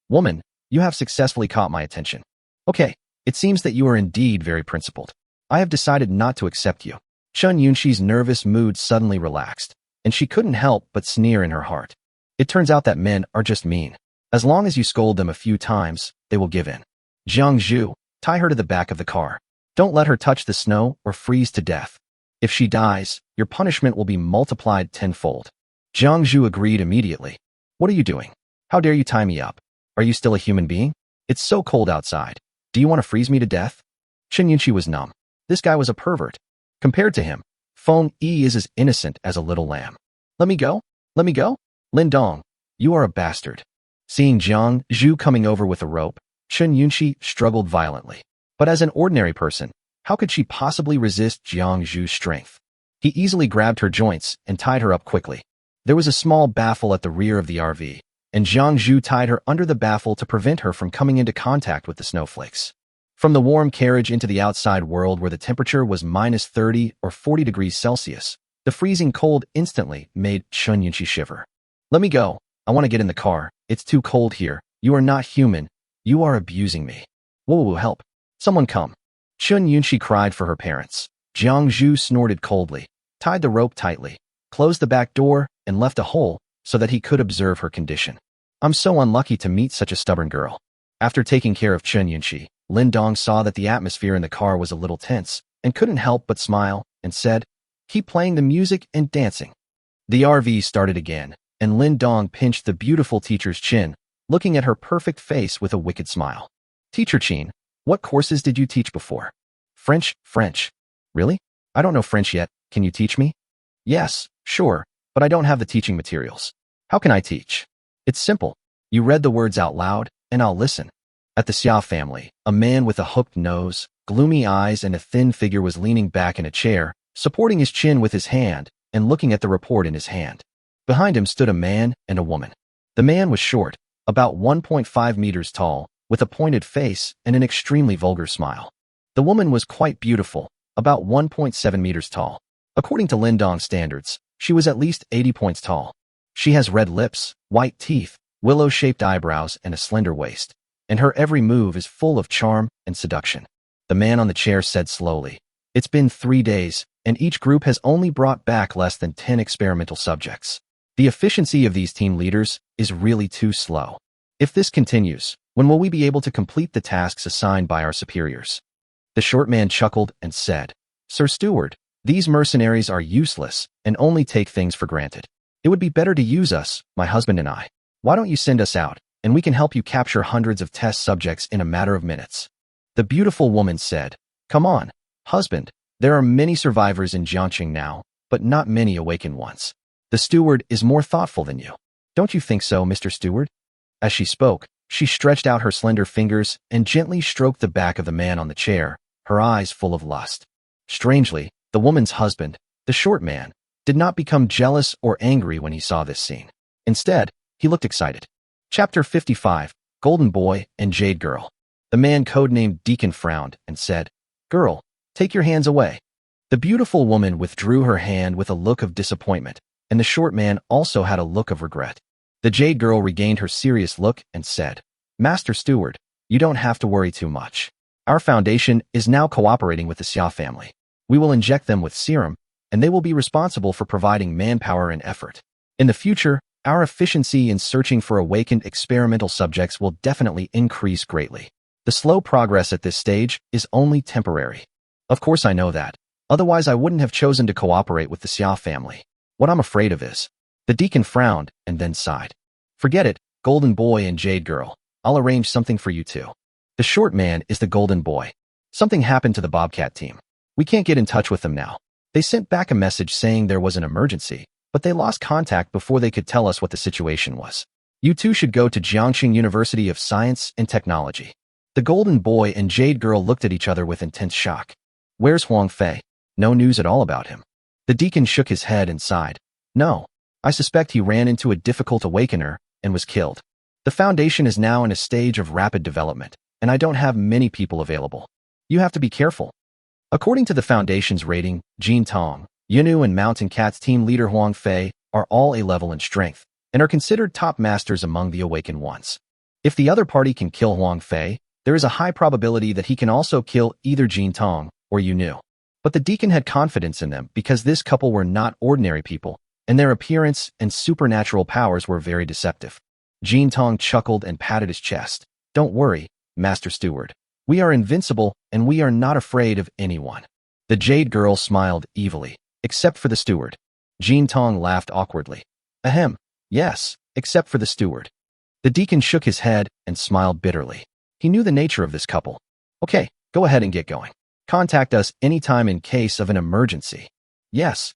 A: Woman, you have successfully caught my attention. Okay, it seems that you are indeed very principled. I have decided not to accept you. Chen Yunxi's nervous mood suddenly relaxed, and she couldn't help but sneer in her heart. It turns out that men are just mean. As long as you scold them a few times, they will give in. Jiang Zhu, tie her to the back of the car. Don't let her touch the snow or freeze to death. If she dies, your punishment will be multiplied tenfold. Jiang Zhu agreed immediately. What are you doing? How dare you tie me up? Are you still a human being? It's so cold outside. Do you want to freeze me to death? Chen Yunxi was numb. This guy was a pervert. Compared to him, Feng Yi is as innocent as a little lamb. Let me go? Let me go? Lin Dong, you are a bastard. Seeing Jiang Zhu coming over with a rope, Chen Yunxi struggled violently. But as an ordinary person, how could she possibly resist Jiang Zhu's strength? He easily grabbed her joints and tied her up quickly. There was a small baffle at the rear of the RV, and Jiang Zhu tied her under the baffle to prevent her from coming into contact with the snowflakes. From the warm carriage into the outside world where the temperature was -30 or 40 degrees Celsius, the freezing cold instantly made Chen Yunxi shiver. Let me go. I want to get in the car. It's too cold here. You are not human. You are abusing me. Whoa, help. Someone come. Chen Yunxi cried for her parents. Jiang Zhu snorted coldly, tied the rope tightly, closed the back door, and left a hole so that he could observe her condition. I'm so unlucky to meet such a stubborn girl. After taking care of Chen Yunxi, Lin Dong saw that the atmosphere in the car was a little tense and couldn't help but smile and said, "Keep playing the music and dancing." The RV started again, and Lin Dong pinched the beautiful teacher's chin, looking at her perfect face with a wicked smile. "Teacher Chin, what courses did you teach before?" French. Really? I don't know French yet. Can you teach me?" "Yes, sure, but I don't have the teaching materials." "How can I teach?" "It's simple. You read the words out loud, and I'll listen." At the Xia family, a man with a hooked nose, gloomy eyes, and a thin figure was leaning back in a chair, supporting his chin with his hand and looking at the report in his hand. Behind him stood a man and a woman. The man was short, about 1.5 meters tall, with a pointed face and an extremely vulgar smile. The woman was quite beautiful, about 1.7 meters tall. According to Lin Dong standards, she was at least 80 points tall. She has red lips, white teeth, willow-shaped eyebrows, and a slender waist, and her every move is full of charm and seduction. The man on the chair said slowly, "It's been 3 days, and each group has only brought back less than 10 experimental subjects. The efficiency of these team leaders is really too slow. If this continues, when will we be able to complete the tasks assigned by our superiors?" The short man chuckled and said, "Sir Steward, these mercenaries are useless and only take things for granted. It would be better to use us, my husband and I. Why don't you send us out, and we can help you capture hundreds of test subjects in a matter of minutes?" The beautiful woman said, "Come on, husband. There are many survivors in Jiangqing now, but not many awakened ones. The steward is more thoughtful than you. Don't you think so, Mr. Steward?" As she spoke, she stretched out her slender fingers and gently stroked the back of the man on the chair, her eyes full of lust. Strangely, the woman's husband, the short man, did not become jealous or angry when he saw this scene. Instead, he looked excited. Chapter 55, Golden Boy and Jade Girl. The man codenamed Deacon frowned and said, "Girl, take your hands away." The beautiful woman withdrew her hand with a look of disappointment, and the short man also had a look of regret. The Jade Girl regained her serious look and said, "Master Steward, you don't have to worry too much. Our foundation is now cooperating with the Xia family. We will inject them with serum, and they will be responsible for providing manpower and effort. In the future, our efficiency in searching for awakened experimental subjects will definitely increase greatly. The slow progress at this stage is only temporary." "Of course I know that. Otherwise I wouldn't have chosen to cooperate with the Xia family. What I'm afraid of is..." The deacon frowned and then sighed. "Forget it, Golden Boy and Jade Girl. I'll arrange something for you two." The short man is the Golden Boy. "Something happened to the Bobcat team. We can't get in touch with them now. They sent back a message saying there was an emergency, but they lost contact before they could tell us what the situation was. You two should go to Jiangqing University of Science and Technology." The Golden Boy and Jade Girl looked at each other with intense shock. "Where's Huang Fei? No news at all about him." The deacon shook his head and sighed. "No, I suspect he ran into a difficult awakener and was killed. The foundation is now in a stage of rapid development, and I don't have many people available. You have to be careful." According to the foundation's rating, Jin Tong, Yunu, and Mountain Cat's team leader Huang Fei are all a level in strength and are considered top masters among the awakened ones. If the other party can kill Huang Fei, there is a high probability that he can also kill either Jin Tong or Yunu. But the deacon had confidence in them because this couple were not ordinary people, and their appearance and supernatural powers were very deceptive. Jin Tong chuckled and patted his chest. "Don't worry, Master Steward. We are invincible, and we are not afraid of anyone." The Jade Girl smiled evilly. "Except for the steward." Jin Tong laughed awkwardly. "Ahem, yes, except for the steward." The deacon shook his head and smiled bitterly. He knew the nature of this couple. "Okay, go ahead and get going. Contact us anytime in case of an emergency." "Yes."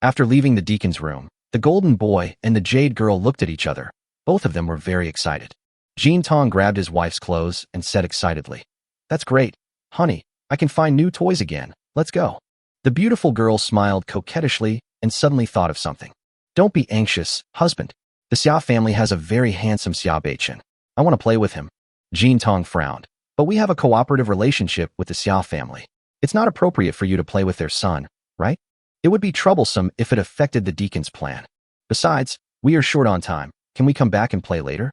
A: After leaving the deacon's room, the Golden Boy and the Jade Girl looked at each other. Both of them were very excited. Jin Tong grabbed his wife's clothes and said excitedly, "That's great. Honey, I can find new toys again. Let's go." The beautiful girl smiled coquettishly and suddenly thought of something. "Don't be anxious, husband. The Xia family has a very handsome Xia Beichen. I want to play with him." Jin Tong frowned. "But we have a cooperative relationship with the Xia family. It's not appropriate for you to play with their son, right? It would be troublesome if it affected the deacon's plan. Besides, we are short on time. Can we come back and play later?"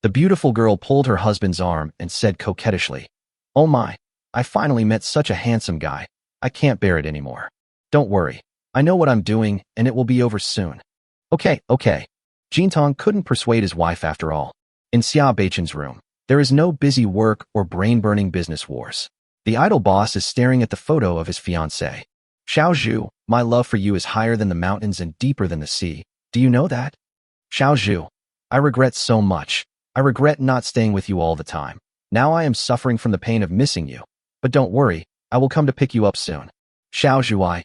A: The beautiful girl pulled her husband's arm and said coquettishly, "Oh my, I finally met such a handsome guy. I can't bear it anymore. Don't worry. I know what I'm doing, and it will be over soon." Okay. Jintong couldn't persuade his wife after all. In Xia Beichen's room, there is no busy work or brain-burning business wars. The idol boss is staring at the photo of his fiancée. Xiao Zhu, my love for you is higher than the mountains and deeper than the sea. Do you know that? Xiao Zhu, I regret so much. I regret not staying with you all the time. Now I am suffering from the pain of missing you. But don't worry, I will come to pick you up soon. Xiao Zhu.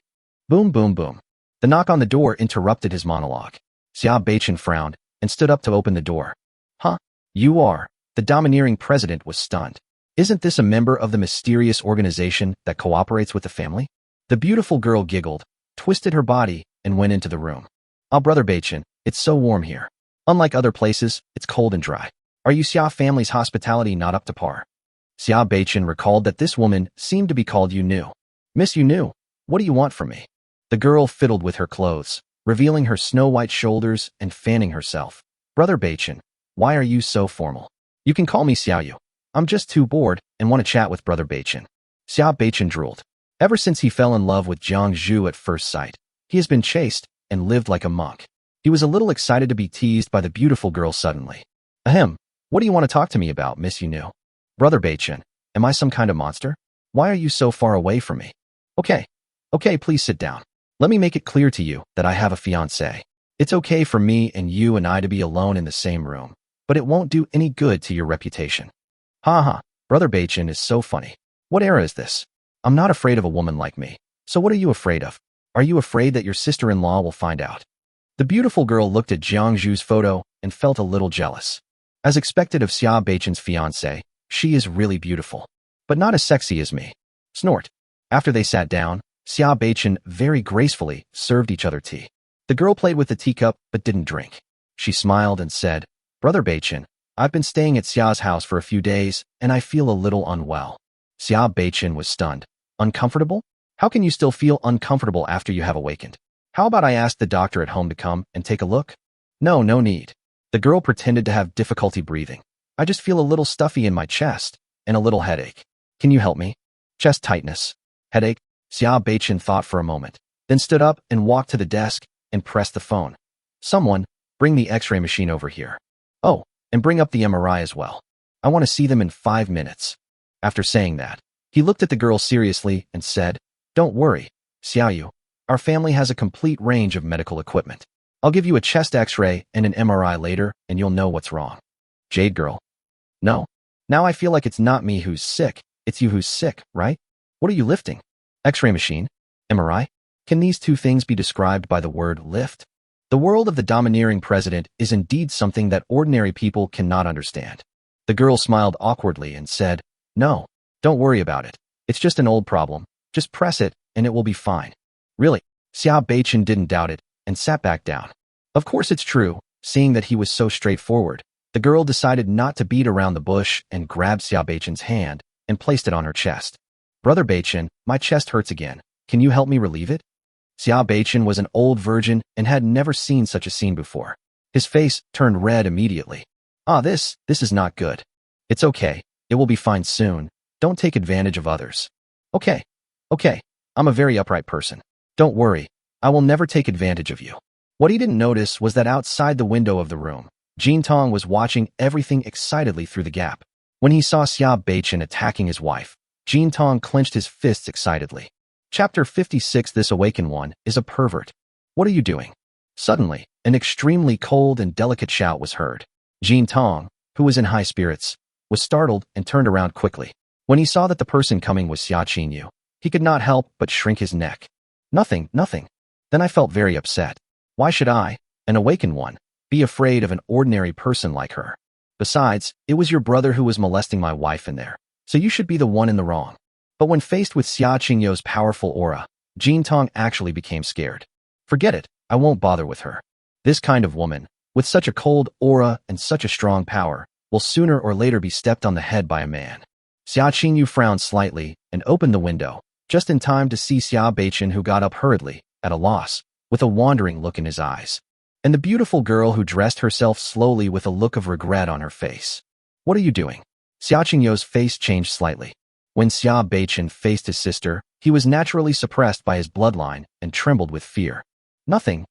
A: Boom, boom, boom. The knock on the door interrupted his monologue. Xia Beichen frowned and stood up to open the door. Huh? You are? The domineering president was stunned. Isn't this a member of the mysterious organization that cooperates with the family? The beautiful girl giggled, twisted her body, and went into the room. Ah, Brother Beichen, it's so warm here. Unlike other places, it's cold and dry. Are you Xia family's hospitality not up to par? Xia Beichen recalled that this woman seemed to be called Yu Nu. Miss Yu Nu, what do you want from me? The girl fiddled with her clothes, revealing her snow-white shoulders and fanning herself. Brother Beichen, why are you so formal? You can call me Xiaoyu. I'm just too bored and want to chat with Brother Beichen. Xia Beichen drooled. Ever since he fell in love with Jiang Zhu at first sight, he has been chaste and lived like a monk. He was a little excited to be teased by the beautiful girl suddenly. Ahem, what do you want to talk to me about, Miss Yu Nu? Brother Beichen, am I some kind of monster? Why are you so far away from me? Okay, please sit down. Let me make it clear to you that I have a fiancé. It's okay for me and you and I to be alone in the same room, but it won't do any good to your reputation. Ha ha, Brother Beichen is so funny. What era is this? I'm not afraid of a woman like me. So what are you afraid of? Are you afraid that your sister-in-law will find out? The beautiful girl looked at Jiang Zhu's photo and felt a little jealous. As expected of Xia Beichen's fiancé, she is really beautiful, but not as sexy as me. Snort. After they sat down, Xia Beichen very gracefully served each other tea. The girl played with the teacup but didn't drink. She smiled and said, Brother Beichen, I've been staying at Xia's house for a few days and I feel a little unwell. Xia Beichen was stunned. Uncomfortable? How can you still feel uncomfortable after you have awakened? How about I ask the doctor at home to come and take a look? No need. The girl pretended to have difficulty breathing. I just feel a little stuffy in my chest and a little headache. Can you help me? Chest tightness. Headache? Xia Beichen thought for a moment, then stood up and walked to the desk and pressed the phone. Someone, bring the x-ray machine over here. Oh, and bring up the MRI as well. I want to see them in 5 minutes. After saying that, he looked at the girl seriously and said, Don't worry, Xiaoyu. Our family has a complete range of medical equipment. I'll give you a chest x-ray and an MRI later and you'll know what's wrong. Jade girl. No. Now I feel like it's not me who's sick, it's you who's sick, right? What are you lifting? X-ray machine? MRI? Can these two things be described by the word lift? The world of the domineering president is indeed something that ordinary people cannot understand. The girl smiled awkwardly and said, No, don't worry about it. It's just an old problem. Just press it and it will be fine. Really? Xia Beichen didn't doubt it and sat back down. Of course it's true. Seeing that he was so straightforward, the girl decided not to beat around the bush and grabbed Xia Beichen's hand and placed it on her chest. Brother Beichen, my chest hurts again. Can you help me relieve it? Xia Beichen was an old virgin and had never seen such a scene before. His face turned red immediately. This is not good. It's okay. It will be fine soon. Don't take advantage of others. Okay. I'm a very upright person. Don't worry. I will never take advantage of you. What he didn't notice was that outside the window of the room, Jintong was watching everything excitedly through the gap. When he saw Xia Beichen attacking his wife, Jintong clenched his fists excitedly. Chapter 56. This awakened one is a pervert. What are you doing? Suddenly, an extremely cold and delicate shout was heard. Jintong, who was in high spirits, was startled and turned around quickly. When he saw that the person coming was Xia Qingyu, he could not help but shrink his neck. Nothing. Then I felt very upset. Why should I, an awakened one, be afraid of an ordinary person like her? Besides, it was your brother who was molesting my wife in there, so you should be the one in the wrong. But when faced with Xia Qingyu's powerful aura, Jintong actually became scared. Forget it, I won't bother with her. This kind of woman, with such a cold aura and such a strong power, will sooner or later be stepped on the head by a man. Xia Qingyu frowned slightly and opened the window, just in time to see Xia Beichen, who got up hurriedly, at a loss, with a wandering look in his eyes, and the beautiful girl who dressed herself slowly with a look of regret on her face. What are you doing? Xia Qingyu's face changed slightly. When Xia Beichen faced his sister, he was naturally suppressed by his bloodline and trembled with fear. Nothing.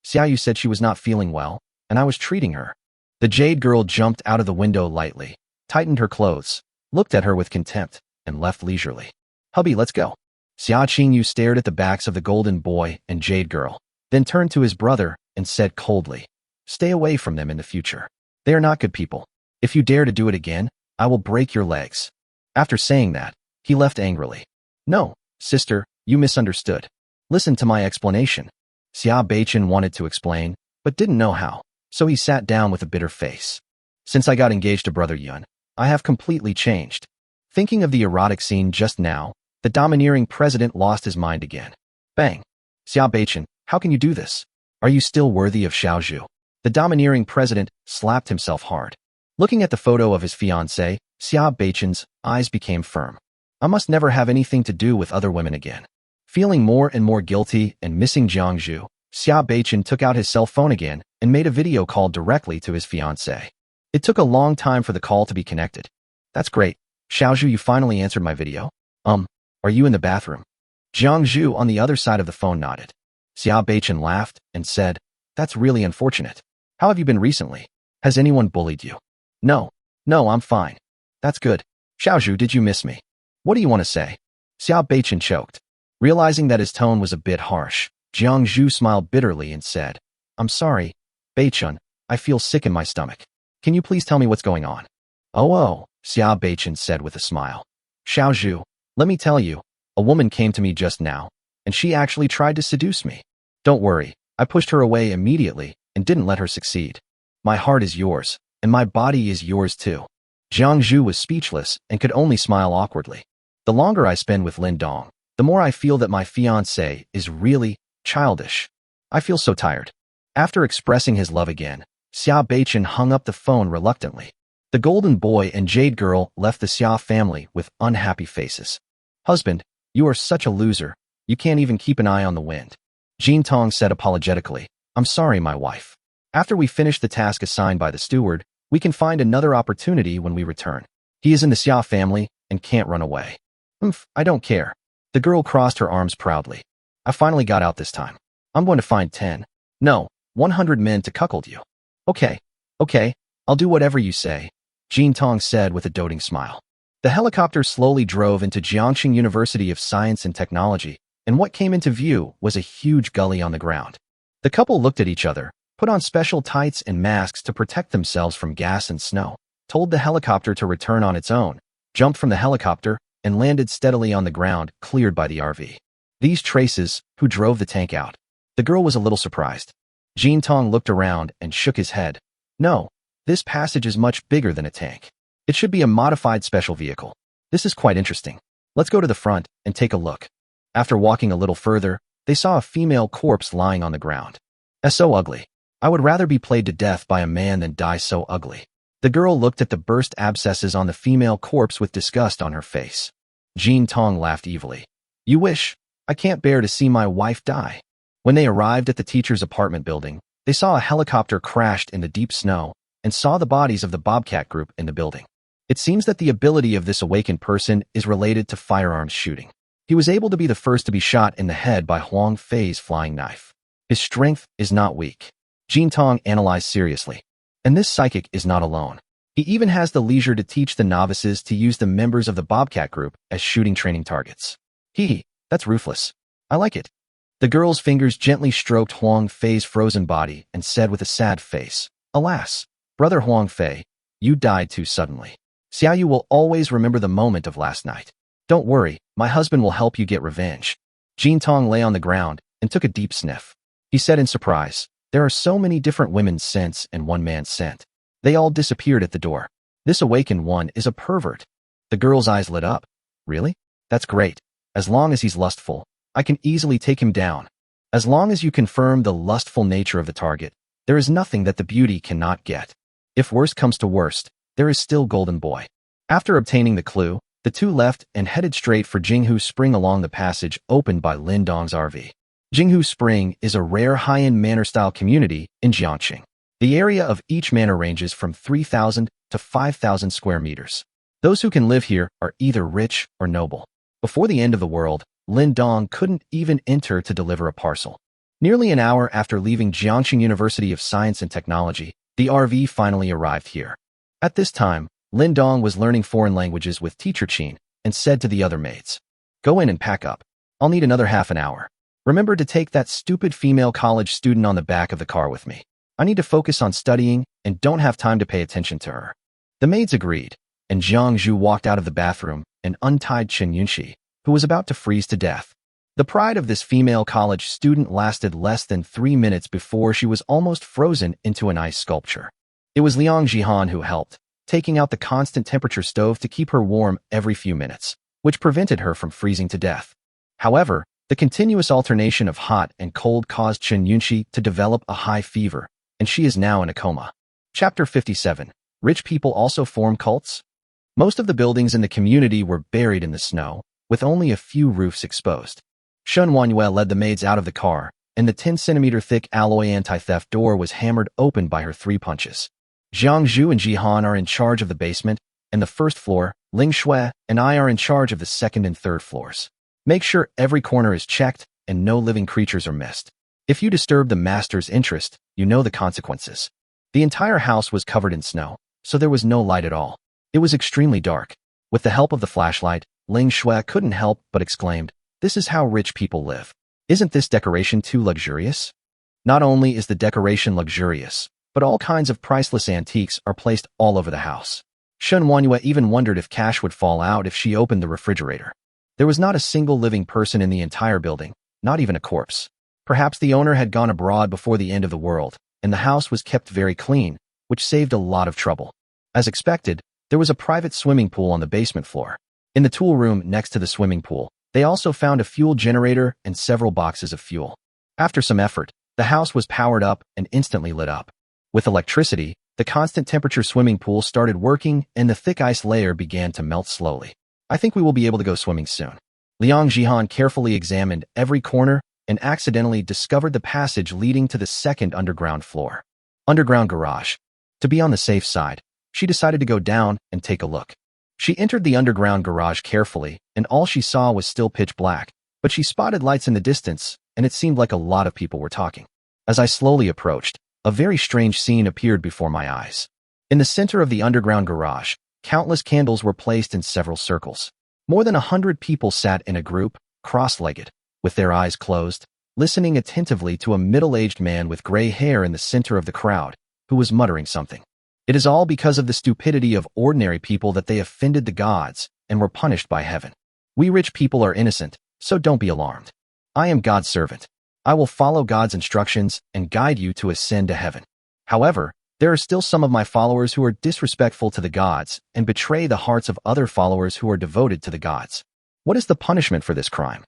A: Xiaoyu said she was not feeling well, and I was treating her. The jade girl jumped out of the window lightly, tightened her clothes, looked at her with contempt, and left leisurely. Hubby, let's go. Xia Qingyu stared at the backs of the golden boy and jade girl, then turned to his brother and said coldly, stay away from them in the future. They are not good people. If you dare to do it again, I will break your legs. After saying that, he left angrily. No, sister, you misunderstood. Listen to my explanation. Xia Beichen wanted to explain, but didn't know how, so he sat down with a bitter face. Since I got engaged to Brother Yun, I have completely changed. Thinking of the erotic scene just now, the domineering president lost his mind again. Bang! Xia Beichen, how can you do this? Are you still worthy of Xiaozhu? The domineering president slapped himself hard. Looking at the photo of his fiancée, Xia Beichen's eyes became firm. I must never have anything to do with other women again. Feeling more and more guilty and missing Jiangzhu, Xia Beichen took out his cell phone again and made a video call directly to his fiancée. It took a long time for the call to be connected. That's great. Xiaozhu, you finally answered my video? Are you in the bathroom? Jiangzhu on the other side of the phone nodded. Xia Beichen laughed and said, that's really unfortunate. How have you been recently? Has anyone bullied you? No, I'm fine. That's good. Xiaozhu, did you miss me? What do you want to say? Xia Beichen choked. Realizing that his tone was a bit harsh, Jiangzhu smiled bitterly and said, I'm sorry, Beichen, I feel sick in my stomach. Can you please tell me what's going on? Oh, Xia Beichen said with a smile. Xiaozhu, let me tell you, a woman came to me just now, and she actually tried to seduce me. Don't worry, I pushed her away immediately and didn't let her succeed. My heart is yours, and my body is yours too. Jiangzhu was speechless and could only smile awkwardly. The longer I spend with Lin Dong, the more I feel that my fiancé is really childish. I feel so tired. After expressing his love again, Xia Beichen hung up the phone reluctantly. The golden boy and jade girl left the Xia family with unhappy faces. Husband, you are such a loser. You can't even keep an eye on the wind. Jin Tong said apologetically, I'm sorry, my wife. After we finish the task assigned by the steward, we can find another opportunity when we return. He is in the Xia family and can't run away. I don't care. The girl crossed her arms proudly. I finally got out this time. I'm going to find 100 men to cuckold you. Okay, I'll do whatever you say, Jin Tong said with a doting smile. The helicopter slowly drove into Jiangxing University of Science and Technology, and what came into view was a huge gully on the ground. The couple looked at each other, put on special tights and masks to protect themselves from gas and snow, told the helicopter to return on its own, jumped from the helicopter, and landed steadily on the ground cleared by the RV. These traces, who drove the tank out. The girl was a little surprised. Jin Tong looked around and shook his head. No, this passage is much bigger than a tank. It should be a modified special vehicle. This is quite interesting. Let's go to the front and take a look. After walking a little further, they saw a female corpse lying on the ground. So ugly. I would rather be played to death by a man than die so ugly. The girl looked at the burst abscesses on the female corpse with disgust on her face. Jin Tong laughed evilly. You wish. I can't bear to see my wife die. When they arrived at the teacher's apartment building, they saw a helicopter crashed in the deep snow and saw the bodies of the Bobcat group in the building. It seems that the ability of this awakened person is related to firearms shooting. He was able to be the first to be shot in the head by Huang Fei's flying knife. His strength is not weak. Jin Tong analyzed seriously. And this psychic is not alone. He even has the leisure to teach the novices to use the members of the Bobcat group as shooting training targets. That's ruthless. I like it. The girl's fingers gently stroked Huang Fei's frozen body and said with a sad face, Alas, brother Huang Fei, you died too suddenly. Xiaoyu will always remember the moment of last night. Don't worry, my husband will help you get revenge. Jin Tong lay on the ground and took a deep sniff. He said in surprise, There are so many different women's scents and one man's scent. They all disappeared at the door. This awakened one is a pervert. The girl's eyes lit up. Really? That's great. As long as he's lustful, I can easily take him down. As long as you confirm the lustful nature of the target, there is nothing that the beauty cannot get. If worst comes to worst, there is still Golden Boy. After obtaining the clue, the two left and headed straight for Jinghu Spring along the passage opened by Lin Dong's RV. Jinghu Spring is a rare high-end manor-style community in Jiangxing. The area of each manor ranges from 3,000 to 5,000 square meters. Those who can live here are either rich or noble. Before the end of the world, Lin Dong couldn't even enter to deliver a parcel. Nearly an hour after leaving Jiangxing University of Science and Technology, the RV finally arrived here. At this time, Lin Dong was learning foreign languages with teacher Qin and said to the other maids, "Go in and pack up. I'll need another half an hour. Remember to take that stupid female college student on the back of the car with me. I need to focus on studying and don't have time to pay attention to her." The maids agreed, and Jiang Zhu walked out of the bathroom and untied Chen Yunxi, who was about to freeze to death. The pride of this female college student lasted less than 3 minutes before she was almost frozen into an ice sculpture. It was Liang Jihan who helped, taking out the constant temperature stove to keep her warm every few minutes, which prevented her from freezing to death. However, the continuous alternation of hot and cold caused Chen Yunxi to develop a high fever, and she is now in a coma. Chapter 57. Rich people also form cults? Most of the buildings in the community were buried in the snow, with only a few roofs exposed. Shen Wanyue led the maids out of the car, and the 10-centimeter-thick alloy anti-theft door was hammered open by her 3 punches. Jiang Zhu and Jihan are in charge of the basement and the first floor. Ling Shui and I are in charge of the second and third floors. Make sure every corner is checked and no living creatures are missed. If you disturb the master's interest, you know the consequences. The entire house was covered in snow, so there was no light at all. It was extremely dark. With the help of the flashlight, Ling Shui couldn't help but exclaimed, "This is how rich people live. Isn't this decoration too luxurious?" Not only is the decoration luxurious, but all kinds of priceless antiques are placed all over the house. Shen Wanyue even wondered if cash would fall out if she opened the refrigerator. There was not a single living person in the entire building, not even a corpse. Perhaps the owner had gone abroad before the end of the world, and the house was kept very clean, which saved a lot of trouble. As expected, there was a private swimming pool on the basement floor. In the tool room next to the swimming pool, they also found a fuel generator and several boxes of fuel. After some effort, the house was powered up and instantly lit up. With electricity, the constant temperature swimming pool started working and the thick ice layer began to melt slowly. "I think we will be able to go swimming soon." Liang Jihan carefully examined every corner and accidentally discovered the passage leading to the second underground floor. Underground garage. To be on the safe side, she decided to go down and take a look. She entered the underground garage carefully, and all she saw was still pitch black, but she spotted lights in the distance, and it seemed like a lot of people were talking. As I slowly approached, a very strange scene appeared before my eyes. In the center of the underground garage, countless candles were placed in several circles. More than 100 people sat in a group, cross-legged, with their eyes closed, listening attentively to a middle-aged man with gray hair in the center of the crowd, who was muttering something. It is all because of the stupidity of ordinary people that they offended the gods and were punished by heaven. We rich people are innocent, so don't be alarmed. I am God's servant. I will follow God's instructions and guide you to ascend to heaven. However, there are still some of my followers who are disrespectful to the gods and betray the hearts of other followers who are devoted to the gods. What is the punishment for this crime?"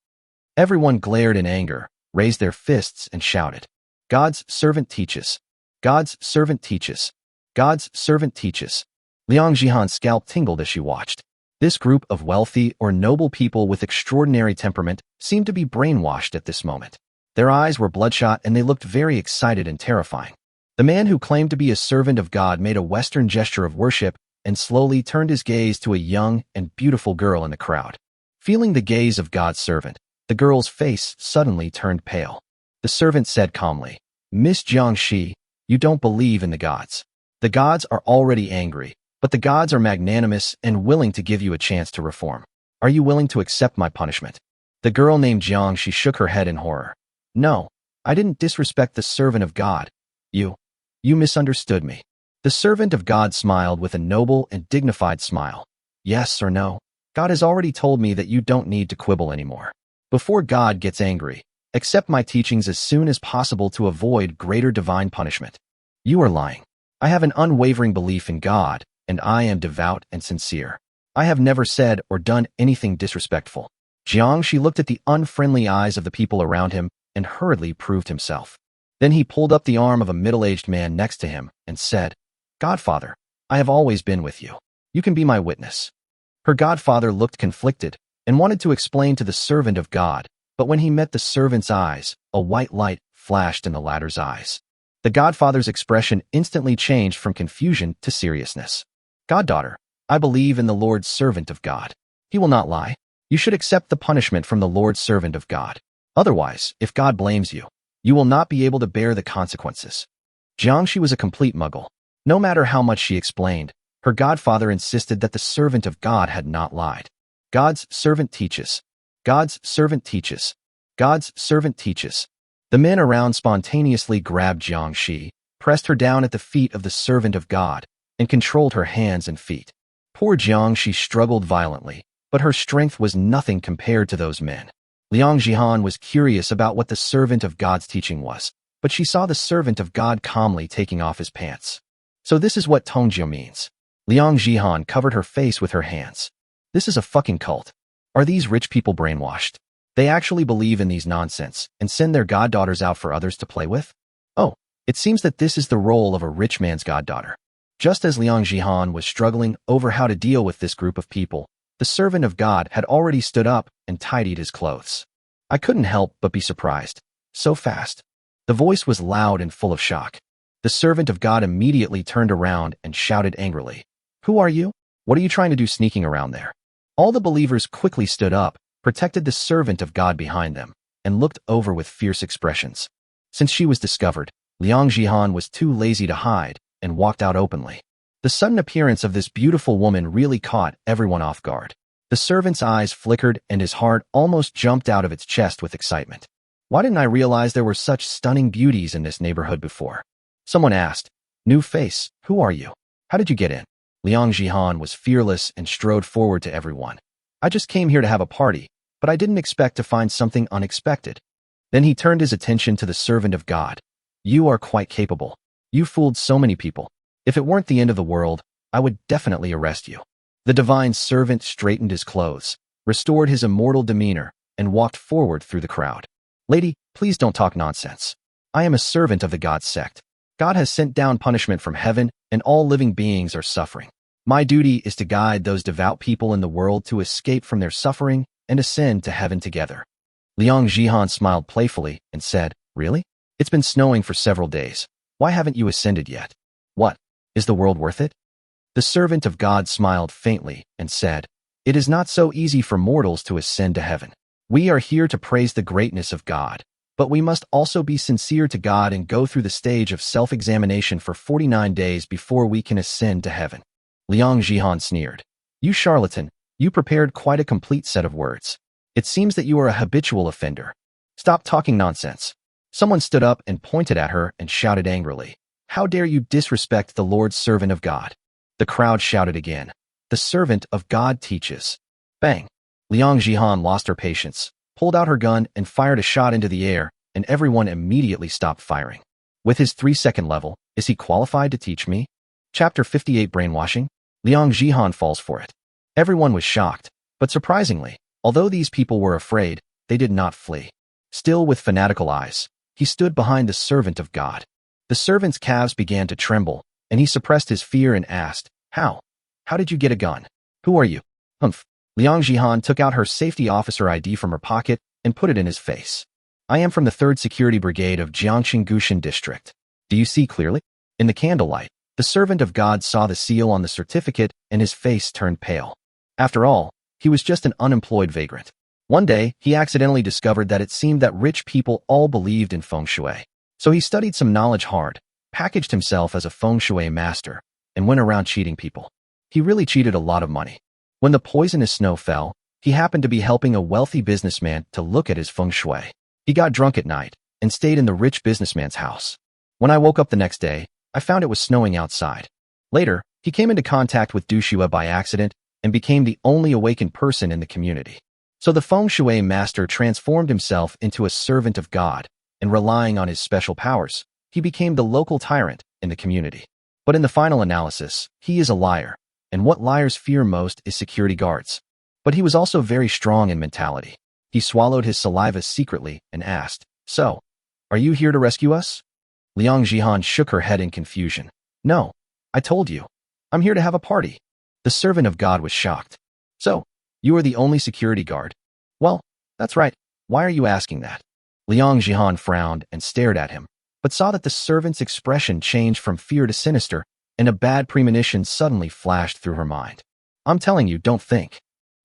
A: Everyone glared in anger, raised their fists, and shouted, "God's servant teaches. God's servant teaches. God's servant teaches." Liang Jihan's scalp tingled as she watched. This group of wealthy or noble people with extraordinary temperament seemed to be brainwashed at this moment. Their eyes were bloodshot and they looked very excited and terrifying. The man who claimed to be a servant of God made a Western gesture of worship and slowly turned his gaze to a young and beautiful girl in the crowd. Feeling the gaze of God's servant, the girl's face suddenly turned pale. The servant said calmly, "Miss Jiangxi, you don't believe in the gods. The gods are already angry, but the gods are magnanimous and willing to give you a chance to reform. Are you willing to accept my punishment?" The girl named Jiangxi shook her head in horror. "No, I didn't disrespect the servant of God. You misunderstood me." The servant of God smiled with a noble and dignified smile. "Yes or no? God has already told me that you don't need to quibble anymore. Before God gets angry, accept my teachings as soon as possible to avoid greater divine punishment." "You are lying. I have an unwavering belief in God, and I am devout and sincere. I have never said or done anything disrespectful." Jiangxi looked at the unfriendly eyes of the people around him and hurriedly proved himself. Then he pulled up the arm of a middle-aged man next to him and said, "Godfather, I have always been with you. You can be my witness." Her godfather looked conflicted and wanted to explain to the servant of God, but when he met the servant's eyes, a white light flashed in the latter's eyes. The godfather's expression instantly changed from confusion to seriousness. "Goddaughter, I believe in the Lord's servant of God. He will not lie. You should accept the punishment from the Lord's servant of God. Otherwise, if God blames you, You will not be able to bear the consequences. Jiangxi was a complete muggle. No matter how much she explained, her godfather insisted that the servant of God had not lied. God's servant teaches. God's servant teaches. God's servant teaches. The men around spontaneously grabbed Jiangxi, pressed her down at the feet of the servant of God, and controlled her hands and feet. Poor Jiangxi struggled violently, but her strength was nothing compared to those men. Liang Jihan was curious about what the servant of God's teaching was, but she saw the servant of God calmly taking off his pants. So this is what Tongjiu means. Liang Jihan covered her face with her hands. This is a fucking cult. Are these rich people brainwashed? They actually believe in these nonsense and send their goddaughters out for others to play with? Oh, it seems that this is the role of a rich man's goddaughter. Just as Liang Jihan was struggling over how to deal with this group of people, the servant of God had already stood up and tidied his clothes. I couldn't help but be surprised. So fast. The voice was loud and full of shock. The servant of God immediately turned around and shouted angrily, "Who are you? What are you trying to do sneaking around there?" All the believers quickly stood up, protected the servant of God behind them, and looked over with fierce expressions. Since she was discovered, Liang Jihan was too lazy to hide and walked out openly. The sudden appearance of this beautiful woman really caught everyone off guard. The servant's eyes flickered and his heart almost jumped out of its chest with excitement. Why didn't I realize there were such stunning beauties in this neighborhood before? Someone asked, "New face, who are you? How did you get in?" Liang Jihan was fearless and strode forward to everyone. "I just came here to have a party, but I didn't expect to find something unexpected." Then he turned his attention to the servant of God. "You are quite capable. You fooled so many people. If it weren't the end of the world, I would definitely arrest you." The divine servant straightened his clothes, restored his immortal demeanor, and walked forward through the crowd. "Lady, please don't talk nonsense. I am a servant of the God sect. God has sent down punishment from heaven, and all living beings are suffering. My duty is to guide those devout people in the world to escape from their suffering and ascend to heaven together." Liang Jihan smiled playfully and said, "Really? It's been snowing for several days. Why haven't you ascended yet? What? Is the world worth it?" The servant of God smiled faintly and said, "It is not so easy for mortals to ascend to heaven. We are here to praise the greatness of God, but we must also be sincere to God and go through the stage of self-examination for 49 days before we can ascend to heaven." Liang Jihan sneered. "You charlatan, you prepared quite a complete set of words. It seems that you are a habitual offender. Stop talking nonsense." Someone stood up and pointed at her and shouted angrily, "How dare you disrespect the Lord's servant of God?" The crowd shouted again, "The servant of God teaches." Bang! Liang Jihan lost her patience, pulled out her gun and fired a shot into the air, and everyone immediately stopped firing. With his 3-second level, is he qualified to teach me? Chapter 58 Brainwashing? Liang Jihan falls for it. Everyone was shocked, but surprisingly, although these people were afraid, they did not flee. Still with fanatical eyes, he stood behind the servant of God. The servant's calves began to tremble, and he suppressed his fear and asked, "How? How did you get a gun? Who are you?" "Humph." Liang Jihan took out her safety officer ID from her pocket and put it in his face. "I am from the 3rd Security Brigade of Jiangxing Gushan District. Do you see clearly?" In the candlelight, the servant of God saw the seal on the certificate and his face turned pale. After all, he was just an unemployed vagrant. One day, he accidentally discovered that it seemed that rich people all believed in feng shui. So he studied some knowledge hard, packaged himself as a feng shui master, and went around cheating people. He really cheated a lot of money. When the poisonous snow fell, he happened to be helping a wealthy businessman to look at his feng shui. He got drunk at night and stayed in the rich businessman's house. When I woke up the next day, I found it was snowing outside. Later, he came into contact with Dushua by accident and became the only awakened person in the community. So the feng shui master transformed himself into a servant of God, and relying on his special powers, he became the local tyrant in the community. But in the final analysis, he is a liar, and what liars fear most is security guards. But he was also very strong in mentality. He swallowed his saliva secretly and asked, "So, are you here to rescue us?" Liang Jihan shook her head in confusion. "No, I told you. I'm here to have a party." The servant of God was shocked. "So, you are the only security guard?" "Well, that's right. Why are you asking that?" Liang Jihan frowned and stared at him, but saw that the servant's expression changed from fear to sinister, and a bad premonition suddenly flashed through her mind. "I'm telling you, don't think."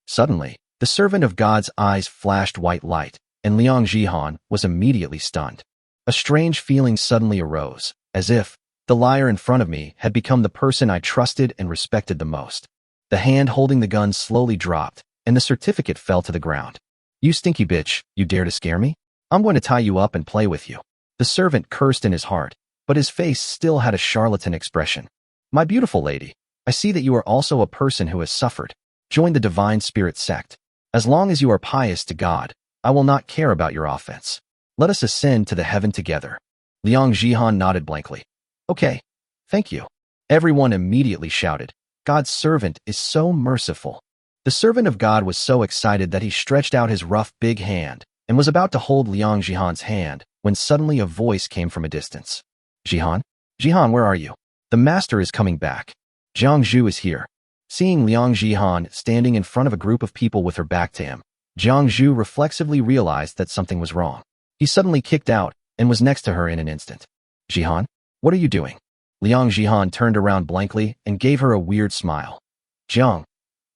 A: Suddenly, the servant of God's eyes flashed white light, and Liang Jihan was immediately stunned. A strange feeling suddenly arose, as if the liar in front of me had become the person I trusted and respected the most. The hand holding the gun slowly dropped, and the certificate fell to the ground. "You stinky bitch, you dare to scare me? I'm going to tie you up and play with you." The servant cursed in his heart, but his face still had a charlatan expression. "My beautiful lady, I see that you are also a person who has suffered. Join the Divine Spirit sect. As long as you are pious to God, I will not care about your offense. Let us ascend to the heaven together." Liang Jihan nodded blankly. "Okay, thank you." Everyone immediately shouted, "God's servant is so merciful." The servant of God was so excited that he stretched out his rough big hand and was about to hold Liang Jihan's hand when suddenly a voice came from a distance. "Jihan? Jihan, where are you? The master is coming back. Jiang Zhu is here." Seeing Liang Jihan standing in front of a group of people with her back to him, Jiang Zhu reflexively realized that something was wrong. He suddenly kicked out and was next to her in an instant. "Jihan, what are you doing?" Liang Jihan turned around blankly and gave her a weird smile. "Jiang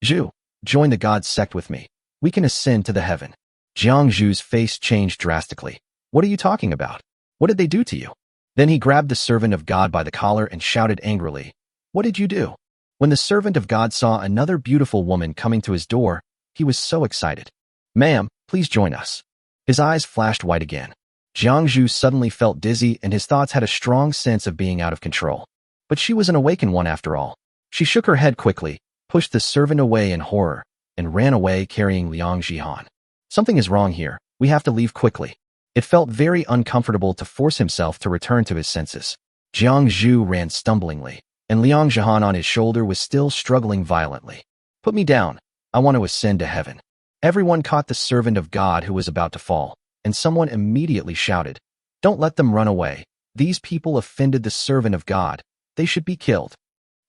A: Zhu, join the God sect with me. We can ascend to the heaven." Jiang Zhu's face changed drastically. "What are you talking about? What did they do to you?" Then he grabbed the servant of God by the collar and shouted angrily, "What did you do?" When the servant of God saw another beautiful woman coming to his door, he was so excited. "Ma'am, please join us." His eyes flashed white again. Jiang Zhu suddenly felt dizzy and his thoughts had a strong sense of being out of control. But she was an awakened one after all. She shook her head quickly, pushed the servant away in horror, and ran away carrying Liang Jihan. "Something is wrong here. We have to leave quickly." It felt very uncomfortable to force himself to return to his senses. Jiang Zhu ran stumblingly, and Liang Jihan on his shoulder was still struggling violently. "Put me down. I want to ascend to heaven." Everyone caught the servant of God who was about to fall, and someone immediately shouted, "Don't let them run away. These people offended the servant of God. They should be killed."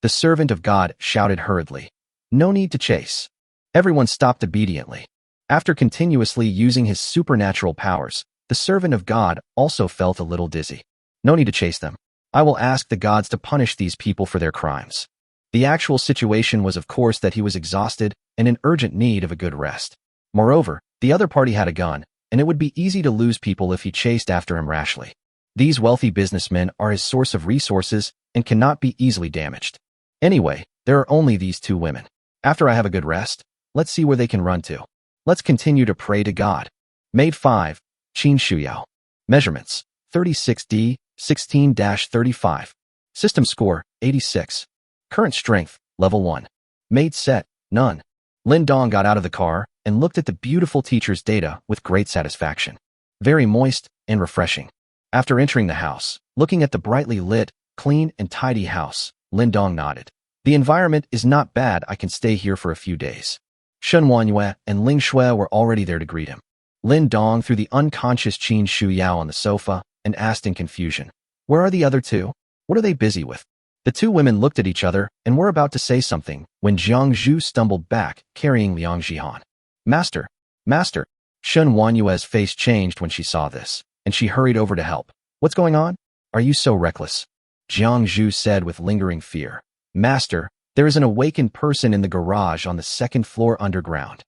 A: The servant of God shouted hurriedly, "No need to chase." Everyone stopped obediently. After continuously using his supernatural powers, the servant of God also felt a little dizzy. "No need to chase them. I will ask the gods to punish these people for their crimes." The actual situation was of course that he was exhausted and in urgent need of a good rest. Moreover, the other party had a gun, and it would be easy to lose people if he chased after him rashly. These wealthy businessmen are his source of resources and cannot be easily damaged. Anyway, there are only these two women. After I have a good rest, let's see where they can run to. Let's continue to pray to God. Maid 5, Qin Shuyao. Measurements, 36D, 16-35. System score, 86. Current strength, level 1. Maid set, none. Lin Dong got out of the car and looked at the beautiful teacher's data with great satisfaction. Very moist and refreshing. After entering the house, looking at the brightly lit, clean and tidy house, Lin Dong nodded. "The environment is not bad. I can stay here for a few days." Shen Wanyue and Ling Shui were already there to greet him. Lin Dong threw the unconscious Qin Shuyao on the sofa and asked in confusion, "Where are the other two? What are they busy with?" The two women looked at each other and were about to say something when Jiang Zhu stumbled back, carrying Liang Jihan. "Master! Master!" Shen Wanyue's face changed when she saw this, and she hurried over to help. "What's going on? Are you so reckless?" Jiang Zhu said with lingering fear. "Master, there is an awakened person in the garage on the second floor underground."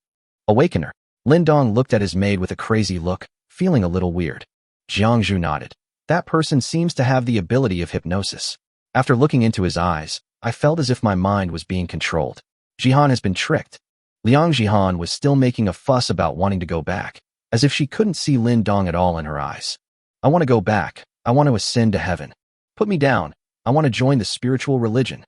A: "Awakener?" Lin Dong looked at his maid with a crazy look, feeling a little weird. Jiang Zhu nodded. "That person seems to have the ability of hypnosis. After looking into his eyes, I felt as if my mind was being controlled. Jihan has been tricked." Liang Jihan was still making a fuss about wanting to go back, as if she couldn't see Lin Dong at all in her eyes. "I want to go back. I want to ascend to heaven. Put me down. I want to join the spiritual religion."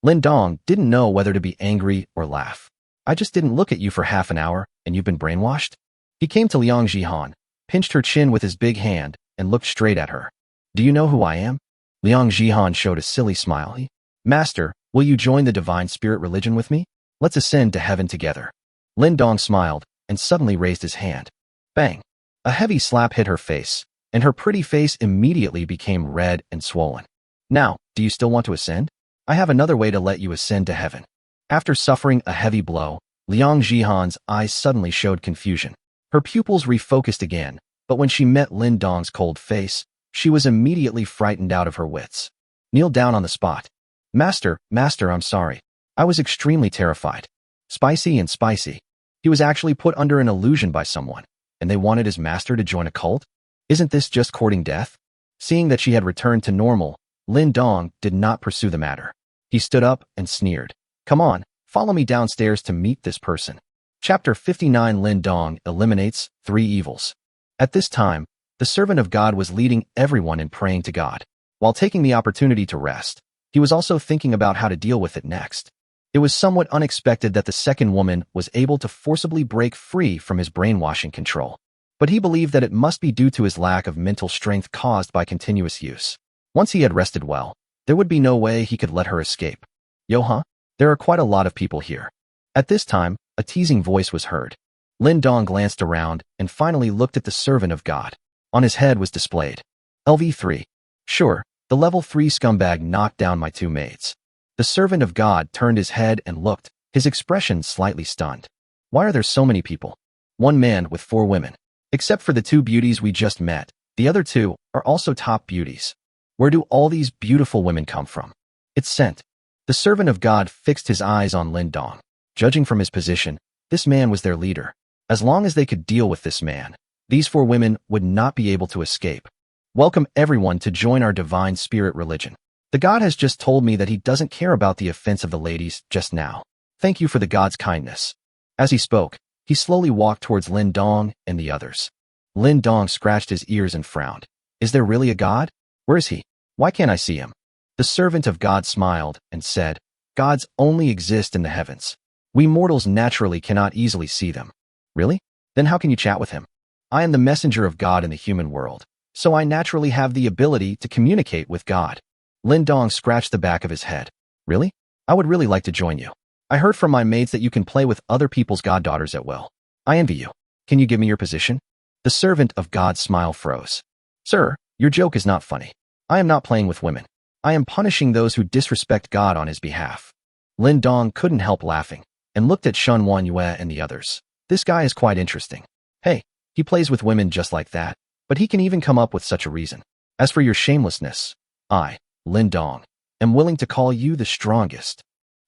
A: Lin Dong didn't know whether to be angry or laugh. "I just didn't look at you for half an hour, and you've been brainwashed?" He came to Liang Jihan, pinched her chin with his big hand, and looked straight at her. "Do you know who I am?" Liang Jihan showed a silly smile. "Master, will you join the Divine Spirit religion with me? Let's ascend to heaven together." Lin Dong smiled and suddenly raised his hand. Bang! A heavy slap hit her face, and her pretty face immediately became red and swollen. "Now, do you still want to ascend? I have another way to let you ascend to heaven." After suffering a heavy blow, Liang Jihan's eyes suddenly showed confusion. Her pupils refocused again, but when she met Lin Dong's cold face, she was immediately frightened out of her wits. "Kneel down on the spot." Master, I'm sorry. I was extremely terrified." Spicy and spicy. He was actually put under an illusion by someone, and they wanted his master to join a cult? Isn't this just courting death? Seeing that she had returned to normal, Lin Dong did not pursue the matter. He stood up and sneered. Come on, follow me downstairs to meet this person. Chapter 59. Lin Dong eliminates 3 evils. At this time, the servant of God was leading everyone in praying to God. While taking the opportunity to rest, he was also thinking about how to deal with it next. It was somewhat unexpected that the second woman was able to forcibly break free from his brainwashing control. But he believed that it must be due to his lack of mental strength caused by continuous use. Once he had rested well, there would be no way he could let her escape. Yo huh? There are quite a lot of people here. At this time, a teasing voice was heard. Lin Dong glanced around and finally looked at the servant of God. On his head was displayed LV3. Sure, the level 3 scumbag knocked down my 2 maids. The servant of God turned his head and looked, his expression slightly stunned. Why are there so many people? 1 man with 4 women. Except for the 2 beauties we just met, the other 2 are also top beauties. Where do all these beautiful women come from? It's sent. The servant of God fixed his eyes on Lin Dong. Judging from his position, this man was their leader. As long as they could deal with this man, these 4 women would not be able to escape. Welcome everyone to join our divine spirit religion. The God has just told me that he doesn't care about the offense of the ladies just now. Thank you for the God's kindness. As he spoke, he slowly walked towards Lin Dong and the others. Lin Dong scratched his ears and frowned. Is there really a God? Where is he? Why can't I see him? The servant of God smiled and said, Gods only exist in the heavens. We mortals naturally cannot easily see them. Really? Then how can you chat with him? I am the messenger of God in the human world, so I naturally have the ability to communicate with God. Lin Dong scratched the back of his head. Really? I would really like to join you. I heard from my maids that you can play with other people's goddaughters at will. I envy you. Can you give me your position? The servant of God's smile froze. Sir, your joke is not funny. I am not playing with women. I am punishing those who disrespect God on his behalf. Lin Dong couldn't help laughing and looked at Shun Wan Yue and the others. This guy is quite interesting. Hey, he plays with women just like that, but he can even come up with such a reason. As for your shamelessness, I, Lin Dong, am willing to call you the strongest.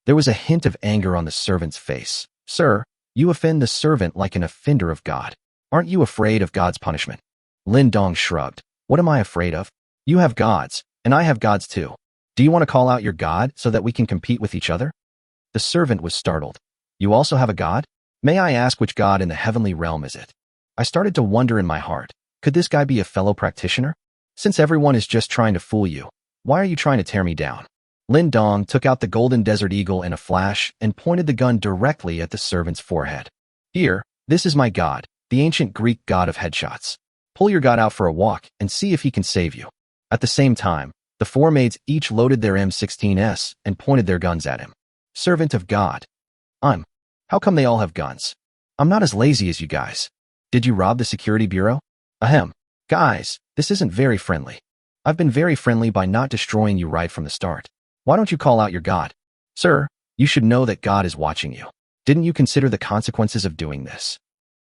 A: There was a hint of anger on the servant's face. Sir, you offend the servant like an offender of God. Aren't you afraid of God's punishment? Lin Dong shrugged. What am I afraid of? You have gods, and I have gods too. Do you want to call out your god so that we can compete with each other? The servant was startled. You also have a god? May I ask which god in the heavenly realm is it? I started to wonder in my heart, could this guy be a fellow practitioner? Since everyone is just trying to fool you, why are you trying to tear me down? Lin Dong took out the golden desert eagle in a flash and pointed the gun directly at the servant's forehead. Here, this is my god, the ancient Greek god of headshots. Pull your god out for a walk and see if he can save you. At the same time, the 4 maids each loaded their M16s and pointed their guns at him. Servant of God. How come they all have guns? I'm not as lazy as you guys. Did you rob the security bureau? Ahem. Guys, this isn't very friendly. I've been very friendly by not destroying you right from the start. Why don't you call out your God? Sir, you should know that God is watching you. Didn't you consider the consequences of doing this?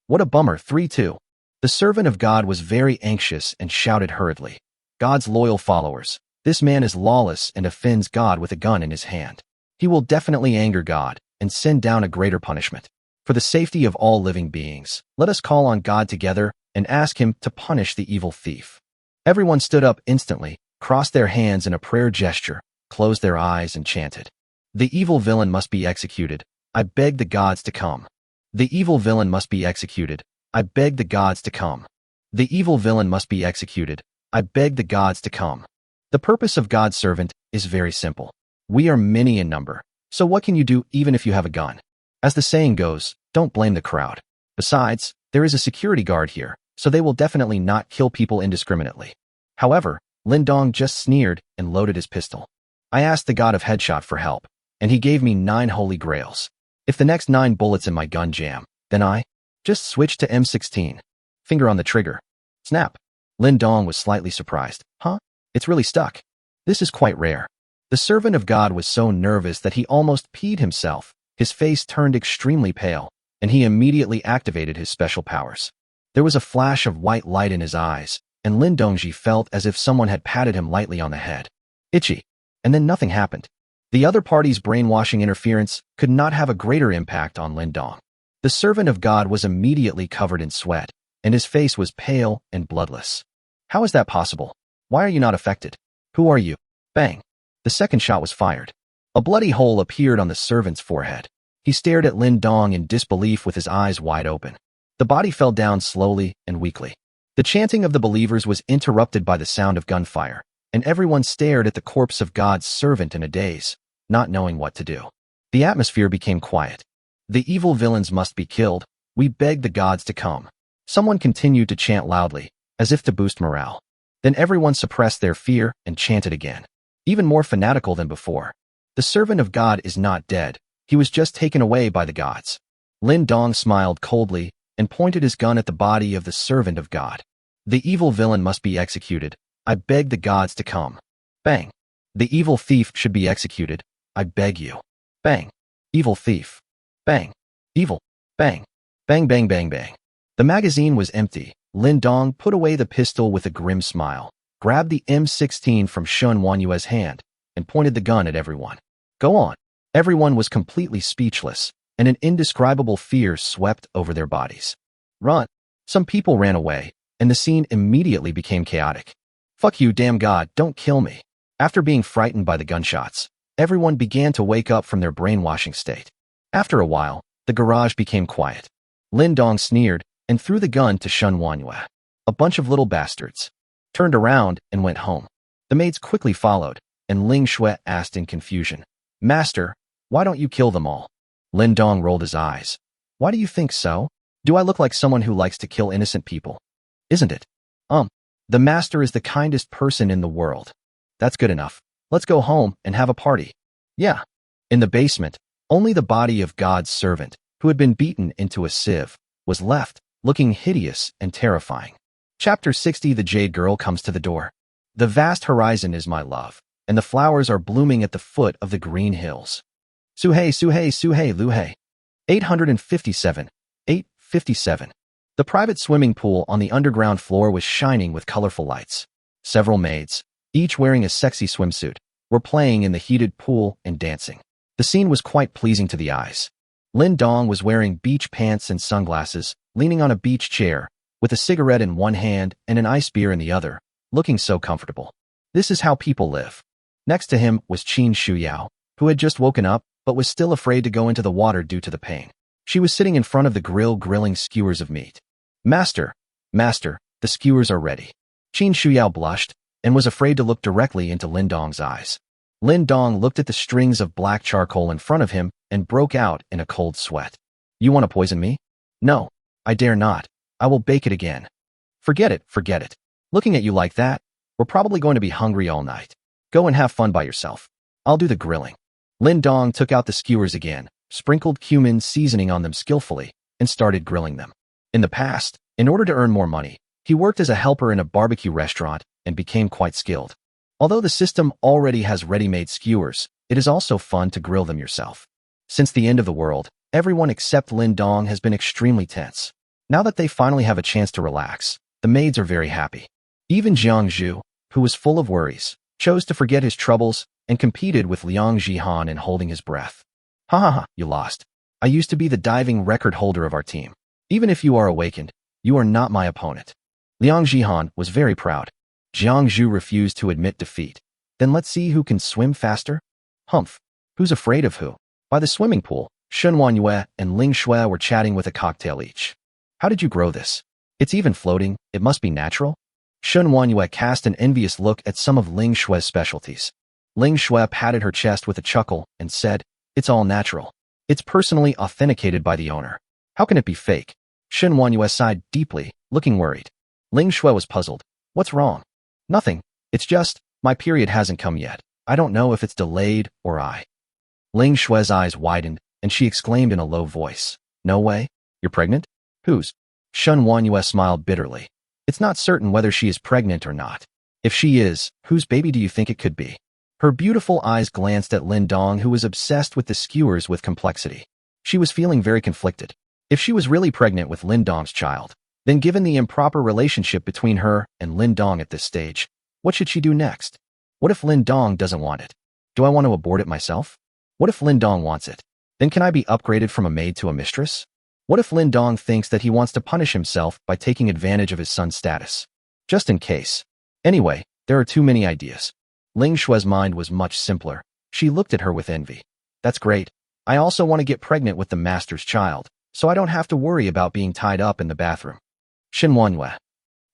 A: What a bummer. 3-2. The servant of God was very anxious and shouted hurriedly. God's loyal followers. This man is lawless and offends God with a gun in his hand. He will definitely anger God and send down a greater punishment. For the safety of all living beings, let us call on God together and ask him to punish the evil thief. Everyone stood up instantly, crossed their hands in a prayer gesture, closed their eyes and chanted. The evil villain must be executed. I beg the gods to come. The evil villain must be executed. I beg the gods to come. The evil villain must be executed. I beg the gods to come. The purpose of God's servant is very simple. We are many in number, so what can you do even if you have a gun? As the saying goes, don't blame the crowd. Besides, there is a security guard here, so they will definitely not kill people indiscriminately. However, Lin Dong just sneered and loaded his pistol. I asked the god of headshot for help, and he gave me 9 holy grails. If the next 9 bullets in my gun jam, then I just switched to M16. Finger on the trigger. Snap. Lin Dong was slightly surprised. Huh? It's really stuck. This is quite rare. The servant of God was so nervous that he almost peed himself. His face turned extremely pale, and he immediately activated his special powers. There was a flash of white light in his eyes, and Lin Dongji felt as if someone had patted him lightly on the head. Itchy. And then nothing happened. The other party's brainwashing interference could not have a greater impact on Lin Dong. The servant of God was immediately covered in sweat, and his face was pale and bloodless. How is that possible? Why are you not affected? Who are you? Bang. The second shot was fired. A bloody hole appeared on the servant's forehead. He stared at Lin Dong in disbelief with his eyes wide open. The body fell down slowly and weakly. The chanting of the believers was interrupted by the sound of gunfire, and everyone stared at the corpse of God's servant in a daze, not knowing what to do. The atmosphere became quiet. The evil villains must be killed. We beg the gods to come. Someone continued to chant loudly, as if to boost morale. Then everyone suppressed their fear and chanted again, even more fanatical than before. The servant of God is not dead. He was just taken away by the gods. Lin Dong smiled coldly and pointed his gun at the body of the servant of God. The evil villain must be executed. I beg the gods to come. Bang. The evil thief should be executed. I beg you. Bang. Evil thief. Bang. Evil. Bang. Bang bang bang bang. The magazine was empty. Lin Dong put away the pistol with a grim smile, grabbed the M16 from Shun Wanyue's hand, and pointed the gun at everyone. Go on. Everyone was completely speechless, and an indescribable fear swept over their bodies. Run. Some people ran away, and the scene immediately became chaotic. Fuck you, damn God, don't kill me. After being frightened by the gunshots, everyone began to wake up from their brainwashing state. After a while, the garage became quiet. Lin Dong sneered and threw the gun to Shun Wanyue. A bunch of little bastards. Turned around and went home. The maids quickly followed, and Ling Shui asked in confusion, Master, why don't you kill them all? Lin Dong rolled his eyes. Why do you think so? Do I look like someone who likes to kill innocent people? Isn't it? The master is the kindest person in the world. That's good enough. Let's go home and have a party. Yeah. In the basement, only the body of God's servant, who had been beaten into a sieve, was left, looking hideous and terrifying. Chapter 60. The Jade Girl comes to the door. The vast horizon is my love, and the flowers are blooming at the foot of the green hills. Suhei, Suhei, Suhei, Luhei. 857. 857. The private swimming pool on the underground floor was shining with colorful lights. Several maids, each wearing a sexy swimsuit, were playing in the heated pool and dancing. The scene was quite pleasing to the eyes. Lin Dong was wearing beach pants and sunglasses, leaning on a beach chair, with a cigarette in one hand and an ice beer in the other, looking so comfortable. This is how people live. Next to him was Qin Shuyao, who had just woken up, but was still afraid to go into the water due to the pain. She was sitting in front of the grill grilling skewers of meat. Master, the skewers are ready. Qin Shuyao blushed and was afraid to look directly into Lin Dong's eyes. Lin Dong looked at the strings of black charcoal in front of him and broke out in a cold sweat. You want to poison me? No, I dare not. I will bake it again. Forget it, forget it. Looking at you like that, we're probably going to be hungry all night. Go and have fun by yourself. I'll do the grilling. Lin Dong took out the skewers again, sprinkled cumin seasoning on them skillfully, and started grilling them. In the past, in order to earn more money, he worked as a helper in a barbecue restaurant and became quite skilled. Although the system already has ready-made skewers, it is also fun to grill them yourself. Since the end of the world, everyone except Lin Dong has been extremely tense. Now that they finally have a chance to relax, the maids are very happy. Even Jiang Zhu, who was full of worries, chose to forget his troubles and competed with Liang Jihan in holding his breath. Ha ha ha, you lost. I used to be the diving record holder of our team. Even if you are awakened, you are not my opponent. Liang Jihan was very proud. Jiang Zhu refused to admit defeat. Then let's see who can swim faster. Humph. Who's afraid of who? By the swimming pool, Shun Wanyue and Ling Shui were chatting with a cocktail each. How did you grow this? It's even floating. It must be natural. Shun Wanyue cast an envious look at some of Ling Shui's specialties. Ling Shui patted her chest with a chuckle and said, It's all natural. It's personally authenticated by the owner. How can it be fake? Shun Wanyue sighed deeply, looking worried. Ling Shui was puzzled. What's wrong? Nothing. It's just, my period hasn't come yet. I don't know if it's delayed or I. Ling Shui's eyes widened, and she exclaimed in a low voice. No way? You're pregnant? Whose? Shun Wanyue smiled bitterly. It's not certain whether she is pregnant or not. If she is, whose baby do you think it could be? Her beautiful eyes glanced at Lin Dong, who was obsessed with the skewers with complexity. She was feeling very conflicted. If she was really pregnant with Lin Dong's child, then given the improper relationship between her and Lin Dong at this stage, what should she do next? What if Lin Dong doesn't want it? Do I want to abort it myself? What if Lin Dong wants it? Then can I be upgraded from a maid to a mistress? What if Lin Dong thinks that he wants to punish himself by taking advantage of his son's status? just in case. Anyway, there are too many ideas. Ling Shue's mind was much simpler. She looked at her with envy. That's great. I also want to get pregnant with the master's child, so I don't have to worry about being tied up in the bathroom. Xinwanhua.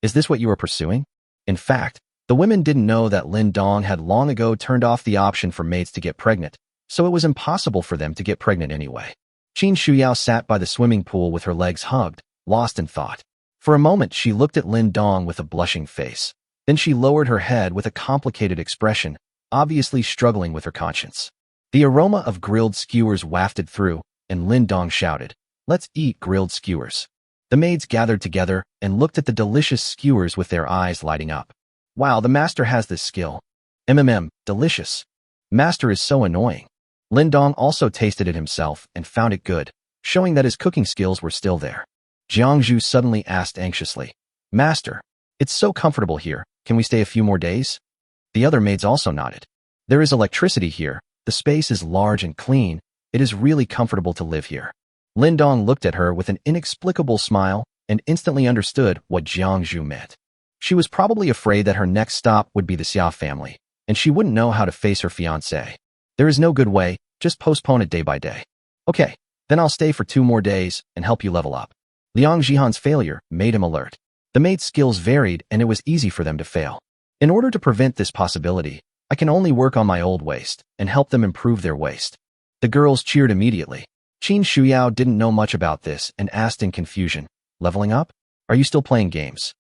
A: Is this what you are pursuing? In fact, the women didn't know that Lin Dong had long ago turned off the option for maids to get pregnant, so it was impossible for them to get pregnant anyway. Qin Shuyao sat by the swimming pool with her legs hugged, lost in thought. For a moment, she looked at Lin Dong with a blushing face. Then she lowered her head with a complicated expression, obviously struggling with her conscience. The aroma of grilled skewers wafted through, and Lin Dong shouted, "Let's eat grilled skewers." The maids gathered together and looked at the delicious skewers with their eyes lighting up. Wow, the master has this skill. Delicious. Master is so annoying. Lin Dong also tasted it himself and found it good, showing that his cooking skills were still there. Jiangzhu suddenly asked anxiously, "Master, it's so comfortable here. Can we stay a few more days?" The other maids also nodded. There is electricity here. The space is large and clean. It is really comfortable to live here. Lin Dong looked at her with an inexplicable smile and instantly understood what Jiangzhu meant. She was probably afraid that her next stop would be the Xia family, and she wouldn't know how to face her fiancé. There is no good way, just postpone it day by day. Okay, then I'll stay for 2 more days and help you level up. Liang Jihan's failure made him alert. The maid's skills varied and it was easy for them to fail. In order to prevent this possibility, I can only work on my old waist and help them improve their waist. The girls cheered immediately. Qin Shuyao didn't know much about this and asked in confusion, "Leveling up? Are you still playing games?"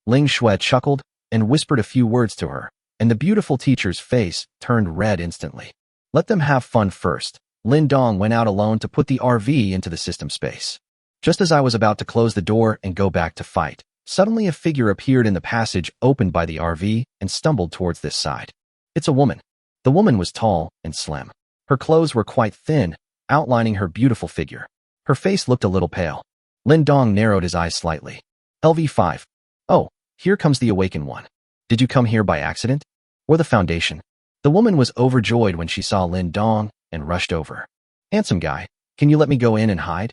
A: Ling Shui chuckled and whispered a few words to her, and the beautiful teacher's face turned red instantly. Let them have fun first. Lin Dong went out alone to put the RV into the system space. Just as I was about to close the door and go back to fight, suddenly a figure appeared in the passage opened by the RV and stumbled towards this side. It's a woman. The woman was tall and slim. Her clothes were quite thin, outlining her beautiful figure. Her face looked a little pale. Lin Dong narrowed his eyes slightly. LV5. Oh, here comes the awakened one. Did you come here by accident? Or the Foundation? The woman was overjoyed when she saw Lin Dong and rushed over. Handsome guy, can you let me go in and hide?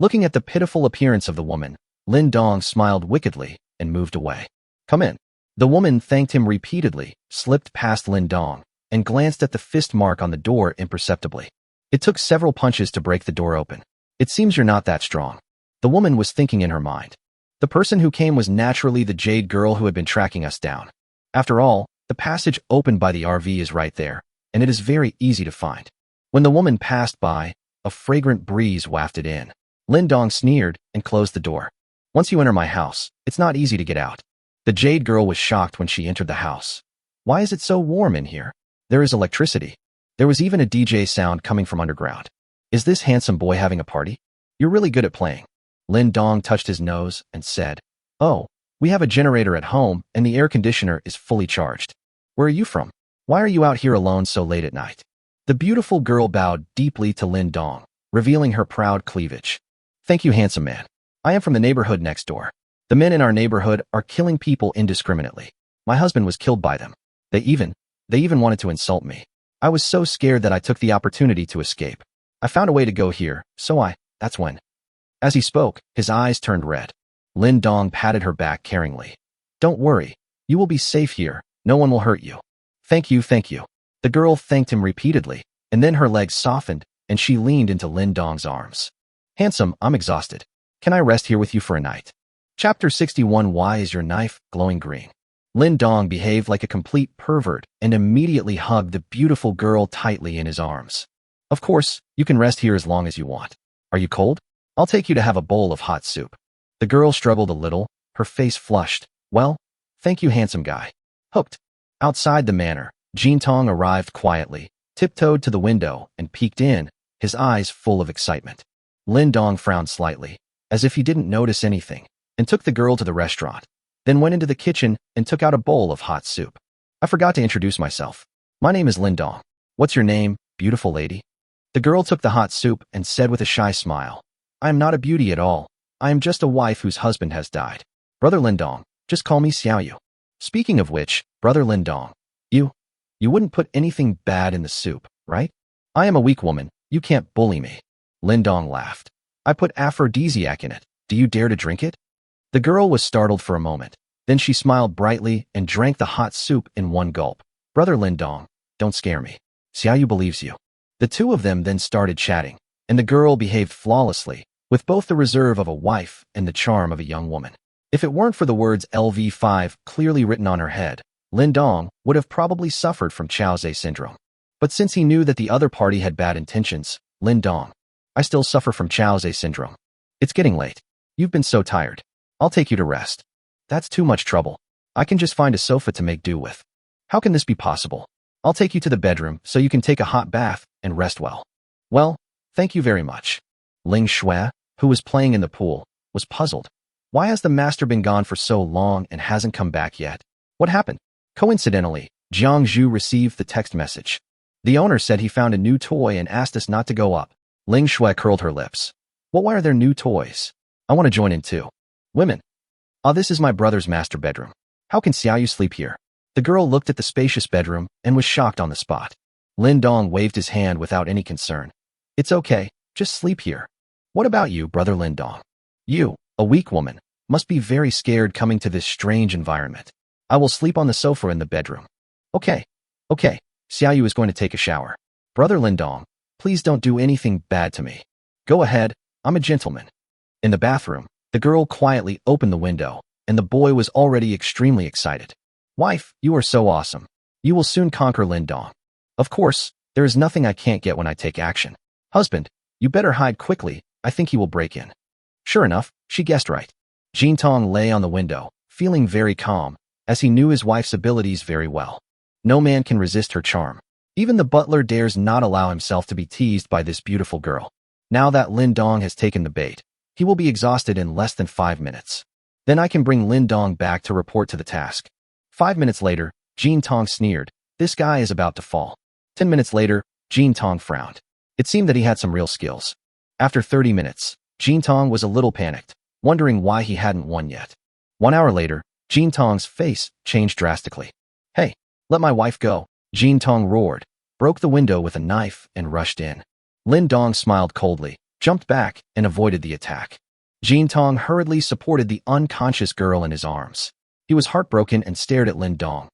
A: Looking at the pitiful appearance of the woman, Lin Dong smiled wickedly and moved away. Come in. The woman thanked him repeatedly, slipped past Lin Dong, and glanced at the fist mark on the door imperceptibly. It took several punches to break the door open. It seems you're not that strong. The woman was thinking in her mind. The person who came was naturally the Jade girl who had been tracking us down. After all, the passage opened by the RV is right there, and it is very easy to find. When the woman passed by, a fragrant breeze wafted in. Lin Dong sneered and closed the door. Once you enter my house, it's not easy to get out. The Jade girl was shocked when she entered the house. Why is it so warm in here? There is electricity. There was even a DJ sound coming from underground. Is this handsome boy having a party? You're really good at playing. Lin Dong touched his nose and said, Oh, we have a generator at home and the air conditioner is fully charged. Where are you from? Why are you out here alone so late at night? The beautiful girl bowed deeply to Lin Dong, revealing her proud cleavage. Thank you, handsome man. I am from the neighborhood next door. The men in our neighborhood are killing people indiscriminately. My husband was killed by them. They even wanted to insult me. I was so scared that I took the opportunity to escape. I found a way to go here, that's when. As he spoke, his eyes turned red. Lin Dong patted her back caringly. Don't worry. You will be safe here. No one will hurt you. Thank you, thank you. The girl thanked him repeatedly, and then her legs softened, and she leaned into Lin Dong's arms. Handsome, I'm exhausted. Can I rest here with you for a night? Chapter 61. Why is your knife glowing green? Lin Dong behaved like a complete pervert and immediately hugged the beautiful girl tightly in his arms. Of course, you can rest here as long as you want. Are you cold? I'll take you to have a bowl of hot soup. The girl struggled a little, her face flushed. Well, thank you, handsome guy. Hooked. Outside the manor, Jintong arrived quietly, tiptoed to the window, and peeked in, his eyes full of excitement. Lin Dong frowned slightly, as if he didn't notice anything, and took the girl to the restaurant, then went into the kitchen and took out a bowl of hot soup. I forgot to introduce myself. My name is Lin Dong. What's your name, beautiful lady? The girl took the hot soup and said with a shy smile, I am not a beauty at all. I am just a wife whose husband has died. Brother Lin Dong, just call me Xiaoyu. Speaking of which, Brother Lin Dong, you wouldn't put anything bad in the soup, right? I am a weak woman. You can't bully me. Lin Dong laughed. I put aphrodisiac in it. Do you dare to drink it? The girl was startled for a moment. Then she smiled brightly and drank the hot soup in one gulp. Brother Lindong, don't scare me. Xiaoyu believes you. The two of them then started chatting, and the girl behaved flawlessly, with both the reserve of a wife and the charm of a young woman. If it weren't for the words LV5 clearly written on her head, Lindong would have probably suffered from Chaoze syndrome. But since he knew that the other party had bad intentions, Lindong, I still suffer from Chaoze syndrome. It's getting late. You've been so tired. I'll take you to rest. That's too much trouble. I can just find a sofa to make do with. How can this be possible? I'll take you to the bedroom so you can take a hot bath and rest well. Well, thank you very much. Ling Shui, who was playing in the pool, was puzzled. Why has the master been gone for so long and hasn't come back yet? What happened? Coincidentally, Jiang Zhu received the text message. The owner said he found a new toy and asked us not to go up. Ling Shui curled her lips. Well, why are there new toys? I want to join in too. Women. This is my brother's master bedroom. How can Xiaoyu sleep here? The girl looked at the spacious bedroom and was shocked on the spot. Lindong waved his hand without any concern. It's okay, just sleep here. What about you, brother Lindong? You, a weak woman, must be very scared coming to this strange environment. I will sleep on the sofa in the bedroom. Okay. Xiaoyu is going to take a shower. Brother Lindong, please don't do anything bad to me. Go ahead, I'm a gentleman. In the bathroom, the girl quietly opened the window, and the boy was already extremely excited. Wife, you are so awesome. You will soon conquer Lindong. Of course, there is nothing I can't get when I take action. Husband, you better hide quickly, I think he will break in. Sure enough, she guessed right. Jintong lay on the window, feeling very calm, as he knew his wife's abilities very well. No man can resist her charm. Even the butler dares not allow himself to be teased by this beautiful girl. Now that Lindong has taken the bait, he will be exhausted in less than 5 minutes. Then I can bring Lindong back to report to the task. 5 minutes later, Jintong sneered. This guy is about to fall. 10 minutes later, Jintong frowned. It seemed that he had some real skills. After 30 minutes, Jintong was a little panicked, wondering why he hadn't won yet. 1 hour later, Jintong's face changed drastically. Hey, let my wife go, Jintong roared, broke the window with a knife and rushed in. Lindong smiled coldly, jumped back, and avoided the attack. Jintong hurriedly supported the unconscious girl in his arms. He was heartbroken and stared at Lindong.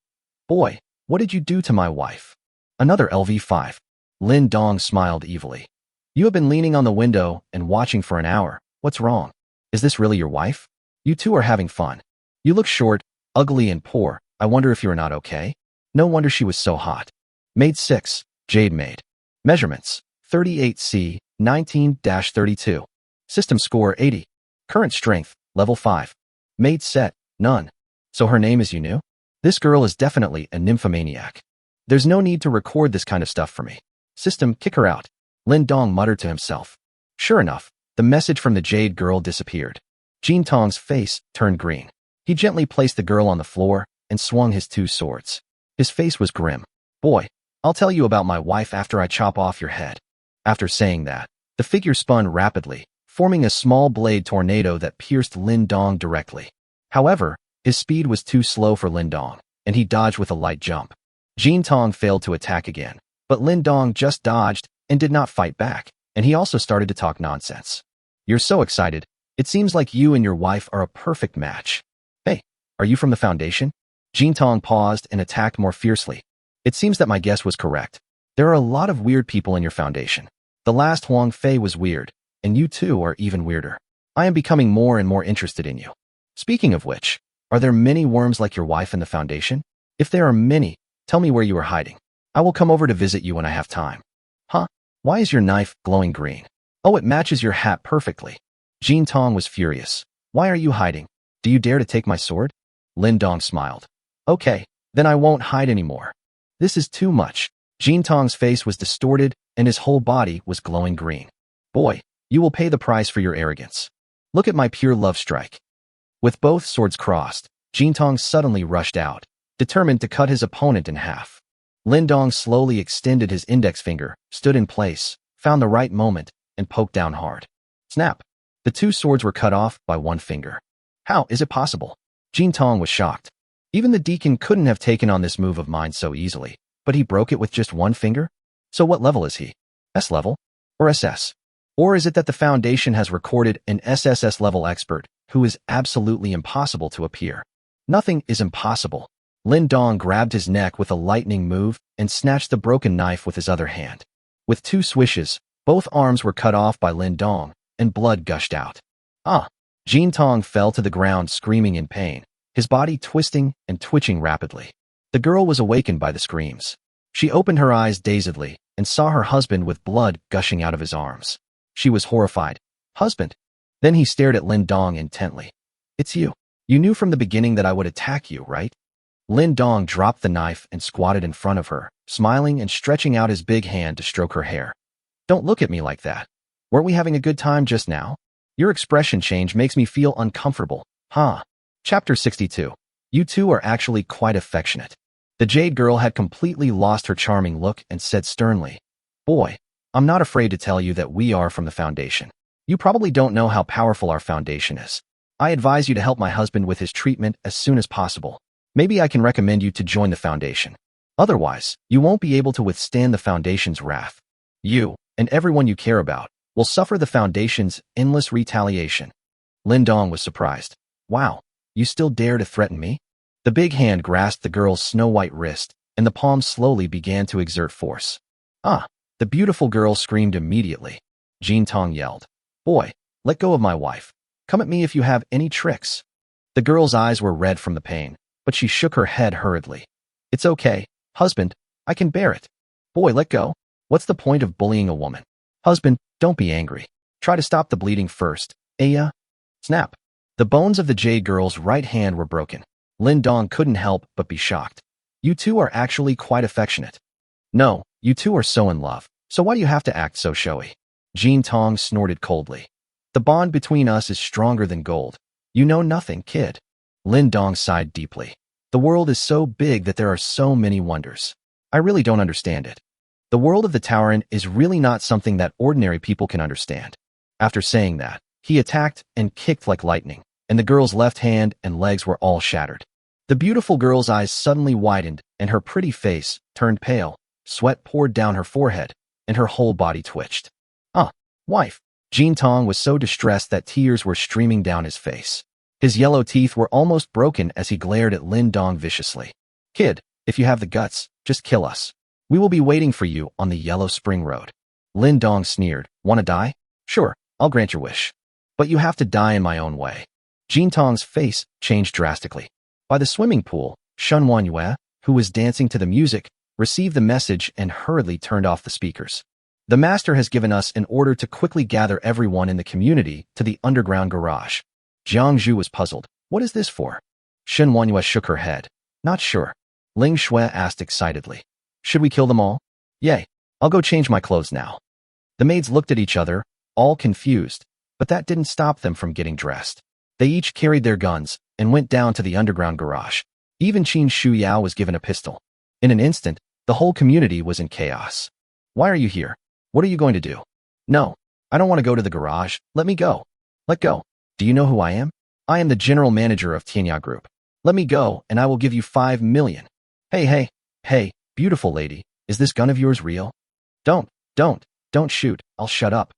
A: Boy, what did you do to my wife? Another LV5. Lindong smiled evilly. You have been leaning on the window and watching for an hour. What's wrong? Is this really your wife? You two are having fun. You look short, ugly, and poor. I wonder if you are not okay? No wonder she was so hot. Maid 6, Jade Maid. Measurements, 38C, 19-32. System score 80. Current strength, level 5. Maid set, none. So her name is Yunu? This girl is definitely a nymphomaniac. There's no need to record this kind of stuff for me. System, kick her out. Lindong muttered to himself. Sure enough, the message from the Jade girl disappeared. Jintong's face turned green. He gently placed the girl on the floor and swung his 2 swords. His face was grim. Boy, I'll tell you about my wife after I chop off your head. After saying that, the figure spun rapidly, forming a small blade tornado that pierced Lindong directly. However, his speed was too slow for Lindong, and he dodged with a light jump. Jintong failed to attack again, but Lindong just dodged and did not fight back, and he also started to talk nonsense. You're so excited. It seems like you and your wife are a perfect match. Hey, are you from the Foundation? Jintong paused and attacked more fiercely. It seems that my guess was correct. There are a lot of weird people in your Foundation. The last Huang Fei was weird, and you too are even weirder. I am becoming more and more interested in you. Speaking of which, are there many worms like your wife in the Foundation? If there are many, tell me where you are hiding. I will come over to visit you when I have time. Huh? Why is your knife glowing green? Oh, it matches your hat perfectly. Jintong was furious. Why are you hiding? Do you dare to take my sword? Lindong smiled. Okay, then I won't hide anymore. This is too much. Jintong's face was distorted and his whole body was glowing green. Boy, you will pay the price for your arrogance. Look at my pure love strike. With both swords crossed, Jintong suddenly rushed out, determined to cut his opponent in half. Lindong slowly extended his index finger, stood in place, found the right moment, and poked down hard. Snap! The 2 swords were cut off by 1 finger. How is it possible? Jintong was shocked. Even the deacon couldn't have taken on this move of mine so easily, but he broke it with just 1 finger? So what level is he? S level? Or SS? Or is it that the Foundation has recorded an SSS level expert who is absolutely impossible to appear? Nothing is impossible. Lin Dong grabbed his neck with a lightning move and snatched the broken knife with his other hand. With 2 swishes, both arms were cut off by Lin Dong, and blood gushed out. Ah! Jin Tong fell to the ground screaming in pain, his body twisting and twitching rapidly. The girl was awakened by the screams. She opened her eyes dazedly and saw her husband with blood gushing out of his arms. She was horrified. Husband? Then he stared at Lin Dong intently. It's you. You knew from the beginning that I would attack you, right? Lin Dong dropped the knife and squatted in front of her, smiling and stretching out his big hand to stroke her hair. Don't look at me like that. Weren't we having a good time just now? Your expression change makes me feel uncomfortable, huh? Chapter 62. You two are actually quite affectionate. The Jade girl had completely lost her charming look and said sternly, Boy, I'm not afraid to tell you that we are from the Foundation. You probably don't know how powerful our Foundation is. I advise you to help my husband with his treatment as soon as possible. Maybe I can recommend you to join the Foundation. Otherwise, you won't be able to withstand the Foundation's wrath. You, and everyone you care about, will suffer the Foundation's endless retaliation. Lin Dong was surprised. Wow, you still dare to threaten me? The big hand grasped the girl's snow-white wrist, and the palm slowly began to exert force. Ah! The beautiful girl screamed immediately. Jin Tong yelled, Boy, let go of my wife. Come at me if you have any tricks. The girl's eyes were red from the pain, but she shook her head hurriedly. It's okay, husband, I can bear it. Boy, let go. What's the point of bullying a woman? Husband, don't be angry. Try to stop the bleeding first. Aya? Snap. The bones of the Jade girl's right hand were broken. Lin Dong couldn't help but be shocked. You two are actually quite affectionate. No, you two are so in love, so why do you have to act so showy? Jin Tong snorted coldly. The bond between us is stronger than gold. You know nothing, kid. Lin Dong sighed deeply. The world is so big that there are so many wonders. I really don't understand it. The world of the tyrant is really not something that ordinary people can understand. After saying that, he attacked and kicked like lightning, and the girl's left hand and legs were all shattered. The beautiful girl's eyes suddenly widened, and her pretty face turned pale. Sweat poured down her forehead, and her whole body twitched. Wife. Jin Tong was so distressed that tears were streaming down his face. His yellow teeth were almost broken as he glared at Lin Dong viciously. Kid, if you have the guts, just kill us. We will be waiting for you on the Yellow Spring Road. Lin Dong sneered. Wanna die? Sure, I'll grant your wish. But you have to die in my own way. Jin Tong's face changed drastically. By the swimming pool, Shun Wanyue, who was dancing to the music, received the message and hurriedly turned off the speakers. The master has given us an order to quickly gather everyone in the community to the underground garage. Jiang Zhu was puzzled. What is this for? Shun Wanyue shook her head. Not sure. Ling Shui asked excitedly. Should we kill them all? Yay. I'll go change my clothes now. The maids looked at each other, all confused, but that didn't stop them from getting dressed. They each carried their guns and went down to the underground garage. Even Qin Shuyao was given a pistol. In an instant, the whole community was in chaos. Why are you here? What are you going to do? No, I don't want to go to the garage. Let me go. Let go. Do you know who I am? I am the general manager of Tiani Group. Let me go, and I will give you 5 million. Hey, beautiful lady, is this gun of yours real? Don't shoot. I'll shut up.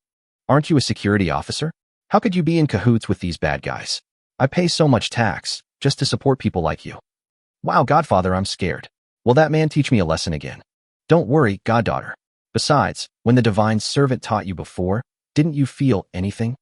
A: Aren't you a security officer? How could you be in cahoots with these bad guys? I pay so much tax, just to support people like you. Wow, Godfather, I'm scared. Will that man teach me a lesson again? Don't worry, Goddaughter. Besides, when the divine servant taught you before, didn't you feel anything?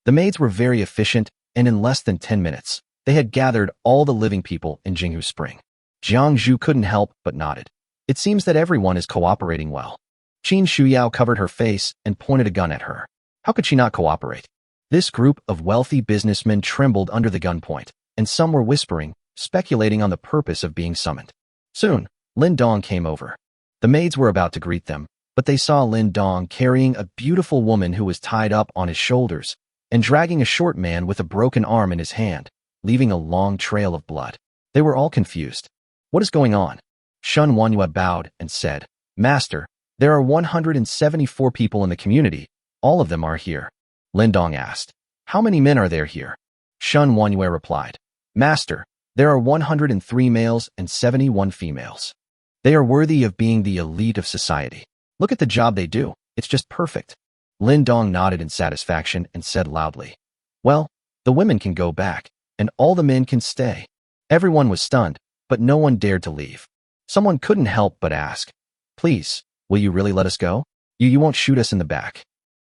A: The maids were very efficient, and in less than 10 minutes, they had gathered all the living people in Jinghu Spring. Jiang Zhu couldn't help but nodded. It seems that everyone is cooperating well. Qin Shuyao covered her face and pointed a gun at her. How could she not cooperate? This group of wealthy businessmen trembled under the gunpoint, and some were whispering, speculating on the purpose of being summoned. Soon, Lin Dong came over. The maids were about to greet them, but they saw Lin Dong carrying a beautiful woman who was tied up on his shoulders and dragging a short man with a broken arm in his hand, leaving a long trail of blood. They were all confused. What is going on? Shun Wanyue bowed and said, Master, there are 174 people in the community. All of them are here. Lin Dong asked, How many men are there here? Shun Wanyue replied, Master, there are 103 males and 71 females. They are worthy of being the elite of society. Look at the job they do. It's just perfect. Lin Dong nodded in satisfaction and said loudly, Well, the women can go back, and all the men can stay. Everyone was stunned, but no one dared to leave. Someone couldn't help but ask, "Please, will you really let us go? You won't shoot us in the back."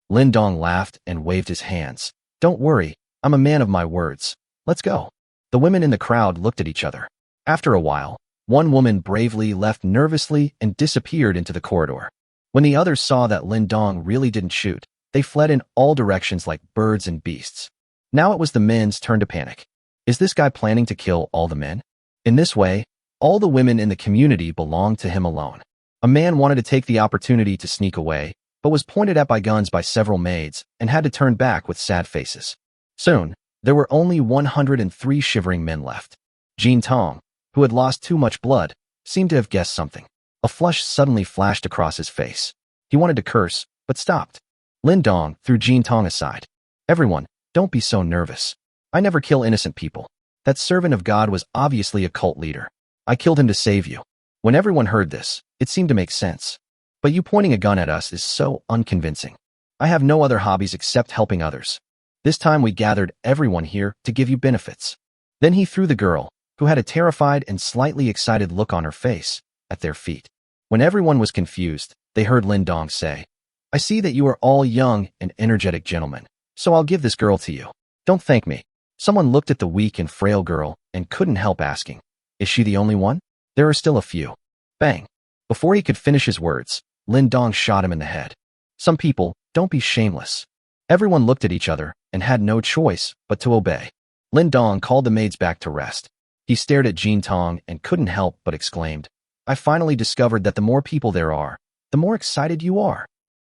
A: Lin Dong laughed and waved his hands. "Don't worry, I'm a man of my words. Let's go." The women in the crowd looked at each other. After a while, one woman bravely left nervously and disappeared into the corridor. When the others saw that Lin Dong really didn't shoot, they fled in all directions like birds and beasts. Now it was the men's turn to panic. Is this guy planning to kill all the men? In this way, all the women in the community belonged to him alone. A man wanted to take the opportunity to sneak away, but was pointed at by guns by several maids and had to turn back with sad faces. Soon, there were only 103 shivering men left. Jin Tong, who had lost too much blood, seemed to have guessed something. A flush suddenly flashed across his face. He wanted to curse, but stopped. Lin Dong threw Jin Tong aside. "Everyone, don't be so nervous. I never kill innocent people. That servant of God was obviously a cult leader. I killed him to save you." When everyone heard this, it seemed to make sense. "But you pointing a gun at us is so unconvincing. I have no other hobbies except helping others. This time we gathered everyone here to give you benefits." Then he threw the girl, who had a terrified and slightly excited look on her face, at their feet. When everyone was confused, they heard Lin Dong say, "I see that you are all young and energetic gentlemen, so I'll give this girl to you. Don't thank me." Someone looked at the weak and frail girl and couldn't help asking, "Is she the only one? There are still a few." Bang! Before he could finish his words, Lin Dong shot him in the head. Some people, don't be shameless. Everyone looked at each other and had no choice but to obey. Lin Dong called the maids back to rest. He stared at Jin Tong and couldn't help but exclaimed, "I finally discovered that the more people there are, the more excited you are."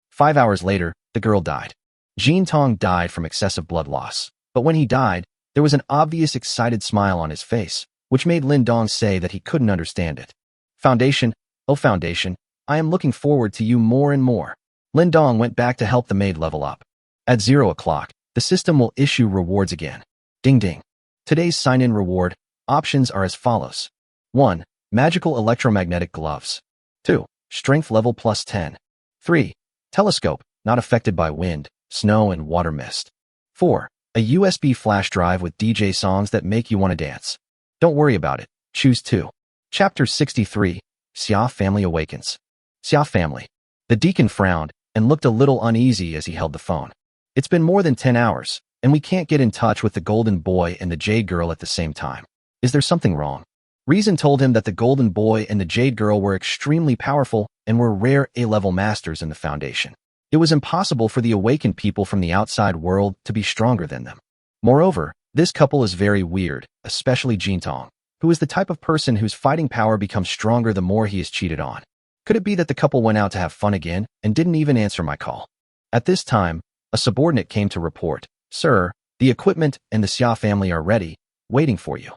A: 5 hours later, the girl died. Jin Tong died from excessive blood loss, but when he died, there was an obvious excited smile on his face, which made Lin Dong say that he couldn't understand it. "Foundation, oh Foundation, I am looking forward to you more and more." Lin Dong went back to help the maid level up. At 0 o'clock, the system will issue rewards again. Ding ding. Today's sign-in reward options are as follows. 1. Magical electromagnetic gloves. 2. Strength level plus 10. 3. Telescope, not affected by wind, snow, and water mist. 4. A USB flash drive with DJ songs that make you want to dance. Don't worry about it. Choose 2. Chapter 63. Xia Family Awakens. Xia Family. The deacon frowned and looked a little uneasy as he held the phone. "It's been more than 10 hours, and we can't get in touch with the golden boy and the jade girl at the same time. Is there something wrong?" Reason told him that the golden boy and the jade girl were extremely powerful and were rare A-level masters in the Foundation. It was impossible for the awakened people from the outside world to be stronger than them. Moreover, this couple is very weird, especially Jin Tong, who is the type of person whose fighting power becomes stronger the more he is cheated on. Could it be that the couple went out to have fun again and didn't even answer my call? At this time, a subordinate came to report, "Sir, the equipment and the Xia family are ready, waiting for you."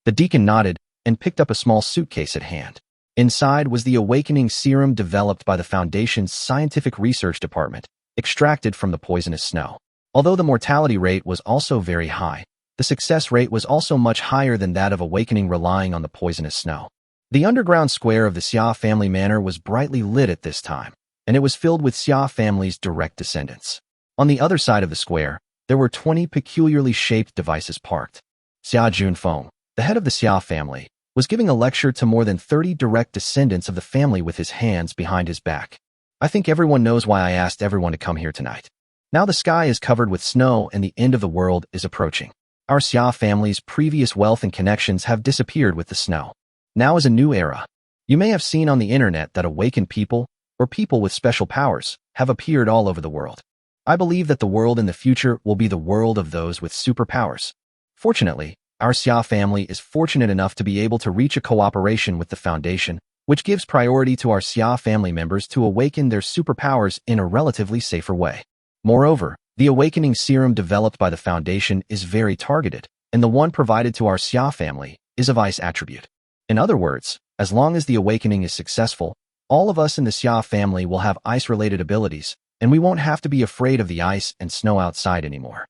A: The deacon nodded and picked up a small suitcase at hand. Inside was the awakening serum developed by the Foundation's Scientific Research Department, extracted from the poisonous snow. Although the mortality rate was also very high, the success rate was also much higher than that of awakening relying on the poisonous snow. The underground square of the Xia family manor was brightly lit at this time, and it was filled with Xia family's direct descendants. On the other side of the square, there were 20 peculiarly shaped devices parked. Xia Junfeng, the head of the Xia family, was giving a lecture to more than 30 direct descendants of the family with his hands behind his back. "I think everyone knows why I asked everyone to come here tonight. Now the sky is covered with snow and the end of the world is approaching. Our Xia family's previous wealth and connections have disappeared with the snow. Now is a new era. You may have seen on the internet that awakened people, or people with special powers, have appeared all over the world. I believe that the world in the future will be the world of those with superpowers. Fortunately, our Xia family is fortunate enough to be able to reach a cooperation with the Foundation, which gives priority to our Xia family members to awaken their superpowers in a relatively safer way. Moreover, the awakening serum developed by the Foundation is very targeted, and the one provided to our Xia family is of ice attribute. In other words, as long as the awakening is successful, all of us in the Xia family will have ice-related abilities, and we won't have to be afraid of the ice and snow outside anymore."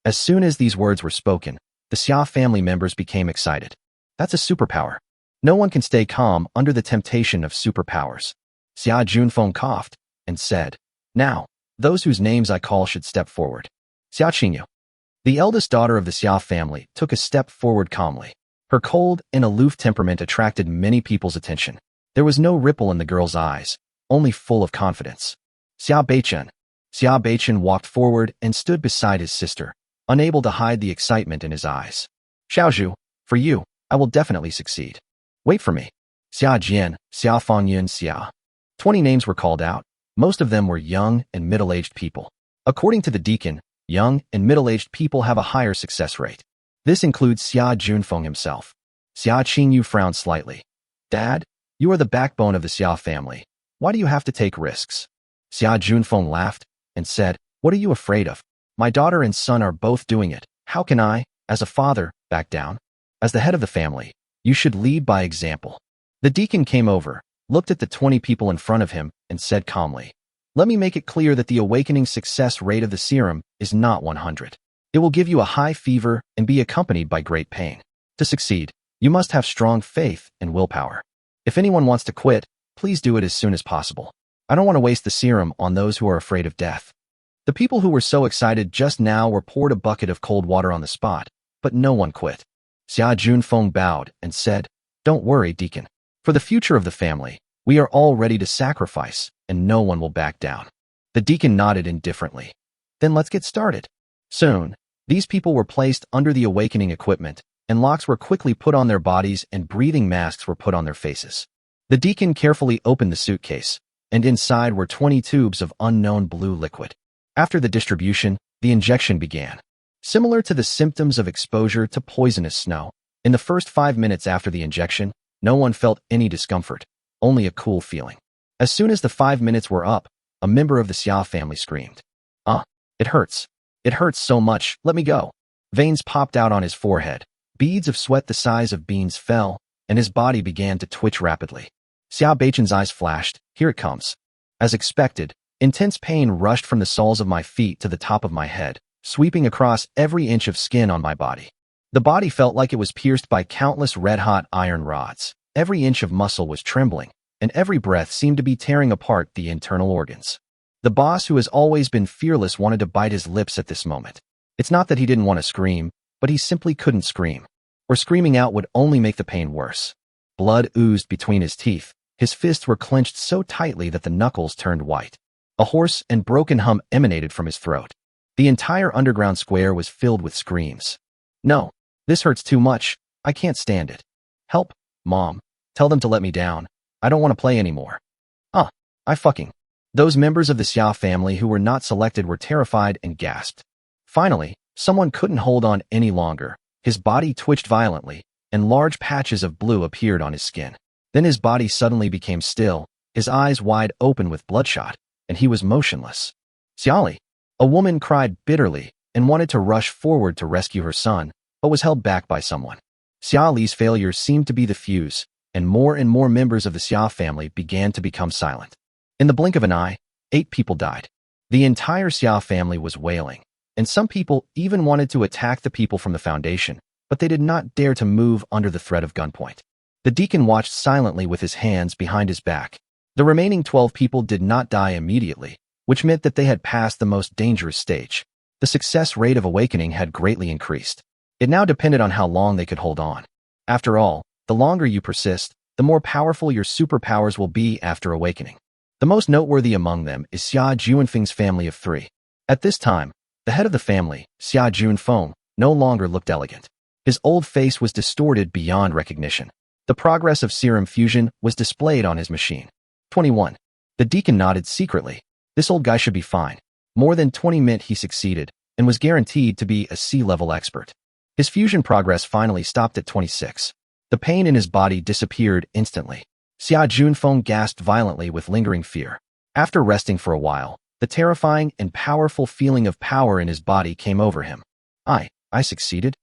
A: As soon as these words were spoken, the Xia family members became excited. That's a superpower. No one can stay calm under the temptation of superpowers. Xia Junfeng coughed and said, "Now, those whose names I call should step forward." Xia Qingyu, the eldest daughter of the Xia family, took a step forward calmly. Her cold and aloof temperament attracted many people's attention. There was no ripple in the girl's eyes, only full of confidence. Xia Beichen. Xia Beichen walked forward and stood beside his sister, unable to hide the excitement in his eyes. Xiaozhu, for you, I will definitely succeed. Wait for me. Xia Jian, Xia Fangyun Xia. 20 names were called out. Most of them were young and middle-aged people. According to the deacon, young and middle-aged people have a higher success rate. This includes Xia Junfeng himself. Xia Qingyu frowned slightly. Dad, you are the backbone of the Xia family. Why do you have to take risks? Xia Junfeng laughed and said, what are you afraid of? My daughter and son are both doing it. How can I, as a father, back down? As the head of the family, you should lead by example. The deacon came over, looked at the 20 people in front of him, and said calmly, let me make it clear that the awakening success rate of the serum is not 100. It will give you a high fever and be accompanied by great pain. To succeed, you must have strong faith and willpower. If anyone wants to quit, please do it as soon as possible. I don't want to waste the serum on those who are afraid of death. The people who were so excited just now were poured a bucket of cold water on the spot, but no one quit. Xia Junfeng bowed and said, don't worry, deacon. For the future of the family, we are all ready to sacrifice, and no one will back down. The deacon nodded indifferently. Then let's get started. Soon, these people were placed under the awakening equipment, and locks were quickly put on their bodies and breathing masks were put on their faces. The deacon carefully opened the suitcase, and inside were 20 tubes of unknown blue liquid. After the distribution, the injection began. Similar to the symptoms of exposure to poisonous snow, in the first 5 minutes after the injection, no one felt any discomfort, only a cool feeling. As soon as the 5 minutes were up, a member of the Xia family screamed, it hurts. It hurts so much, let me go. Veins popped out on his forehead, beads of sweat the size of beans fell, and his body began to twitch rapidly. Xia Beichen's eyes flashed, here it comes. As expected, intense pain rushed from the soles of my feet to the top of my head, sweeping across every inch of skin on my body. The body felt like it was pierced by countless red-hot iron rods. Every inch of muscle was trembling, and every breath seemed to be tearing apart the internal organs. The boss, who has always been fearless, wanted to bite his lips at this moment. It's not that he didn't want to scream, but he simply couldn't scream, or screaming out would only make the pain worse. Blood oozed between his teeth. His fists were clenched so tightly that the knuckles turned white. A hoarse and broken hum emanated from his throat. The entire underground square was filled with screams. No, this hurts too much. I can't stand it. Help, Mom. Tell them to let me down. I don't want to play anymore. Those members of the Xia family who were not selected were terrified and gasped. Finally, someone couldn't hold on any longer. His body twitched violently, and large patches of blue appeared on his skin. Then his body suddenly became still, his eyes wide open with bloodshot, and he was motionless. Xiaoli, a woman cried bitterly and wanted to rush forward to rescue her son, but was held back by someone. Xiaoli's failure seemed to be the fuse, and more members of the Xia family began to become silent. In the blink of an eye, 8 people died. The entire Xia family was wailing, and some people even wanted to attack the people from the foundation, but they did not dare to move under the threat of gunpoint. The deacon watched silently with his hands behind his back. The remaining 12 people did not die immediately, which meant that they had passed the most dangerous stage. The success rate of awakening had greatly increased. It now depended on how long they could hold on. After all, the longer you persist, the more powerful your superpowers will be after awakening. The most noteworthy among them is Xia Junfeng's family of 3. At this time, the head of the family, Xia Junfeng, no longer looked elegant. His old face was distorted beyond recognition. The progress of serum fusion was displayed on his machine. 21. The deacon nodded secretly. This old guy should be fine. More than 20 meant he succeeded, and was guaranteed to be a C-level expert. His fusion progress finally stopped at 26. The pain in his body disappeared instantly. Xia Junfeng gasped violently with lingering fear. After resting for a while, the terrifying and powerful feeling of power in his body came over him. I succeeded?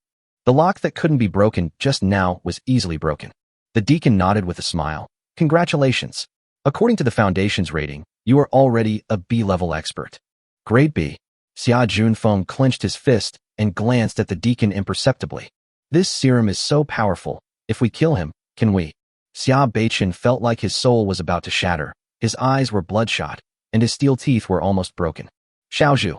A: The lock that couldn't be broken just now was easily broken. The deacon nodded with a smile. Congratulations. According to the Foundation's rating, you are already a B-level expert. Grade B. Xia Junfeng clenched his fist and glanced at the deacon imperceptibly. This serum is so powerful. If we kill him, can we? Xia Beichen felt like his soul was about to shatter. His eyes were bloodshot, and his steel teeth were almost broken. Xiaozhu,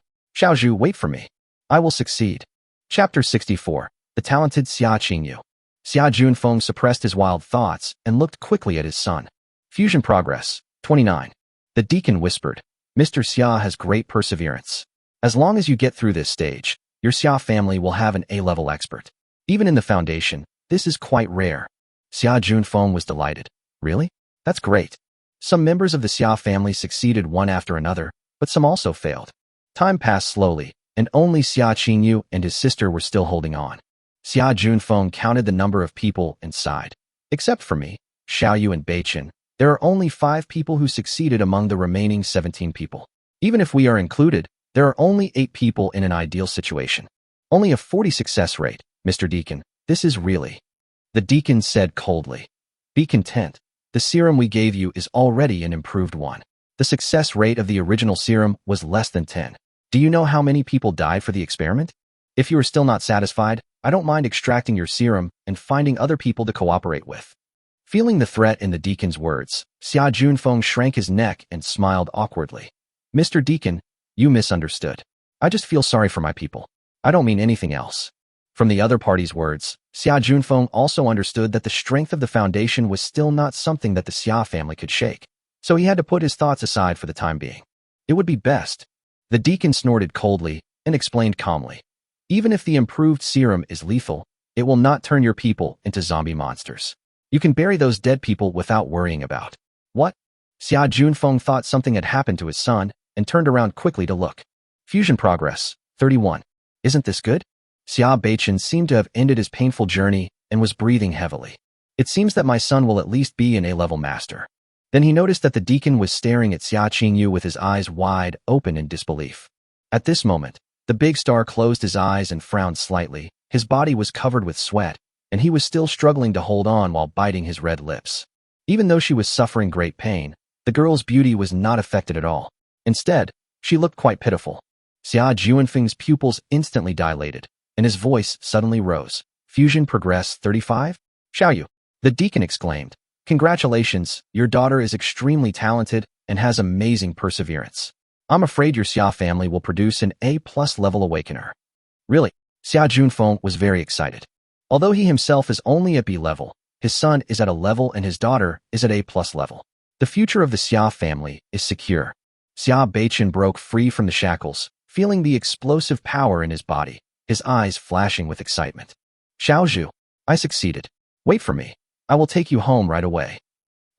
A: wait for me. I will succeed. Chapter 64. The Talented Xia Qingyu. Xia Junfeng suppressed his wild thoughts and looked quickly at his son. Fusion progress, 29. The deacon whispered, Mr. Xia has great perseverance. As long as you get through this stage, your Xia family will have an A-level expert. Even in the foundation, this is quite rare. Xia Junfeng was delighted. Really? That's great. Some members of the Xia family succeeded one after another, but some also failed. Time passed slowly, and only Xia Qingyu and his sister were still holding on. Xia Junfeng counted the number of people and sighed. Except for me, Xiaoyu and Beichen, there are only 5 people who succeeded among the remaining 17 people. Even if we are included, there are only 8 people in an ideal situation. Only a 40 success rate, Mr. Deacon. This is really. The deacon said coldly. Be content. The serum we gave you is already an improved one. The success rate of the original serum was less than 10. Do you know how many people died for the experiment? If you are still not satisfied, I don't mind extracting your serum and finding other people to cooperate with. Feeling the threat in the deacon's words, Xia Junfeng shrank his neck and smiled awkwardly. Mr. Deacon, you misunderstood. I just feel sorry for my people. I don't mean anything else. From the other party's words, Xia Junfeng also understood that the strength of the foundation was still not something that the Xia family could shake. So he had to put his thoughts aside for the time being. It would be best. The deacon snorted coldly and explained calmly. Even if the improved serum is lethal, it will not turn your people into zombie monsters. You can bury those dead people without worrying about. What? Xia Junfeng thought something had happened to his son and turned around quickly to look. Fusion progress, 31. Isn't this good? Xia Beichen seemed to have ended his painful journey and was breathing heavily. It seems that my son will at least be an A-level master. Then he noticed that the deacon was staring at Xia Qingyu with his eyes wide open in disbelief. At this moment, the big star closed his eyes and frowned slightly. His body was covered with sweat, and he was still struggling to hold on while biting his red lips. Even though she was suffering great pain, the girl's beauty was not affected at all. Instead, she looked quite pitiful. Xia Junfeng's pupils instantly dilated, and his voice suddenly rose. Fusion progress 35? Xiaoyu. The deacon exclaimed. Congratulations, your daughter is extremely talented and has amazing perseverance. I'm afraid your Xia family will produce an A+ level awakener. Really? Xia Junfeng was very excited. Although he himself is only at B level, his son is at a level and his daughter is at A+ level. The future of the Xia family is secure. Xia Beichen broke free from the shackles, feeling the explosive power in his body, his eyes flashing with excitement. Xiaozhu, I succeeded. Wait for me. I will take you home right away.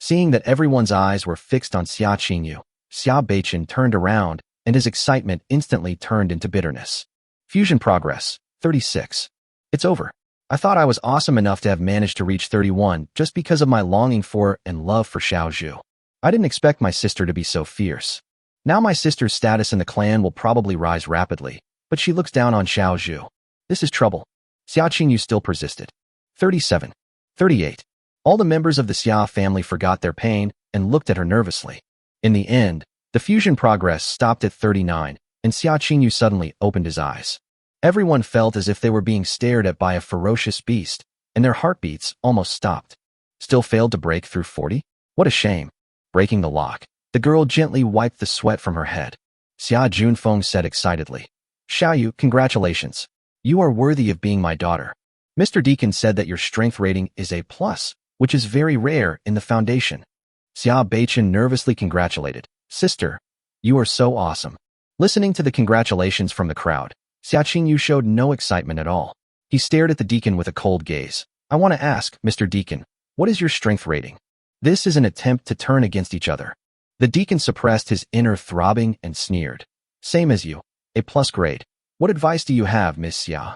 A: Seeing that everyone's eyes were fixed on Xia Qingyu, Xia Beichen turned around, and his excitement instantly turned into bitterness. Fusion progress, 36. It's over. I thought I was awesome enough to have managed to reach 31 just because of my longing for and love for Xiaozhu. I didn't expect my sister to be so fierce. Now my sister's status in the clan will probably rise rapidly, but she looks down on Xiaozhu. This is trouble. Xia Qingyu still persisted. 37. 38. All the members of the Xia family forgot their pain and looked at her nervously. In the end, the fusion progress stopped at 39, and Xia Qingyu suddenly opened his eyes. Everyone felt as if they were being stared at by a ferocious beast, and their heartbeats almost stopped. Still failed to break through 40? What a shame. Breaking the lock, the girl gently wiped the sweat from her head. Xia Junfeng said excitedly, Xiaoyu, congratulations. You are worthy of being my daughter. Mr. Deacon said that your strength rating is A+, which is very rare in the foundation. Xia Beichen nervously congratulated. Sister, you are so awesome. Listening to the congratulations from the crowd, Xia Qingyu showed no excitement at all. He stared at the deacon with a cold gaze. I want to ask, Mr. Deacon, what is your strength rating? This is an attempt to turn against each other. The deacon suppressed his inner throbbing and sneered. Same as you. A+ grade. What advice do you have, Miss Xia?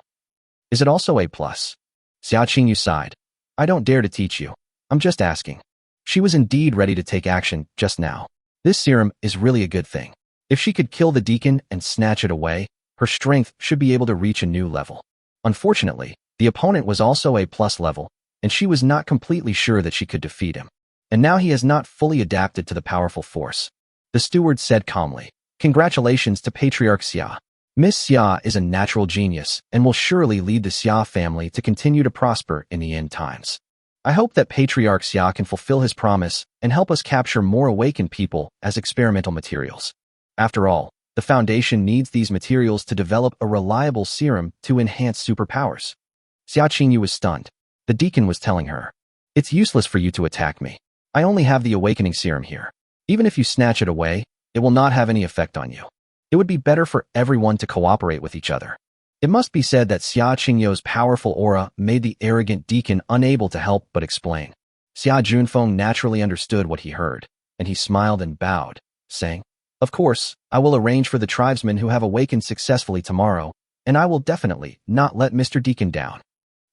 A: Is it also A+? Xia Qingyu sighed. I don't dare to teach you. I'm just asking. She was indeed ready to take action just now. This serum is really a good thing. If she could kill the deacon and snatch it away, her strength should be able to reach a new level. Unfortunately, the opponent was also A+ level, and she was not completely sure that she could defeat him. And now he has not fully adapted to the powerful force. The steward said calmly, Congratulations to Patriarch Xia. Miss Xia is a natural genius and will surely lead the Xia family to continue to prosper in the end times. I hope that Patriarch Xia can fulfill his promise and help us capture more awakened people as experimental materials. After all, the Foundation needs these materials to develop a reliable serum to enhance superpowers. Xia Qingyu was stunned. The The deacon was telling her. It's useless for you to attack me. I only have the awakening serum here. Even if you snatch it away, it will not have any effect on you. It would be better for everyone to cooperate with each other. It must be said that Xia Qingyo's powerful aura made the arrogant deacon unable to help but explain. Xia Junfeng naturally understood what he heard, and he smiled and bowed, saying, "Of course, I will arrange for the tribesmen who have awakened successfully tomorrow, and I will definitely not let Mr. Deacon down."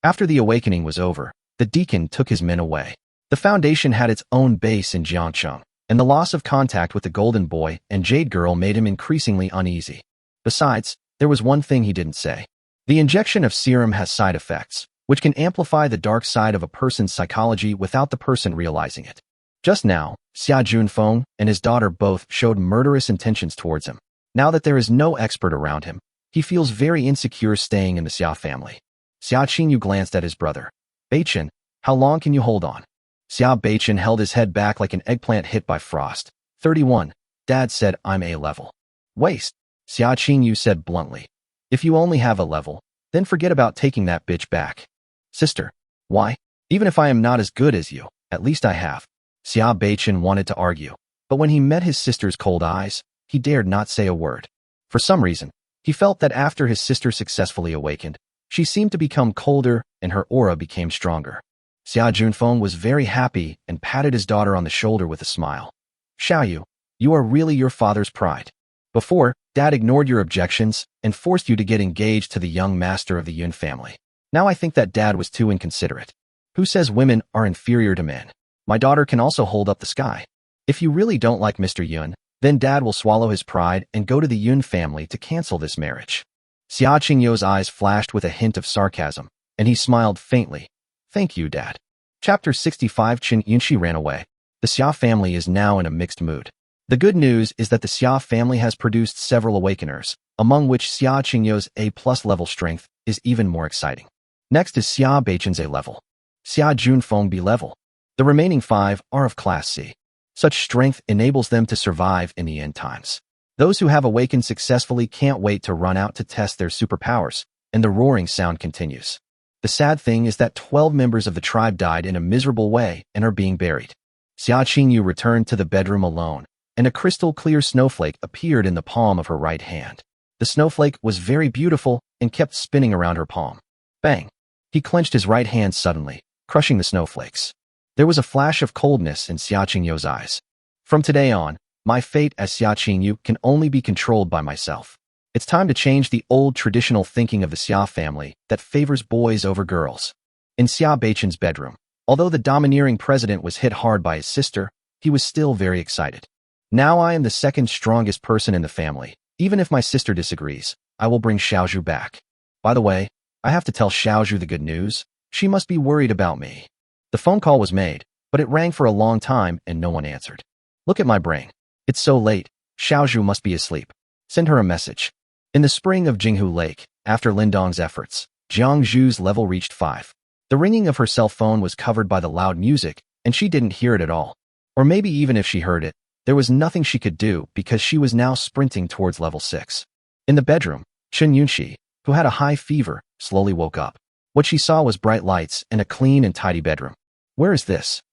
A: After the awakening was over, the deacon took his men away. The Foundation had its own base in Jiangcheng, and the loss of contact with the Golden Boy and Jade Girl made him increasingly uneasy. Besides, there was one thing he didn't say. The injection of serum has side effects, which can amplify the dark side of a person's psychology without the person realizing it. Just now, Xia Junfeng and his daughter both showed murderous intentions towards him. Now that there is no expert around him, he feels very insecure staying in the Xia family. Xia Qingyu glanced at his brother. "Beichen, how long can you hold on?" Xia Beichen held his head back like an eggplant hit by frost. 31. Dad said I'm A level. Waste. Xia Qingyu said bluntly. If you only have a level, then forget about taking that bitch back. Sister. Why? Even if I am not as good as you, at least I have. Xia Beichen wanted to argue, but when he met his sister's cold eyes, he dared not say a word. For some reason, he felt that after his sister successfully awakened, she seemed to become colder and her aura became stronger. Xia Junfeng was very happy and patted his daughter on the shoulder with a smile. Xiaoyu, you are really your father's pride. Before, Dad ignored your objections and forced you to get engaged to the young master of the Yun family. Now I think that Dad was too inconsiderate. Who says women are inferior to men? My daughter can also hold up the sky. If you really don't like Mr. Yun, then Dad will swallow his pride and go to the Yun family to cancel this marriage. Xia Qingyo's eyes flashed with a hint of sarcasm, and he smiled faintly. Thank you, Dad. Chapter 65. Qin Yunxi ran away. The Xia family is now in a mixed mood. The good news is that the Xia family has produced several awakeners, among which Xia Qingyo's A+ level strength is even more exciting. Next is Xia Beichen's A level. Xia Junfeng B level. The remaining 5 are of Class C. Such strength enables them to survive in the end times. Those who have awakened successfully can't wait to run out to test their superpowers, and the roaring sound continues. The sad thing is that 12 members of the tribe died in a miserable way and are being buried. Xia Qingyu returned to the bedroom alone, and a crystal-clear snowflake appeared in the palm of her right hand. The snowflake was very beautiful and kept spinning around her palm. Bang! He clenched his right hand suddenly, crushing the snowflakes. There was a flash of coldness in Xia Qingyu's eyes. From today on, my fate as Xia Qingyu can only be controlled by myself. It's time to change the old traditional thinking of the Xia family that favors boys over girls. In Xia Beichen's bedroom, although the domineering president was hit hard by his sister, he was still very excited. Now I am the second strongest person in the family. Even if my sister disagrees, I will bring Xiaozhu back. By the way, I have to tell Xiaozhu the good news. She must be worried about me. The phone call was made, but it rang for a long time and no one answered. Look at my brain. It's so late. Xiaozhu must be asleep. Send her a message. In the spring of Jinghu Lake, after Lindong's efforts, Jiang Zhu's level reached 5. The ringing of her cell phone was covered by the loud music, and she didn't hear it at all. Or maybe even if she heard it, there was nothing she could do because she was now sprinting towards level 6. In the bedroom, Qin Yunxi, who had a high fever, slowly woke up. What she saw was bright lights and a clean and tidy bedroom. Where is this?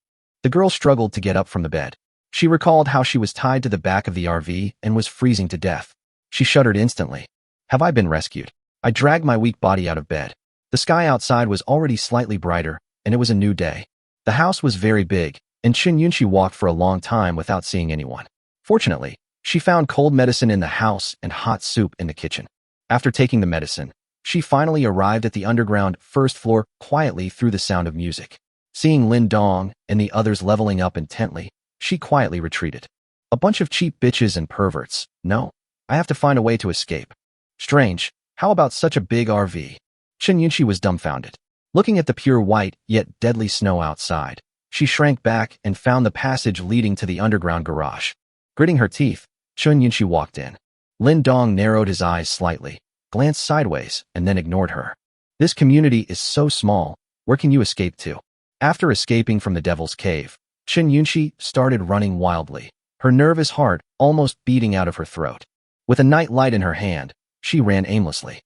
A: The girl struggled to get up from the bed. She recalled how she was tied to the back of the RV and was freezing to death. She shuddered instantly. Have I been rescued? I dragged my weak body out of bed. The sky outside was already slightly brighter, and it was a new day. The house was very big, and Qin Yunxi walked for a long time without seeing anyone. Fortunately, she found cold medicine in the house and hot soup in the kitchen. After taking the medicine, she finally arrived at the underground first floor quietly through the sound of music. Seeing Lin Dong and the others leveling up intently, she quietly retreated. A bunch of cheap bitches and perverts. No, I have to find a way to escape. Strange, how about such a big RV? Qin Yunxi was dumbfounded. Looking at the pure white yet deadly snow outside, she shrank back and found the passage leading to the underground garage. Gritting her teeth, Qin Yunxi walked in. Lin Dong narrowed his eyes slightly, glanced sideways, and then ignored her. This community is so small, where can you escape to? After escaping from the Devil's Cave, Qin Yunxi started running wildly, her nervous heart almost beating out of her throat. With a night light in her hand, she ran aimlessly.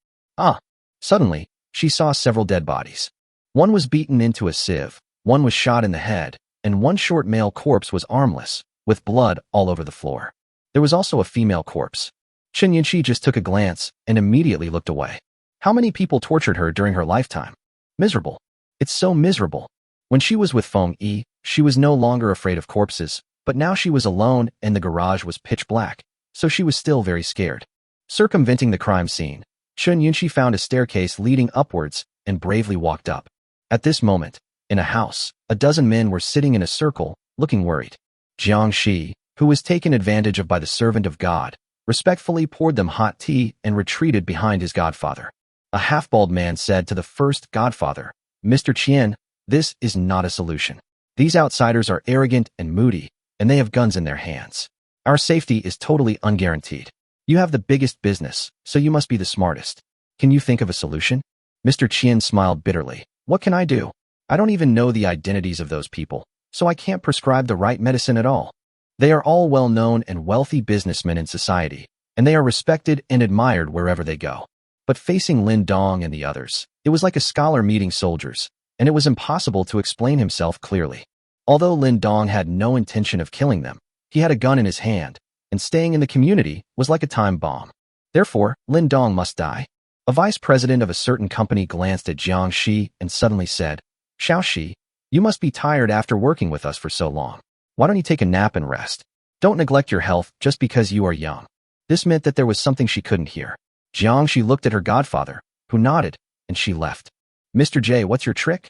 A: Suddenly, she saw several dead bodies. One was beaten into a sieve, one was shot in the head, and one short male corpse was armless, with blood all over the floor. There was also a female corpse. Chen Yunqi just took a glance and immediately looked away. How many people tortured her during her lifetime? Miserable. It's so miserable. When she was with Feng Yi, she was no longer afraid of corpses, but now she was alone and the garage was pitch black, so she was still very scared. Circumventing the crime scene, Chen Yunqi found a staircase leading upwards and bravely walked up. At this moment, in a house, a dozen men were sitting in a circle, looking worried. Jiang Shi, who was taken advantage of by the servant of God, respectfully poured them hot tea and retreated behind his godfather. A half-bald man said to the first godfather, "Mr. Qian, this is not a solution. These outsiders are arrogant and moody, and they have guns in their hands. Our safety is totally unguaranteed. You have the biggest business, so you must be the smartest. Can you think of a solution?" Mr. Qian smiled bitterly. "What can I do? I don't even know the identities of those people, so I can't prescribe the right medicine at all. They are all well-known and wealthy businessmen in society, and they are respected and admired wherever they go." But facing Lin Dong and the others, it was like a scholar meeting soldiers, and it was impossible to explain himself clearly. Although Lin Dong had no intention of killing them, he had a gun in his hand, and staying in the community was like a time bomb. Therefore, Lin Dong must die. A vice president of a certain company glanced at Jiang Shi and suddenly said, "Xiao Shi, you must be tired after working with us for so long. Why don't you take a nap and rest? Don't neglect your health just because you are young." This meant that there was something she couldn't hear. Jiang Shi looked at her godfather, who nodded, and she left. "Mr. J, what's your trick?"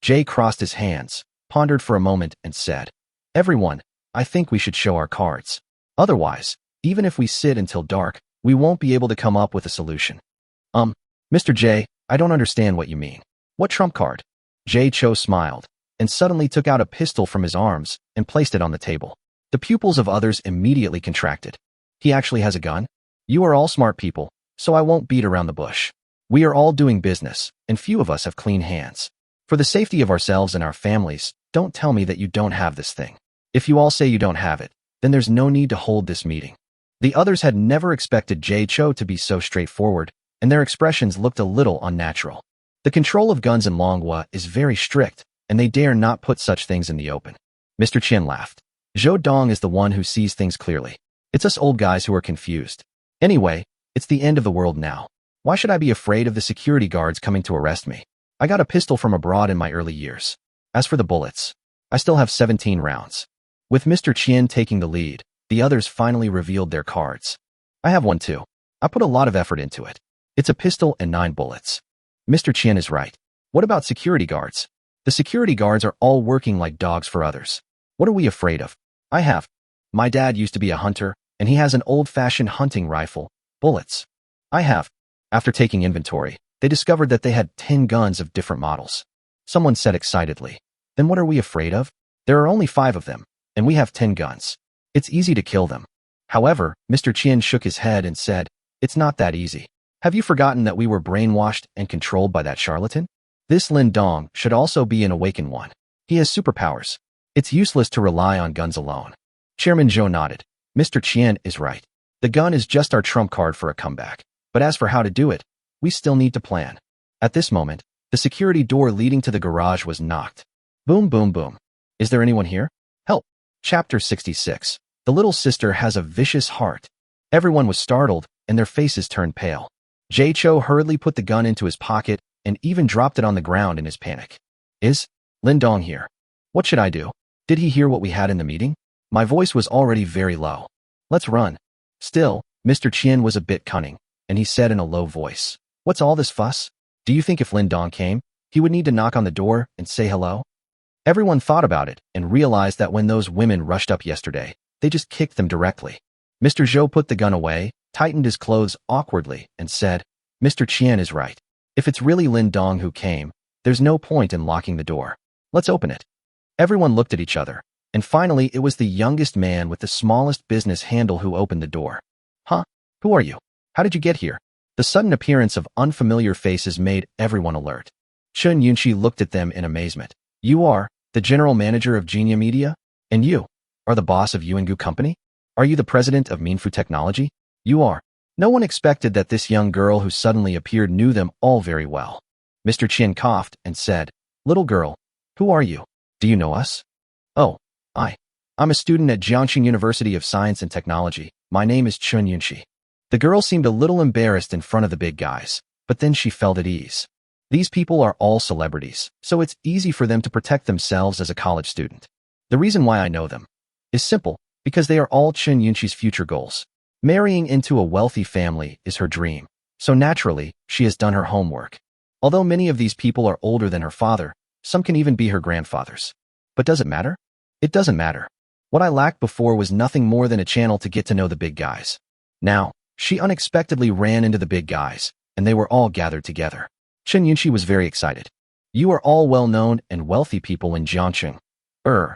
A: Jay crossed his hands, pondered for a moment, and said, "Everyone, I think we should show our cards. Otherwise, even if we sit until dark, we won't be able to come up with a solution." Mr. J, I don't understand what you mean. What trump card?" Jay Cho smiled, and suddenly took out a pistol from his arms and placed it on the table. The pupils of others immediately contracted. "He actually has a gun? You are all smart people, so I won't beat around the bush. We are all doing business, and few of us have clean hands. For the safety of ourselves and our families, don't tell me that you don't have this thing. If you all say you don't have it, then there's no need to hold this meeting." The others had never expected Jay Cho to be so straightforward, and their expressions looked a little unnatural. The control of guns in Manhwa is very strict, and they dare not put such things in the open. Mr. Qian laughed. "Zhou Dong is the one who sees things clearly. It's us old guys who are confused. Anyway, it's the end of the world now. Why should I be afraid of the security guards coming to arrest me? I got a pistol from abroad in my early years. As for the bullets, I still have 17 rounds. With Mr. Qian taking the lead, the others finally revealed their cards. "I have one too. I put a lot of effort into it. It's a pistol and 9 bullets. Mr. Qian is right. What about security guards? The security guards are all working like dogs for others. What are we afraid of? I have. My dad used to be a hunter, and he has an old-fashioned hunting rifle. Bullets. I have." After taking inventory, they discovered that they had 10 guns of different models. Someone said excitedly, "Then what are we afraid of? There are only 5 of them, and we have 10 guns. It's easy to kill them." However, Mr. Qian shook his head and said, "It's not that easy. Have you forgotten that we were brainwashed and controlled by that charlatan? This Lin Dong should also be an awakened one. He has superpowers. It's useless to rely on guns alone." Chairman Zhou nodded. "Mr. Qian is right. The gun is just our trump card for a comeback. But as for how to do it, we still need to plan." At this moment, the security door leading to the garage was knocked. Boom, boom, boom. "Is there anyone here? Help." Chapter 66. The little sister has a vicious heart. Everyone was startled, and their faces turned pale. Jay Cho hurriedly put the gun into his pocket and even dropped it on the ground in his panic. "Is Lin Dong here? What should I do? Did he hear what we had in the meeting?" My voice was already very low. "Let's run." Still, Mr. Qian was a bit cunning, and he said in a low voice, "What's all this fuss? Do you think if Lin Dong came, he would need to knock on the door and say hello?" Everyone thought about it and realized that when those women rushed up yesterday, they just kicked them directly. Mr. Zhou put the gun away, tightened his clothes awkwardly, and said, "Mr. Qian is right. If it's really Lin Dong who came, there's no point in locking the door. Let's open it." Everyone looked at each other, and finally it was the youngest man with the smallest business handle who opened the door. "Huh? Who are you? How did you get here?" The sudden appearance of unfamiliar faces made everyone alert. Chen Yunqi looked at them in amazement. "You are the general manager of Genia Media? And you are the boss of Yuangu Company? Are you the president of Minfu Technology? You are." No one expected that this young girl who suddenly appeared knew them all very well. Mr. Qian coughed and said, Little girl, who are you? Do you know us? Oh, I'm a student at Jiangxing University of Science and Technology. My name is Chun Yunxi. The girl seemed a little embarrassed in front of the big guys, but then she felt at ease. These people are all celebrities, so it's easy for them to protect themselves as a college student. The reason why I know them is simple, because they are all Chun Yunxi's future goals. Marrying into a wealthy family is her dream, so naturally, she has done her homework. Although many of these people are older than her father, some can even be her grandfathers. But does it matter? It doesn't matter. What I lacked before was nothing more than a channel to get to know the big guys. Now, she unexpectedly ran into the big guys, and they were all gathered together. Chun Yunxi was very excited. You are all well-known and wealthy people in Jiangxing.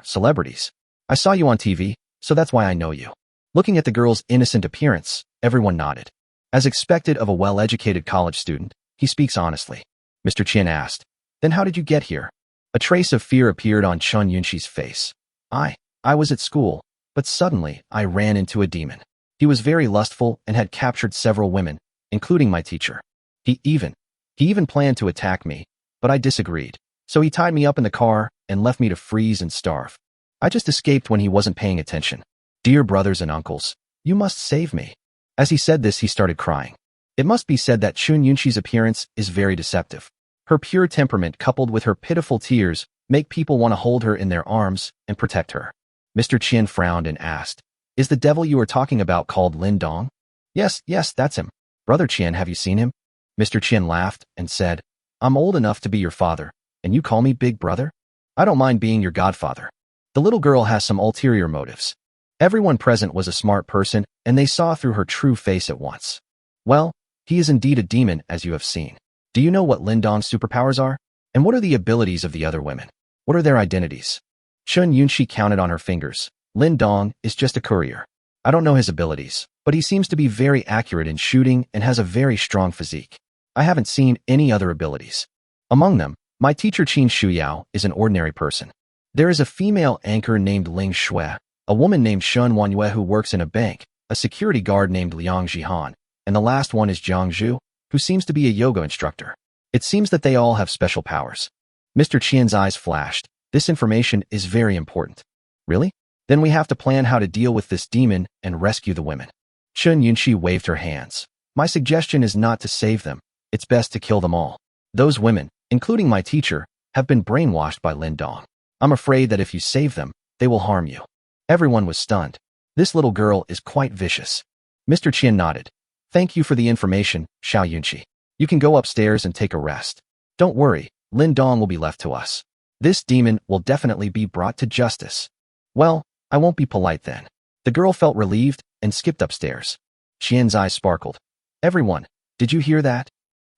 A: Celebrities. I saw you on TV, so that's why I know you. Looking at the girl's innocent appearance, everyone nodded. As expected of a well-educated college student, he speaks honestly. Mr. Qian asked, "Then how did you get here?" A trace of fear appeared on Chun Yunxi's face. I was at school, but suddenly I ran into a demon. He was very lustful and had captured several women, including my teacher. He even planned to attack me, but I disagreed. So he tied me up in the car and left me to freeze and starve. I just escaped when he wasn't paying attention. Dear brothers and uncles, you must save me. As he said this, he started crying. It must be said that Chun Yunxi's appearance is very deceptive. Her pure temperament coupled with her pitiful tears make people want to hold her in their arms and protect her. Mr. Qian frowned and asked, "Is the devil you are talking about called Lin Dong?" Yes, that's him. Brother Qian, have you seen him? Mr. Qian laughed and said, "I'm old enough to be your father, and you call me big brother? I don't mind being your godfather." The little girl has some ulterior motives. Everyone present was a smart person, and they saw through her true face at once. Well, he is indeed a demon, as you have seen. Do you know what Lin Dong's superpowers are? And what are the abilities of the other women? What are their identities? Chun Yunxi counted on her fingers. Lin Dong is just a courier. I don't know his abilities, but he seems to be very accurate in shooting and has a very strong physique. I haven't seen any other abilities. Among them, my teacher Qin Shuyao is an ordinary person. There is a female anchor named Ling Shui, a woman named Shun Wanyue who works in a bank, a security guard named Liang Jihan, and the last one is Jiang Zhu, who seems to be a yoga instructor. It seems that they all have special powers. Mr. Qian's eyes flashed. This information is very important. Really? Then we have to plan how to deal with this demon and rescue the women. Chun Yunxi waved her hands. My suggestion is not to save them. It's best to kill them all. Those women, including my teacher, have been brainwashed by Lin Dong. I'm afraid that if you save them, they will harm you. Everyone was stunned. This little girl is quite vicious. Mr. Qian nodded. Thank you for the information, Xiao Yunxi. You can go upstairs and take a rest. Don't worry, Lin Dong will be left to us. This demon will definitely be brought to justice. Well, I won't be polite then. The girl felt relieved and skipped upstairs. Qian's eyes sparkled. Everyone, did you hear that?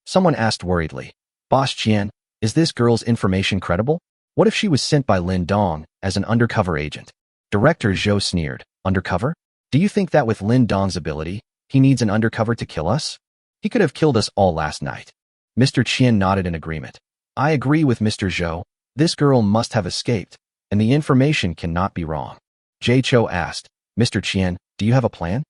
A: Someone asked worriedly. Boss Qian, is this girl's information credible? What if she was sent by Lin Dong as an undercover agent? Director Zhou sneered. Undercover? Do you think that with Lin Dong's ability, he needs an undercover to kill us? He could have killed us all last night. Mr. Qian nodded in agreement. I agree with Mr. Zhou. This girl must have escaped, and the information cannot be wrong. Jay Cho asked, Mr. Qian, do you have a plan?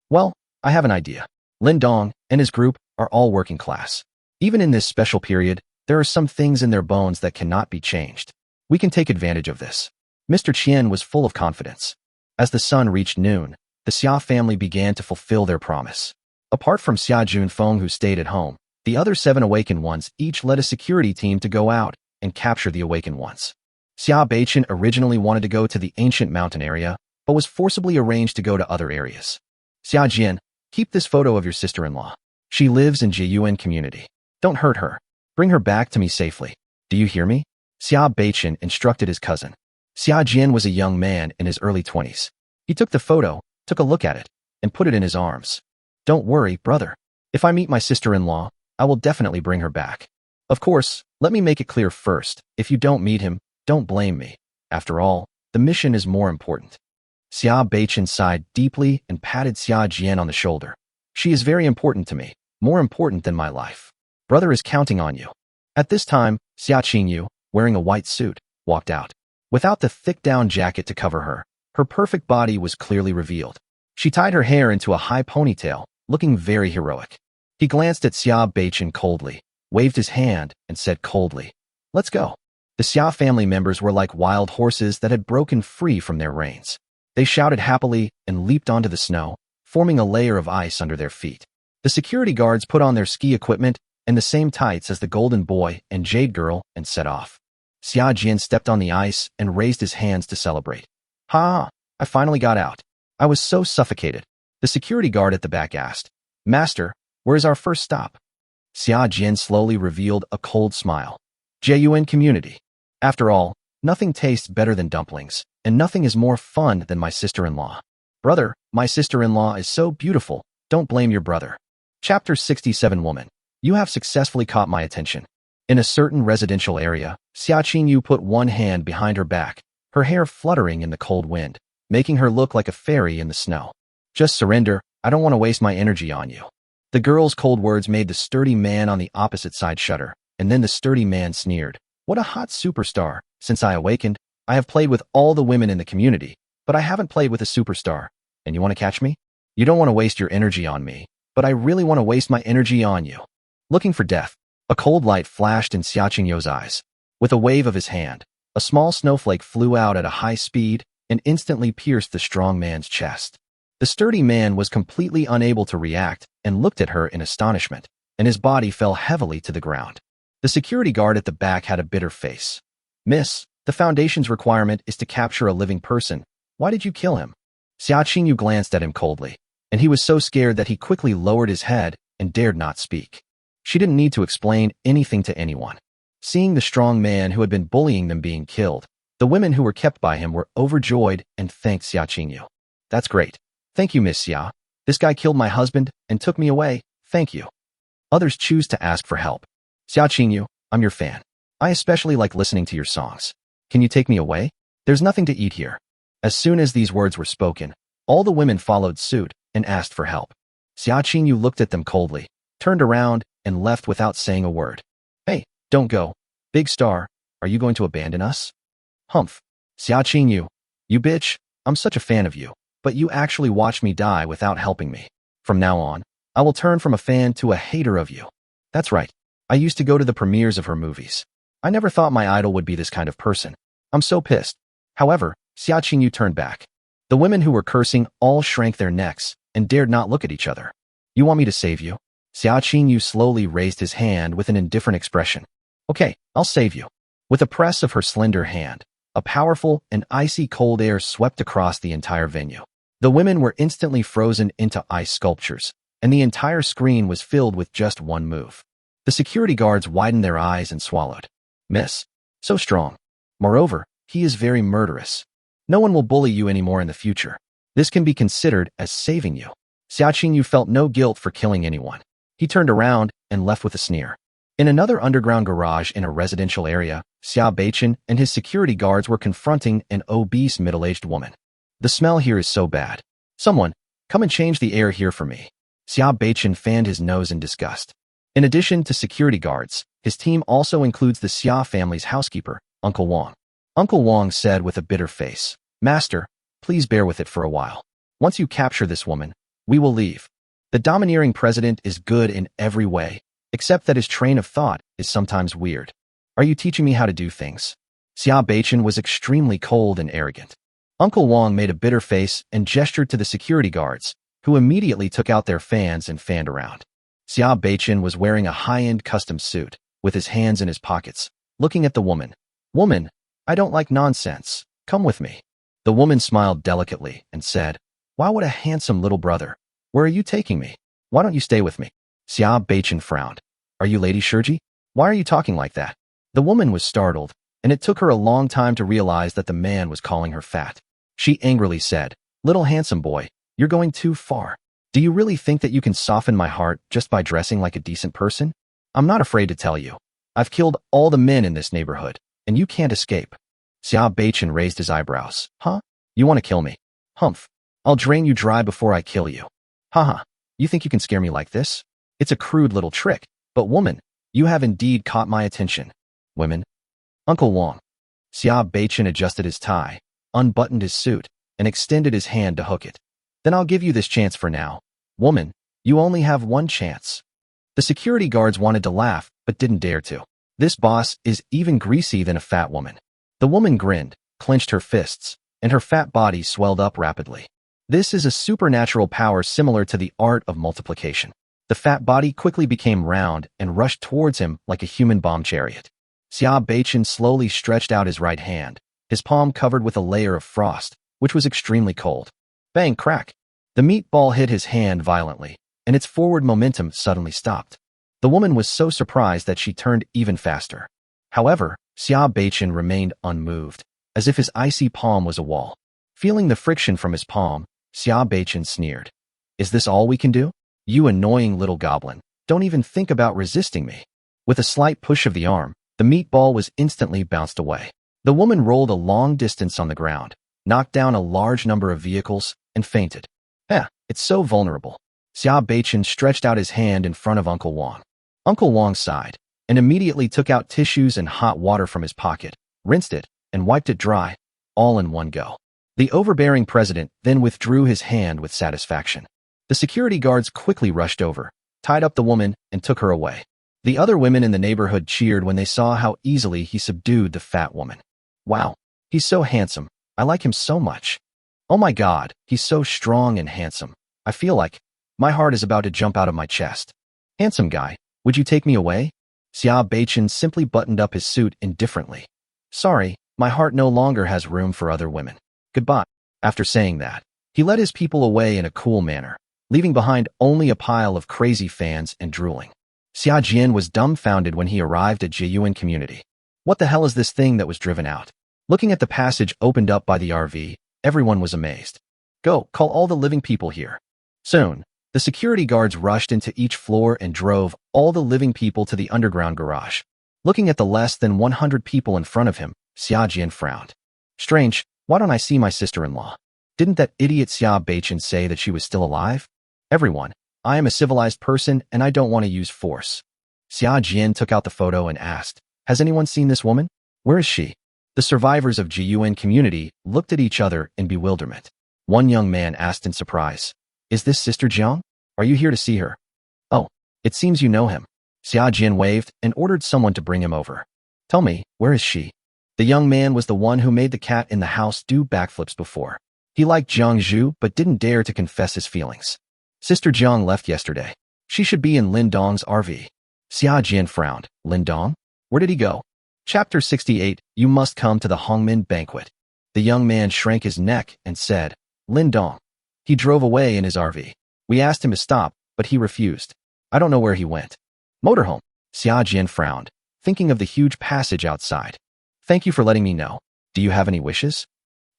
A: Well, I have an idea. Lin Dong and his group are all working class. Even in this special period, there are some things in their bones that cannot be changed. We can take advantage of this. Mr. Qian was full of confidence. As the sun reached noon, the Xia family began to fulfill their promise. Apart from Xia Junfeng, who stayed at home, the other 7 awakened ones each led a security team to go out and capture the awakened ones. Xia Beichen originally wanted to go to the ancient mountain area, but was forcibly arranged to go to other areas. Xia Jian, keep this photo of your sister-in-law. She lives in Jiyuan community. Don't hurt her. Bring her back to me safely. Do you hear me? Xia Beichen instructed his cousin. Xia Jian was a young man in his early 20s. He took the photo, took a look at it, and put it in his arms. Don't worry, brother. If I meet my sister-in-law, I will definitely bring her back. Of course, let me make it clear first, if you don't meet him, don't blame me. After all, the mission is more important. Xia Beichen sighed deeply and patted Xia Jian on the shoulder. She is very important to me, more important than my life. Brother is counting on you. At this time, Xia Qingyu, wearing a white suit, walked out. Without the thick down jacket to cover her, her perfect body was clearly revealed. She tied her hair into a high ponytail, looking very heroic. He glanced at Xia Beichen coldly, waved his hand, and said coldly, Let's go. The Xia family members were like wild horses that had broken free from their reins. They shouted happily and leaped onto the snow, forming a layer of ice under their feet. The security guards put on their ski equipment and the same tights as the Golden Boy and Jade Girl and set off. Xia Jin stepped on the ice and raised his hands to celebrate. Ha! I finally got out. I was so suffocated. The security guard at the back asked, Master, where is our first stop? Xia Jin slowly revealed a cold smile. Jun community. After all, nothing tastes better than dumplings, and nothing is more fun than my sister-in-law. Brother, my sister-in-law is so beautiful, don't blame your brother. Chapter 67 Woman. You have successfully caught my attention. In a certain residential area, Xia Qingyu put one hand behind her back, her hair fluttering in the cold wind, making her look like a fairy in the snow. Just surrender, I don't want to waste my energy on you. The girl's cold words made the sturdy man on the opposite side shudder, and then the sturdy man sneered. What a hot superstar. Since I awakened, I have played with all the women in the community, but I haven't played with a superstar. And you want to catch me? You don't want to waste your energy on me, but I really want to waste my energy on you. Looking for death. A cold light flashed in Xia Qingyu's eyes. With a wave of his hand, a small snowflake flew out at a high speed and instantly pierced the strong man's chest. The sturdy man was completely unable to react and looked at her in astonishment, and his body fell heavily to the ground. The security guard at the back had a bitter face. Miss, the Foundation's requirement is to capture a living person. Why did you kill him? Xia Qingyu glanced at him coldly, and he was so scared that he quickly lowered his head and dared not speak. She didn't need to explain anything to anyone. Seeing the strong man who had been bullying them being killed, the women who were kept by him were overjoyed and thanked Xia Qingyu. That's great. Thank you, Miss Xia. This guy killed my husband and took me away. Thank you. Others choose to ask for help. Xia Qingyu, I'm your fan. I especially like listening to your songs. Can you take me away? There's nothing to eat here. As soon as these words were spoken, all the women followed suit and asked for help. Xia Qingyu looked at them coldly, turned around, and left without saying a word. Hey, don't go. Big star, are you going to abandon us? Humph. Xia Qingyu, you bitch, I'm such a fan of you, but you actually watched me die without helping me. From now on, I will turn from a fan to a hater of you. That's right. I used to go to the premieres of her movies. I never thought my idol would be this kind of person. I'm so pissed. However, Xia Qingyu turned back. The women who were cursing all shrank their necks and dared not look at each other. You want me to save you? Xia Qingyu slowly raised his hand with an indifferent expression. Okay, I'll save you. With a press of her slender hand, a powerful and icy cold air swept across the entire venue. The women were instantly frozen into ice sculptures, and the entire screen was filled with just one move. The security guards widened their eyes and swallowed. Miss, so strong. Moreover, he is very murderous. No one will bully you anymore in the future. This can be considered as saving you. Xia Qingyu felt no guilt for killing anyone. He turned around and left with a sneer. In another underground garage in a residential area, Xia Beichen and his security guards were confronting an obese middle-aged woman. The smell here is so bad. Someone, come and change the air here for me. Xia Beichen fanned his nose in disgust. In addition to security guards, his team also includes the Xia family's housekeeper, Uncle Wang. Uncle Wang said with a bitter face, Master, please bear with it for a while. Once you capture this woman, we will leave. The domineering president is good in every way, except that his train of thought is sometimes weird. Are you teaching me how to do things? Xia Beichen was extremely cold and arrogant. Uncle Wang made a bitter face and gestured to the security guards, who immediately took out their fans and fanned around. Xia Beichen was wearing a high-end custom suit, with his hands in his pockets, looking at the woman. Woman, I don't like nonsense. Come with me. The woman smiled delicately and said, Wow, what a handsome little brother. Where are you taking me? Why don't you stay with me? Xia Beichen frowned. Are you Lady Shurji? Why are you talking like that? The woman was startled, and it took her a long time to realize that the man was calling her fat. She angrily said, Little handsome boy, you're going too far. Do you really think that you can soften my heart just by dressing like a decent person? I'm not afraid to tell you. I've killed all the men in this neighborhood, and you can't escape. Xia Beichen raised his eyebrows. Huh? You want to kill me? Humph. I'll drain you dry before I kill you. Haha. You think you can scare me like this? It's a crude little trick, but woman, you have indeed caught my attention. Women. Uncle Wang. Xia Beichen adjusted his tie, unbuttoned his suit, and extended his hand to hook it. Then I'll give you this chance for now. Woman, you only have one chance. The security guards wanted to laugh, but didn't dare to. This boss is even greasy than a fat woman. The woman grinned, clenched her fists, and her fat body swelled up rapidly. This is a supernatural power similar to the art of multiplication. The fat body quickly became round and rushed towards him like a human bomb chariot. Xia Beichen slowly stretched out his right hand, his palm covered with a layer of frost, which was extremely cold. Bang, crack! The meatball hit his hand violently, and its forward momentum suddenly stopped. The woman was so surprised that she turned even faster. However, Xia Beichen remained unmoved, as if his icy palm was a wall. Feeling the friction from his palm, Xia Beichen sneered. Is this all we can do? You annoying little goblin, don't even think about resisting me. With a slight push of the arm, the meatball was instantly bounced away. The woman rolled a long distance on the ground, knocked down a large number of vehicles, and fainted. It's so vulnerable. Xia Beichen stretched out his hand in front of Uncle Wang. Uncle Wang sighed, and immediately took out tissues and hot water from his pocket, rinsed it, and wiped it dry, all in one go. The overbearing president then withdrew his hand with satisfaction. The security guards quickly rushed over, tied up the woman, and took her away. The other women in the neighborhood cheered when they saw how easily he subdued the fat woman. Wow, he's so handsome. I like him so much. Oh my God, he's so strong and handsome. I feel like my heart is about to jump out of my chest. Handsome guy, would you take me away? Xia Beichen simply buttoned up his suit indifferently. Sorry, my heart no longer has room for other women. Goodbye. After saying that, he led his people away in a cool manner, leaving behind only a pile of crazy fans and drooling. Xia Jian was dumbfounded when he arrived at Jiyuan community. What the hell is this thing that was driven out? Looking at the passage opened up by the RV, everyone was amazed. Go, call all the living people here. Soon, the security guards rushed into each floor and drove all the living people to the underground garage. Looking at the less than 100 people in front of him, Xia Jian frowned. Strange, why don't I see my sister-in-law? Didn't that idiot Xia Beichen say that she was still alive? Everyone, I am a civilized person and I don't want to use force. Xia Jian took out the photo and asked, has anyone seen this woman? Where is she? The survivors of Jiyuan community looked at each other in bewilderment. One young man asked in surprise, is this Sister Jiang? Are you here to see her? Oh, it seems you know him. Xia Jian waved and ordered someone to bring him over. Tell me, where is she? The young man was the one who made the cat in the house do backflips before. He liked Jiang Zhu but didn't dare to confess his feelings. Sister Jiang left yesterday. She should be in Lin Dong's RV. Xia Jian frowned. Lin Dong? Where did he go? Chapter 68, You Must Come to the Hongmin Banquet. The young man shrank his neck and said, Lin Dong. He drove away in his RV. We asked him to stop, but he refused. I don't know where he went. Motorhome. Xia Jian frowned, thinking of the huge passage outside. Thank you for letting me know. Do you have any wishes?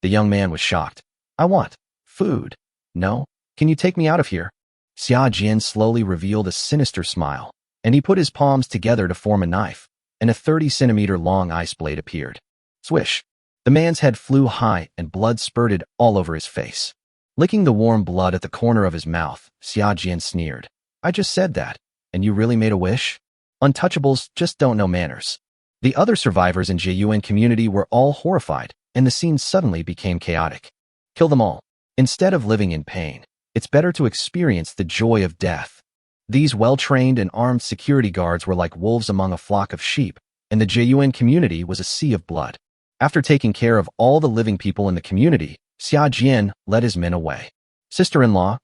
A: The young man was shocked. I want food. No? Can you take me out of here? Xia Jian slowly revealed a sinister smile, and he put his palms together to form a knife, and a 30-centimeter long ice blade appeared. Swish! The man's head flew high and blood spurted all over his face. Licking the warm blood at the corner of his mouth, Xia Jian sneered. I just said that, and you really made a wish? Untouchables just don't know manners. The other survivors in Jiyuan community were all horrified, and the scene suddenly became chaotic. Kill them all. Instead of living in pain, it's better to experience the joy of death. These well-trained and armed security guards were like wolves among a flock of sheep, and the Jiyuan community was a sea of blood. After taking care of all the living people in the community, Xia Jian led his men away. Sister-in-law,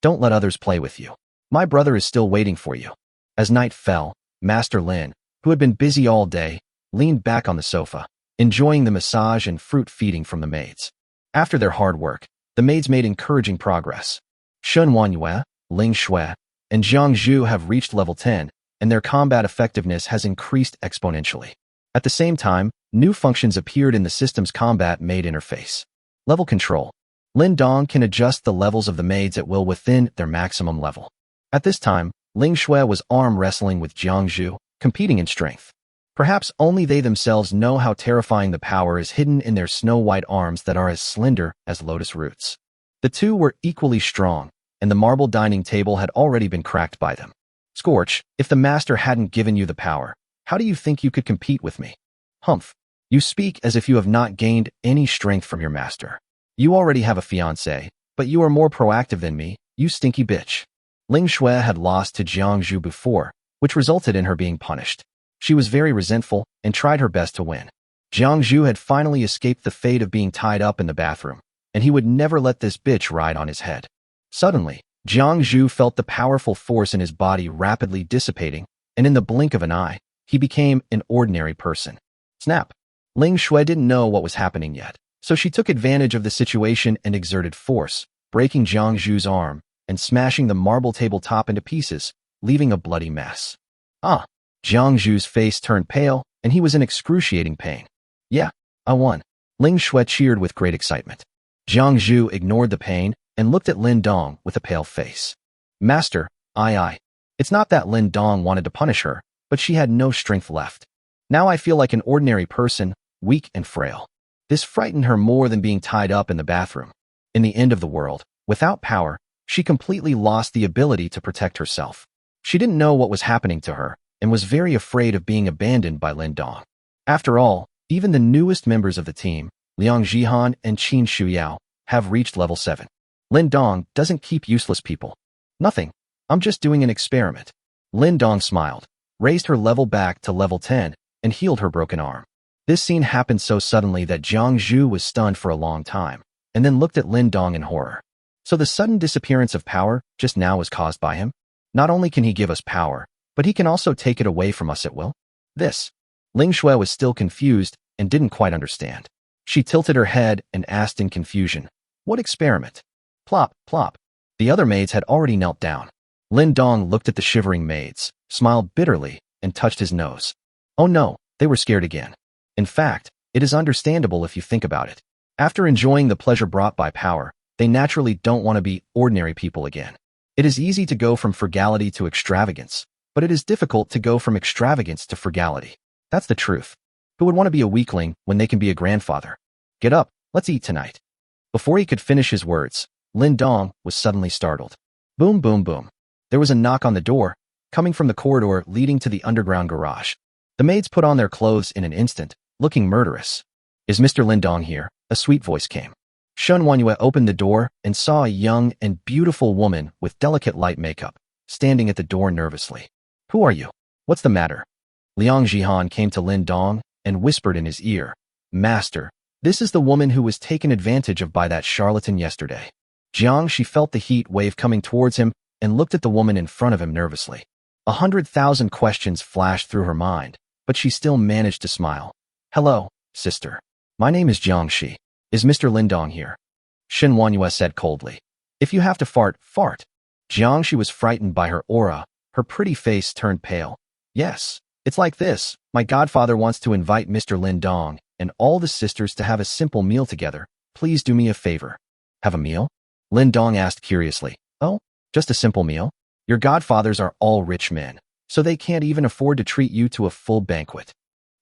A: don't let others play with you. My brother is still waiting for you. As night fell, Master Lin, who had been busy all day, leaned back on the sofa, enjoying the massage and fruit feeding from the maids. After their hard work, the maids made encouraging progress. Shun Wanyue, Ling Shui, and Jiang Zhu have reached level 10, and their combat effectiveness has increased exponentially. At the same time, new functions appeared in the system's combat maid interface. Level control. Lin Dong can adjust the levels of the maids at will within their maximum level. At this time, Ling Shui was arm wrestling with Jiang Zhu, competing in strength. Perhaps only they themselves know how terrifying the power is hidden in their snow-white arms that are as slender as lotus roots. The two were equally strong, and the marble dining table had already been cracked by them. Scorch, if the master hadn't given you the power, how do you think you could compete with me? Humph. You speak as if you have not gained any strength from your master. You already have a fiancé, but you are more proactive than me, you stinky bitch. Ling Shui had lost to Jiang Zhu before, which resulted in her being punished. She was very resentful and tried her best to win. Jiang Zhu had finally escaped the fate of being tied up in the bathroom, and he would never let this bitch ride on his head. Suddenly, Jiang Zhu felt the powerful force in his body rapidly dissipating, and in the blink of an eye, he became an ordinary person. Snap! Ling Shui didn't know what was happening yet, so she took advantage of the situation and exerted force, breaking Jiang Zhu's arm and smashing the marble tabletop into pieces, leaving a bloody mess. Jiang Zhu's face turned pale, and he was in excruciating pain. Yeah, I won. Ling Shui cheered with great excitement. Jiang Zhu ignored the pain and looked at Lin Dong with a pale face. Master, I. It's not that Lin Dong wanted to punish her, but she had no strength left. Now I feel like an ordinary person, weak and frail. This frightened her more than being tied up in the bathroom. In the end of the world, without power, she completely lost the ability to protect herself. She didn't know what was happening to her and was very afraid of being abandoned by Lin Dong. After all, even the newest members of the team, Liang Jihan and Qin Shuyao, have reached level 7. Lin Dong doesn't keep useless people. Nothing. I'm just doing an experiment. Lin Dong smiled, raised her level back to level 10, and healed her broken arm. This scene happened so suddenly that Jiang Zhu was stunned for a long time, and then looked at Lin Dong in horror. So the sudden disappearance of power just now was caused by him? Not only can he give us power, but he can also take it away from us at will? Ling Shui was still confused and didn't quite understand. She tilted her head and asked in confusion, "What experiment?" Plop, plop. The other maids had already knelt down. Lin Dong looked at the shivering maids, smiled bitterly, and touched his nose. Oh no, they were scared again. In fact, it is understandable if you think about it. After enjoying the pleasure brought by power, they naturally don't want to be ordinary people again. It is easy to go from frugality to extravagance, but it is difficult to go from extravagance to frugality. That's the truth. Who would want to be a weakling when they can be a grandfather? Get up, let's eat tonight. Before he could finish his words, Lin Dong was suddenly startled. Boom, boom, boom. There was a knock on the door, coming from the corridor leading to the underground garage. The maids put on their clothes in an instant, looking murderous. Is Mr. Lin Dong here? A sweet voice came. Shen Wanyue opened the door and saw a young and beautiful woman with delicate light makeup, standing at the door nervously. Who are you? What's the matter? Liang Jihan came to Lin Dong and whispered in his ear, Master, this is the woman who was taken advantage of by that charlatan yesterday. Jiang, she felt the heat wave coming towards him and looked at the woman in front of him nervously. 100,000 questions flashed through her mind, but she still managed to smile. Hello, sister. My name is Jiang Shi. Is Mr. Lin Dong here? Shen Wanyue said coldly. If you have to fart, fart. Jiang, she was frightened by her aura. Her pretty face turned pale. Yes, it's like this. My godfather wants to invite Mr. Lin Dong and all the sisters to have a simple meal together. Please do me a favor. Have a meal? Lin Dong asked curiously. Oh, just a simple meal? Your godfathers are all rich men, so they can't even afford to treat you to a full banquet.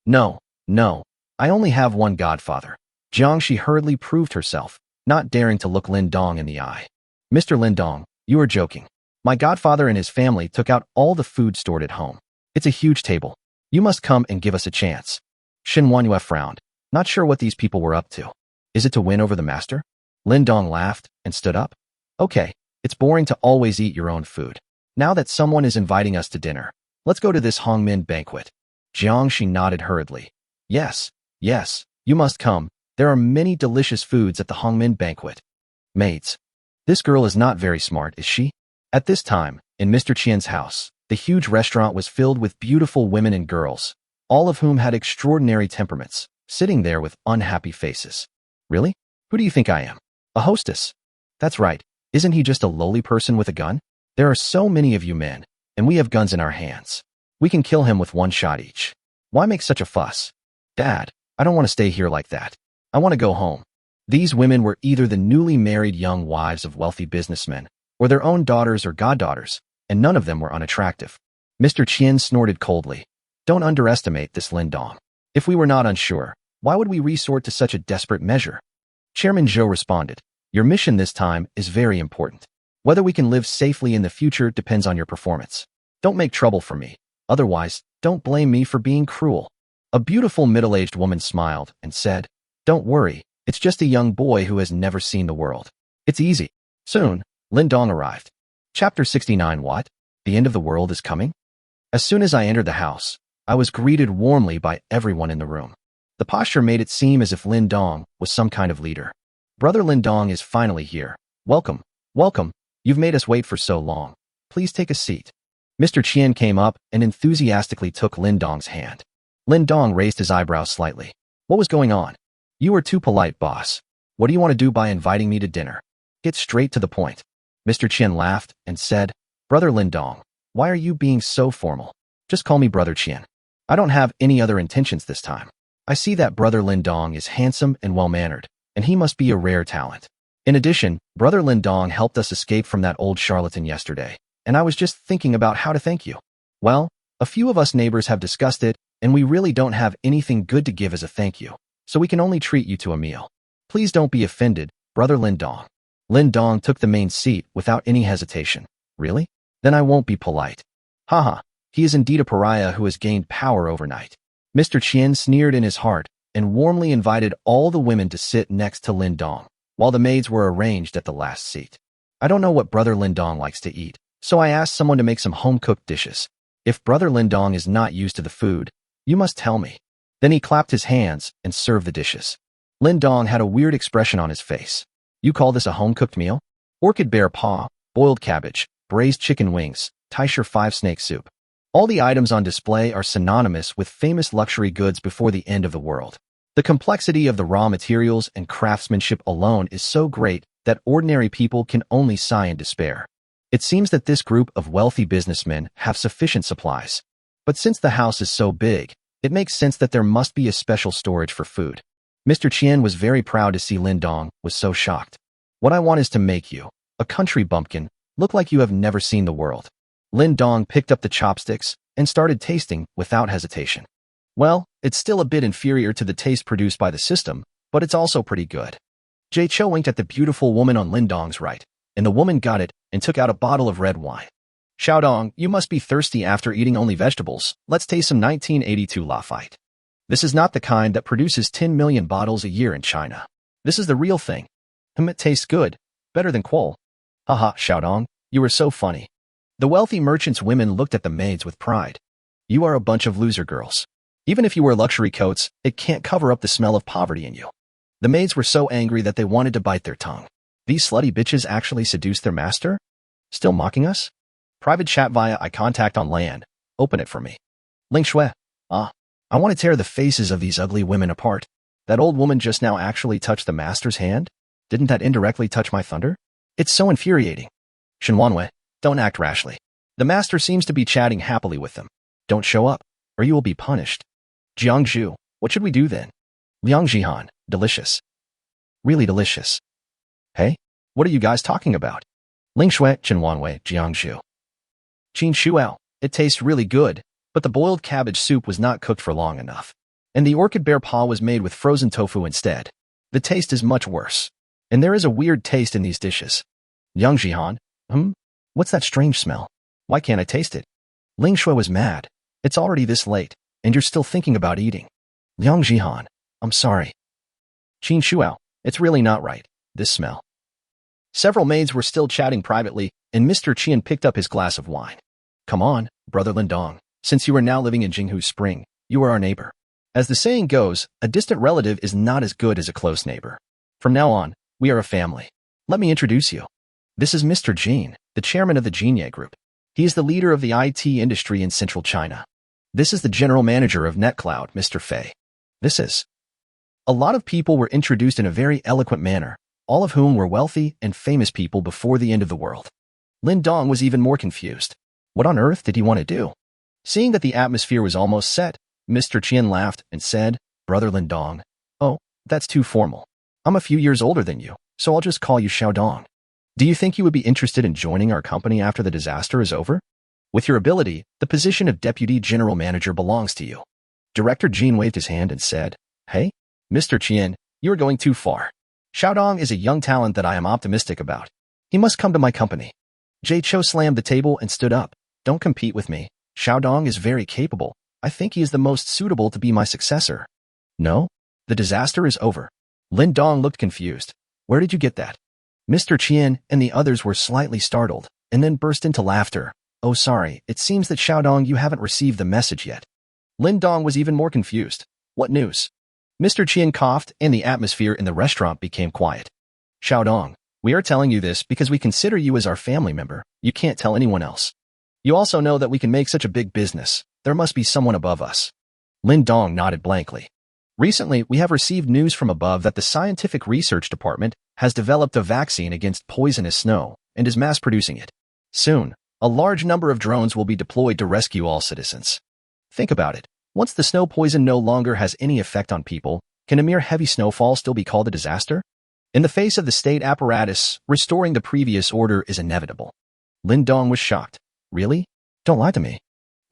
A: No, I only have one godfather. Jiang, she hurriedly proved herself, not daring to look Lin Dong in the eye. Mr. Lin Dong, you are joking. My godfather and his family took out all the food stored at home. It's a huge table. You must come and give us a chance. Shen Wanyue frowned, not sure what these people were up to. Is it to win over the master? Lin Dong laughed and stood up. Okay, it's boring to always eat your own food. Now that someone is inviting us to dinner, let's go to this Hongmin banquet. Jiang, she nodded hurriedly. Yes, you must come. There are many delicious foods at the Hongmin banquet. Maids. This girl is not very smart, is she? At this time, in Mr. Qian's house, the huge restaurant was filled with beautiful women and girls, all of whom had extraordinary temperaments, sitting there with unhappy faces. Really? Who do you think I am? A hostess? That's right. Isn't he just a lowly person with a gun? There are so many of you men, and we have guns in our hands. We can kill him with one shot each. Why make such a fuss? Dad, I don't want to stay here like that. I want to go home. These women were either the newly married young wives of wealthy businessmen, or their own daughters or goddaughters, and none of them were unattractive. Mr. Qian snorted coldly. Don't underestimate this Lin Dong. If we were not unsure, why would we resort to such a desperate measure? Chairman Zhou responded. Your mission this time is very important. Whether we can live safely in the future depends on your performance. Don't make trouble for me. Otherwise, don't blame me for being cruel. A beautiful middle-aged woman smiled and said, Don't worry, it's just a young boy who has never seen the world. It's easy. Soon, Lin Dong arrived. Chapter 69. What? The end of the world is coming? As soon as I entered the house, I was greeted warmly by everyone in the room. The posture made it seem as if Lin Dong was some kind of leader. Brother Lin Dong is finally here. Welcome, welcome. You've made us wait for so long. Please take a seat. Mr. Qian came up and enthusiastically took Lin Dong's hand. Lin Dong raised his eyebrows slightly. What was going on? You were too polite, boss. What do you want to do by inviting me to dinner? Get straight to the point. Mr. Qian laughed and said, Brother Lin Dong, why are you being so formal? Just call me Brother Qian. I don't have any other intentions this time. I see that Brother Lin Dong is handsome and well-mannered, and he must be a rare talent. In addition, Brother Lin Dong helped us escape from that old charlatan yesterday, and I was just thinking about how to thank you. Well, a few of us neighbors have discussed it, and we really don't have anything good to give as a thank you, so we can only treat you to a meal. Please don't be offended, Brother Lin Dong. Lin Dong took the main seat without any hesitation. Really? Then I won't be polite. Haha, he is indeed a pariah who has gained power overnight. Mr. Qian sneered in his heart and warmly invited all the women to sit next to Lin Dong, while the maids were arranged at the last seat. I don't know what Brother Lin Dong likes to eat, so I asked someone to make some home-cooked dishes. If Brother Lin Dong is not used to the food, you must tell me. Then he clapped his hands and served the dishes. Lin Dong had a weird expression on his face. You call this a home-cooked meal? Orchid bear paw, boiled cabbage, braised chicken wings, Taisher 5 snake soup. All the items on display are synonymous with famous luxury goods before the end of the world. The complexity of the raw materials and craftsmanship alone is so great that ordinary people can only sigh in despair. It seems that this group of wealthy businessmen have sufficient supplies. But since the house is so big, it makes sense that there must be a special storage for food. Mr. Qian was very proud to see Lin Dong was so shocked. What I want is to make you, a country bumpkin, look like you have never seen the world. Lin Dong picked up the chopsticks and started tasting without hesitation. Well, it's still a bit inferior to the taste produced by the system, but it's also pretty good. Jay Cho winked at the beautiful woman on Lin Dong's right, and the woman got it and took out a bottle of red wine. Xiaodong, you must be thirsty after eating only vegetables. Let's taste some 1982 Lafite. This is not the kind that produces 10 million bottles a year in China. This is the real thing. It tastes good, better than Quol. Haha, Xiaodong, you are so funny. The wealthy merchant's women looked at the maids with pride. You are a bunch of loser girls. Even if you wear luxury coats, it can't cover up the smell of poverty in you. The maids were so angry that they wanted to bite their tongue. These slutty bitches actually seduced their master? Still mocking us? Private chat via eye contact on land. Open it for me. Ling Shui. I want to tear the faces of these ugly women apart. That old woman just now actually touched the master's hand? Didn't that indirectly touch my thunder? It's so infuriating. Shenwanwei, don't act rashly. The master seems to be chatting happily with them. Don't show up, or you will be punished. Jiangzhu, what should we do then? Liang Jihan, delicious. Really delicious. Hey, what are you guys talking about? Ling Shui, Chenwanwei, Jiangzhu. Qin Shuao, it tastes really good, but the boiled cabbage soup was not cooked for long enough. And the orchid bear paw was made with frozen tofu instead. The taste is much worse. And there is a weird taste in these dishes. Yang Jihan, what's that strange smell? Why can't I taste it? Ling Shui was mad. It's already this late, and you're still thinking about eating. Liang Jihan, I'm sorry. Qin Shuao, it's really not right, this smell. Several maids were still chatting privately, and Mr. Qian picked up his glass of wine. Come on, Brother Lin Dong, since you are now living in Jinghu Spring, you are our neighbor. As the saying goes, a distant relative is not as good as a close neighbor. From now on, we are a family. Let me introduce you. This is Mr. Jin, the chairman of the Jinye Group. He is the leader of the IT industry in central China. This is the general manager of NetCloud, Mr. Fei. This is... A lot of people were introduced in a very eloquent manner, all of whom were wealthy and famous people before the end of the world. Lin Dong was even more confused. What on earth did he want to do? Seeing that the atmosphere was almost set, Mr. Qian laughed and said, Brother Lin Dong, oh, that's too formal. I'm a few years older than you, so I'll just call you Xiaodong. Do you think you would be interested in joining our company after the disaster is over? With your ability, the position of Deputy General Manager belongs to you. Director Jin waved his hand and said, Hey, Mr. Qian, you are going too far. Xiaodong is a young talent that I am optimistic about. He must come to my company. Jay Cho slammed the table and stood up. Don't compete with me. Xiaodong is very capable. I think he is the most suitable to be my successor. No? The disaster is over. Lin Dong looked confused. Where did you get that? Mr. Qian and the others were slightly startled, and then burst into laughter. Oh sorry, it seems that Xiaodong you haven't received the message yet. Lin Dong was even more confused. What news? Mr. Qian coughed, and the atmosphere in the restaurant became quiet. Xiaodong, we are telling you this because we consider you as our family member. You can't tell anyone else. You also know that we can make such a big business. There must be someone above us. Lin Dong nodded blankly. Recently, we have received news from above that the Scientific Research Department has developed a vaccine against poisonous snow and is mass-producing it. Soon, a large number of drones will be deployed to rescue all citizens. Think about it. Once the snow poison no longer has any effect on people, can a mere heavy snowfall still be called a disaster? In the face of the state apparatus, restoring the previous order is inevitable. Lin Dong was shocked. Really? Don't lie to me.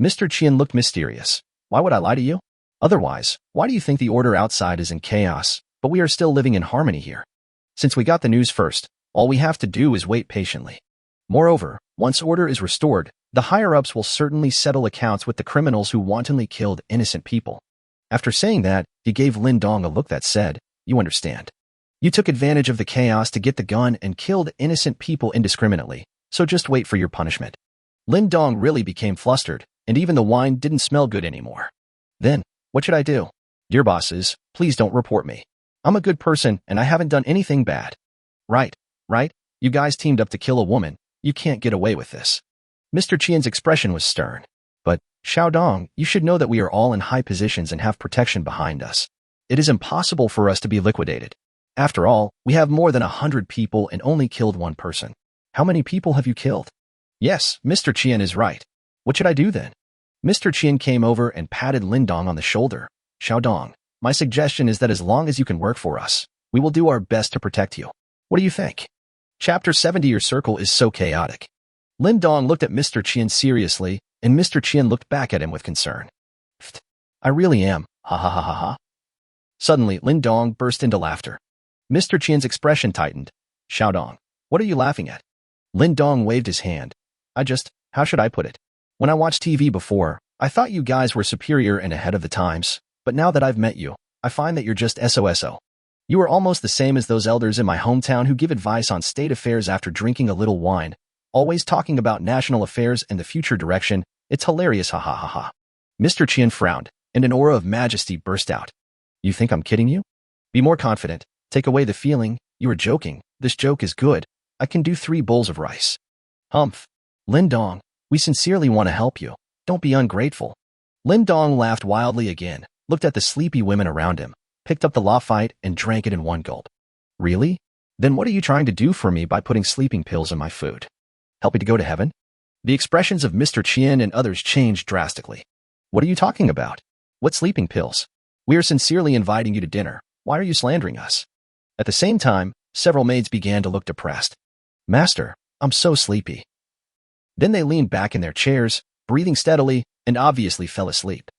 A: Mr. Qian looked mysterious. Why would I lie to you? Otherwise, why do you think the order outside is in chaos, but we are still living in harmony here? Since we got the news first, all we have to do is wait patiently. Moreover, once order is restored, the higher-ups will certainly settle accounts with the criminals who wantonly killed innocent people. After saying that, he gave Lin Dong a look that said, you understand. You took advantage of the chaos to get the gun and killed innocent people indiscriminately, so just wait for your punishment. Lin Dong really became flustered, and even the wine didn't smell good anymore. Then, what should I do? Dear bosses, please don't report me. I'm a good person and I haven't done anything bad. Right? You guys teamed up to kill a woman. You can't get away with this. Mr. Qian's expression was stern. But, Xiaodong, you should know that we are all in high positions and have protection behind us. It is impossible for us to be liquidated. After all, we have more than 100 people and only killed one person. How many people have you killed? Yes, Mr. Qian is right. What should I do then? Mr. Qian came over and patted Lin Dong on the shoulder. Xiaodong, my suggestion is that as long as you can work for us, we will do our best to protect you. What do you think? Chapter 70. Your circle is so chaotic. Lin Dong looked at Mr. Qian seriously, and Mr. Qian looked back at him with concern. Pfft, I really am, ha ha ha ha ha. Suddenly, Lin Dong burst into laughter. Mr. Qian's expression tightened. Xiaodong, what are you laughing at? Lin Dong waved his hand. How should I put it? When I watched TV before, I thought you guys were superior and ahead of the times, but now that I've met you, I find that you're just SOSO. You are almost the same as those elders in my hometown who give advice on state affairs after drinking a little wine, always talking about national affairs and the future direction. It's hilarious, ha ha ha ha. Mr. Qian frowned, and an aura of majesty burst out. You think I'm kidding you? Be more confident. Take away the feeling. You are joking. This joke is good. I can do 3 bowls of rice. Humph. Lin Dong, we sincerely want to help you. Don't be ungrateful. Lin Dong laughed wildly again, looked at the sleepy women around him, picked up the lafite and drank it in one gulp. Really? Then what are you trying to do for me by putting sleeping pills in my food? Help me to go to heaven? The expressions of Mr. Qian and others changed drastically. What are you talking about? What sleeping pills? We are sincerely inviting you to dinner. Why are you slandering us? At the same time, several maids began to look depressed. Master, I'm so sleepy. Then they leaned back in their chairs, breathing steadily, and obviously fell asleep.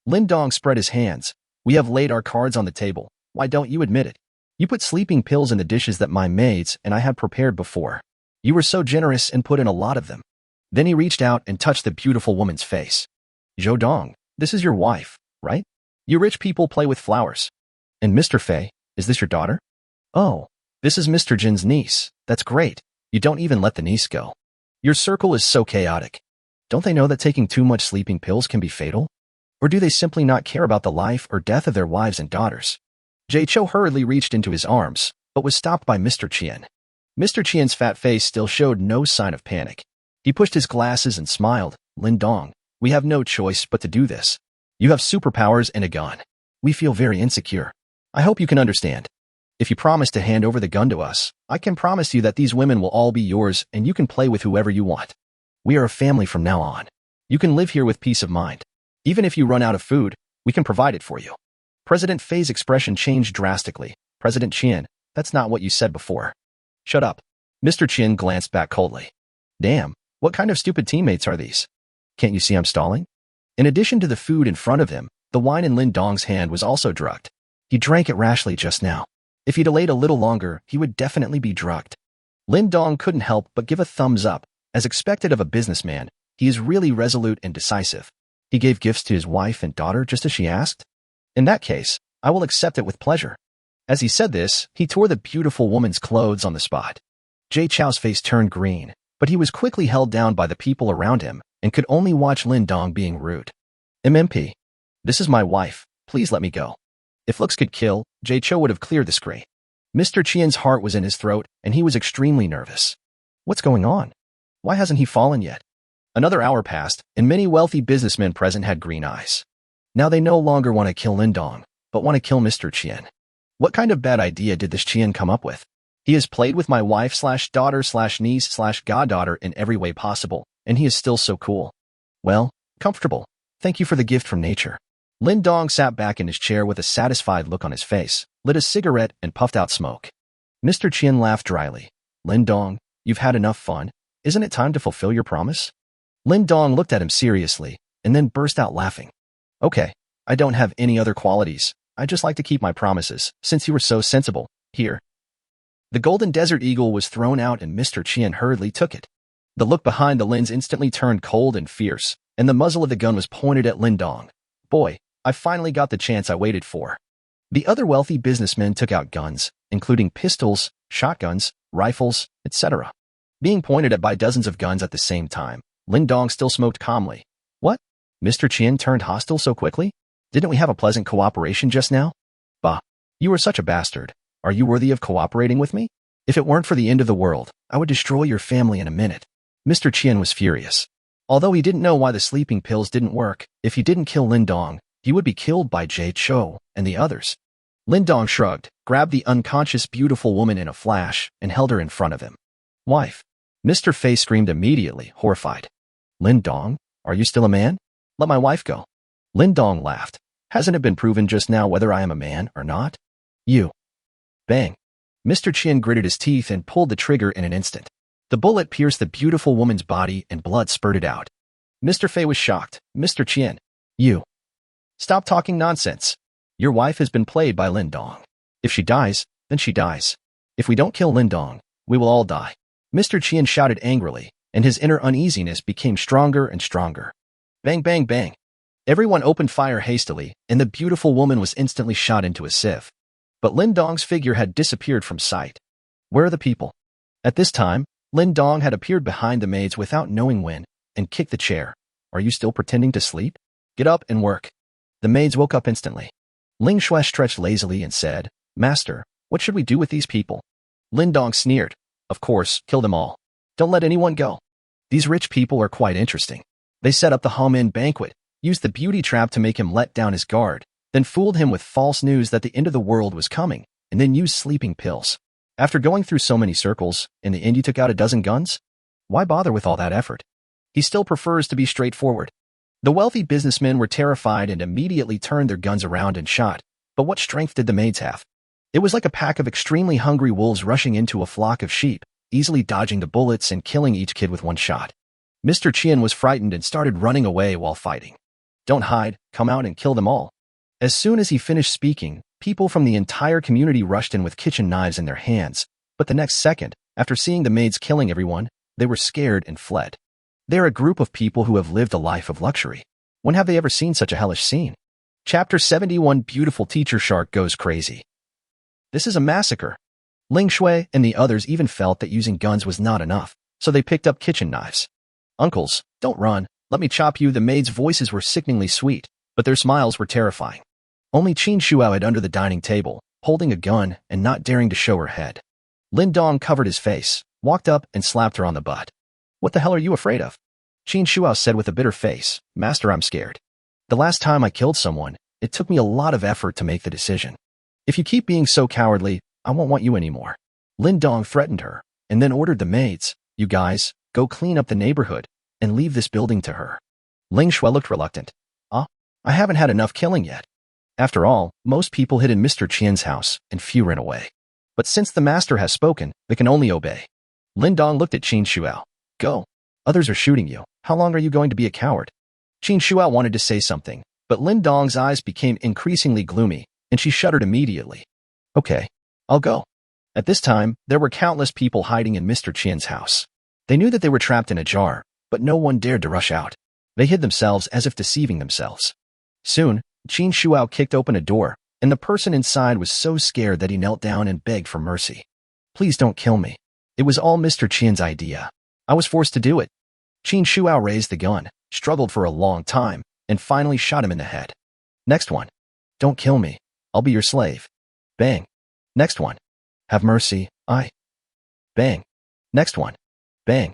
A: Lin Dong spread his hands. We have laid our cards on the table. Why don't you admit it? You put sleeping pills in the dishes that my maids and I had prepared before. You were so generous and put in a lot of them. Then he reached out and touched the beautiful woman's face. Xiaodong, this is your wife, right? You rich people play with flowers. And Mr. Fei, is this your daughter? Oh, this is Mr. Jin's niece. That's great. You don't even let the niece go. Your circle is so chaotic. Don't they know that taking too much sleeping pills can be fatal? Or do they simply not care about the life or death of their wives and daughters? Jay Cho hurriedly reached into his arms, but was stopped by Mr. Qian. Mr. Qian's fat face still showed no sign of panic. He pushed his glasses and smiled. Lin Dong, we have no choice but to do this. You have superpowers and a gun. We feel very insecure. I hope you can understand. If you promise to hand over the gun to us, I can promise you that these women will all be yours and you can play with whoever you want. We are a family from now on. You can live here with peace of mind. Even if you run out of food, we can provide it for you. President Fei's expression changed drastically. President Qian, that's not what you said before. Shut up. Mr. Qian glanced back coldly. Damn, what kind of stupid teammates are these? Can't you see I'm stalling? In addition to the food in front of him, the wine in Lin Dong's hand was also drugged. He drank it rashly just now. If he delayed a little longer, he would definitely be drugged. Lin Dong couldn't help but give a thumbs up. As expected of a businessman, he is really resolute and decisive. He gave gifts to his wife and daughter just as she asked. In that case, I will accept it with pleasure. As he said this, he tore the beautiful woman's clothes on the spot. Jay Chow's face turned green, but he was quickly held down by the people around him and could only watch Lin Dong being rude. MMP. This is my wife. Please let me go. If looks could kill, Jae-cho would have cleared the screen. Mr. Chien's heart was in his throat, and he was extremely nervous. What's going on? Why hasn't he fallen yet? Another hour passed, and many wealthy businessmen present had green eyes. Now they no longer want to kill Lindong, but want to kill Mr. Chien. What kind of bad idea did this Chien come up with? He has played with my wife/daughter/niece/goddaughter in every way possible, and he is still so cool. Well, comfortable. Thank you for the gift from nature. Lindong sat back in his chair with a satisfied look on his face, lit a cigarette, and puffed out smoke. Mr. Chien laughed dryly. Lindong, you've had enough fun. Isn't it time to fulfill your promise? Lindong looked at him seriously, and then burst out laughing. Okay, I don't have any other qualities. I just like to keep my promises, since you were so sensible. Here. The golden desert eagle was thrown out and Mr. Chien hurriedly took it. The look behind the lens instantly turned cold and fierce, and the muzzle of the gun was pointed at Lindong. Boy, I finally got the chance I waited for. The other wealthy businessmen took out guns, including pistols, shotguns, rifles, etc. Being pointed at by dozens of guns at the same time, Lindong still smoked calmly. What? Mr. Chien turned hostile so quickly? Didn't we have a pleasant cooperation just now? Bah, you are such a bastard. Are you worthy of cooperating with me? If it weren't for the end of the world, I would destroy your family in a minute. Mr. Chien was furious. Although he didn't know why the sleeping pills didn't work, if he didn't kill Lindong, he would be killed by Jae-cho and the others. Lindong shrugged, grabbed the unconscious beautiful woman in a flash, and held her in front of him. Wife. Mr. Fei screamed immediately, horrified. Lindong, are you still a man? Let my wife go. Lindong laughed. Hasn't it been proven just now whether I am a man or not? You. Bang. Mr. Chien gritted his teeth and pulled the trigger in an instant. The bullet pierced the beautiful woman's body and blood spurted out. Mr. Fei was shocked. Mr. Chien. You. Stop talking nonsense. Your wife has been played by Lindong. If she dies, then she dies. If we don't kill Lindong, we will all die. Mr. Chien shouted angrily, and his inner uneasiness became stronger and stronger. Bang, bang, bang. Everyone opened fire hastily, and the beautiful woman was instantly shot into a sieve. But Lindong's figure had disappeared from sight. Where are the people? At this time, Lindong had appeared behind the maids without knowing when, and kicked the chair. Are you still pretending to sleep? Get up and work. The maids woke up instantly. Ling Shui stretched lazily and said, Master, what should we do with these people? Lindong sneered. Of course, kill them all. Don't let anyone go. These rich people are quite interesting. They set up the Hamen banquet, used the beauty trap to make him let down his guard, then fooled him with false news that the end of the world was coming, and then used sleeping pills. After going through so many circles, in the end you took out a dozen guns? Why bother with all that effort? He still prefers to be straightforward. The wealthy businessmen were terrified and immediately turned their guns around and shot, but what strength did the maids have? It was like a pack of extremely hungry wolves rushing into a flock of sheep, easily dodging the bullets and killing each kid with one shot. Mr. Chien was frightened and started running away while fighting. Don't hide, come out and kill them all. As soon as he finished speaking, people from the entire community rushed in with kitchen knives in their hands, but the next second, after seeing the maids killing everyone, they were scared and fled. They're a group of people who have lived a life of luxury. When have they ever seen such a hellish scene? Chapter 71 Beautiful Teacher Shark Goes Crazy. This is a massacre. Ling Shui and the others even felt that using guns was not enough, so they picked up kitchen knives. Uncles, don't run, let me chop you. The maids' voices were sickeningly sweet, but their smiles were terrifying. Only Qin Shuao had under the dining table, holding a gun and not daring to show her head. Lindong covered his face, walked up and slapped her on the butt. What the hell are you afraid of? Qin Shuao said with a bitter face, Master, I'm scared. The last time I killed someone, it took me a lot of effort to make the decision. If you keep being so cowardly, I won't want you anymore. Lindong threatened her, and then ordered the maids, you guys, go clean up the neighborhood, and leave this building to her. Ling Shui looked reluctant. I haven't had enough killing yet. After all, most people hid in Mr. Chien's house, and few ran away. But since the master has spoken, they can only obey. Lindong looked at Qin Shuao. Go. Others are shooting you. How long are you going to be a coward? Qin Shuao wanted to say something, but Lindong's eyes became increasingly gloomy, and she shuddered immediately. Okay, I'll go. At this time, there were countless people hiding in Mr. Chien's house. They knew that they were trapped in a jar, but no one dared to rush out. They hid themselves as if deceiving themselves. Soon, Qin Shuao kicked open a door, and the person inside was so scared that he knelt down and begged for mercy. Please don't kill me. It was all Mr. Chien's idea. I was forced to do it. Qin Shuao raised the gun, struggled for a long time, and finally shot him in the head. Next one. Don't kill me. I'll be your slave. Bang. Next one. Have mercy. Bang. Next one. Bang.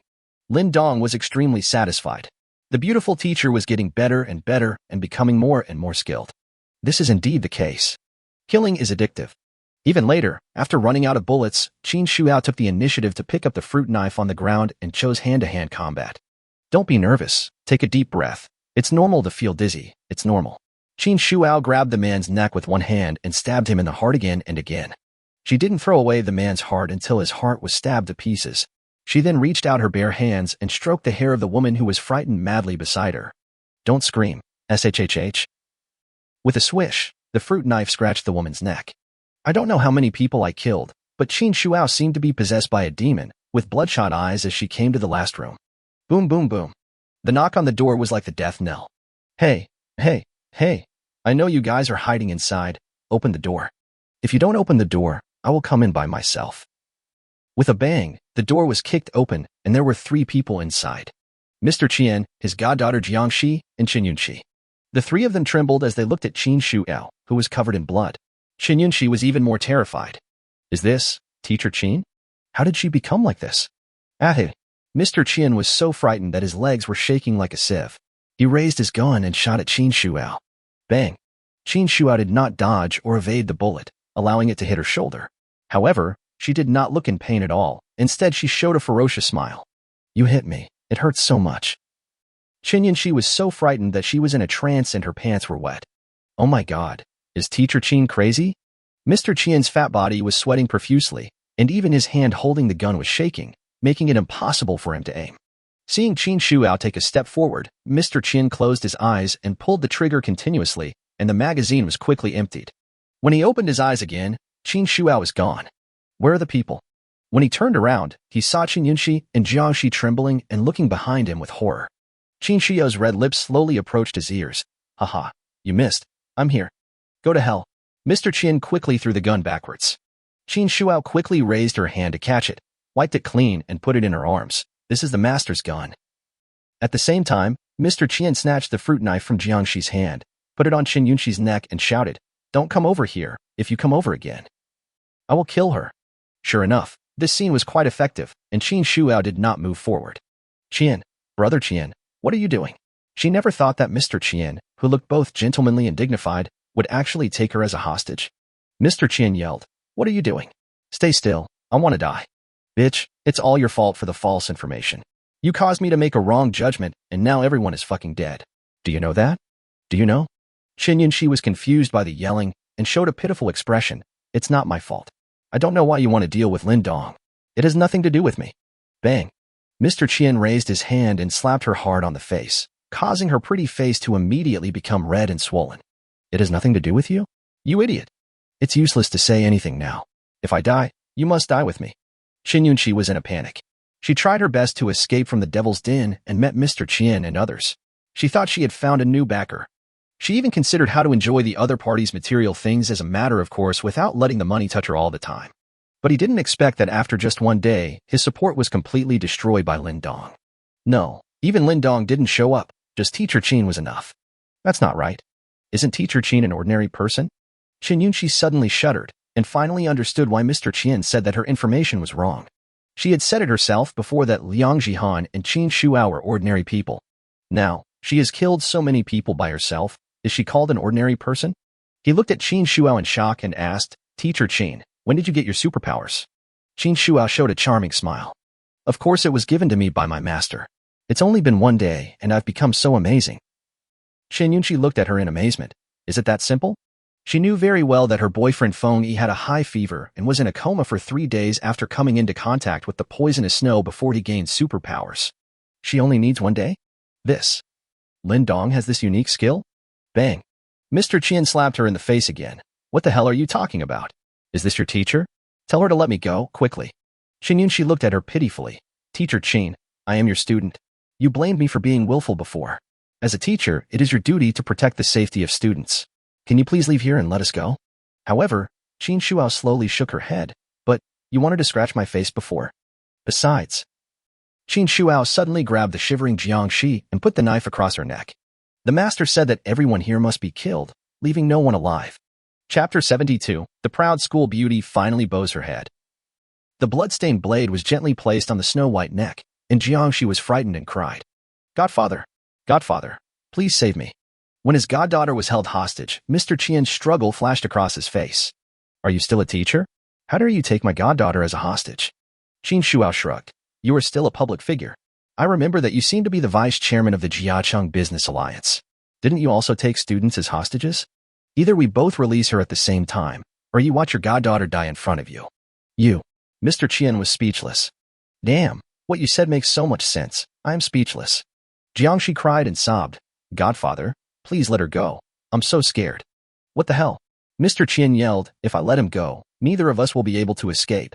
A: Lin Dong was extremely satisfied. The beautiful teacher was getting better and better and becoming more and more skilled. This is indeed the case. Killing is addictive. Even later, after running out of bullets, Qin Shuao took the initiative to pick up the fruit knife on the ground and chose hand-to-hand combat. Don't be nervous. Take a deep breath. It's normal to feel dizzy. It's normal. Qin Shuao grabbed the man's neck with one hand and stabbed him in the heart again and again. She didn't throw away the man's heart until his heart was stabbed to pieces. She then reached out her bare hands and stroked the hair of the woman who was frightened madly beside her. Don't scream. SHHH. With a swish, the fruit knife scratched the woman's neck. I don't know how many people I killed, but Qin Shuao seemed to be possessed by a demon, with bloodshot eyes as she came to the last room. Boom, boom, boom. The knock on the door was like the death knell. Hey, hey, hey. I know you guys are hiding inside. Open the door. If you don't open the door, I will come in by myself. With a bang, the door was kicked open, and there were 3 people inside. Mr. Qian, his goddaughter Jiangxi, and Qin Yunqi. The 3 of them trembled as they looked at Qin Shuao, who was covered in blood. Qin Yunqi was even more terrified. Is this Teacher Qin? How did she become like this? Mr. Qian was so frightened that his legs were shaking like a sieve. He raised his gun and shot at Qin Shuao. Bang! Qin Shuao did not dodge or evade the bullet, allowing it to hit her shoulder. However, she did not look in pain at all. Instead, she showed a ferocious smile. You hit me. It hurts so much. Qin Yunqi was so frightened that she was in a trance and her pants were wet. Oh my god. Is Teacher Qin crazy? Mr. Qian's fat body was sweating profusely, and even his hand holding the gun was shaking, making it impossible for him to aim. Seeing Qin Shuao take a step forward, Mr. Qian closed his eyes and pulled the trigger continuously, and the magazine was quickly emptied. When he opened his eyes again, Qin Shuao was gone. Where are the people? When he turned around, he saw Qin Yunqi and Jiangxi trembling and looking behind him with horror. Qin Shuao's red lips slowly approached his ears. Haha, you missed. I'm here. Go to hell. Mr. Qian quickly threw the gun backwards. Qin Shuao quickly raised her hand to catch it, wiped it clean, and put it in her arms. This is the master's gun. At the same time, Mr. Qian snatched the fruit knife from Jiangxi's hand, put it on Qin Yunqi's neck, and shouted, Don't come over here. If you come over again, I will kill her. Sure enough, this scene was quite effective, and Qin Shuao did not move forward. Qian, brother Qian, what are you doing? She never thought that Mr. Qian, who looked both gentlemanly and dignified, would actually take her as a hostage. Mr. Qian yelled, What are you doing? Stay still. I want to die. Bitch, it's all your fault for the false information. You caused me to make a wrong judgment, and now everyone is fucking dead. Do you know that? Do you know? Qin Yunqi was confused by the yelling and showed a pitiful expression. It's not my fault. I don't know why you want to deal with Lin Dong. It has nothing to do with me. Bang. Mr. Qian raised his hand and slapped her hard on the face, causing her pretty face to immediately become red and swollen. It has nothing to do with you? You idiot. It's useless to say anything now. If I die, you must die with me. Qin Yunqi was in a panic. She tried her best to escape from the devil's den and met Mr. Qian and others. She thought she had found a new backer. She even considered how to enjoy the other party's material things as a matter of course without letting the money touch her all the time. But he didn't expect that after just one day, his support was completely destroyed by Lin Dong. No, even Lin Dong didn't show up. Just Teacher Qin was enough. That's not right. Isn't Teacher Qin an ordinary person? Qin Yunqi suddenly shuddered and finally understood why Mr. Qian said that her information was wrong. She had said it herself before that Liang Jihan and Qin Shuao were ordinary people. Now, she has killed so many people by herself. Is she called an ordinary person? He looked at Qin Shuao in shock and asked, Teacher Qin, when did you get your superpowers? Qin Shuao showed a charming smile. Of course it was given to me by my master. It's only been one day, and I've become so amazing. Qin Yunqi looked at her in amazement. Is it that simple? She knew very well that her boyfriend Feng Yi had a high fever and was in a coma for 3 days after coming into contact with the poisonous snow before he gained superpowers. She only needs 1 day? This. Lin Dong has this unique skill? Bang. Mr. Qian slapped her in the face again. What the hell are you talking about? Is this your teacher? Tell her to let me go, quickly. Qin Yunqi looked at her pitifully. Teacher Qin, I am your student. You blamed me for being willful before. As a teacher, it is your duty to protect the safety of students. Can you please leave here and let us go? However, Qin Shuao slowly shook her head. But, you wanted to scratch my face before. Besides. Qin Shuao suddenly grabbed the shivering Jiangxi and put the knife across her neck. The master said that everyone here must be killed. leaving no one alive. Chapter 72. The proud school beauty finally bows her head. The blood-stained blade was gently placed on the snow-white neck, and Jiangxi was frightened and cried, "Godfather! Godfather! Please save me." When his goddaughter was held hostage, Mr. Qian's struggle flashed across his face. "Are you still a teacher? How dare you take my goddaughter as a hostage?" Qin Shuao shrugged. "You are still a public figure. I remember that you seem to be the vice chairman of the Jiacheng Business Alliance. Didn't you also take students as hostages? Either we both release her at the same time, or you watch your goddaughter die in front of you." "You." Mr. Qian was speechless. "Damn, what you said makes so much sense. I am speechless." Jiangxi cried and sobbed. "Godfather, please let her go. I'm so scared." "What the hell?" Mr. Qian yelled. "If I let him go, neither of us will be able to escape.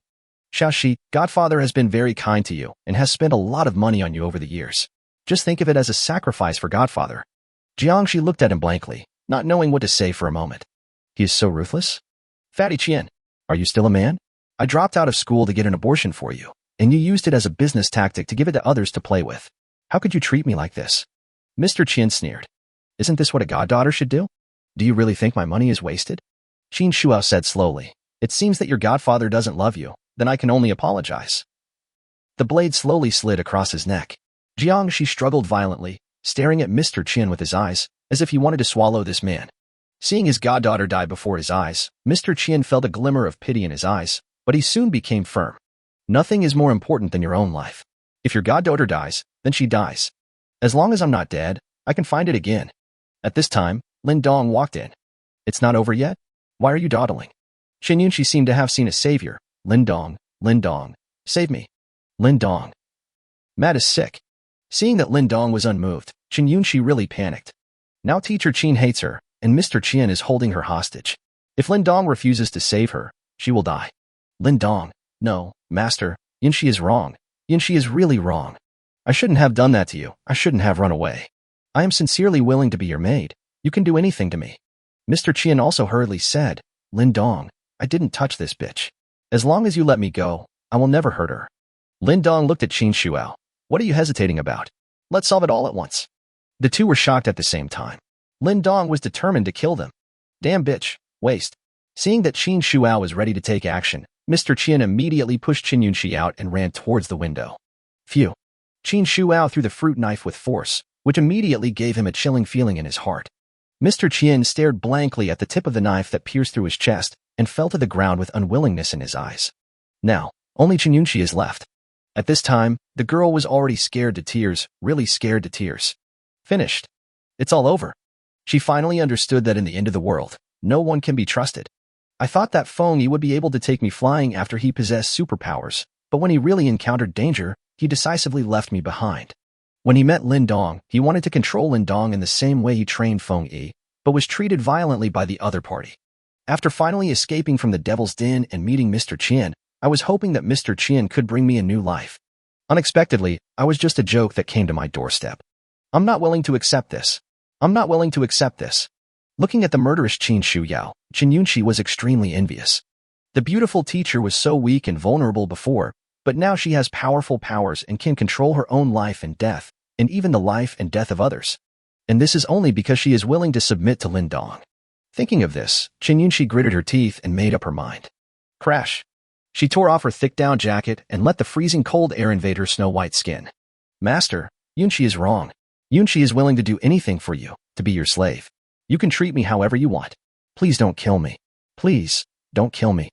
A: Xiaoxi, Godfather has been very kind to you and has spent a lot of money on you over the years. Just think of it as a sacrifice for Godfather." Jiangxi looked at him blankly, not knowing what to say for a moment. "He is so ruthless?" "Fatty Qian, are you still a man? I dropped out of school to get an abortion for you, and you used it as a business tactic to give it to others to play with. How could you treat me like this?" Mr. Qian sneered. "Isn't this what a goddaughter should do? Do you really think my money is wasted?" Qin Shuao said slowly, "It seems that your godfather doesn't love you. Then I can only apologize." The blade slowly slid across his neck. Jiangxi struggled violently, staring at Mr. Qian with his eyes, as if he wanted to swallow this man. Seeing his goddaughter die before his eyes, Mr. Qian felt a glimmer of pity in his eyes, but he soon became firm. "Nothing is more important than your own life. If your goddaughter dies, then she dies. As long as I'm not dead, I can find it again." At this time, Lin Dong walked in. "It's not over yet? Why are you dawdling?" Chen Yunqi seemed to have seen a savior. Lin Dong, save me. Lin Dong. Matt is sick." Seeing that Lin Dong was unmoved, Chen Yunqi really panicked. Now teacher Qin hates her, and Mr. Qian is holding her hostage. If Lin Dong refuses to save her, she will die. Lin Dong, no, master, Yunqi is wrong. Yunqi is really wrong. I shouldn't have done that to you. I shouldn't have run away. I am sincerely willing to be your maid. You can do anything to me." Mr. Qian also hurriedly said, "Lin Dong, I didn't touch this bitch. As long as you let me go, I will never hurt her." Lin Dong looked at Qin Shuao. "What are you hesitating about? Let's solve it all at once." The two were shocked at the same time. Lin Dong was determined to kill them. "Damn bitch, waste." Seeing that Qin Shuao was ready to take action, Mr. Qian immediately pushed Chen Yunqi out and ran towards the window. Phew. Qin Shuao threw the fruit knife with force, which immediately gave him a chilling feeling in his heart. Mr. Qian stared blankly at the tip of the knife that pierced through his chest and fell to the ground with unwillingness in his eyes. Now, only Chen Yunqi is left. At this time, the girl was already scared to tears, really scared to tears. Finished. It's all over. She finally understood that in the end of the world, no one can be trusted. I thought that Feng Yi would be able to take me flying after he possessed superpowers, but when he really encountered danger, he decisively left me behind. When he met Lin Dong, he wanted to control Lin Dong in the same way he trained Feng Yi, but was treated violently by the other party. After finally escaping from the Devil's Den and meeting Mr. Qian, I was hoping that Mr. Qian could bring me a new life. Unexpectedly, I was just a joke that came to my doorstep. I'm not willing to accept this. I'm not willing to accept this. Looking at the murderous Qin Shuyao, Chen Yunqi was extremely envious. The beautiful teacher was so weak and vulnerable before, but now she has powerful powers and can control her own life and death, and even the life and death of others. And this is only because she is willing to submit to Lin Dong. Thinking of this, Chen Yunqi gritted her teeth and made up her mind. Crash. She tore off her thick down jacket and let the freezing cold air invade her snow-white skin. Master, Yunqi is wrong. Yunqi is willing to do anything for you, to be your slave. You can treat me however you want. Please don't kill me. Please, don't kill me.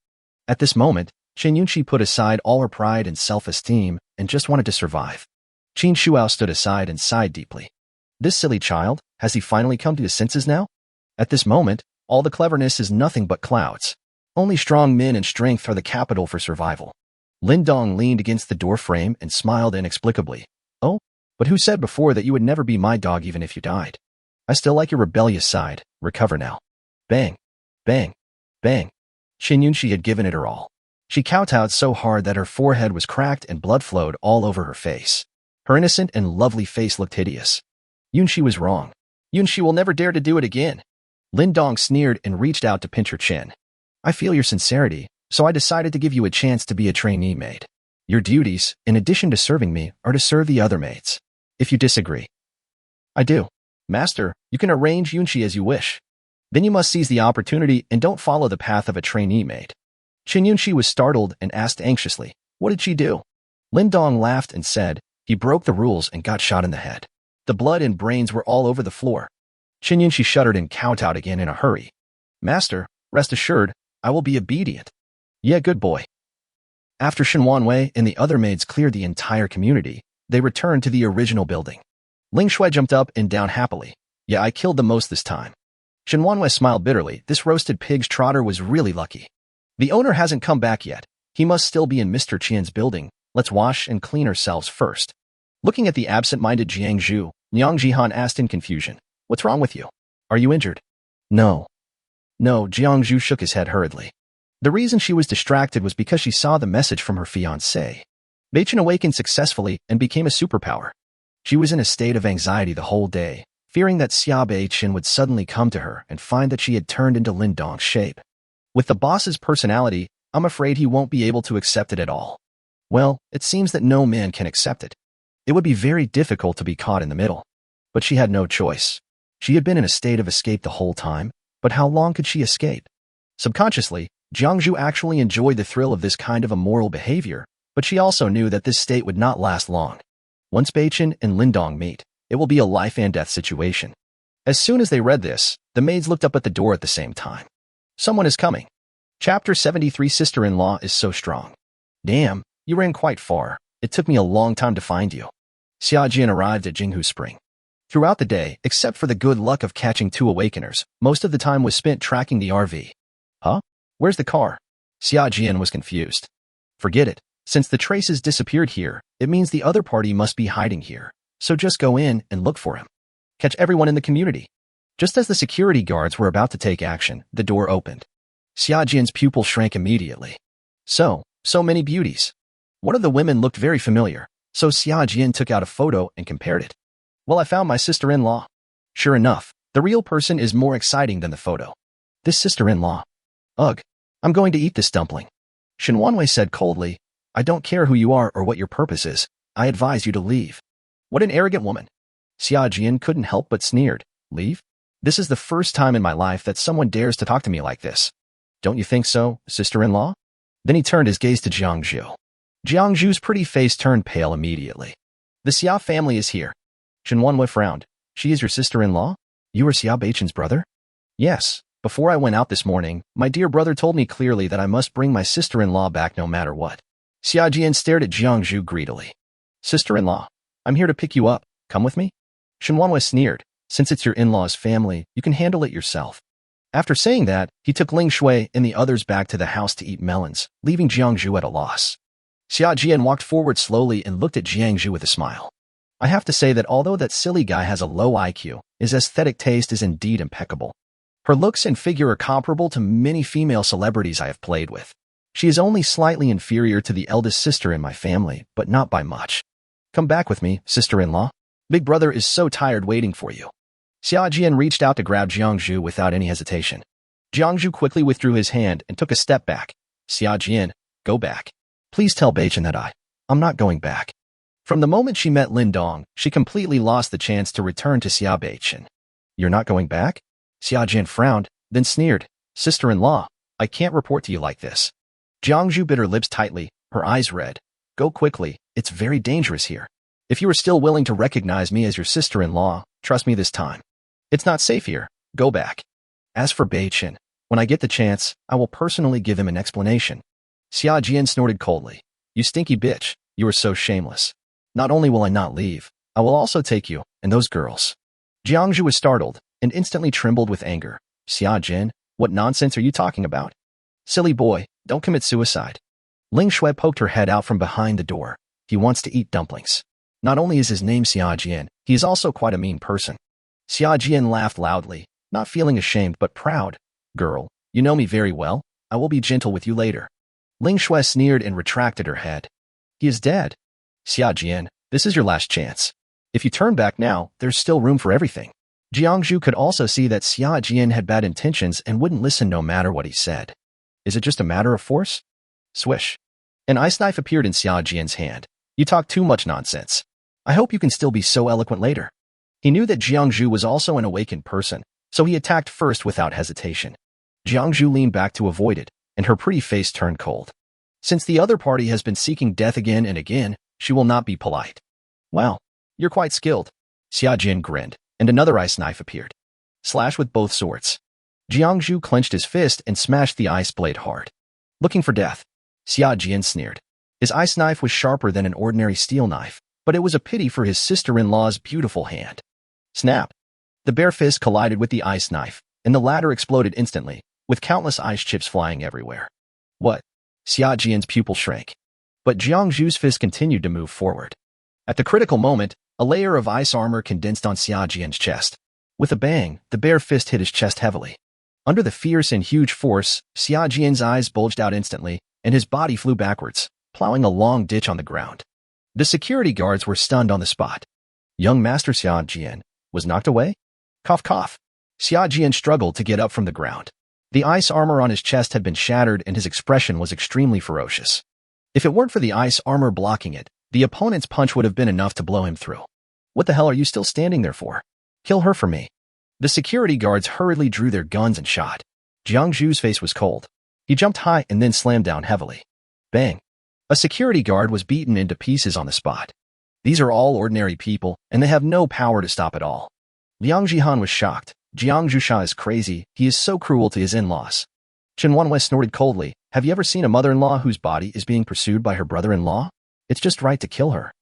A: At this moment, Chen Yunqi put aside all her pride and self-esteem and just wanted to survive. Qin Shuao stood aside and sighed deeply. This silly child, has he finally come to his senses now? At this moment, all the cleverness is nothing but clouds. Only strong men and strength are the capital for survival. Lin Dong leaned against the door frame and smiled inexplicably. Oh, but who said before that you would never be my dog even if you died? I still like your rebellious side. Recover now. Bang. Bang. Bang. Chen Yunqi had given it her all. She kowtowed so hard that her forehead was cracked and blood flowed all over her face. Her innocent and lovely face looked hideous. Yunqi was wrong. Yunqi will never dare to do it again. Lin Dong sneered and reached out to pinch her chin. I feel your sincerity, so I decided to give you a chance to be a trainee maid. Your duties, in addition to serving me, are to serve the other maids. If you disagree. I do. Master, you can arrange Yunqi as you wish. Then you must seize the opportunity and don't follow the path of a trainee maid. Qin Yunxi was startled and asked anxiously, what did she do? Lin Dong laughed and said, he broke the rules and got shot in the head. The blood and brains were all over the floor. Qin Yunxi shuddered and kowtowed again in a hurry. Master, rest assured, I will be obedient. Yeah, good boy. After Shen Wanwei and the other maids cleared the entire community, they returned to the original building. Ling Shui jumped up and down happily. Yeah, I killed the most this time. Shen Wanwei smiled bitterly. This roasted pig's trotter was really lucky. The owner hasn't come back yet. He must still be in Mr. Qian's building. Let's wash and clean ourselves first. Looking at the absent-minded Jiang Zhu, Liang Jihan asked in confusion, what's wrong with you? Are you injured? No. No, Jiang Zhu shook his head hurriedly. The reason she was distracted was because she saw the message from her fiancé. Beichen awakened successfully and became a superpower. She was in a state of anxiety the whole day, fearing that Xia Beichen would suddenly come to her and find that she had turned into Lin Dong's shape. With the boss's personality, I'm afraid he won't be able to accept it at all. Well, it seems that no man can accept it. It would be very difficult to be caught in the middle. But she had no choice. She had been in a state of escape the whole time, but how long could she escape? Subconsciously, Jiangzhu actually enjoyed the thrill of this kind of immoral behavior, but she also knew that this state would not last long. Once Beichen and Lindong meet, it will be a life-and-death situation. As soon as they read this, the maids looked up at the door at the same time. Someone is coming. Chapter 73 Sister-in-law is so strong. Damn, you ran quite far. It took me a long time to find you. Xia Jian arrived at Jinghu Spring. Throughout the day, except for the good luck of catching 2 awakeners, most of the time was spent tracking the RV. Huh? Where's the car? Xia Jian was confused. Forget it. Since the traces disappeared here, it means the other party must be hiding here. So just go in and look for him. Catch everyone in the community. Just as the security guards were about to take action, the door opened. Xia Jian's pupil shrank immediately. So many beauties. One of the women looked very familiar, so Xia Jian took out a photo and compared it. Well, I found my sister-in-law. Sure enough, the real person is more exciting than the photo. This sister-in-law. Ugh, I'm going to eat this dumpling. Shen Wanwei said coldly, I don't care who you are or what your purpose is. I advise you to leave. What an arrogant woman. Xia Jian couldn't help but sneered. Leave? This is the first time in my life that someone dares to talk to me like this. Don't you think so, sister-in-law? Then he turned his gaze to Jiangzhu. Jiangzhu's pretty face turned pale immediately. The Xia family is here. Shen Wanwei frowned. She is your sister-in-law? You are Xia Beichen's brother? Yes. Before I went out this morning, my dear brother told me clearly that I must bring my sister-in-law back no matter what. Xia Jian stared at Jiangzhu greedily. Sister-in-law, I'm here to pick you up. Come with me? Shen Wanwei sneered. Since it's your in-law's family, you can handle it yourself. After saying that, he took Ling Shui and the others back to the house to eat melons, leaving Jiangzhu at a loss. Xia Jian walked forward slowly and looked at Jiangzhu with a smile. I have to say that although that silly guy has a low IQ, his aesthetic taste is indeed impeccable. Her looks and figure are comparable to many female celebrities I have played with. She is only slightly inferior to the eldest sister in my family, but not by much. Come back with me, sister-in-law. Big brother is so tired waiting for you. Xia Jian reached out to grab Jiangzhu without any hesitation. Jiangzhu quickly withdrew his hand and took a step back. Xia Jian, go back. Please tell Beichen that I'm not going back. From the moment she met Lin Dong, she completely lost the chance to return to Xia Beichen. You're not going back? Xia Jian frowned, then sneered. Sister-in-law, I can't report to you like this. Jiangzhu bit her lips tightly, her eyes red. Go quickly, it's very dangerous here. If you are still willing to recognize me as your sister-in-law, trust me this time. It's not safe here, go back. As for Beichen, when I get the chance, I will personally give him an explanation. Xia Jian snorted coldly. You stinky bitch, you are so shameless. Not only will I not leave, I will also take you, and those girls. Jiangzhu was startled, and instantly trembled with anger. Xia Jian, what nonsense are you talking about? Silly boy, don't commit suicide. Ling Shui poked her head out from behind the door. He wants to eat dumplings. Not only is his name Xia Jian, he is also quite a mean person. Xia Jian laughed loudly, not feeling ashamed but proud. Girl, you know me very well. I will be gentle with you later. Ling Shui sneered and retracted her head. He is dead. Xia Jian, this is your last chance. If you turn back now, there's still room for everything. Jiangzhu could also see that Xia Jian had bad intentions and wouldn't listen no matter what he said. Is it just a matter of force? Swish. An ice knife appeared in Xia Jian's hand. You talk too much nonsense. I hope you can still be so eloquent later. He knew that Jiangzhu was also an awakened person, so he attacked first without hesitation. Jiangzhu leaned back to avoid it, and her pretty face turned cold. Since the other party has been seeking death again and again, she will not be polite. Well, you're quite skilled. Xia Jin grinned, and another ice knife appeared. Slash with both swords. Jiangzhu clenched his fist and smashed the ice blade hard. Looking for death. Xia Jin sneered. His ice knife was sharper than an ordinary steel knife, but it was a pity for his sister-in-law's beautiful hand. Snap. The bare fist collided with the ice knife, and the latter exploded instantly, with countless ice chips flying everywhere. What? Xia Jin's pupil shrank. But Jiangzhu's fist continued to move forward. At the critical moment, a layer of ice armor condensed on Xia Jin's chest. With a bang, the bare fist hit his chest heavily. Under the fierce and huge force, Xia Jin's eyes bulged out instantly, and his body flew backwards, plowing a long ditch on the ground. The security guards were stunned on the spot. Young Master Xia Jin was knocked away? Cough cough. Xia Jin struggled to get up from the ground. The ice armor on his chest had been shattered and his expression was extremely ferocious. If it weren't for the ice armor blocking it, the opponent's punch would have been enough to blow him through. What the hell are you still standing there for? Kill her for me. The security guards hurriedly drew their guns and shot. Jiangzhu's face was cold. He jumped high and then slammed down heavily. Bang. A security guard was beaten into pieces on the spot. These are all ordinary people, and they have no power to stop it all. Liang Jihan was shocked. Jiangzhu Sha is crazy. He is so cruel to his in-laws. Chen Wanwei snorted coldly. Have you ever seen a mother-in-law whose body is being pursued by her brother-in-law? It's just right to kill her.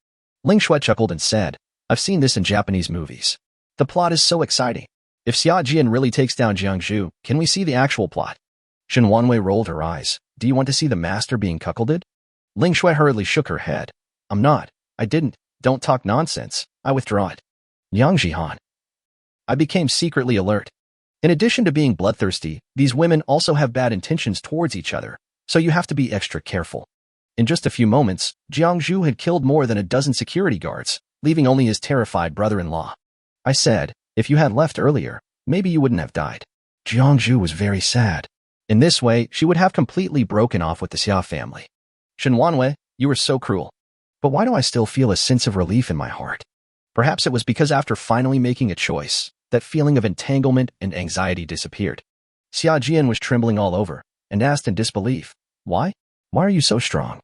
A: Ling Shui chuckled and said, I've seen this in Japanese movies. The plot is so exciting. If Xia Jin really takes down Jiangzhu, can we see the actual plot? Shen Wanwei rolled her eyes. Do you want to see the master being cuckolded? Ling Shui hurriedly shook her head. I'm not. I didn't. Don't talk nonsense. I withdraw it. Yang Jihan. I became secretly alert. In addition to being bloodthirsty, these women also have bad intentions towards each other, so you have to be extra careful. In just a few moments, Jiangzhu had killed more than a dozen security guards, leaving only his terrified brother-in-law. I said, if you had left earlier, maybe you wouldn't have died. Jiangzhu was very sad. In this way, she would have completely broken off with the Xia family. Shen Wanwei, you were so cruel. But why do I still feel a sense of relief in my heart? Perhaps it was because after finally making a choice, that feeling of entanglement and anxiety disappeared. Xia Jin was trembling all over, and asked in disbelief, Why? Why are you so strong?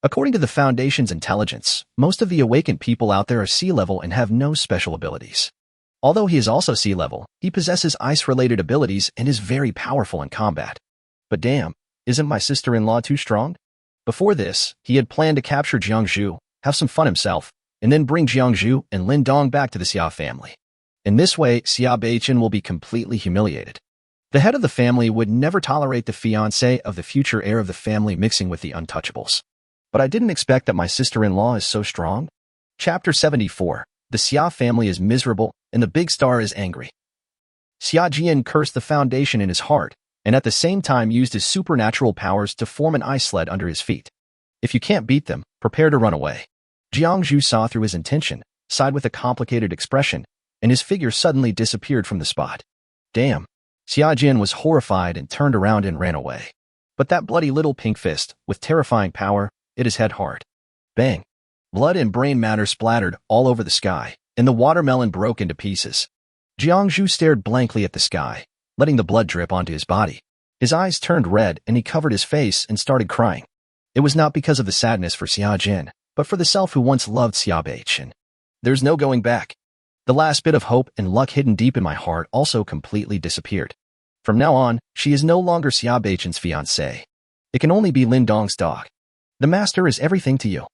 A: According to the Foundation's intelligence, most of the awakened people out there are sea level and have no special abilities. Although he is also sea level, he possesses ice-related abilities and is very powerful in combat. But damn, isn't my sister-in-law too strong? Before this, he had planned to capture Jiangzhu, have some fun himself, and then bring Jiangzhu and Lin Dong back to the Xia family. In this way, Xia Beichen will be completely humiliated. The head of the family would never tolerate the fiancé of the future heir of the family mixing with the untouchables. But I didn't expect that my sister-in-law is so strong. Chapter 74. The Xia family is miserable, and the big star is angry. Xia Jian cursed the Foundation in his heart, and at the same time used his supernatural powers to form an ice sled under his feet. If you can't beat them, prepare to run away. Jiangzhu saw through his intention, sighed with a complicated expression, and his figure suddenly disappeared from the spot. Damn. Xia Jin was horrified and turned around and ran away. But that bloody little pink fist, with terrifying power, hit his head hard. Bang. Blood and brain matter splattered all over the sky, and the watermelon broke into pieces. Jiangzhu stared blankly at the sky, letting the blood drip onto his body. His eyes turned red and he covered his face and started crying. It was not because of the sadness for Xia Jin, but for the self who once loved Xia Beichen. There's no going back. The last bit of hope and luck hidden deep in my heart also completely disappeared. From now on, she is no longer Xia Beichen's fiancée. It can only be Lin Dong's dog. The master is everything to you.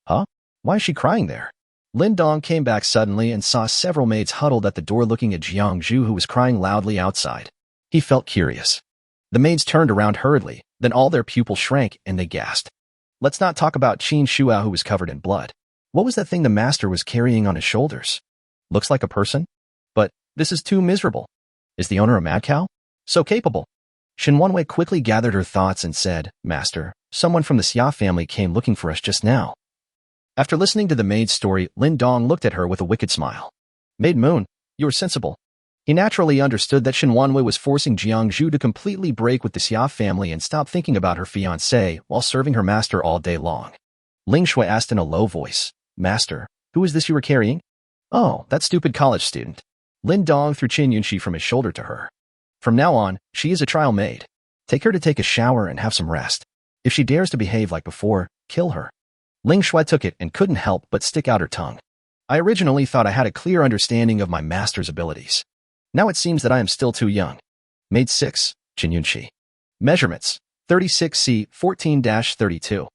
A: Huh? Why is she crying there? Lin Dong came back suddenly and saw several maids huddled at the door looking at Jiangzhu who was crying loudly outside. He felt curious. The maids turned around hurriedly, then all their pupils shrank and they gasped. Let's not talk about Qin Shuao who was covered in blood. What was that thing the master was carrying on his shoulders? Looks like a person? But this is too miserable. Is the owner a mad cow? So capable. Shen Wanwei quickly gathered her thoughts and said, Master, someone from the Xia family came looking for us just now. After listening to the maid's story, Lin Dong looked at her with a wicked smile. Maid Moon, you are sensible. He naturally understood that Shen Wanwei was forcing Jiangzhu to completely break with the Xia family and stop thinking about her fiancé while serving her master all day long. Ling Shui asked in a low voice, Master, who is this you were carrying? Oh, that stupid college student. Lin Dong threw Qin Yunxi from his shoulder to her. From now on, she is a trial maid. Take her to take a shower and have some rest. If she dares to behave like before, kill her. Ling Shui took it and couldn't help but stick out her tongue. I originally thought I had a clear understanding of my master's abilities. Now it seems that I am still too young. Maid 6, Qin Yunxi. Measurements, 36C 14-32.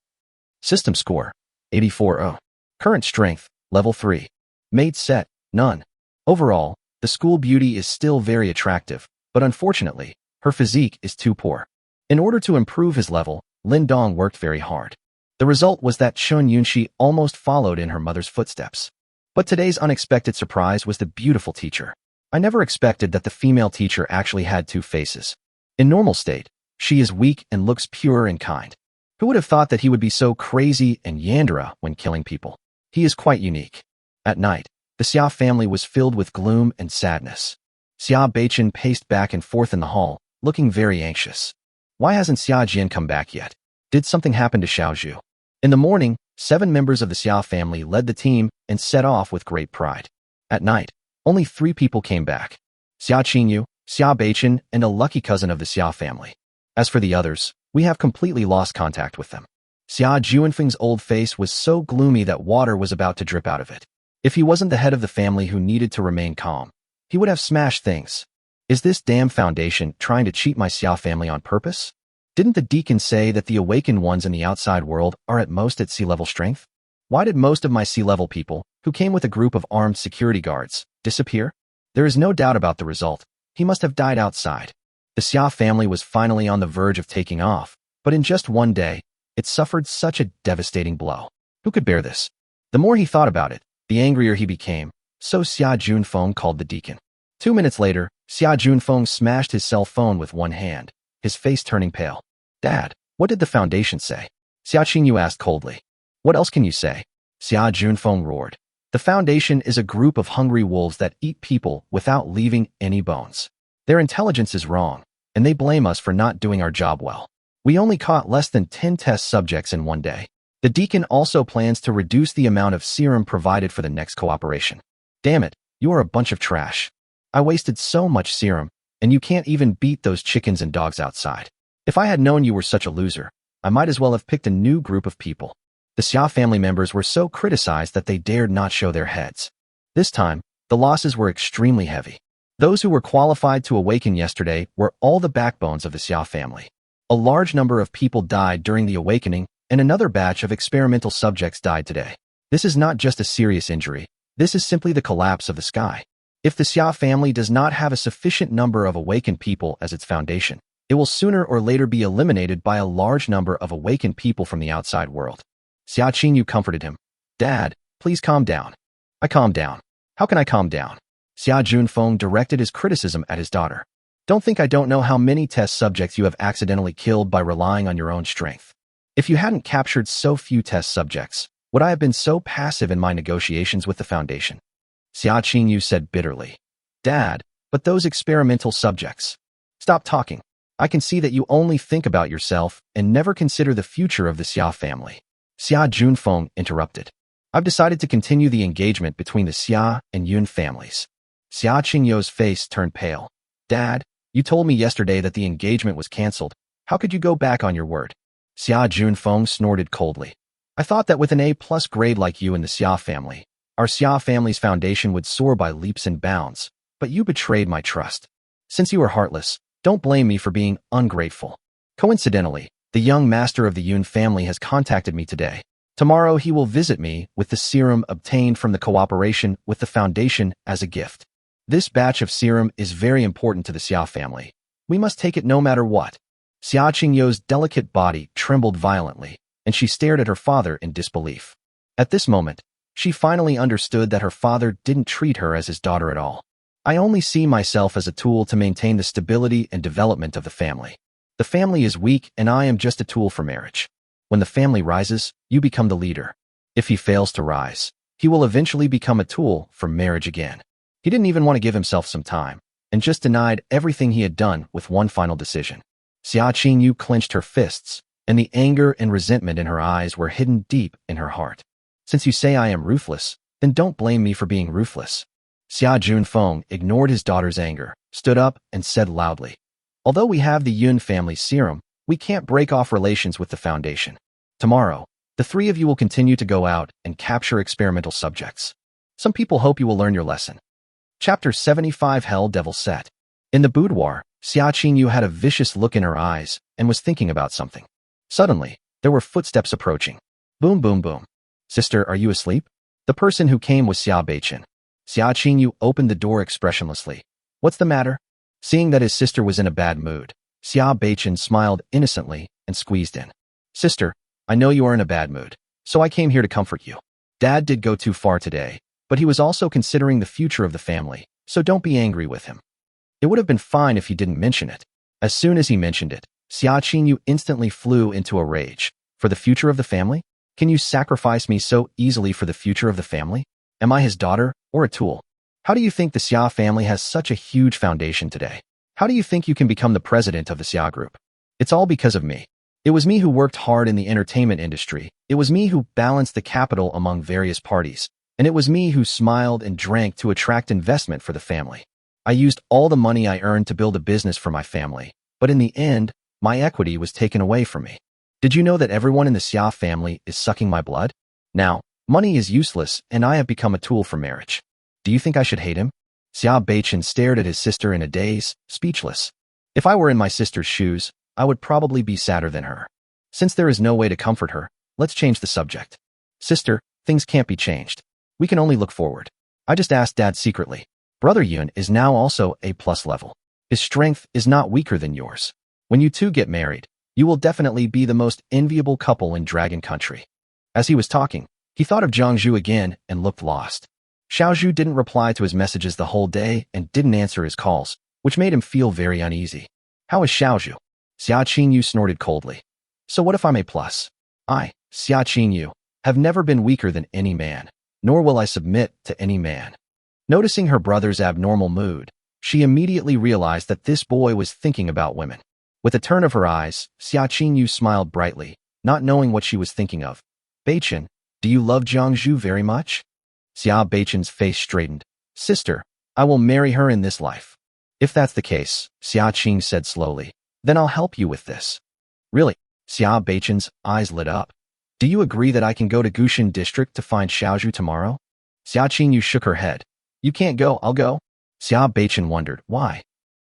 A: System score, 84-0. Current strength, level 3. Maid set, none. Overall, the school beauty is still very attractive, but unfortunately, her physique is too poor. In order to improve his level, Lin Dong worked very hard. The result was that Qin Yunxi almost followed in her mother's footsteps. But today's unexpected surprise was the beautiful teacher. I never expected that the female teacher actually had two faces. In normal state, she is weak and looks pure and kind. Who would have thought that he would be so crazy and yandere when killing people? He is quite unique. At night, the Xia family was filled with gloom and sadness. Xia Beichen paced back and forth in the hall, looking very anxious. Why hasn't Xia Jian come back yet? Did something happen to Xiao Zhu? In the morning, 7 members of the Xia family led the team and set off with great pride. At night, only 3 people came back. Xia Qingyu, Xia Beichen, and a lucky cousin of the Xia family. As for the others, we have completely lost contact with them. Xia Juanfeng's old face was so gloomy that water was about to drip out of it. If he wasn't the head of the family who needed to remain calm, he would have smashed things. Is this damn foundation trying to cheat my Xia family on purpose? Didn't the deacon say that the awakened ones in the outside world are at most at sea-level strength? Why did most of my sea-level people, who came with a group of armed security guards, disappear? There is no doubt about the result. He must have died outside. The Xia family was finally on the verge of taking off, but in just one day, it suffered such a devastating blow. Who could bear this? The more he thought about it, the angrier he became, so Xia Junfeng called the deacon. 2 minutes later, Xia Junfeng smashed his cell phone with one hand, his face turning pale. Dad, what did the foundation say? Xia Qingyu asked coldly. What else can you say? Xia Junfeng roared. The foundation is a group of hungry wolves that eat people without leaving any bones. Their intelligence is wrong, and they blame us for not doing our job well. We only caught less than 10 test subjects in one day. The deacon also plans to reduce the amount of serum provided for the next cooperation. Damn it, you are a bunch of trash. I wasted so much serum, and you can't even beat those chickens and dogs outside. If I had known you were such a loser, I might as well have picked a new group of people. The Xia family members were so criticized that they dared not show their heads. This time, the losses were extremely heavy. Those who were qualified to awaken yesterday were all the backbones of the Xia family. A large number of people died during the awakening, and another batch of experimental subjects died today. This is not just a serious injury. This is simply the collapse of the sky. If the Xia family does not have a sufficient number of awakened people as its foundation, it will sooner or later be eliminated by a large number of awakened people from the outside world. Xia Qingyu comforted him. Dad, please calm down. I calmed down. How can I calm down? Xia Junfeng directed his criticism at his daughter. Don't think I don't know how many test subjects you have accidentally killed by relying on your own strength. If you hadn't captured so few test subjects, would I have been so passive in my negotiations with the Foundation? Xia Qingyu said bitterly. Dad, but those experimental subjects. Stop talking. I can see that you only think about yourself and never consider the future of the Xia family. Xia Junfeng interrupted. I've decided to continue the engagement between the Xia and Yun families. Xia Qingyu's face turned pale. Dad, you told me yesterday that the engagement was cancelled. How could you go back on your word? Xia Junfeng snorted coldly. I thought that with an A+ grade like you in the Xia family, our Xia family's foundation would soar by leaps and bounds, but you betrayed my trust. Since you are heartless, don't blame me for being ungrateful. Coincidentally, the young master of the Yun family has contacted me today. Tomorrow he will visit me with the serum obtained from the cooperation with the Foundation as a gift. This batch of serum is very important to the Xia family. We must take it no matter what. Xia Qingyu's delicate body trembled violently, and she stared at her father in disbelief. At this moment, she finally understood that her father didn't treat her as his daughter at all. I only see myself as a tool to maintain the stability and development of the family. The family is weak and I am just a tool for marriage. When the family rises, you become the leader. If he fails to rise, he will eventually become a tool for marriage again. He didn't even want to give himself some time, and just denied everything he had done with one final decision. Xia Qingyu clenched her fists, and the anger and resentment in her eyes were hidden deep in her heart. Since you say I am ruthless, then don't blame me for being ruthless. Xia Junfeng ignored his daughter's anger, stood up, and said loudly, "Although we have the Yun family serum, we can't break off relations with the Foundation. Tomorrow, the three of you will continue to go out and capture experimental subjects. Some people hope you will learn your lesson." Chapter 75 Hell Devil Set. In the boudoir, Xia Qingyu had a vicious look in her eyes and was thinking about something. Suddenly, there were footsteps approaching. Boom, boom, boom. "Sister, are you asleep?" The person who came was Xia Beichen. Xia Qingyu opened the door expressionlessly. "What's the matter?" Seeing that his sister was in a bad mood, Xia Beichen smiled innocently and squeezed in. "Sister, I know you are in a bad mood, so I came here to comfort you. Dad did go too far today, but he was also considering the future of the family, so don't be angry with him." It would have been fine if he didn't mention it. As soon as he mentioned it, Xia Qingyu instantly flew into a rage. "For the future of the family? Can you sacrifice me so easily for the future of the family? Am I his daughter or a tool? How do you think the Xia family has such a huge foundation today? How do you think you can become the president of the Xia group? It's all because of me. It was me who worked hard in the entertainment industry. It was me who balanced the capital among various parties. And it was me who smiled and drank to attract investment for the family. I used all the money I earned to build a business for my family, but in the end, my equity was taken away from me. Did you know that everyone in the Xia family is sucking my blood? Now, money is useless and I have become a tool for marriage. Do you think I should hate him?" Xia Beichen stared at his sister in a daze, speechless. If I were in my sister's shoes, I would probably be sadder than her. Since there is no way to comfort her, let's change the subject. "Sister, things can't be changed. We can only look forward. I just asked Dad secretly. Brother Yun is now also A+ level. His strength is not weaker than yours. When you two get married, you will definitely be the most enviable couple in Dragon Country." As he was talking, he thought of Zhangzhu again and looked lost. Xiaozhu didn't reply to his messages the whole day and didn't answer his calls, which made him feel very uneasy. "How is Xiaozhu?" Xia Qingyu snorted coldly. "So what if I'm A+? I, Xia Qingyu, have never been weaker than any man, nor will I submit to any man." Noticing her brother's abnormal mood, she immediately realized that this boy was thinking about women. With a turn of her eyes, Xia Qingyu smiled brightly, not knowing what she was thinking of. "Beichen, do you love Zhangzhu very much?" Xia Beichen's face straightened. "Sister, I will marry her in this life." "If that's the case," Xia Qing said slowly, "then I'll help you with this." "Really?" Xia Beichen's eyes lit up. "Do you agree that I can go to Gushin District to find Xiaozhu tomorrow?" Xia Qingyu shook her head. "You can't go, I'll go." Xia Beichen wondered, "Why?"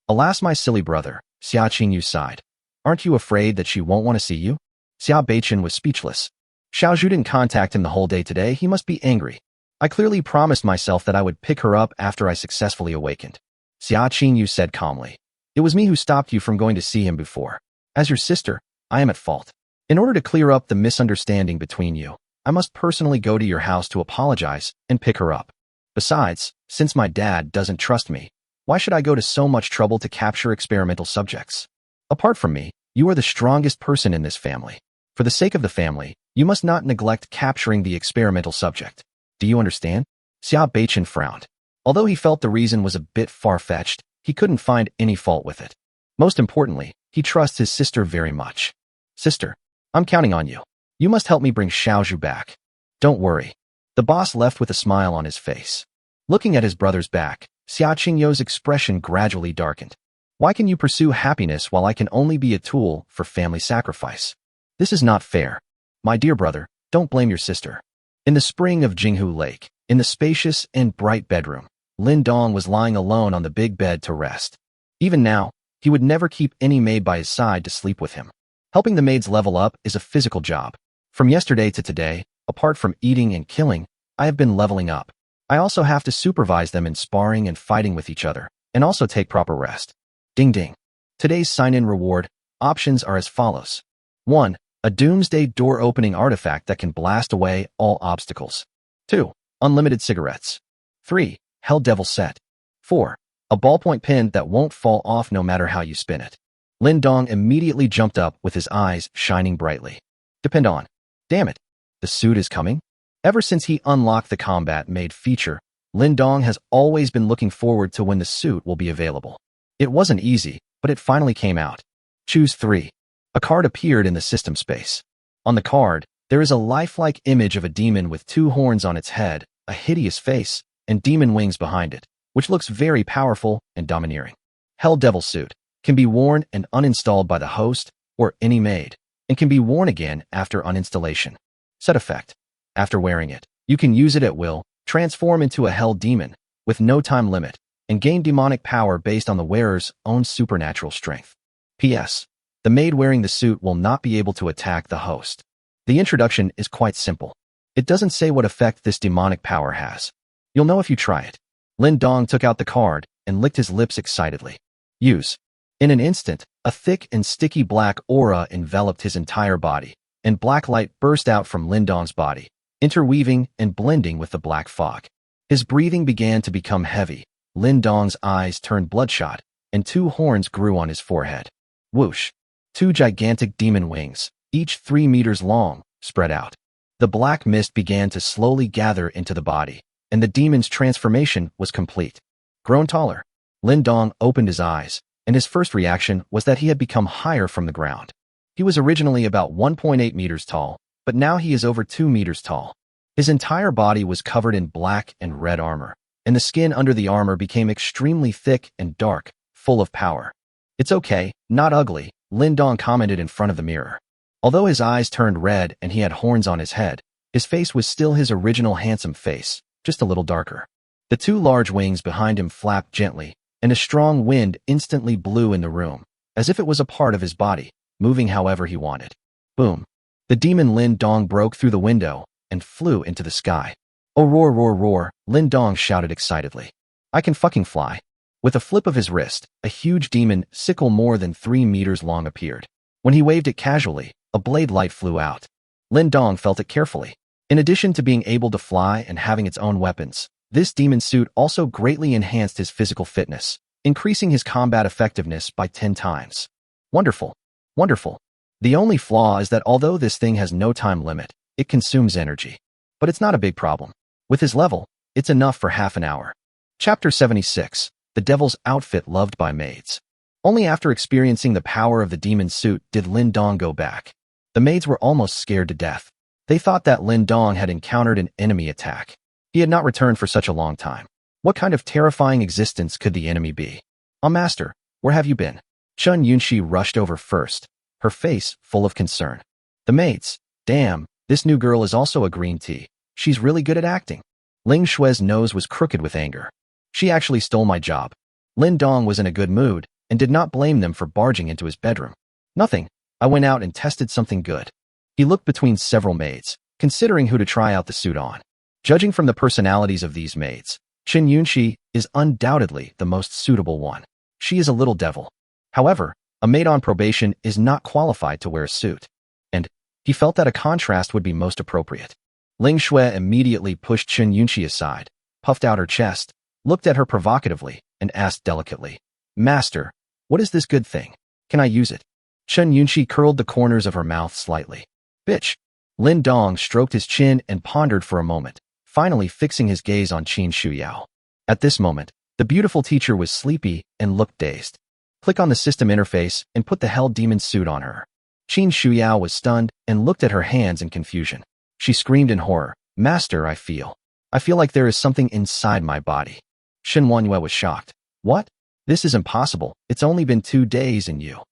A: "Alas, my silly brother," Xia Qingyu sighed. "Aren't you afraid that she won't want to see you?" Xia Beichen was speechless. Xiaozhu didn't contact him the whole day today. He must be angry. "I clearly promised myself that I would pick her up after I successfully awakened," Xia Qingyu said calmly. "It was me who stopped you from going to see him before. As your sister, I am at fault. In order to clear up the misunderstanding between you, I must personally go to your house to apologize and pick her up. Besides, since my dad doesn't trust me, why should I go to so much trouble to capture experimental subjects? Apart from me, you are the strongest person in this family. For the sake of the family, you must not neglect capturing the experimental subject. Do you understand?" Xia Beichen frowned. Although he felt the reason was a bit far-fetched, he couldn't find any fault with it. Most importantly, he trusts his sister very much. "Sister, I'm counting on you. You must help me bring Xiaozhu back. Don't worry." The boss left with a smile on his face. Looking at his brother's back, Xia Qingyu's expression gradually darkened. "Why can you pursue happiness while I can only be a tool for family sacrifice? This is not fair. My dear brother, don't blame your sister." In the spring of Jinghu Lake, in the spacious and bright bedroom, Lin Dong was lying alone on the big bed to rest. Even now, he would never keep any maid by his side to sleep with him. Helping the maids level up is a physical job. From yesterday to today, apart from eating and killing, I have been leveling up. I also have to supervise them in sparring and fighting with each other, and also take proper rest. Ding ding. Today's sign-in reward options are as follows. 1. A doomsday door-opening artifact that can blast away all obstacles. 2. Unlimited cigarettes. 3. Hell Devil Set. 4. A ballpoint pen that won't fall off no matter how you spin it. Lin Dong immediately jumped up with his eyes shining brightly. Depend on. Damn it. The suit is coming? Ever since he unlocked the Combat Maid feature, Lin Dong has always been looking forward to when the suit will be available. It wasn't easy, but it finally came out. Choose 3. A card appeared in the system space. On the card, there is a lifelike image of a demon with 2 horns on its head, a hideous face, and demon wings behind it. which looks very powerful and domineering. Hell Devil Suit can be worn and uninstalled by the host or any maid, and can be worn again after uninstallation. Set effect. After wearing it, you can use it at will, transform into a hell demon with no time limit, and gain demonic power based on the wearer's own supernatural strength. P.S. The maid wearing the suit will not be able to attack the host. The introduction is quite simple. It doesn't say what effect this demonic power has. You'll know if you try it. Lin Dong took out the card and licked his lips excitedly. Use. In an instant, a thick and sticky black aura enveloped his entire body, and black light burst out from Lin Dong's body, interweaving and blending with the black fog. His breathing began to become heavy. Lin Dong's eyes turned bloodshot, and 2 horns grew on his forehead. Whoosh! 2 gigantic demon wings, each 3 meters long, spread out. The black mist began to slowly gather into the body, and the demon's transformation was complete. Grown taller, Lin Dong opened his eyes, and his first reaction was that he had become higher from the ground. He was originally about 1.8 meters tall, but now he is over 2 meters tall. His entire body was covered in black and red armor, and the skin under the armor became extremely thick and dark, full of power. It's okay, not ugly, Lin Dong commented in front of the mirror. Although his eyes turned red and he had horns on his head, his face was still his original handsome face, just a little darker. The 2 large wings behind him flapped gently, and a strong wind instantly blew in the room, as if it was a part of his body, moving however he wanted. Boom! The demon Lin Dong broke through the window and flew into the sky. Oh, roar, roar, roar, Lin Dong shouted excitedly. I can fucking fly. With a flip of his wrist, a huge demon sickle more than 3 meters long appeared. When he waved it casually, a blade light flew out. Lin Dong felt it carefully. In addition to being able to fly and having its own weapons, this demon suit also greatly enhanced his physical fitness, increasing his combat effectiveness by 10 times. Wonderful. Wonderful. The only flaw is that although this thing has no time limit, it consumes energy. But it's not a big problem. With his level, it's enough for half an hour. Chapter 76. The Devil's Outfit Loved by Maids. Only after experiencing the power of the demon suit did Lin Dong go back. The maids were almost scared to death. They thought that Lin Dong had encountered an enemy attack. He had not returned for such a long time. What kind of terrifying existence could the enemy be? Master, where have you been? Chun Yunxi rushed over first, her face full of concern. The maids, damn, this new girl is also a green tea. She's really good at acting. Ling Shue's nose was crooked with anger. She actually stole my job. Lin Dong was in a good mood and did not blame them for barging into his bedroom. Nothing. I went out and tested something good. He looked between several maids, considering who to try out the suit on. Judging from the personalities of these maids, Chun Yunxi is undoubtedly the most suitable one. She is a little devil. However, a maid on probation is not qualified to wear a suit, and he felt that a contrast would be most appropriate. Ling Shui immediately pushed Chun Yunxi aside, puffed out her chest, looked at her provocatively, and asked delicately, Master, what is this good thing? Can I use it? Chun Yunxi curled the corners of her mouth slightly. Bitch. Lin Dong stroked his chin and pondered for a moment, finally fixing his gaze on Qin Shuyao. At this moment, the beautiful teacher was sleepy and looked dazed. Click on the system interface and put the Hell Demon suit on her. Qin Shuyao was stunned and looked at her hands in confusion. She screamed in horror, Master, I feel like there is something inside my body. Shen Wanyue was shocked. What? This is impossible. It's only been 2 days and you.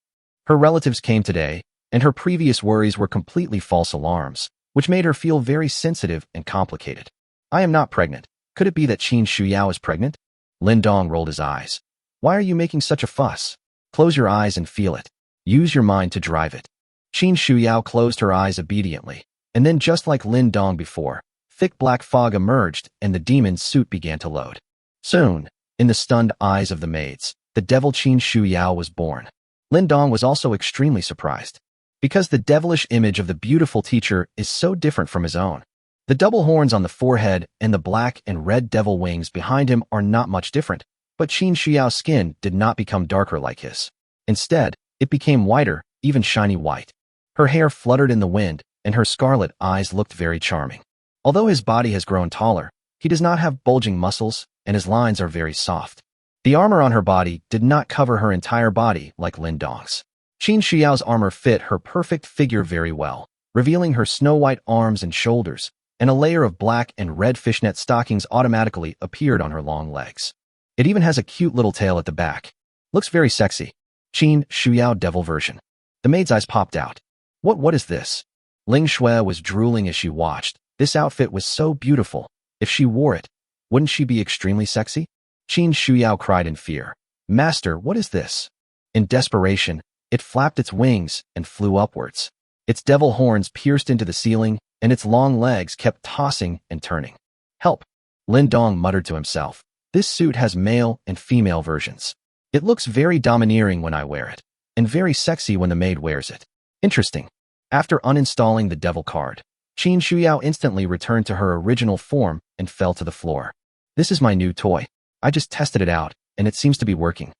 A: Her relatives came today, and her previous worries were completely false alarms, which made her feel very sensitive and complicated. I am not pregnant. Could it be that Qin Shuyao is pregnant? Lin Dong rolled his eyes. Why are you making such a fuss? Close your eyes and feel it. Use your mind to drive it. Qin Shuyao closed her eyes obediently, and then just like Lin Dong before, thick black fog emerged and the demon's suit began to load. Soon, in the stunned eyes of the maids, the devil Qin Shuyao was born. Lin Dong was also extremely surprised, because the devilish image of the beautiful teacher is so different from his own. The double horns on the forehead and the black and red devil wings behind him are not much different, but Qin Shuyao's skin did not become darker like his. Instead, it became whiter, even shiny white. Her hair fluttered in the wind, and her scarlet eyes looked very charming. Although his body has grown taller, he does not have bulging muscles, and his lines are very soft. The armor on her body did not cover her entire body like Lin Dong's. Qin Shuyao's armor fit her perfect figure very well, revealing her snow-white arms and shoulders, and a layer of black and red fishnet stockings automatically appeared on her long legs. It even has a cute little tail at the back. Looks very sexy. Qin Shuyao devil version. The maid's eyes popped out. What is this? Ling Shui was drooling as she watched. This outfit was so beautiful. If she wore it, wouldn't she be extremely sexy? Qin Shuyao cried in fear. Master, what is this? In desperation, it flapped its wings and flew upwards. Its devil horns pierced into the ceiling, and its long legs kept tossing and turning. Help! Lin Dong muttered to himself. This suit has male and female versions. It looks very domineering when I wear it, and very sexy when the maid wears it. Interesting. After uninstalling the devil card, Qin Shuyao instantly returned to her original form and fell to the floor. This is my new toy. I just tested it out, and it seems to be working.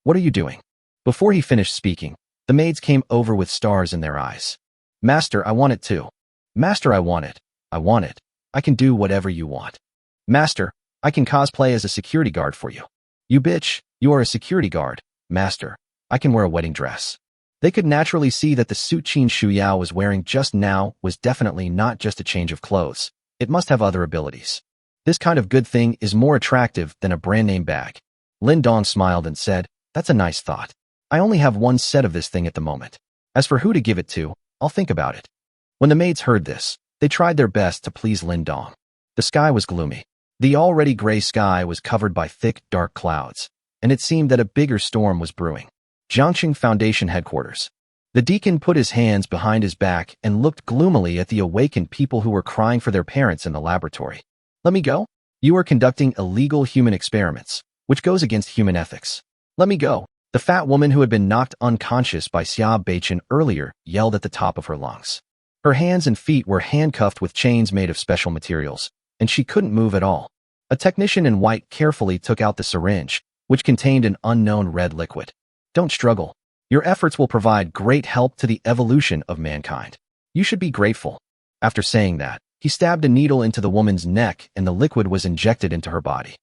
A: What are you doing? Before he finished speaking, the maids came over with stars in their eyes. Master, I want it too. Master, I want it. I want it. I can do whatever you want. Master, I can cosplay as a security guard for you. You bitch, you are a security guard. Master, I can wear a wedding dress. They could naturally see that the suit Qin Shuyao was wearing just now was definitely not just a change of clothes. It must have other abilities. This kind of good thing is more attractive than a brand name bag. Lin Dong smiled and said, that's a nice thought. I only have one set of this thing at the moment. As for who to give it to, I'll think about it. When the maids heard this, they tried their best to please Lin Dong. The sky was gloomy. The already gray sky was covered by thick, dark clouds, and it seemed that a bigger storm was brewing. Jiangxing Foundation headquarters. The deacon put his hands behind his back and looked gloomily at the awakened people who were crying for their parents in the laboratory. Let me go? You are conducting illegal human experiments, which goes against human ethics. Let me go. The fat woman who had been knocked unconscious by Xia Beichen earlier yelled at the top of her lungs. Her hands and feet were handcuffed with chains made of special materials, and she couldn't move at all. A technician in white carefully took out the syringe, which contained an unknown red liquid. Don't struggle. Your efforts will provide great help to the evolution of mankind. You should be grateful. After saying that, he stabbed a needle into the woman's neck and the liquid was injected into her body.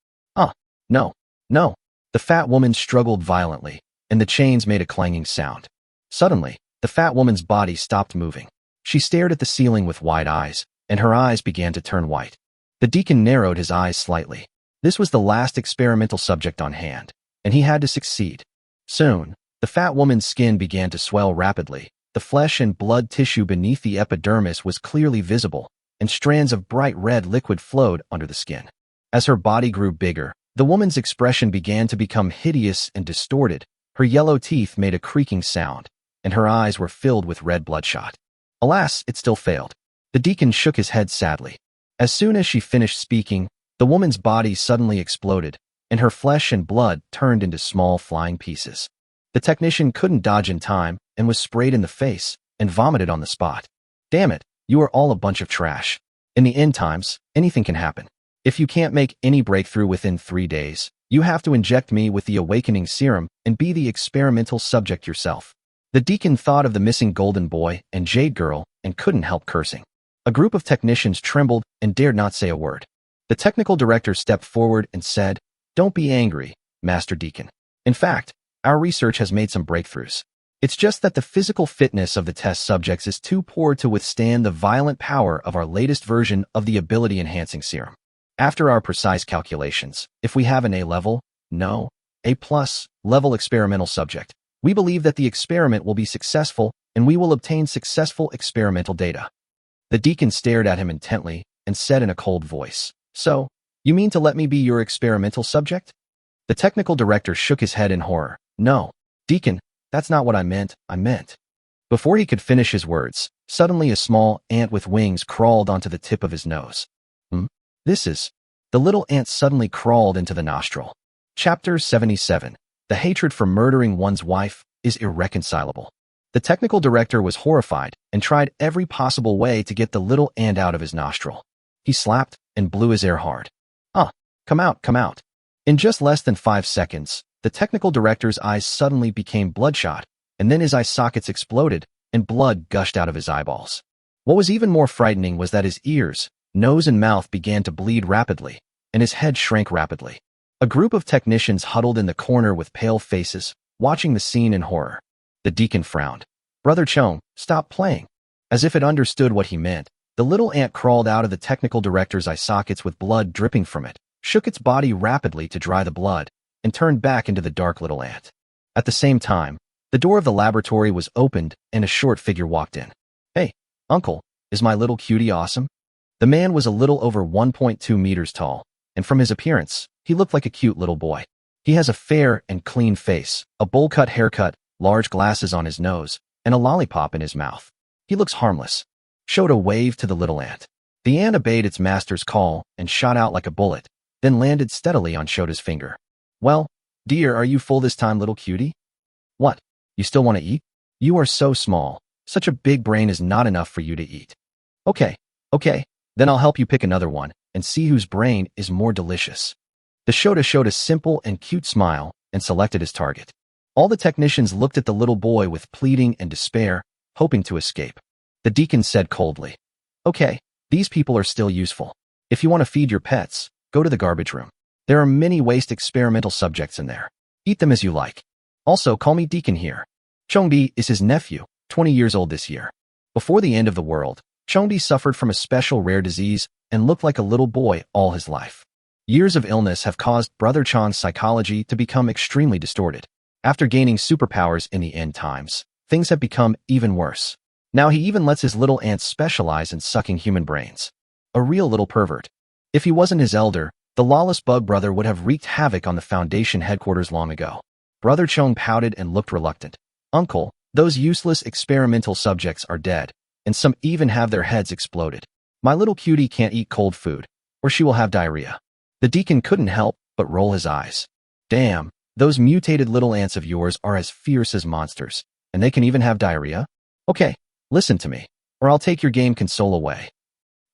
A: No. The fat woman struggled violently, and the chains made a clanging sound. Suddenly, the fat woman's body stopped moving. She stared at the ceiling with wide eyes, and her eyes began to turn white. The deacon narrowed his eyes slightly. This was the last experimental subject on hand, and he had to succeed. Soon, the fat woman's skin began to swell rapidly. The flesh and blood tissue beneath the epidermis was clearly visible, and strands of bright red liquid flowed under the skin. As her body grew bigger, the woman's expression began to become hideous and distorted. Her yellow teeth made a creaking sound, and her eyes were filled with red bloodshot. Alas, it still failed. The deacon shook his head sadly. As soon as she finished speaking, the woman's body suddenly exploded, and her flesh and blood turned into small flying pieces. The technician couldn't dodge in time and was sprayed in the face and vomited on the spot. Damn it, you are all a bunch of trash. In the end times, anything can happen. If you can't make any breakthrough within 3 days, you have to inject me with the awakening serum and be the experimental subject yourself. The deacon thought of the missing golden boy and jade girl and couldn't help cursing. A group of technicians trembled and dared not say a word. The technical director stepped forward and said, "Don't be angry, Master Deacon. In fact, our research has made some breakthroughs. It's just that the physical fitness of the test subjects is too poor to withstand the violent power of our latest version of the ability-enhancing serum. After our precise calculations, if we have an A+ level experimental subject, we believe that the experiment will be successful and we will obtain successful experimental data." The deacon stared at him intently and said in a cold voice, "So, you mean to let me be your experimental subject?" The technical director shook his head in horror. "No, Deacon, that's not what I meant. Before he could finish his words, suddenly a small ant with wings crawled onto the tip of his nose. The little ant suddenly crawled into the nostril. Chapter 77. The hatred for murdering one's wife is irreconcilable. The technical director was horrified and tried every possible way to get the little ant out of his nostril. He slapped and blew his air hard. Come out. In just less than 5 seconds, the technical director's eyes suddenly became bloodshot, and then his eye sockets exploded and blood gushed out of his eyeballs. What was even more frightening was that his ears, nose and mouth began to bleed rapidly, and his head shrank rapidly. A group of technicians huddled in the corner with pale faces, watching the scene in horror. The deacon frowned. "Brother Chong, stop playing." As if it understood what he meant, the little ant crawled out of the technical director's eye sockets with blood dripping from it, shook its body rapidly to dry the blood, and turned back into the dark little ant. At the same time, the door of the laboratory was opened and a short figure walked in. "Hey, uncle, is my little cutie awesome?" The man was a little over 1.2 meters tall, and from his appearance, he looked like a cute little boy. He has a fair and clean face, a bowl-cut haircut, large glasses on his nose, and a lollipop in his mouth. He looks harmless. Shota waved to the little ant. The ant obeyed its master's call and shot out like a bullet, then landed steadily on Shota's finger. "Well, dear, are you full this time, little cutie? What? You still want to eat? You are so small. Such a big brain is not enough for you to eat." Okay, then I'll help you pick another one and see whose brain is more delicious." The Shota showed a simple and cute smile and selected his target. All the technicians looked at the little boy with pleading and despair, hoping to escape. The deacon said coldly, "Okay, these people are still useful. If you want to feed your pets, go to the garbage room. There are many waste experimental subjects in there. Eat them as you like. Also, call me Deacon here." Chongbi is his nephew, 20 years old this year. Before the end of the world, Chongbi suffered from a special rare disease and looked like a little boy all his life. Years of illness have caused Brother Chong's psychology to become extremely distorted. After gaining superpowers in the end times, things have become even worse. Now he even lets his little ants specialize in sucking human brains. A real little pervert. If he wasn't his elder, the lawless bug brother would have wreaked havoc on the Foundation headquarters long ago. Brother Chong pouted and looked reluctant. "Uncle, those useless experimental subjects are dead, and some even have their heads exploded. My little cutie can't eat cold food, or she will have diarrhea." The deacon couldn't help but roll his eyes. "Damn, those mutated little ants of yours are as fierce as monsters, and they can even have diarrhea? Okay, listen to me, or I'll take your game console away."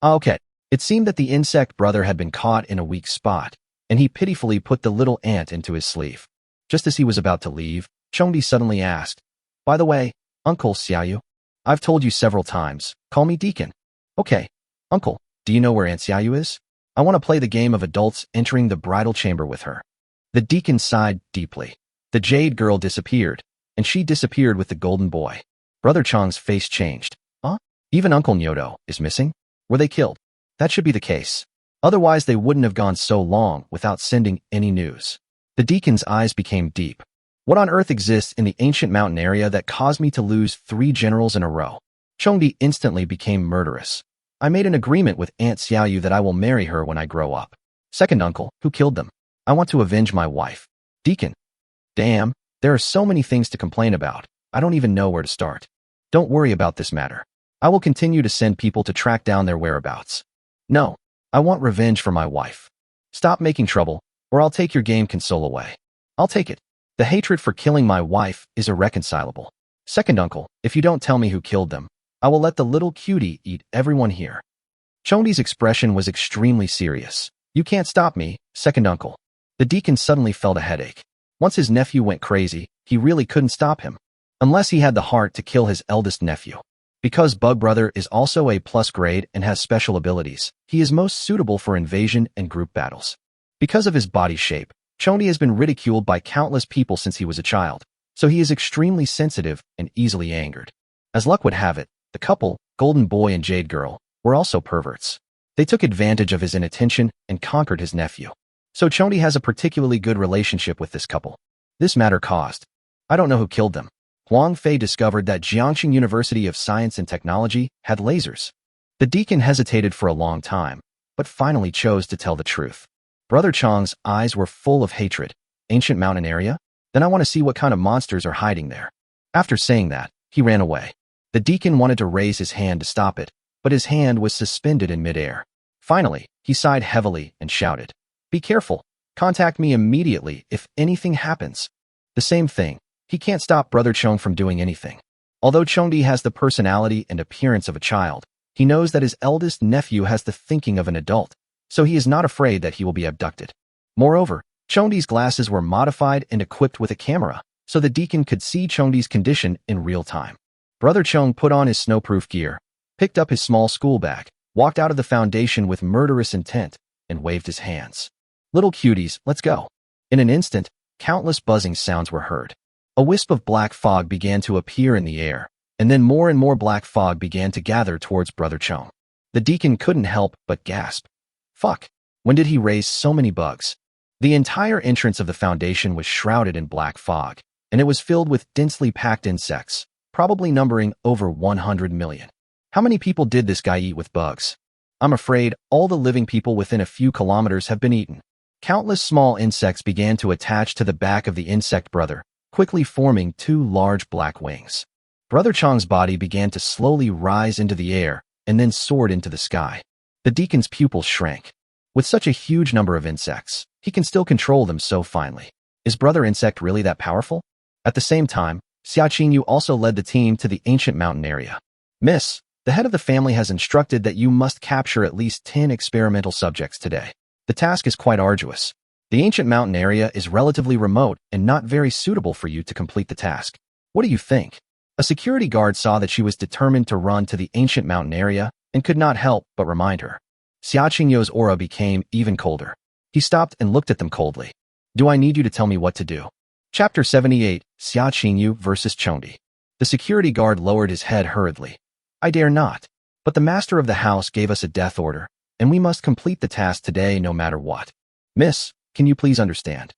A: Okay, it seemed that the insect brother had been caught in a weak spot, and he pitifully put the little ant into his sleeve. Just as he was about to leave, Chongbi suddenly asked, "By the way, Uncle Xiaoyu, I've told you several times, call me Deacon." "Okay, Uncle, do you know where Aunt Xiaoyu is? I want to play the game of adults entering the bridal chamber with her." The deacon sighed deeply. The jade girl disappeared, and she disappeared with the golden boy. Brother Chong's face changed. Huh? Even Uncle Nyoto is missing? Were they killed? That should be the case. Otherwise they wouldn't have gone so long without sending any news. The deacon's eyes became deep. What on earth exists in the ancient mountain area that caused me to lose 3 generals in a row? Chongdi instantly became murderous. "I made an agreement with Aunt Xiaoyu that I will marry her when I grow up. Second uncle, who killed them? I want to avenge my wife. Deacon. Damn, there are so many things to complain about. I don't even know where to start. Don't worry about this matter. I will continue to send people to track down their whereabouts. No, I want revenge for my wife. Stop making trouble, or I'll take your game console away. I'll take it. The hatred for killing my wife is irreconcilable. Second uncle, if you don't tell me who killed them, I will let the little cutie eat everyone here." Chongdi's expression was extremely serious. "You can't stop me, second uncle." The deacon suddenly felt a headache. Once his nephew went crazy, he really couldn't stop him. Unless he had the heart to kill his eldest nephew. Because Bug Brother is also a plus grade and has special abilities, he is most suitable for invasion and group battles. Because of his body shape, Chongdi has been ridiculed by countless people since he was a child, so he is extremely sensitive and easily angered. As luck would have it, the couple, Golden Boy and Jade Girl, were also perverts. They took advantage of his inattention and conquered his nephew. So Chongdi has a particularly good relationship with this couple. This matter caused. I don't know who killed them. Huang Fei discovered that Jiangxing University of Science and Technology had lasers. The deacon hesitated for a long time, but finally chose to tell the truth. Brother Chong's eyes were full of hatred. Ancient mountain area? Then I want to see what kind of monsters are hiding there. After saying that, he ran away. The deacon wanted to raise his hand to stop it, but his hand was suspended in midair. Finally, he sighed heavily and shouted, "Be careful. Contact me immediately if anything happens." The same thing. He can't stop Brother Chong from doing anything. Although Chongdi has the personality and appearance of a child, he knows that his eldest nephew has the thinking of an adult, so he is not afraid that he will be abducted. Moreover, Chongdi's glasses were modified and equipped with a camera, so the deacon could see Chongdi's condition in real time. Brother Chong put on his snowproof gear, picked up his small school bag, walked out of the Foundation with murderous intent, and waved his hands. "Little cuties, let's go." In an instant, countless buzzing sounds were heard. A wisp of black fog began to appear in the air, and then more and more black fog began to gather towards Brother Chong. The deacon couldn't help but gasp. Fuck. When did he raise so many bugs? The entire entrance of the foundation was shrouded in black fog, and it was filled with densely packed insects, probably numbering over 100 million. How many people did this guy eat with bugs? I'm afraid all the living people within a few kilometers have been eaten. Countless small insects began to attach to the back of the insect brother, quickly forming two large black wings. Brother Chong's body began to slowly rise into the air and then soared into the sky. The deacon's pupils shrank. With such a huge number of insects, he can still control them so finely. Is Brother Insect really that powerful? At the same time, Xia Qingyu also led the team to the ancient mountain area. Miss, the head of the family has instructed that you must capture at least 10 experimental subjects today. The task is quite arduous. The ancient mountain area is relatively remote and not very suitable for you to complete the task. What do you think? A security guard saw that she was determined to run to the ancient mountain area and could not help but remind her. Xia Qingyu's aura became even colder. He stopped and looked at them coldly. Do I need you to tell me what to do? Chapter 78, Xia Qingyu versus Chondi. The security guard lowered his head hurriedly. I dare not. But the master of the house gave us a death order, and we must complete the task today no matter what. Miss, can you please understand?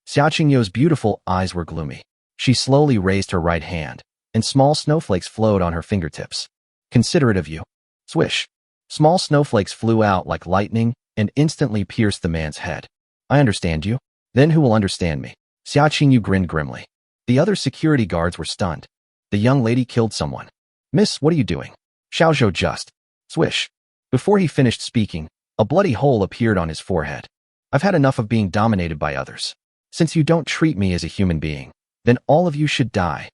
A: Xia Qingyu's beautiful eyes were gloomy. She slowly raised her right hand, and small snowflakes flowed on her fingertips. Considerate of you. Swish. Small snowflakes flew out like lightning and instantly pierced the man's head. I understand you. Then who will understand me? Xia Qingyu grinned grimly. The other security guards were stunned. The young lady killed someone. Miss, what are you doing? Xiaozhou just. Swish. Before he finished speaking, a bloody hole appeared on his forehead. I've had enough of being dominated by others. Since you don't treat me as a human being, then all of you should die.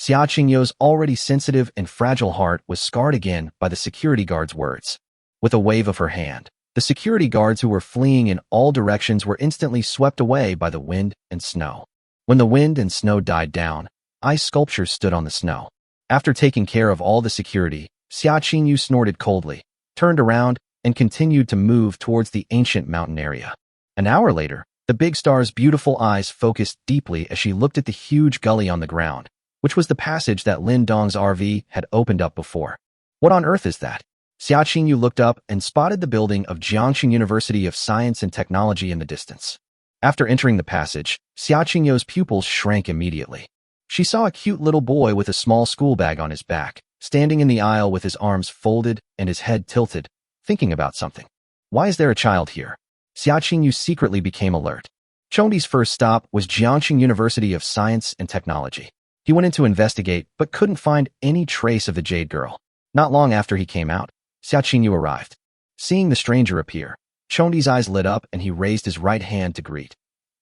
A: Xia Qingyu's already sensitive and fragile heart was scarred again by the security guard's words. With a wave of her hand, the security guards who were fleeing in all directions were instantly swept away by the wind and snow. When the wind and snow died down, ice sculptures stood on the snow. After taking care of all the security, Xia Qingyu snorted coldly, turned around, and continued to move towards the ancient mountain area. An hour later, the big star's beautiful eyes focused deeply as she looked at the huge gully on the ground, which was the passage that Lin Dong's RV had opened up before. What on earth is that? Xia Qingyu looked up and spotted the building of Jiangxing University of Science and Technology in the distance. After entering the passage, Xia Qingyu's pupils shrank immediately. She saw a cute little boy with a small school bag on his back, standing in the aisle with his arms folded and his head tilted, thinking about something. Why is there a child here? Xia Qingyu secretly became alert. Chondi's first stop was Jiangxing University of Science and Technology. He went in to investigate, but couldn't find any trace of the Jade Girl. Not long after he came out, Xia Qingyu arrived. Seeing the stranger appear, Chondi's eyes lit up and he raised his right hand to greet.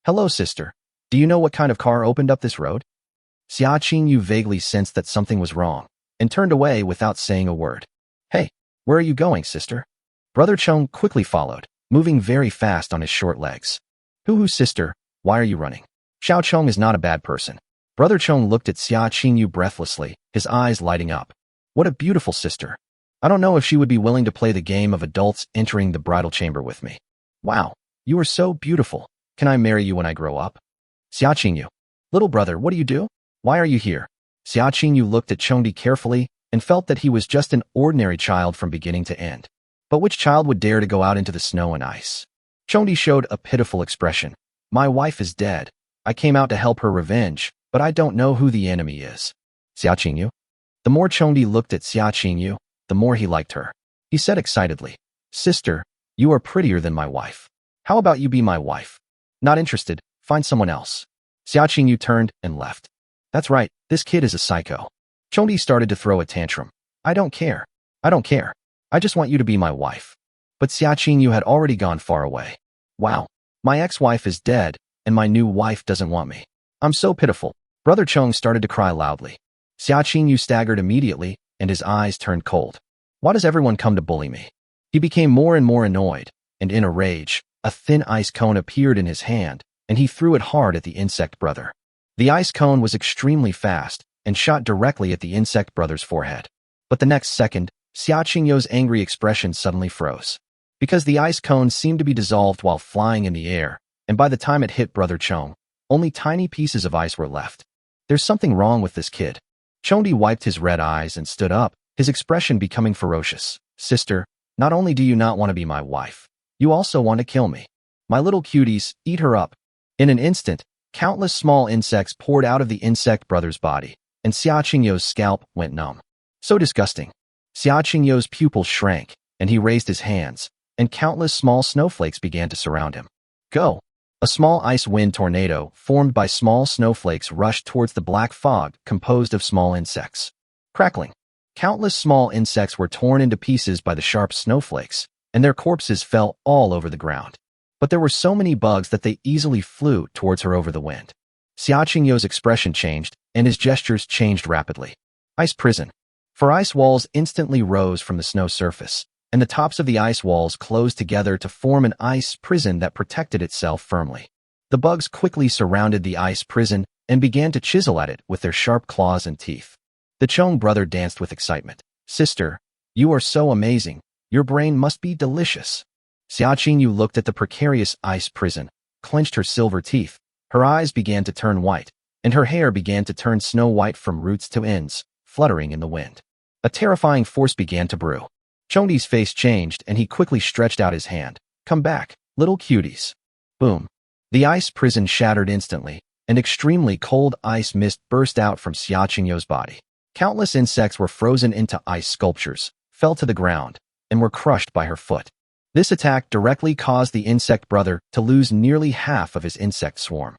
A: Hello, sister. Do you know what kind of car opened up this road? Xia Qingyu vaguely sensed that something was wrong and turned away without saying a word. Hey, where are you going, sister? Brother Chong quickly followed, moving very fast on his short legs. Hoo-hoo, sister, why are you running? Xiao Chong is not a bad person. Brother Chong looked at Xia Qingyu breathlessly, his eyes lighting up. What a beautiful sister. I don't know if she would be willing to play the game of adults entering the bridal chamber with me. Wow, you are so beautiful. Can I marry you when I grow up? Xia Qingyu. Little brother, what do you do? Why are you here? Xia Qingyu looked at Chondi carefully and felt that he was just an ordinary child from beginning to end. But which child would dare to go out into the snow and ice? Chondi showed a pitiful expression. My wife is dead. I came out to help her revenge, but I don't know who the enemy is. Xia Qingyu. The more Chondi looked at Xia Qingyu, the more he liked her. He said excitedly, Sister, you are prettier than my wife. How about you be my wife? Not interested, find someone else. Xia Qingyu turned and left. That's right, this kid is a psycho. Chondi started to throw a tantrum. I don't care. I don't care. I just want you to be my wife. But Xia Qingyu had already gone far away. Wow, my ex-wife is dead, and my new wife doesn't want me. I'm so pitiful. Brother Chong started to cry loudly. Xia Qingyu staggered immediately, and his eyes turned cold. Why does everyone come to bully me? He became more and more annoyed, and in a rage, a thin ice cone appeared in his hand, and he threw it hard at the insect brother. The ice cone was extremely fast and shot directly at the insect brother's forehead. But the next second, Xia Qingyu's angry expression suddenly froze. Because the ice cone seemed to be dissolved while flying in the air, and by the time it hit Brother Chong, only tiny pieces of ice were left. There's something wrong with this kid. Chondi wiped his red eyes and stood up, his expression becoming ferocious. Sister, not only do you not want to be my wife, You also want to kill me. My little cuties, eat her up. In an instant, countless small insects poured out of the insect brother's body, and Xia Qingyo's scalp went numb. So disgusting. Xia Qingyo's pupils shrank, and he raised his hands, and countless small snowflakes began to surround him. Go! A small ice wind tornado, formed by small snowflakes, rushed towards the black fog composed of small insects. Crackling. Countless small insects were torn into pieces by the sharp snowflakes, and their corpses fell all over the ground. But there were so many bugs that they easily flew towards her over the wind. Xia Qingyo's expression changed, and his gestures changed rapidly. Ice prison. For ice walls instantly rose from the snow surface, and the tops of the ice walls closed together to form an ice prison that protected itself firmly. The bugs quickly surrounded the ice prison and began to chisel at it with their sharp claws and teeth. The Chong brother danced with excitement. Sister, you are so amazing. Your brain must be delicious. Xia Qingyu looked at the precarious ice prison, clenched her silver teeth. Her eyes began to turn white, and her hair began to turn snow white from roots to ends, fluttering in the wind. A terrifying force began to brew. Chongdi's face changed, and he quickly stretched out his hand. Come back, little cuties. Boom. The ice prison shattered instantly, and extremely cold ice mist burst out from Xia Qingyo's body. Countless insects were frozen into ice sculptures, fell to the ground, and were crushed by her foot. This attack directly caused the insect brother to lose nearly half of his insect swarm.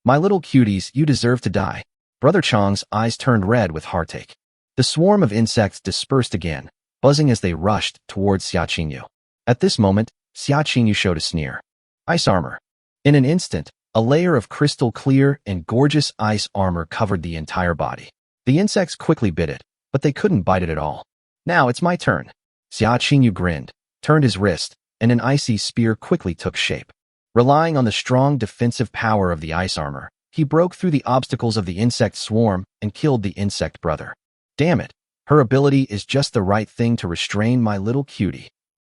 A: My little cuties, you deserve to die. Brother Chong's eyes turned red with heartache. The swarm of insects dispersed again, buzzing as they rushed towards Xia Qingyu. At this moment, Xia Qingyu showed a sneer. Ice armor. In an instant, a layer of crystal clear and gorgeous ice armor covered the entire body. The insects quickly bit it, but they couldn't bite it at all. Now it's my turn. Xia Qingyu grinned, turned his wrist, and an icy spear quickly took shape. Relying on the strong defensive power of the ice armor, he broke through the obstacles of the insect swarm and killed the insect brother. Damn it, her ability is just the right thing to restrain my little cutie.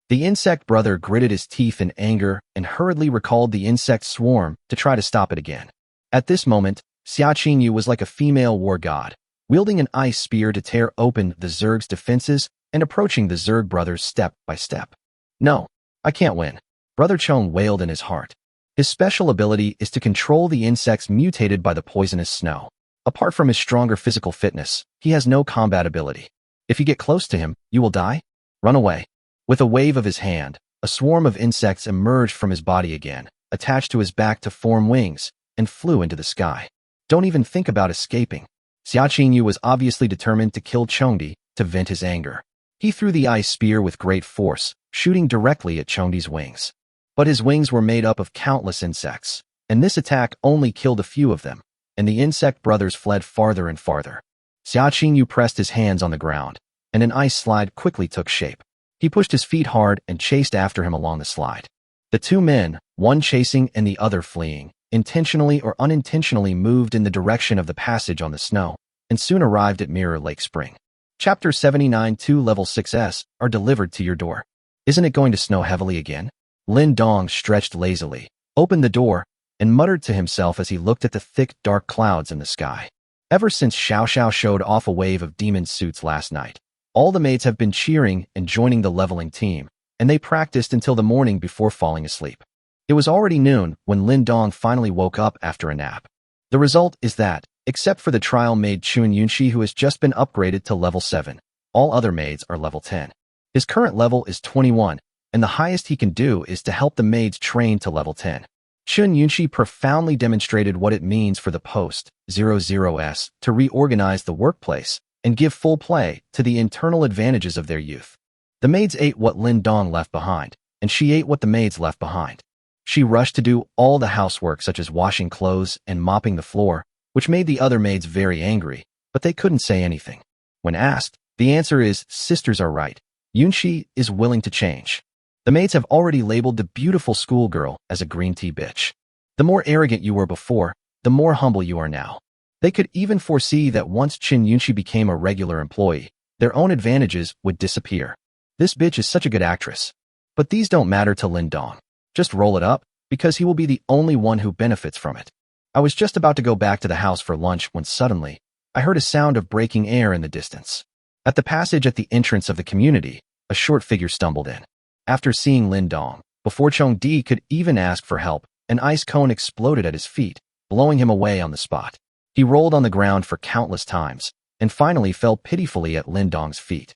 A: The insect brother gritted his teeth in anger and hurriedly recalled the insect swarm to try to stop it again. At this moment, Xia Qingyu was like a female war god, wielding an ice spear to tear open the Zerg's defenses and approaching the Zerg brothers step by step. No, I can't win. Brother Chong wailed in his heart. His special ability is to control the insects mutated by the poisonous snow. Apart from his stronger physical fitness, he has no combat ability. If you get close to him, you will die. Run away. With a wave of his hand, a swarm of insects emerged from his body again, attached to his back to form wings, and flew into the sky. Don't even think about escaping. Xia Qingyu was obviously determined to kill Chongdi to vent his anger. He threw the ice spear with great force, shooting directly at Chongdi's wings. But his wings were made up of countless insects, and this attack only killed a few of them, and the insect brothers fled farther and farther. Xia Qingyu pressed his hands on the ground, and an ice slide quickly took shape. He pushed his feet hard and chased after him along the slide. The two men, one chasing and the other fleeing, intentionally or unintentionally moved in the direction of the passage on the snow, and soon arrived at Mirror Lake Spring. Chapter 79 2 Level 6s are delivered to your door. Isn't it going to snow heavily again? Lin Dong stretched lazily, opened the door, and muttered to himself as he looked at the thick, dark clouds in the sky. Ever since Xiao Xiao showed off a wave of demon suits last night, all the maids have been cheering and joining the leveling team, and they practiced until the morning before falling asleep. It was already noon when Lin Dong finally woke up after a nap. The result is that, except for the trial maid Chun Yunxi who has just been upgraded to level 7, all other maids are level 10. His current level is 21, and the highest he can do is to help the maids train to level 10. Chun Yunxi profoundly demonstrated what it means for the post-00s to reorganize the workplace and give full play to the internal advantages of their youth. The maids ate what Lin Dong left behind, and she ate what the maids left behind. She rushed to do all the housework such as washing clothes and mopping the floor, which made the other maids very angry, but they couldn't say anything. When asked, the answer is, sisters are right. Yunxi is willing to change. The maids have already labeled the beautiful schoolgirl as a green tea bitch. The more arrogant you were before, the more humble you are now. They could even foresee that once Chin Yunxi became a regular employee, their own advantages would disappear. This bitch is such a good actress. But these don't matter to Lin Dong. Just roll it up, because he will be the only one who benefits from it. I was just about to go back to the house for lunch when suddenly, I heard a sound of breaking air in the distance. At the passage at the entrance of the community, a short figure stumbled in. After seeing Lin Dong, Before Chong-di could even ask for help, an ice cone exploded at his feet, blowing him away on the spot. He rolled on the ground for countless times, and finally fell pitifully at Lin Dong's feet.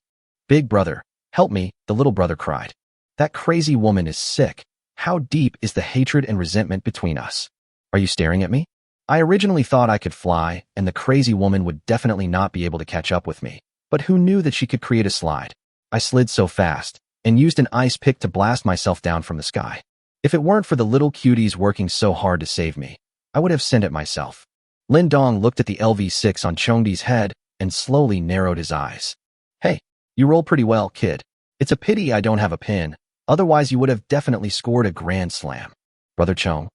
A: "Big brother, help me," the little brother cried. "That crazy woman is sick. How deep is the hatred and resentment between us? Are you staring at me? I originally thought I could fly, and the crazy woman would definitely not be able to catch up with me. But who knew that she could create a slide? I slid so fast, and used an ice pick to blast myself down from the sky. If it weren't for the little cuties working so hard to save me, I would have sent it myself." Lin Dong looked at the LV6 on Chong-di's head and slowly narrowed his eyes. "Hey, you roll pretty well, kid. It's a pity I don't have a pin, otherwise you would have definitely scored a grand slam. Brother Chong,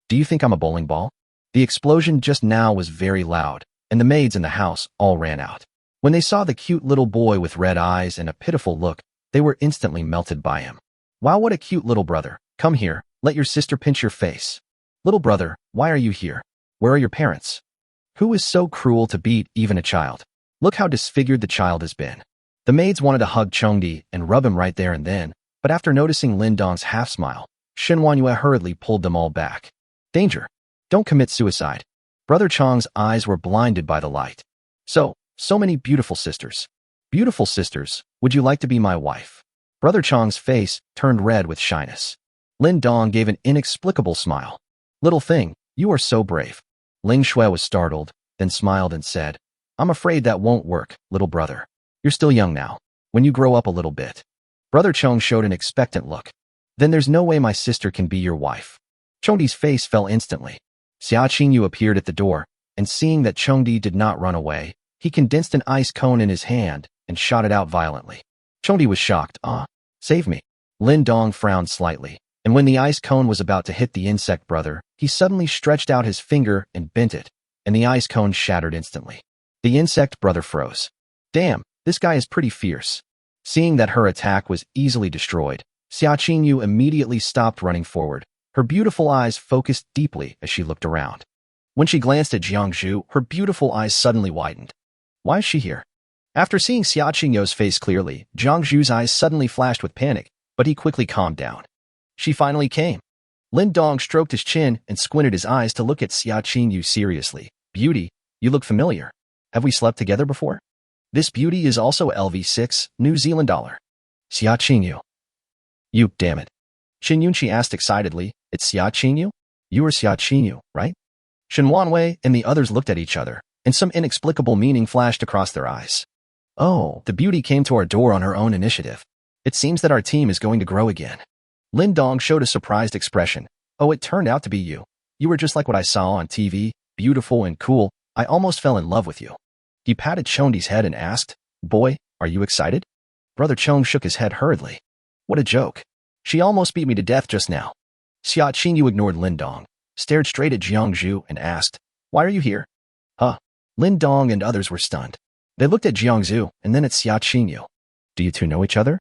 A: do you think I'm a bowling ball?" The explosion just now was very loud, and the maids in the house all ran out. When they saw the cute little boy with red eyes and a pitiful look, they were instantly melted by him. "Wow, what a cute little brother. Come here, let your sister pinch your face. Little brother, why are you here? Where are your parents? Who is so cruel to beat even a child? Look how disfigured the child has been." The maids wanted to hug Chong-di and rub him right there and then, but after noticing Lin Dong's half-smile, Shen Wanyue hurriedly pulled them all back. "Danger! Don't commit suicide." Brother Chong's eyes were blinded by the light. So many beautiful sisters. Beautiful sisters, would you like to be my wife?" Brother Chong's face turned red with shyness. Lin Dong gave an inexplicable smile. "Little thing, you are so brave." Ling Shui was startled, then smiled and said, "I'm afraid that won't work, little brother. You're still young now. When you grow up a little bit." Brother Chong showed an expectant look. "Then there's no way my sister can be your wife." Chong-di's face fell instantly. Xia Qingyu appeared at the door, and seeing that Chong-di did not run away, he condensed an ice cone in his hand and shot it out violently. Chong-di was shocked. Save me." Lin Dong frowned slightly, and when the ice cone was about to hit the insect brother, he suddenly stretched out his finger and bent it, and the ice cone shattered instantly. The insect brother froze. "Damn, this guy is pretty fierce." Seeing that her attack was easily destroyed, Xia Qingyu immediately stopped running forward, her beautiful eyes focused deeply as she looked around. When she glanced at Jiangzhu, her beautiful eyes suddenly widened. Why is she here? After seeing Xia Qingyu's face clearly, Jiangzhu's eyes suddenly flashed with panic, but he quickly calmed down. She finally came. Lin Dong stroked his chin and squinted his eyes to look at Xia Qingyu seriously. "Beauty, you look familiar. Have we slept together before?" "This beauty is also LV6, New Zealand dollar." "Xia Qingyu." "You, damn it." Shen Yunqi asked excitedly, "It's Xia Qingyu? You are Xia Qingyu, right?" Shen Wanwei and the others looked at each other, and some inexplicable meaning flashed across their eyes. "Oh, the beauty came to our door on her own initiative. It seems that our team is going to grow again." Lin Dong showed a surprised expression. "Oh, it turned out to be you. You were just like what I saw on TV, beautiful and cool. I almost fell in love with you." He patted Chong-di's head and asked, "Boy, are you excited?" Brother Chong shook his head hurriedly. "What a joke. She almost beat me to death just now." Xia Qingyu ignored Lin Dong, stared straight at Jiangzhu and asked, "Why are you here?" "Huh." Lin Dong and others were stunned. They looked at Jiangzhu and then at Xia Qingyu. "Do you two know each other?"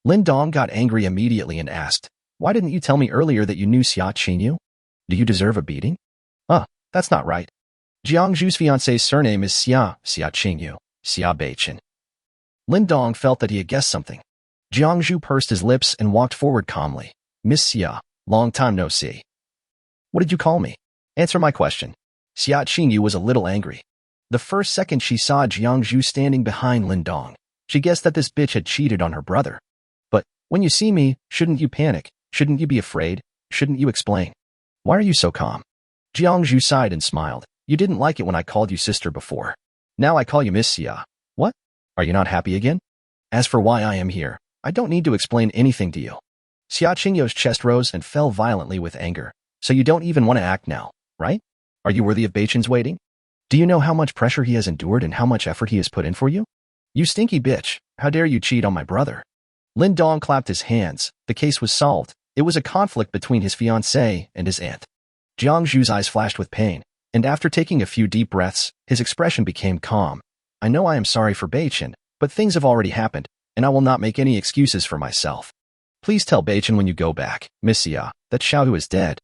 A: Lin Dong got angry immediately and asked, "Why didn't you tell me earlier that you knew Xia Qingyu? Do you deserve a beating?" That's not right. Jiangzhu's fiancé's surname is Xia Qingyu, Xia Beichen." Lin Dong felt that he had guessed something. Jiangzhu pursed his lips and walked forward calmly. "Miss Xia, long time no see." "What did you call me? Answer my question." Xia Qingyu was a little angry. The first second she saw Jiangzhu standing behind Lin Dong, she guessed that this bitch had cheated on her brother. "But when you see me, shouldn't you panic? Shouldn't you be afraid? Shouldn't you explain? Why are you so calm?" Jiangzhu sighed and smiled. "You didn't like it when I called you sister before. Now I call you Miss Xia. What? Are you not happy again? As for why I am here, I don't need to explain anything to you." Xia Qingyu's chest rose and fell violently with anger. "So you don't even want to act now, right? Are you worthy of Beichen's waiting? Do you know how much pressure he has endured and how much effort he has put in for you? You stinky bitch, how dare you cheat on my brother?" Lin Dong clapped his hands. The case was solved. It was a conflict between his fiancée and his aunt. Jiangzhu's eyes flashed with pain, and after taking a few deep breaths, his expression became calm. "I know I am sorry for Beichen, but things have already happened, and I will not make any excuses for myself. Please tell Beichen when you go back, Miss Xia, that Xiaohu is dead."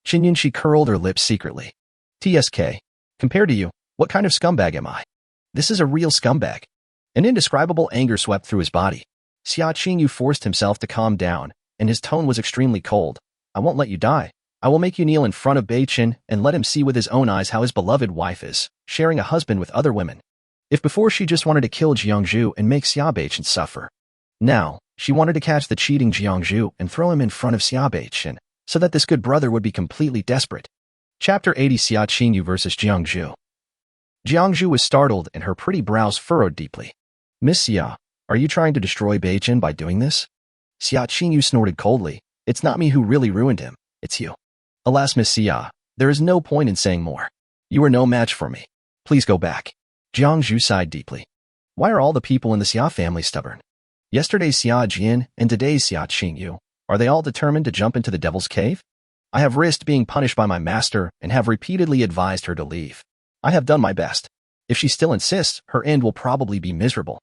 A: Qin Yunxi curled her lips secretly. "TSK. Compared to you, what kind of scumbag am I? This is a real scumbag." An indescribable anger swept through his body. Xia Qingyu forced himself to calm down, and his tone was extremely cold. I won't let you die. I will make you kneel in front of Bei-chin and let him see with his own eyes how his beloved wife is, sharing a husband with other women. If before she just wanted to kill Jiangju and make Xia Bei-chin suffer, now she wanted to catch the cheating Jiangju and throw him in front of Xia Bei-chin, so that this good brother would be completely desperate. Chapter 80 Xia Qingyu vs. Jiangju. Jiangju was startled and her pretty brows furrowed deeply. Miss Xia, are you trying to destroy Bei-chin by doing this? Xia Qingyu snorted coldly. It's not me who really ruined him, it's you. Alas, Miss Xia, there is no point in saying more. You are no match for me. Please go back. Jiangju sighed deeply. Why are all the people in the Xia family stubborn? Yesterday's Xia Jian and today's Xia Qingyu, are they all determined to jump into the devil's cave? I have risked being punished by my master and have repeatedly advised her to leave. I have done my best. If she still insists, her end will probably be miserable.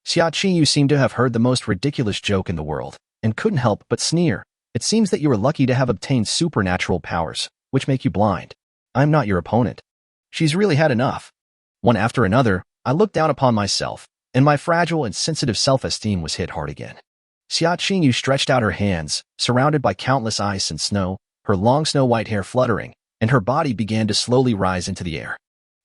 A: Xia Qingyu seemed to have heard the most ridiculous joke in the world, and couldn't help but sneer. It seems that you are lucky to have obtained supernatural powers, which make you blind. I'm not your opponent. She's really had enough. One after another, I looked down upon myself, and my fragile and sensitive self-esteem was hit hard again. Xia Qingyu stretched out her hands, surrounded by countless ice and snow, her long snow-white hair fluttering, and her body began to slowly rise into the air.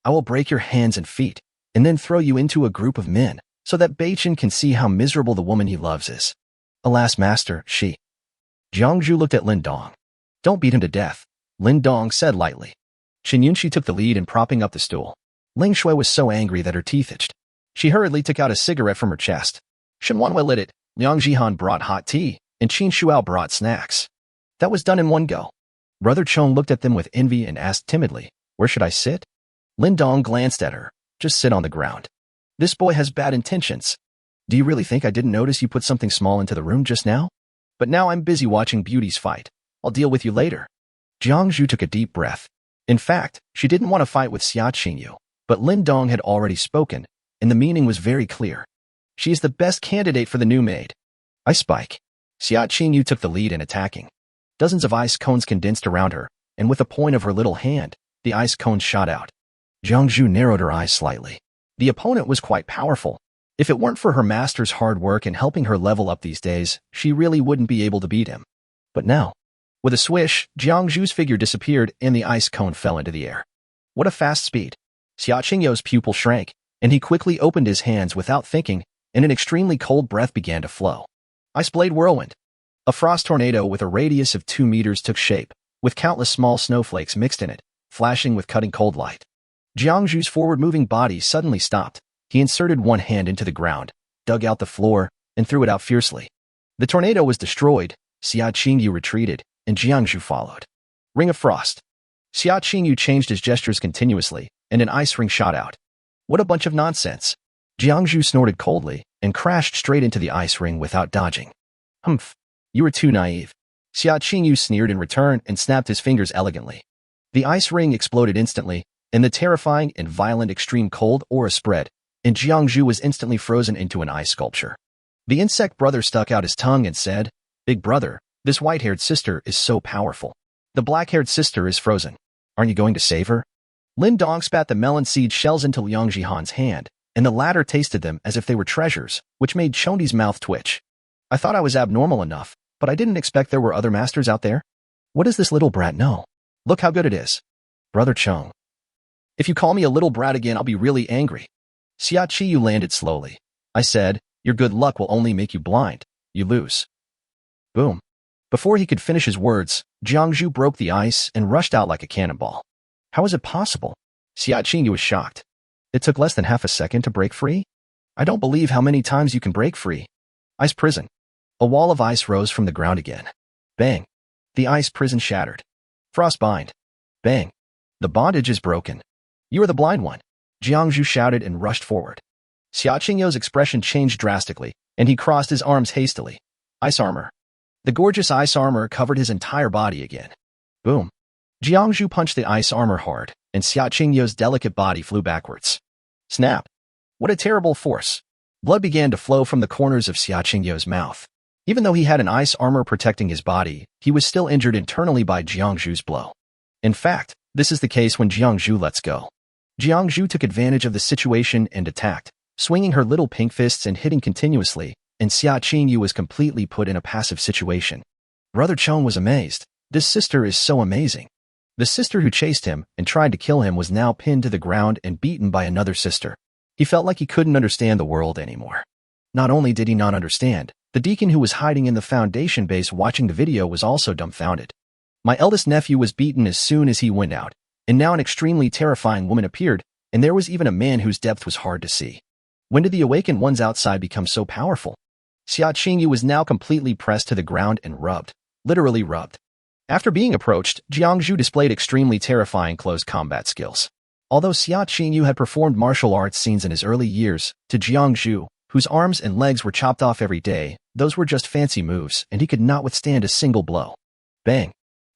A: I will break your hands and feet, and then throw you into a group of men, so that Bei-chin can see how miserable the woman he loves is. Alas, master, she. Jiangju looked at Lin Dong. Don't beat him to death, Lin Dong said lightly. Qin Yunxi took the lead in propping up the stool. Ling Shui was so angry that her teeth itched. She hurriedly took out a cigarette from her chest. Shen Wanwei lit it, Liang Jihan brought hot tea, and Qin Shuao brought snacks. That was done in one go. Brother Chong looked at them with envy and asked timidly, where should I sit? Lin Dong glanced at her. Just sit on the ground. This boy has bad intentions. Do you really think I didn't notice you put something small into the room just now? But now I'm busy watching beauties fight. I'll deal with you later. Jiangju took a deep breath. In fact, she didn't want to fight with Xia Qingyu, but Lin Dong had already spoken, and the meaning was very clear. She is the best candidate for the new maid. I spike. Xia Qingyu took the lead in attacking. Dozens of ice cones condensed around her, and with a point of her little hand, the ice cones shot out. Jiangju narrowed her eyes slightly. The opponent was quite powerful. If it weren't for her master's hard work in helping her level up these days, she really wouldn't be able to beat him. But now, with a swish, Jiangju's figure disappeared and the ice cone fell into the air. What a fast speed. Xia Qingyu's pupil shrank, and he quickly opened his hands without thinking, and an extremely cold breath began to flow. Ice blade whirlwind. A frost tornado with a radius of 2 meters took shape, with countless small snowflakes mixed in it, flashing with cutting cold light. Jiangju's forward-moving body suddenly stopped. He inserted one hand into the ground, dug out the floor, and threw it out fiercely. The tornado was destroyed, Xia Qingyu retreated, and Jiangju followed. Ring of Frost. Xia Qingyu changed his gestures continuously, and an ice ring shot out. What a bunch of nonsense. Jiangju snorted coldly, and crashed straight into the ice ring without dodging. Humph. You were too naive. Xia Qingyu sneered in return and snapped his fingers elegantly. The ice ring exploded instantly, and the terrifying and violent extreme cold aura spread, and Jiangju was instantly frozen into an ice sculpture. The insect brother stuck out his tongue and said, Big brother, this white-haired sister is so powerful. The black-haired sister is frozen. Aren't you going to save her? Lin Dong spat the melon seed shells into Liang Jihan's hand, and the latter tasted them as if they were treasures, which made Chondi's mouth twitch. I thought I was abnormal enough, but I didn't expect there were other masters out there. What does this little brat know? Look how good it is. Brother Chong. If you call me a little brat again, I'll be really angry. Xia Qingyu landed slowly. I said, your good luck will only make you blind. You lose. Boom. Before he could finish his words, Jiangju broke the ice and rushed out like a cannonball. How is it possible? Xia Qingyu was shocked. It took less than half a second to break free? I don't believe how many times you can break free. Ice prison. A wall of ice rose from the ground again. Bang. The ice prison shattered. Frostbind. Bang. The bondage is broken. You are the blind one. Jiangju shouted and rushed forward. Xia Qingyu's expression changed drastically, and he crossed his arms hastily. Ice armor. The gorgeous ice armor covered his entire body again. Boom. Jiangju punched the ice armor hard, and Xia Qingyu's delicate body flew backwards. Snap. What a terrible force. Blood began to flow from the corners of Xia Qingyu's mouth. Even though he had an ice armor protecting his body, he was still injured internally by Jiangju's blow. In fact, this is the case when Jiangju lets go. Jiangju took advantage of the situation and attacked, swinging her little pink fists and hitting continuously, and Xia Qingyu was completely put in a passive situation, Brother Chong was amazed. This sister is so amazing. The sister who chased him and tried to kill him was now pinned to the ground and beaten by another sister. He felt like he couldn't understand the world anymore. Not only did he not understand, the deacon who was hiding in the foundation base watching the video was also dumbfounded. My eldest nephew was beaten as soon as he went out, and now an extremely terrifying woman appeared, and there was even a man whose depth was hard to see. When did the awakened ones outside become so powerful? Xia Qingyu was now completely pressed to the ground and rubbed, literally rubbed. After being approached, Jiangzhu displayed extremely terrifying close combat skills. Although Xia Qingyu had performed martial arts scenes in his early years, to Jiangzhu, whose arms and legs were chopped off every day, those were just fancy moves, and he could not withstand a single blow. Bang!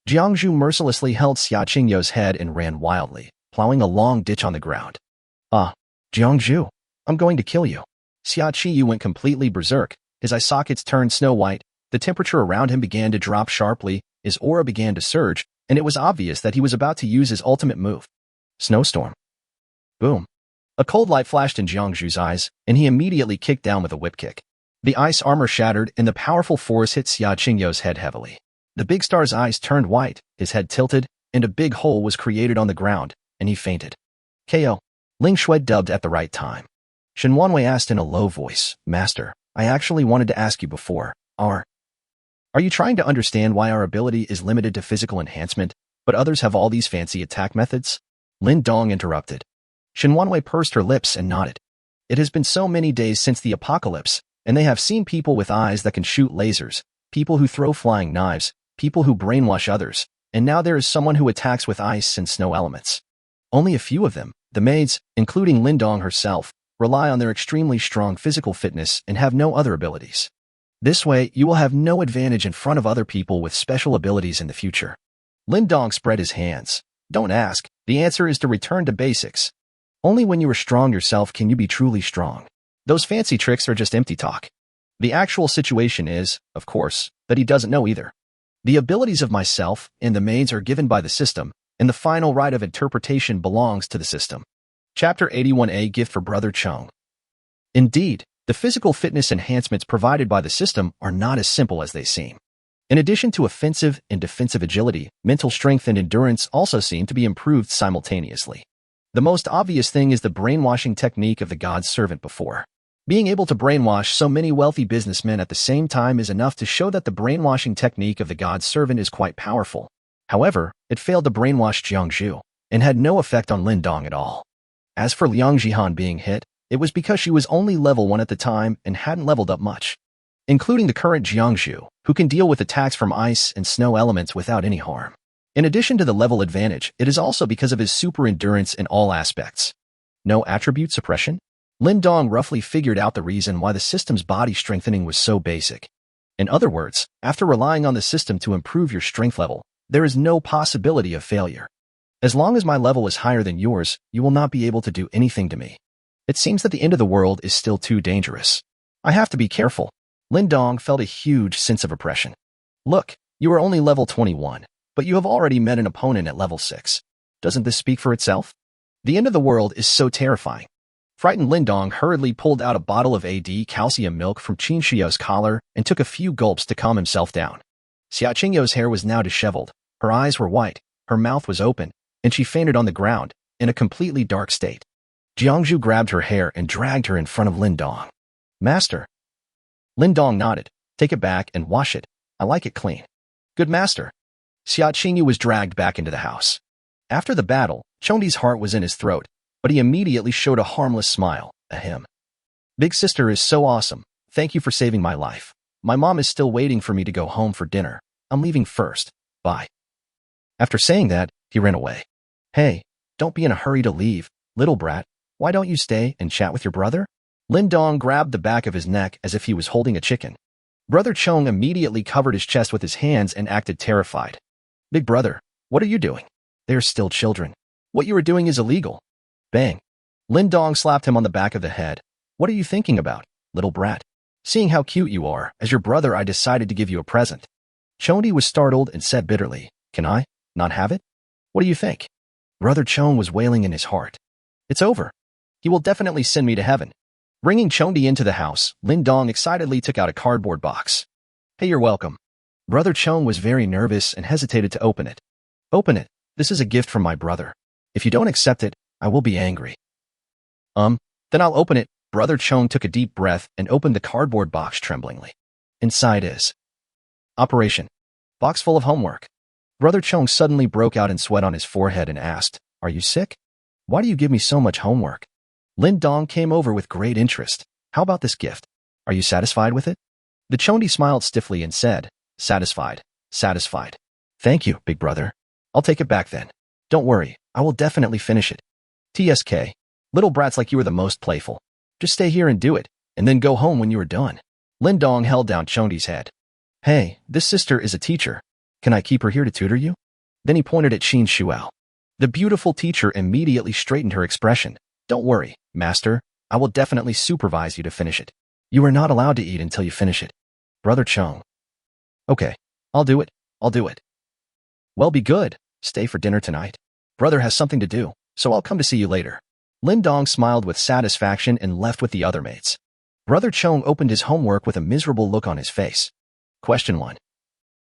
A: Jiangzhu mercilessly held Xia Qingyu's head and ran wildly, plowing a long ditch on the ground. Jiangzhu, I'm going to kill you. Xia Qingyu went completely berserk. His eye sockets turned snow-white, the temperature around him began to drop sharply, his aura began to surge, and it was obvious that he was about to use his ultimate move. Snowstorm. Boom. A cold light flashed in Jiangzhu's eyes, and he immediately kicked down with a whip kick. The ice armor shattered, and the powerful force hit Xia Qingyu's head heavily. The big star's eyes turned white, his head tilted, and a big hole was created on the ground, and he fainted. KO. Ling Shui dubbed at the right time. Shen Wanwei asked in a low voice, Master, I actually wanted to ask you before, Are you trying to understand why our ability is limited to physical enhancement, but others have all these fancy attack methods? Lin Dong interrupted. Shen Wanwei pursed her lips and nodded. It has been so many days since the apocalypse, and they have seen people with eyes that can shoot lasers, people who throw flying knives, people who brainwash others, and now there is someone who attacks with ice and snow elements. Only a few of them, the maids, including Lin Dong herself, rely on their extremely strong physical fitness and have no other abilities. This way, you will have no advantage in front of other people with special abilities in the future. Lin Dong spread his hands. Don't ask. The answer is to return to basics. Only when you are strong yourself can you be truly strong. Those fancy tricks are just empty talk. The actual situation is, of course, that he doesn't know either. The abilities of myself and the maids are given by the system, and the final right of interpretation belongs to the system. Chapter 81A Gift for Brother Chong. Indeed, the physical fitness enhancements provided by the system are not as simple as they seem. In addition to offensive and defensive agility, mental strength and endurance also seem to be improved simultaneously. The most obvious thing is the brainwashing technique of the God's servant before. Being able to brainwash so many wealthy businessmen at the same time is enough to show that the brainwashing technique of the God's servant is quite powerful. However, it failed to brainwash Jiangzhu, and had no effect on Lin Dong at all. As for Liang Jihan being hit, it was because she was only level 1 at the time and hadn't leveled up much. Including the current Jiangzhu, who can deal with attacks from ice and snow elements without any harm. In addition to the level advantage, it is also because of his super endurance in all aspects. No attribute suppression? Lin Dong roughly figured out the reason why the system's body strengthening was so basic. In other words, after relying on the system to improve your strength level, there is no possibility of failure. As long as my level is higher than yours, you will not be able to do anything to me. It seems that the end of the world is still too dangerous. I have to be careful. Lin Dong felt a huge sense of oppression. Look, you are only level 21, but you have already met an opponent at level 6. Doesn't this speak for itself? The end of the world is so terrifying. Frightened Lin Dong hurriedly pulled out a bottle of AD calcium milk from Qin Shio's collar and took a few gulps to calm himself down. Xia Qingyu's hair was now disheveled, her eyes were white, her mouth was open, and she fainted on the ground, in a completely dark state. Jiangzhu grabbed her hair and dragged her in front of Lin Dong. Master. Lin Dong nodded. Take it back and wash it. I like it clean. Good master. Xia Qingyu was dragged back into the house. After the battle, Chondi's heart was in his throat, but he immediately showed a harmless smile, ahem. Big sister is so awesome. Thank you for saving my life. My mom is still waiting for me to go home for dinner. I'm leaving first. Bye. After saying that, he ran away. Hey, don't be in a hurry to leave, little brat. Why don't you stay and chat with your brother? Lin Dong grabbed the back of his neck as if he was holding a chicken. Brother Chong immediately covered his chest with his hands and acted terrified. Big brother, what are you doing? They are still children. What you are doing is illegal. Bang. Lin Dong slapped him on the back of the head. What are you thinking about, little brat? Seeing how cute you are, as your brother I decided to give you a present. Chondi was startled and said bitterly, Can I not have it? What do you think? Brother Chong was wailing in his heart. It's over. He will definitely send me to heaven. Bringing Chondi into the house, Lin Dong excitedly took out a cardboard box. Hey, you're welcome. Brother Chong was very nervous and hesitated to open it. Open it. This is a gift from my brother. If you don't accept it, I will be angry. Then I'll open it. Brother Chong took a deep breath and opened the cardboard box tremblingly. Inside is Operation. Box full of homework. Brother Chong suddenly broke out in sweat on his forehead and asked, "Are you sick? Why do you give me so much homework?" Lin Dong came over with great interest. "How about this gift? Are you satisfied with it?" The Chondi smiled stiffly and said, "Satisfied, satisfied. Thank you, big brother. I'll take it back then. Don't worry, I will definitely finish it. TSK, little brats like you are the most playful. Just stay here and do it, and then go home when you are done." Lin Dong held down Chondi's head. "Hey, this sister is a teacher. Can I keep her here to tutor you?" Then he pointed at Qin Shuao. The beautiful teacher immediately straightened her expression. "Don't worry, master. I will definitely supervise you to finish it. You are not allowed to eat until you finish it." Brother Chong. "Okay, I'll do it. I'll do it." "Well, be good. Stay for dinner tonight. Brother has something to do, so I'll come to see you later." Lin Dong smiled with satisfaction and left with the other mates. Brother Chong opened his homework with a miserable look on his face. Question 1.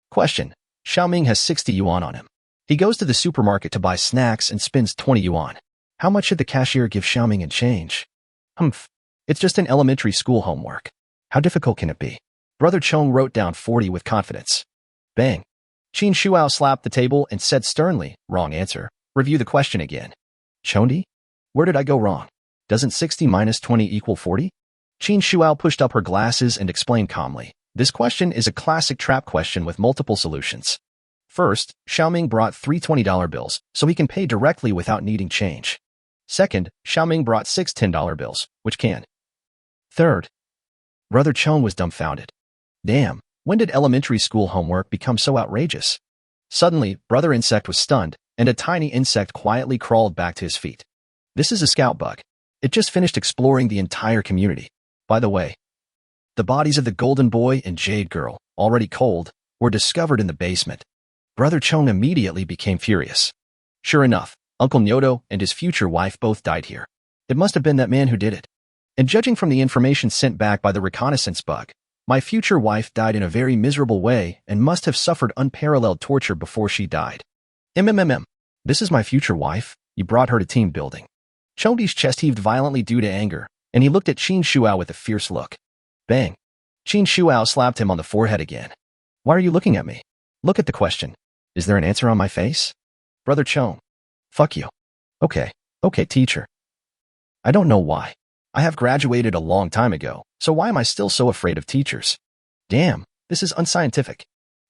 A: Question. Xiaoming has 60 yuan on him. He goes to the supermarket to buy snacks and spends 20 yuan. How much should the cashier give Xiaoming in change? Humph. It's just an elementary school homework. How difficult can it be? Brother Chong wrote down 40 with confidence. Bang. Qin Shuao slapped the table and said sternly, "Wrong answer. Review the question again." Chondi? Where did I go wrong? Doesn't 60 minus 20 equal 40? Qin Shuao pushed up her glasses and explained calmly. This question is a classic trap question with multiple solutions. First, Xiaoming brought 3 $20 bills, so he can pay directly without needing change. Second, Xiaoming brought 6 $10 bills, which can. Third, Brother Chong was dumbfounded. Damn, when did elementary school homework become so outrageous? Suddenly, Brother Insect was stunned, and a tiny insect quietly crawled back to his feet. This is a scout bug. It just finished exploring the entire community. By the way, the bodies of the Golden Boy and Jade Girl, already cold, were discovered in the basement. Brother Chong immediately became furious. Sure enough, Uncle Nyoto and his future wife both died here. It must have been that man who did it. And judging from the information sent back by the reconnaissance bug, my future wife died in a very miserable way and must have suffered unparalleled torture before she died. This is my future wife? You brought her to team building. Chondi's chest heaved violently due to anger, and he looked at Qin Shuao with a fierce look. Bang. Qin Shuao slapped him on the forehead again. Why are you looking at me? Look at the question. Is there an answer on my face? Brother Chong. Fuck you. Okay, teacher. I don't know why. I have graduated a long time ago, so why am I still so afraid of teachers? Damn, this is unscientific.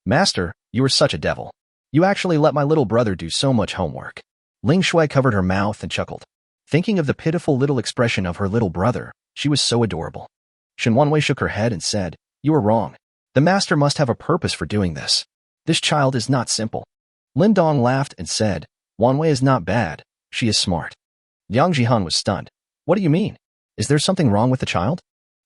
A: Master, you are such a devil. You actually let my little brother do so much homework. Ling Shui covered her mouth and chuckled. Thinking of the pitiful little expression of her little brother, she was so adorable. Shen Wanwei shook her head and said, You are wrong. The master must have a purpose for doing this. This child is not simple. Lin Dong laughed and said, Wanwei is not bad. She is smart. Yang Jihan was stunned. What do you mean? Is there something wrong with the child?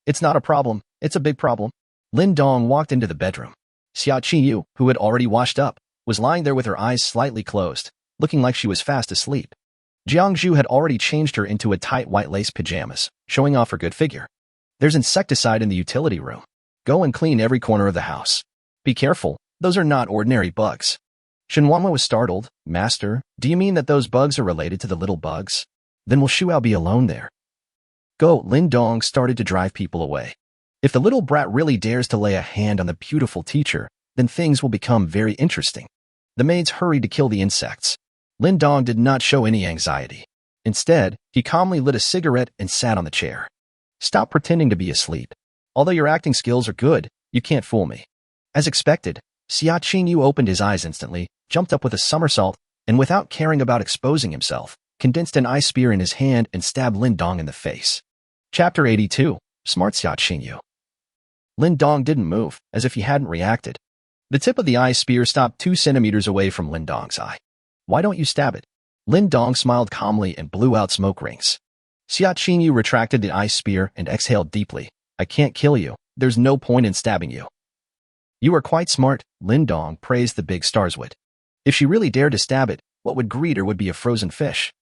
A: It's not a problem. It's a big problem. Lin Dong walked into the bedroom. Xia Qiyu, who had already washed up, was lying there with her eyes slightly closed, looking like she was fast asleep. Jiang Zhu had already changed her into a tight white lace pajamas, showing off her good figure. There's insecticide in the utility room. Go and clean every corner of the house. Be careful, those are not ordinary bugs. Shenwanwa was startled. Master, do you mean that those bugs are related to the little bugs? Then will Shuao be alone there? Go, Lin Dong started to drive people away. If the little brat really dares to lay a hand on the beautiful teacher, then things will become very interesting. The maids hurried to kill the insects. Lin Dong did not show any anxiety. Instead, he calmly lit a cigarette and sat on the chair. Stop pretending to be asleep. Although your acting skills are good, you can't fool me. As expected, Xia Qingyu opened his eyes instantly, jumped up with a somersault, and without caring about exposing himself, condensed an ice spear in his hand and stabbed Lin Dong in the face. Chapter 82. Smart Xia Qingyu. Lin Dong didn't move, as if he hadn't reacted. The tip of the ice spear stopped 2 centimeters away from Lin Dong's eye. Why don't you stab it? Lin Dong smiled calmly and blew out smoke rings. Xia Qingyu retracted the ice spear and exhaled deeply. I can't kill you. There's no point in stabbing you. You are quite smart, Lin Dong praised the big star's wit. If she really dared to stab it, what would greet her would be a frozen fish.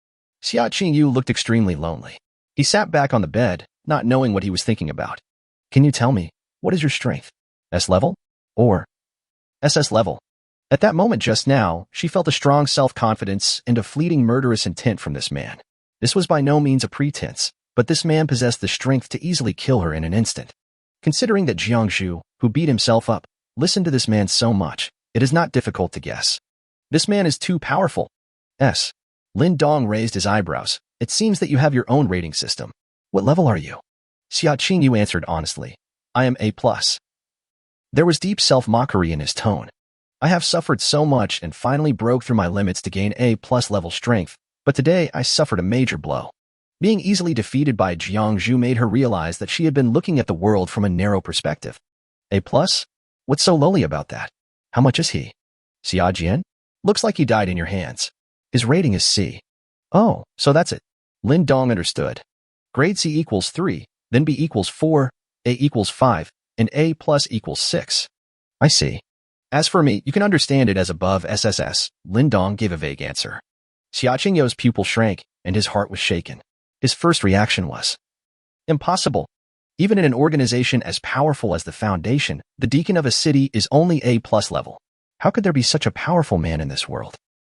A: Xia Qingyu looked extremely lonely. He sat back on the bed, not knowing what he was thinking about. Can you tell me, what is your strength? S level? Or SS level. At that moment just now, she felt a strong self-confidence and a fleeting murderous intent from this man. This was by no means a pretense, but this man possessed the strength to easily kill her in an instant. Considering that Jiangzhu, who beat himself up, listened to this man so much, it is not difficult to guess. This man is too powerful. S. Lin Dong raised his eyebrows. It seems that you have your own rating system. What level are you? Xia Qingyu answered honestly. I am A+. There was deep self-mockery in his tone. I have suffered so much and finally broke through my limits to gain A+ level strength, but today I suffered a major blow. Being easily defeated by Jiangzhu made her realize that she had been looking at the world from a narrow perspective. A+? What's so lowly about that? How much is he? Xia Jian? Looks like he died in your hands. His rating is C. Oh, so that's it. Lin Dong understood. Grade C equals 3, then B equals 4, A equals 5, and A+ equals 6. I see. As for me, you can understand it as above SSS. Lin Dong gave a vague answer. Xia Qingyu's pupil shrank, and his heart was shaken. His first reaction was, impossible. Even in an organization as powerful as the Foundation, the deacon of a city is only A+ level. How could there be such a powerful man in this world?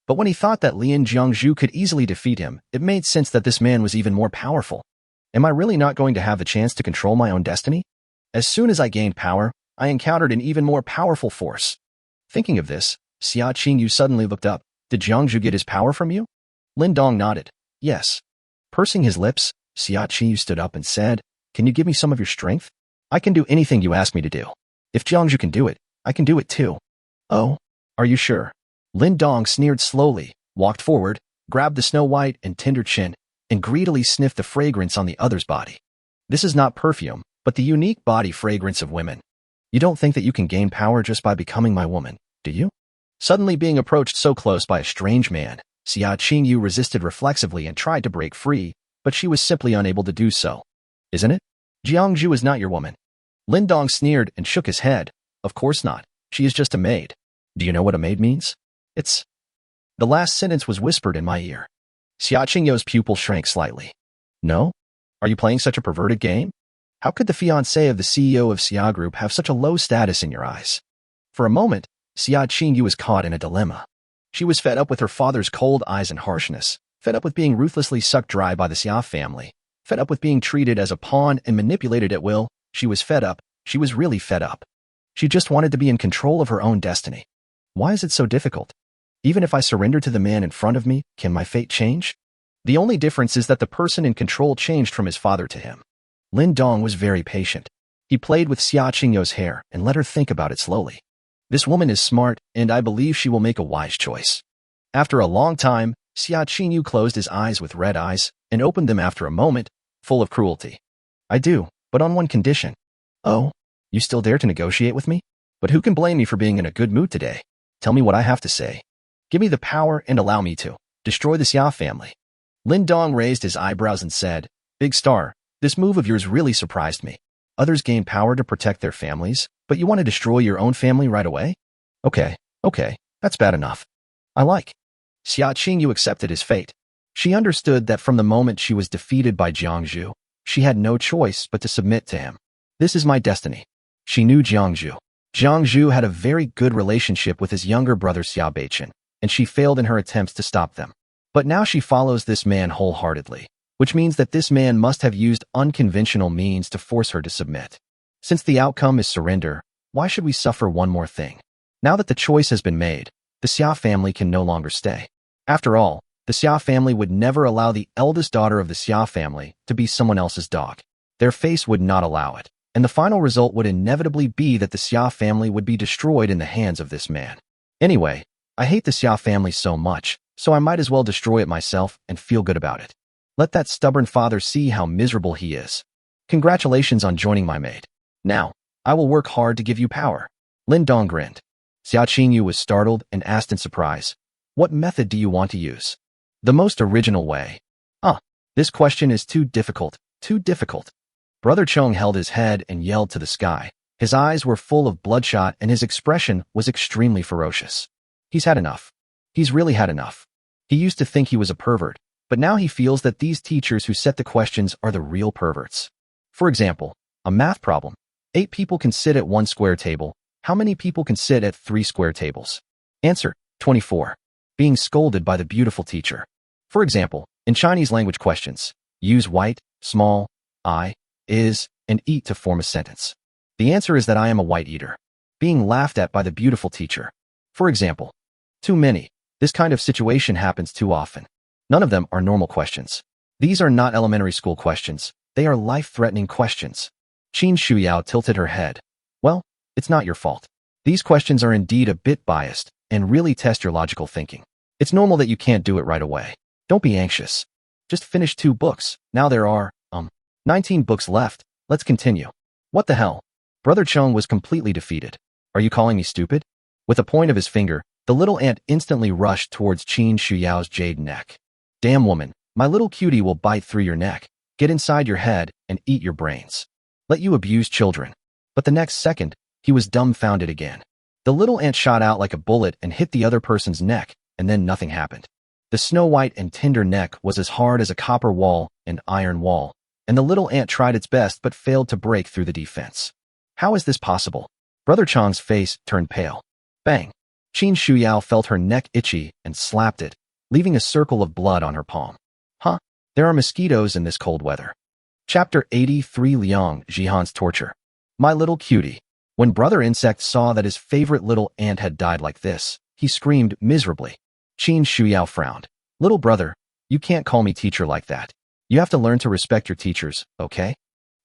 A: But when he thought that Lin Jiangzhu could easily defeat him, it made sense that this man was even more powerful. Am I really not going to have the chance to control my own destiny? As soon as I gained power, I encountered an even more powerful force. Thinking of this, Xia Qingyu suddenly looked up. Did Jiangzhu get his power from you? Lin Dong nodded. Yes. Pursing his lips, Xia Qingyu stood up and said, Can you give me some of your strength? I can do anything you ask me to do. If Jiangzhu can do it, I can do it too. Oh, are you sure? Lin Dong sneered slowly, walked forward, grabbed the snow-white and tender chin, and greedily sniffed the fragrance on the other's body. This is not perfume, but the unique body fragrance of women. You don't think that you can gain power just by becoming my woman, do you? Suddenly being approached so close by a strange man, Xia Qingyu resisted reflexively and tried to break free, but she was simply unable to do so. Isn't it? Jiangzhu is not your woman. Lin Dong sneered and shook his head. Of course not. She is just a maid. Do you know what a maid means? It's... The last sentence was whispered in my ear. Xia Qingyu's pupil shrank slightly. No? Are you playing such a perverted game? How could the fiancé of the CEO of Xia Group have such a low status in your eyes? For a moment, Xia Qingyu was caught in a dilemma. She was fed up with her father's cold eyes and harshness, fed up with being ruthlessly sucked dry by the Xia family, fed up with being treated as a pawn and manipulated at will. She was fed up. She was really fed up. She just wanted to be in control of her own destiny. Why is it so difficult? Even if I surrender to the man in front of me, can my fate change? The only difference is that the person in control changed from his father to him. Lin Dong was very patient. He played with Xia Qingyu's hair and let her think about it slowly. This woman is smart, and I believe she will make a wise choice. After a long time, Xia Qingyu closed his eyes with red eyes and opened them after a moment, full of cruelty. I do, but on one condition. Oh, you still dare to negotiate with me? But who can blame me for being in a good mood today? Tell me what I have to say. Give me the power and allow me to destroy the Xia family. Lin Dong raised his eyebrows and said, Big Star, this move of yours really surprised me. Others gain power to protect their families, but you want to destroy your own family right away? Okay, that's bad enough. I like. Xia Qingyu accepted his fate. She understood that from the moment she was defeated by Jiangzhu, she had no choice but to submit to him. This is my destiny. She knew Jiangzhu. Jiangzhu had a very good relationship with his younger brother Xia Beichen, and she failed in her attempts to stop them. But now she follows this man wholeheartedly, which means that this man must have used unconventional means to force her to submit. Since the outcome is surrender, why should we suffer one more thing? Now that the choice has been made, the Xia family can no longer stay. After all, the Xia family would never allow the eldest daughter of the Xia family to be someone else's dog. Their face would not allow it, and the final result would inevitably be that the Xia family would be destroyed in the hands of this man. Anyway, I hate the Xia family so much, so I might as well destroy it myself and feel good about it. Let that stubborn father see how miserable he is. Congratulations on joining my maid. Now, I will work hard to give you power. Lin Dong grinned. Xia Qingyu was startled and asked in surprise, What method do you want to use? The most original way. This question is too difficult, too difficult. Brother Chong held his head and yelled to the sky. His eyes were full of bloodshot and his expression was extremely ferocious. He's had enough. He's really had enough. He used to think he was a pervert, but now he feels that these teachers who set the questions are the real perverts. For example, a math problem. 8 people can sit at one square table. How many people can sit at 3 square tables? Answer, 24. Being scolded by the beautiful teacher. For example, in Chinese language questions, use white, small, I, is, and eat to form a sentence. The answer is that I am a white eater. Being laughed at by the beautiful teacher. For example, too many. This kind of situation happens too often. None of them are normal questions. These are not elementary school questions. They are life-threatening questions. Qin Shuyao tilted her head. Well, it's not your fault. These questions are indeed a bit biased and really test your logical thinking. It's normal that you can't do it right away. Don't be anxious. Just finish 2 books. Now there are, 19 books left. Let's continue. What the hell? Brother Chong was completely defeated. Are you calling me stupid? With a point of his finger, the little ant instantly rushed towards Qin Shuyao's jade neck. Damn woman, my little cutie will bite through your neck, get inside your head, and eat your brains. Let you abuse children. But the next second, he was dumbfounded again. The little ant shot out like a bullet and hit the other person's neck, and then nothing happened. The snow-white and tender neck was as hard as a copper wall and iron wall, and the little ant tried its best but failed to break through the defense. How is this possible? Brother Chong's face turned pale. Bang! Qin Shuyao felt her neck itchy and slapped it, leaving a circle of blood on her palm. Huh? There are mosquitoes in this cold weather. Chapter 83 Liang Jihan's Torture. My little cutie. When Brother Insect saw that his favorite little ant had died like this, he screamed miserably. Qin Shuyao frowned. Little brother, you can't call me teacher like that. You have to learn to respect your teachers, okay?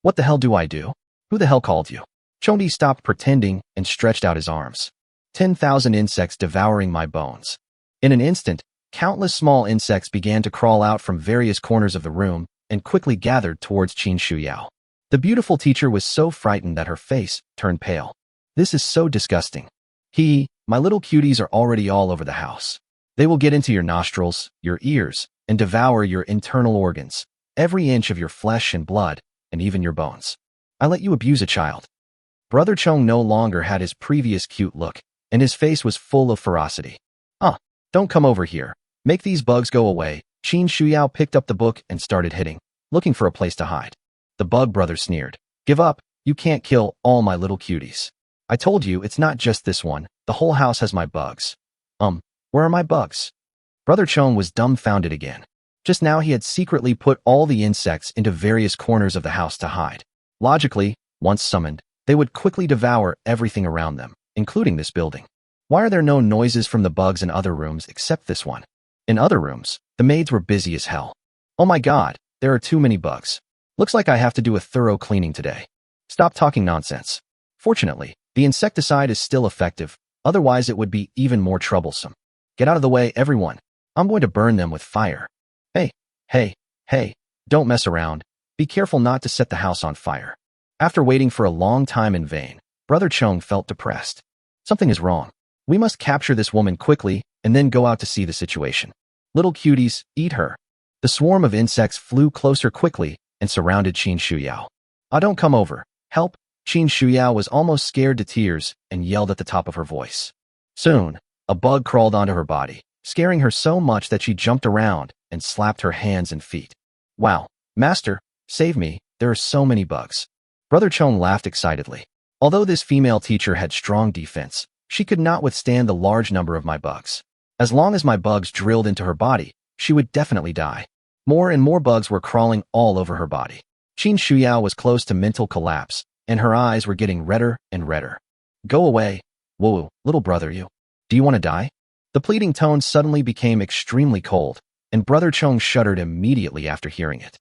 A: What the hell do I do? Who the hell called you? Chondi stopped pretending and stretched out his arms. 10,000 insects devouring my bones. In an instant, countless small insects began to crawl out from various corners of the room and quickly gathered towards Qin Shuyao. The beautiful teacher was so frightened that her face turned pale. This is so disgusting. My little cuties are already all over the house. They will get into your nostrils, your ears, and devour your internal organs, every inch of your flesh and blood, and even your bones. I let you abuse a child. Brother Chong no longer had his previous cute look, and his face was full of ferocity. Don't come over here. Make these bugs go away. Qin Shuyao picked up the book and started hitting, looking for a place to hide. The bug brother sneered. Give up. You can't kill all my little cuties. I told you it's not just this one. The whole house has my bugs. Where are my bugs? Brother Chong was dumbfounded again. Just now he had secretly put all the insects into various corners of the house to hide. Logically, once summoned, they would quickly devour everything around them, including this building. Why are there no noises from the bugs in other rooms except this one? In other rooms, the maids were busy as hell. Oh my god, there are too many bugs. Looks like I have to do a thorough cleaning today. Stop talking nonsense. Fortunately, the insecticide is still effective, otherwise it would be even more troublesome. Get out of the way, everyone. I'm going to burn them with fire. Hey, don't mess around. Be careful not to set the house on fire. After waiting for a long time in vain, Brother Chong felt depressed. Something is wrong. We must capture this woman quickly and then go out to see the situation. Little cuties, eat her. The swarm of insects flew closer quickly and surrounded Qin Shuyao. Don't come over. Help! Qin Shuyao was almost scared to tears and yelled at the top of her voice. Soon, a bug crawled onto her body, scaring her so much that she jumped around and slapped her hands and feet. Wow, master, save me, there are so many bugs. Brother Chong laughed excitedly. Although this female teacher had strong defense, she could not withstand the large number of my bugs. As long as my bugs drilled into her body, she would definitely die. More and more bugs were crawling all over her body. Qin Shuyao was close to mental collapse, and her eyes were getting redder and redder. Go away. Whoa, little brother, do you want to die? The pleading tone suddenly became extremely cold, and Brother Chong shuddered immediately after hearing it.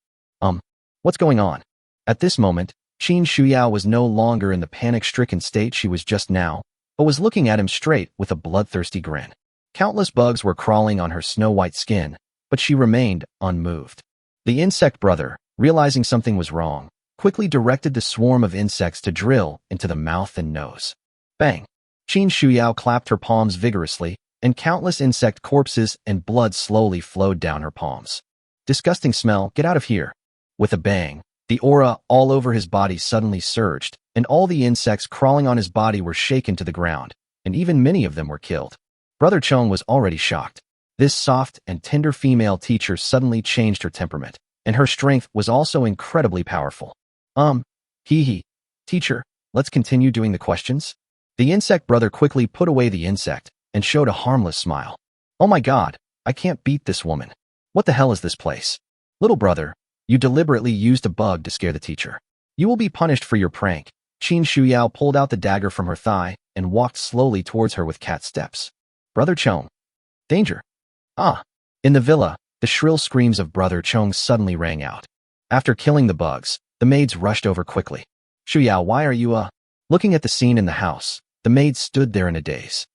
A: What's going on? At this moment, Qin Shuyao was no longer in the panic-stricken state she was just now, but was looking at him straight with a bloodthirsty grin. Countless bugs were crawling on her snow-white skin, but she remained unmoved. The insect brother, realizing something was wrong, quickly directed the swarm of insects to drill into the mouth and nose. Bang! Qin Shuyao clapped her palms vigorously, and countless insect corpses and blood slowly flowed down her palms. Disgusting smell, get out of here! With a bang, the aura all over his body suddenly surged, and all the insects crawling on his body were shaken to the ground, and even many of them were killed. Brother Chong was already shocked. This soft and tender female teacher suddenly changed her temperament, and her strength was also incredibly powerful. Teacher, let's continue doing the questions? The insect brother quickly put away the insect and showed a harmless smile. Oh my god, I can't beat this woman. What the hell is this place? Little brother, you deliberately used a bug to scare the teacher. You will be punished for your prank. Qin Shuyao pulled out the dagger from her thigh and walked slowly towards her with cat steps. Brother Chong. Danger. Ah. In the villa, the shrill screams of Brother Chong suddenly rang out. After killing the bugs, the maids rushed over quickly. Shuyao, why are you, Looking at the scene in the house, the maids stood there in a daze.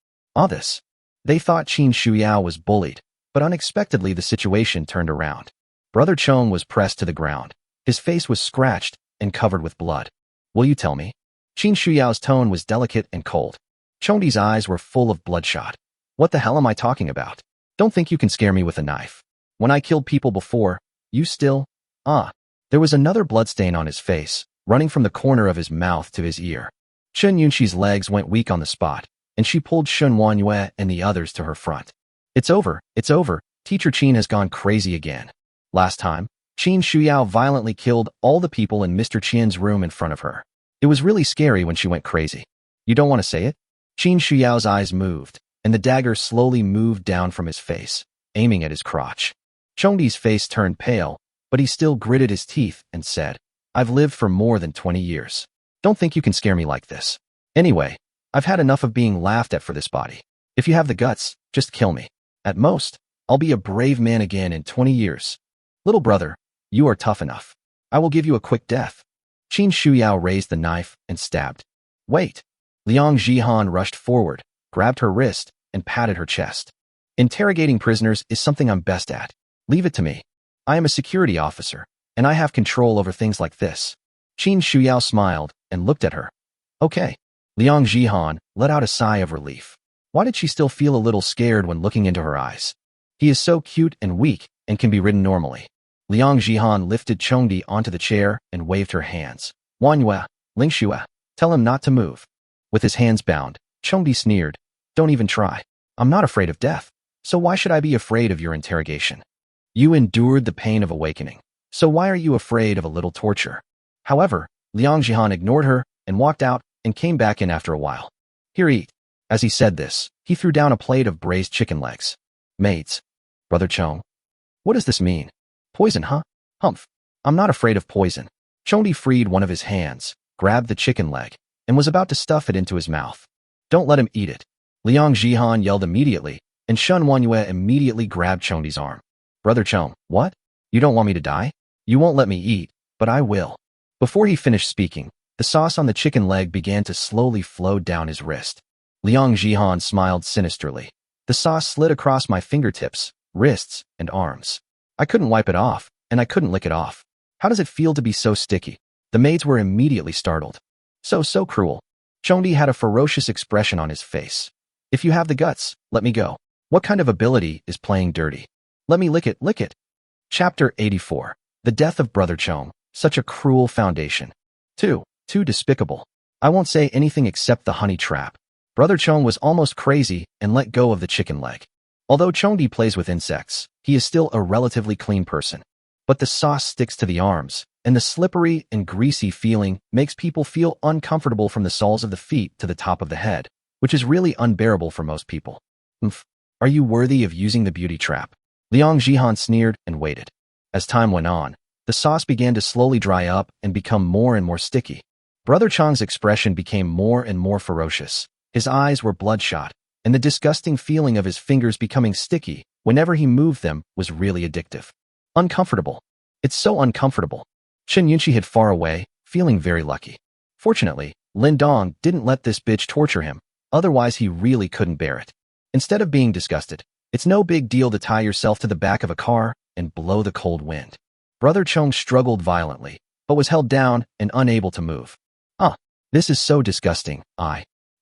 A: This. They thought Qin Shuyao was bullied, but unexpectedly the situation turned around. Brother Chong was pressed to the ground. His face was scratched and covered with blood. Will you tell me? Qin Shuyao's tone was delicate and cold. Chongdi's eyes were full of bloodshot. What the hell am I talking about? Don't think you can scare me with a knife. When I killed people before, you still… There was another bloodstain on his face, running from the corner of his mouth to his ear. Chen Yunxi's legs went weak on the spot, and she pulled Shun Wanyue and the others to her front. It's over, Teacher Qin has gone crazy again. Last time, Qin Shuyao violently killed all the people in Mr. Qian's room in front of her. It was really scary when she went crazy. You don't want to say it? Qin Shuyao's eyes moved, and the dagger slowly moved down from his face, aiming at his crotch. Chongdi's face turned pale, but he still gritted his teeth and said, I've lived for more than 20 years. Don't think you can scare me like this. Anyway, I've had enough of being laughed at for this body. If you have the guts, just kill me. At most, I'll be a brave man again in 20 years. Little brother, you are tough enough. I will give you a quick death. Qin Shuyao raised the knife and stabbed. Wait. Liang Jihan rushed forward, grabbed her wrist, and patted her chest. Interrogating prisoners is something I'm best at. Leave it to me. I am a security officer, and I have control over things like this. Qin Shuyao smiled and looked at her. Okay. Liang Jihan let out a sigh of relief. Why did she still feel a little scared when looking into her eyes? He is so cute and weak and can be ridden normally. Liang Jihan lifted Chongdi onto the chair and waved her hands. Wanyue, Lingxue, tell him not to move. With his hands bound, Chongdi sneered. Don't even try. I'm not afraid of death, so why should I be afraid of your interrogation? You endured the pain of awakening, so why are you afraid of a little torture? However, Liang Jihan ignored her and walked out and came back in after a while. Here, eat. As he said this, he threw down a plate of braised chicken legs. Maids. Brother Chong. What does this mean? Poison, huh? Humph. I'm not afraid of poison. Chongdi freed one of his hands, grabbed the chicken leg, and was about to stuff it into his mouth. Don't let him eat it. Liang Jihan yelled immediately, and Shun Wanyue immediately grabbed Chongdi's arm. Brother Chong, what? You don't want me to die? You won't let me eat, but I will. Before he finished speaking, the sauce on the chicken leg began to slowly flow down his wrist. Liang Jihan smiled sinisterly. The sauce slid across my fingertips, wrists, and arms. I couldn't wipe it off, and I couldn't lick it off. How does it feel to be so sticky? The maids were immediately startled. So cruel. Chongdi had a ferocious expression on his face. If you have the guts, let me go. What kind of ability is playing dirty? Let me lick it. Chapter 84. The Death of Brother Chong. Such a cruel foundation. Too despicable. I won't say anything except the honey trap. Brother Chong was almost crazy and let go of the chicken leg. Although Chongdi plays with insects, he is still a relatively clean person. But the sauce sticks to the arms, and the slippery and greasy feeling makes people feel uncomfortable from the soles of the feet to the top of the head, which is really unbearable for most people. Are you worthy of using the beauty trap? Liang Jihan sneered and waited. As time went on, the sauce began to slowly dry up and become more and more sticky. Brother Chong's expression became more and more ferocious. His eyes were bloodshot, and the disgusting feeling of his fingers becoming sticky whenever he moved them was really addictive. Uncomfortable. It's so uncomfortable. Chen Yunqi hid far away, feeling very lucky. Fortunately, Lin Dong didn't let this bitch torture him, otherwise he really couldn't bear it. Instead of being disgusted, it's no big deal to tie yourself to the back of a car and blow the cold wind. Brother Chong struggled violently, but was held down and unable to move. This is so disgusting.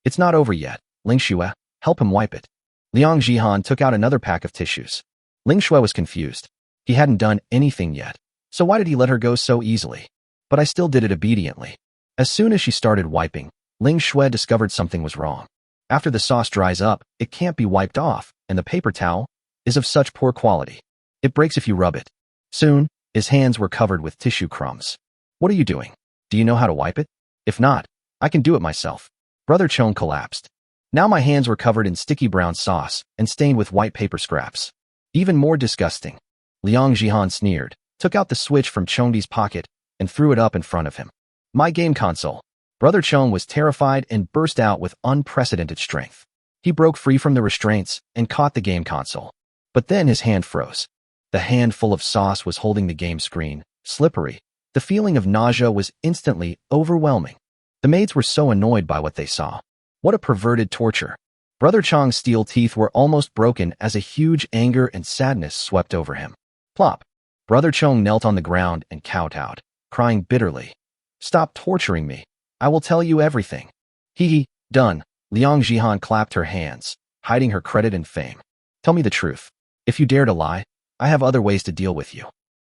A: It's not over yet. Lingxue, help him wipe it. Liang Jihan took out another pack of tissues. Lingxue was confused. He hadn't done anything yet, so why did he let her go so easily? But I still did it obediently. As soon as she started wiping, Lingxue discovered something was wrong. After the sauce dries up, it can't be wiped off, and the paper towel is of such poor quality. It breaks if you rub it. Soon, his hands were covered with tissue crumbs. What are you doing? Do you know how to wipe it? If not, I can do it myself. Brother Chong collapsed. Now my hands were covered in sticky brown sauce and stained with white paper scraps. Even more disgusting. Liang Jihan sneered, took out the switch from Chongdi's pocket, and threw it up in front of him. My game console. Brother Chong was terrified and burst out with unprecedented strength. He broke free from the restraints and caught the game console. But then his hand froze. The hand full of sauce was holding the game screen, slippery. The feeling of nausea was instantly overwhelming. The maids were so annoyed by what they saw. What a perverted torture. Brother Chong's steel teeth were almost broken as a huge anger and sadness swept over him. Plop. Brother Chong knelt on the ground and kowtowed, crying bitterly. Stop torturing me. I will tell you everything. Hee, done. Liang Jihan clapped her hands, hiding her credit and fame. Tell me the truth. If you dare to lie, I have other ways to deal with you.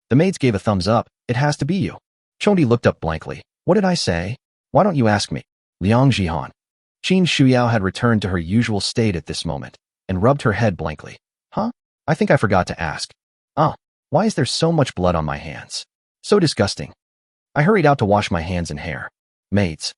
A: The maids gave a thumbs up. It has to be you. Chongdi looked up blankly. What did I say? Why don't you ask me? Liang Jihan. Qin Shuyao had returned to her usual state at this moment and rubbed her head blankly. Huh? I think I forgot to ask. Why is there so much blood on my hands? So disgusting. I hurried out to wash my hands and hair. Maids.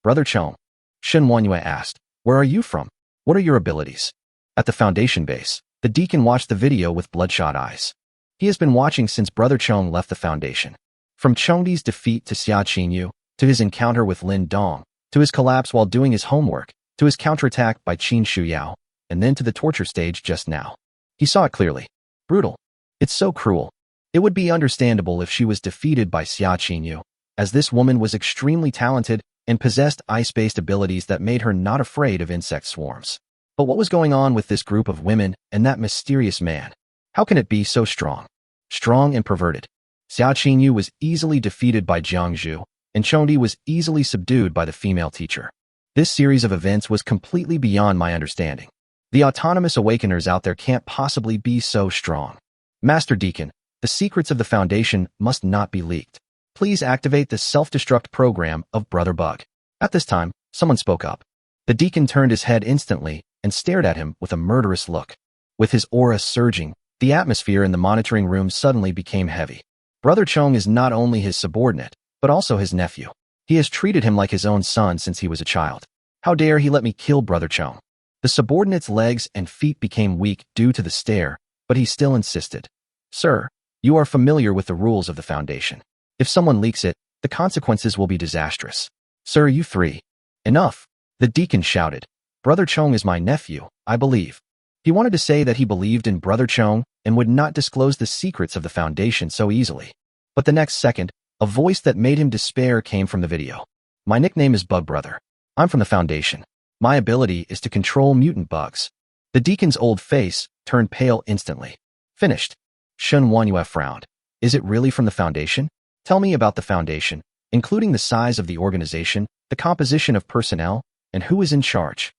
A: Brother Chong. Shen Wanyue asked, where are you from? What are your abilities? At the foundation base, the deacon watched the video with bloodshot eyes. He has been watching since Brother Chong left the foundation. From Chongdi's defeat to Xia Qinyu, to his encounter with Lin Dong, to his collapse while doing his homework, to his counterattack by Qin Shuyao, and then to the torture stage just now. He saw it clearly. Brutal. It's so cruel. It would be understandable if she was defeated by Xia Qinyu, as this woman was extremely talented and possessed ice-based abilities that made her not afraid of insect swarms. But what was going on with this group of women and that mysterious man? How can it be so strong? Strong and perverted. Xia Qinyu was easily defeated by Jiang Zhu, and Chongdi was easily subdued by the female teacher. This series of events was completely beyond my understanding. The autonomous awakeners out there can't possibly be so strong. Master Deacon, the secrets of the Foundation must not be leaked. Please activate the self-destruct program of Brother Bug. At this time, someone spoke up. The deacon turned his head instantly and stared at him with a murderous look. With his aura surging, the atmosphere in the monitoring room suddenly became heavy. Brother Chong is not only his subordinate, but also his nephew. He has treated him like his own son since he was a child. How dare he let me kill Brother Chong? The subordinate's legs and feet became weak due to the stare, but he still insisted. Sir, you are familiar with the rules of the Foundation. If someone leaks it, the consequences will be disastrous. Sir, you three. Enough. The deacon shouted. Brother Chong is my nephew, I believe. He wanted to say that he believed in Brother Chong and would not disclose the secrets of the Foundation so easily. But the next second, a voice that made him despair came from the video. My nickname is Bug Brother. I'm from the Foundation. My ability is to control mutant bugs. The deacon's old face turned pale instantly. Finished. Shen Wanyue frowned. Is it really from the Foundation? Tell me about the Foundation, including the size of the organization, the composition of personnel, and who is in charge.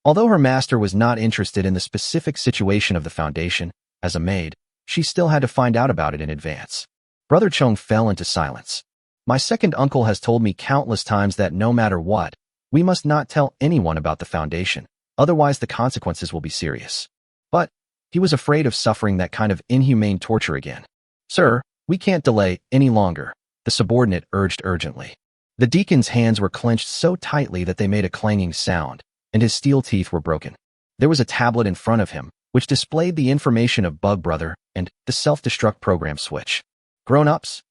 A: Although her master was not interested in the specific situation of the Foundation, as a maid, she still had to find out about it in advance. Brother Chong fell into silence. My second uncle has told me countless times that no matter what, we must not tell anyone about the Foundation, otherwise the consequences will be serious. But he was afraid of suffering that kind of inhumane torture again. Sir, we can't delay any longer, the subordinate urged urgently. The deacon's hands were clenched so tightly that they made a clanging sound, and his steel teeth were broken. There was a tablet in front of him, which displayed the information of Bug Brother and the self-destruct program switch. Grown-ups?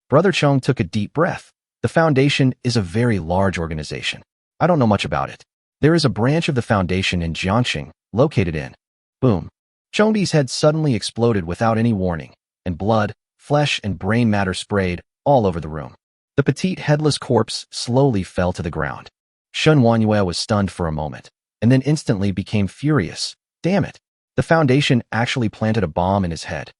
A: Brother Chong took a deep breath. The Foundation is a very large organization. I don't know much about it. There is a branch of the Foundation in Jiangxing, located in. Boom. Chongdi's head suddenly exploded without any warning, and blood, flesh, and brain matter sprayed all over the room. The petite headless corpse slowly fell to the ground. Shen Wanyue was stunned for a moment, and then instantly became furious. Damn it. The Foundation actually planted a bomb in his head.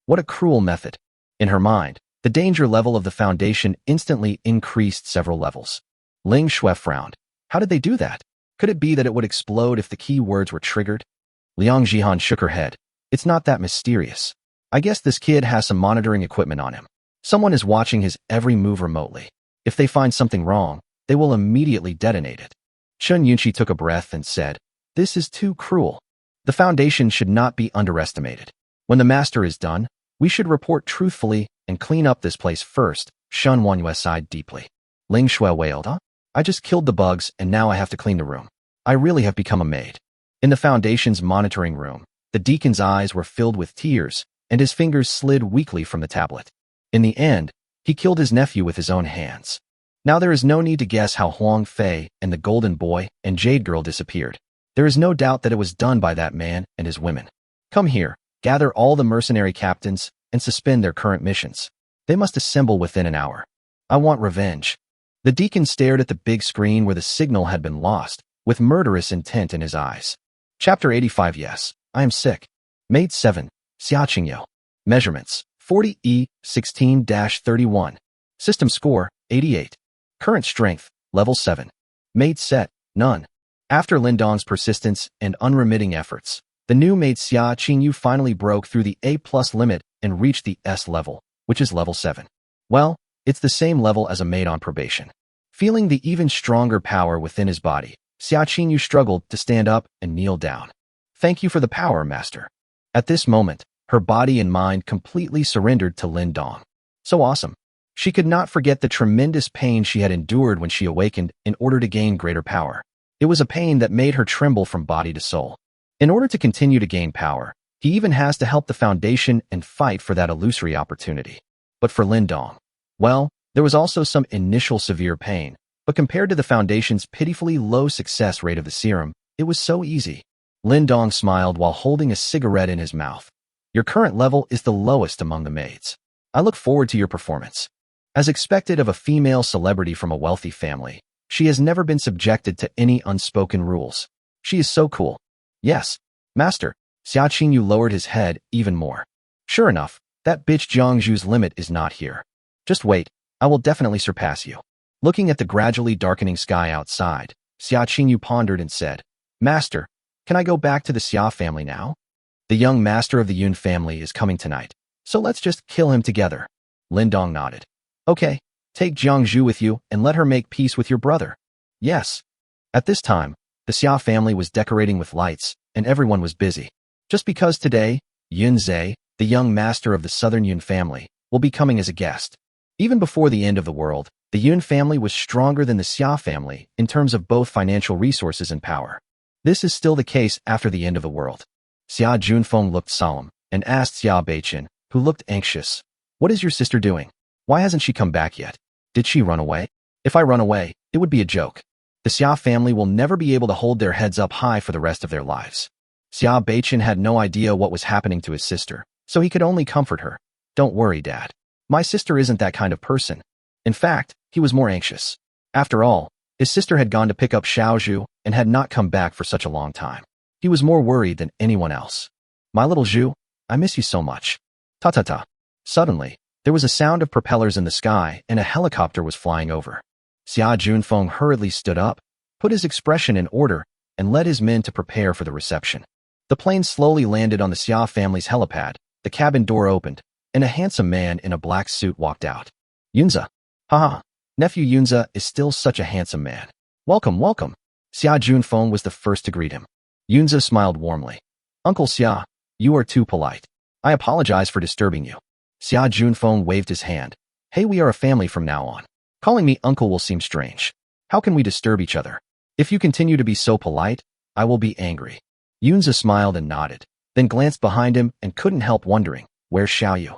A: What a cruel method. In her mind, the danger level of the Foundation instantly increased several levels. Ling Shui frowned. How did they do that? Could it be that it would explode if the key words were triggered? Liang Jihan shook her head. It's not that mysterious. I guess this kid has some monitoring equipment on him. Someone is watching his every move remotely. If they find something wrong, they will immediately detonate it. Chen Yunqi took a breath and said, This is too cruel. The Foundation should not be underestimated. When the master is done, we should report truthfully and clean up this place first. Shen Wanyue sighed deeply. Ling Shui wailed, I just killed the bugs and now I have to clean the room. I really have become a maid. In the Foundation's monitoring room, the deacon's eyes were filled with tears and his fingers slid weakly from the tablet. In the end, he killed his nephew with his own hands. Now there is no need to guess how Huang Fei and the Golden Boy and Jade Girl disappeared. There is no doubt that it was done by that man and his women. Come here, gather all the mercenary captains and suspend their current missions. They must assemble within an hour. I want revenge. The deacon stared at the big screen where the signal had been lost, with murderous intent in his eyes. Chapter 85. Yes, I am sick. Maid 7. Xiaqingyo. Measurements 40E 16-31. System score 88. Current strength level 7. Maid set none. After Lindong's persistence and unremitting efforts, the new maid Xia Qingyu finally broke through the A+ limit and reached the S level, which is level 7. Well, it's the same level as a maid on probation. Feeling the even stronger power within his body, Xia Qingyu struggled to stand up and kneel down. Thank you for the power, master. At this moment, her body and mind completely surrendered to Lindong. So awesome. She could not forget the tremendous pain she had endured when she awakened in order to gain greater power. It was a pain that made her tremble from body to soul. In order to continue to gain power, he even has to help the Foundation and fight for that illusory opportunity. But for Lindong, well, there was also some initial severe pain, but compared to the Foundation's pitifully low success rate of the serum, it was so easy. Lindong smiled while holding a cigarette in his mouth. Your current level is the lowest among the maids. I look forward to your performance. As expected of a female celebrity from a wealthy family, she has never been subjected to any unspoken rules. She is so cool. Yes, master. Xia Qingyu lowered his head even more. Sure enough, that bitch Jiangzhu's limit is not here. Just wait, I will definitely surpass you. Looking at the gradually darkening sky outside, Xia Qingyu pondered and said, Master, can I go back to the Xia family now? The young master of the Yun family is coming tonight, so let's just kill him together. Lindong nodded. Okay, take Jiangzhu with you and let her make peace with your brother. Yes. At this time, the Xia family was decorating with lights, and everyone was busy. Just because today, Yun Zhe, the young master of the Southern Yun family, will be coming as a guest. Even before the end of the world, the Yun family was stronger than the Xia family in terms of both financial resources and power. This is still the case after the end of the world. Xia Junfeng looked solemn and asked Xia Beichen, who looked anxious, What is your sister doing? Why hasn't she come back yet? Did she run away? If I run away, it would be a joke. The Xia family will never be able to hold their heads up high for the rest of their lives. Xia Beichen had no idea what was happening to his sister, so he could only comfort her. Don't worry, Dad. My sister isn't that kind of person. In fact, he was more anxious. After all, his sister had gone to pick up Xiaozhu and had not come back for such a long time. He was more worried than anyone else. My little Zhu, I miss you so much. Ta-ta-ta. Suddenly, there was a sound of propellers in the sky and a helicopter was flying over. Xia Junfeng hurriedly stood up, put his expression in order, and led his men to prepare for the reception. The plane slowly landed on the Xia family's helipad, the cabin door opened, and a handsome man in a black suit walked out. Yunza. Haha, nephew Yunza is still such a handsome man. Welcome, welcome. Xia Junfeng was the first to greet him. Yunza smiled warmly. Uncle Xia, you are too polite. I apologize for disturbing you. Xia Junfeng waved his hand. Hey, we are a family from now on. Calling me uncle will seem strange. How can we disturb each other? If you continue to be so polite, I will be angry. Yunza smiled and nodded, then glanced behind him and couldn't help wondering, where's Xiaoyu?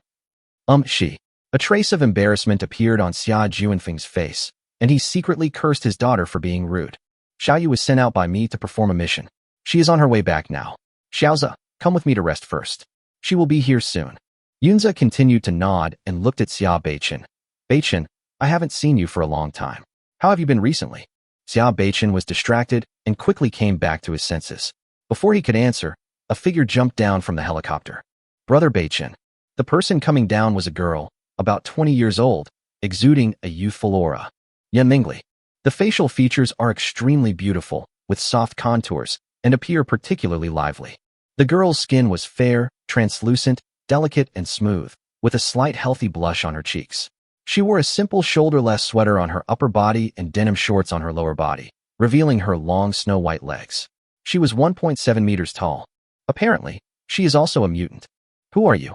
A: She. A trace of embarrassment appeared on Xia Junfeng's face, and he secretly cursed his daughter for being rude. Xiaoyu was sent out by me to perform a mission. She is on her way back now. Xiaoza, come with me to rest first. She will be here soon. Yunza continued to nod and looked at Xia Beichen. Beichen, I haven't seen you for a long time. How have you been recently? Xia Beichen was distracted and quickly came back to his senses. Before he could answer, a figure jumped down from the helicopter. Brother Beichen. The person coming down was a girl, about 20 years old, exuding a youthful aura. Yan Mingli. The facial features are extremely beautiful, with soft contours, and appear particularly lively. The girl's skin was fair, translucent, delicate, and smooth, with a slight healthy blush on her cheeks. She wore a simple shoulderless sweater on her upper body and denim shorts on her lower body, revealing her long snow-white legs. She was 1.7 meters tall. Apparently, she is also a mutant. Who are you?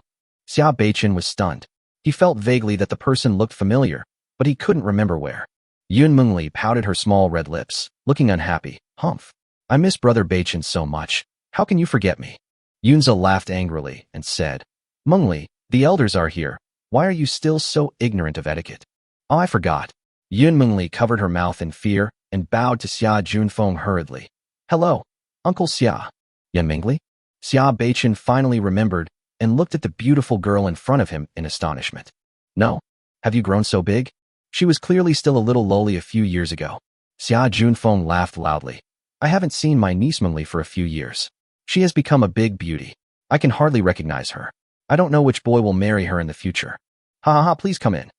A: Xia Beichen was stunned. He felt vaguely that the person looked familiar, but he couldn't remember where. Yun Mengli pouted her small red lips, looking unhappy. Humph. I miss Brother Bachin so much. How can you forget me? Yunza laughed angrily and said, Mengli, the elders are here. Why are you still so ignorant of etiquette? Oh, I forgot. Yun Mengli covered her mouth in fear and bowed to Xia Junfeng hurriedly. Hello, Uncle Xia. Yan Mengli? Xia Bachin finally remembered and looked at the beautiful girl in front of him in astonishment. No? Have you grown so big? She was clearly still a little lowly a few years ago. Xia Junfeng laughed loudly. I haven't seen my niece Mengli for a few years. She has become a big beauty. I can hardly recognize her. I don't know which boy will marry her in the future. Ha ha ha, please come in.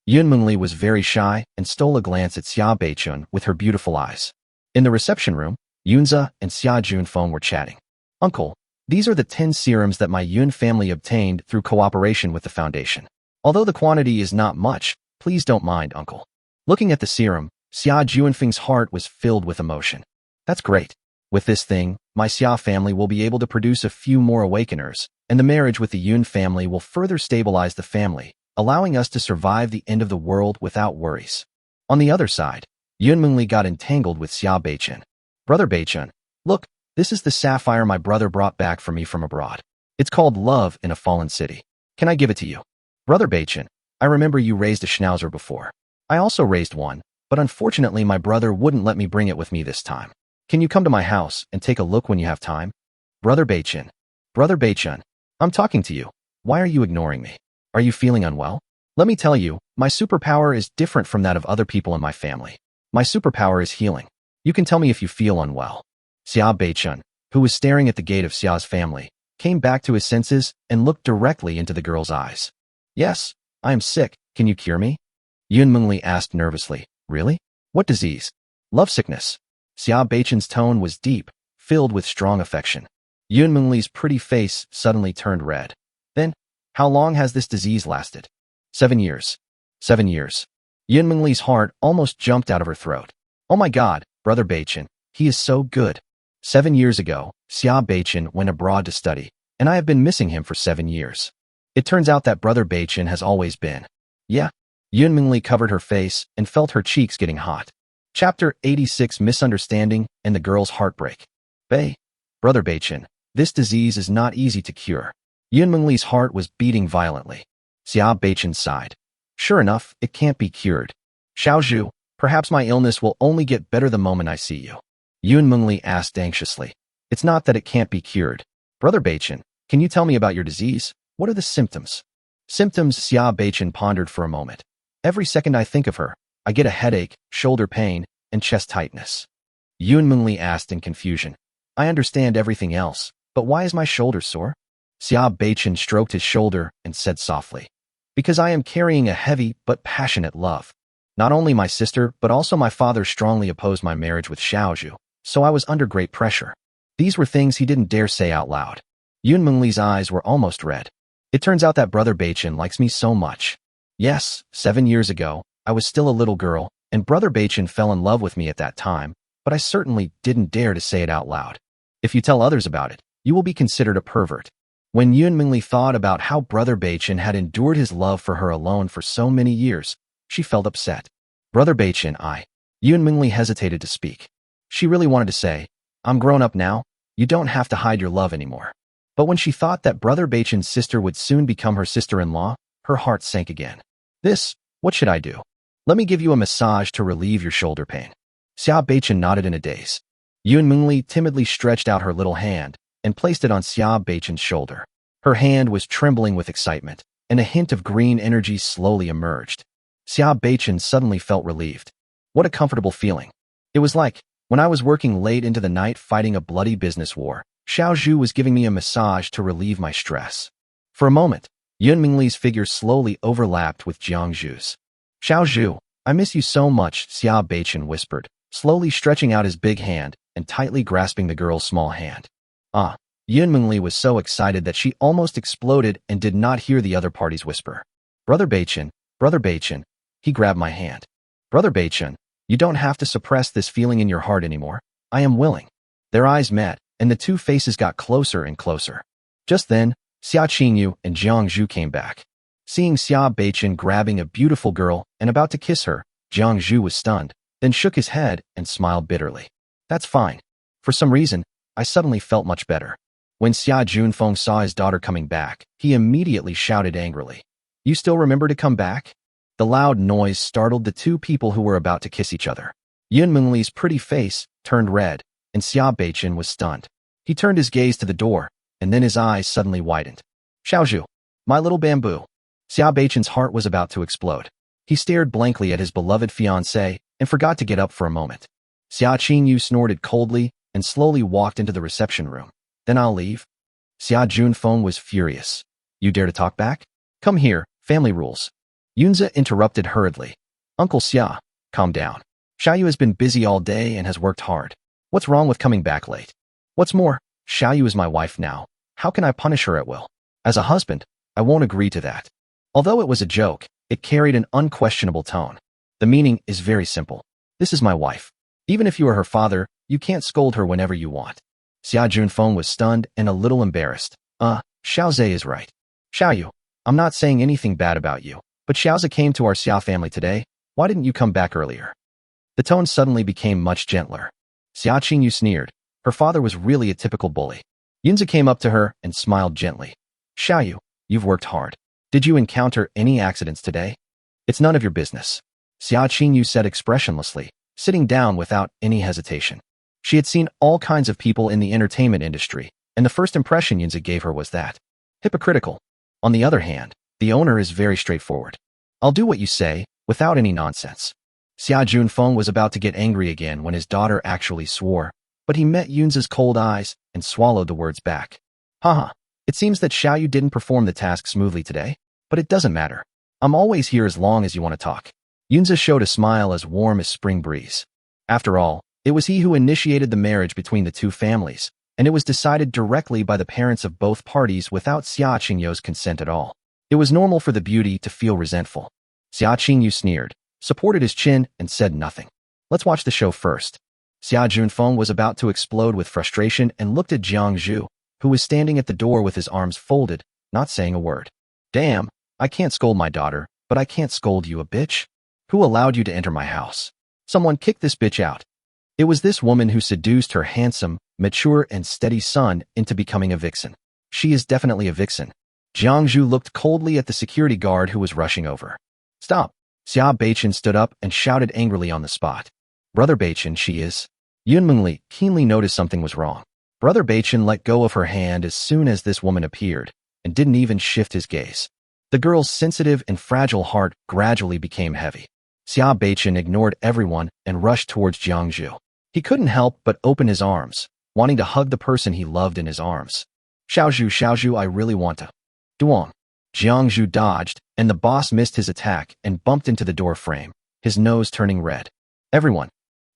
A: Yun Mengli was very shy and stole a glance at Xia Beichun with her beautiful eyes. In the reception room, Yunza and Xia Junfeng were chatting. Uncle, these are the 10 serums that my Yun family obtained through cooperation with the foundation. Although the quantity is not much, please don't mind, Uncle. Looking at the serum, Xia Junfeng's heart was filled with emotion. That's great. With this thing, my Xia family will be able to produce a few more awakeners, and the marriage with the Yun family will further stabilize the family, allowing us to survive the end of the world without worries. On the other side, Yun Mengli got entangled with Xia Beichun. Brother Beichun, look, this is the sapphire my brother brought back for me from abroad. It's called Love in a Fallen City. Can I give it to you? Brother Beichun, I remember you raised a schnauzer before. I also raised one, but unfortunately my brother wouldn't let me bring it with me this time. Can you come to my house and take a look when you have time? Brother Beichun, I'm talking to you. Why are you ignoring me? Are you feeling unwell? Let me tell you, my superpower is different from that of other people in my family. My superpower is healing. You can tell me if you feel unwell. Xia Beichun, who was staring at the gate of Xia's family, came back to his senses and looked directly into the girl's eyes. Yes, I am sick. Can you cure me? Yun Mengli asked nervously. Really? What disease? Lovesickness. Xia Beichun's tone was deep, filled with strong affection. Yun Mengli's pretty face suddenly turned red. Then, how long has this disease lasted? 7 years. 7 years. Yun Mengli's heart almost jumped out of her throat. Oh my God, Brother Beichun, he is so good. 7 years ago, Xia Beichun went abroad to study, and I have been missing him for 7 years. It turns out that Brother Beichun has always been. Yeah. Yun Mengli covered her face and felt her cheeks getting hot. Chapter 86 Misunderstanding and the Girl's Heartbreak. Brother Beichun, this disease is not easy to cure. Yun Mengli's heart was beating violently. Xia Beichun sighed. Sure enough, it can't be cured. Xiaozhu, perhaps my illness will only get better the moment I see you. Yun Mengli asked anxiously. It's not that it can't be cured. Brother Beichun, can you tell me about your disease? What are the symptoms? Symptoms, Xia Beichun pondered for a moment. Every second I think of her, I get a headache, shoulder pain, and chest tightness. Yun Mengli asked in confusion. I understand everything else, but why is my shoulder sore? Xia Beichun stroked his shoulder and said softly. Because I am carrying a heavy but passionate love. Not only my sister, but also my father strongly opposed my marriage with Xiaozhu, so I was under great pressure. These were things he didn't dare say out loud. Yun Mengli's eyes were almost red. It turns out that Brother Beichun likes me so much. Yes, 7 years ago, I was still a little girl, and Brother Beichun fell in love with me at that time, but I certainly didn't dare to say it out loud. If you tell others about it, you will be considered a pervert. When Yun Mengli thought about how Brother Beichun had endured his love for her alone for so many years, she felt upset. Brother Beichun, Yun Mengli hesitated to speak. She really wanted to say, I'm grown up now, you don't have to hide your love anymore. But when she thought that Brother Beichun's sister would soon become her sister-in-law, her heart sank again. What should I do? Let me give you a massage to relieve your shoulder pain. Xia Beichun nodded in a daze. Yun Mengli timidly stretched out her little hand and placed it on Xia Beichun's shoulder. Her hand was trembling with excitement, and a hint of green energy slowly emerged. Xia Beichun suddenly felt relieved. What a comfortable feeling. It was like, when I was working late into the night fighting a bloody business war, Xiaozhu was giving me a massage to relieve my stress. For a moment, Yun Mengli's figure slowly overlapped with Jiangzhu's. Xiaozhu, I miss you so much, Xia Beichun whispered, slowly stretching out his big hand and tightly grasping the girl's small hand. Yun Mengli was so excited that she almost exploded and did not hear the other party's whisper. Brother Beichun, he grabbed my hand. Brother Beichun, you don't have to suppress this feeling in your heart anymore. I am willing. Their eyes met, and the two faces got closer and closer. Just then, Xia Qingyu and Jiangzhu came back. Seeing Xia Beichun grabbing a beautiful girl and about to kiss her, Jiang Zhu was stunned, then shook his head and smiled bitterly. That's fine. For some reason, I suddenly felt much better. When Xia Junfeng saw his daughter coming back, he immediately shouted angrily, You still remember to come back? The loud noise startled the two people who were about to kiss each other. Yun Mingli's pretty face turned red, and Xia Beichen was stunned. He turned his gaze to the door, and then his eyes suddenly widened. Xiaozhu, my little bamboo. Xia Beichen's heart was about to explode. He stared blankly at his beloved fiancée and forgot to get up for a moment. Xia Qingyu snorted coldly and slowly walked into the reception room. Then I'll leave. Xia Junfeng was furious. You dare to talk back? Come here, family rules. Yunze interrupted hurriedly. Uncle Xia, calm down. Xiaoyu has been busy all day and has worked hard. What's wrong with coming back late? What's more, Xiaoyu is my wife now. How can I punish her at will? As a husband, I won't agree to that. Although it was a joke, it carried an unquestionable tone. The meaning is very simple. This is my wife. Even if you are her father, you can't scold her whenever you want. Xia Junfeng was stunned and a little embarrassed. Xiaoze is right. Xiaoyu, I'm not saying anything bad about you, but Xiaoze came to our Xia family today. Why didn't you come back earlier? The tone suddenly became much gentler. Xia Qingyu sneered. Her father was really a typical bully. Yunze came up to her and smiled gently. Xiaoyu, you've worked hard. Did you encounter any accidents today? It's none of your business. Xia Qingyu said expressionlessly, sitting down without any hesitation. She had seen all kinds of people in the entertainment industry, and the first impression Yunze gave her was that. Hypocritical. On the other hand, the owner is very straightforward. I'll do what you say, without any nonsense. Xia Junfeng was about to get angry again when his daughter actually swore, but he met Yunze's cold eyes and swallowed the words back. Haha, it seems that Xiaoyu didn't perform the task smoothly today, but it doesn't matter. I'm always here as long as you want to talk. Yunze showed a smile as warm as spring breeze. After all, it was he who initiated the marriage between the two families, and it was decided directly by the parents of both parties without Xia Qingyu's consent at all. It was normal for the beauty to feel resentful. Xia Qingyu sneered, supported his chin, and said nothing. Let's watch the show first. Xia Junfeng was about to explode with frustration and looked at Jiang Zhu, who was standing at the door with his arms folded, not saying a word. Damn, I can't scold my daughter, but I can't scold you, a bitch. Who allowed you to enter my house? Someone kicked this bitch out. It was this woman who seduced her handsome, mature, and steady son into becoming a vixen. She is definitely a vixen. Jiang Zhu looked coldly at the security guard who was rushing over. Stop. Xia Beichen stood up and shouted angrily on the spot. Brother Beichen, she is. Yun Mengli keenly noticed something was wrong. Brother Beichen let go of her hand as soon as this woman appeared, and didn't even shift his gaze. The girl's sensitive and fragile heart gradually became heavy. Xia Beichen ignored everyone and rushed towards Jiang Zhu. He couldn't help but open his arms, wanting to hug the person he loved in his arms. Xiaozhu, I really want to. Duong. Jiang Zhu dodged, and the boss missed his attack and bumped into the door frame, his nose turning red. Everyone.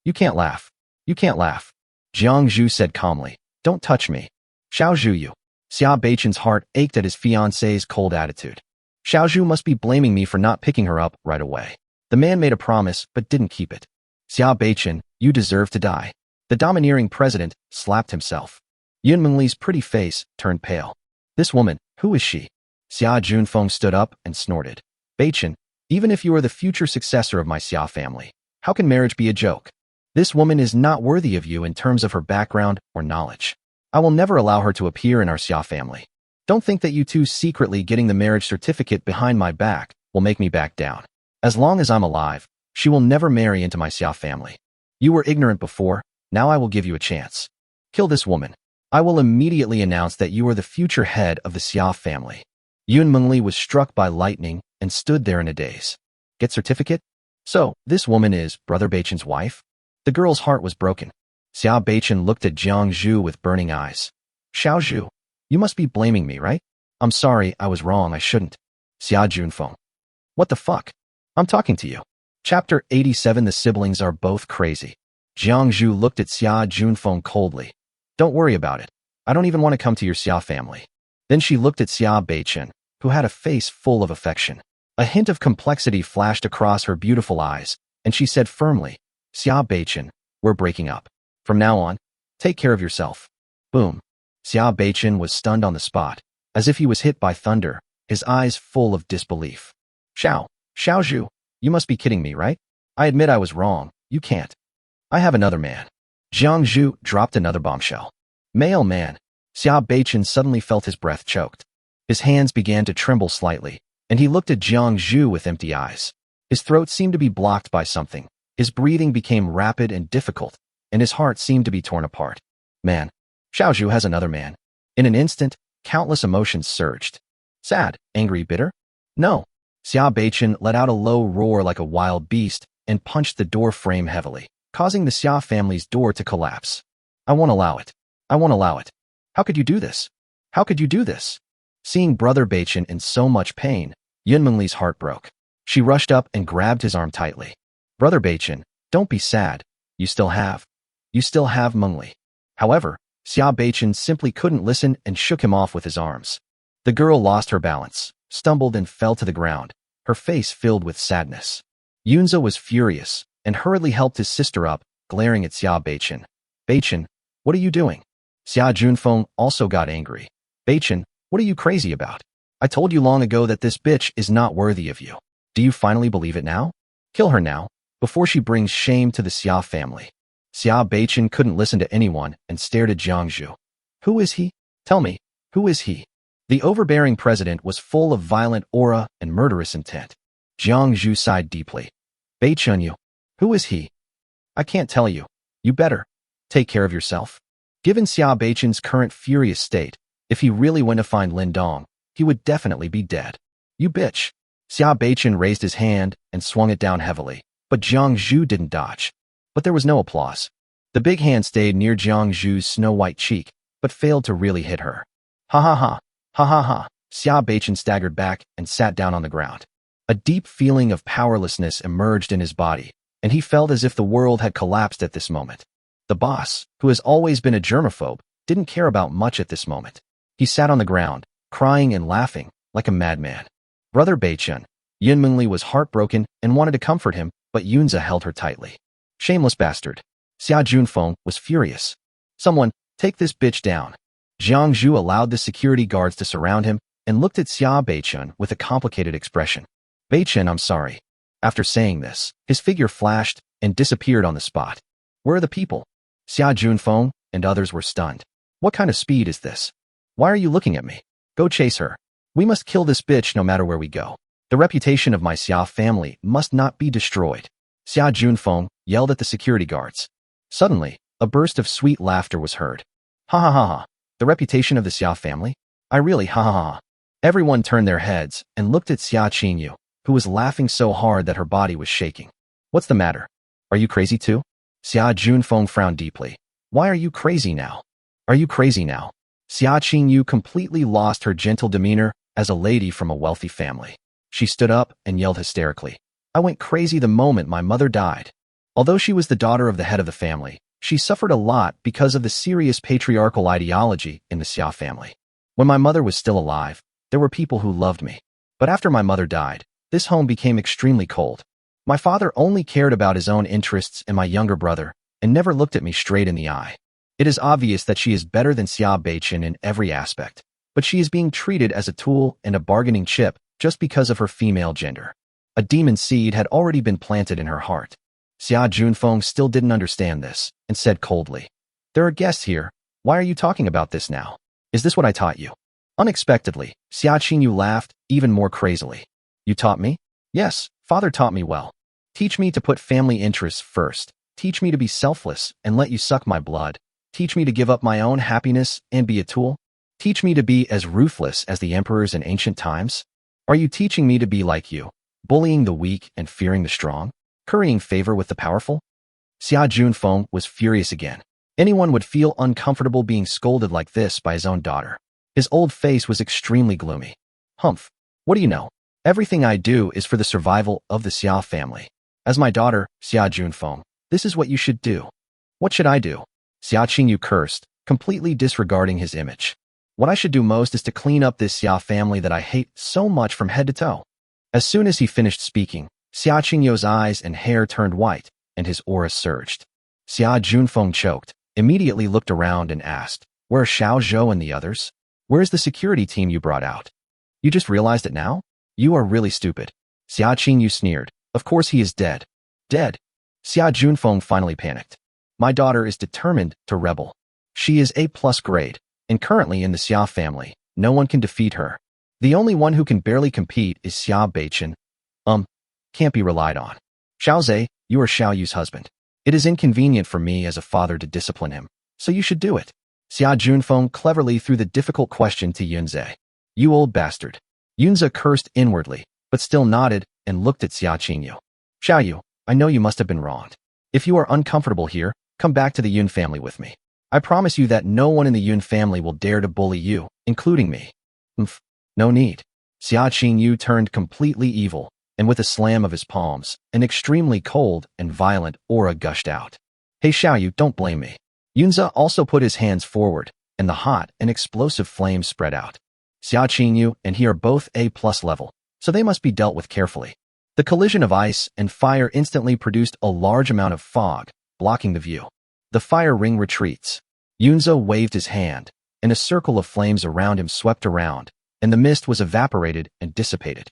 A: You can't laugh. You can't laugh. Jiang Zhu said calmly. Don't touch me. Xiaozhu. Xia Beichen's heart ached at his fiancée's cold attitude. Xiaozhu must be blaming me for not picking her up right away. The man made a promise but didn't keep it. Xia Beichen, you deserve to die. The domineering president slapped himself. Yun Mengli's pretty face turned pale. This woman, who is she? Xia Junfeng stood up and snorted. Beichen, even if you are the future successor of my Xia family, how can marriage be a joke? This woman is not worthy of you in terms of her background or knowledge. I will never allow her to appear in our Xia family. Don't think that you two secretly getting the marriage certificate behind my back will make me back down. As long as I'm alive, she will never marry into my Xia family. You were ignorant before, now I will give you a chance. Kill this woman. I will immediately announce that you are the future head of the Xia family. Yun Mengli was struck by lightning and stood there in a daze. Get certificate? So, this woman is Brother Beichen's wife? The girl's heart was broken. Xia Beichen looked at Jiang Zhu with burning eyes. Xiaozhu, you must be blaming me, right? I'm sorry, I was wrong, I shouldn't. Xia Junfeng. What the fuck? I'm talking to you. Chapter 87. The siblings are both crazy. Jiang Zhu looked at Xia Junfeng coldly. Don't worry about it. I don't even want to come to your Xia family. Then she looked at Xia Beichen, who had a face full of affection. A hint of complexity flashed across her beautiful eyes, and she said firmly, Xia Beichen, we're breaking up. From now on, take care of yourself. Boom. Xia Beichen was stunned on the spot, as if he was hit by thunder, his eyes full of disbelief. Xiaozhu, you must be kidding me, right? I admit I was wrong. You can't. I have another man. Jiang Zhu dropped another bombshell. Male man. Xia Beichen suddenly felt his breath choked. His hands began to tremble slightly, and he looked at Jiang Zhu with empty eyes. His throat seemed to be blocked by something. His breathing became rapid and difficult, and his heart seemed to be torn apart. Man. Xiaozhu has another man. In an instant, countless emotions surged. Sad, angry, bitter? No. Xia Beichen let out a low roar like a wild beast and punched the door frame heavily, causing the Xia family's door to collapse. I won't allow it. I won't allow it. How could you do this? How could you do this? Seeing Brother Beichen in so much pain, Yunmenli's heart broke. She rushed up and grabbed his arm tightly. Brother Beichen, don't be sad. You still have Mengli. However, Xia Beichen simply couldn't listen and shook him off with his arms. The girl lost her balance, stumbled and fell to the ground, her face filled with sadness. Yunze was furious and hurriedly helped his sister up, glaring at Xia Beichen. Beichen, what are you doing? Xia Junfeng also got angry. Beichen, what are you crazy about? I told you long ago that this bitch is not worthy of you. Do you finally believe it now? Kill her now, before she brings shame to the Xia family. Xia Beichen couldn't listen to anyone and stared at Jiang Zhu. Who is he? Tell me, who is he? The overbearing president was full of violent aura and murderous intent. Jiang Zhu sighed deeply. Beichen, you. Who is he? I can't tell you. You better. Take care of yourself. Given Xia Beichen's current furious state, if he really went to find Lin Dong, he would definitely be dead. You bitch. Xia Beichen raised his hand and swung it down heavily, but Jiang Zhu didn't dodge. But there was no applause. The big hand stayed near Jiang Zhu's snow-white cheek, but failed to really hit her. Ha ha ha. Ha ha ha. Xia Beichen staggered back and sat down on the ground. A deep feeling of powerlessness emerged in his body, and he felt as if the world had collapsed at this moment. The boss, who has always been a germaphobe, didn't care about much at this moment. He sat on the ground, crying and laughing, like a madman. Brother Beichen. Yunmengli was heartbroken and wanted to comfort him, but Yunze held her tightly. Shameless bastard. Xia Junfeng was furious. Someone, take this bitch down. Jiang Zhu allowed the security guards to surround him and looked at Xia Beichen with a complicated expression. Beichen, I'm sorry. After saying this, his figure flashed and disappeared on the spot. Where are the people? Xia Junfeng and others were stunned. What kind of speed is this? Why are you looking at me? Go chase her. We must kill this bitch no matter where we go. The reputation of my Xia family must not be destroyed. Xia Junfeng yelled at the security guards. Suddenly, a burst of sweet laughter was heard. Ha ha ha ha. The reputation of the Xia family? I really ha ha ha. Everyone turned their heads and looked at Xia Qingyu, who was laughing so hard that her body was shaking. What's the matter? Are you crazy too? Xia Junfeng frowned deeply. Why are you crazy now? Are you crazy now? Xia Qingyu completely lost her gentle demeanor as a lady from a wealthy family. She stood up and yelled hysterically. I went crazy the moment my mother died. Although she was the daughter of the head of the family, she suffered a lot because of the serious patriarchal ideology in the Xia family. When my mother was still alive, there were people who loved me. But after my mother died, this home became extremely cold. My father only cared about his own interests and my younger brother, and never looked at me straight in the eye. It is obvious that she is better than Xia Beichen in every aspect, but she is being treated as a tool and a bargaining chip just because of her female gender. A demon seed had already been planted in her heart. Xia Junfeng still didn't understand this, and said coldly, There are guests here. Why are you talking about this now? Is this what I taught you? Unexpectedly, Xia Qingyu laughed even more crazily. You taught me? Yes, father taught me well. Teach me to put family interests first. Teach me to be selfless and let you suck my blood. Teach me to give up my own happiness and be a tool. Teach me to be as ruthless as the emperors in ancient times. Are you teaching me to be like you, bullying the weak and fearing the strong, currying favor with the powerful? Xia Junfeng was furious again. Anyone would feel uncomfortable being scolded like this by his own daughter. His old face was extremely gloomy. Humph. What do you know? Everything I do is for the survival of the Xia family. As my daughter, Xia Junfeng, this is what you should do. What should I do? Xia Qingyu cursed, completely disregarding his image. What I should do most is to clean up this Xia family that I hate so much from head to toe. As soon as he finished speaking, Xia Qingyu's eyes and hair turned white, and his aura surged. Xia Junfeng choked, immediately looked around and asked, Where are Xiao Zhou and the others? Where's the security team you brought out? You just realized it now? You are really stupid. Xia Qingyu sneered. Of course he is dead. Dead. Xia Junfeng finally panicked. My daughter is determined to rebel. She is A+ grade, and currently in the Xia family, no one can defeat her. The only one who can barely compete is Xia Beichen. Can't be relied on. Xiaoze, you are Xiao Yu's husband. It is inconvenient for me as a father to discipline him, so you should do it. Xia Junfeng cleverly threw the difficult question to Yunze. You old bastard. Yunze cursed inwardly, but still nodded and looked at Xia Qingyu. Xiao Yu, I know you must have been wronged. If you are uncomfortable here, come back to the Yun family with me. I promise you that no one in the Yun family will dare to bully you, including me. No need. Xia Qingyu turned completely evil, and with a slam of his palms, an extremely cold and violent aura gushed out. Hey Xiao Yu, don't blame me. Yunze also put his hands forward, and the hot and explosive flames spread out. Xia Qingyu and he are both A+ level, so they must be dealt with carefully. The collision of ice and fire instantly produced a large amount of fog, blocking the view. The fire ring retreats. Yunze waved his hand, and a circle of flames around him swept around, and the mist was evaporated and dissipated.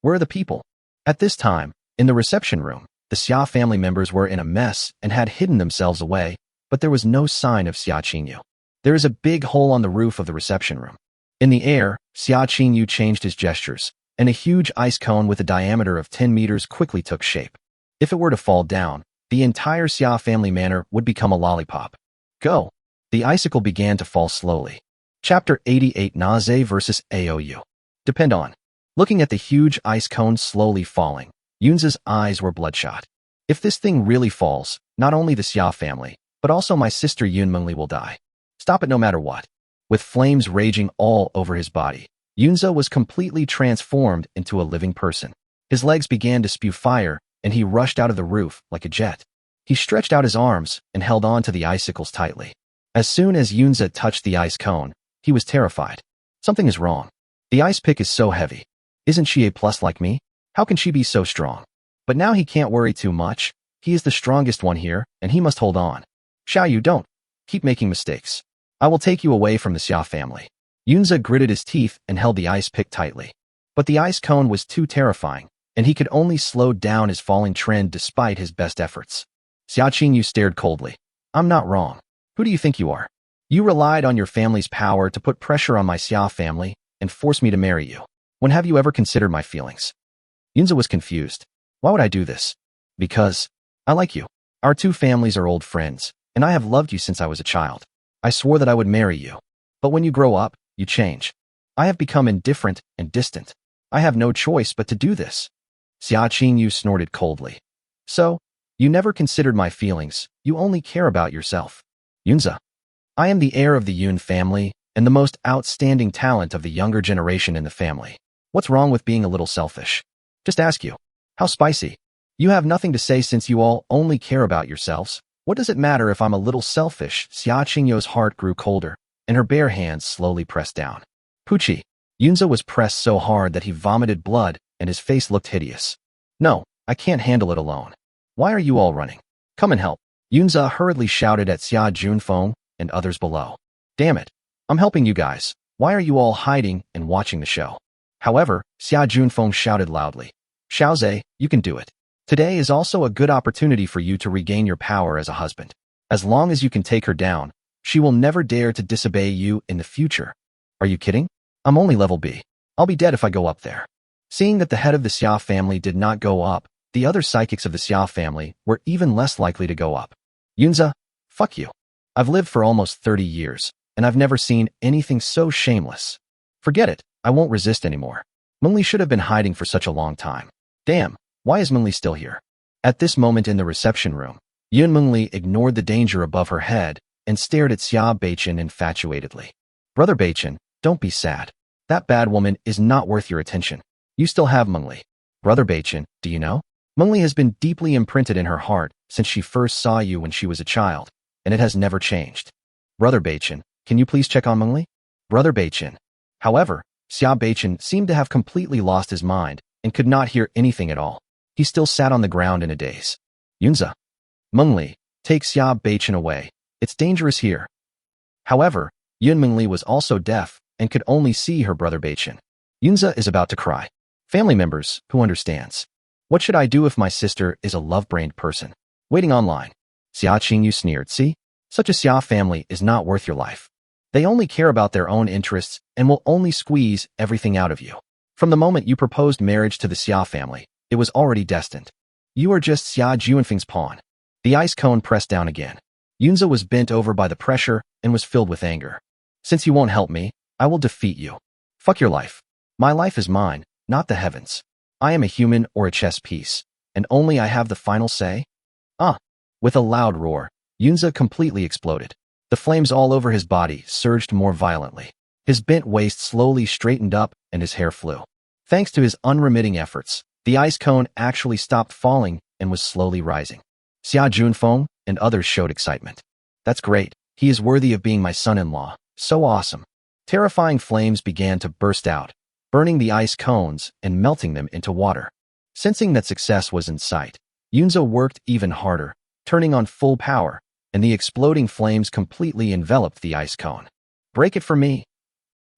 A: Where are the people? At this time, in the reception room, the Xia family members were in a mess and had hidden themselves away, but there was no sign of Xia Qingyu. There is a big hole on the roof of the reception room. In the air, Xia Qingyu changed his gestures, and a huge ice cone with a diameter of 10 meters quickly took shape. If it were to fall down, the entire Xia family manor would become a lollipop. Go! The icicle began to fall slowly. Chapter 88 Naze vs. Aou. Depend on. Looking at the huge ice cone slowly falling, Yunze's eyes were bloodshot. If this thing really falls, not only the Xia family, but also my sister Yun Mengli will die. Stop it no matter what. With flames raging all over his body, Yunze was completely transformed into a living person. His legs began to spew fire, and he rushed out of the roof like a jet. He stretched out his arms and held on to the icicles tightly. As soon as Yunze touched the ice cone, he was terrified. Something is wrong. The ice pick is so heavy. Isn't she A+ like me? How can she be so strong? But now he can't worry too much. He is the strongest one here, and he must hold on. Xiao Yu, don't. Keep making mistakes. I will take you away from the Xia family. Yunze gritted his teeth and held the ice pick tightly. But the ice cone was too terrifying, and he could only slow down his falling trend despite his best efforts. Xia Qingyu stared coldly. I'm not wrong. Who do you think you are? You relied on your family's power to put pressure on my Xia family and force me to marry you. When have you ever considered my feelings? Yunze was confused. Why would I do this? Because I like you. Our two families are old friends, and I have loved you since I was a child. I swore that I would marry you. But when you grow up, you change. I have become indifferent and distant. I have no choice but to do this. Xia Qingyu snorted coldly. So, you never considered my feelings. You only care about yourself. Yunze. I am the heir of the Yun family and the most outstanding talent of the younger generation in the family. What's wrong with being a little selfish? Just ask you. How spicy? You have nothing to say since you all only care about yourselves. What does it matter if I'm a little selfish? Xia Qingyu's heart grew colder, and her bare hands slowly pressed down. Pucci. Yunze was pressed so hard that he vomited blood, and his face looked hideous. No, I can't handle it alone. Why are you all running? Come and help. Yunze hurriedly shouted at Xia Junfeng and others below. Damn it. I'm helping you guys. Why are you all hiding and watching the show? However, Xia Junfeng shouted loudly. Xiaoze, you can do it. Today is also a good opportunity for you to regain your power as a husband. As long as you can take her down, she will never dare to disobey you in the future. Are you kidding? I'm only level B. I'll be dead if I go up there. Seeing that the head of the Xia family did not go up, the other psychics of the Xia family were even less likely to go up. Yunze, fuck you. I've lived for almost 30 years, and I've never seen anything so shameless. Forget it. I won't resist anymore. Mengli should have been hiding for such a long time. Damn, why is Mengli still here? At this moment in the reception room, Yun Mengli ignored the danger above her head and stared at Xia Beichen infatuatedly. Brother Beichen, don't be sad. That bad woman is not worth your attention. You still have Mengli. Brother Beichen, do you know? Mengli has been deeply imprinted in her heart since she first saw you when she was a child, and it has never changed. Brother Beichen, can you please check on Mengli? Brother Beichen. However, Xia Beichen seemed to have completely lost his mind and could not hear anything at all. He still sat on the ground in a daze. Yunze. Mengli, take Xia Beichen away. It's dangerous here. However, Yun Mengli was also deaf and could only see her brother Beichen. Yunze is about to cry. Family members, who understands? What should I do if my sister is a love-brained person? Waiting online. Xia Qingyu sneered. See? Such a Xia family is not worth your life. They only care about their own interests and will only squeeze everything out of you. From the moment you proposed marriage to the Xia family, it was already destined. You are just Xia Juanfeng's pawn. The ice cone pressed down again. Yunza was bent over by the pressure and was filled with anger. Since you won't help me, I will defeat you. Fuck your life. My life is mine, not the heavens. I am a human or a chess piece, and only I have the final say? Ah! With a loud roar, Yunza completely exploded. The flames all over his body surged more violently. His bent waist slowly straightened up and his hair flew. Thanks to his unremitting efforts, the ice cone actually stopped falling and was slowly rising. Xia Junfeng and others showed excitement. That's great. He is worthy of being my son-in-law. So awesome. Terrifying flames began to burst out, burning the ice cones and melting them into water. Sensing that success was in sight, Yunza worked even harder, turning on full power, and the exploding flames completely enveloped the ice cone. Break it for me.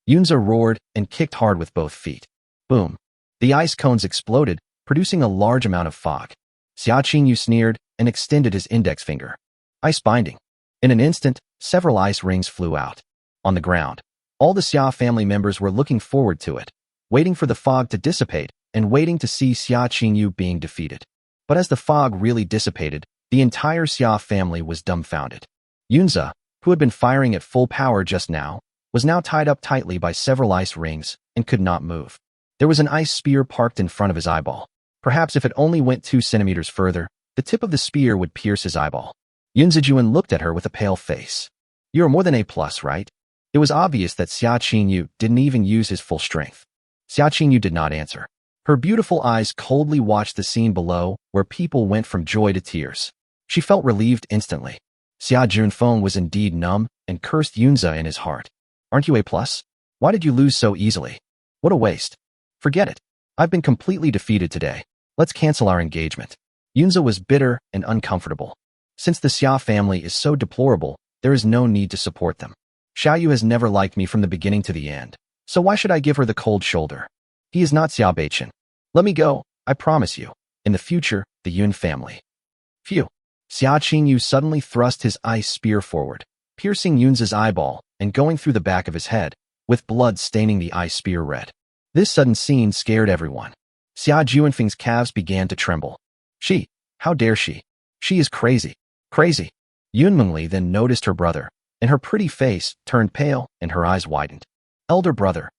A: Yunza roared and kicked hard with both feet. Boom. The ice cones exploded, producing a large amount of fog. Xia Qingyu sneered and extended his index finger. Ice binding. In an instant, several ice rings flew out. On the ground, all the Xia family members were looking forward to it, waiting for the fog to dissipate and waiting to see Xia Qingyu being defeated. But as the fog really dissipated, the entire Xia family was dumbfounded. Yunza, who had been firing at full power just now, was now tied up tightly by several ice rings and could not move. There was an ice spear parked in front of his eyeball. Perhaps if it only went 2 centimeters further, the tip of the spear would pierce his eyeball. Yunzajuan looked at her with a pale face. You're more than A+, right? It was obvious that Xia Qingyu didn't even use his full strength. Xia Qingyu did not answer. Her beautiful eyes coldly watched the scene below, where people went from joy to tears. She felt relieved instantly. Xia Junfeng was indeed numb and cursed Yunza in his heart. Aren't you A+? Why did you lose so easily? What a waste. Forget it. I've been completely defeated today. Let's cancel our engagement. Yunza was bitter and uncomfortable. Since the Xia family is so deplorable, there is no need to support them. Xiaoyu has never liked me from the beginning to the end, so why should I give her the cold shoulder? He is not Xia Beichen. Let me go, I promise you. In the future, the Yun family. Phew. Xia Qingyu suddenly thrust his ice spear forward, piercing Yunza's eyeball and going through the back of his head, with blood staining the ice spear red. This sudden scene scared everyone. Xia Juanfeng's calves began to tremble. How dare she? She is crazy. Crazy. Yun Mengli then noticed her brother, and her pretty face turned pale and her eyes widened. Elder brother.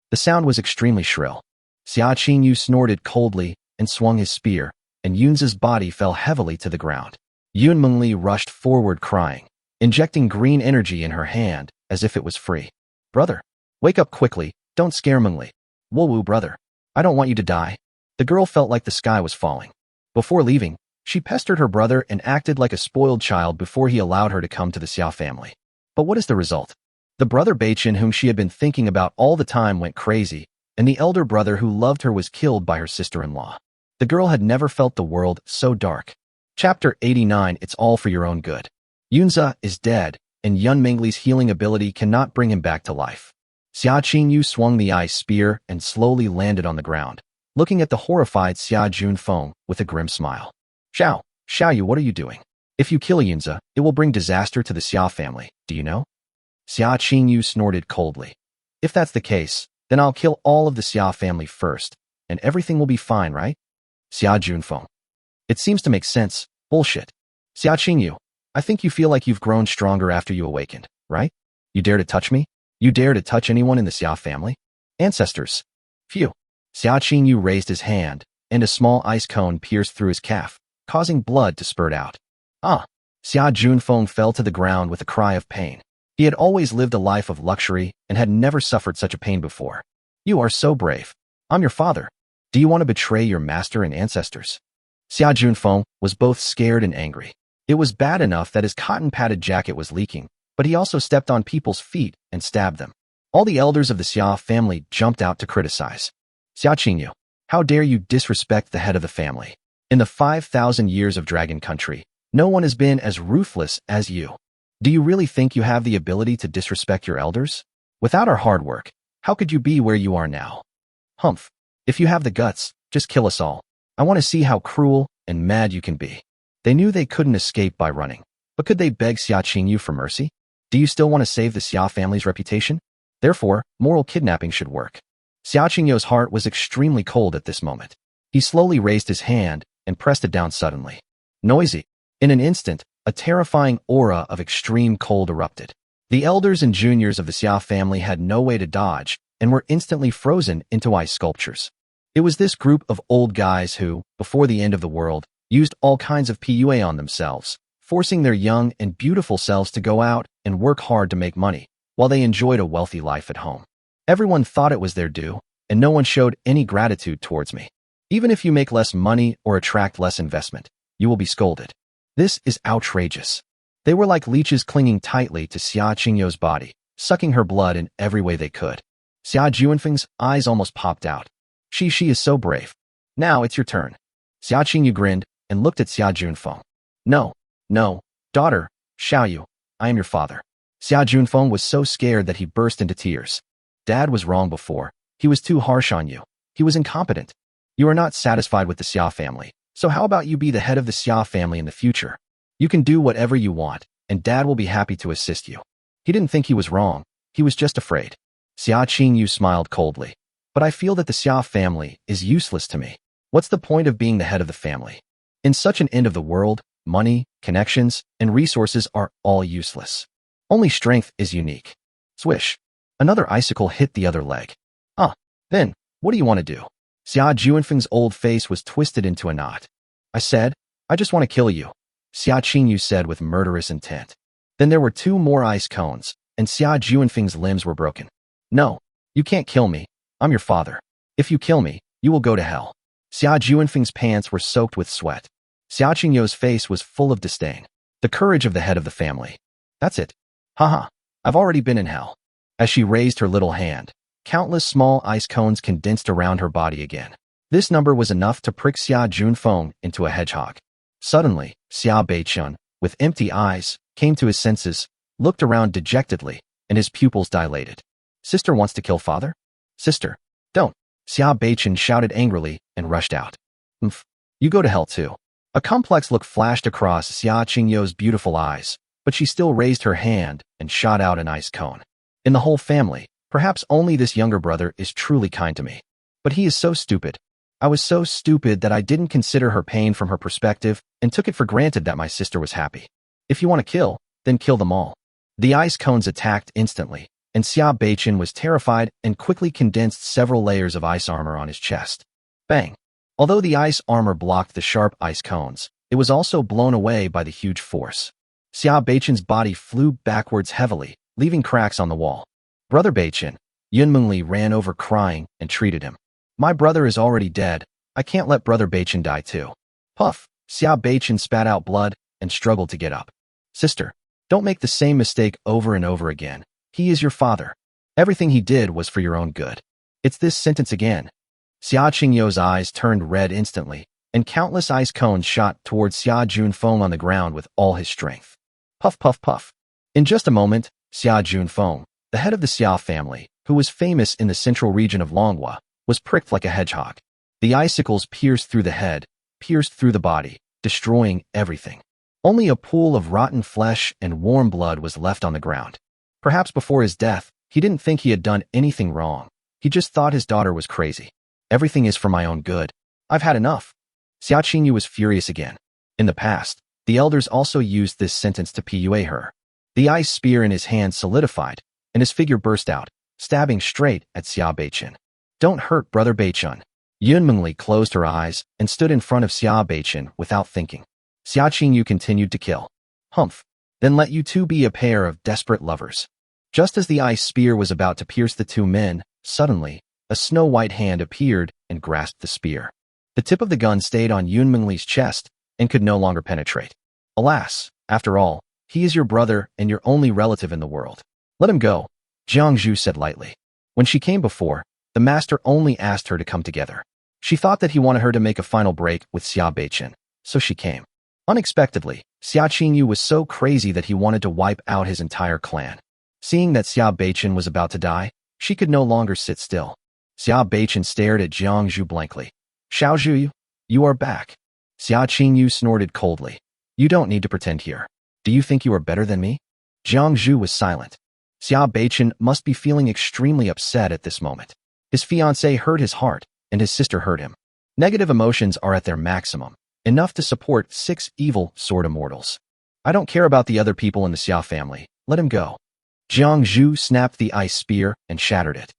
A: The sound was extremely shrill. Xia Qingyu snorted coldly and swung his spear, and Yunza's body fell heavily to the ground. Yun Mengli rushed forward crying, injecting green energy in her hand as if it was free. Brother, wake up quickly, don't scare Mengli. Woowoo brother, I don't want you to die. The girl felt like the sky was falling. Before leaving, she pestered her brother and acted like a spoiled child before he allowed her to come to the Xiao family. But what is the result? The brother Beichen whom she had been thinking about all the time went crazy, and the elder brother who loved her was killed by her sister-in-law. The girl had never felt the world so dark. Chapter 89. It's all for your own good. Yunza is dead, and Yun Mengli's healing ability cannot bring him back to life. Xia Qingyu swung the ice spear and slowly landed on the ground, looking at the horrified Xia Junfeng with a grim smile. Xiaoyu, what are you doing? If you kill Yunza, it will bring disaster to the Xia family, do you know? Xia Qingyu snorted coldly. If that's the case, then I'll kill all of the Xia family first, and everything will be fine, right? Xia Junfeng. It seems to make sense. Bullshit. Xia Qingyu, I think you feel like you've grown stronger after you awakened, right? You dare to touch me? You dare to touch anyone in the Xia family? Ancestors. Phew. Xia Qingyu raised his hand, and a small ice cone pierced through his calf, causing blood to spurt out. Xia Junfeng fell to the ground with a cry of pain. He had always lived a life of luxury and had never suffered such a pain before. You are so brave. I'm your father. Do you want to betray your master and ancestors? Xia Junfeng was both scared and angry. It was bad enough that his cotton-padded jacket was leaking, but he also stepped on people's feet and stabbed them. All the elders of the Xia family jumped out to criticize. Xia Qingyu, how dare you disrespect the head of the family? In the 5,000 years of Dragon Country, no one has been as ruthless as you. Do you really think you have the ability to disrespect your elders? Without our hard work, how could you be where you are now? Humph. If you have the guts, just kill us all. I want to see how cruel and mad you can be. They knew they couldn't escape by running, but could they beg Xia Qingyu for mercy? Do you still want to save the Xia family's reputation? Therefore, moral kidnapping should work. Xia Qingyu's heart was extremely cold at this moment. He slowly raised his hand and pressed it down suddenly. Noisy. In an instant, a terrifying aura of extreme cold erupted. The elders and juniors of the Xia family had no way to dodge and were instantly frozen into ice sculptures. It was this group of old guys who, before the end of the world, used all kinds of PUA on themselves, forcing their young and beautiful selves to go out and work hard to make money, while they enjoyed a wealthy life at home. Everyone thought it was their due, and no one showed any gratitude towards me. Even if you make less money or attract less investment, you will be scolded. This is outrageous. They were like leeches clinging tightly to Xia Qingyu's body, sucking her blood in every way they could. Xia Juanfeng's eyes almost popped out. She is so brave. Now it's your turn. Xia Qingyu grinned and looked at Xia Junfeng. No, daughter, Xiaoyu, I am your father. Xia Junfeng was so scared that he burst into tears. Dad was wrong before. He was too harsh on you. He was incompetent. You are not satisfied with the Xia family, so how about you be the head of the Xia family in the future? You can do whatever you want, and Dad will be happy to assist you. He didn't think he was wrong. He was just afraid. Xia Qingyu smiled coldly. But I feel that the Xia family is useless to me. What's the point of being the head of the family? In such an end of the world, money, connections, and resources are all useless. Only strength is unique. Swish. Another icicle hit the other leg. Then, what do you want to do? Xia Juanfeng's old face was twisted into a knot. I said, I just want to kill you, Xia Qingyu said with murderous intent. Then there were 2 more ice cones, and Xia Juanfeng's limbs were broken. No, you can't kill me. I'm your father. If you kill me, you will go to hell. Xia Juanfeng's pants were soaked with sweat. Xia Qingyu's face was full of disdain. The courage of the head of the family. That's it. Haha, I've already been in hell. As she raised her little hand, countless small ice cones condensed around her body again. This number was enough to prick Xia Junfeng into a hedgehog. Suddenly, Xia Beichun, with empty eyes, came to his senses, looked around dejectedly, and his pupils dilated. Sister wants to kill father? Sister, don't. Xia Beichun shouted angrily and rushed out. You go to hell too. A complex look flashed across Xia Qingyu's beautiful eyes, but she still raised her hand and shot out an ice cone. In the whole family, perhaps only this younger brother is truly kind to me. But he is so stupid. I was so stupid that I didn't consider her pain from her perspective and took it for granted that my sister was happy. If you want to kill, then kill them all. The ice cones attacked instantly, and Xia Beichun was terrified and quickly condensed several layers of ice armor on his chest. Bang! Although the ice armor blocked the sharp ice cones, it was also blown away by the huge force. Xia Beichun's body flew backwards heavily, leaving cracks on the wall. Brother Beichun, Yun Mengli ran over crying and treated him. My brother is already dead. I can't let Brother Beichun die too. Puff! Xia Beichun spat out blood and struggled to get up. Sister, don't make the same mistake over and over again. He is your father. Everything he did was for your own good. It's this sentence again. Xia Qingyu's eyes turned red instantly, and countless ice cones shot towards Xia Junfeng on the ground with all his strength. Puff, puff, puff. In just a moment, Xia Junfeng, the head of the Xia family, who was famous in the central region of Longhua, was pricked like a hedgehog. The icicles pierced through the head, pierced through the body, destroying everything. Only a pool of rotten flesh and warm blood was left on the ground. Perhaps before his death, he didn't think he had done anything wrong. He just thought his daughter was crazy. Everything is for my own good. I've had enough. Xia Qingyu was furious again. In the past, the elders also used this sentence to PUA her. The ice spear in his hand solidified, and his figure burst out, stabbing straight at Xia Beichun. Don't hurt Brother Beichun. Yun Mengli closed her eyes and stood in front of Xia Beichun without thinking. Xia Qingyu continued to kill. Humph. Then let you two be a pair of desperate lovers. Just as the ice spear was about to pierce the 2 men, suddenly, a snow-white hand appeared and grasped the spear. The tip of the gun stayed on Yun Mengli's chest and could no longer penetrate. Alas, after all, he is your brother and your only relative in the world. Let him go, Jiang Zhu said lightly. When she came before, the master only asked her to come together. She thought that he wanted her to make a final break with Xia Beichun, so she came. Unexpectedly, Xia Qingyu was so crazy that he wanted to wipe out his entire clan. Seeing that Xia Beichun was about to die, she could no longer sit still. Xia Beichun stared at Jiang Zhu blankly. Xiao Zhu, You are back. Xia Qingyu snorted coldly. You don't need to pretend here. Do you think you are better than me? Jiang Zhu was silent. Xia Beichen must be feeling extremely upset at this moment. His fiancée hurt his heart, and his sister hurt him. Negative emotions are at their maximum, enough to support 6 evil sword immortals. I don't care about the other people in the Xia family. Let him go. Jiang Zhu snapped the ice spear and shattered it.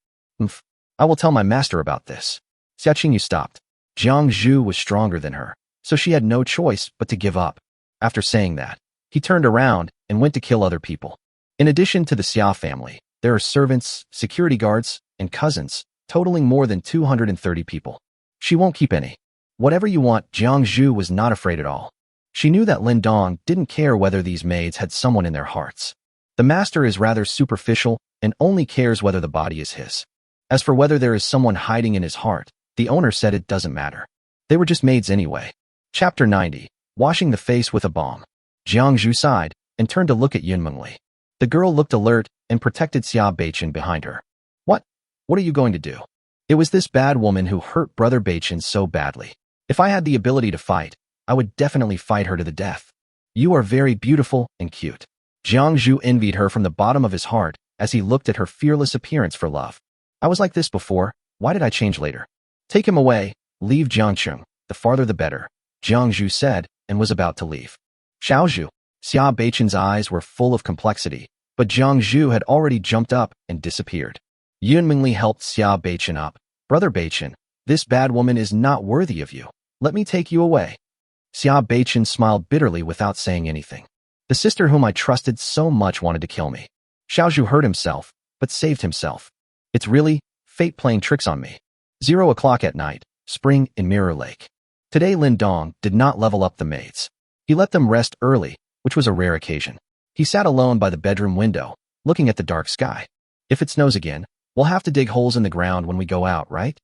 A: I will tell my master about this. Xia Qingyu stopped. Jiang Zhu was stronger than her, so she had no choice but to give up. After saying that, he turned around and went to kill other people. In addition to the Xia family, there are servants, security guards, and cousins, totaling more than 230 people. She won't keep any. Whatever you want, Jiang Zhu was not afraid at all. She knew that Lin Dong didn't care whether these maids had someone in their hearts. The master is rather superficial and only cares whether the body is his. As for whether there is someone hiding in his heart, the owner said it doesn't matter. They were just maids anyway. Chapter 90. Washing the face with a balm. Jiang Zhu sighed and turned to look at Yun Mengli. The girl looked alert and protected Xia Beichen behind her. What? What are you going to do? It was this bad woman who hurt Brother Beichen so badly. If I had the ability to fight, I would definitely fight her to the death. You are very beautiful and cute. Jiang Zhu envied her from the bottom of his heart as he looked at her fearless appearance for love. I was like this before, why did I change later? Take him away, leave Jiangcheng, the farther the better, Jiang Zhu said and was about to leave. Xiaozhu. Xia Beichen's eyes were full of complexity, but Jiang Zhu had already jumped up and disappeared. Yun Mengli helped Xia Beichen up. Brother Beichen, this bad woman is not worthy of you. Let me take you away. Xia Beichen smiled bitterly without saying anything. The sister whom I trusted so much wanted to kill me. Xiaozhu hurt himself, but saved himself. It's really fate playing tricks on me. 0 o'clock at night, spring in Mirror Lake. Today Lin Dong did not level up the maids. He let them rest early, which was a rare occasion. He sat alone by the bedroom window, looking at the dark sky. If it snows again, we'll have to dig holes in the ground when we go out, right?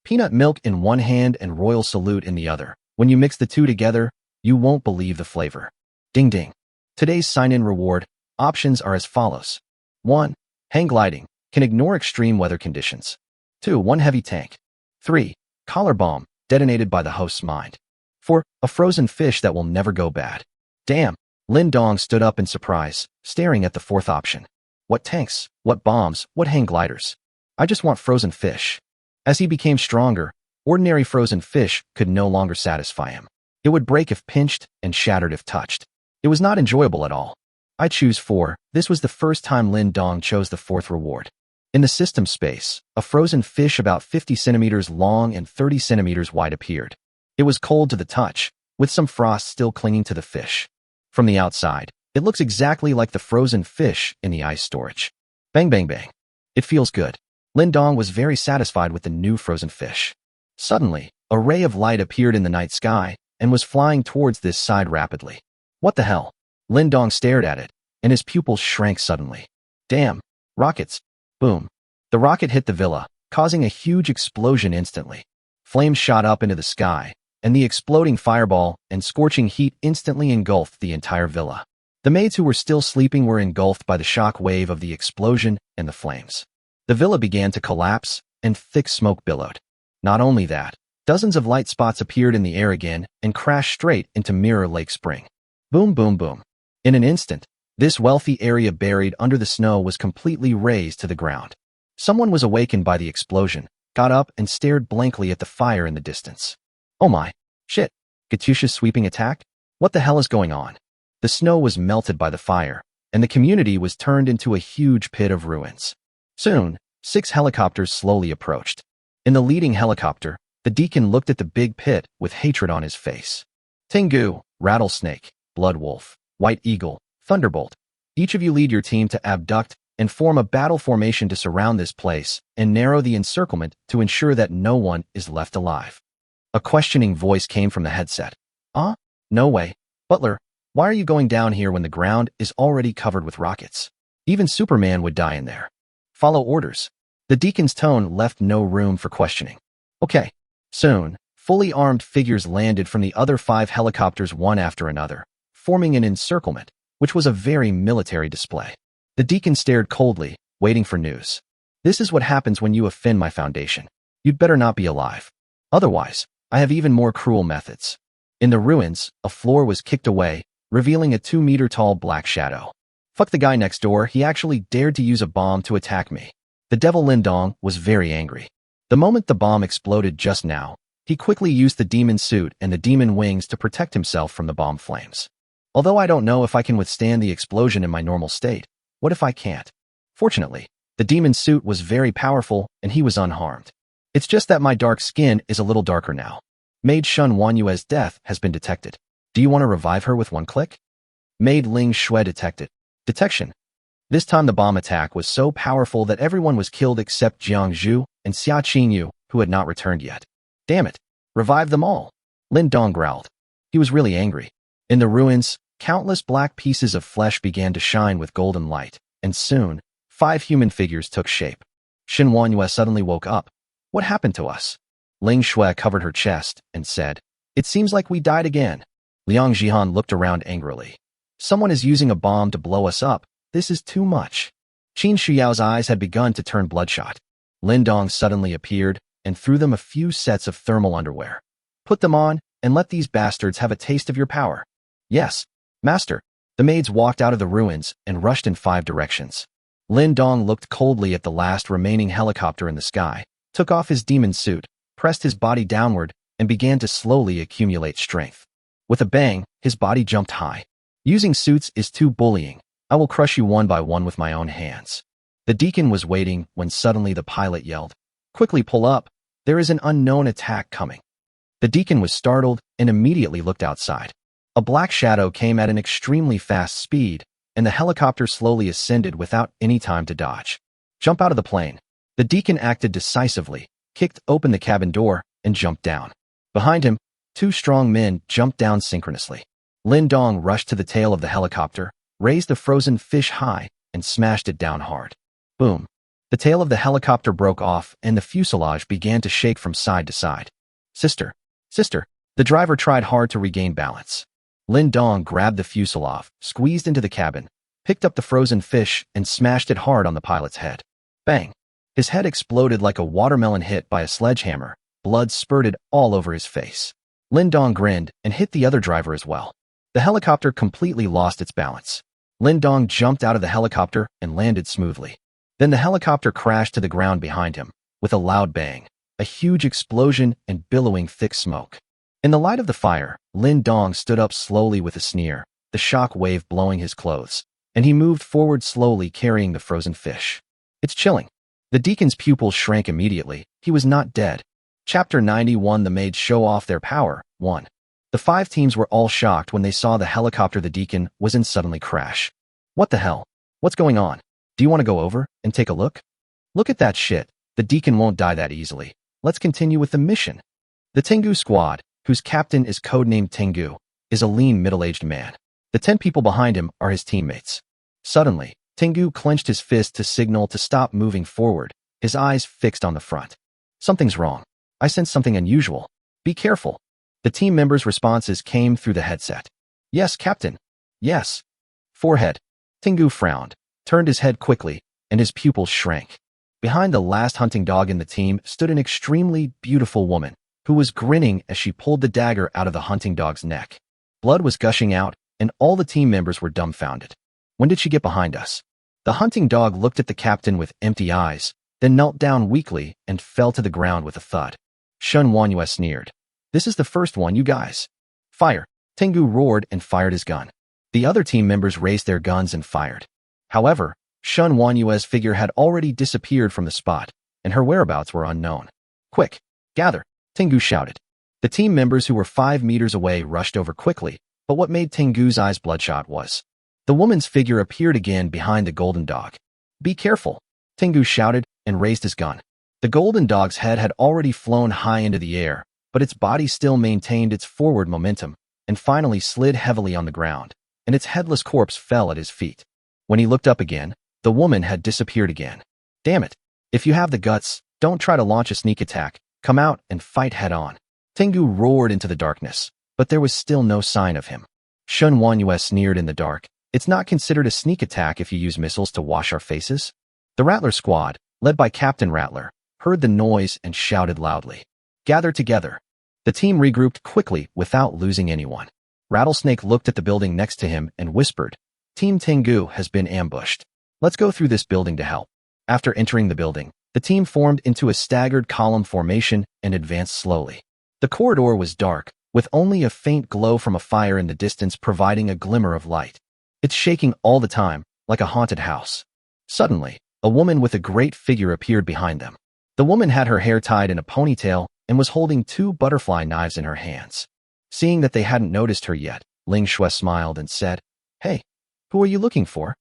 A: Peanut milk in one hand and royal salute in the other. When you mix the two together, you won't believe the flavor. Ding ding. Today's sign-in reward options are as follows. 1. Hang gliding. Can ignore extreme weather conditions. 2. 1 heavy tank. 3. Collar bomb, detonated by the host's mind. 4. A frozen fish that will never go bad. Damn. Lin Dong stood up in surprise, staring at the 4th option. What tanks? What bombs? What hang gliders? I just want frozen fish. As he became stronger, ordinary frozen fish could no longer satisfy him. It would break if pinched and shattered if touched. It was not enjoyable at all. I choose 4. This was the first time Lin Dong chose the 4th reward. In the system space, a frozen fish about 50 centimeters long and 30 centimeters wide appeared. It was cold to the touch, with some frost still clinging to the fish. From the outside, it looks exactly like the frozen fish in the ice storage. Bang bang bang. It feels good. Lin Dong was very satisfied with the new frozen fish. Suddenly, a ray of light appeared in the night sky and was flying towards this side rapidly. What the hell? Lin Dong stared at it, and his pupils shrank suddenly. Damn. Rockets. Boom. The rocket hit the villa, causing a huge explosion instantly. Flames shot up into the sky, and the exploding fireball and scorching heat instantly engulfed the entire villa. The maids who were still sleeping were engulfed by the shock wave of the explosion and the flames. The villa began to collapse, and thick smoke billowed. Not only that, dozens of light spots appeared in the air again and crashed straight into Mirror Lake Spring. Boom boom boom. In an instant, this wealthy area buried under the snow was completely razed to the ground. Someone was awakened by the explosion, got up and stared blankly at the fire in the distance. Oh my. Shit. Katyusha's sweeping attack? What the hell is going on? The snow was melted by the fire, and the community was turned into a huge pit of ruins. Soon, 6 helicopters slowly approached. In the leading helicopter, the deacon looked at the big pit with hatred on his face. Tengu, Rattlesnake, Blood Wolf, White Eagle, Thunderbolt. Each of you lead your team to abduct and form a battle formation to surround this place and narrow the encirclement to ensure that no one is left alive. A questioning voice came from the headset. No way. Butler, why are you going down here when the ground is already covered with rockets? Even Superman would die in there. Follow orders. The deacon's tone left no room for questioning. Okay. Soon, fully armed figures landed from the other 5 helicopters one after another, forming an encirclement, which was a very military display. The deacon stared coldly, waiting for news. This is what happens when you offend my foundation. You'd better not be alive. Otherwise, I have even more cruel methods. In the ruins, a floor was kicked away, revealing a 2-meter-tall black shadow. Fuck the guy next door, he actually dared to use a bomb to attack me. The devil Lindong was very angry. The moment the bomb exploded just now, he quickly used the demon suit and the demon wings to protect himself from the bomb flames. Although I don't know if I can withstand the explosion in my normal state, what if I can't? Fortunately, the demon suit was very powerful and he was unharmed. It's just that my dark skin is a little darker now. Maid Shun Wanyue's death has been detected. Do you want to revive her with one click? Maid Ling Shui detected. Detection. This time the bomb attack was so powerful that everyone was killed except Jiang Zhu and Xia Qingyu, who had not returned yet. Damn it. Revive them all. Lin Dong growled. He was really angry. In the ruins, countless black pieces of flesh began to shine with golden light, and soon, 5 human figures took shape. Shin Wanyue suddenly woke up. What happened to us? Ling Shui covered her chest and said, It seems like we died again. Liang Jihan looked around angrily. Someone is using a bomb to blow us up. This is too much. Qin Shiyao's eyes had begun to turn bloodshot. Lin Dong suddenly appeared and threw them a few sets of thermal underwear. Put them on and let these bastards have a taste of your power. Yes, master. The maids walked out of the ruins and rushed in 5 directions. Lin Dong looked coldly at the last remaining helicopter in the sky, took off his demon suit, pressed his body downward, and began to slowly accumulate strength. With a bang, his body jumped high. Using suits is too bullying. I will crush you one by one with my own hands. The deacon was waiting when suddenly the pilot yelled, Quickly pull up. There is an unknown attack coming. The deacon was startled and immediately looked outside. A black shadow came at an extremely fast speed, and the helicopter slowly ascended without any time to dodge. Jump out of the plane. The deacon acted decisively, kicked open the cabin door, and jumped down. Behind him, 2 strong men jumped down synchronously. Lin Dong rushed to the tail of the helicopter, raised the frozen fish high, and smashed it down hard. Boom. The tail of the helicopter broke off and the fuselage began to shake from side to side. Sister. The driver tried hard to regain balance. Lin Dong grabbed the fuselage, squeezed into the cabin, picked up the frozen fish, and smashed it hard on the pilot's head. Bang. His head exploded like a watermelon hit by a sledgehammer. Blood spurted all over his face. Lin Dong grinned and hit the other driver as well. The helicopter completely lost its balance. Lin Dong jumped out of the helicopter and landed smoothly. Then the helicopter crashed to the ground behind him, with a loud bang, a huge explosion and billowing thick smoke. In the light of the fire, Lin Dong stood up slowly with a sneer, the shock wave blowing his clothes, and he moved forward slowly carrying the frozen fish. It's chilling. The deacon's pupils shrank immediately. He was not dead. Chapter 91. The maids show off their power. 1. The 5 teams were all shocked when they saw the helicopter the deacon was in suddenly crash. What the hell? What's going on? Do you want to go over and take a look? Look at that shit. The deacon won't die that easily. Let's continue with the mission. The Tengu squad, whose captain is codenamed Tengu, is a lean middle-aged man. The 10 people behind him are his teammates. Suddenly, Tengu clenched his fist to signal to stop moving forward, his eyes fixed on the front. Something's wrong. I sense something unusual. Be careful. The team members' responses came through the headset. Yes, Captain. Yes. Forehead. Tengu frowned, turned his head quickly, and his pupils shrank. Behind the last hunting dog in the team stood an extremely beautiful woman, who was grinning as she pulled the dagger out of the hunting dog's neck. Blood was gushing out, and all the team members were dumbfounded. When did she get behind us? The hunting dog looked at the captain with empty eyes, then knelt down weakly and fell to the ground with a thud. Shun Wanyue sneered. This is the first one, you guys. Fire. Tengu roared and fired his gun. The other team members raised their guns and fired. However, Shun Wanyue's figure had already disappeared from the spot, and her whereabouts were unknown. Quick, gather, Tengu shouted. The team members who were 5 meters away rushed over quickly, but what made Tengu's eyes bloodshot was the woman's figure appeared again behind the golden dog. Be careful, Tengu shouted and raised his gun. The golden dog's head had already flown high into the air, but its body still maintained its forward momentum and finally slid heavily on the ground, and its headless corpse fell at his feet. When he looked up again, the woman had disappeared again. Damn it. If you have the guts, don't try to launch a sneak attack. Come out and fight head-on. Tengu roared into the darkness, but there was still no sign of him. Shun Wanyue sneered in the dark. It's not considered a sneak attack if you use missiles to wash our faces. The Rattler squad, led by Captain Rattler, heard the noise and shouted loudly. Gather together. The team regrouped quickly without losing anyone. Rattlesnake looked at the building next to him and whispered, "Team Tengu has been ambushed. Let's go through this building to help." After entering the building, the team formed into a staggered column formation and advanced slowly. The corridor was dark, with only a faint glow from a fire in the distance providing a glimmer of light. It's shaking all the time, like a haunted house. Suddenly, a woman with a great figure appeared behind them. The woman had her hair tied in a ponytail and was holding 2 butterfly knives in her hands. Seeing that they hadn't noticed her yet, Ling Shui smiled and said, "Hey, who are you looking for?"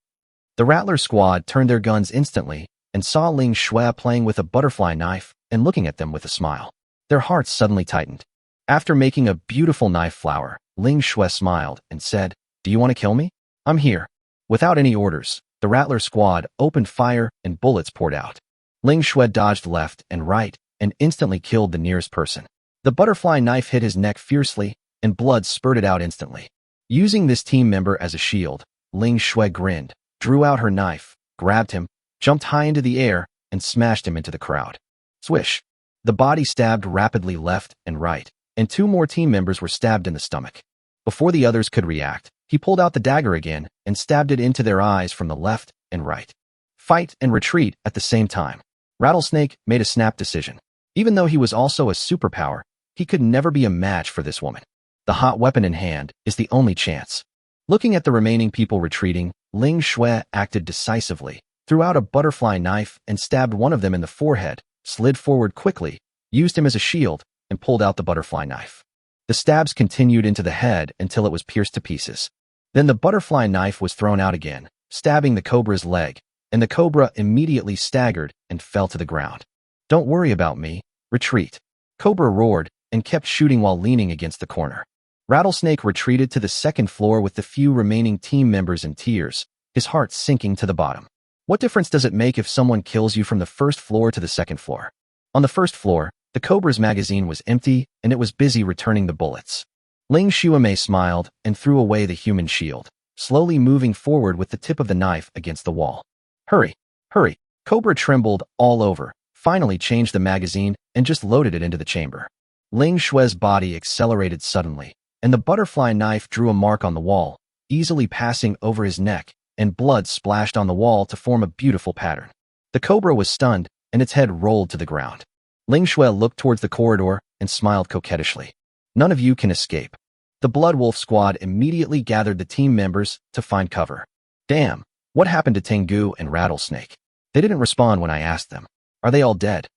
A: The Rattler squad turned their guns instantly and saw Ling Shui playing with a butterfly knife and looking at them with a smile. Their hearts suddenly tightened. After making a beautiful knife flower, Ling Shui smiled and said, "Do you want to kill me? I'm here." Without any orders, the Rattler squad opened fire and bullets poured out. Ling Shui dodged left and right and instantly killed the nearest person. The butterfly knife hit his neck fiercely and blood spurted out instantly. Using this team member as a shield, Ling Shui grinned, drew out her knife, grabbed him, jumped high into the air, and smashed him into the crowd. Swish! The body stabbed rapidly left and right, and 2 more team members were stabbed in the stomach. Before the others could react, he pulled out the dagger again and stabbed it into their eyes from the left and right. Fight and retreat at the same time. Rattlesnake made a snap decision. Even though he was also a superpower, he could never be a match for this woman. The hot weapon in hand is the only chance. Looking at the remaining people retreating, Ling Shui acted decisively, threw out a butterfly knife and stabbed one of them in the forehead, slid forward quickly, used him as a shield, and pulled out the butterfly knife. The stabs continued into the head until it was pierced to pieces. Then the butterfly knife was thrown out again, stabbing the cobra's leg, and the cobra immediately staggered and fell to the ground. "Don't worry about me. Retreat." Cobra roared and kept shooting while leaning against the corner. Rattlesnake retreated to the second floor with the few remaining team members in tears, his heart sinking to the bottom. What difference does it make if someone kills you from the first floor to the second floor? On the first floor, the cobra's magazine was empty and it was busy returning the bullets. Ling Shuamei smiled and threw away the human shield, slowly moving forward with the tip of the knife against the wall. "Hurry, hurry." Cobra trembled all over, finally changed the magazine and just loaded it into the chamber. Ling Shui's body accelerated suddenly, and the butterfly knife drew a mark on the wall, easily passing over his neck, and blood splashed on the wall to form a beautiful pattern. The cobra was stunned, and its head rolled to the ground. Ling Shui looked towards the corridor and smiled coquettishly. "None of you can escape." The Blood Wolf squad immediately gathered the team members to find cover. "Damn, what happened to Tengu and Rattlesnake? They didn't respond when I asked them. Are they all dead?"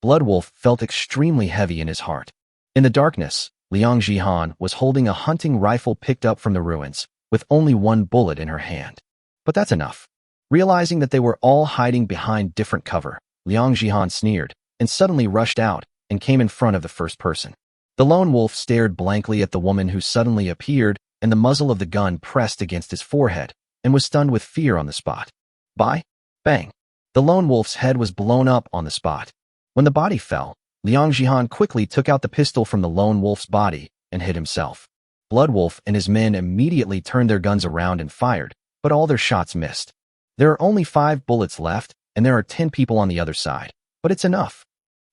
A: Blood Wolf felt extremely heavy in his heart. In the darkness, Liang Jihan was holding a hunting rifle picked up from the ruins, with only 1 bullet in her hand. But that's enough. Realizing that they were all hiding behind different cover, Liang Jihan sneered, and suddenly rushed out and came in front of the first person. The lone wolf stared blankly at the woman who suddenly appeared, and the muzzle of the gun pressed against his forehead, and was stunned with fear on the spot. Bang! The lone wolf's head was blown up on the spot. When the body fell, Liang Jihan quickly took out the pistol from the lone wolf's body and hit himself. Blood Wolf and his men immediately turned their guns around and fired, but all their shots missed. There are only 5 bullets left, and there are 10 people on the other side, but it's enough.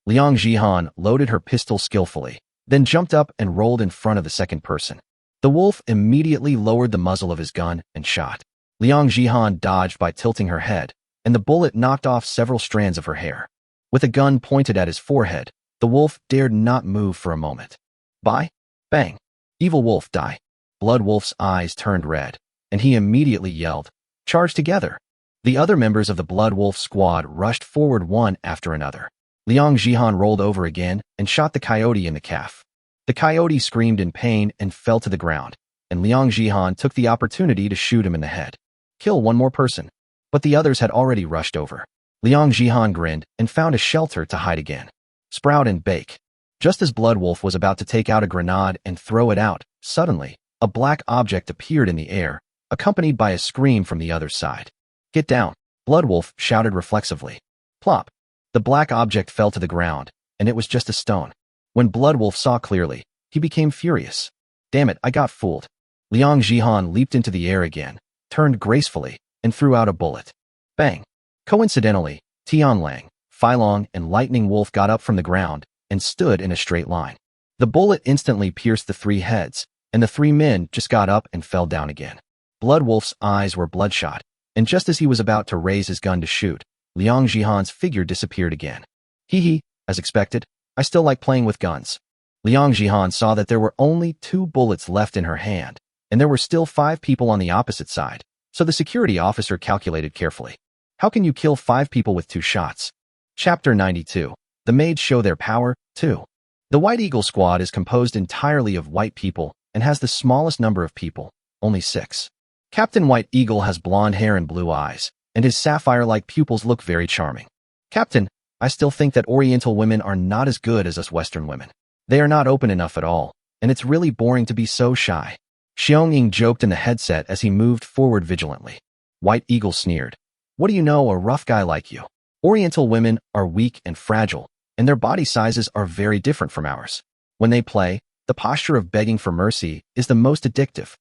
A: Liang Jihan loaded her pistol skillfully, then jumped up and rolled in front of the second person. The wolf immediately lowered the muzzle of his gun and shot. Liang Jihan dodged by tilting her head, and the bullet knocked off several strands of her hair. With a gun pointed at his forehead, the wolf dared not move for a moment. Bang! Evil wolf die. Blood Wolf's eyes turned red, and he immediately yelled, "Charge together!" The other members of the Blood Wolf squad rushed forward one after another. Liang Jihan rolled over again and shot the coyote in the calf. The coyote screamed in pain and fell to the ground, and Liang Jihan took the opportunity to shoot him in the head. Kill 1 more person. But the others had already rushed over. Liang Jihan grinned and found a shelter to hide again. Sprout and bake. Just as Blood Wolf was about to take out a grenade and throw it out, suddenly, a black object appeared in the air, accompanied by a scream from the other side. "Get down!" Blood Wolf shouted reflexively. Plop! The black object fell to the ground, and it was just a stone. When Blood Wolf saw clearly, he became furious. "Damn it, I got fooled." Liang Jihan leaped into the air again, turned gracefully, and threw out a bullet. Bang! Coincidentally, Tianlang, Phylong, and Lightning Wolf got up from the ground and stood in a straight line. The bullet instantly pierced the three heads, and the three men just got up and fell down again. Blood Wolf's eyes were bloodshot, and just as he was about to raise his gun to shoot, Liang Jihan's figure disappeared again. Hee, as expected, I still like playing with guns. Liang Jihan saw that there were only 2 bullets left in her hand, and there were still 5 people on the opposite side, so the security officer calculated carefully. How can you kill 5 people with 2 shots? Chapter 92. The Maids show their power, too. The White Eagle squad is composed entirely of white people and has the smallest number of people, only 6. Captain White Eagle has blonde hair and blue eyes, and his sapphire-like pupils look very charming. Captain, I still think that Oriental women are not as good as us Western women. They are not open enough at all, and it's really boring to be so shy. Xiaoying joked in the headset as he moved forward vigilantly. White Eagle sneered. What do you know, a rough guy like you? Oriental women are weak and fragile, and their body sizes are very different from ours. When they play, the posture of begging for mercy is the most addictive.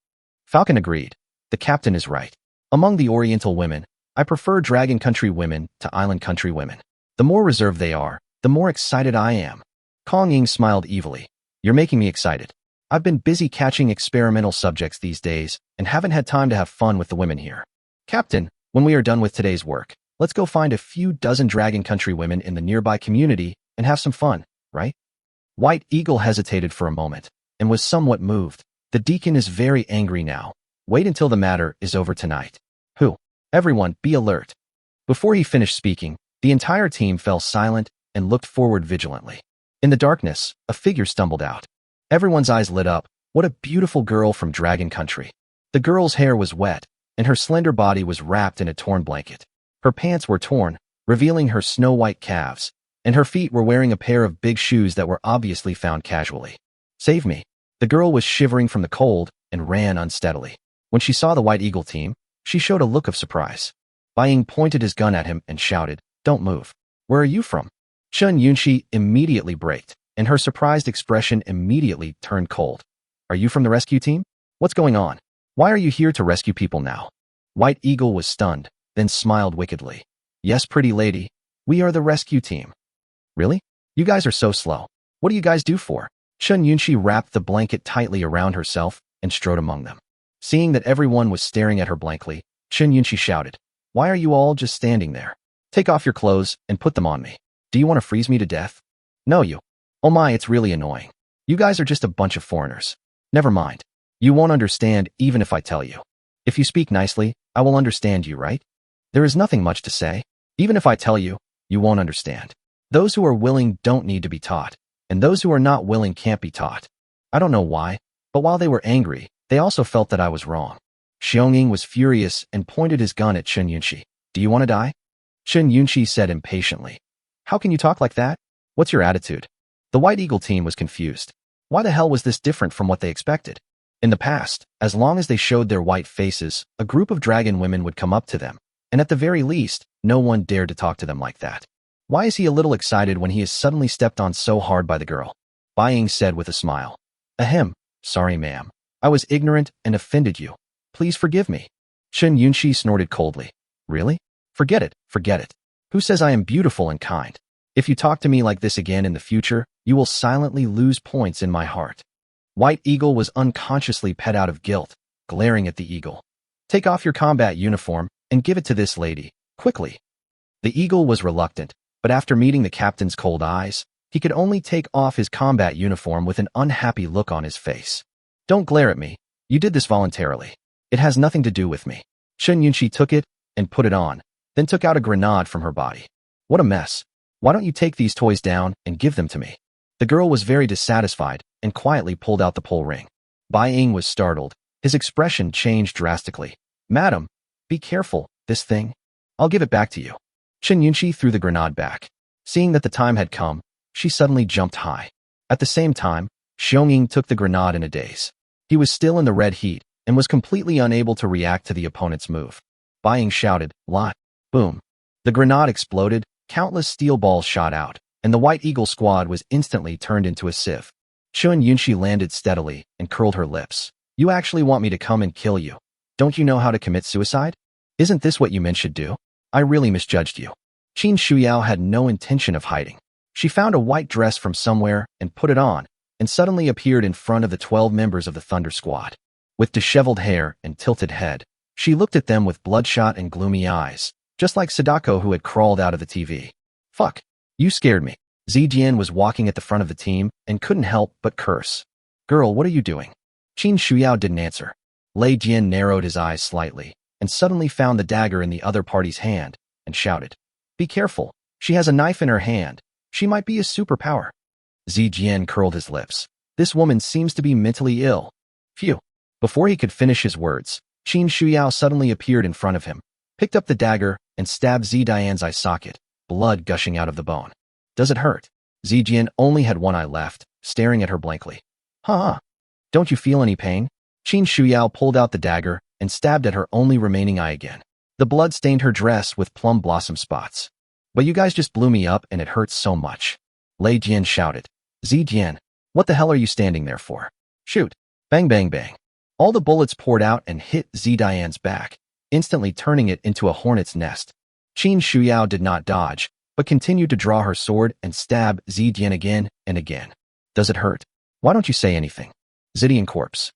A: Falcon agreed. The captain is right. Among the Oriental women, I prefer Dragon Country women to Island Country women. The more reserved they are, the more excited I am. Kong Ying smiled evilly. You're making me excited. I've been busy catching experimental subjects these days and haven't had time to have fun with the women here. Captain, when we are done with today's work, let's go find a few dozen Dragon Country women in the nearby community and have some fun, right? White Eagle hesitated for a moment and was somewhat moved. The deacon is very angry now. Wait until the matter is over tonight. Who? Everyone, be alert. Before he finished speaking, the entire team fell silent and looked forward vigilantly. In the darkness, a figure stumbled out. Everyone's eyes lit up. What a beautiful girl from Dragon Country. The girl's hair was wet, and her slender body was wrapped in a torn blanket. Her pants were torn, revealing her snow-white calves, and her feet were wearing a pair of big shoes that were obviously found casually. Save me. The girl was shivering from the cold and ran unsteadily. When she saw the White Eagle team, she showed a look of surprise. Bai Ying pointed his gun at him and shouted, Don't move. Where are you from? Chen Yunxi immediately braked, and her surprised expression immediately turned cold. Are you from the rescue team? What's going on? Why are you here to rescue people now? White Eagle was stunned, then smiled wickedly. Yes, pretty lady. We are the rescue team. Really? You guys are so slow. What do you guys do for? Chen Yunxi wrapped the blanket tightly around herself and strode among them. Seeing that everyone was staring at her blankly, Chen Yunxi shouted, Why are you all just standing there? Take off your clothes and put them on me. Do you want to freeze me to death? No, you. Oh my, it's really annoying. You guys are just a bunch of foreigners. Never mind. You won't understand even if I tell you. If you speak nicely, I will understand you, right? There is nothing much to say. Even if I tell you, you won't understand. Those who are willing don't need to be taught, and those who are not willing can't be taught. I don't know why, but while they were angry, they also felt that I was wrong. Xiaoying was furious and pointed his gun at Chen Yunxi. Do you want to die? Chen Yunxi said impatiently. How can you talk like that? What's your attitude? The White Eagle team was confused. Why the hell was this different from what they expected? In the past, as long as they showed their white faces, a group of dragon women would come up to them, and at the very least, no one dared to talk to them like that. Why is he a little excited when he is suddenly stepped on so hard by the girl? Bai Ying said with a smile. Ahem, sorry ma'am. I was ignorant and offended you. Please forgive me. Chen Yunxi snorted coldly. Really? Forget it, forget it. Who says I am beautiful and kind? If you talk to me like this again in the future, you will silently lose points in my heart. White Eagle was unconsciously pet out of guilt, glaring at the eagle. Take off your combat uniform and give it to this lady, quickly. The eagle was reluctant, but after meeting the captain's cold eyes, he could only take off his combat uniform with an unhappy look on his face. Don't glare at me. You did this voluntarily. It has nothing to do with me. Chen Yunxi took it and put it on, then took out a grenade from her body. What a mess. Why don't you take these toys down and give them to me? The girl was very dissatisfied and quietly pulled out the pole ring. Bai Ying was startled. His expression changed drastically. Madam, be careful, this thing. I'll give it back to you. Chen Yunxi threw the grenade back. Seeing that the time had come, she suddenly jumped high. At the same time, Xiaoying took the grenade in a daze. He was still in the red heat and was completely unable to react to the opponent's move. Bai Ying shouted, Lot. Boom. The grenade exploded, countless steel balls shot out, and the White Eagle squad was instantly turned into a sieve. Chen Yunxi landed steadily and curled her lips. You actually want me to come and kill you? Don't you know how to commit suicide? Isn't this what you men should do? I really misjudged you. Qin Shuyao had no intention of hiding. She found a white dress from somewhere and put it on, and suddenly appeared in front of the 12 members of the Thunder Squad. With disheveled hair and tilted head, she looked at them with bloodshot and gloomy eyes, just like Sadako who had crawled out of the TV. Fuck. You scared me. Zijian was walking at the front of the team and couldn't help but curse. Girl, what are you doing? Qin Shuyao didn't answer. Lei Jian narrowed his eyes slightly and suddenly found the dagger in the other party's hand and shouted, Be careful. She has a knife in her hand. She might be a superpower. Zijian curled his lips. This woman seems to be mentally ill. Phew. Before he could finish his words, Qin Shuyao suddenly appeared in front of him, picked up the dagger, and stabbed Zidian's eye socket, blood gushing out of the bone. Does it hurt? Zijian only had one eye left, staring at her blankly. Huh? Don't you feel any pain? Qin Shuyao pulled out the dagger and stabbed at her only remaining eye again. The blood stained her dress with plum blossom spots. But you guys just blew me up and it hurts so much. Lei Jian shouted. Zijian, what the hell are you standing there for? Shoot. Bang bang bang. All the bullets poured out and hit Zidian's back, instantly turning it into a hornet's nest. Qin Shuyao did not dodge, but continued to draw her sword and stab Zidian again and again. Does it hurt? Why don't you say anything? Zidian corpse.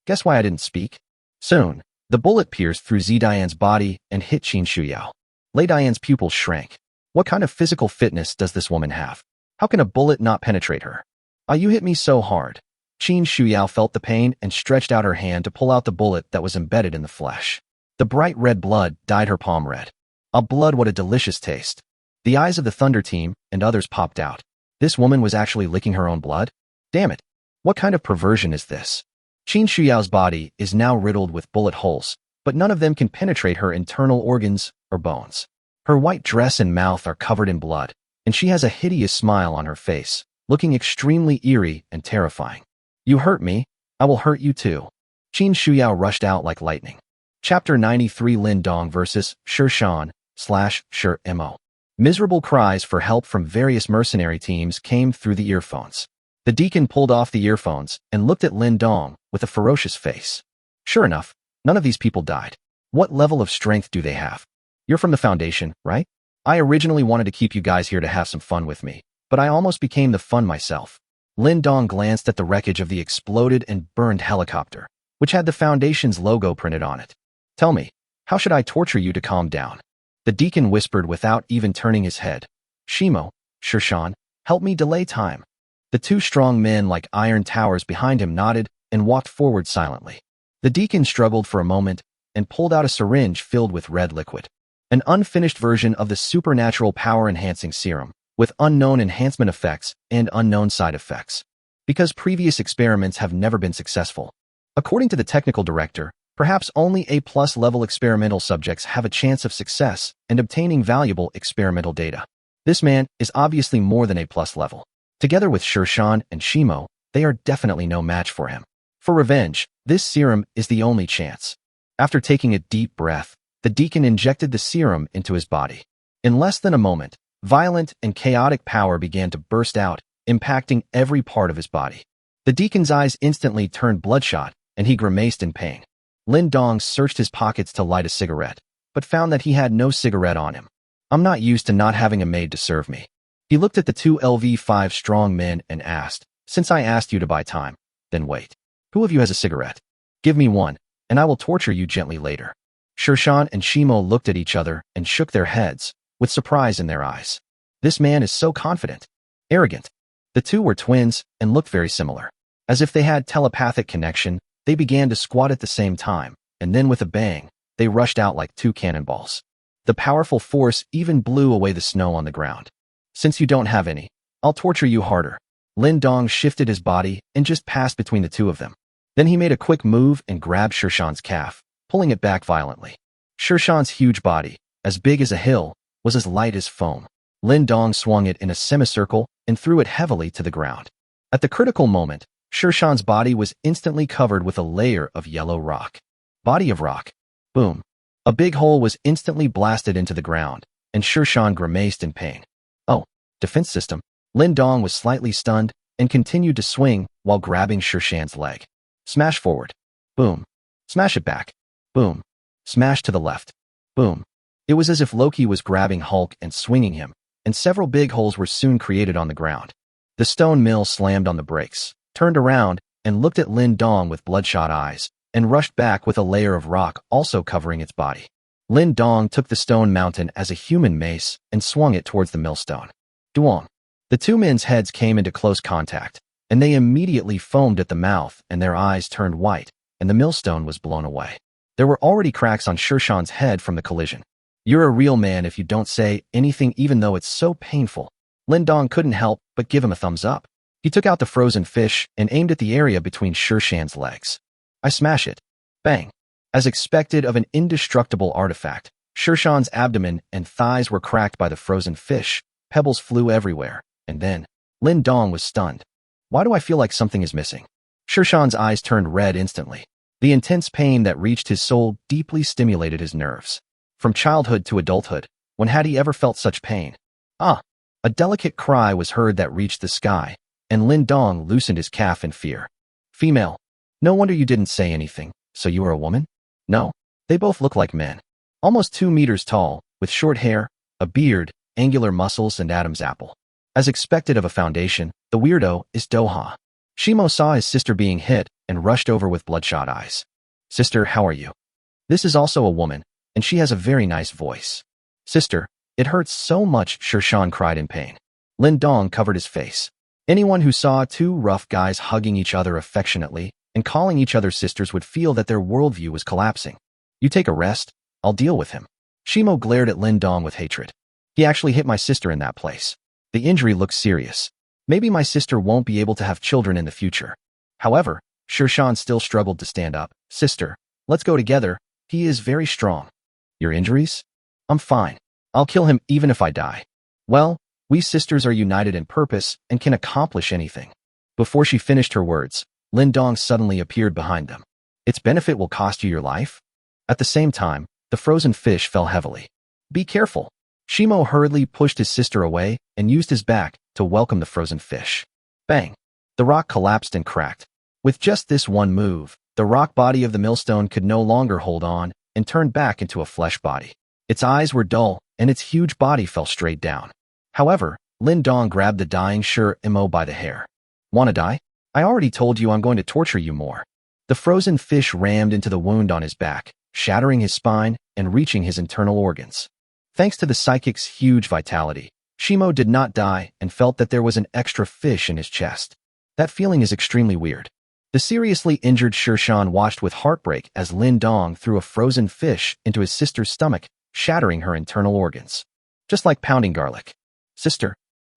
A: Guess why I didn't speak? Soon, the bullet pierced through Zidian's body and hit Qin Shuyao. Lei Dian's pupils shrank. What kind of physical fitness does this woman have? How can a bullet not penetrate her? Ah, you hit me so hard. Qin Shuyao felt the pain and stretched out her hand to pull out the bullet that was embedded in the flesh. The bright red blood dyed her palm red. Blood, what a delicious taste. The eyes of the Thunder team and others popped out. This woman was actually licking her own blood? Damn it. What kind of perversion is this? Qin Shuyao's body is now riddled with bullet holes, but none of them can penetrate her internal organs or bones. Her white dress and mouth are covered in blood, and she has a hideous smile on her face, looking extremely eerie and terrifying. You hurt me, I will hurt you too. Qin Shuyao rushed out like lightning. Chapter 93 Lin Dong vs. Shirshan/Shir Mo. Miserable cries for help from various mercenary teams came through the earphones. The deacon pulled off the earphones and looked at Lin Dong with a ferocious face. Sure enough, none of these people died. What level of strength do they have? You're from the Foundation, right? I originally wanted to keep you guys here to have some fun with me, but I almost became the fun myself. Lin Dong glanced at the wreckage of the exploded and burned helicopter, which had the Foundation's logo printed on it. Tell me, how should I torture you to calm down? The deacon whispered without even turning his head. Shimo, Shirshan, help me delay time. The two strong men like iron towers behind him nodded and walked forward silently. The deacon struggled for a moment and pulled out a syringe filled with red liquid. An unfinished version of the supernatural power-enhancing serum, with unknown enhancement effects and unknown side effects. Because previous experiments have never been successful. According to the technical director, perhaps only A+ level experimental subjects have a chance of success and obtaining valuable experimental data. This man is obviously more than A+ level. Together with Shirshan and Shimo, they are definitely no match for him. For revenge, this serum is the only chance. After taking a deep breath, the deacon injected the serum into his body. In less than a moment, violent and chaotic power began to burst out, impacting every part of his body. The deacon's eyes instantly turned bloodshot, and he grimaced in pain. Lin Dong searched his pockets to light a cigarette, but found that he had no cigarette on him. I'm not used to not having a maid to serve me. He looked at the two LV5 strong men and asked, Since I asked you to buy time, then wait. Who of you has a cigarette? Give me one, and I will torture you gently later. Shirshan and Shimo looked at each other and shook their heads, with surprise in their eyes. This man is so confident. Arrogant. The two were twins and looked very similar. As if they had telepathic connection, they began to squat at the same time, and then with a bang, they rushed out like two cannonballs. The powerful force even blew away the snow on the ground. Since you don't have any, I'll torture you harder. Lin Dong shifted his body and just passed between the two of them. Then he made a quick move and grabbed Shirshan's calf, pulling it back violently. Shirshan's huge body, as big as a hill, was as light as foam. Lin Dong swung it in a semicircle and threw it heavily to the ground. At the critical moment, Shirshan's body was instantly covered with a layer of yellow rock. Body of rock. Boom. A big hole was instantly blasted into the ground, and Shirshan grimaced in pain. Oh, defense system. Lin Dong was slightly stunned and continued to swing while grabbing Shirshan's leg. Smash forward. Boom. Smash it back. Boom. Smash to the left. Boom. It was as if Loki was grabbing Hulk and swinging him, and several big holes were soon created on the ground. The stone mill slammed on the brakes, turned around, and looked at Lin Dong with bloodshot eyes, and rushed back with a layer of rock also covering its body. Lin Dong took the stone mountain as a human mace and swung it towards the millstone. Duong. The two men's heads came into close contact, and they immediately foamed at the mouth and their eyes turned white, and the millstone was blown away. There were already cracks on Shirshan's head from the collision. You're a real man if you don't say anything even though it's so painful. Lin Dong couldn't help but give him a thumbs up. He took out the frozen fish and aimed at the area between Shirshan's legs. I smash it. Bang. As expected of an indestructible artifact, Shirshan's abdomen and thighs were cracked by the frozen fish, pebbles flew everywhere, and then, Lin Dong was stunned. Why do I feel like something is missing? Shirshan's eyes turned red instantly. The intense pain that reached his soul deeply stimulated his nerves. From childhood to adulthood, when had he ever felt such pain? Ah! A delicate cry was heard that reached the sky, and Lin Dong loosened his calf in fear. Female. No wonder you didn't say anything. So you are a woman? No. They both look like men. Almost 2 meters tall, with short hair, a beard, angular muscles, and Adam's apple. As expected of a foundation, the weirdo is Doha. Shimo saw his sister being hit and rushed over with bloodshot eyes. Sister, how are you? This is also a woman, and she has a very nice voice. Sister, it hurts so much, Shirshan cried in pain. Lin Dong covered his face. Anyone who saw two rough guys hugging each other affectionately and calling each other sisters would feel that their worldview was collapsing. You take a rest, I'll deal with him. Shimo glared at Lin Dong with hatred. He actually hit my sister in that place. The injury looks serious. Maybe my sister won't be able to have children in the future. However, Shirshan still struggled to stand up. Sister, let's go together. He is very strong. Your injuries? I'm fine. I'll kill him even if I die. Well, we sisters are united in purpose and can accomplish anything. Before she finished her words, Lin Dong suddenly appeared behind them. Its benefit will cost you your life? At the same time, the frozen fish fell heavily. Be careful. Shimo hurriedly pushed his sister away and used his back to welcome the frozen fish. Bang! The rock collapsed and cracked. With just this one move, the rock body of the millstone could no longer hold on and turned back into a flesh body. Its eyes were dull, and its huge body fell straight down. However, Lin Dong grabbed the dying Shimo by the hair. Wanna die? I already told you I'm going to torture you more. The frozen fish rammed into the wound on his back, shattering his spine and reaching his internal organs. Thanks to the psychic's huge vitality, Shimo did not die and felt that there was an extra fish in his chest. That feeling is extremely weird. The seriously injured Shirshan watched with heartbreak as Lin Dong threw a frozen fish into his sister's stomach, shattering her internal organs. Just like pounding garlic. Sister.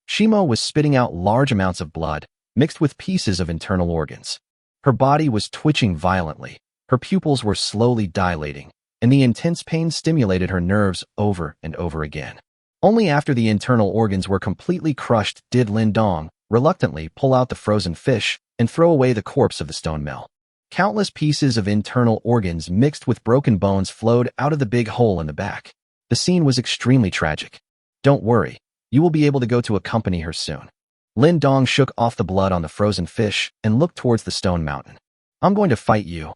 A: Shimo was spitting out large amounts of blood, mixed with pieces of internal organs. Her body was twitching violently, her pupils were slowly dilating, and the intense pain stimulated her nerves over and over again. Only after the internal organs were completely crushed did Lin Dong reluctantly pull out the frozen fish and throw away the corpse of the stone mill. Countless pieces of internal organs mixed with broken bones flowed out of the big hole in the back. The scene was extremely tragic. Don't worry, you will be able to go to accompany her soon. Lin Dong shook off the blood on the frozen fish and looked towards the stone mountain. I'm going to fight you.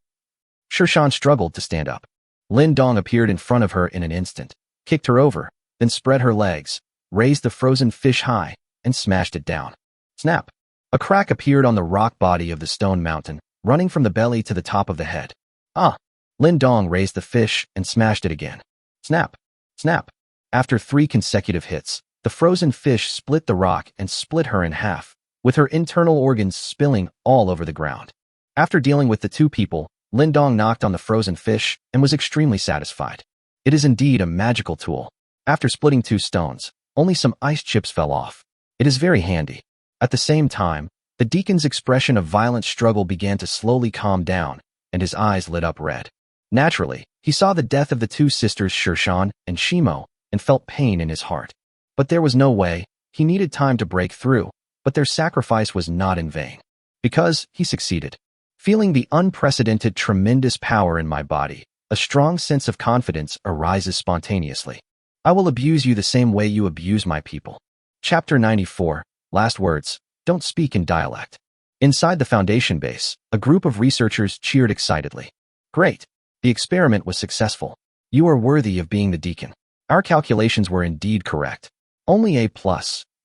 A: Shirshan struggled to stand up. Lin Dong appeared in front of her in an instant, kicked her over, then spread her legs, raised the frozen fish high, and smashed it down. Snap! A crack appeared on the rock body of the stone mountain, running from the belly to the top of the head. Ah! Lin Dong raised the fish and smashed it again. Snap! Snap! After 3 consecutive hits, the frozen fish split the rock and split her in half, with her internal organs spilling all over the ground. After dealing with the two people, Lin Dong knocked on the frozen fish and was extremely satisfied. It is indeed a magical tool. After splitting 2 stones, only some ice chips fell off. It is very handy. At the same time, the deacon's expression of violent struggle began to slowly calm down, and his eyes lit up red. Naturally, he saw the death of the 2 sisters Shirshan and Shimo and felt pain in his heart. But there was no way, he needed time to break through, but their sacrifice was not in vain. Because he succeeded. Feeling the unprecedented tremendous power in my body, a strong sense of confidence arises spontaneously. I will abuse you the same way you abuse my people. Chapter 94, Last Words, Don't Speak in Dialect. Inside the Foundation base, a group of researchers cheered excitedly. Great! The experiment was successful. You are worthy of being the deacon. Our calculations were indeed correct. Only A+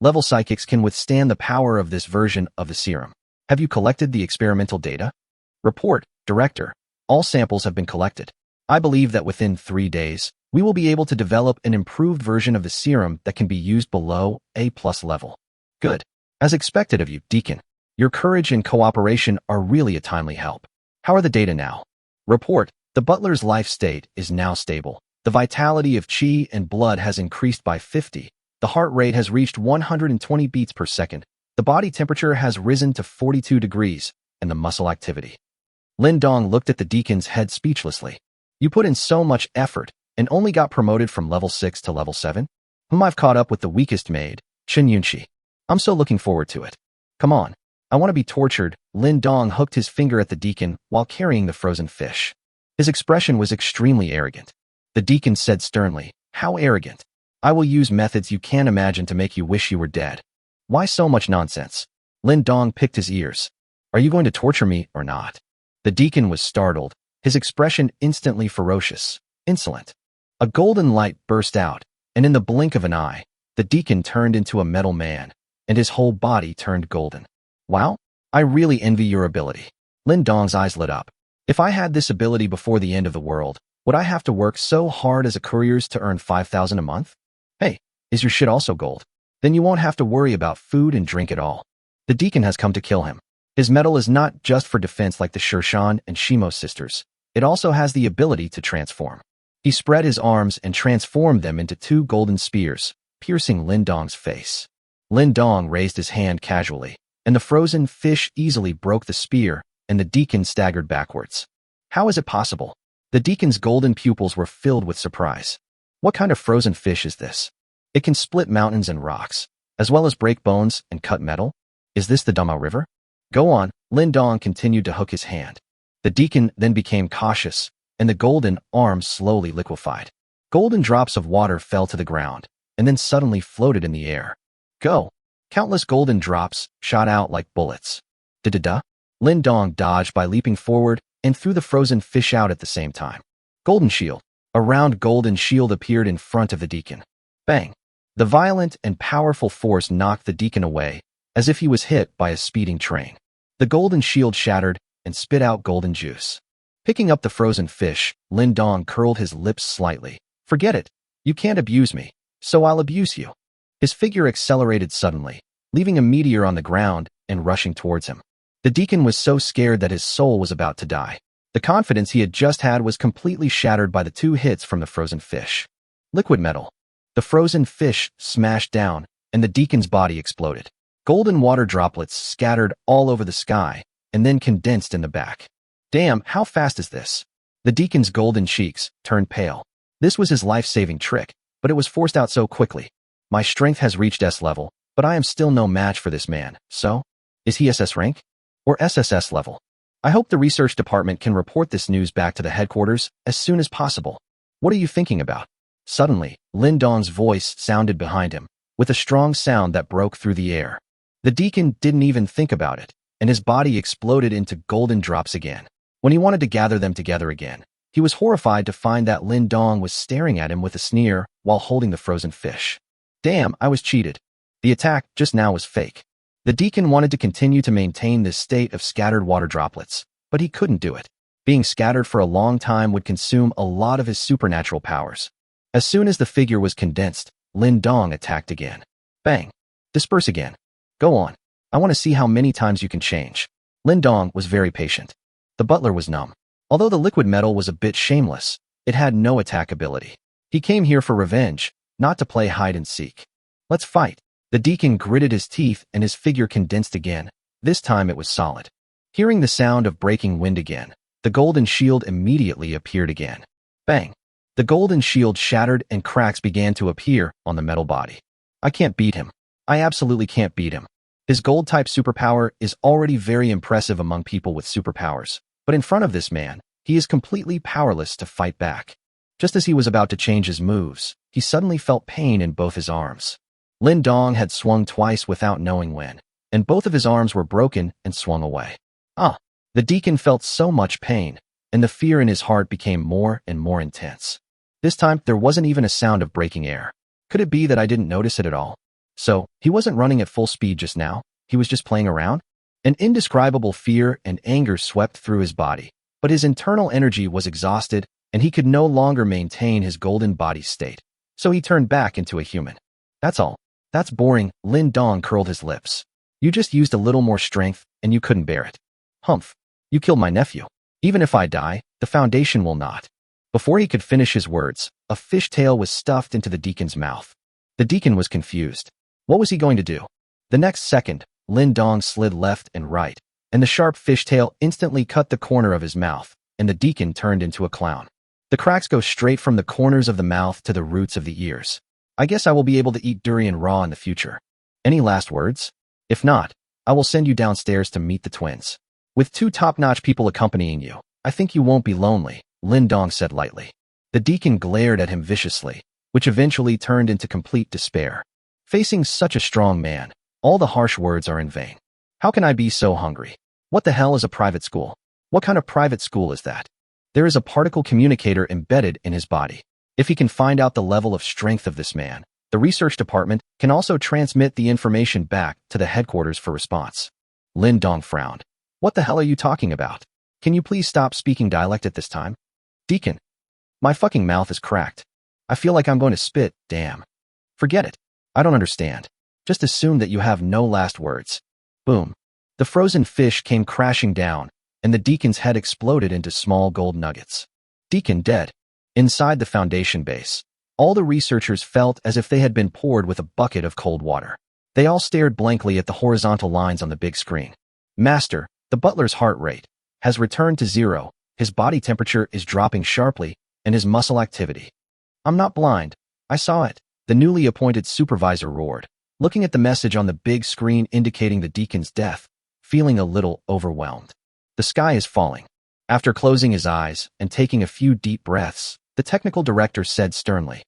A: level psychics can withstand the power of this version of the serum. Have you collected the experimental data? Report, Director. All samples have been collected. I believe that within 3 days, we will be able to develop an improved version of the serum that can be used below A+ level. Good. As expected of you, Deacon. Your courage and cooperation are really a timely help. How are the data now? Report, the butler's life state is now stable. The vitality of qi and blood has increased by 50. The heart rate has reached 120 beats per second. The body temperature has risen to 42 degrees, and the muscle activity. Lin Dong looked at the deacon's head speechlessly. You put in so much effort and only got promoted from level 6 to level 7? I've caught up with the weakest maid, Chen Yunxi. I'm so looking forward to it. Come on. I want to be tortured. Lin Dong hooked his finger at the deacon while carrying the frozen fish. His expression was extremely arrogant. The deacon said sternly, How arrogant? I will use methods you can't imagine to make you wish you were dead. Why so much nonsense? Lin Dong picked his ears. Are you going to torture me or not? The deacon was startled, his expression instantly ferocious, insolent. A golden light burst out, and in the blink of an eye, the deacon turned into a metal man, and his whole body turned golden. Wow, I really envy your ability. Lin Dong's eyes lit up. If I had this ability before the end of the world, would I have to work so hard as a courier's to earn 5,000 a month? Hey, is your shit also gold? Then you won't have to worry about food and drink at all. The deacon has come to kill him. His metal is not just for defense like the Shirshan and Shimo sisters. It also has the ability to transform. He spread his arms and transformed them into 2 golden spears, piercing Lin Dong's face. Lin Dong raised his hand casually, and the frozen fish easily broke the spear, and the deacon staggered backwards. How is it possible? The deacon's golden pupils were filled with surprise. What kind of frozen fish is this? It can split mountains and rocks, as well as break bones and cut metal? Is this the Dama River? Go on, Lin Dong continued to hook his hand. The deacon then became cautious, and the golden arms slowly liquefied. Golden drops of water fell to the ground, and then suddenly floated in the air. Go! Countless golden drops shot out like bullets. Da-da-da! Lin Dong dodged by leaping forward and threw the frozen fish out at the same time. Golden shield. A round golden shield appeared in front of the deacon. Bang! The violent and powerful force knocked the deacon away, as if he was hit by a speeding train. The golden shield shattered and spit out golden juice. Picking up the frozen fish, Lin Dong curled his lips slightly. Forget it. You can't abuse me, so I'll abuse you. His figure accelerated suddenly, leaving a meteor on the ground and rushing towards him. The deacon was so scared that his soul was about to die. The confidence he had just had was completely shattered by the 2 hits from the frozen fish. Liquid metal. The frozen fish smashed down, and the deacon's body exploded. Golden water droplets scattered all over the sky, and then condensed in the back. Damn, how fast is this? The deacon's golden cheeks turned pale. This was his life-saving trick, but it was forced out so quickly. My strength has reached S level, but I am still no match for this man, so? Is he SS rank? Or SSS level? I hope the research department can report this news back to the headquarters as soon as possible. What are you thinking about? Suddenly, Lin Dong's voice sounded behind him, with a strong sound that broke through the air. The deacon didn't even think about it, and his body exploded into golden drops again. When he wanted to gather them together again, he was horrified to find that Lin Dong was staring at him with a sneer while holding the frozen fish. Damn, I was cheated. The attack just now was fake. The deacon wanted to continue to maintain this state of scattered water droplets, but he couldn't do it. Being scattered for a long time would consume a lot of his supernatural powers. As soon as the figure was condensed, Lin Dong attacked again. Bang! Disperse again. Go on. I want to see how many times you can change. Lin Dong was very patient. The butler was numb. Although the liquid metal was a bit shameless, it had no attack ability. He came here for revenge, not to play hide and seek. Let's fight. The deacon gritted his teeth and his figure condensed again. This time it was solid. Hearing the sound of breaking wind again, the golden shield immediately appeared again. Bang! The golden shield shattered and cracks began to appear on the metal body. I can't beat him. I absolutely can't beat him. His gold-type superpower is already very impressive among people with superpowers, but in front of this man, he is completely powerless to fight back. Just as he was about to change his moves, he suddenly felt pain in both his arms. Lin Dong had swung twice without knowing when, and both of his arms were broken and swung away. The deacon felt so much pain, and the fear in his heart became more and more intense. This time, there wasn't even a sound of breaking air. Could it be that I didn't notice it at all? So, he wasn't running at full speed just now, he was just playing around? An indescribable fear and anger swept through his body, but his internal energy was exhausted, and he could no longer maintain his golden body state. So he turned back into a human. That's all. That's boring. Lin Dong curled his lips. You just used a little more strength, and you couldn't bear it. Humph. You killed my nephew. Even if I die, the Foundation will not. Before he could finish his words, a fishtail was stuffed into the deacon's mouth. The deacon was confused. What was he going to do? The next second, Lin Dong slid left and right, and the sharp fishtail instantly cut the corner of his mouth, and the deacon turned into a clown. The cracks go straight from the corners of the mouth to the roots of the ears. I guess I will be able to eat durian raw in the future. Any last words? If not, I will send you downstairs to meet the twins. With two top-notch people accompanying you, I think you won't be lonely, Lin Dong said lightly. The deacon glared at him viciously, which eventually turned into complete despair. Facing such a strong man, all the harsh words are in vain. How can I be so hungry? What the hell is a private school? What kind of private school is that? There is a particle communicator embedded in his body. If he can find out the level of strength of this man, the research department can also transmit the information back to the headquarters for response. Lin Dong frowned. What the hell are you talking about? Can you please stop speaking dialect at this time? Deacon. My fucking mouth is cracked. I feel like I'm going to spit, damn. Forget it. I don't understand. Just assume that you have no last words. Boom. The frozen fish came crashing down, and the deacon's head exploded into small gold nuggets. Deacon dead. Inside the Foundation base, all the researchers felt as if they had been poured with a bucket of cold water. They all stared blankly at the horizontal lines on the big screen. Master, the butler's heart rate has returned to 0, his body temperature is dropping sharply, and his muscle activity. I'm not blind. I saw it. The newly appointed supervisor roared, looking at the message on the big screen indicating the deacon's death, feeling a little overwhelmed. The sky is falling. After closing his eyes and taking a few deep breaths, the technical director said sternly,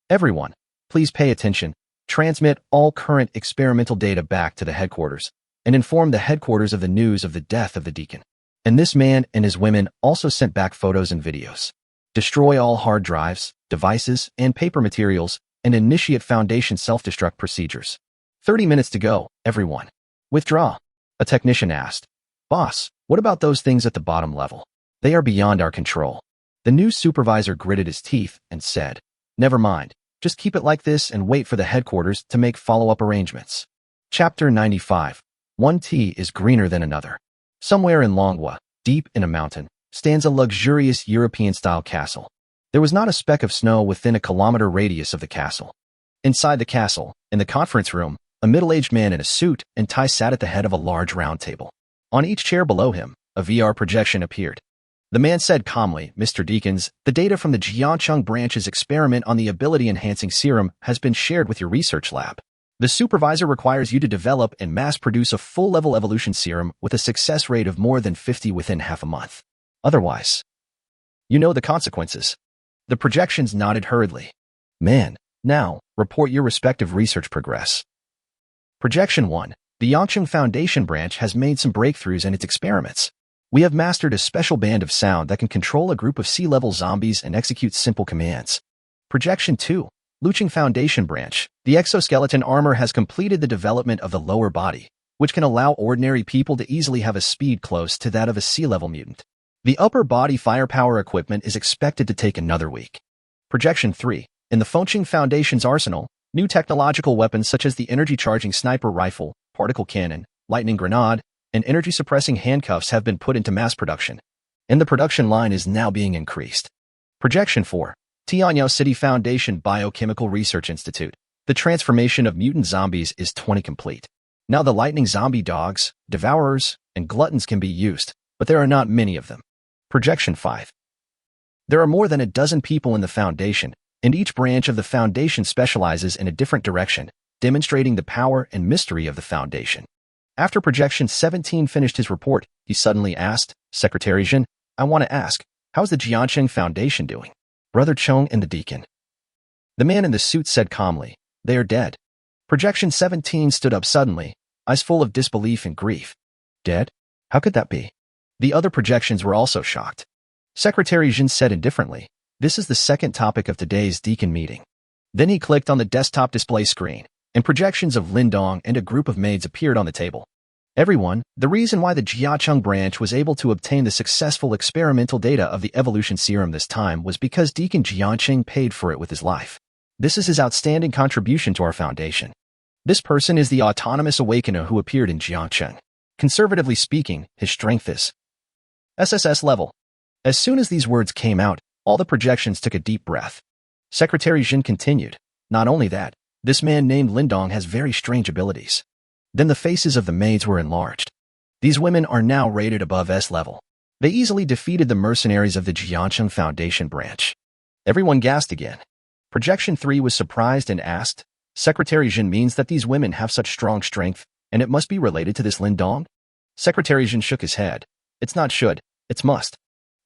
A: Everyone, please pay attention. Transmit all current experimental data back to the headquarters, and inform the headquarters of the news of the death of the deacon. And this man and his women also sent back photos and videos. Destroy all hard drives, devices, and paper materials, and initiate Foundation self-destruct procedures. 30 minutes to go, everyone. Withdraw. A technician asked. Boss, what about those things at the bottom level? They are beyond our control. The new supervisor gritted his teeth and said, Never mind. Just keep it like this and wait for the headquarters to make follow-up arrangements. Chapter 95. One tea is greener than another. Somewhere in Manhwa, deep in a mountain, stands a luxurious European-style castle. There was not a speck of snow within a kilometer radius of the castle. Inside the castle, in the conference room, a middle-aged man in a suit and tie sat at the head of a large round table. On each chair below him, a VR projection appeared. The man said calmly, Mr. Deakins, the data from the Jiancheng branch's experiment on the ability-enhancing serum has been shared with your research lab. The supervisor requires you to develop and mass-produce a full-level evolution serum with a success rate of more than 50 within half a month. Otherwise, you know the consequences. The projections nodded hurriedly. Man, now, report your respective research progress. Projection 1. The Yangcheng Foundation branch has made some breakthroughs in its experiments. We have mastered a special band of sound that can control a group of sea-level zombies and execute simple commands. Projection 2. Lucheng Foundation branch. The exoskeleton armor has completed the development of the lower body, which can allow ordinary people to easily have a speed close to that of a sea-level mutant. The upper body firepower equipment is expected to take another week. Projection 3. In the Fengcheng Foundation's arsenal, new technological weapons such as the energy-charging sniper rifle, particle cannon, lightning grenade, and energy-suppressing handcuffs have been put into mass production, and the production line is now being increased. Projection 4. Tiani City Foundation Biochemical Research Institute. The transformation of mutant zombies is 20 complete. Now the lightning zombie dogs, devourers, and gluttons can be used, but there are not many of them. Projection 5. There are more than a dozen people in the Foundation, and each branch of the Foundation specializes in a different direction, demonstrating the power and mystery of the Foundation. After Projection 17 finished his report, he suddenly asked, Secretary Jin, I want to ask, how's the Jiancheng Foundation doing? Brother Chong and the deacon. The man in the suit said calmly, they are dead. Projection 17 stood up suddenly, eyes full of disbelief and grief. Dead? How could that be? The other projections were also shocked. Secretary Jin said indifferently, this is the second topic of today's deacon meeting. Then he clicked on the desktop display screen, and projections of Lin Dong and a group of maids appeared on the table. Everyone, the reason why the Jiacheng branch was able to obtain the successful experimental data of the evolution serum this time was because Deacon Jiacheng paid for it with his life. This is his outstanding contribution to our foundation. This person is the autonomous awakener who appeared in Jiacheng. Conservatively speaking, his strength is SSS level. As soon as these words came out, all the projections took a deep breath. Secretary Jin continued. Not only that, this man named Lindong has very strange abilities. Then the faces of the maids were enlarged. These women are now rated above S level. They easily defeated the mercenaries of the Jiacheng Foundation branch. Everyone gasped again. Projection 3 was surprised and asked, Secretary Jin means that these women have such strong strength, and it must be related to this Lindong? Secretary Jin shook his head. It's not should, it's must.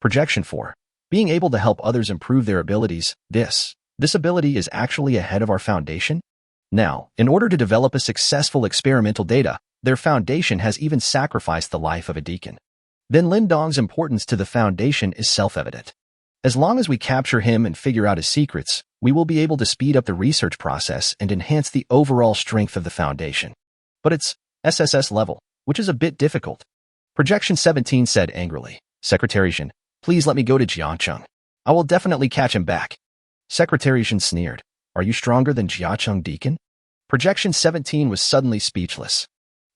A: Projection 4. Being able to help others improve their abilities, this ability is actually ahead of our foundation? Now, in order to develop a successful experimental data, their foundation has even sacrificed the life of a deacon. Then Lindong's importance to the foundation is self-evident. As long as we capture him and figure out his secrets, we will be able to speed up the research process and enhance the overall strength of the foundation. But it's SSS level, which is a bit difficult. Projection 17 said angrily, Secretary Jin, please let me go to Jiacheng. I will definitely catch him back. Secretary Jin sneered. Are you stronger than Jiacheng Deacon? Projection 17 was suddenly speechless.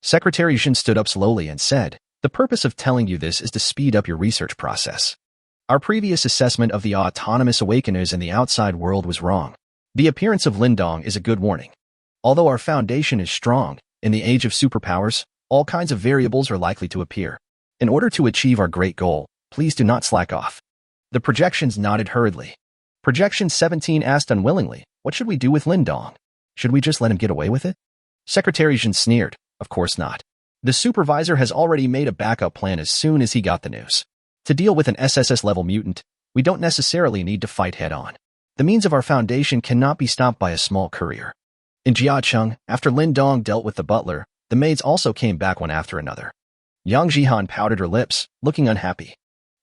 A: Secretary Jin stood up slowly and said, the purpose of telling you this is to speed up your research process. Our previous assessment of the autonomous awakeners in the outside world was wrong. The appearance of Lindong is a good warning. Although our foundation is strong, in the age of superpowers, all kinds of variables are likely to appear. In order to achieve our great goal, please do not slack off. The projections nodded hurriedly. Projection 17 asked unwillingly, what should we do with Lindong? Should we just let him get away with it? Secretary Jin sneered, of course not. The supervisor has already made a backup plan as soon as he got the news. To deal with an SSS-level mutant, we don't necessarily need to fight head-on. The means of our foundation cannot be stopped by a small courier. In Jiacheng, after Lindong dealt with the butler, the maids also came back one after another. Yang Jihan pouted her lips, looking unhappy.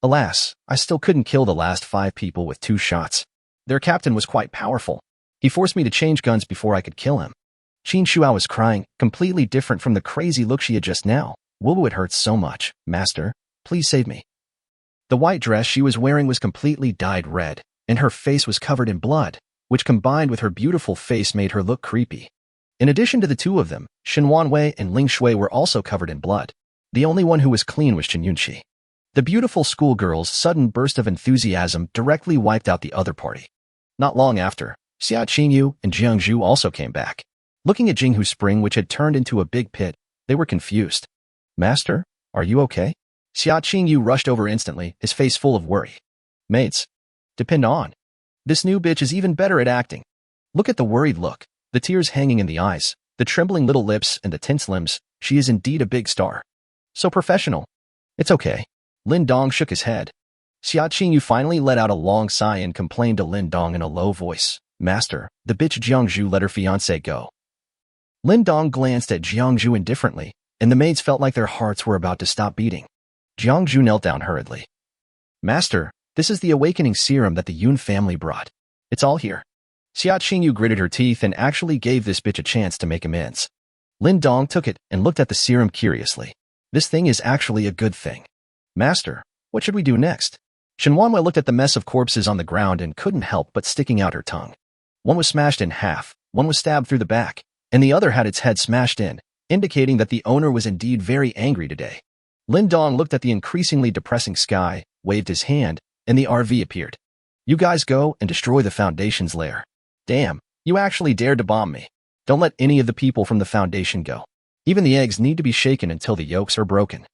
A: Alas, I still couldn't kill the last 5 people with 2 shots. Their captain was quite powerful. He forced me to change guns before I could kill him. Qin Shuao was crying, completely different from the crazy look she had just now. Woo, it hurts so much. Master, please save me. The white dress she was wearing was completely dyed red, and her face was covered in blood, which combined with her beautiful face made her look creepy. In addition to the two of them, Shen Wanwei and Ling Shui were also covered in blood. The only one who was clean was Chen Yunqi. The beautiful schoolgirl's sudden burst of enthusiasm directly wiped out the other party. Not long after, Xia Qingyu and Jiang Zhu also came back. Looking at Jinghu Spring, which had turned into a big pit, they were confused. Master, are you okay? Xia Qingyu rushed over instantly, his face full of worry. Mates, depend on. This new bitch is even better at acting. Look at the worried look, the tears hanging in the eyes, the trembling little lips and the tense limbs. She is indeed a big star. So professional. It's okay. Lin Dong shook his head. Xia Qingyu finally let out a long sigh and complained to Lin Dong in a low voice. Master, the bitch Jiangzhu let her fiancé go. Lin Dong glanced at Jiangzhu indifferently, and the maids felt like their hearts were about to stop beating. Jiangzhu knelt down hurriedly. Master, this is the awakening serum that the Yun family brought. It's all here. Xia Qingyu gritted her teeth and actually gave this bitch a chance to make amends. Lin Dong took it and looked at the serum curiously. This thing is actually a good thing. Master, what should we do next? Shen Wanwei looked at the mess of corpses on the ground and couldn't help but sticking out her tongue. One was smashed in half, one was stabbed through the back, and the other had its head smashed in, indicating that the owner was indeed very angry today. Lin Dong looked at the increasingly depressing sky, waved his hand, and the RV appeared. You guys go and destroy the Foundation's lair. Damn, you actually dared to bomb me. Don't let any of the people from the Foundation go. Even the eggs need to be shaken until the yolks are broken.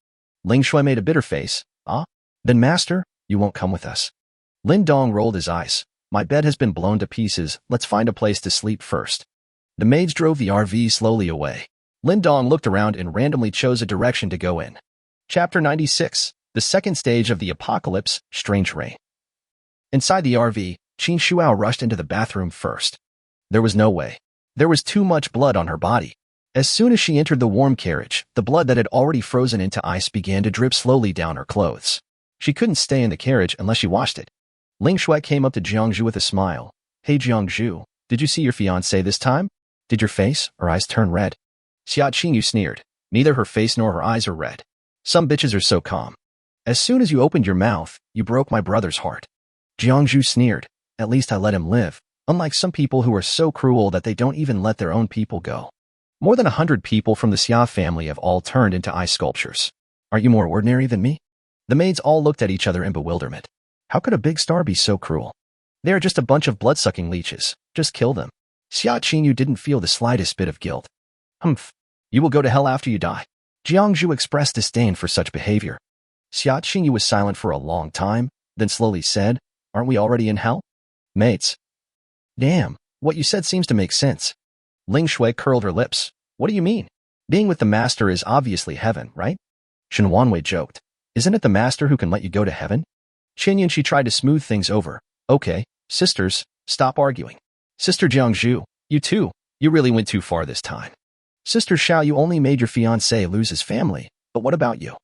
A: Ling Shui made a bitter face. Ah? Then master, you won't come with us. Lin Dong rolled his eyes. My bed has been blown to pieces, let's find a place to sleep first. The maids drove the RV slowly away. Lin Dong looked around and randomly chose a direction to go in. Chapter 96, the second stage of the apocalypse, Strange Rain. Inside the RV, Qin Shuao rushed into the bathroom first. There was no way. There was too much blood on her body. As soon as she entered the warm carriage, the blood that had already frozen into ice began to drip slowly down her clothes. She couldn't stay in the carriage unless she washed it. Ling Shui came up to Jiangzhu with a smile. Hey Jiangzhu, did you see your fiancé this time? Did your face or eyes turn red? Xia Qingyu sneered. Neither her face nor her eyes are red. Some bitches are so calm. As soon as you opened your mouth, you broke my brother's heart. Jiangju sneered. At least I let him live, unlike some people who are so cruel that they don't even let their own people go. More than 100 people from the Xia family have all turned into ice sculptures. Aren't you more ordinary than me? The maids all looked at each other in bewilderment. How could a big star be so cruel? They are just a bunch of blood-sucking leeches. Just kill them. Xia Qingyu didn't feel the slightest bit of guilt. Humph. You will go to hell after you die. Jiangju expressed disdain for such behavior. Xia Qingyu was silent for a long time, then slowly said, Aren't we already in hell? Mates. Damn, what you said seems to make sense. Ling Shui curled her lips. What do you mean? Being with the master is obviously heaven, right? Shen Wanwei joked. Isn't it the master who can let you go to heaven? Qin Yunxi tried to smooth things over. Okay, sisters, stop arguing. Sister Jiangju, you too. You really went too far this time. Sister Xiao, you only made your fiancé lose his family, but what about you?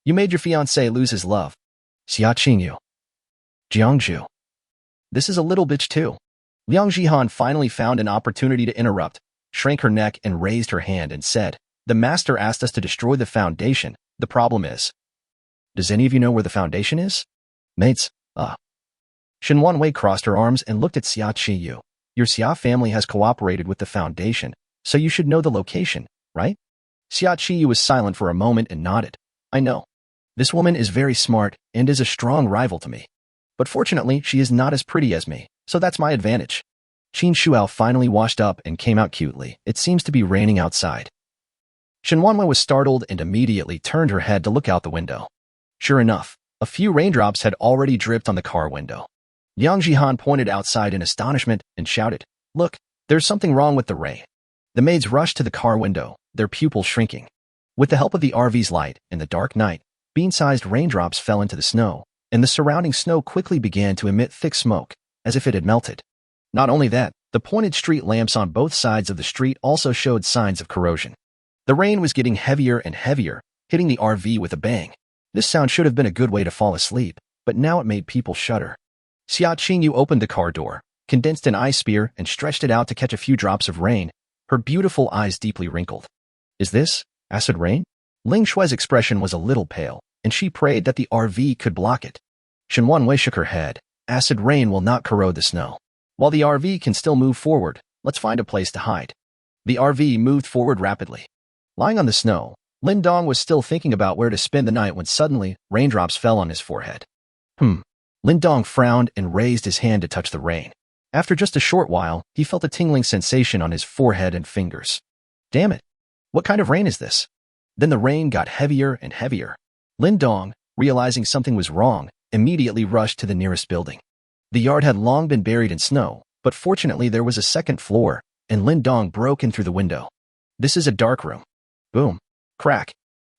A: You made your fiancé lose his love. Xia Qingyu. Jiangju. This is a little bitch too. Liang Jihan finally found an opportunity to interrupt, shrank her neck and raised her hand and said, The master asked us to destroy the foundation. The problem is. Does any of you know where the foundation is? Mates, Shen Wanwei crossed her arms and looked at Xia Qingyu. Your Xia family has cooperated with the foundation, so you should know the location, right? Xia Qingyu was silent for a moment and nodded. I know. This woman is very smart and is a strong rival to me. But fortunately, she is not as pretty as me, so that's my advantage. Qin Shuao finally washed up and came out cutely. It seems to be raining outside. Shen Wanwei was startled and immediately turned her head to look out the window. Sure enough, a few raindrops had already dripped on the car window. Liang Jihan pointed outside in astonishment and shouted, Look, there's something wrong with the rain. The maids rushed to the car window, their pupils shrinking. With the help of the RV's light in the dark night, bean-sized raindrops fell into the snow, and the surrounding snow quickly began to emit thick smoke, as if it had melted. Not only that, the pointed street lamps on both sides of the street also showed signs of corrosion. The rain was getting heavier and heavier, hitting the RV with a bang. This sound should have been a good way to fall asleep, but now it made people shudder. Xia Qingyu opened the car door, condensed an ice spear, and stretched it out to catch a few drops of rain, her beautiful eyes deeply wrinkled. Is this acid rain? Ling Shui's expression was a little pale, and she prayed that the RV could block it. Shen Wanwei shook her head. Acid rain will not corrode the snow. While the RV can still move forward, let's find a place to hide. The RV moved forward rapidly. Lying on the snow, Lin Dong was still thinking about where to spend the night when suddenly, raindrops fell on his forehead. Lin Dong frowned and raised his hand to touch the rain. After just a short while, he felt a tingling sensation on his forehead and fingers. Damn it! What kind of rain is this? Then the rain got heavier and heavier. Lin Dong, realizing something was wrong, immediately rushed to the nearest building. The yard had long been buried in snow, but fortunately there was a second floor, and Lin Dong broke in through the window. This is a dark room. Boom. Crack.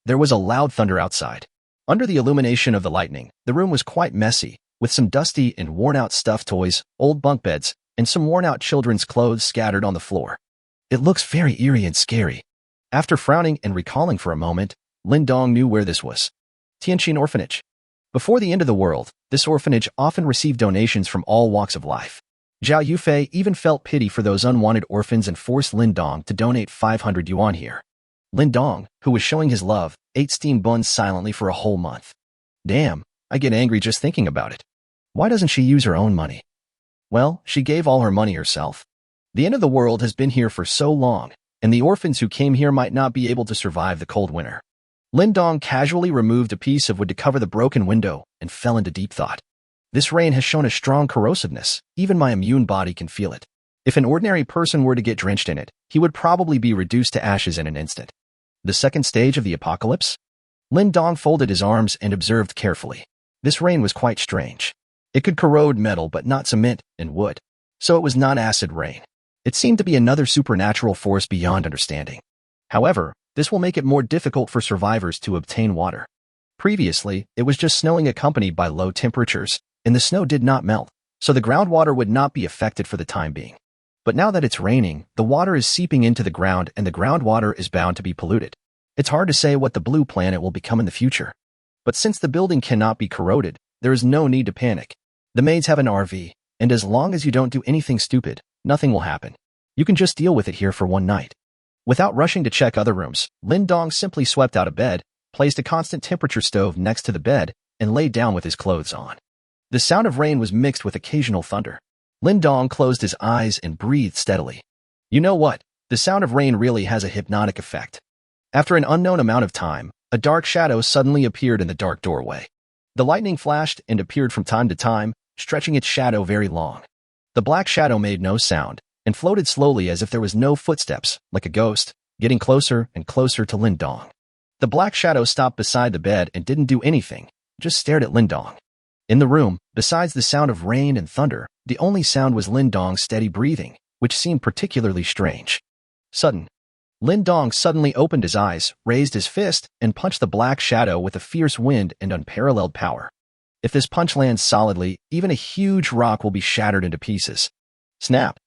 A: There was a loud thunder outside. Under the illumination of the lightning, the room was quite messy, with some dusty and worn-out stuffed toys, old bunk beds, and some worn-out children's clothes scattered on the floor. It looks very eerie and scary. After frowning and recalling for a moment, Lin Dong knew where this was. Tianqin Orphanage. Before the end of the world, this orphanage often received donations from all walks of life. Zhao Yufei even felt pity for those unwanted orphans and forced Lin Dong to donate 500 yuan here. Lin Dong, who was showing his love, ate steamed buns silently for a whole month. Damn, I get angry just thinking about it. Why doesn't she use her own money? Well, she gave all her money herself. The end of the world has been here for so long, and the orphans who came here might not be able to survive the cold winter. Lin Dong casually removed a piece of wood to cover the broken window and fell into deep thought. This rain has shown a strong corrosiveness. Even my immune body can feel it. If an ordinary person were to get drenched in it, he would probably be reduced to ashes in an instant. The second stage of the apocalypse? Lin Dong folded his arms and observed carefully. This rain was quite strange. It could corrode metal but not cement and wood. So it was not acid rain. It seemed to be another supernatural force beyond understanding. However, this will make it more difficult for survivors to obtain water. Previously, it was just snowing accompanied by low temperatures, and the snow did not melt, so the groundwater would not be affected for the time being. But now that it's raining, the water is seeping into the ground and the groundwater is bound to be polluted. It's hard to say what the blue planet will become in the future. But since the building cannot be corroded, there is no need to panic. The maids have an RV, and as long as you don't do anything stupid, nothing will happen. You can just deal with it here for one night. Without rushing to check other rooms, Lin Dong simply swept out of bed, placed a constant temperature stove next to the bed, and lay down with his clothes on. The sound of rain was mixed with occasional thunder. Lin Dong closed his eyes and breathed steadily. You know what? The sound of rain really has a hypnotic effect. After an unknown amount of time, a dark shadow suddenly appeared in the dark doorway. The lightning flashed and appeared from time to time, stretching its shadow very long. The black shadow made no sound and floated slowly as if there was no footsteps, like a ghost, getting closer and closer to Lin Dong. The black shadow stopped beside the bed and didn't do anything, just stared at Lin Dong. In the room, besides the sound of rain and thunder, the only sound was Lin Dong's steady breathing, which seemed particularly strange. Lin Dong suddenly opened his eyes, raised his fist, and punched the black shadow with a fierce wind and unparalleled power. If this punch lands solidly, even a huge rock will be shattered into pieces. Snap!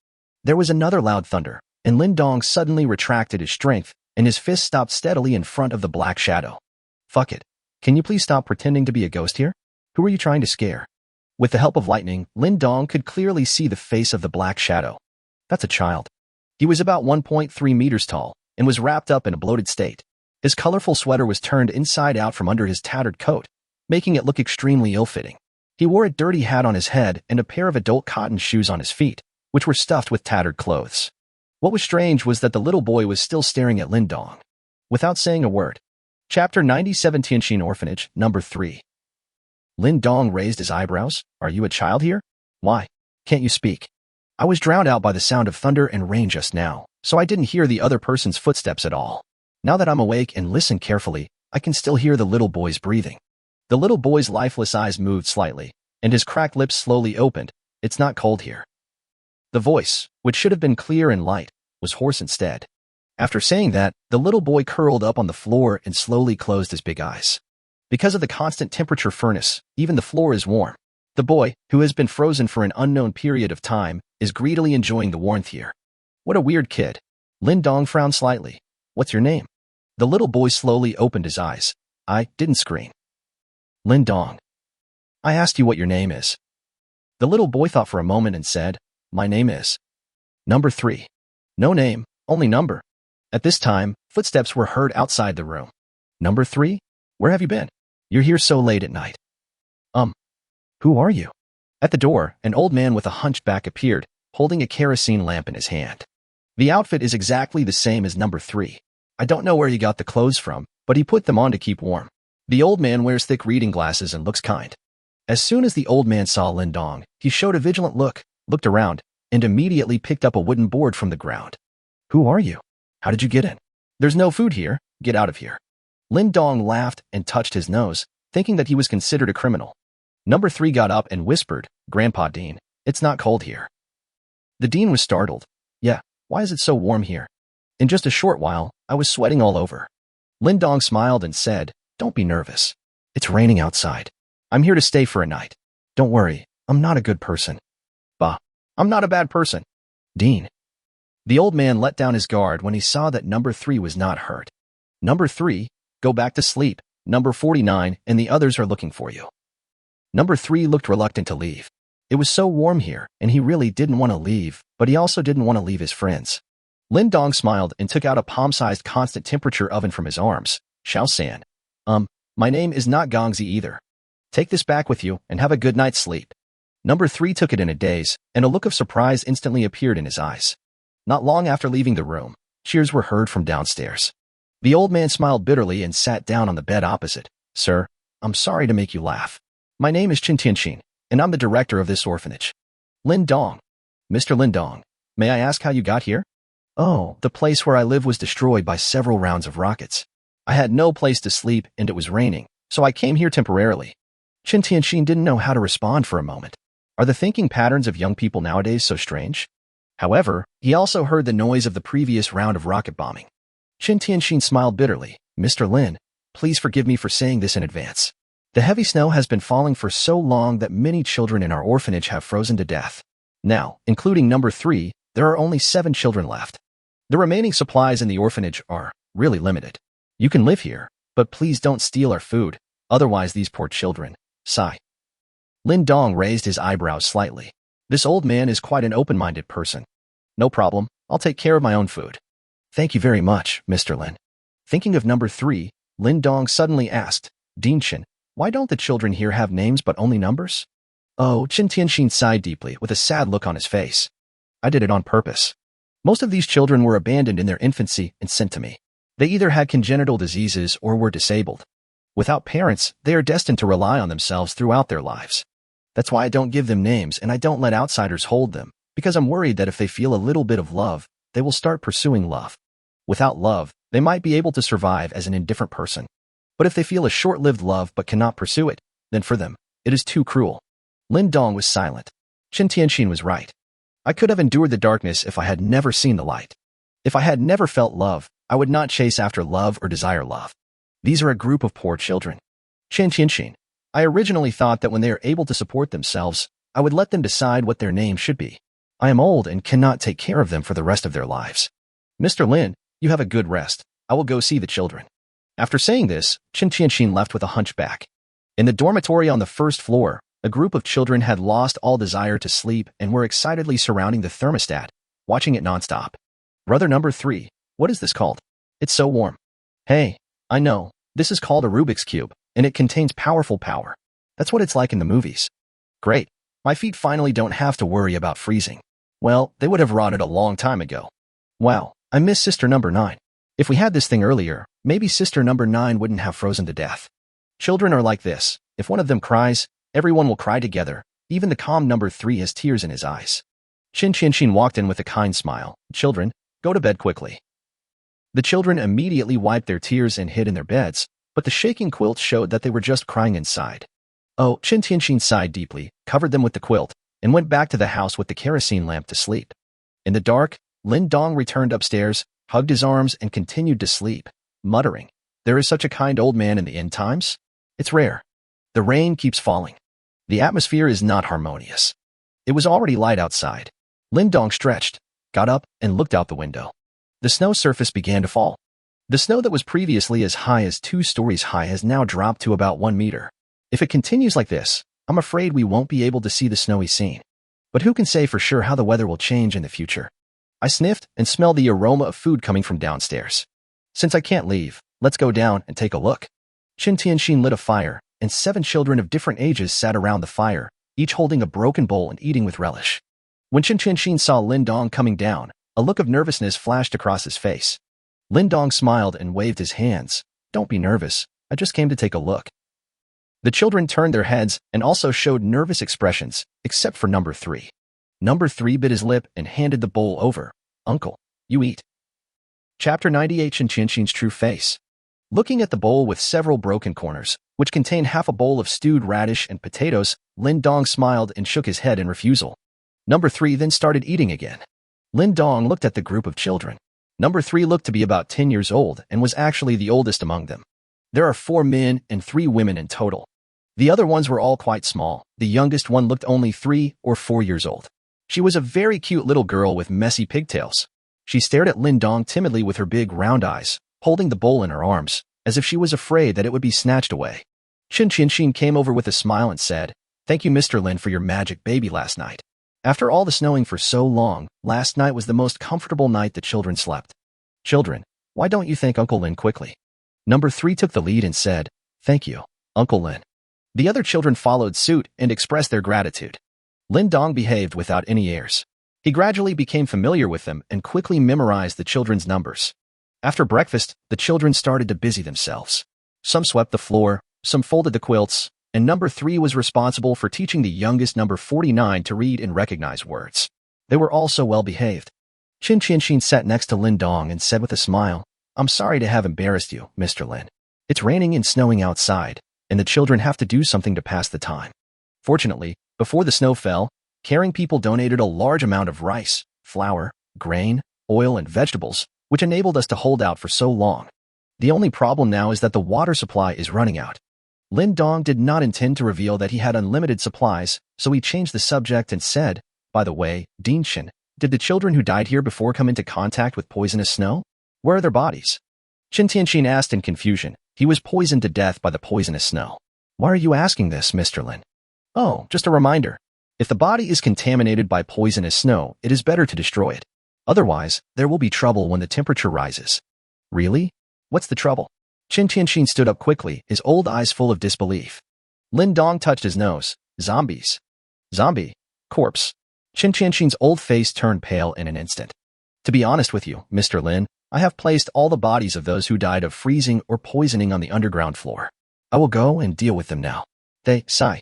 A: There was another loud thunder, and Lin Dong suddenly retracted his strength, and his fist stopped steadily in front of the black shadow. Fuck it. Can you please stop pretending to be a ghost here? Who are you trying to scare? With the help of lightning, Lin Dong could clearly see the face of the black shadow. That's a child. He was about 1.3 meters tall and was wrapped up in a bloated state. His colorful sweater was turned inside out from under his tattered coat, making it look extremely ill-fitting. He wore a dirty hat on his head and a pair of adult cotton shoes on his feet, which were stuffed with tattered clothes. What was strange was that the little boy was still staring at Lin Dong. Without saying a word. Chapter 97 Tianxin Orphanage, Number 3. Lin Dong raised his eyebrows. Are you a child here? Why? Can't you speak? I was drowned out by the sound of thunder and rain just now, so I didn't hear the other person's footsteps at all. Now that I'm awake and listen carefully, I can still hear the little boy's breathing. The little boy's lifeless eyes moved slightly, and his cracked lips slowly opened. It's not cold here. The voice, which should have been clear and light, was hoarse instead. After saying that, the little boy curled up on the floor and slowly closed his big eyes. Because of the constant temperature furnace, even the floor is warm. The boy, who has been frozen for an unknown period of time, is greedily enjoying the warmth here. What a weird kid. Lin Dong frowned slightly. What's your name? The little boy slowly opened his eyes. I didn't scream. Lin Dong. I asked you what your name is. The little boy thought for a moment and said, my name is Number 3. No name, only number. At this time, footsteps were heard outside the room. Number 3? Where have you been? You're here so late at night. Who are you? At the door, an old man with a hunchback appeared, holding a kerosene lamp in his hand. The outfit is exactly the same as Number 3. I don't know where he got the clothes from, but he put them on to keep warm. The old man wears thick reading glasses and looks kind. As soon as the old man saw Lin Dong, he showed a vigilant look, looked around, and immediately picked up a wooden board from the ground. Who are you? How did you get in? There's no food here. Get out of here. Lin Dong laughed and touched his nose, thinking that he was considered a criminal. Number 3 got up and whispered, Grandpa Dean, it's not cold here. The Dean was startled. Yeah, why is it so warm here? In just a short while, I was sweating all over. Lin Dong smiled and said, don't be nervous. It's raining outside. I'm here to stay for a night. Don't worry, I'm not a good person. Bah, I'm not a bad person. Dean. The old man let down his guard when he saw that Number 3 was not hurt. Number 3, go back to sleep. Number 49 and the others are looking for you. Number 3 looked reluctant to leave. It was so warm here, and he really didn't want to leave, but he also didn't want to leave his friends. Lin Dong smiled and took out a palm-sized constant temperature oven from his arms. Xiao San. My name is not Gongzi either. Take this back with you and have a good night's sleep. Number 3 took it in a daze, and a look of surprise instantly appeared in his eyes. Not long after leaving the room, cheers were heard from downstairs. The old man smiled bitterly and sat down on the bed opposite. Sir, I'm sorry to make you laugh. My name is Tianxin, and I'm the director of this orphanage. Lin Dong. Mr. Lin Dong, may I ask how you got here? Oh, the place where I live was destroyed by several rounds of rockets. I had no place to sleep and it was raining, so I came here temporarily. Tianxin didn't know how to respond for a moment. Are the thinking patterns of young people nowadays so strange? However, he also heard the noise of the previous round of rocket bombing. Tianxin smiled bitterly. Mr. Lin, please forgive me for saying this in advance. The heavy snow has been falling for so long that many children in our orphanage have frozen to death. Now, including Number 3, there are only 7 children left. The remaining supplies in the orphanage are really limited. You can live here, but please don't steal our food, otherwise these poor children. Sigh. Lin Dong raised his eyebrows slightly. This old man is quite an open-minded person. No problem, I'll take care of my own food. Thank you very much, Mr. Lin. Thinking of number 3, Lin Dong suddenly asked, Dinshin, why don't the children here have names but only numbers? Oh, Qin Tianxin sighed deeply with a sad look on his face. I did it on purpose. Most of these children were abandoned in their infancy and sent to me. They either had congenital diseases or were disabled. Without parents, they are destined to rely on themselves throughout their lives. That's why I don't give them names and I don't let outsiders hold them, because I'm worried that if they feel a little bit of love, they will start pursuing love. Without love, they might be able to survive as an indifferent person. But if they feel a short-lived love but cannot pursue it, then for them, it is too cruel. Lin Dong was silent. Qin Tianxin was right. I could have endured the darkness if I had never seen the light. If I had never felt love, I would not chase after love or desire love. These are a group of poor children. Qin Tianxin, I originally thought that when they are able to support themselves, I would let them decide what their name should be. I am old and cannot take care of them for the rest of their lives. Mr. Lin, you have a good rest. I will go see the children. After saying this, Qin Tianxin left with a hunchback. In the dormitory on the first floor, a group of children had lost all desire to sleep and were excitedly surrounding the thermostat, watching it nonstop. Brother number 3, what is this called? It's so warm. Hey, I know, this is called a Rubik's Cube, and it contains powerful power. That's what it's like in the movies. Great, my feet finally don't have to worry about freezing. Well, they would have rotted a long time ago. Wow, I miss sister number 9. If we had this thing earlier, maybe sister number 9 wouldn't have frozen to death. Children are like this. If one of them cries, everyone will cry together. Even the calm number 3 has tears in his eyes. Qin Tianxin walked in with a kind smile. Children, go to bed quickly. The children immediately wiped their tears and hid in their beds, but the shaking quilt showed that they were just crying inside. Oh, Qin Tianxin sighed deeply, covered them with the quilt, and went back to the house with the kerosene lamp to sleep. In the dark, Lin Dong returned upstairs, hugged his arms, and continued to sleep, muttering, there is such a kind old man in the end times? It's rare. The rain keeps falling. The atmosphere is not harmonious. It was already light outside. Lin Dong stretched, got up, and looked out the window. The snow surface began to fall. The snow that was previously as high as 2 stories high has now dropped to about 1 meter. If it continues like this, I'm afraid we won't be able to see the snowy scene. But who can say for sure how the weather will change in the future? I sniffed and smelled the aroma of food coming from downstairs. Since I can't leave, let's go down and take a look. Qin Tianxin lit a fire, and 7 children of different ages sat around the fire, each holding a broken bowl and eating with relish. When Qin Tianxin saw Lin Dong coming down, a look of nervousness flashed across his face. Lin Dong smiled and waved his hands. Don't be nervous. I just came to take a look. The children turned their heads and also showed nervous expressions, except for number 3. Number 3 bit his lip and handed the bowl over. Uncle, you eat. Chapter 98 Qin Tianxin's True Face. Looking at the bowl with several broken corners, which contained half a bowl of stewed radish and potatoes, Lin Dong smiled and shook his head in refusal. Number 3 then started eating again. Lin Dong looked at the group of children. Number 3 looked to be about 10 years old and was actually the oldest among them. There are 4 men and 3 women in total. The other ones were all quite small. The youngest one looked only 3 or 4 years old. She was a very cute little girl with messy pigtails. She stared at Lin Dong timidly with her big round eyes, holding the bowl in her arms, as if she was afraid that it would be snatched away. Qin Tianxin came over with a smile and said, Thank you, Mr. Lin, for your magic baby last night. After all the snowing for so long, last night was the most comfortable night the children slept. Children, why don't you thank Uncle Lin quickly? Number 3 took the lead and said, Thank you, Uncle Lin. The other children followed suit and expressed their gratitude. Lin Dong behaved without any airs. He gradually became familiar with them and quickly memorized the children's numbers. After breakfast, the children started to busy themselves. Some swept the floor, some folded the quilts, and number 3 was responsible for teaching the youngest number 49 to read and recognize words. They were all so well behaved. Qin Tianxin sat next to Lin Dong and said with a smile, I'm sorry to have embarrassed you, Mr. Lin. It's raining and snowing outside, and the children have to do something to pass the time. Fortunately, before the snow fell, caring people donated a large amount of rice, flour, grain, oil, and vegetables, which enabled us to hold out for so long. The only problem now is that the water supply is running out. Lin Dong did not intend to reveal that he had unlimited supplies, so he changed the subject and said, By the way, Dinshin, did the children who died here before come into contact with poisonous snow? Where are their bodies? Qin Tianxin asked in confusion. He was poisoned to death by the poisonous snow. Why are you asking this, Mr. Lin? Oh, just a reminder. If the body is contaminated by poisonous snow, it is better to destroy it. Otherwise, there will be trouble when the temperature rises. Really? What's the trouble? Qin Tianxin stood up quickly, his old eyes full of disbelief. Lin Dong touched his nose. Zombies. Zombie. Corpse. Qin Tianxin's old face turned pale in an instant. To be honest with you, Mr. Lin, I have placed all the bodies of those who died of freezing or poisoning on the underground floor. I will go and deal with them now. They sigh.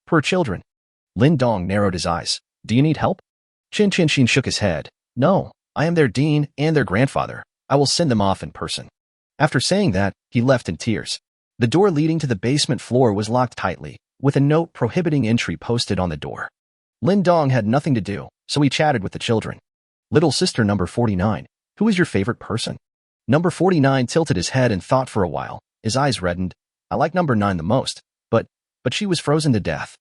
A: Per children. Lin Dong narrowed his eyes. Do you need help? Qin Tianxin shook his head. No, I am their dean and their grandfather. I will send them off in person. After saying that, he left in tears. The door leading to the basement floor was locked tightly, with a note prohibiting entry posted on the door. Lin Dong had nothing to do, so he chatted with the children. Little sister number 49, who is your favorite person? Number 49 tilted his head and thought for a while. His eyes reddened. I like number 9 the most, but she was frozen to death.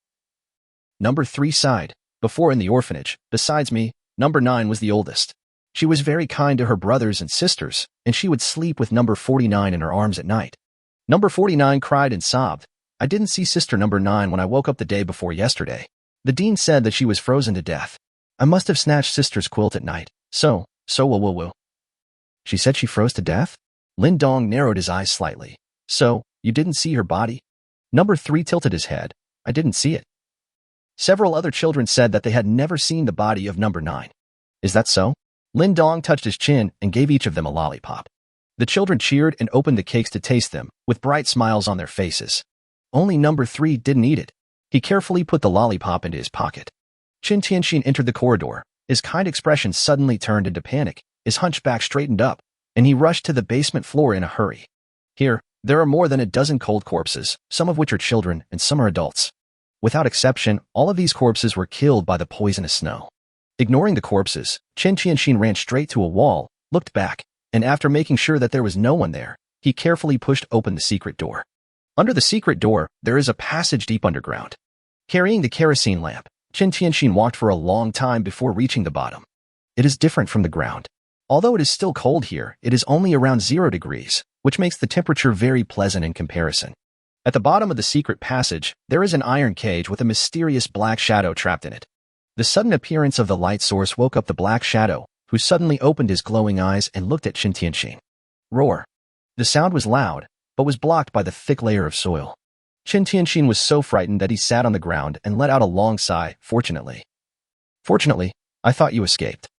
A: Number 3 sighed. Before in the orphanage, besides me, number 9 was the oldest. She was very kind to her brothers and sisters, and she would sleep with number 49 in her arms at night. Number 49 cried and sobbed. I didn't see sister number 9 when I woke up the day before yesterday. The dean said that she was frozen to death. I must have snatched sister's quilt at night. So woo. She said she froze to death? Lin Dong narrowed his eyes slightly. So, you didn't see her body? Number 3 tilted his head. I didn't see it. Several other children said that they had never seen the body of number 9. Is that so? Lin Dong touched his chin and gave each of them a lollipop. The children cheered and opened the cakes to taste them, with bright smiles on their faces. Only number 3 didn't eat it. He carefully put the lollipop into his pocket. Qin Tianxin entered the corridor. His kind expression suddenly turned into panic. His hunchback straightened up, and he rushed to the basement floor in a hurry. Here, there are more than a dozen cold corpses, some of which are children and some are adults. Without exception, all of these corpses were killed by the poisonous snow. Ignoring the corpses, Qin Tianxin ran straight to a wall, looked back, and after making sure that there was no one there, he carefully pushed open the secret door. Under the secret door, there is a passage deep underground. Carrying the kerosene lamp, Qin Tianxin walked for a long time before reaching the bottom. It is different from the ground. Although it is still cold here, it is only around 0 degrees, which makes the temperature very pleasant in comparison. At the bottom of the secret passage, there is an iron cage with a mysterious black shadow trapped in it. The sudden appearance of the light source woke up the black shadow, who suddenly opened his glowing eyes and looked at Qin Tianxin. Roar. The sound was loud, but was blocked by the thick layer of soil. Qin Tianxin was so frightened that he sat on the ground and let out a long sigh, Fortunately, I thought you escaped.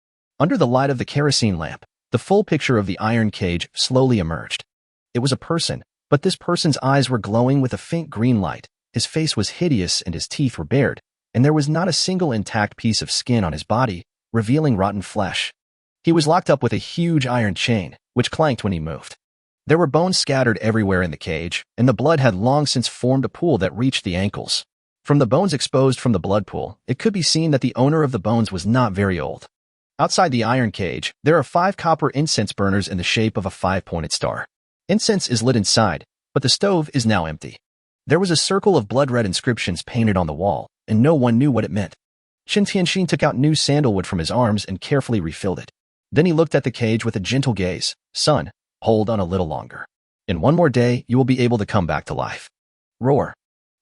A: Under the light of the kerosene lamp, the full picture of the iron cage slowly emerged. It was a person, but this person's eyes were glowing with a faint green light, his face was hideous and his teeth were bared, and there was not a single intact piece of skin on his body, revealing rotten flesh. He was locked up with a huge iron chain, which clanked when he moved. There were bones scattered everywhere in the cage, and the blood had long since formed a pool that reached the ankles. From the bones exposed from the blood pool, it could be seen that the owner of the bones was not very old. Outside the iron cage, there are 5 copper incense burners in the shape of a 5-pointed star. Incense is lit inside, but the stove is now empty. There was a circle of blood-red inscriptions painted on the wall, and no one knew what it meant. Qin Tianxin took out new sandalwood from his arms and carefully refilled it. Then he looked at the cage with a gentle gaze. Son, hold on a little longer. In one more day, you will be able to come back to life. Roar.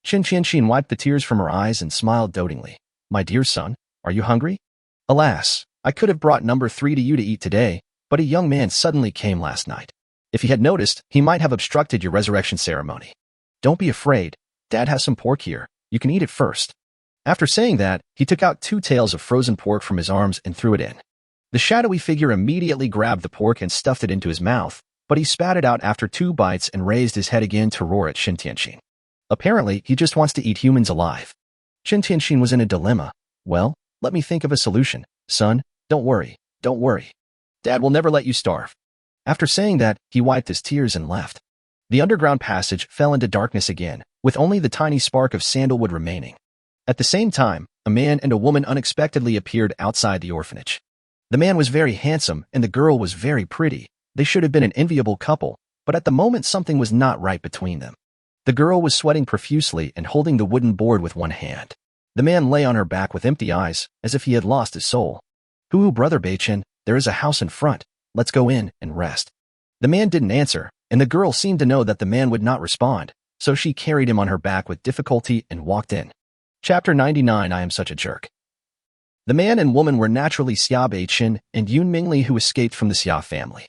A: Qin Tianxin wiped the tears from her eyes and smiled dotingly. My dear son, are you hungry? Alas, I could have brought number 3 to you to eat today, but a young man suddenly came last night. If he had noticed, he might have obstructed your resurrection ceremony. Don't be afraid. Dad has some pork here. You can eat it first. After saying that, he took out 2 tails of frozen pork from his arms and threw it in. The shadowy figure immediately grabbed the pork and stuffed it into his mouth, but he spat it out after 2 bites and raised his head again to roar at Qin Tianxin. Apparently, he just wants to eat humans alive. Qin Tianxin was in a dilemma. Well, let me think of a solution. Son, don't worry. Dad will never let you starve. After saying that, he wiped his tears and left. The underground passage fell into darkness again, with only the tiny spark of sandalwood remaining. At the same time, a man and a woman unexpectedly appeared outside the orphanage. The man was very handsome and the girl was very pretty. They should have been an enviable couple, but at the moment something was not right between them. The girl was sweating profusely and holding the wooden board with one hand. The man lay on her back with empty eyes, as if he had lost his soul. Hoo, brother Beichin, there is a house in front. Let's go in and rest. The man didn't answer, and the girl seemed to know that the man would not respond, so she carried him on her back with difficulty and walked in. Chapter 99 I Am Such a Jerk. The man and woman were naturally Xia Beichen and Yun Mingli, who escaped from the Xia family.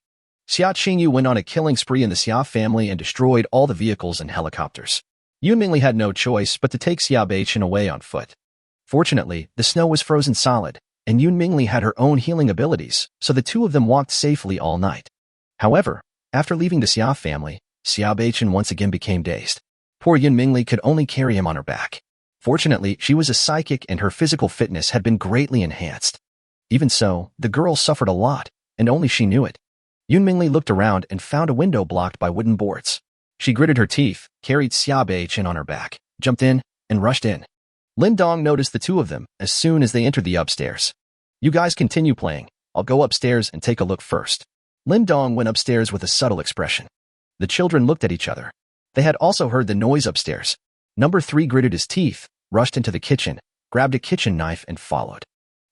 A: Xia Qingyu went on a killing spree in the Xia family and destroyed all the vehicles and helicopters. Yun Mingli had no choice but to take Xia Beichen away on foot. Fortunately, the snow was frozen solid, and Yun Mingli had her own healing abilities, so the two of them walked safely all night. However, after leaving the Xia family, Xia Beichen once again became dazed. Poor Yun Mingli could only carry him on her back. Fortunately, she was a psychic and her physical fitness had been greatly enhanced. Even so, the girl suffered a lot, and only she knew it. Yun Mingli looked around and found a window blocked by wooden boards. She gritted her teeth, carried Xia Beichen on her back, jumped in, and rushed in. Lin Dong noticed the two of them as soon as they entered the upstairs. You guys continue playing. I'll go upstairs and take a look first. Lin Dong went upstairs with a subtle expression. The children looked at each other. They had also heard the noise upstairs. Number 3 gritted his teeth, rushed into the kitchen, grabbed a kitchen knife and followed.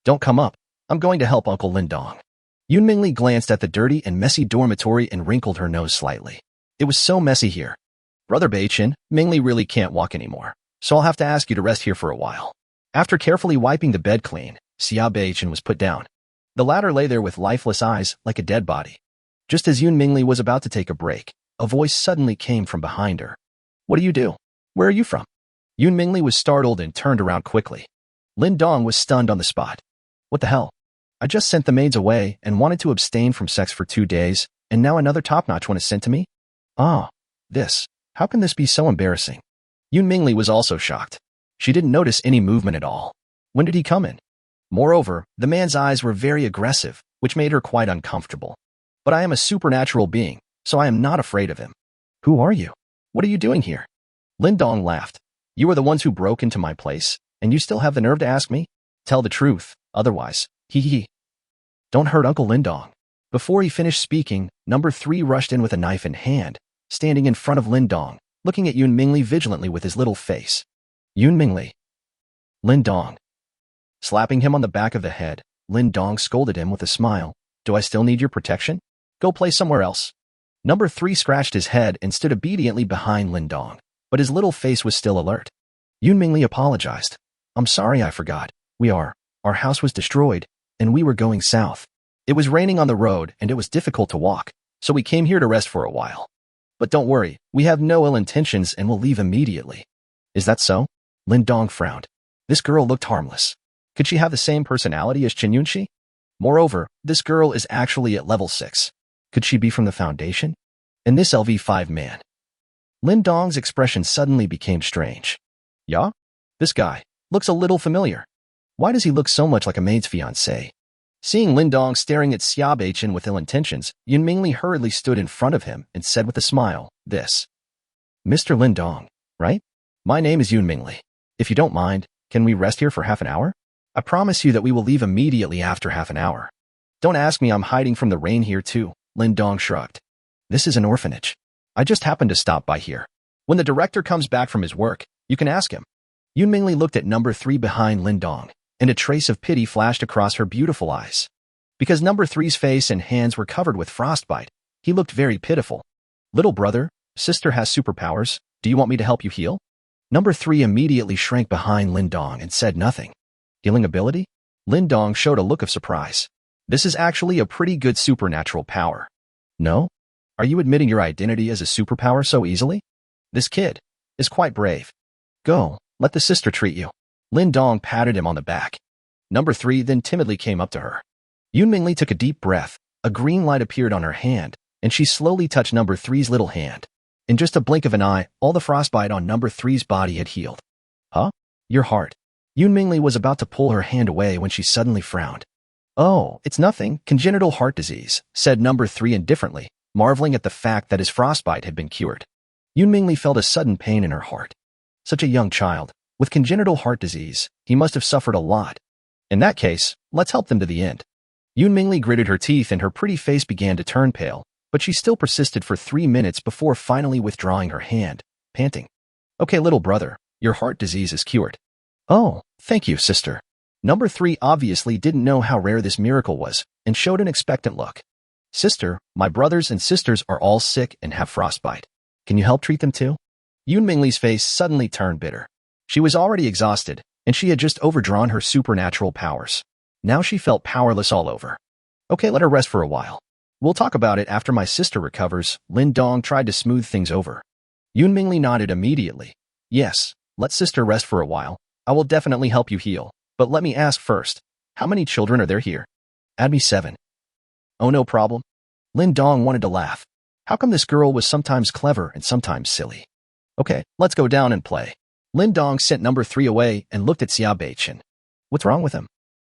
A: Don't come up. I'm going to help Uncle Lin Dong. Yun Mingli glanced at the dirty and messy dormitory and wrinkled her nose slightly. It was so messy here. Brother Beichen, Mingli really can't walk anymore, so I'll have to ask you to rest here for a while. After carefully wiping the bed clean, Xia Beichen was put down. The latter lay there with lifeless eyes like a dead body. Just as Yun Mingli was about to take a break, a voice suddenly came from behind her. What do you do? Where are you from? Yun Mingli was startled and turned around quickly. Lin Dong was stunned on the spot. What the hell? I just sent the maids away and wanted to abstain from sex for 2 days, and now another top-notch one is sent to me? Ah, this. How can this be so embarrassing? Yun Mingli was also shocked. She didn't notice any movement at all. When did he come in? Moreover, the man's eyes were very aggressive, which made her quite uncomfortable. But I am a supernatural being, so I am not afraid of him. Who are you? What are you doing here? Lin Dong laughed. You are the ones who broke into my place, and you still have the nerve to ask me? Tell the truth, otherwise, hee. Don't hurt Uncle Lin Dong. Before he finished speaking, number 3 rushed in with a knife in hand, standing in front of Lin Dong, looking at Yun Mingli vigilantly with his little face. Yun Mingli. Lin Dong. Slapping him on the back of the head, Lin Dong scolded him with a smile. Do I still need your protection? Go play somewhere else. Number 3 scratched his head and stood obediently behind Lin Dong, but his little face was still alert. Yun Mingli apologized. I'm sorry, I forgot. Our house was destroyed, and we were going south. It was raining on the road, and it was difficult to walk, so we came here to rest for a while. But don't worry, we have no ill intentions and will leave immediately. Is that so? Lin Dong frowned. This girl looked harmless. Could she have the same personality as Chen Yunxi? Moreover, this girl is actually at level 6. Could she be from the Foundation? And this LV5 man? Lin Dong's expression suddenly became strange. Yeah? This guy looks a little familiar. Why does he look so much like a maid's fiancé? Seeing Lin Dong staring at Xia Beichen with ill intentions, Yun Mingli hurriedly stood in front of him and said with a smile, This. Mr. Lin Dong, right? My name is Yun Mingli. If you don't mind, can we rest here for half an hour? I promise you that we will leave immediately after half an hour. Don't ask me, I'm hiding from the rain here too, Lin Dong shrugged. This is an orphanage. I just happened to stop by here. When the director comes back from his work, you can ask him. Yun Mingli looked at number 3 behind Lin Dong, and a trace of pity flashed across her beautiful eyes. Because number 3's face and hands were covered with frostbite, he looked very pitiful. Little brother, sister has superpowers. Do you want me to help you heal? Number 3 immediately shrank behind Lin Dong and said nothing. Healing ability? Lin Dong showed a look of surprise. This is actually a pretty good supernatural power. No? Are you admitting your identity as a superpower so easily? This kid is quite brave. Go, let the sister treat you. Lin Dong patted him on the back. Number 3 then timidly came up to her. Yun Mingli took a deep breath. A green light appeared on her hand, and she slowly touched number 3's little hand. In just a blink of an eye, all the frostbite on number 3's body had healed. Huh? Your heart. Yun Mingli was about to pull her hand away when she suddenly frowned. Oh, it's nothing, congenital heart disease, said number 3 indifferently, marveling at the fact that his frostbite had been cured. Yun Mingli felt a sudden pain in her heart. Such a young child, with congenital heart disease, he must have suffered a lot. In that case, let's help them to the end. Yun Mingli gritted her teeth and her pretty face began to turn pale, but she still persisted for 3 minutes before finally withdrawing her hand, panting. Okay, little brother, your heart disease is cured. Oh, thank you, sister. Number 3 obviously didn't know how rare this miracle was and showed an expectant look. Sister, my brothers and sisters are all sick and have frostbite. Can you help treat them too? Yun Mingli's face suddenly turned bitter. She was already exhausted, and she had just overdrawn her supernatural powers. Now she felt powerless all over. Okay, let her rest for a while. We'll talk about it after my sister recovers. Lin Dong tried to smooth things over. Yun Mingli nodded immediately. Yes, let sister rest for a while. I will definitely help you heal. But let me ask first, how many children are there here? Add me 7. Oh, no problem. Lin Dong wanted to laugh. How come this girl was sometimes clever and sometimes silly? Okay, let's go down and play. Lin Dong sent number 3 away and looked at Xia Beichen. What's wrong with him?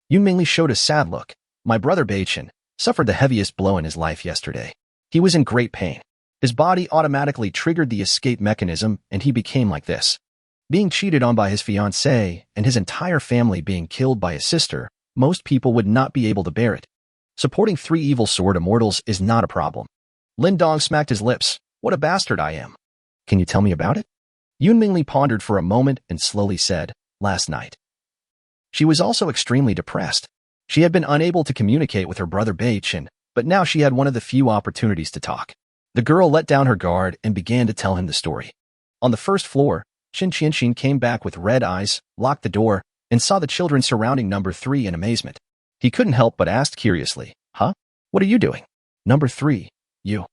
A: Yun Mingli showed a sad look. My brother Beichen suffered the heaviest blow in his life yesterday. He was in great pain. His body automatically triggered the escape mechanism and he became like this. Being cheated on by his fiancée and his entire family being killed by his sister, most people would not be able to bear it. Supporting 3 evil sword immortals is not a problem. Lin Dong smacked his lips. What a bastard I am. Can you tell me about it? Yun Mingli pondered for a moment and slowly said, last night. She was also extremely depressed. She had been unable to communicate with her brother Beichen, but now she had one of the few opportunities to talk. The girl let down her guard and began to tell him the story. On the first floor, Qin Qianxin came back with red eyes, locked the door, and saw the children surrounding number 3 in amazement. He couldn't help but ask curiously, huh? What are you doing? Number 3, you.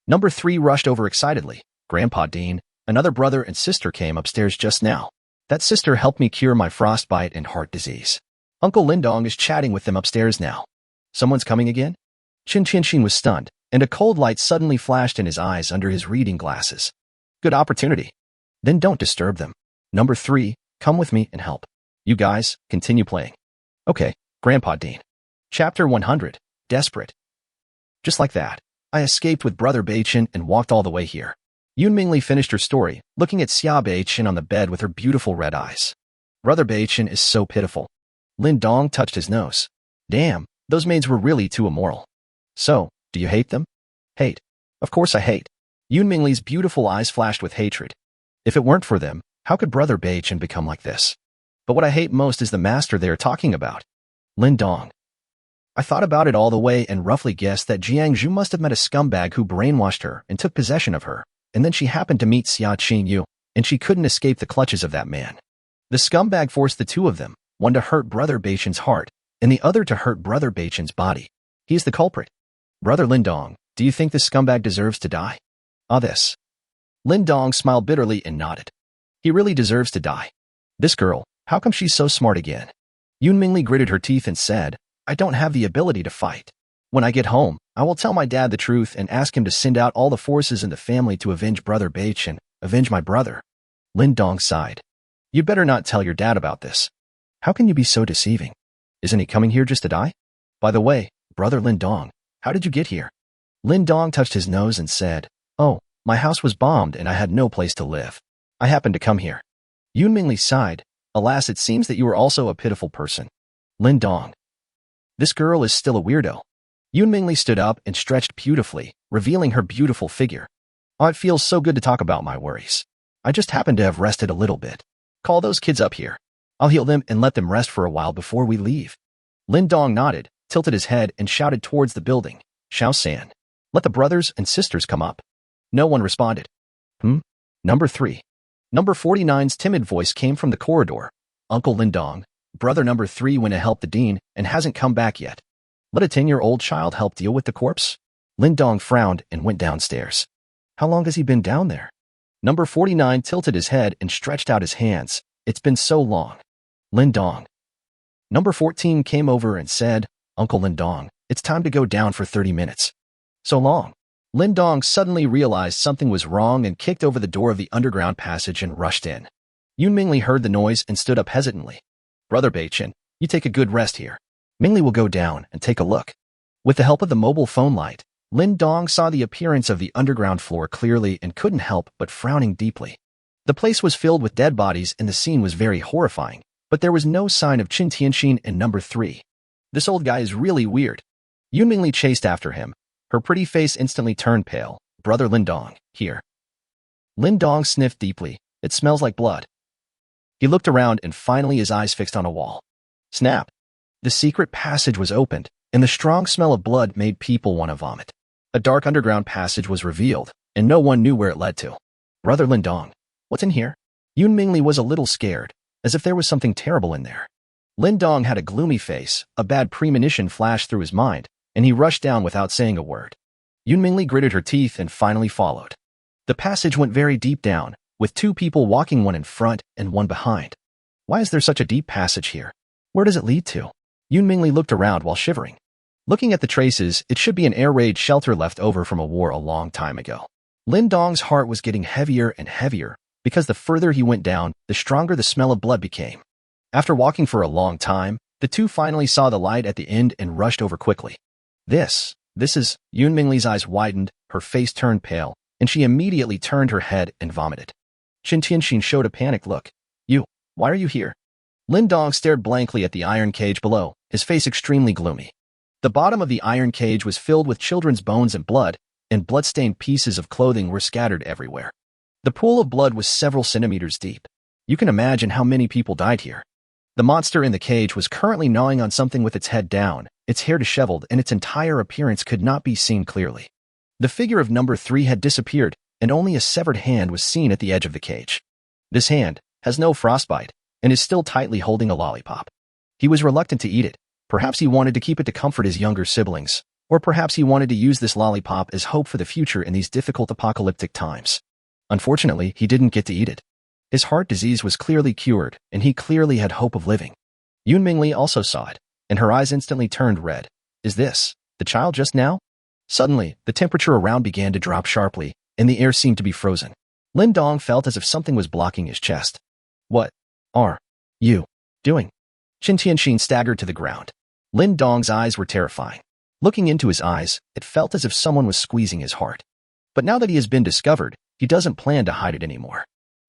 A: Number 3 rushed over excitedly. Grandpa Dean, another brother and sister came upstairs just now. That sister helped me cure my frostbite and heart disease. Uncle Lin Dong is chatting with them upstairs now. Someone's coming again? Qin Qianxin was stunned, and a cold light suddenly flashed in his eyes under his reading glasses. Good opportunity. Then don't disturb them. Number 3, come with me and help. You guys, continue playing. Okay, Grandpa Dean. Chapter 100, Desperate. Just like that, I escaped with Brother Beichen and walked all the way here. Yun Mingli finished her story, looking at Xia Beichen on the bed with her beautiful red eyes. Brother Beichen is so pitiful. Lin Dong touched his nose. Damn, those maids were really too immoral. So, do you hate them? Hate. Of course I hate. Yun Mingli's beautiful eyes flashed with hatred. If it weren't for them, how could Brother Beichen become like this? But what I hate most is the master they are talking about. Lin Dong. I thought about it all the way and roughly guessed that Jiang Zhu must have met a scumbag who brainwashed her and took possession of her, and then she happened to meet Xia Qingyu, and she couldn't escape the clutches of that man. The scumbag forced the two of them, one to hurt Brother Beichen's heart, and the other to hurt Brother Beichen's body. He is the culprit. Brother Lin Dong, do you think this scumbag deserves to die? This. Lin Dong smiled bitterly and nodded. He really deserves to die. This girl, how come she's so smart again? Yun Mingli gritted her teeth and said, I don't have the ability to fight. When I get home, I will tell my dad the truth and ask him to send out all the forces in the family to avenge Brother Beichen, avenge my brother. Lin Dong sighed. You'd better not tell your dad about this. How can you be so deceiving? Isn't he coming here just to die? By the way, Brother Lin Dong, how did you get here? Lin Dong touched his nose and said, Oh, my house was bombed and I had no place to live. I happened to come here. Yun Mingli sighed. Alas, it seems that you are also a pitiful person. Lin Dong. This girl is still a weirdo. Yun Mingli stood up and stretched beautifully, revealing her beautiful figure. Oh, it feels so good to talk about my worries. I just happen to have rested a little bit. Call those kids up here. I'll heal them and let them rest for a while before we leave. Lin Dong nodded, tilted his head and shouted towards the building. Xiao San. Let the brothers and sisters come up. No one responded. Number 3. Number 49's timid voice came from the corridor. Uncle Lin Dong, brother number 3 went to help the dean and hasn't come back yet. Let a 10-year-old child help deal with the corpse? Lin Dong frowned and went downstairs. How long has he been down there? Number 49 tilted his head and stretched out his hands. It's been so long. Lin Dong. Number 14 came over and said, Uncle Lin Dong, it's time to go down for 30 minutes. So long. Lin Dong suddenly realized something was wrong and kicked over the door of the underground passage and rushed in. Yun Mingli heard the noise and stood up hesitantly. Brother Beichen, you take a good rest here. Mingli will go down and take a look. With the help of the mobile phone light, Lin Dong saw the appearance of the underground floor clearly and couldn't help but frowning deeply. The place was filled with dead bodies and the scene was very horrifying, but there was no sign of Qin Tianxin and number 3. This old guy is really weird. Yun Mingli chased after him. Her pretty face instantly turned pale. Brother Lin Dong, here. Lin Dong sniffed deeply. It smells like blood. He looked around and finally his eyes fixed on a wall. Snap. The secret passage was opened, and the strong smell of blood made people want to vomit. A dark underground passage was revealed, and no one knew where it led to. Brother Lin Dong, what's in here? Yun Mingli was a little scared, as if there was something terrible in there. Lin Dong had a gloomy face, a bad premonition flashed through his mind, and he rushed down without saying a word. Yun Mingli gritted her teeth and finally followed. The passage went very deep down, with two people walking, one in front and one behind. Why is there such a deep passage here? Where does it lead to? Yun Mingli looked around while shivering. Looking at the traces, it should be an air raid shelter left over from a war a long time ago. Lin Dong's heart was getting heavier and heavier, because the further he went down, the stronger the smell of blood became. After walking for a long time, the two finally saw the light at the end and rushed over quickly. This is... Yun Mingli's eyes widened, her face turned pale, and she immediately turned her head and vomited. Qin Tianxin showed a panicked look. Why are you here? Lin Dong stared blankly at the iron cage below, his face extremely gloomy. The bottom of the iron cage was filled with children's bones and blood-stained pieces of clothing were scattered everywhere. The pool of blood was several centimeters deep. You can imagine how many people died here. The monster in the cage was currently gnawing on something with its head down, its hair disheveled, and its entire appearance could not be seen clearly. The figure of number 3 had disappeared, and only a severed hand was seen at the edge of the cage. This hand has no frostbite and is still tightly holding a lollipop. He was reluctant to eat it. Perhaps he wanted to keep it to comfort his younger siblings, or perhaps he wanted to use this lollipop as hope for the future in these difficult apocalyptic times. Unfortunately, he didn't get to eat it. His heart disease was clearly cured, and he clearly had hope of living. Yun Mingli also saw it, and her eyes instantly turned red. Is this the child just now? Suddenly, the temperature around began to drop sharply, and the air seemed to be frozen. Lin Dong felt as if something was blocking his chest. What are you doing? Qin Tianxin staggered to the ground. Lin Dong's eyes were terrifying. Looking into his eyes, it felt as if someone was squeezing his heart. But now that he has been discovered, he doesn't plan to hide it anymore.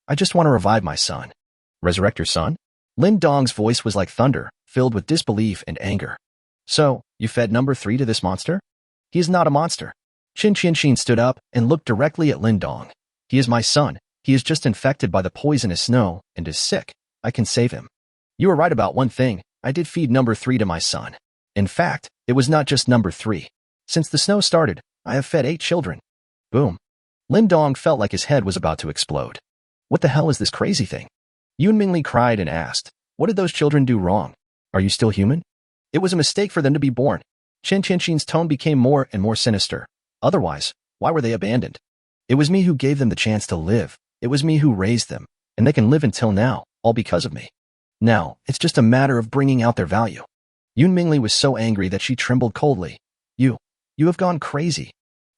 A: I just want to revive my son. Resurrect your son? Lin Dong's voice was like thunder, filled with disbelief and anger. So, you fed number 3 to this monster? He is not a monster. Qin Tianxin stood up and looked directly at Lin Dong. He is my son. He is just infected by the poisonous snow and is sick. I can save him. You were right about one thing. I did feed number 3 to my son. In fact, it was not just number 3. Since the snow started, I have fed 8 children. Boom. Lin Dong felt like his head was about to explode. What the hell is this crazy thing? Yun Mingli cried and asked, what did those children do wrong? Are you still human? It was a mistake for them to be born. Qin Tianxin's tone became more and more sinister. Otherwise, why were they abandoned? It was me who gave them the chance to live. It was me who raised them, and they can live until now, all because of me. Now, it's just a matter of bringing out their value. Yun Mingli was so angry that she trembled coldly. You have gone crazy.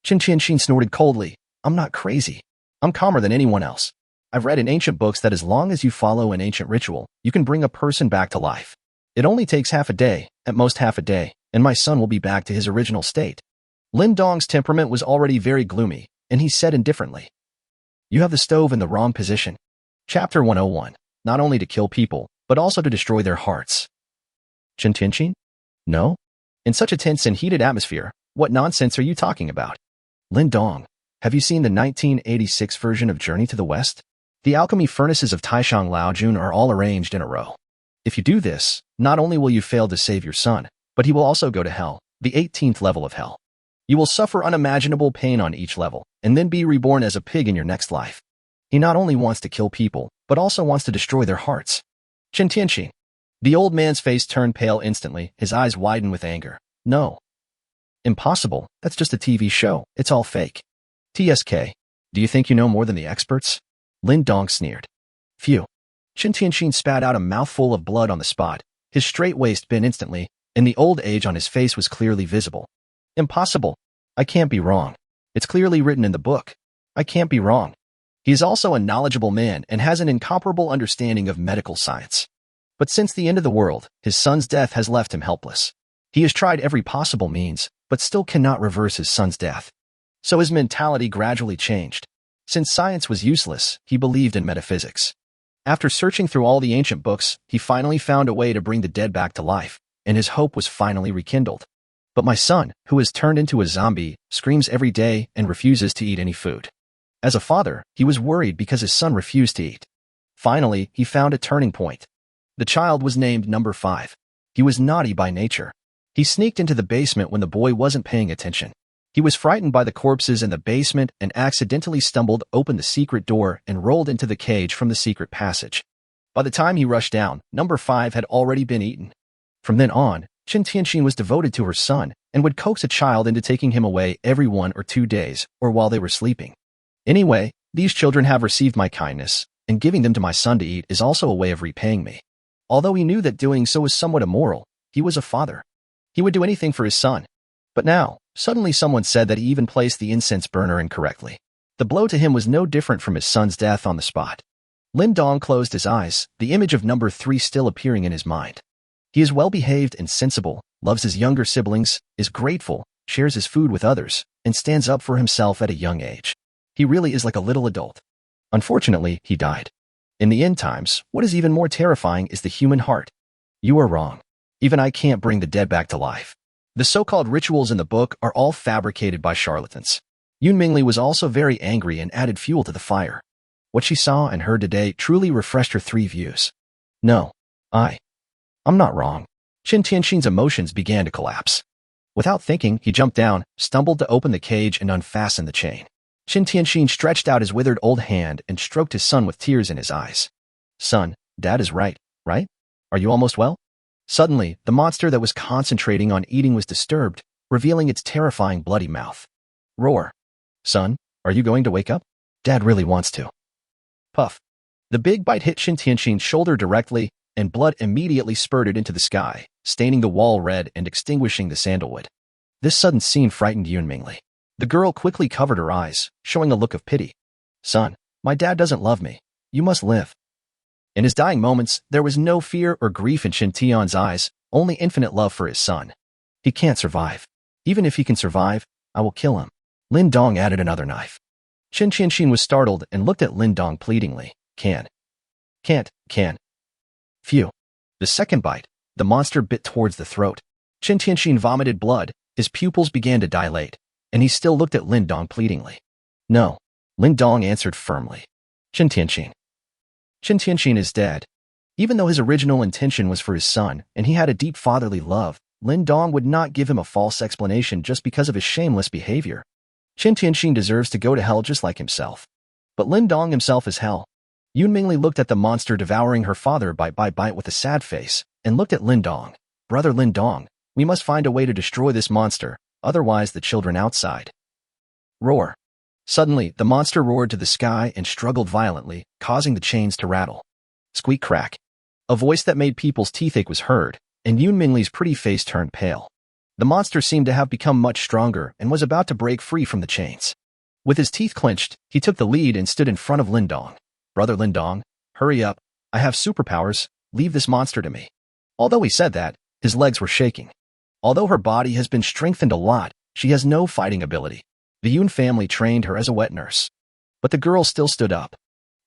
A: Qin Tianxin snorted coldly. I'm not crazy. I'm calmer than anyone else. I've read in ancient books that as long as you follow an ancient ritual, you can bring a person back to life. It only takes half a day, at most half a day, and my son will be back to his original state. Lin Dong's temperament was already very gloomy, and he said indifferently, you have the stove in the wrong position. Chapter 101. Not only to kill people, but also to destroy their hearts. Qin Tianxin? No? In such a tense and heated atmosphere, what nonsense are you talking about? Lin Dong, have you seen the 1986 version of Journey to the West? The alchemy furnaces of Taishang Laojun are all arranged in a row. If you do this, not only will you fail to save your son, but he will also go to hell, the 18th level of hell. You will suffer unimaginable pain on each level, and then be reborn as a pig in your next life. He not only wants to kill people, but also wants to destroy their hearts. Qin Tianxin. The old man's face turned pale instantly, his eyes widened with anger. No. Impossible, that's just a TV show, it's all fake. TSK. Do you think you know more than the experts? Lin Dong sneered. Phew. Qin Tianxin spat out a mouthful of blood on the spot. His straight waist bent instantly, and the old age on his face was clearly visible. Impossible. I can't be wrong. It's clearly written in the book. I can't be wrong. He is also a knowledgeable man and has an incomparable understanding of medical science. But since the end of the world, his son's death has left him helpless. He has tried every possible means, but still cannot reverse his son's death. So his mentality gradually changed. Since science was useless, he believed in metaphysics. After searching through all the ancient books, he finally found a way to bring the dead back to life, and his hope was finally rekindled. But my son, who has turned into a zombie, screams every day and refuses to eat any food. As a father, he was worried because his son refused to eat. Finally, he found a turning point. The child was named number 5. He was naughty by nature. He sneaked into the basement when the boy wasn't paying attention. He was frightened by the corpses in the basement and accidentally stumbled open the secret door and rolled into the cage from the secret passage. By the time he rushed down, number 5 had already been eaten. From then on, Qin Tianxin was devoted to her son and would coax a child into taking him away every 1 or 2 days or while they were sleeping. Anyway, these children have received my kindness, and giving them to my son to eat is also a way of repaying me. Although he knew that doing so was somewhat immoral, he was a father. He would do anything for his son. But now, suddenly someone said that he even placed the incense burner incorrectly. The blow to him was no different from his son's death on the spot. Lin Dong closed his eyes, the image of number 3 still appearing in his mind. He is well-behaved and sensible, loves his younger siblings, is grateful, shares his food with others, and stands up for himself at a young age. He really is like a little adult. Unfortunately, he died. In the end times, what is even more terrifying is the human heart. You are wrong. Even I can't bring the dead back to life. The so-called rituals in the book are all fabricated by charlatans. Yun Mingli was also very angry and added fuel to the fire. What she saw and heard today truly refreshed her 3 views. No, I'm not wrong. Qin Tianxin's emotions began to collapse. Without thinking, he jumped down, stumbled to open the cage and unfasten the chain. Qin Tianxin stretched out his withered old hand and stroked his son with tears in his eyes. Son, Dad is right? Are you almost well? Suddenly, the monster that was concentrating on eating was disturbed, revealing its terrifying bloody mouth. Roar. Son, are you going to wake up? Dad really wants to. Puff. The big bite hit Qin Tianxin's shoulder directly, and blood immediately spurted into the sky, staining the wall red and extinguishing the sandalwood. This sudden scene frightened Yun Mingli. The girl quickly covered her eyes, showing a look of pity. Son, my dad doesn't love me. You must live. In his dying moments, there was no fear or grief in Qin Tian's eyes, only infinite love for his son. He can't survive. Even if he can survive, I will kill him. Lin Dong added another knife. Qin Tianxin was startled and looked at Lin Dong pleadingly. Can't. Phew. The second bite, the monster bit towards the throat. Qin Tianxin vomited blood, his pupils began to dilate, and he still looked at Lin Dong pleadingly. No. Lin Dong answered firmly. Qin Tianxin is dead. Even though his original intention was for his son, and he had a deep fatherly love, Lin Dong would not give him a false explanation just because of his shameless behavior. Qin Tianxin deserves to go to hell just like himself. But Lin Dong himself is hell. Yun Mingli looked at the monster devouring her father bite by bite with a sad face, and looked at Lin Dong. Brother Lin Dong, we must find a way to destroy this monster, otherwise the children outside. Roar. Suddenly, the monster roared to the sky and struggled violently, causing the chains to rattle. Squeak crack. A voice that made people's teeth ache was heard, and Yun Mingli's pretty face turned pale. The monster seemed to have become much stronger and was about to break free from the chains. With his teeth clenched, he took the lead and stood in front of Lin Dong. Brother Lin Dong, hurry up. I have superpowers. Leave this monster to me. Although he said that, his legs were shaking. Although her body has been strengthened a lot, she has no fighting ability. The Yun family trained her as a wet nurse. But the girl still stood up.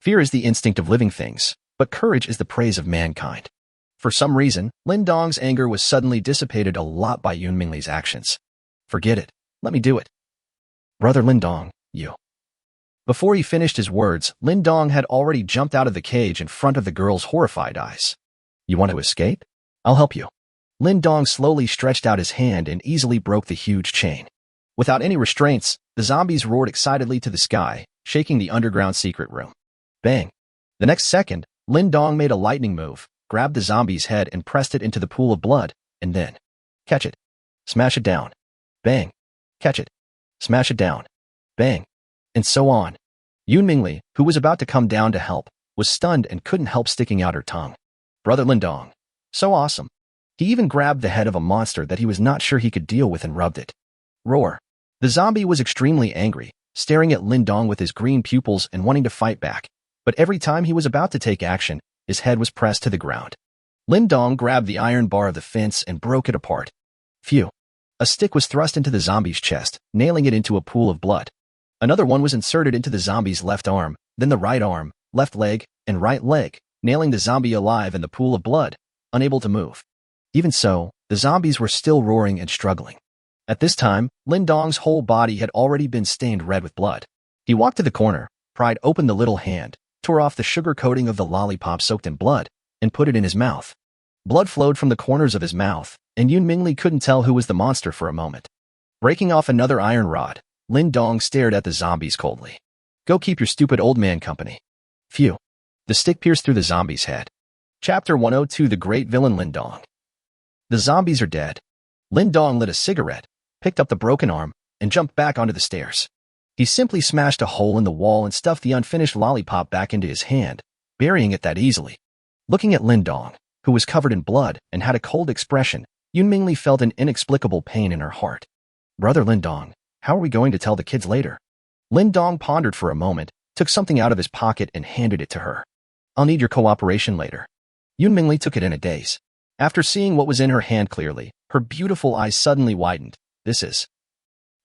A: Fear is the instinct of living things, but courage is the praise of mankind. For some reason, Lin Dong's anger was suddenly dissipated a lot by Yun Mingli's actions. Forget it. Let me do it. Brother Lin Dong, you. Before he finished his words, Lin Dong had already jumped out of the cage in front of the girl's horrified eyes. You want to escape? I'll help you. Lin Dong slowly stretched out his hand and easily broke the huge chain. Without any restraints, the zombies roared excitedly to the sky, shaking the underground secret room. Bang! The next second, Lin Dong made a lightning move, grabbed the zombie's head and pressed it into the pool of blood, and then, catch it. Smash it down. Bang. Catch it. Smash it down. Bang. And so on. Yun Mingli, who was about to come down to help, was stunned and couldn't help sticking out her tongue. Brother Lin Dong. So awesome. He even grabbed the head of a monster that he was not sure he could deal with and rubbed it. Roar. The zombie was extremely angry, staring at Lin Dong with his green pupils and wanting to fight back, but every time he was about to take action, his head was pressed to the ground. Lin Dong grabbed the iron bar of the fence and broke it apart. Phew. A stick was thrust into the zombie's chest, nailing it into a pool of blood. Another one was inserted into the zombie's left arm, then the right arm, left leg, and right leg, nailing the zombie alive in the pool of blood, unable to move. Even so, the zombies were still roaring and struggling. At this time, Lin Dong's whole body had already been stained red with blood. He walked to the corner, pried open the little hand, tore off the sugar coating of the lollipop soaked in blood, and put it in his mouth. Blood flowed from the corners of his mouth, and Yun Mingli couldn't tell who was the monster for a moment. Breaking off another iron rod, Lin Dong stared at the zombies coldly. Go keep your stupid old man company. Phew. The stick pierced through the zombie's head. Chapter 102 The Great Villain Lin Dong. The zombies are dead. Lin Dong lit a cigarette, picked up the broken arm, and jumped back onto the stairs. He simply smashed a hole in the wall and stuffed the unfinished lollipop back into his hand, burying it that easily. Looking at Lin Dong, who was covered in blood and had a cold expression, Yun Mingli felt an inexplicable pain in her heart. Brother Lin Dong, how are we going to tell the kids later? Lin Dong pondered for a moment, took something out of his pocket and handed it to her. I'll need your cooperation later. Yun Mingli took it in a daze. After seeing what was in her hand clearly, her beautiful eyes suddenly widened. This is...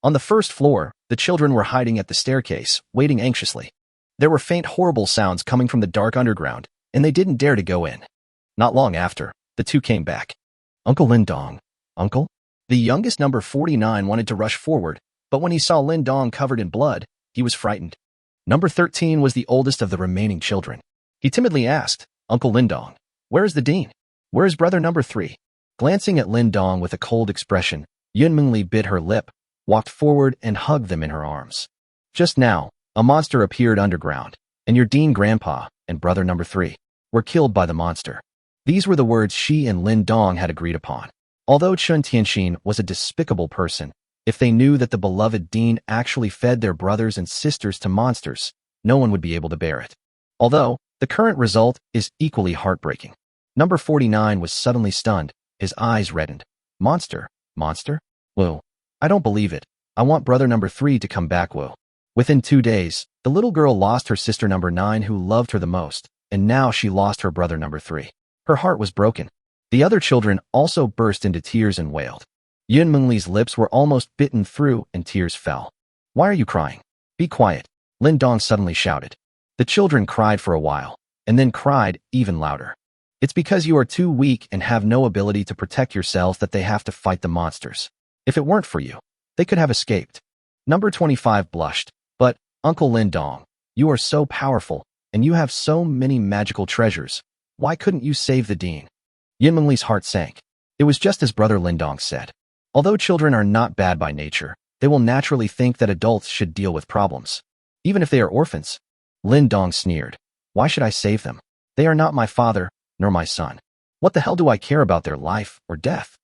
A: On the first floor, the children were hiding at the staircase, waiting anxiously. There were faint horrible sounds coming from the dark underground, and they didn't dare to go in. Not long after, the two came back. Uncle Lin Dong. Uncle? The youngest number 49 wanted to rush forward, but when he saw Lin Dong covered in blood, he was frightened. Number 13 was the oldest of the remaining children. He timidly asked, Uncle Lin Dong, where is the dean? Where is brother number 3? Glancing at Lin Dong with a cold expression, Yun Mingli bit her lip, walked forward and hugged them in her arms. Just now, a monster appeared underground, and your dean grandpa and brother number 3 were killed by the monster. These were the words she and Lin Dong had agreed upon. Although Chun Tianxin was a despicable person, if they knew that the beloved dean actually fed their brothers and sisters to monsters, no one would be able to bear it. Although, the current result is equally heartbreaking. Number 49 was suddenly stunned, his eyes reddened. Monster? Monster? Whoa. I don't believe it. I want brother number 3 to come back, whoa. Within 2 days, the little girl lost her sister number 9 who loved her the most, and now she lost her brother number 3. Her heart was broken. The other children also burst into tears and wailed. Yun Mingli's lips were almost bitten through and tears fell. Why are you crying? Be quiet, Lin Dong suddenly shouted. The children cried for a while, and then cried even louder. It's because you are too weak and have no ability to protect yourselves that they have to fight the monsters. If it weren't for you, they could have escaped. Number 25 blushed, but, Uncle Lin Dong, you are so powerful, and you have so many magical treasures. Why couldn't you save the dean? Yun Mingli's heart sank. It was just as brother Lin Dong said. Although children are not bad by nature, they will naturally think that adults should deal with problems, even if they are orphans. Lin Dong sneered. Why should I save them? They are not my father, nor my son. What the hell do I care about their life or death?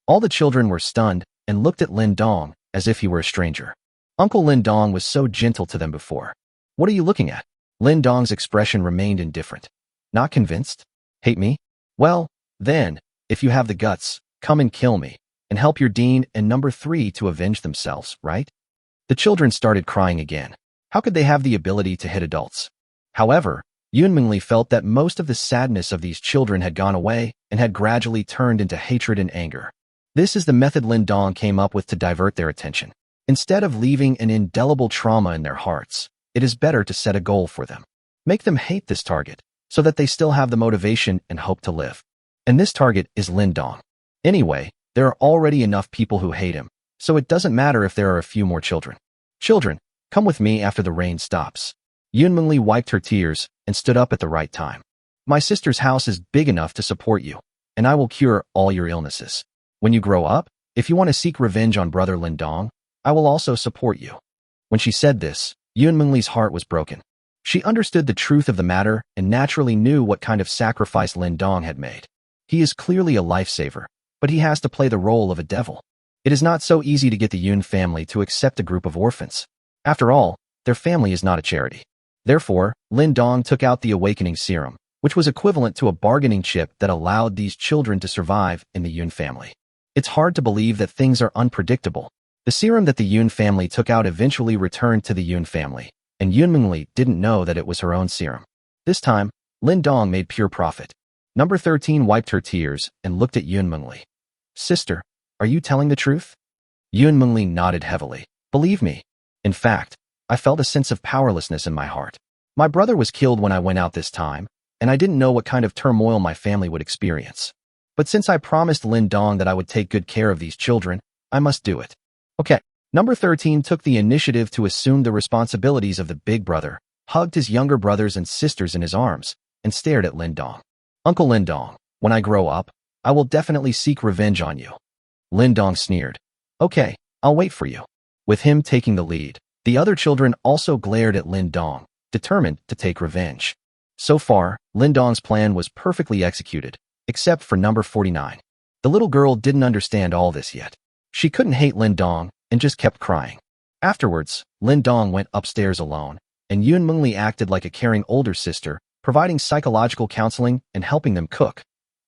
A: All the children were stunned and looked at Lin Dong as if he were a stranger. Uncle Lin Dong was so gentle to them before. What are you looking at? Lin Dong's expression remained indifferent. Not convinced? Hate me? Well, then, if you have the guts, come and kill me, and help your dean and number 3 to avenge themselves, right? The children started crying again. How could they have the ability to hit adults? However, Yun Mingli felt that most of the sadness of these children had gone away and had gradually turned into hatred and anger. This is the method Lin Dong came up with to divert their attention. Instead of leaving an indelible trauma in their hearts, it is better to set a goal for them. Make them hate this target, so that they still have the motivation and hope to live. And this target is Lin Dong. Anyway, there are already enough people who hate him, so it doesn't matter if there are a few more children. Children, come with me after the rain stops. Yun Mingli wiped her tears and stood up at the right time. My sister's house is big enough to support you, and I will cure all your illnesses. When you grow up, if you want to seek revenge on brother Lin Dong, I will also support you. When she said this, Yun Mingli's heart was broken. She understood the truth of the matter and naturally knew what kind of sacrifice Lin Dong had made. He is clearly a lifesaver, but he has to play the role of a devil. It is not so easy to get the Yun family to accept a group of orphans. After all, their family is not a charity. Therefore, Lin Dong took out the awakening serum, which was equivalent to a bargaining chip that allowed these children to survive in the Yun family. It's hard to believe that things are unpredictable. The serum that the Yun family took out eventually returned to the Yun family, and Yun Mingli didn't know that it was her own serum. This time, Lin Dong made pure profit. Number 13 wiped her tears and looked at Yun Mingli. Sister, are you telling the truth? Yun Mingli nodded heavily. Believe me. In fact, I felt a sense of powerlessness in my heart. My brother was killed when I went out this time, and I didn't know what kind of turmoil my family would experience. But since I promised Lin Dong that I would take good care of these children, I must do it. Okay. Number 13 took the initiative to assume the responsibilities of the big brother, hugged his younger brothers and sisters in his arms, and stared at Lin Dong. Uncle Lin Dong, when I grow up, I will definitely seek revenge on you. Lin Dong sneered. Okay, I'll wait for you. With him taking the lead, the other children also glared at Lin Dong, determined to take revenge. So far, Lindong's plan was perfectly executed, except for number 49. The little girl didn't understand all this yet. She couldn't hate Lindong and just kept crying. Afterwards, Lindong went upstairs alone, and Yun Mengli acted like a caring older sister, providing psychological counseling and helping them cook.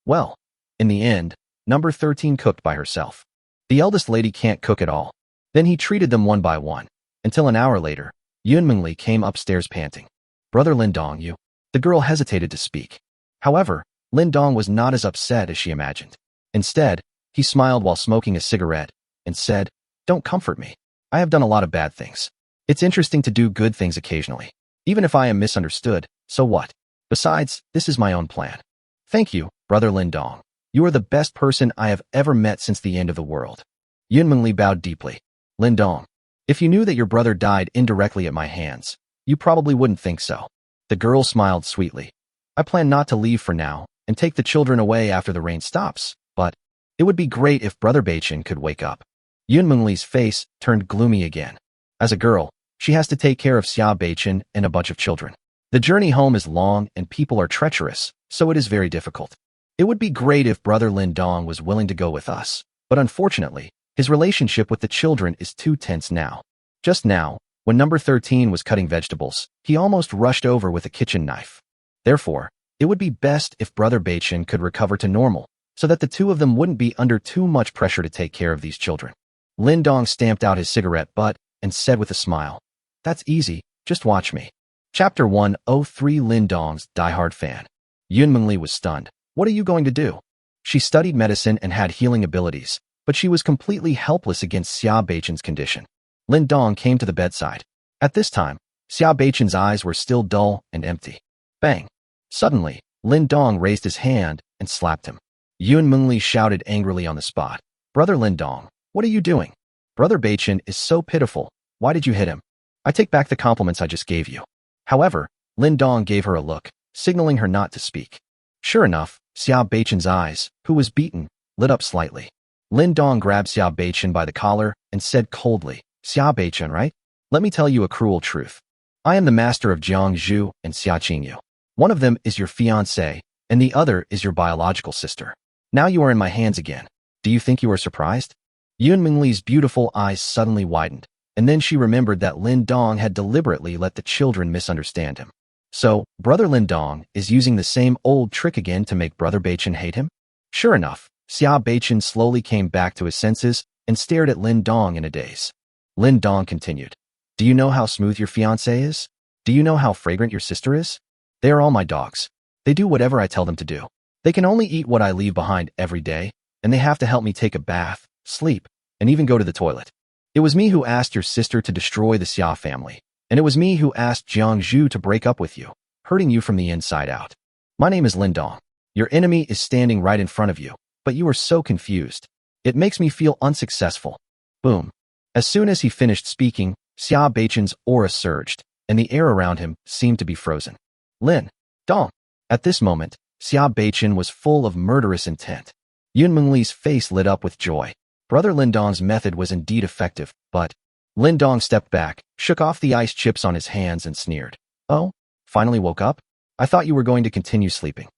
A: Well, in the end, number 13 cooked by herself. The eldest lady can't cook at all. Then he treated them one by one, until an hour later, Yun Mengli came upstairs panting. Brother Lindong, you. The girl hesitated to speak. However, Lindong was not as upset as she imagined. Instead, he smiled while smoking a cigarette and said, "Don't comfort me. I have done a lot of bad things. It's interesting to do good things occasionally. Even if I am misunderstood, so what? Besides, this is my own plan." "Thank you, Brother Lindong. You are the best person I have ever met since the end of the world." Yun Mengli bowed deeply. "Lindong, if you knew that your brother died indirectly at my hands, you probably wouldn't think so." The girl smiled sweetly. "I plan not to leave for now and take the children away after the rain stops, but it would be great if Brother Beichin could wake up." Yun Mengli's face turned gloomy again. As a girl, she has to take care of Xia Beichin and a bunch of children. The journey home is long and people are treacherous, so it is very difficult. It would be great if Brother Lindong was willing to go with us, but unfortunately, his relationship with the children is too tense now. Just now, when number 13 was cutting vegetables, he almost rushed over with a kitchen knife. Therefore, it would be best if Brother Beichin could recover to normal, so that the two of them wouldn't be under too much pressure to take care of these children. Lindong stamped out his cigarette butt and said with a smile, "That's easy, just watch me." Chapter 103 Lindong's diehard fan. Yun Mengli was stunned. What are you going to do? She studied medicine and had healing abilities, but she was completely helpless against Xia Beichin's condition. Lindong came to the bedside. At this time, Xia Beichin's eyes were still dull and empty. Bang! Suddenly, Lindong raised his hand and slapped him. Yun Mengli shouted angrily on the spot. "Brother Lindong, what are you doing? Brother Beichin is so pitiful. Why did you hit him? I take back the compliments I just gave you." However, Lindong gave her a look, signaling her not to speak. Sure enough, Xia Beichin's eyes, who was beaten, lit up slightly. Lindong grabbed Xia Beichin by the collar and said coldly, "Xia Beichin, right? Let me tell you a cruel truth. I am the master of Jiangzhu and Xiaqingyu. One of them is your fiancée, and the other is your biological sister. Now you are in my hands again. Do you think you are surprised?" Yun Mengli's beautiful eyes suddenly widened, and then she remembered that Lindong had deliberately let the children misunderstand him. So, Brother Lindong is using the same old trick again to make Brother Beichin hate him? Sure enough, Xia Beichin slowly came back to his senses and stared at Lindong in a daze. Lindong continued, "Do you know how smooth your fiancé is? Do you know how fragrant your sister is? They are all my dogs. They do whatever I tell them to do. They can only eat what I leave behind every day, and they have to help me take a bath, sleep, and even go to the toilet. It was me who asked your sister to destroy the Xia family, and it was me who asked Jiangzhu to break up with you, hurting you from the inside out. My name is Lindong. Your enemy is standing right in front of you, but you are so confused. It makes me feel unsuccessful." Boom. As soon as he finished speaking, Xia Beichin's aura surged, and the air around him seemed to be frozen. Lindong. At this moment, Xia Beichin was full of murderous intent. Yun Mengli's face lit up with joy. Brother Lindong's method was indeed effective, but Lindong stepped back, shook off the ice chips on his hands and sneered. "Oh, finally woke up? I thought you were going to continue sleeping.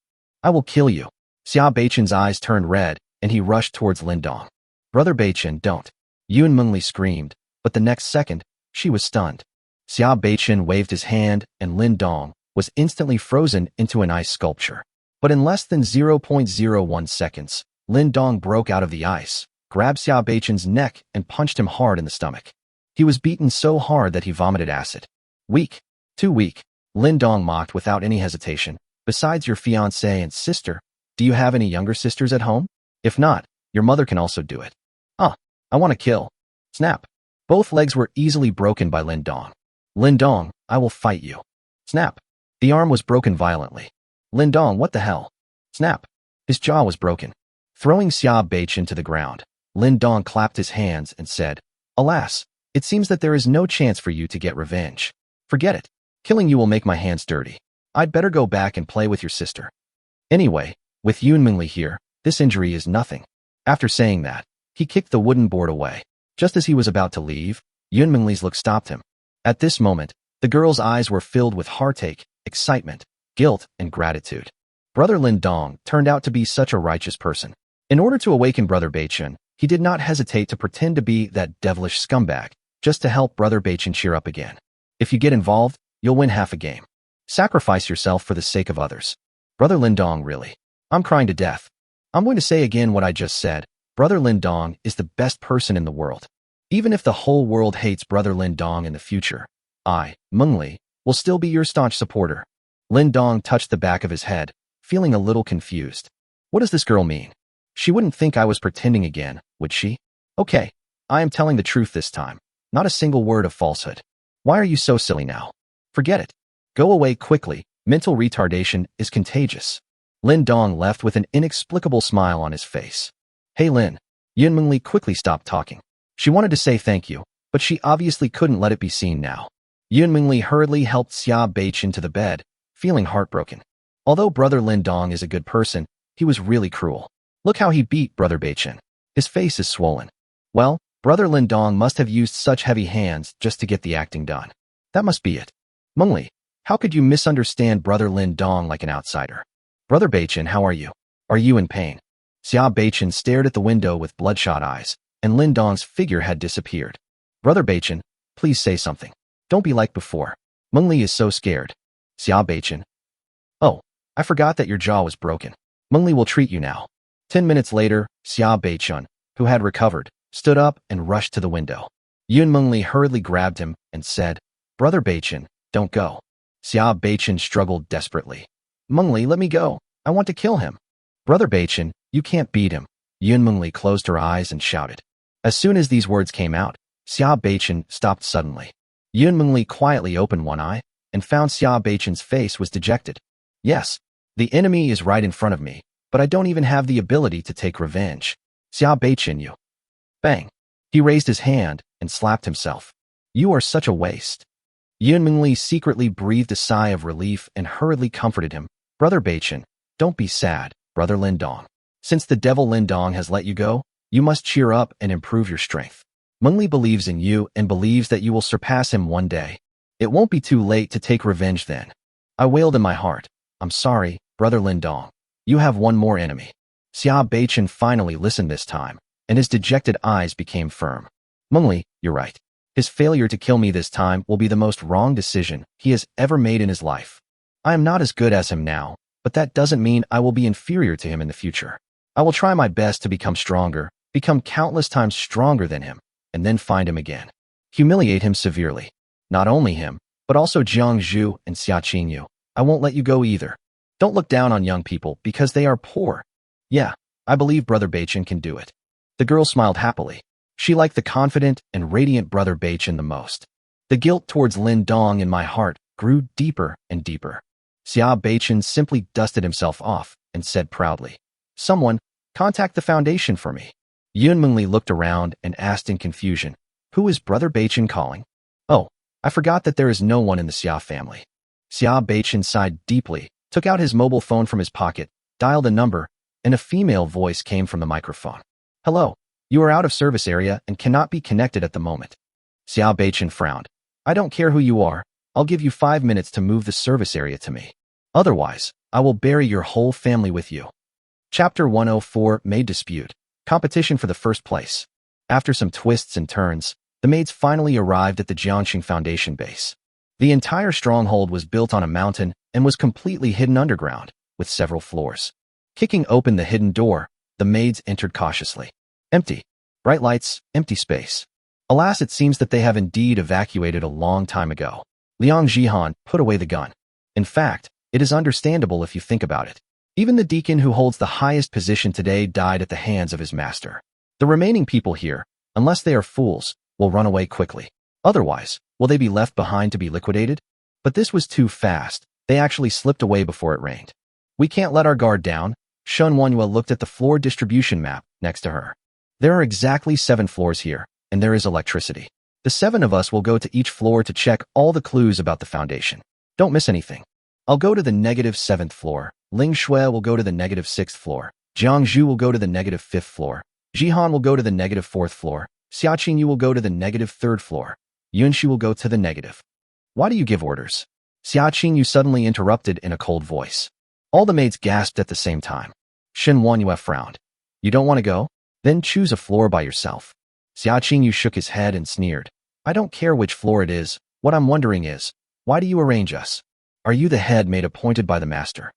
A: I will kill you." Xia Beichin's eyes turned red, and he rushed towards Lindong. "Brother Beichin, don't." Yun Mengli screamed, but the next second, she was stunned. Xia Beichin waved his hand, and Lindong was instantly frozen into an ice sculpture. But in less than 0.01 seconds, Lindong broke out of the ice, grabbed Xia Beichin's neck, and punched him hard in the stomach. He was beaten so hard that he vomited acid. "Weak. Too weak," Lindong mocked without any hesitation. "Besides your fiancée and sister, do you have any younger sisters at home? If not, your mother can also do it." I want to kill." Snap. Both legs were easily broken by Lindong. "Lindong, I will fight you." Snap. The arm was broken violently. "Lindong, what the hell?" Snap. His jaw was broken. Throwing Xia Beichin to the ground, Lindong clapped his hands and said, "Alas, it seems that there is no chance for you to get revenge. Forget it. Killing you will make my hands dirty. I'd better go back and play with your sister. Anyway, with Yun Mengli here, this injury is nothing." After saying that, he kicked the wooden board away. Just as he was about to leave, Yun Mengli's look stopped him. At this moment, the girl's eyes were filled with heartache, excitement, guilt, and gratitude. Brother Lin Dong turned out to be such a righteous person. In order to awaken Brother Beichen, he did not hesitate to pretend to be that devilish scumbag, just to help Brother Beichen cheer up again. If you get involved, you'll win half a game. Sacrifice yourself for the sake of others. Brother Lin Dong, really. I'm crying to death. I'm going to say again what I just said. Brother Lin Dong is the best person in the world. Even if the whole world hates Brother Lin Dong in the future, I, Meng Li, will still be your staunch supporter. Lin Dong touched the back of his head, feeling a little confused. What does this girl mean? She wouldn't think I was pretending again, would she? Okay, I am telling the truth this time. Not a single word of falsehood. Why are you so silly now? Forget it. Go away quickly. Mental retardation is contagious. Lin Dong left with an inexplicable smile on his face. Hey Lin. Yun Meng Li quickly stopped talking. She wanted to say thank you, but she obviously couldn't let it be seen now. Yun Meng Li hurriedly helped Xia Beichen to the bed, feeling heartbroken. Although Brother Lin Dong is a good person, he was really cruel. Look how he beat Brother Beichen. His face is swollen. Well, Brother Lin Dong must have used such heavy hands just to get the acting done. That must be it. Meng Li, how could you misunderstand Brother Lin Dong like an outsider? Brother Beichen, how are you? Are you in pain? Xia Beichen stared at the window with bloodshot eyes, and Lin Dong's figure had disappeared. Brother Beichen, please say something. Don't be like before. Meng Li is so scared. Xia Beichen. Oh, I forgot that your jaw was broken. Meng Li will treat you now. 10 minutes later, Xia Beichen, who had recovered, stood up and rushed to the window. Yun Meng Li hurriedly grabbed him and said, Brother Beichen, don't go. Xia Beichen struggled desperately. Meng Li, let me go. I want to kill him. Brother Beichen, you can't beat him. Yun Meng Li closed her eyes and shouted. As soon as these words came out, Xia Beichen stopped suddenly. Yun Meng Li quietly opened one eye and found Xia Beichen's face was dejected. Yes, the enemy is right in front of me, but I don't even have the ability to take revenge. Xia Beichen, you. Bang. He raised his hand and slapped himself. You are such a waste. Yun Meng Li secretly breathed a sigh of relief and hurriedly comforted him. Brother Beichen, don't be sad, Brother Lin Dong. Since the devil Lin Dong has let you go, you must cheer up and improve your strength. Meng Li believes in you and believes that you will surpass him one day. It won't be too late to take revenge then. I wailed in my heart. I'm sorry, Brother Lin Dong. You have one more enemy. Xia Beichen finally listened this time, and his dejected eyes became firm. Meng Li, you're right. His failure to kill me this time will be the most wrong decision he has ever made in his life. I am not as good as him now, but that doesn't mean I will be inferior to him in the future. I will try my best to become stronger, become countless times stronger than him, and then find him again. Humiliate him severely. Not only him, but also Jiang Zhu and Xia Qingyu. I won't let you go either. Don't look down on young people because they are poor. Yeah, I believe Brother Beichen can do it. The girl smiled happily. She liked the confident and radiant Brother Beichen the most. The guilt towards Lin Dong in my heart grew deeper and deeper. Xia Beichen simply dusted himself off and said proudly, Someone, contact the foundation for me. Yun Meng Li looked around and asked in confusion, Who is Brother Beichen calling? Oh, I forgot that there is no one in the Xia family. Xia Beichen sighed deeply, took out his mobile phone from his pocket, dialed a number, and a female voice came from the microphone. Hello, you are out of service area and cannot be connected at the moment. Xia Beichen frowned. I don't care who you are. I'll give you 5 minutes to move the service area to me. Otherwise, I will bury your whole family with you. Chapter 104, Maid Dispute. Competition for the first place. After some twists and turns, the maids finally arrived at the Jiangxing Foundation base. The entire stronghold was built on a mountain and was completely hidden underground, with several floors. Kicking open the hidden door, the maids entered cautiously. Empty. Bright lights, empty space. Alas, it seems that they have indeed evacuated a long time ago. Liang Jihan put away the gun. In fact, it is understandable if you think about it. Even the deacon who holds the highest position today died at the hands of his master. The remaining people here, unless they are fools, will run away quickly. Otherwise, will they be left behind to be liquidated? But this was too fast. They actually slipped away before it rained. We can't let our guard down. Shun Wanyua looked at the floor distribution map next to her. There are exactly 7 floors here, and there is electricity. The 7 of us will go to each floor to check all the clues about the foundation. Don't miss anything. I'll go to the -7th floor. Ling Shui will go to the -6th floor. Jiang Zhu will go to the -5th floor. Jihan will go to the -4th floor. Xia Qingyu will go to the -3rd floor. Yunxi will go to the negative. Why do you give orders? Xia Qingyu suddenly interrupted in a cold voice. All the maids gasped at the same time. Shen Wanyue frowned. You don't want to go? Then choose a floor by yourself. Xia Qingyu shook his head and sneered. I don't care which floor it is. What I'm wondering is, why do you arrange us? Are you the head maid appointed by the master?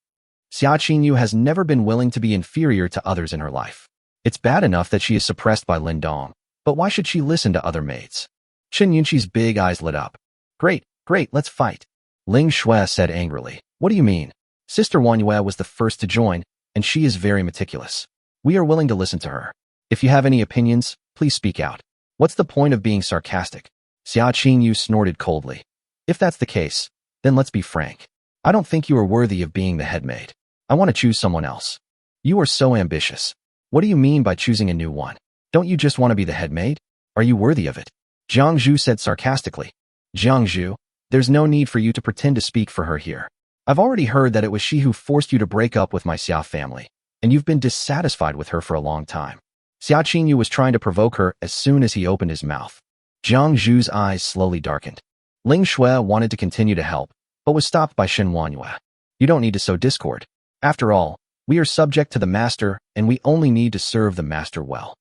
A: Xia Qingyu has never been willing to be inferior to others in her life. It's bad enough that she is suppressed by Lin Dong, but why should she listen to other maids? Chen Yunqi's big eyes lit up. Great, let's fight. Ling Shui said angrily. What do you mean? Sister Wanyue was the first to join, and she is very meticulous. We are willing to listen to her. If you have any opinions, please speak out. What's the point of being sarcastic? Xia Qingyu snorted coldly. If that's the case, then let's be frank. I don't think you are worthy of being the head maid. I want to choose someone else. You are so ambitious. What do you mean by choosing a new one? Don't you just want to be the head maid? Are you worthy of it? Jiang Zhu said sarcastically. Jiang Zhu, there's no need for you to pretend to speak for her here. I've already heard that it was she who forced you to break up with my Xia family, and you've been dissatisfied with her for a long time. Xia Qingyu was trying to provoke her as soon as he opened his mouth. Jiang Zhu's eyes slowly darkened. Ling Shui wanted to continue to help, but was stopped by Shen Wanyue. You don't need to sow discord. After all, we are subject to the master, and we only need to serve the master well.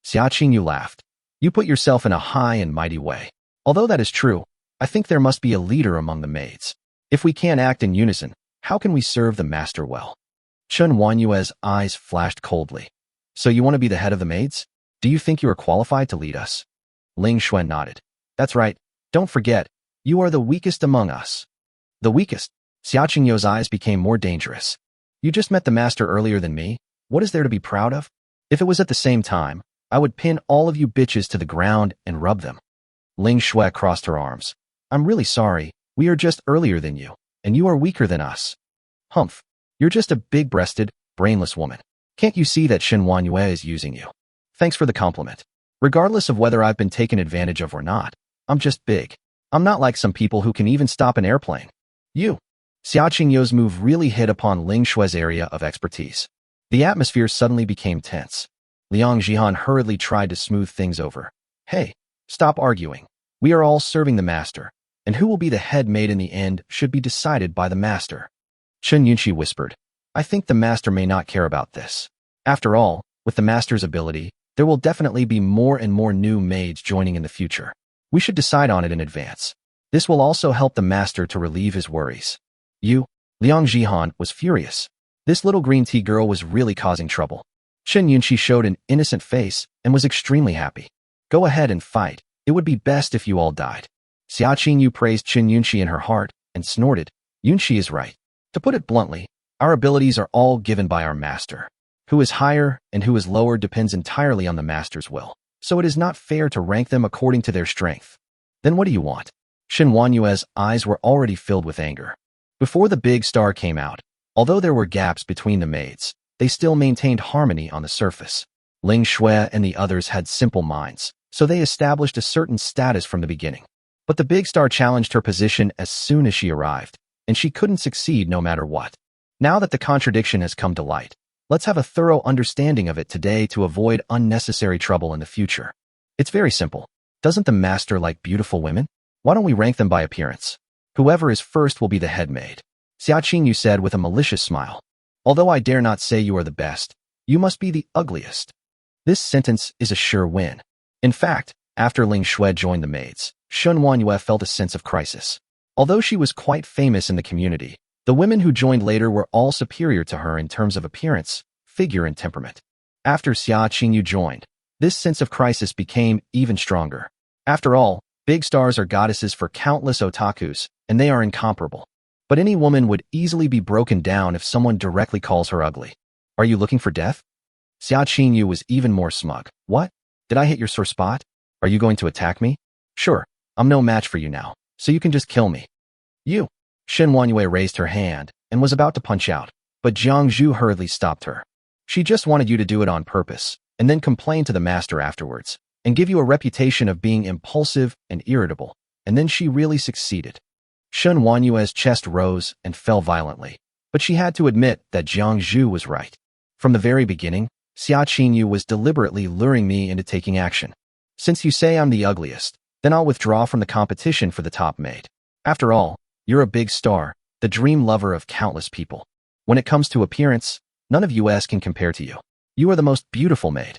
A: Xia Qingyu laughed. You put yourself in a high and mighty way. Although that is true, I think there must be a leader among the maids. If we can't act in unison, how can we serve the master well? Chen Wanyue's eyes flashed coldly. So you want to be the head of the maids? Do you think you are qualified to lead us? Ling Shui nodded. That's right. Don't forget, you are the weakest among us. The weakest? Xia Qingyu's eyes became more dangerous. You just met the master earlier than me. What is there to be proud of? If it was at the same time, I would pin all of you bitches to the ground and rub them. Ling Shui crossed her arms. I'm really sorry. We are just earlier than you, and you are weaker than us. Humph. You're just a big-breasted, brainless woman. Can't you see that Shen Wanyue is using you? Thanks for the compliment. Regardless of whether I've been taken advantage of or not, I'm just big. I'm not like some people who can even stop an airplane. You. Xia Qingyu's move really hit upon Ling Shui's area of expertise. The atmosphere suddenly became tense. Liang Jihan hurriedly tried to smooth things over. Hey, stop arguing. We are all serving the master, and who will be the head maid in the end should be decided by the master. Chen Yunqi whispered. I think the master may not care about this. After all, with the master's ability, there will definitely be more and more new maids joining in the future. We should decide on it in advance. This will also help the master to relieve his worries. You, Liang Jihan, was furious. This little green tea girl was really causing trouble. Chen Yunqi showed an innocent face and was extremely happy. Go ahead and fight. It would be best if you all died. Xia Qingyu praised Chen Yunqi in her heart and snorted. Yunqi is right. To put it bluntly, our abilities are all given by our master. Who is higher and who is lower depends entirely on the master's will, so it is not fair to rank them according to their strength. Then what do you want? Shen Wanyue's eyes were already filled with anger. Before the big star came out, although there were gaps between the maids, they still maintained harmony on the surface. Ling Shui and the others had simple minds, so they established a certain status from the beginning. But the big star challenged her position as soon as she arrived, and she couldn't succeed no matter what. Now that the contradiction has come to light, let's have a thorough understanding of it today to avoid unnecessary trouble in the future. It's very simple. Doesn't the master like beautiful women? Why don't we rank them by appearance? Whoever is first will be the head maid. Xia Qingyu said with a malicious smile. Although I dare not say you are the best, you must be the ugliest. This sentence is a sure win. In fact, after Ling Shui joined the maids, Shen Wanyue felt a sense of crisis. Although she was quite famous in the community, the women who joined later were all superior to her in terms of appearance, figure, and temperament. After Xia Qingyu joined, this sense of crisis became even stronger. After all, big stars are goddesses for countless otakus, and they are incomparable. But any woman would easily be broken down if someone directly calls her ugly. Are you looking for death? Xia Qingyu was even more smug. What? Did I hit your sore spot? Are you going to attack me? Sure, I'm no match for you now, so you can just kill me. You. Shen Wanyue raised her hand and was about to punch out, but Jiang Zhu hurriedly stopped her. She just wanted you to do it on purpose, and then complain to the master afterwards, and give you a reputation of being impulsive and irritable, and then she really succeeded. Shen Wanyue's chest rose and fell violently, but she had to admit that Jiang Zhu was right. From the very beginning, Xia Qingyu was deliberately luring me into taking action. Since you say I'm the ugliest, then I'll withdraw from the competition for the top maid. After all, You're a big star, the dream lover of countless people. When it comes to appearance, none of us can compare to you. You are the most beautiful maid.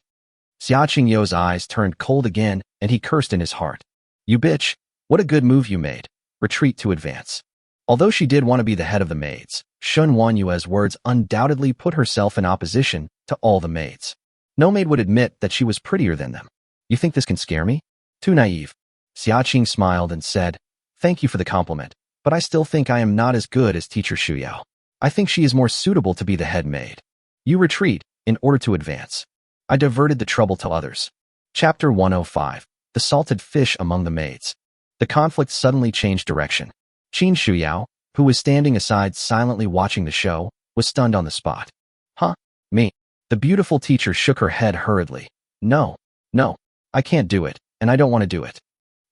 A: Xia Qingyo's eyes turned cold again, and he cursed in his heart. You bitch, what a good move you made. Retreat to advance. Although she did want to be the head of the maids, Shun Wanyue's words undoubtedly put herself in opposition to all the maids. No maid would admit that she was prettier than them. You think this can scare me? Too naive. Xia Qing smiled and said, thank you for the compliment, but I still think I am not as good as teacher Shuyao. I think she is more suitable to be the head maid. You retreat in order to advance. I diverted the trouble to others. Chapter 105. The Salted Fish Among the Maids. The conflict suddenly changed direction. Qin Shuyao, who was standing aside silently watching the show, was stunned on the spot. Huh? Me? The beautiful teacher shook her head hurriedly. No, I can't do it, and I don't want to do it.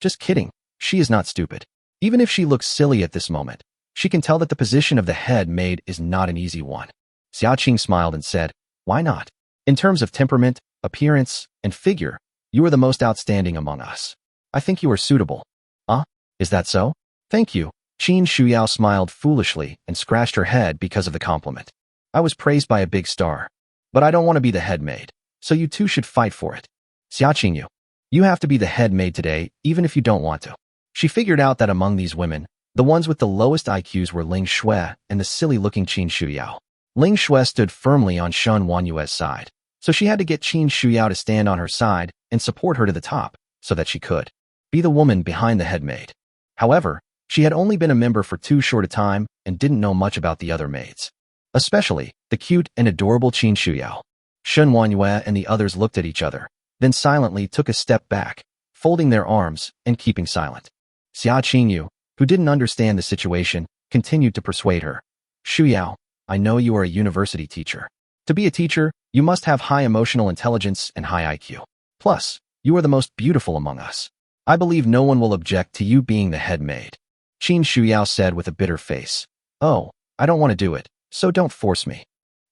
A: Just kidding, she is not stupid. Even if she looks silly at this moment, she can tell that the position of the head maid is not an easy one. Xia Qing smiled and said, why not? In terms of temperament, appearance, and figure, you are the most outstanding among us. I think you are suitable. Is that so? Thank you. Qin Shuyao smiled foolishly and scratched her head because of the compliment. I was praised by a big star. But I don't want to be the head maid, so you two should fight for it. Xia Qingyu, you have to be the head maid today, even if you don't want to. She figured out that among these women, the ones with the lowest IQs were Ling Shui and the silly-looking Qin Shuyao. Ling Shui stood firmly on Shun Wanyue's side, so she had to get Qin Shuyao to stand on her side and support her to the top, so that she could be the woman behind the head maid. However, she had only been a member for too short a time and didn't know much about the other maids. Especially, the cute and adorable Qin Shuyao. Shun Wanyue and the others looked at each other, then silently took a step back, folding their arms and keeping silent. Xia Qingyu, who didn't understand the situation, continued to persuade her. Shuyao, I know you are a university teacher. To be a teacher, you must have high emotional intelligence and high IQ. Plus, you are the most beautiful among us. I believe no one will object to you being the head maid. Qin Shuyao said with a bitter face. Oh, I don't want to do it, so don't force me.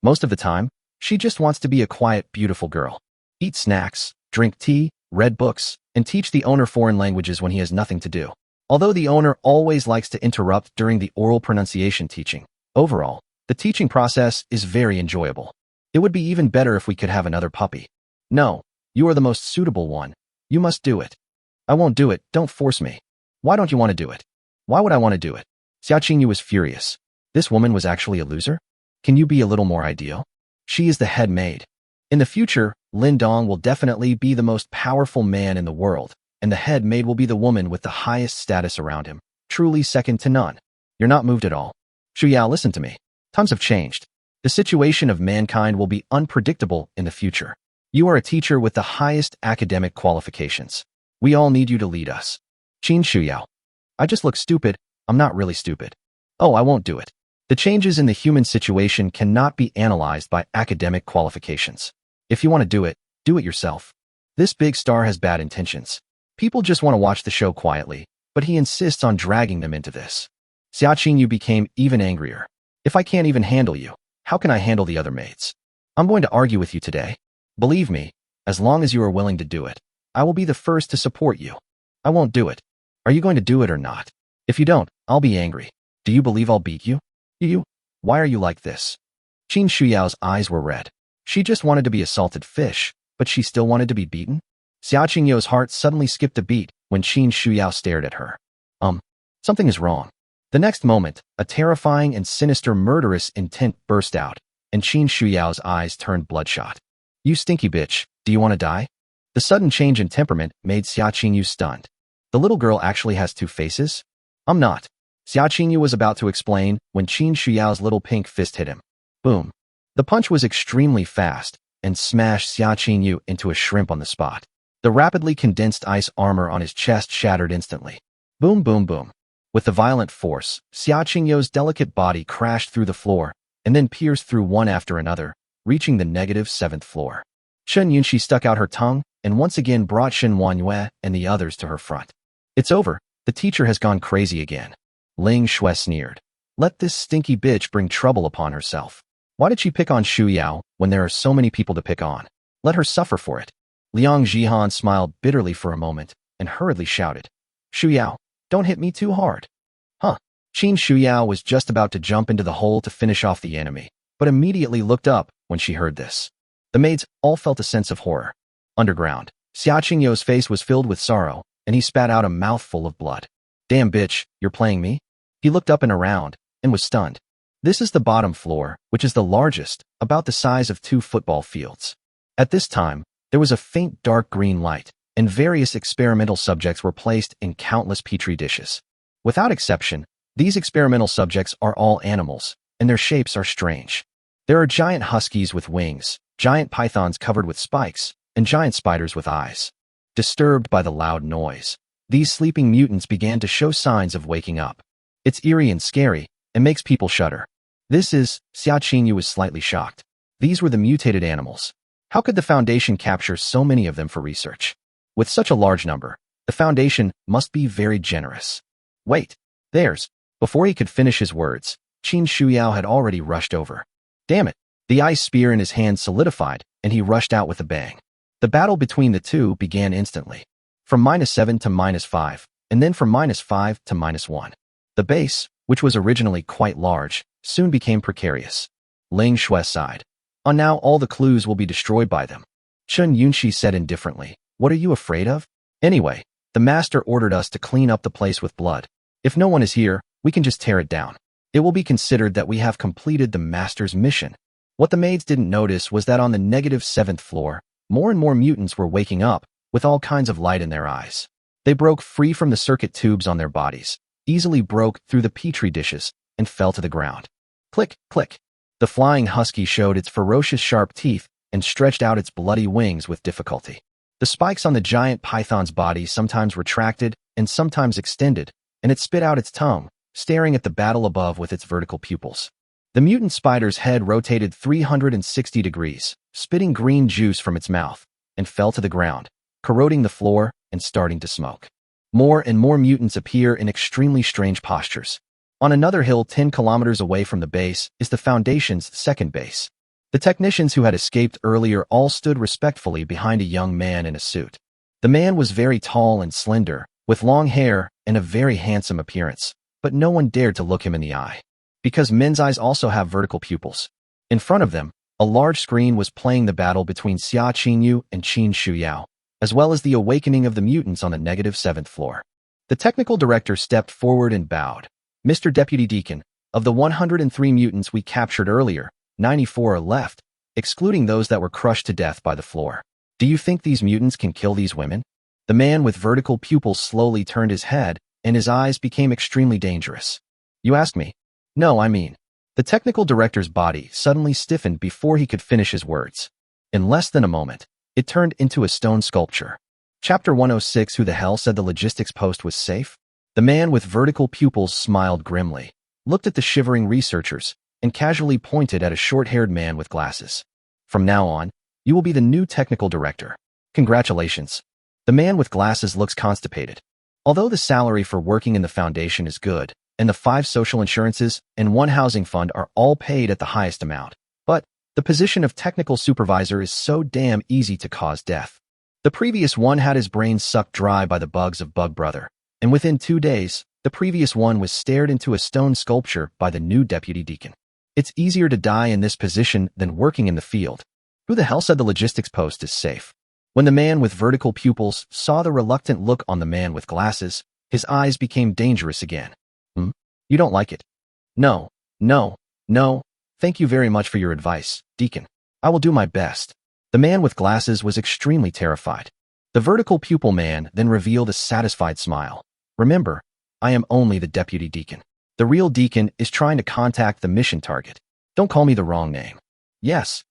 A: Most of the time, she just wants to be a quiet, beautiful girl. Eat snacks, drink tea, read books, and teach the owner foreign languages when he has nothing to do. Although the owner always likes to interrupt during the oral pronunciation teaching, overall, the teaching process is very enjoyable. It would be even better if we could have another puppy. No, you are the most suitable one. You must do it. I won't do it, don't force me. Why don't you want to do it? Why would I want to do it? Xia Qingyu was furious. This woman was actually a loser? Can you be a little more ideal? She is the head maid. In the future, Lin Dong will definitely be the most powerful man in the world, and the head maid will be the woman with the highest status around him, truly second to none. You're not moved at all. Shuyao, listen to me. Times have changed. The situation of mankind will be unpredictable in the future. You are a teacher with the highest academic qualifications. We all need you to lead us. Qin Shuyao. I just look stupid. I'm not really stupid. Oh, I won't do it. The changes in the human situation cannot be analyzed by academic qualifications. If you want to do it yourself. This big star has bad intentions. People just want to watch the show quietly, but he insists on dragging them into this. Xia Qingyu became even angrier. If I can't even handle you, how can I handle the other maids? I'm going to argue with you today. Believe me, as long as you are willing to do it, I will be the first to support you. I won't do it. Are you going to do it or not? If you don't, I'll be angry. Do you believe I'll beat you? You? Why are you like this? Qin Shuyao's eyes were red. She just wanted to be a salted fish, but she still wanted to be beaten? Xia Qingyo's heart suddenly skipped a beat when Qin Shuyao stared at her. Something is wrong. The next moment, a terrifying and sinister murderous intent burst out, and Qin Shuyao's eyes turned bloodshot. You stinky bitch, do you want to die? The sudden change in temperament made Xia Qingyu stunned. The little girl actually has two faces? I'm not. Xia Qingyu was about to explain when Qin Shuyao's little pink fist hit him. Boom. The punch was extremely fast and smashed Xia Qingyu into a shrimp on the spot. The rapidly condensed ice armor on his chest shattered instantly. Boom, boom, boom. With the violent force, Xia Qingyu's delicate body crashed through the floor and then pierced through one after another, reaching the -7th floor. Chen Yunxi stuck out her tongue and once again brought Shen Wanyue and the others to her front. It's over. The teacher has gone crazy again. Ling Shui sneered. Let this stinky bitch bring trouble upon herself. Why did she pick on Shu Yao when there are so many people to pick on? Let her suffer for it. Liang Jihan smiled bitterly for a moment and hurriedly shouted. Shu Yao, don't hit me too hard. Huh. Qin Shuyao was just about to jump into the hole to finish off the enemy, but immediately looked up when she heard this. The maids all felt a sense of horror. Underground, Xia Qingyo's face was filled with sorrow, and he spat out a mouthful of blood. Damn bitch, you're playing me? He looked up and around, and was stunned. This is the bottom floor, which is the largest, about the size of 2 football fields. At this time, there was a faint dark green light, and various experimental subjects were placed in countless petri dishes. Without exception, these experimental subjects are all animals, and their shapes are strange. There are giant huskies with wings, giant pythons covered with spikes, and giant spiders with eyes. Disturbed by the loud noise, these sleeping mutants began to show signs of waking up. It's eerie and scary, and makes people shudder. Xia Qingyu was slightly shocked. These were the mutated animals. How could the Foundation capture so many of them for research? With such a large number, the Foundation must be very generous. Wait, there's... Before he could finish his words, Qin Shuyao had already rushed over. Damn it! The ice spear in his hand solidified, and he rushed out with a bang. The battle between the two began instantly. From -7 to -5, and then from -5 to -1. The base, which was originally quite large, soon became precarious. Ling Shui sighed. Now all the clues will be destroyed by them. Chun Yunxi said indifferently, what are you afraid of? Anyway, the master ordered us to clean up the place with blood. If no one is here, we can just tear it down. It will be considered that we have completed the master's mission. What the maids didn't notice was that on the -7th floor, more and more mutants were waking up, with all kinds of light in their eyes. They broke free from the circuit tubes on their bodies, easily broke through the petri dishes, and fell to the ground. Click, click. The flying husky showed its ferocious sharp teeth and stretched out its bloody wings with difficulty. The spikes on the giant python's body sometimes retracted and sometimes extended, and it spit out its tongue, staring at the battle above with its vertical pupils. The mutant spider's head rotated 360 degrees, spitting green juice from its mouth, and fell to the ground, corroding the floor and starting to smoke. More and more mutants appear in extremely strange postures. On another hill 10 kilometers away from the base is the Foundation's second base. The technicians who had escaped earlier all stood respectfully behind a young man in a suit. The man was very tall and slender, with long hair and a very handsome appearance, but no one dared to look him in the eye. Because men's eyes also have vertical pupils. In front of them, a large screen was playing the battle between Xia Qingyu and Qin Shuyao, as well as the awakening of the mutants on the -7th floor. The technical director stepped forward and bowed. Mr. Deputy Deacon, of the 103 mutants we captured earlier, 94 are left, excluding those that were crushed to death by the floor. Do you think these mutants can kill these women? The man with vertical pupils slowly turned his head, and his eyes became extremely dangerous. You ask me? No, I mean. The technical director's body suddenly stiffened before he could finish his words. In less than a moment, it turned into a stone sculpture. Chapter 106. Who the hell said the logistics post was safe? The man with vertical pupils smiled grimly, looked at the shivering researchers, and casually pointed at a short-haired man with glasses. From now on, you will be the new technical director. Congratulations. The man with glasses looks constipated. Although the salary for working in the Foundation is good, and the 5 social insurances and 1 housing fund are all paid at the highest amount, but the position of technical supervisor is so damn easy to cause death. The previous one had his brain sucked dry by the bugs of Bug Brother, and within 2 days, the previous one was stared into a stone sculpture by the new deputy deacon. It's easier to die in this position than working in the field. Who the hell said the logistics post is safe? When the man with vertical pupils saw the reluctant look on the man with glasses, his eyes became dangerous again. You don't like it? No, no, no. Thank you very much for your advice, Deacon. I will do my best. The man with glasses was extremely terrified. The vertical pupil man then revealed a satisfied smile. Remember, I am only the deputy deacon. The real deacon is trying to contact the mission target. Don't call me the wrong name. Yes.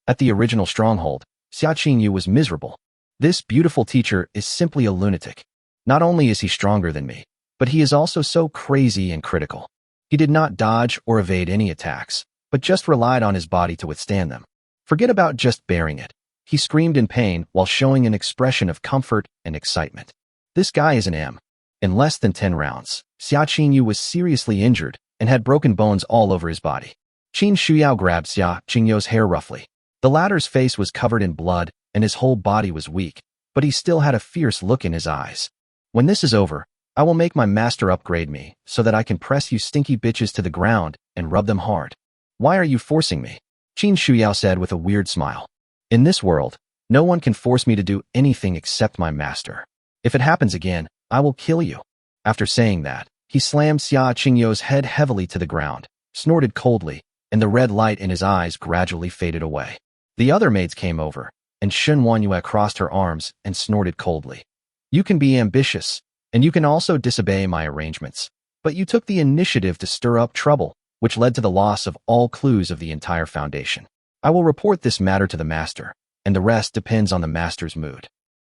A: At the original stronghold, Xia Qingyu was miserable. This beautiful teacher is simply a lunatic. Not only is he stronger than me, but he is also so crazy and critical. He did not dodge or evade any attacks, but just relied on his body to withstand them. Forget about just bearing it. He screamed in pain while showing an expression of comfort and excitement. This guy is an M. In less than 10 rounds, Xia Qingyu was seriously injured and had broken bones all over his body. Qin Shuyao grabbed Xia Qingyu's hair roughly. The latter's face was covered in blood and his whole body was weak, but he still had a fierce look in his eyes. When this is over, I will make my master upgrade me so that I can press you stinky bitches to the ground and rub them hard. Why are you forcing me? Qin Shuyao said with a weird smile. In this world, no one can force me to do anything except my master. If it happens again, I will kill you. After saying that, he slammed Xia Qingyu's head heavily to the ground, snorted coldly, and the red light in his eyes gradually faded away. The other maids came over, and Shen Wanyue crossed her arms and snorted coldly. You can be ambitious, and you can also disobey my arrangements, but you took the initiative to stir up trouble, which led to the loss of all clues of the entire foundation. I will report this matter to the master, and the rest depends on the master's mood.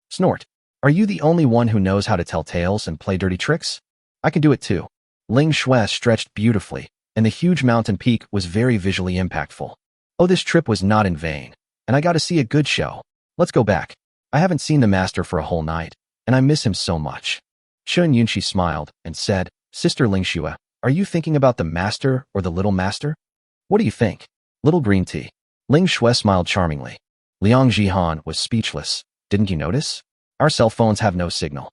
A: Snort. Are you the only one who knows how to tell tales and play dirty tricks? I can do it too. Ling Shui stretched beautifully, and the huge mountain peak was very visually impactful. Oh, this trip was not in vain, and I got to see a good show. Let's go back. I haven't seen the master for a whole night, and I miss him so much. Shun Yunxi smiled and said, Sister Ling Shui, are you thinking about the master or the little master? What do you think? Little green tea. Ling Shui smiled charmingly. Liang Jihan was speechless. Didn't you notice? Our cell phones have no signal.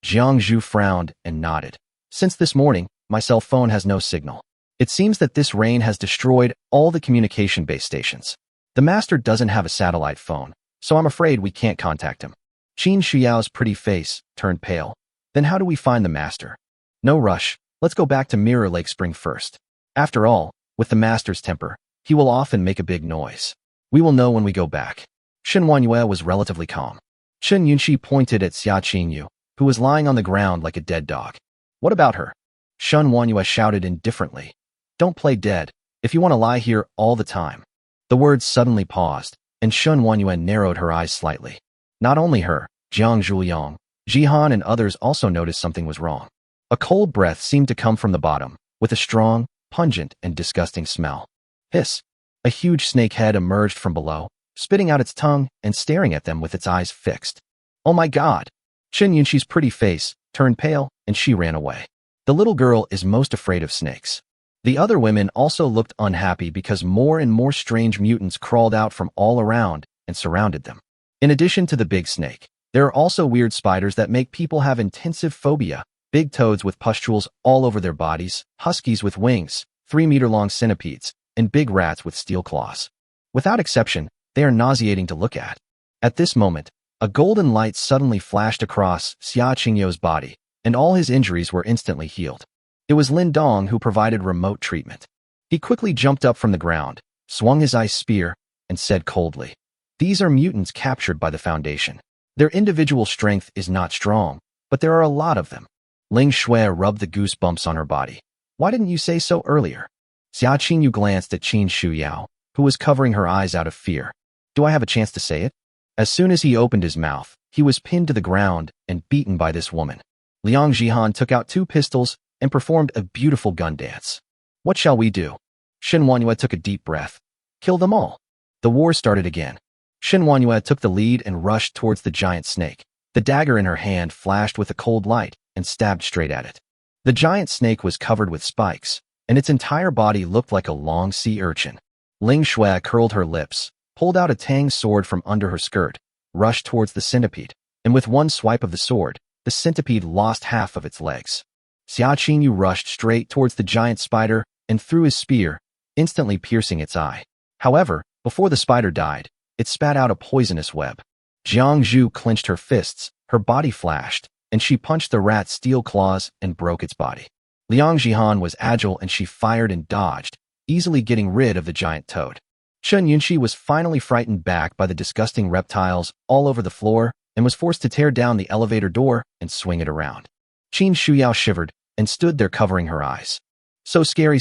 A: Jiang Zhu frowned and nodded. Since this morning, my cell phone has no signal. It seems that this rain has destroyed all the communication base stations. The master doesn't have a satellite phone, so I'm afraid we can't contact him. Qin Shuyao's pretty face turned pale. Then how do we find the master? No rush. Let's go back to Mirror Lake Spring first. After all, with the master's temper, he will often make a big noise. We will know when we go back. Shen Wanyue was relatively calm. Chen Yunxi pointed at Xia Qingyu, who was lying on the ground like a dead dog. What about her? Shen Wanyue shouted indifferently. Don't play dead, if you want to lie here all the time. The words suddenly paused, and Shen Wanyue narrowed her eyes slightly. Not only her, Jiang Zhuliang, Jihan and others also noticed something was wrong. A cold breath seemed to come from the bottom, with a strong, pungent, and disgusting smell. Hiss! A huge snake head emerged from below, spitting out its tongue and staring at them with its eyes fixed. Oh my God! Chen Yunxi's pretty face turned pale, and she ran away. The little girl is most afraid of snakes. The other women also looked unhappy because more and more strange mutants crawled out from all around and surrounded them. In addition to the big snake, there are also weird spiders that make people have intensive phobia, big toads with pustules all over their bodies, huskies with wings, 3-meter-long centipedes, and big rats with steel claws. Without exception, they are nauseating to look at. At this moment, a golden light suddenly flashed across Xia Qingyu's body, and all his injuries were instantly healed. It was Lin Dong who provided remote treatment. He quickly jumped up from the ground, swung his ice spear, and said coldly, These are mutants captured by the Foundation. Their individual strength is not strong, but there are a lot of them. Ling Shui rubbed the goosebumps on her body. Why didn't you say so earlier? Xia Qingyu glanced at Qin Shuyao, who was covering her eyes out of fear. Do I have a chance to say it? As soon as he opened his mouth, he was pinned to the ground and beaten by this woman. Liang Jihan took out 2 pistols and performed a beautiful gun dance. What shall we do? Shen Wanyue took a deep breath. Kill them all. The war started again. Shen Wanyue took the lead and rushed towards the giant snake. The dagger in her hand flashed with a cold light and stabbed straight at it. The giant snake was covered with spikes, and its entire body looked like a long sea urchin. Ling Shui curled her lips, pulled out a tang sword from under her skirt, rushed towards the centipede, and with one swipe of the sword, the centipede lost half of its legs. Xia Qingyu rushed straight towards the giant spider and threw his spear, instantly piercing its eye. However, before the spider died, it spat out a poisonous web. Jiang Zhu clenched her fists, her body flashed, and she punched the rat's steel claws and broke its body. Liang Jihan was agile and she fired and dodged, easily getting rid of the giant toad. Chen Yunxi was finally frightened back by the disgusting reptiles all over the floor and was forced to tear down the elevator door and swing it around. Qin Shuyao shivered and stood there covering her eyes. So scary,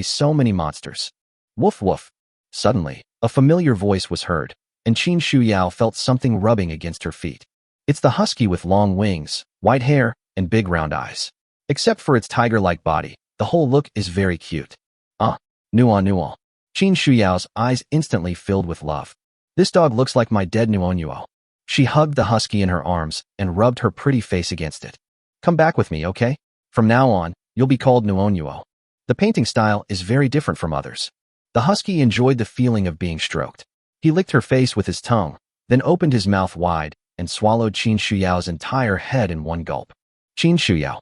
A: so many monsters. Woof woof. Suddenly, a familiar voice was heard, and Qin Shuyao felt something rubbing against her feet. It's the husky with long wings, white hair, and big round eyes. Except for its tiger-like body, the whole look is very cute. Nuo. Qin Shuyao's eyes instantly filled with love. This dog looks like my dead Nuo. She hugged the husky in her arms and rubbed her pretty face against it. Come back with me, okay? From now on, you'll be called Nuo. The painting style is very different from others. The husky enjoyed the feeling of being stroked. He licked her face with his tongue, then opened his mouth wide and swallowed Qin Shuyao's entire head in one gulp. Qin Shuyao,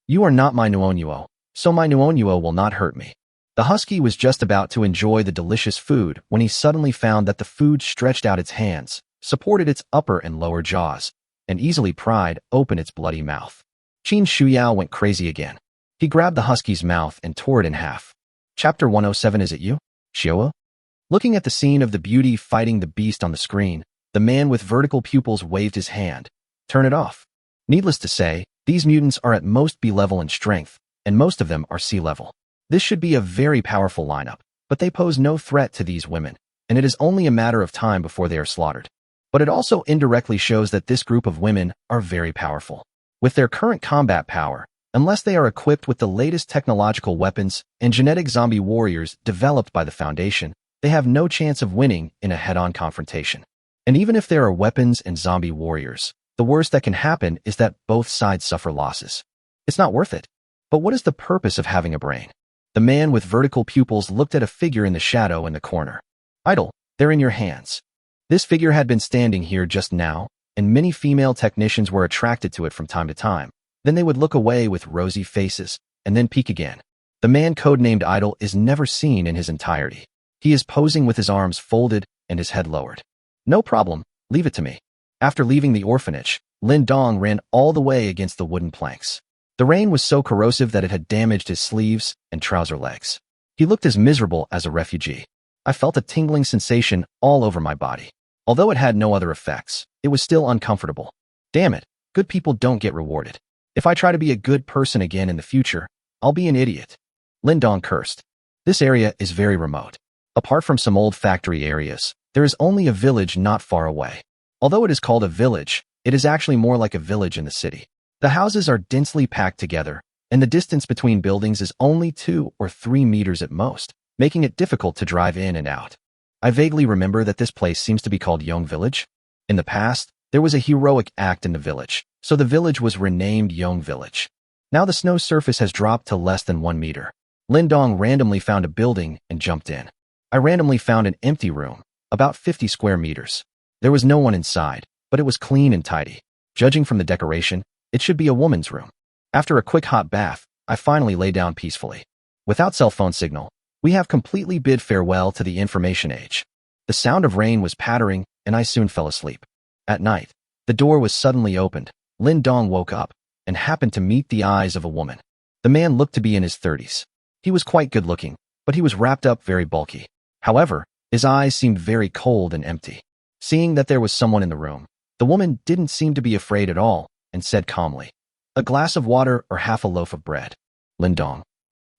A: You are not my nuonuo, so my nuonuo will not hurt me. The husky was just about to enjoy the delicious food when he suddenly found that the food stretched out its hands, supported its upper and lower jaws, and easily pried open its bloody mouth. Qin Shuyao went crazy again. He grabbed the husky's mouth and tore it in half. Chapter 107. Is it you, Shioa? Looking at the scene of the beauty fighting the beast on the screen, the man with vertical pupils waved his hand. Turn it off. Needless to say, these mutants are at most B level in strength, and most of them are C level. This should be a very powerful lineup, but they pose no threat to these women, and it is only a matter of time before they are slaughtered. But it also indirectly shows that this group of women are very powerful. With their current combat power, unless they are equipped with the latest technological weapons and genetic zombie warriors developed by the Foundation, they have no chance of winning in a head-on confrontation. And even if there are weapons and zombie warriors, the worst that can happen is that both sides suffer losses. It's not worth it. But what is the purpose of having a brain? The man with vertical pupils looked at a figure in the shadow in the corner. Idol, they're in your hands. This figure had been standing here just now, and many female technicians were attracted to it from time to time. Then they would look away with rosy faces, and then peek again. The man codenamed Idol is never seen in his entirety. He is posing with his arms folded and his head lowered. No problem, leave it to me. After leaving the orphanage, Lin Dong ran all the way against the wooden planks. The rain was so corrosive that it had damaged his sleeves and trouser legs. He looked as miserable as a refugee. I felt a tingling sensation all over my body. Although it had no other effects, it was still uncomfortable. Damn it, good people don't get rewarded. If I try to be a good person again in the future, I'll be an idiot. Lin Dong cursed. This area is very remote. Apart from some old factory areas, there is only a village not far away. Although it is called a village, it is actually more like a village in the city. The houses are densely packed together, and the distance between buildings is only 2 or 3 meters at most, making it difficult to drive in and out. I vaguely remember that this place seems to be called Yong Village. In the past, there was a heroic act in the village, so the village was renamed Yong Village. Now the snow surface has dropped to less than 1 meter. Lin Dong randomly found a building and jumped in. I randomly found an empty room, about 50 square meters. There was no one inside, but it was clean and tidy. Judging from the decoration, it should be a woman's room. After a quick hot bath, I finally lay down peacefully. Without cell phone signal, we have completely bid farewell to the information age. The sound of rain was pattering, and I soon fell asleep. At night, the door was suddenly opened. Lin Dong woke up and happened to meet the eyes of a woman. The man looked to be in his 30s. He was quite good looking, but he was wrapped up very bulky. However, his eyes seemed very cold and empty. Seeing that there was someone in the room, the woman didn't seem to be afraid at all and said calmly, "A glass of water or half a loaf of bread." Lin Dong.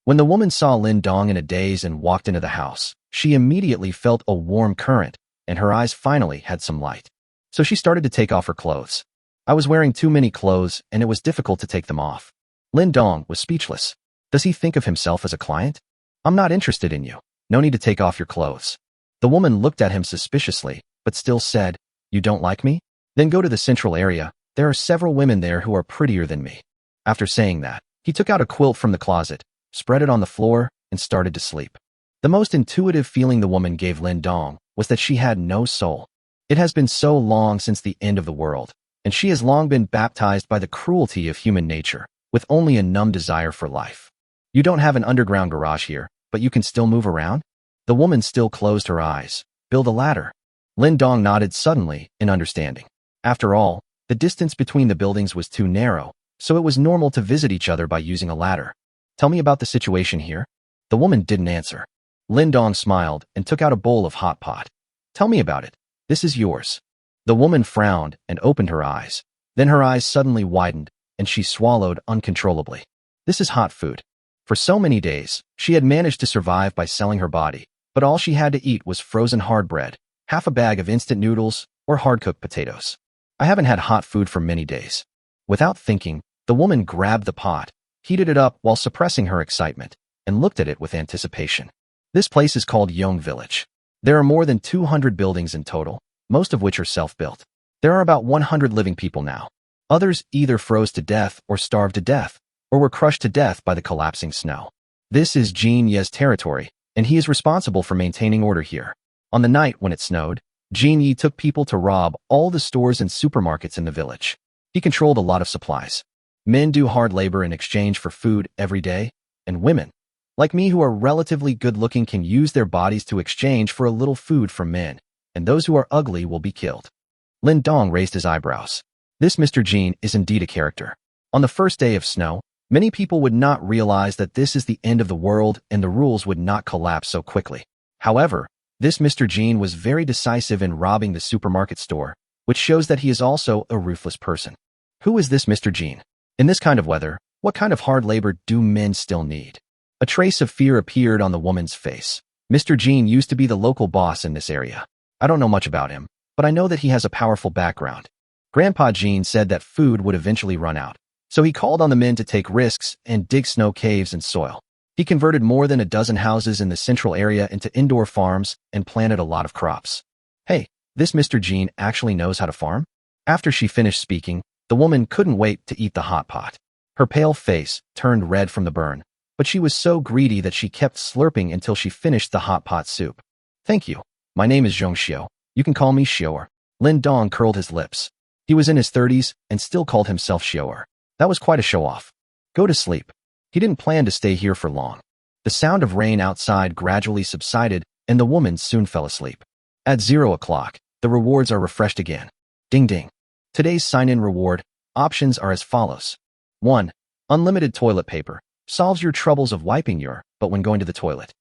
A: When the woman saw Lin Dong in a daze and walked into the house, she immediately felt a warm current, and her eyes finally had some light. So she started to take off her clothes. I was wearing too many clothes, and it was difficult to take them off. Lin Dong was speechless. Does he think of himself as a client? I'm not interested in you. No need to take off your clothes. The woman looked at him suspiciously, but still said, "You don't like me? Then go to the central area. There are several women there who are prettier than me." After saying that, he took out a quilt from the closet, spread it on the floor, and started to sleep. The most intuitive feeling the woman gave Lin Dong was that she had no soul. It has been so long since the end of the world, and she has long been baptized by the cruelty of human nature, with only a numb desire for life. You don't have an underground garage here, but you can still move around? The woman still closed her eyes. Build a ladder. Lin Dong nodded suddenly in understanding. After all, the distance between the buildings was too narrow, so it was normal to visit each other by using a ladder. Tell me about the situation here. The woman didn't answer. Lin Dong smiled and took out a bowl of hot pot. Tell me about it. This is yours. The woman frowned and opened her eyes. Then her eyes suddenly widened, and she swallowed uncontrollably. This is hot food. For so many days, she had managed to survive by selling her body, but all she had to eat was frozen hard bread, half a bag of instant noodles, or hard-cooked potatoes. I haven't had hot food for many days. Without thinking, the woman grabbed the pot, heated it up while suppressing her excitement, and looked at it with anticipation. This place is called Yong Village. There are more than 200 buildings in total, most of which are self-built. There are about 100 living people now. Others either froze to death or starved to death, or were crushed to death by the collapsing snow. This is Jin Ye's territory, and he is responsible for maintaining order here. On the night when it snowed, Jin Yi took people to rob all the stores and supermarkets in the village. He controlled a lot of supplies. Men do hard labor in exchange for food every day, and women, like me who are relatively good-looking, can use their bodies to exchange for a little food from men, and those who are ugly will be killed. Lin Dong raised his eyebrows. This Mr. Jean is indeed a character. On the first day of snow, many people would not realize that this is the end of the world and the rules would not collapse so quickly. However, this Mr. Jean was very decisive in robbing the supermarket store, which shows that he is also a ruthless person. Who is this Mr. Jean? In this kind of weather, what kind of hard labor do men still need? A trace of fear appeared on the woman's face. Mr. Jean used to be the local boss in this area. I don't know much about him, but I know that he has a powerful background. Grandpa Jean said that food would eventually run out, so he called on the men to take risks and dig snow caves and soil. He converted more than a dozen houses in the central area into indoor farms and planted a lot of crops. Hey, this Mr. Jean actually knows how to farm? After she finished speaking, the woman couldn't wait to eat the hot pot. Her pale face turned red from the burn, but she was so greedy that she kept slurping until she finished the hot pot soup. Thank you. My name is Zhong Xiu. You can call me Xiuer. Lin Dong curled his lips. He was in his 30s and still called himself Xiuer. That was quite a show-off. Go to sleep. He didn't plan to stay here for long. The sound of rain outside gradually subsided and the woman soon fell asleep. At 0 o'clock, the rewards are refreshed again. Ding ding. Today's sign-in reward options are as follows. 1. Unlimited toilet paper. Solves your troubles of wiping but when going to the toilet.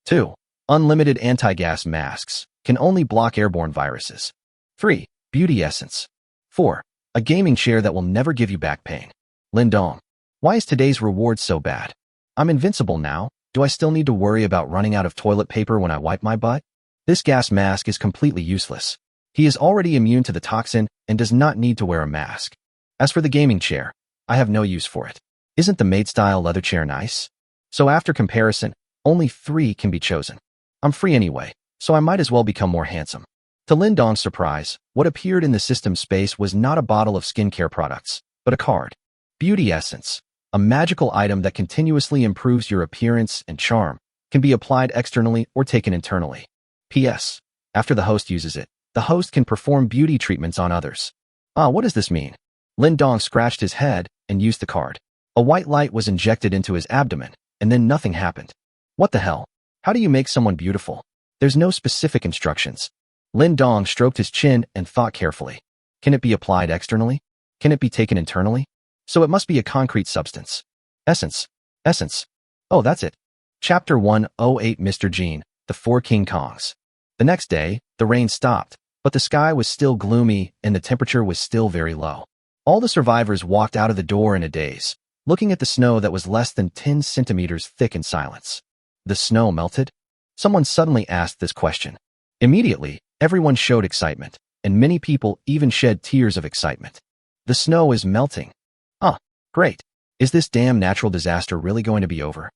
A: 2. Unlimited anti-gas masks. Can only block airborne viruses. 3. Beauty essence. 4. A gaming chair that will never give you back pain. Lin Dong. Why is today's reward so bad? I'm invincible now. Do I still need to worry about running out of toilet paper when I wipe my butt? This gas mask is completely useless. He is already immune to the toxin and does not need to wear a mask. As for the gaming chair, I have no use for it. Isn't the Maid-style leather chair nice? So after comparison, only 3 can be chosen. I'm free anyway, so I might as well become more handsome. To Lin Dong's surprise, what appeared in the system space was not a bottle of skincare products, but a card. Beauty essence, a magical item that continuously improves your appearance and charm, can be applied externally or taken internally. P.S. After the host uses it, the host can perform beauty treatments on others. What does this mean? Lin Dong scratched his head and used the card. A white light was injected into his abdomen, and then nothing happened. What the hell? How do you make someone beautiful? There's no specific instructions. Lin Dong stroked his chin and thought carefully. Can it be applied externally? Can it be taken internally? So it must be a concrete substance. Essence. Essence. Oh, that's it. Chapter 108 Mr. Jean, the 4 King Kongs. The next day, the rain stopped, but the sky was still gloomy and the temperature was still very low. All the survivors walked out of the door in a daze, looking at the snow that was less than 10 centimeters thick in silence. The snow melted? Someone suddenly asked this question. Immediately, everyone showed excitement, and many people even shed tears of excitement. The snow is melting. Great. Is this damn natural disaster really going to be over?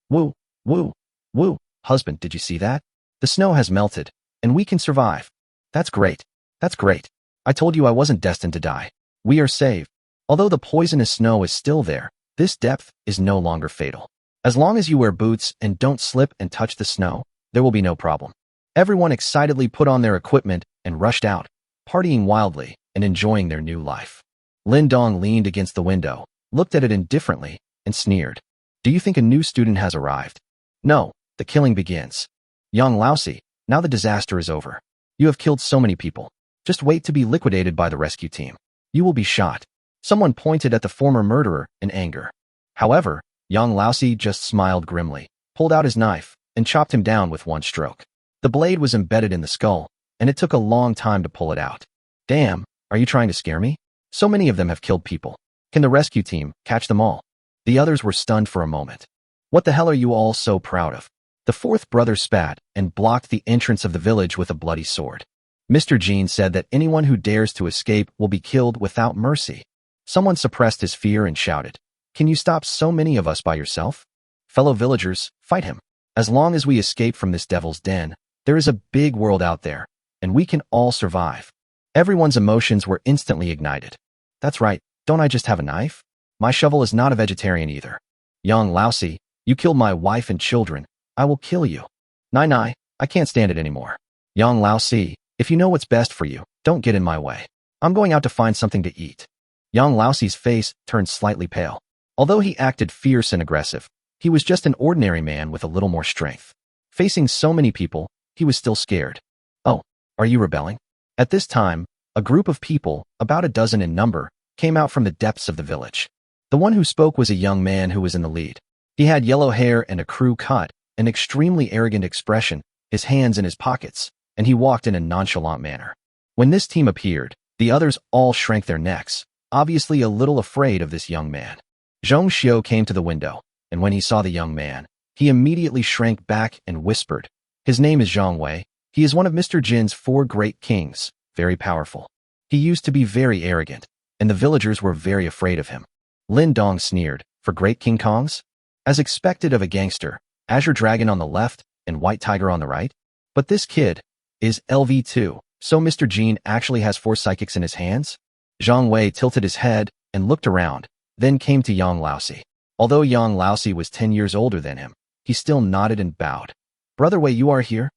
A: Woo, woo, woo. Husband, did you see that? The snow has melted, and we can survive. That's great. That's great. I told you I wasn't destined to die. We are saved. Although the poisonous snow is still there, this depth is no longer fatal. As long as you wear boots and don't slip and touch the snow, there will be no problem. Everyone excitedly put on their equipment and rushed out, partying wildly and enjoying their new life. Lin Dong leaned against the window, looked at it indifferently, and sneered. Do you think a new student has arrived? No, the killing begins. Young Lousy, now the disaster is over. You have killed so many people. Just wait to be liquidated by the rescue team. You will be shot. Someone pointed at the former murderer in anger. However, young Lousy just smiled grimly, pulled out his knife, and chopped him down with one stroke. The blade was embedded in the skull, and it took a long time to pull it out. Damn, are you trying to scare me? So many of them have killed people. Can the rescue team catch them all? The others were stunned for a moment. What the hell are you all so proud of? The 4th brother spat and blocked the entrance of the village with a bloody sword. Mr. Jean said that anyone who dares to escape will be killed without mercy. Someone suppressed his fear and shouted, Can you stop so many of us by yourself? Fellow villagers, fight him. As long as we escape from this devil's den, there is a big world out there, and we can all survive. Everyone's emotions were instantly ignited. That's right, don't I just have a knife? My shovel is not a vegetarian either. Young Lousy, you killed my wife and children. I will kill you. Nai, I can't stand it anymore. Young Lousy, if you know what's best for you, don't get in my way. I'm going out to find something to eat. Yang Laoxi's face turned slightly pale. Although he acted fierce and aggressive, he was just an ordinary man with a little more strength. Facing so many people, he was still scared. Oh, are you rebelling? At this time, a group of people, about a dozen in number, came out from the depths of the village. The one who spoke was a young man who was in the lead. He had yellow hair and a crew cut, an extremely arrogant expression, his hands in his pockets, and he walked in a nonchalant manner. When this team appeared, the others all shrank their necks, obviously a little afraid of this young man. Zhong Xiu came to the window, and when he saw the young man, he immediately shrank back and whispered, "His name is Zhang Wei. He is one of Mr. Jin's 4 great kings, very powerful. He used to be very arrogant, and the villagers were very afraid of him." Lin Dong sneered, "For great King Kongs?" As expected of a gangster, Azure Dragon on the left and White Tiger on the right. But this kid is LV2, so Mr. Jin actually has 4 psychics in his hands? Zhang Wei tilted his head and looked around, then came to Yang Laoxi. Although Yang Laoxi was 10 years older than him, he still nodded and bowed. "Brother Wei, you are here?"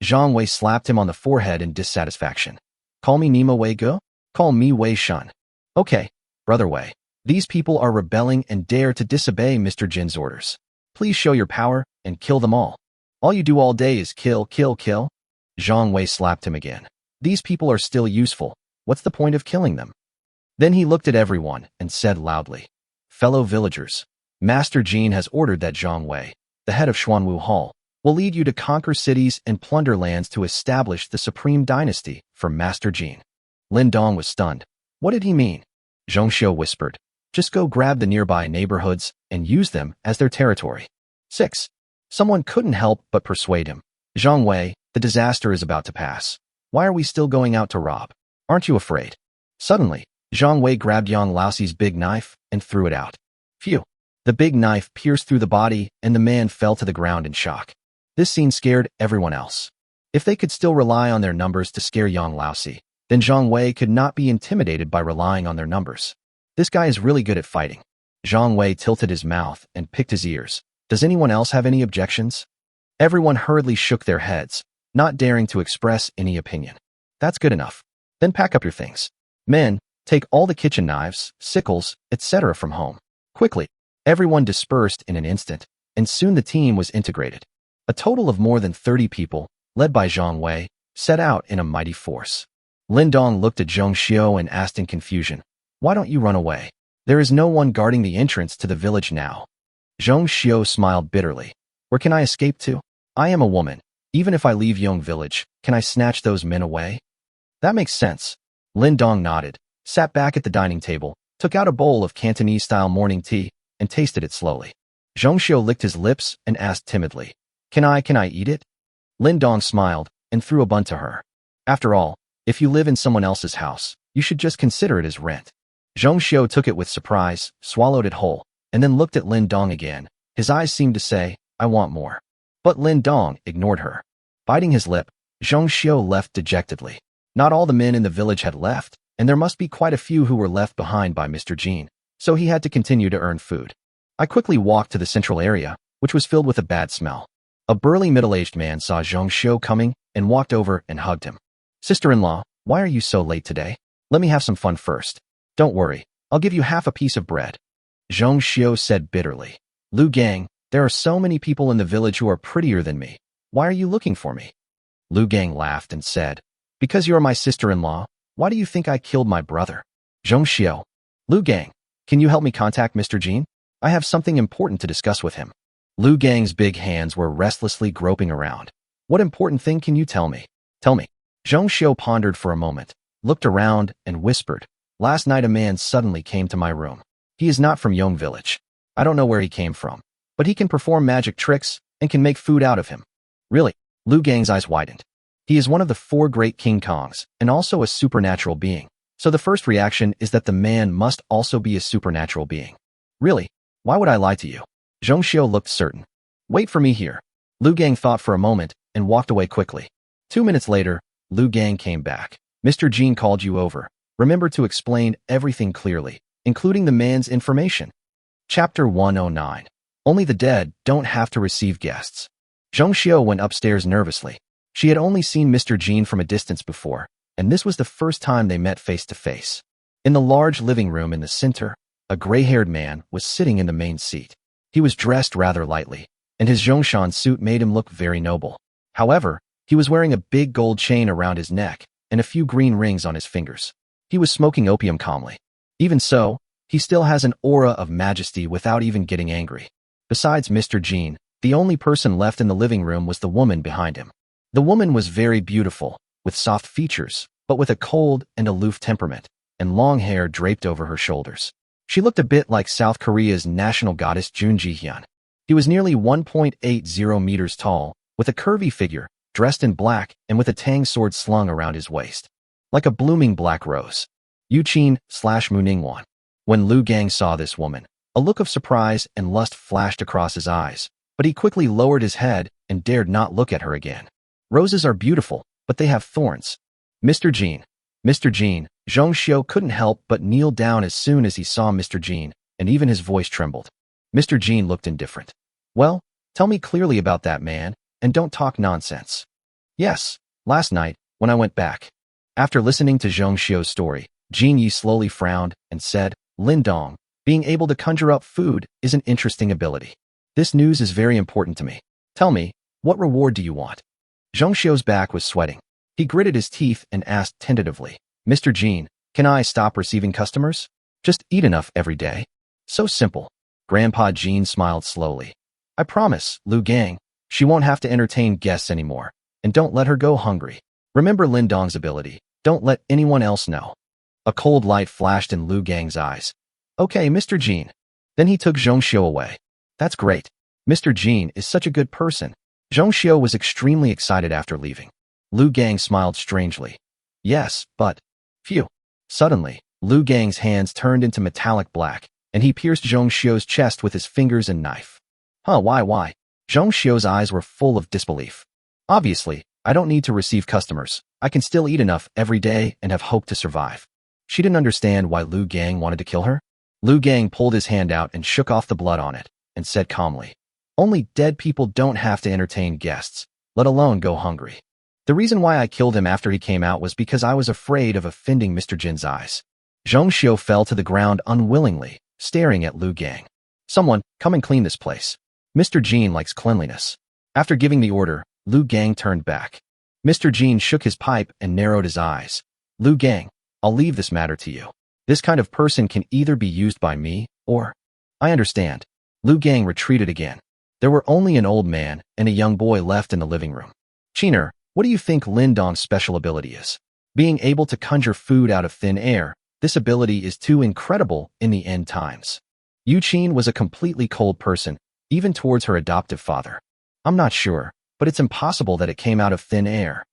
A: Zhang Wei slapped him on the forehead in dissatisfaction. "Call me Nima Wei Go? Call me Wei Shun." "Okay, Brother Wei. These people are rebelling and dare to disobey Mr. Jin's orders. Please show your power and kill them all. All you do all day is kill, kill, kill." Zhang Wei slapped him again. "These people are still useful. What's the point of killing them?" Then he looked at everyone and said loudly, "Fellow villagers, Master Jin has ordered that Zhang Wei, the head of Xuanwu Hall, will lead you to conquer cities and plunder lands to establish the supreme dynasty for Master Jin." Lin Dong was stunned. What did he mean? Zhong Xiu whispered, "Just go grab the nearby neighborhoods and use them as their territory." 6. Someone couldn't help but persuade him. "Zhang Wei, the disaster is about to pass. Why are we still going out to rob? Aren't you afraid?" Suddenly, Zhang Wei grabbed Yang Laoxi's big knife and threw it out. Phew! The big knife pierced through the body and the man fell to the ground in shock. This scene scared everyone else. If they could still rely on their numbers to scare Yang Laoxi, then Zhang Wei could not be intimidated by relying on their numbers. This guy is really good at fighting. Zhang Wei tilted his mouth and picked his ears. Does anyone else have any objections? Everyone hurriedly shook their heads, not daring to express any opinion. That's good enough. Then pack up your things. Men, take all the kitchen knives, sickles, etc. from home. Quickly. Everyone dispersed in an instant, and soon the team was integrated. A total of more than 30 people, led by Zhang Wei, set out in a mighty force. Lin Dong looked at Zhong Xiu and asked in confusion, "Why don't you run away? There is no one guarding the entrance to the village now." Zhong Xiu smiled bitterly. "Where can I escape to? I am a woman. Even if I leave Yong village, can I snatch those men away?" "That makes sense." Lin Dong nodded, sat back at the dining table, took out a bowl of Cantonese-style morning tea, and tasted it slowly. Zhong Xiu licked his lips and asked timidly, Can I eat it?" Lin Dong smiled and threw a bun to her. "After all, if you live in someone else's house, you should just consider it as rent." Zhong Xiu took it with surprise, swallowed it whole, and then looked at Lin Dong again. His eyes seemed to say, "I want more." But Lin Dong ignored her. Biting his lip, Zhong Xiu left dejectedly. Not all the men in the village had left, and there must be quite a few who were left behind by Mr. Jin, so he had to continue to earn food. I quickly walked to the central area, which was filled with a bad smell. A burly middle-aged man saw Zhong Xiu coming and walked over and hugged him. "Sister-in-law, why are you so late today? Let me have some fun first." "Don't worry, I'll give you half a piece of bread," Zhong Xiu said bitterly. "Lu Gang, there are so many people in the village who are prettier than me. Why are you looking for me?" Lu Gang laughed and said, "Because you are my sister-in-law. Why do you think I killed my brother?" Zhong Xiu. "Lu Gang, can you help me contact Mr. Jin? I have something important to discuss with him." Lu Gang's big hands were restlessly groping around. "What important thing can you tell me? Tell me." Zhong Xiu pondered for a moment, looked around, and whispered, "Last night a man suddenly came to my room. He is not from Yong village. I don't know where he came from, but he can perform magic tricks and can make food out of him." "Really?" Lu Gang's eyes widened. "He is one of the 4 great King Kongs and also a supernatural being. So the first reaction is that the man must also be a supernatural being." "Really? Why would I lie to you?" Zhong Xiu looked certain. "Wait for me here." Lu Gang thought for a moment and walked away quickly. 2 minutes later, Lu Gang came back. "Mr. Jin called you over. Remember to explain everything clearly, including the man's information." Chapter 109. Only the dead don't have to receive guests. Zhong Xiu went upstairs nervously. She had only seen Mr. Jin from a distance before, and this was the first time they met face to face. In the large living room in the center, a gray-haired man was sitting in the main seat. He was dressed rather lightly, and his Zhongshan suit made him look very noble. However, he was wearing a big gold chain around his neck and a few green rings on his fingers. He was smoking opium calmly. Even so, he still has an aura of majesty without even getting angry. Besides Mr. Jean, the only person left in the living room was the woman behind him. The woman was very beautiful, with soft features, but with a cold and aloof temperament, and long hair draped over her shoulders. She looked a bit like South Korea's national goddess Jun Ji-hyun. He was nearly 1.80 meters tall, with a curvy figure, dressed in black and with a tang sword slung around his waist. Like a blooming black rose. Yuqin/Muningwan. When Lu Gang saw this woman, a look of surprise and lust flashed across his eyes, but he quickly lowered his head and dared not look at her again. Roses are beautiful, but they have thorns. Mr. Jean. Mr. Jean, Zhong Xiu couldn't help but kneel down as soon as he saw Mr. Jean, and even his voice trembled. Mr. Jean looked indifferent. Well, tell me clearly about that man, and don't talk nonsense. Yes, last night, when I went back. After listening to Zhong Xiu's story, Jean Yi slowly frowned and said, Lin Dong, being able to conjure up food is an interesting ability. This news is very important to me. Tell me, what reward do you want? Zhong Xiu's back was sweating. He gritted his teeth and asked tentatively, Mr. Jean, can I stop receiving customers? Just eat enough every day. So simple. Grandpa Jean smiled slowly. I promise, Lu Gang, she won't have to entertain guests anymore, and don't let her go hungry. Remember Lin Dong's ability. Don't let anyone else know. A cold light flashed in Lu Gang's eyes. Okay, Mr. Jean. Then he took Zhong Xiu away. That's great. Mr. Jean is such a good person. Zhong Xiu was extremely excited after leaving. Lu Gang smiled strangely. Yes, but... Phew. Suddenly, Lu Gang's hands turned into metallic black, and he pierced Zhong Xiu's chest with his fingers and knife. Why? Zhong Xiu's eyes were full of disbelief. Obviously, I don't need to receive customers. I can still eat enough every day and have hope to survive. She didn't understand why Lu Gang wanted to kill her. Lu Gang pulled his hand out and shook off the blood on it, and said calmly, Only dead people don't have to entertain guests, let alone go hungry. The reason why I killed him after he came out was because I was afraid of offending Mr. Jin's eyes. Zhong Xiu fell to the ground unwillingly, staring at Lu Gang. Someone, come and clean this place. Mr. Jean likes cleanliness. After giving the order, Lu Gang turned back. Mr. Jean shook his pipe and narrowed his eyes. Lu Gang, I'll leave this matter to you. This kind of person can either be used by me, or... I understand. Lu Gang retreated again. There were only an old man and a young boy left in the living room. Chiner, what do you think Lin Dong's special ability is? Being able to conjure food out of thin air, this ability is too incredible in the end times. Yuqin was a completely cold person, even towards her adoptive father. I'm not sure, but it's impossible that it came out of thin air.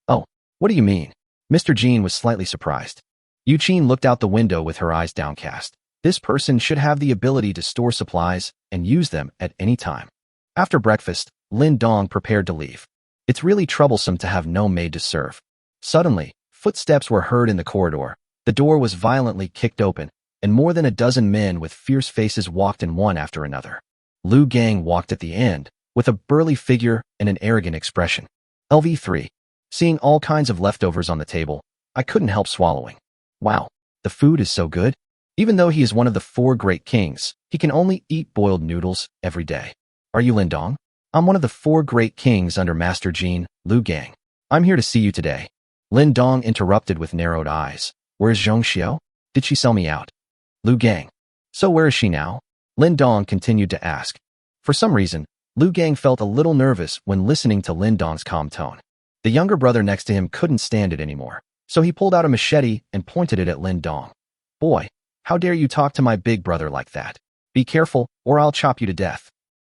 A: Oh, what do you mean? Mr. Jean was slightly surprised. Yuqin looked out the window with her eyes downcast. This person should have the ability to store supplies and use them at any time. After breakfast, Lin Dong prepared to leave. It's really troublesome to have no maid to serve. Suddenly, footsteps were heard in the corridor. The door was violently kicked open, and more than a dozen men with fierce faces walked in one after another. Lu Gang walked at the end, with a burly figure and an arrogant expression. LV3. Seeing all kinds of leftovers on the table, I couldn't help swallowing. Wow, the food is so good. Even though he is one of the 4 great kings, he can only eat boiled noodles every day. Are you Lin Dong? I'm one of the 4 great kings under Master Jean, Lu Gang. I'm here to see you today. Lin Dong interrupted with narrowed eyes. Where's Zhong Xiu? Did she sell me out? Lu Gang. So where is she now? Lin Dong continued to ask. For some reason, Lu Gang felt a little nervous when listening to Lin Dong's calm tone. The younger brother next to him couldn't stand it anymore, so he pulled out a machete and pointed it at Lin Dong. Boy, how dare you talk to my big brother like that? Be careful, or I'll chop you to death.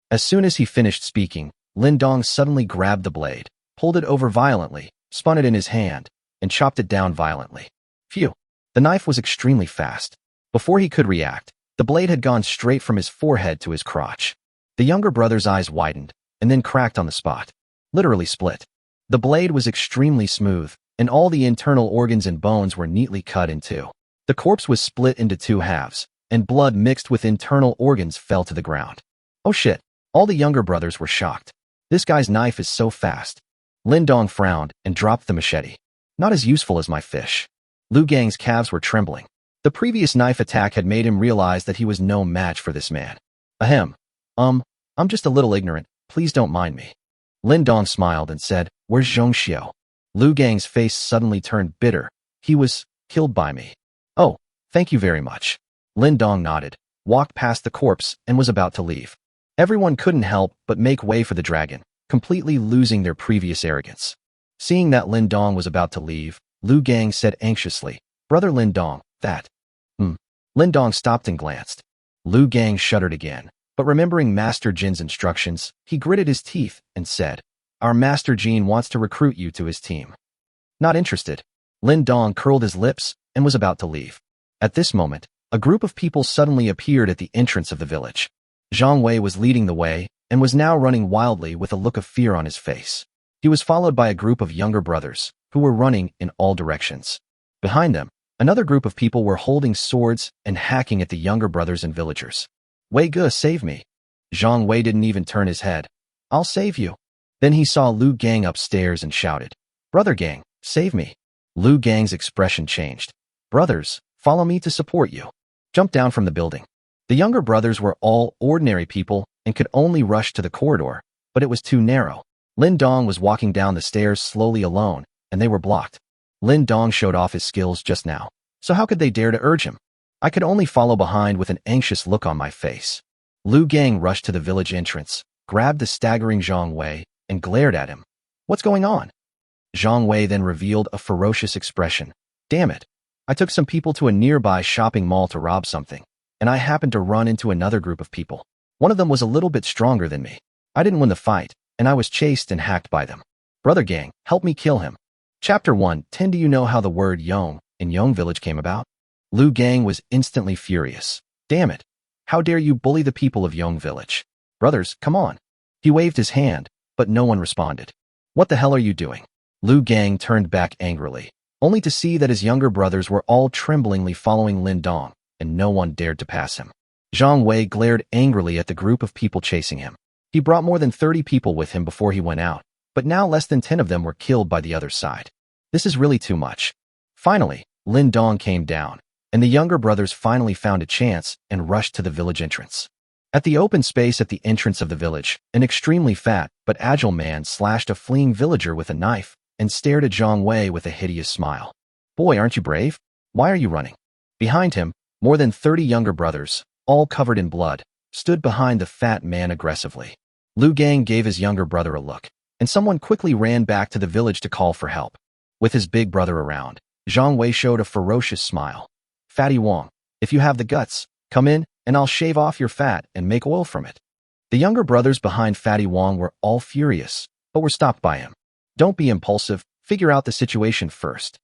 A: As soon as he finished speaking, Lin Dong suddenly grabbed the blade, pulled it over violently, spun it in his hand, and chopped it down violently. Phew! The knife was extremely fast. Before he could react, the blade had gone straight from his forehead to his crotch. The younger brother's eyes widened, and then cracked on the spot. Literally split. The blade was extremely smooth, and all the internal organs and bones were neatly cut in two. The corpse was split into 2 halves, and blood mixed with internal organs fell to the ground. Oh shit! All the younger brothers were shocked. This guy's knife is so fast. Lin Dong frowned and dropped the machete. Not as useful as my fish. Lu Gang's calves were trembling. The previous knife attack had made him realize that he was no match for this man. Ahem. I'm just a little ignorant. Please don't mind me. Lin Dong smiled and said, Where's Zhong Xiao? Lu Gang's face suddenly turned bitter. He was killed by me. Oh, thank you very much. Lin Dong nodded, walked past the corpse, and was about to leave. Everyone couldn't help but make way for the dragon, completely losing their previous arrogance. Seeing that Lin Dong was about to leave, Lu Gang said anxiously, Brother Lin Dong, that. Lin Dong stopped and glanced. Lu Gang shuddered again, but remembering Master Jin's instructions, he gritted his teeth and said, Our Master Jin wants to recruit you to his team. Not interested. Lin Dong curled his lips and was about to leave. At this moment, a group of people suddenly appeared at the entrance of the village. Zhang Wei was leading the way and was now running wildly with a look of fear on his face. He was followed by a group of younger brothers who were running in all directions. Behind them, another group of people were holding swords and hacking at the younger brothers and villagers. Wei Ge, save me. Zhang Wei didn't even turn his head. I'll save you. Then he saw Lu Gang upstairs and shouted, Brother Gang, save me. Lu Gang's expression changed. Brothers, follow me to support you. Jump down from the building. The younger brothers were all ordinary people and could only rush to the corridor, but it was too narrow. Lin Dong was walking down the stairs slowly alone, and they were blocked. Lin Dong showed off his skills just now, so how could they dare to urge him? I could only follow behind with an anxious look on my face. Lu Gang rushed to the village entrance, grabbed the staggering Zhang Wei, and glared at him. What's going on? Zhang Wei then revealed a ferocious expression. Damn it. I took some people to a nearby shopping mall to rob something, and I happened to run into another group of people. One of them was a little bit stronger than me. I didn't win the fight, and I was chased and hacked by them. Brother Gang, help me kill him. Chapter 1:10. Do you know how the word Yong in Yong village came about? Lu Gang was instantly furious. Damn it. How dare you bully the people of Yong village? Brothers, come on. He waved his hand, but no one responded. What the hell are you doing? Lu Gang turned back angrily, only to see that his younger brothers were all tremblingly following Lin Dong, and no one dared to pass him. Zhang Wei glared angrily at the group of people chasing him. He brought more than 30 people with him before he went out, but now less than 10 of them were killed by the other side. This is really too much. Finally, Lin Dong came down, and the younger brothers finally found a chance and rushed to the village entrance. At the open space at the entrance of the village, an extremely fat but agile man slashed a fleeing villager with a knife and stared at Zhang Wei with a hideous smile. Boy, aren't you brave? Why are you running? Behind him, more than 30 younger brothers, all covered in blood, stood behind the fat man aggressively. Lu Gang gave his younger brother a look, and someone quickly ran back to the village to call for help. With his big brother around, Zhang Wei showed a ferocious smile. Fatty Wong, if you have the guts, come in, and I'll shave off your fat and make oil from it. The younger brothers behind Fatty Wong were all furious, but were stopped by him. Don't be impulsive, figure out the situation first.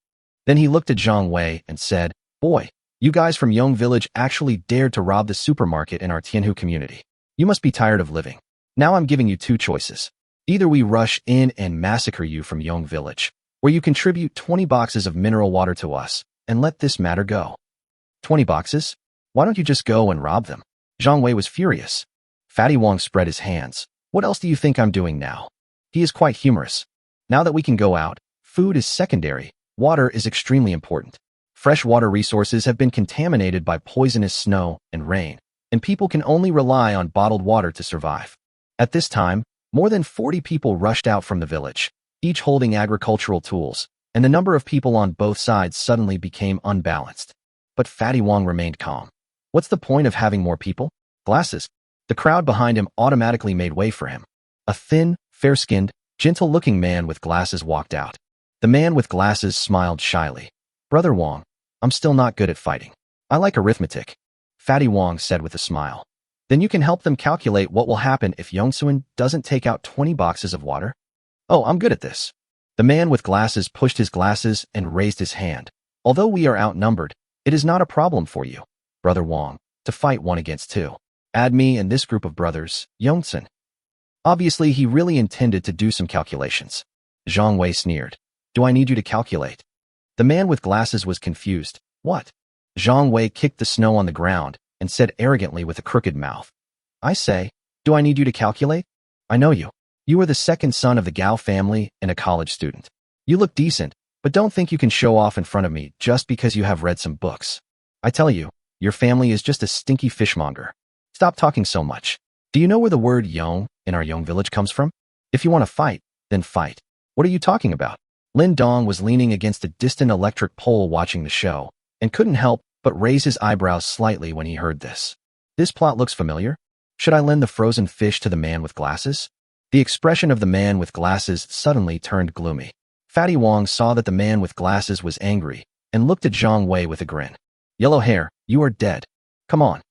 A: Then he looked at Zhang Wei and said, Boy, you guys from Yong village actually dared to rob the supermarket in our Tianhu community. You must be tired of living. Now I'm giving you two choices. Either we rush in and massacre you from Yong village, or you contribute 20 boxes of mineral water to us and let this matter go. 20 boxes? Why don't you just go and rob them? Zhang Wei was furious. Fatty Wong spread his hands. What else do you think I'm doing now? He is quite humorous. Now that we can go out, food is secondary, water is extremely important. Freshwater resources have been contaminated by poisonous snow and rain, and people can only rely on bottled water to survive. At this time, more than 40 people rushed out from the village, each holding agricultural tools, and the number of people on both sides suddenly became unbalanced. But Fatty Wong remained calm. What's the point of having more people? Glasses. The crowd behind him automatically made way for him. A thin, fair-skinned, gentle-looking man with glasses walked out. The man with glasses smiled shyly. Brother Wong, I'm still not good at fighting. I like arithmetic. Fatty Wong said with a smile. Then you can help them calculate what will happen if Yongsuan doesn't take out 20 boxes of water? Oh, I'm good at this. The man with glasses pushed his glasses and raised his hand. Although we are outnumbered, it is not a problem for you, Brother Wong, to fight 1 against 2. Add me and this group of brothers, Yongsun. Obviously, he really intended to do some calculations. Zhang Wei sneered. Do I need you to calculate? The man with glasses was confused. What? Zhang Wei kicked the snow on the ground and said arrogantly with a crooked mouth. I say, do I need you to calculate? I know you. You are the second son of the Gao family and a college student. You look decent, but don't think you can show off in front of me just because you have read some books. I tell you, your family is just a stinky fishmonger. Stop talking so much. Do you know where the word yong in our Yong village comes from? If you want to fight, then fight. What are you talking about? Lin Dong was leaning against a distant electric pole watching the show, and couldn't help but raise his eyebrows slightly when he heard this. This plot looks familiar. Should I lend the frozen fish to the man with glasses? The expression of the man with glasses suddenly turned gloomy. Fatty Wong saw that the man with glasses was angry, and looked at Zhang Wei with a grin. Yellow hair, you are dead. Come on.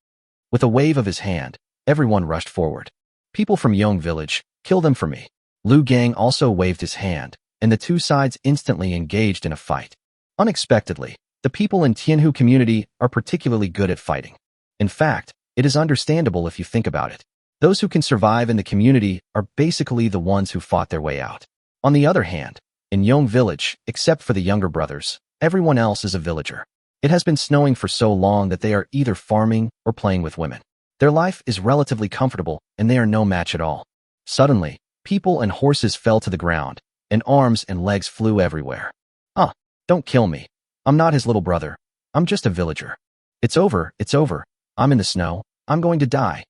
A: With a wave of his hand, everyone rushed forward. People from Yong village, kill them for me. Lu Gang also waved his hand, and the two sides instantly engaged in a fight. Unexpectedly, the people in Tianhu community are particularly good at fighting. In fact, it is understandable if you think about it. Those who can survive in the community are basically the ones who fought their way out. On the other hand, in Yong village, except for the younger brothers, everyone else is a villager. It has been snowing for so long that they are either farming or playing with women. Their life is relatively comfortable, and they are no match at all. Suddenly, people and horses fell to the ground, and arms and legs flew everywhere. Don't kill me. I'm not his little brother. I'm just a villager. It's over, it's over. I'm in the snow. I'm going to die.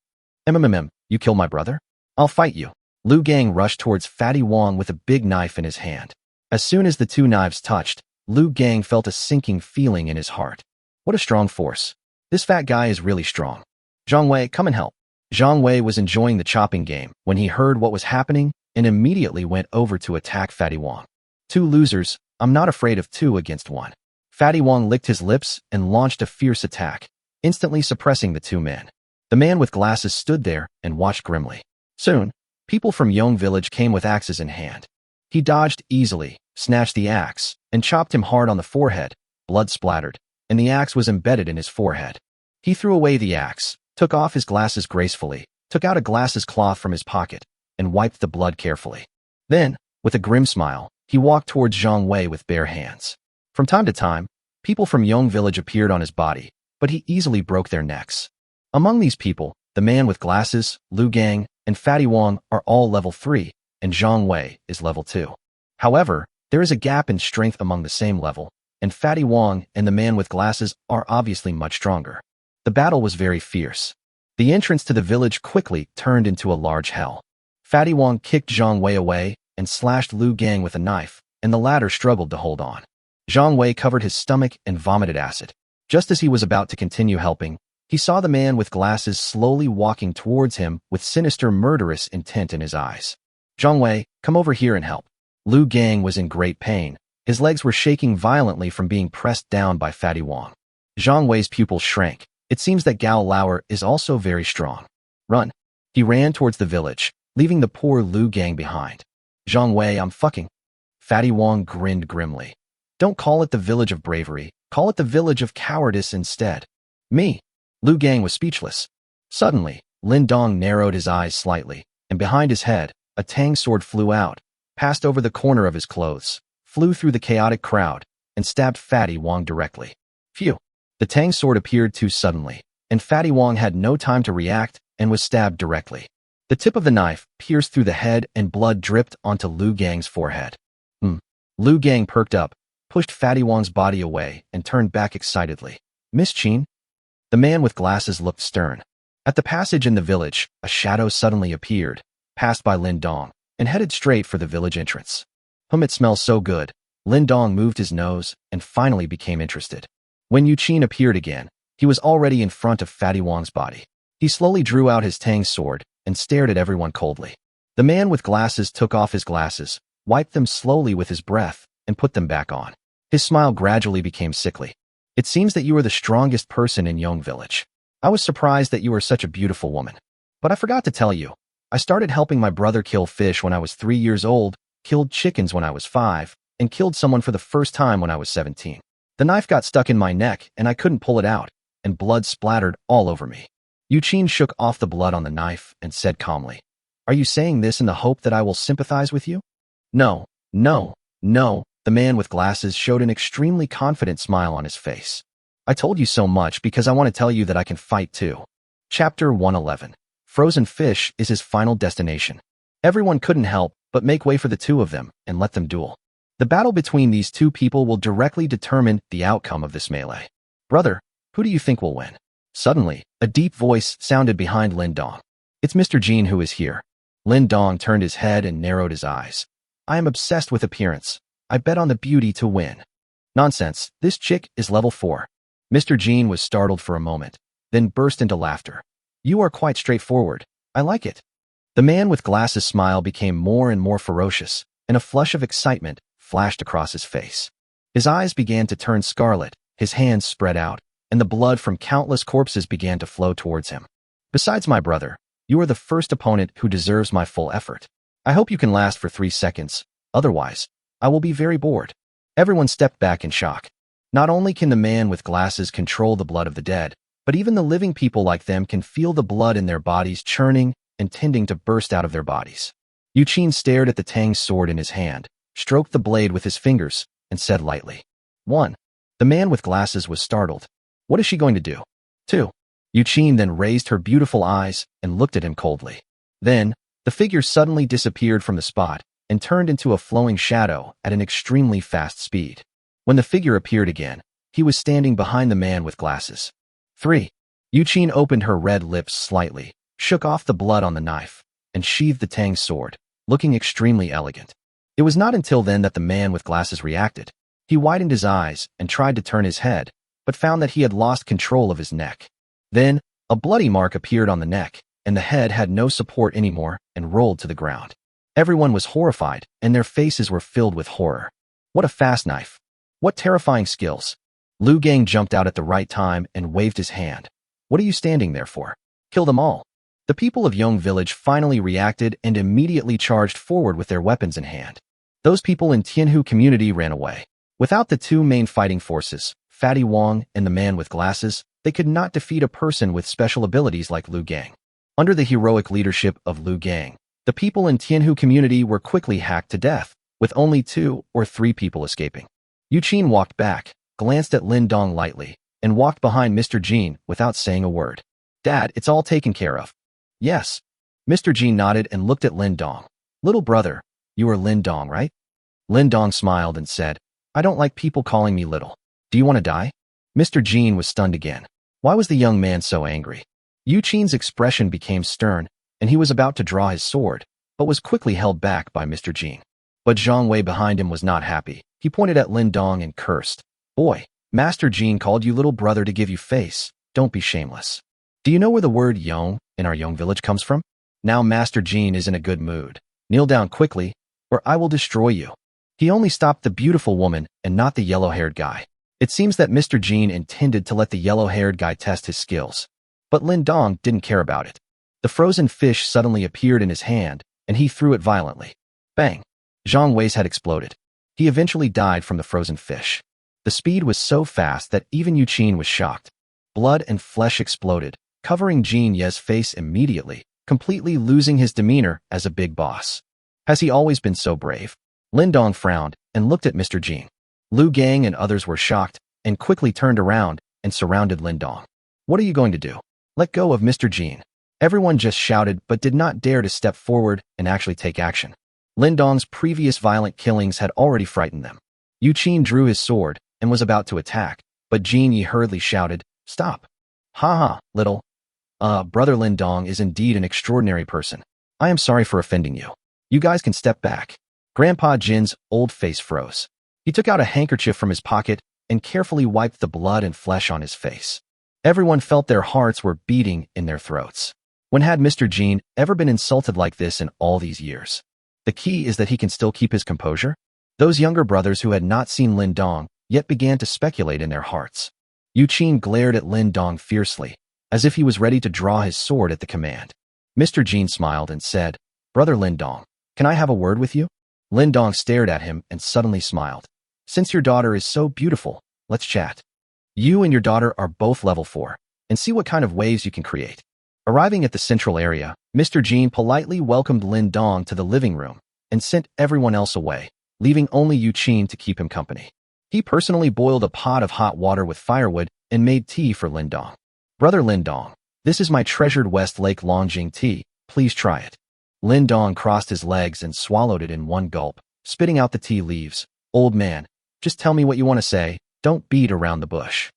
A: You kill my brother? I'll fight you. Lu Gang rushed towards Fatty Wong with a big knife in his hand. As soon as the two knives touched, Lu Gang felt a sinking feeling in his heart. What a strong force. This fat guy is really strong. Zhang Wei, come and help. Zhang Wei was enjoying the chopping game when he heard what was happening and immediately went over to attack Fatty Wong. Two losers, I'm not afraid of two against one. Fatty Wong licked his lips and launched a fierce attack, instantly suppressing the two men. The man with glasses stood there and watched grimly. Soon, people from Yong village came with axes in hand. He dodged easily, snatched the axe, and chopped him hard on the forehead. Blood splattered, and the axe was embedded in his forehead. He threw away the axe, took off his glasses gracefully, took out a glasses cloth from his pocket, and wiped the blood carefully. Then, with a grim smile, he walked towards Zhang Wei with bare hands. From time to time, people from Yong village appeared on his body, but he easily broke their necks. Among these people, the man with glasses, Lu Gang, and Fatty Wong are all level 3, and Zhang Wei is level 2. However, there is a gap in strength among the same level, and Fatty Wong and the man with glasses are obviously much stronger. The battle was very fierce. The entrance to the village quickly turned into a large hell. Fatty Wong kicked Zhang Wei away and slashed Lu Gang with a knife, and the latter struggled to hold on. Zhang Wei covered his stomach and vomited acid. Just as he was about to continue helping, he saw the man with glasses slowly walking towards him with sinister murderous intent in his eyes. Zhang Wei, come over here and help. Lu Gang was in great pain. His legs were shaking violently from being pressed down by Fatty Wong. Zhang Wei's pupils shrank. It seems that Gao Lauer is also very strong. Run. He ran towards the village, leaving the poor Lu Gang behind. Zhang Wei, I'm fucking. Fatty Wong grinned grimly. Don't call it the village of bravery. Call it the village of cowardice instead. Me. Lu Gang was speechless. Suddenly, Lin Dong narrowed his eyes slightly, and behind his head, a tang sword flew out, passed over the corner of his clothes, flew through the chaotic crowd, and stabbed Fatty Wong directly. Phew. The tang sword appeared too suddenly, and Fatty Wong had no time to react and was stabbed directly. The tip of the knife pierced through the head and blood dripped onto Lu Gang's forehead. Lu Gang perked up, pushed Fatty Wong's body away, and turned back excitedly. Miss Chin? The man with glasses looked stern. At the passage in the village, a shadow suddenly appeared, passed by Lin Dong, and headed straight for the village entrance. It smells so good. Lin Dong moved his nose and finally became interested. When Yu Qin appeared again, he was already in front of Fatty Wong's body. He slowly drew out his tang sword and stared at everyone coldly. The man with glasses took off his glasses, wiped them slowly with his breath, and put them back on. His smile gradually became sickly. It seems that you are the strongest person in Yong village. I was surprised that you are such a beautiful woman. But I forgot to tell you, I started helping my brother kill fish when I was 3 years old, killed chickens when I was 5, and killed someone for the first time when I was 17. The knife got stuck in my neck and I couldn't pull it out, and blood splattered all over me. Yu Qin shook off the blood on the knife and said calmly, Are you saying this in the hope that I will sympathize with you? No. The man with glasses showed an extremely confident smile on his face. I told you so much because I want to tell you that I can fight too. Chapter 111. Frozen fish is his final destination. Everyone couldn't help but make way for the two of them and let them duel. The battle between these two people will directly determine the outcome of this melee. Brother, Who do you think will win? Suddenly, a deep voice sounded behind Lin Dong. It's Mr. Jean who is here. Lin Dong turned his head and narrowed his eyes. I am obsessed with appearance. I bet on the beauty to win. Nonsense, this chick is level 4. Mr. Jean was startled for a moment, then burst into laughter. You are quite straightforward. I like it. The man with glasses' smile became more and more ferocious, and a flush of excitement flashed across his face. His eyes began to turn scarlet, his hands spread out, and the blood from countless corpses began to flow towards him. Besides my brother, you are the first opponent who deserves my full effort. I hope you can last for 3 seconds, otherwise, I will be very bored. Everyone stepped back in shock. Not only can the man with glasses control the blood of the dead, but even the living people like them can feel the blood in their bodies churning and tending to burst out of their bodies. Yuqin stared at the Tang's sword in his hand, stroked the blade with his fingers, and said lightly, 1. The man with glasses was startled. What is she going to do? 2. Yuqin then raised her beautiful eyes and looked at him coldly. Then, the figure suddenly disappeared from the spot and turned into a flowing shadow at an extremely fast speed. When the figure appeared again, he was standing behind the man with glasses. 3. Yuqin opened her red lips slightly, shook off the blood on the knife, and sheathed the Tang's sword, looking extremely elegant. It was not until then that the man with glasses reacted. He widened his eyes and tried to turn his head, but found that he had lost control of his neck. Then, a bloody mark appeared on the neck, and the head had no support anymore and rolled to the ground. Everyone was horrified, and their faces were filled with horror. What a fast knife! What terrifying skills! Lu Gang jumped out at the right time and waved his hand. What are you standing there for? Kill them all! The people of Yong Village finally reacted and immediately charged forward with their weapons in hand. Those people in Tianhu community ran away. Without the 2 main fighting forces, Fatty Wong and the man with glasses, they could not defeat a person with special abilities like Lu Gang. Under the heroic leadership of Lu Gang, the people in Tianhu community were quickly hacked to death, with only 2 or 3 people escaping. Yuqin walked back, glanced at Lin Dong lightly, and walked behind Mr. Jean without saying a word. Dad, it's all taken care of. Yes. Mr. Jean nodded and looked at Lin Dong. Little brother, you are Lin Dong, right? Lin Dong smiled and said, I don't like people calling me little. Do you want to die? Mr. Jean was stunned again. Why was the young man so angry? Yuqin's expression became stern, and he was about to draw his sword, but was quickly held back by Mr. Jean. But Zhang Wei behind him was not happy. He pointed at Lin Dong and cursed. Boy, Master Jean called you little brother to give you face. Don't be shameless. Do you know where the word Yong in our Yong village comes from? Now Master Jean is in a good mood. Kneel down quickly, or I will destroy you. He only stopped the beautiful woman and not the yellow-haired guy. It seems that Mr. Jean intended to let the yellow-haired guy test his skills. But Lin Dong didn't care about it. The frozen fish suddenly appeared in his hand, and he threw it violently. Bang! Zhang Wei's head exploded. He eventually died from the frozen fish. The speed was so fast that even Yuqin was shocked. Blood and flesh exploded, covering Jean Ye's face immediately, completely losing his demeanor as a big boss. Has he always been so brave? Lin Dong frowned and looked at Mr. Jean. Lu Gang and others were shocked and quickly turned around and surrounded Lin Dong. What are you going to do? Let go of Mr. Jean. Everyone just shouted but did not dare to step forward and actually take action. Lin Dong's previous violent killings had already frightened them. Yuqin drew his sword and was about to attack, but Jean Yi hurriedly shouted, Stop! Ha, little. Brother Lin Dong is indeed an extraordinary person. I am sorry for offending you. You guys can step back. Grandpa Jin's old face froze. He took out a handkerchief from his pocket and carefully wiped the blood and flesh on his face. Everyone felt their hearts were beating in their throats. When had Mr. Jean ever been insulted like this in all these years? The key is that he can still keep his composure. Those younger brothers who had not seen Lin Dong yet began to speculate in their hearts. Yuqin glared at Lin Dong fiercely, as if he was ready to draw his sword at the command. Mr. Jean smiled and said, Brother Lin Dong, can I have a word with you? Lin Dong stared at him and suddenly smiled. Since your daughter is so beautiful, let's chat. You and your daughter are both level 4, and see what kind of waves you can create. Arriving at the central area, Mr. Jean politely welcomed Lin Dong to the living room and sent everyone else away, leaving only Yuqin to keep him company. He personally boiled a pot of hot water with firewood and made tea for Lin Dong. Brother Lin Dong, this is my treasured West Lake Longjing tea, please try it. Lin Dong crossed his legs and swallowed it in one gulp, spitting out the tea leaves. Old man, just tell me what you want to say, don't beat around the bush.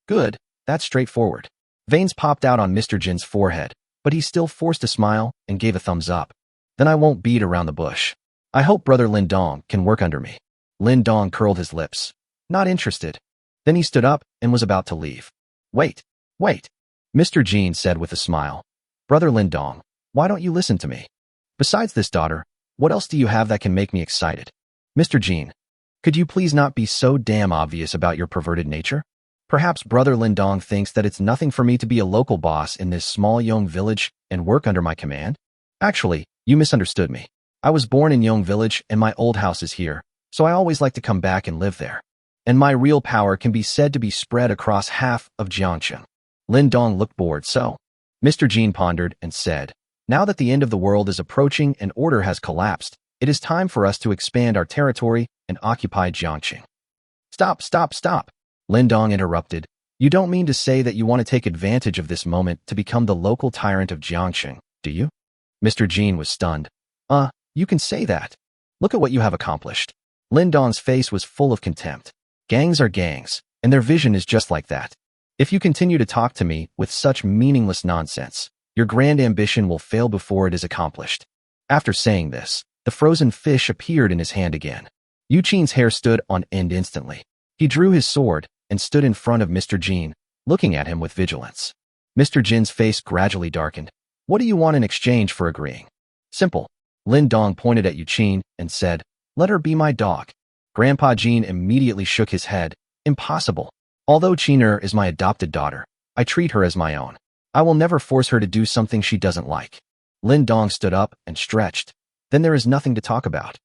A: Good, That's straightforward. Veins popped out on Mr. Jin's forehead, but he still forced a smile and gave a thumbs up. Then I won't beat around the bush. I hope Brother Lin Dong can work under me. Lin Dong curled his lips. Not interested. Then he stood up and was about to leave. Wait. Mr. Jin said with a smile. Brother Lin Dong, why don't you listen to me? Besides this daughter, what else do you have that can make me excited? Mr. Jin, could you please not be so damn obvious about your perverted nature? Perhaps Brother Lin Dong thinks that it's nothing for me to be a local boss in this small Yong village and work under my command? Actually, you misunderstood me. I was born in Yong village and my old house is here, so I always like to come back and live there. And my real power can be said to be spread across half of Jiangcheng. Lin Dong looked bored, so Mr. Jin pondered and said, now that the end of the world is approaching and order has collapsed, it is time for us to expand our territory and occupy Jiangcheng. Stop. Lin Dong interrupted. You don't mean to say that you want to take advantage of this moment to become the local tyrant of Jiangcheng, do you? Mr. Jin was stunned. You can say that. Look at what you have accomplished. Lin Dong's face was full of contempt. Gangs are gangs, and their vision is just like that. If you continue to talk to me with such meaningless nonsense, your grand ambition will fail before it is accomplished. After saying this, the frozen fish appeared in his hand again. Yu Qin's hair stood on end instantly. He drew his sword and stood in front of Mr. Jin, looking at him with vigilance. Mr. Jin's face gradually darkened. What do you want in exchange for agreeing? Simple. Lin Dong pointed at Yu Qin and said, let her be my dog. Grandpa Jin immediately shook his head. Impossible. Although Qiner is my adopted daughter, I treat her as my own. I will never force her to do something she doesn't like. Lin Dong stood up and stretched. Then there is nothing to talk about.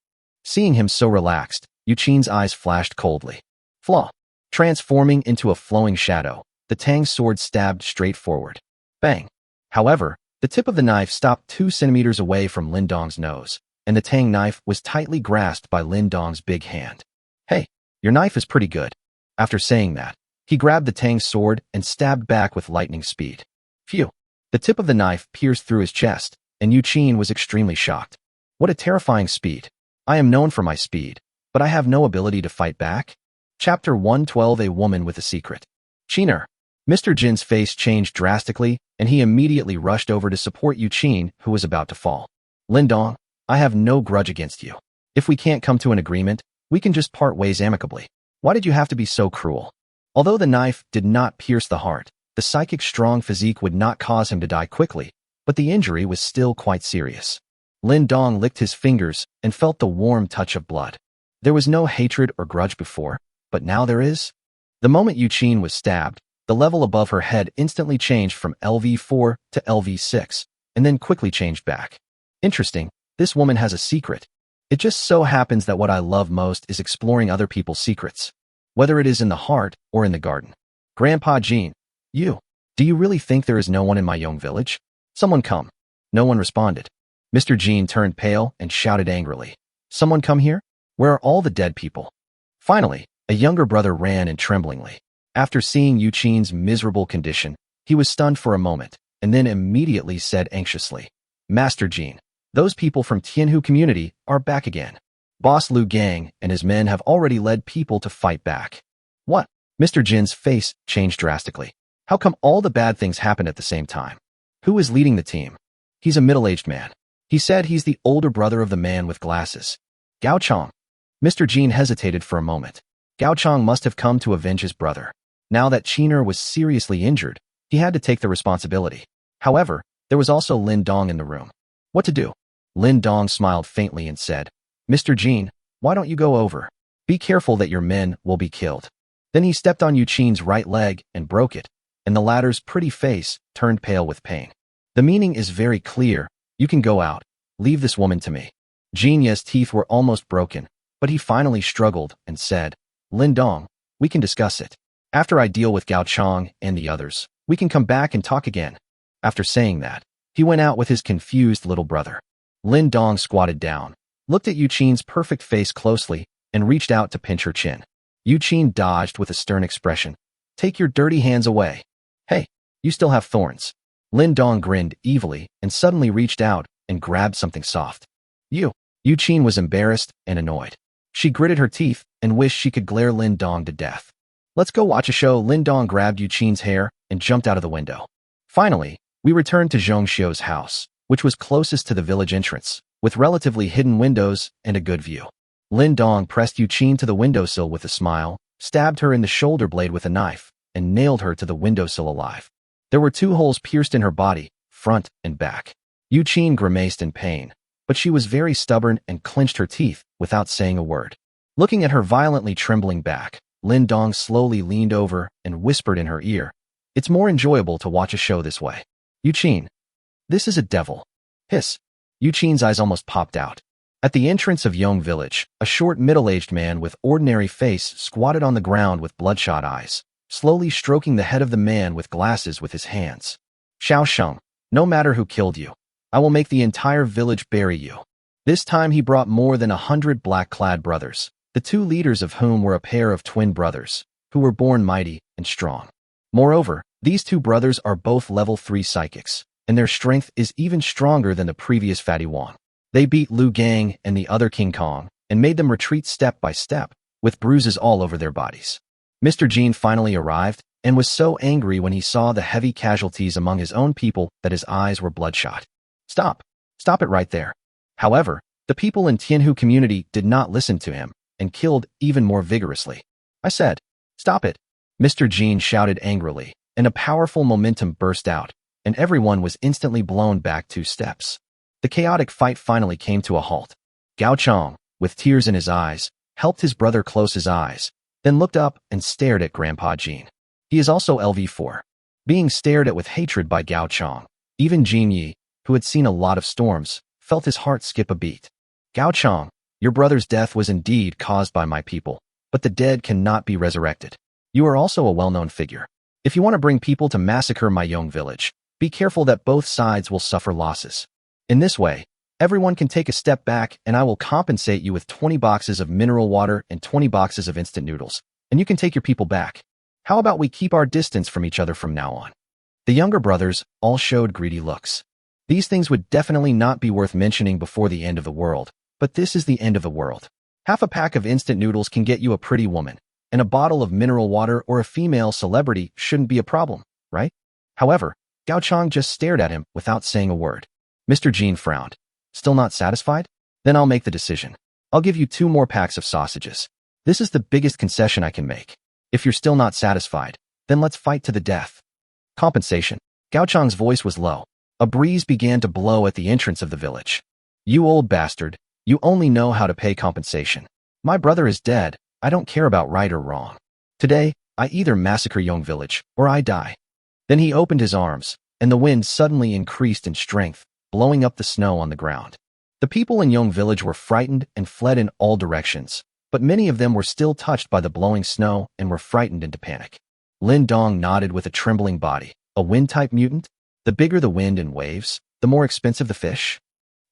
A: Seeing him so relaxed, Yu Qin's eyes flashed coldly. Flaw. Transforming into a flowing shadow, the Tang sword stabbed straight forward. Bang. However, the tip of the knife stopped 2 centimeters away from Lin Dong's nose, and the Tang knife was tightly grasped by Lin Dong's big hand. Hey, your knife is pretty good. After saying that, he grabbed the Tang sword and stabbed back with lightning speed. Phew. The tip of the knife pierced through his chest, and Yu Qin was extremely shocked. What a terrifying speed. I am known for my speed, but I have no ability to fight back. Chapter 112 A Woman with a Secret. Qiner. Mr. Jin's face changed drastically, and he immediately rushed over to support Yu Qin, who was about to fall. Lin Dong, I have no grudge against you. If we can't come to an agreement, we can just part ways amicably. Why did you have to be so cruel? Although the knife did not pierce the heart, the psychic strong physique would not cause him to die quickly, but the injury was still quite serious. Lin Dong licked his fingers and felt the warm touch of blood. There was no hatred or grudge before, but now there is. The moment Yu Qin was stabbed, the level above her head instantly changed from LV4 to LV6, and then quickly changed back. Interesting, this woman has a secret. It just so happens that what I love most is exploring other people's secrets, whether it is in the heart or in the garden. Grandpa Jin, do you really think there is no one in my Yong village? Someone come. No one responded. Mr. Jin turned pale and shouted angrily. Someone come here? Where are all the dead people? Finally, a younger brother ran in tremblingly. After seeing Yu Qin's miserable condition, he was stunned for a moment, and then immediately said anxiously, Master Jin, those people from Tianhu community are back again. Boss Lu Gang and his men have already led people to fight back. What? Mr. Jin's face changed drastically. How come all the bad things happen at the same time? Who is leading the team? He's a middle-aged man. He said he's the older brother of the man with glasses. Gao Chong. Mr. Jin hesitated for a moment. Gao Chong must have come to avenge his brother. Now that Qiner was seriously injured, he had to take the responsibility. However, there was also Lin Dong in the room. What to do? Lin Dong smiled faintly and said, Mr. Jin, why don't you go over? Be careful that your men will be killed. Then he stepped on Yu Qin's right leg and broke it, and the latter's pretty face turned pale with pain. The meaning is very clear. You can go out. Leave this woman to me. Jin Ye's teeth were almost broken, but he finally struggled and said, Lin Dong, we can discuss it. After I deal with Gao Chong and the others, we can come back and talk again. After saying that, he went out with his confused little brother. Lin Dong squatted down, looked at Yu Qin's perfect face closely, and reached out to pinch her chin. Yu Qin dodged with a stern expression. Take your dirty hands away. Hey, you still have thorns. Lin Dong grinned evilly and suddenly reached out and grabbed something soft. Yu Qin was embarrassed and annoyed. She gritted her teeth and wished she could glare Lin Dong to death. Let's go watch a show. Lin Dong grabbed Yu Qin's hair and jumped out of the window. Finally, we returned to Zhong Xiu's house, which was closest to the village entrance, with relatively hidden windows and a good view. Lin Dong pressed Yu Qin to the windowsill with a smile, stabbed her in the shoulder blade with a knife, and nailed her to the windowsill alive. There were 2 holes pierced in her body, front and back. Yu Qin grimaced in pain, but she was very stubborn and clenched her teeth without saying a word. Looking at her violently trembling back, Lin Dong slowly leaned over and whispered in her ear, "It's more enjoyable to watch a show this way. Yu Qin, this is a devil." Hiss. Yu Qin's eyes almost popped out. At the entrance of Yong village, a short middle-aged man with ordinary face squatted on the ground with bloodshot eyes, slowly stroking the head of the man with glasses with his hands. "Xiao Sheng, no matter who killed you, I will make the entire village bury you." This time he brought more than 100 black-clad brothers, the 2 leaders of whom were a pair of twin brothers, who were born mighty and strong. Moreover, these 2 brothers are both level 3 psychics, and their strength is even stronger than the previous Fatty Wang. They beat Lu Gang and the other King Kong, and made them retreat step by step, with bruises all over their bodies. Mr. Jean finally arrived, and was so angry when he saw the heavy casualties among his own people that his eyes were bloodshot. Stop! Stop it right there. However, the people in Tianhu community did not listen to him, and killed even more vigorously. "I said, stop it!" Mr. Jean shouted angrily, and a powerful momentum burst out, and everyone was instantly blown back 2 steps. The chaotic fight finally came to a halt. Gao Chong, with tears in his eyes, helped his brother close his eyes, then looked up and stared at Grandpa Jean. He is also LV4. Being stared at with hatred by Gao Chong, even Jean Yi, who had seen a lot of storms, felt his heart skip a beat. "Gao Chong, your brother's death was indeed caused by my people, but the dead cannot be resurrected. You are also a well-known figure. If you want to bring people to massacre my Yong village, be careful that both sides will suffer losses. In this way, everyone can take a step back and I will compensate you with 20 boxes of mineral water and 20 boxes of instant noodles, and you can take your people back. How about we keep our distance from each other from now on?" The younger brothers all showed greedy looks. These things would definitely not be worth mentioning before the end of the world, but this is the end of the world. Half a pack of instant noodles can get you a pretty woman, and a bottle of mineral water or a female celebrity shouldn't be a problem, right? However, Gao Chong just stared at him without saying a word. Mr. Jean frowned. "Still not satisfied? Then I'll make the decision. I'll give you 2 more packs of sausages. This is the biggest concession I can make. If you're still not satisfied, then let's fight to the death." Compensation. Gao Chong's voice was low. A breeze began to blow at the entrance of the village. "You old bastard, you only know how to pay compensation. My brother is dead. I don't care about right or wrong. Today, I either massacre Yong village, or I die." Then he opened his arms, and the wind suddenly increased in strength, blowing up the snow on the ground. The people in Yong village were frightened and fled in all directions, but many of them were still touched by the blowing snow and were frightened into panic. Lin Dong nodded with a trembling body. "A wind-type mutant? The bigger the wind and waves, the more expensive the fish?"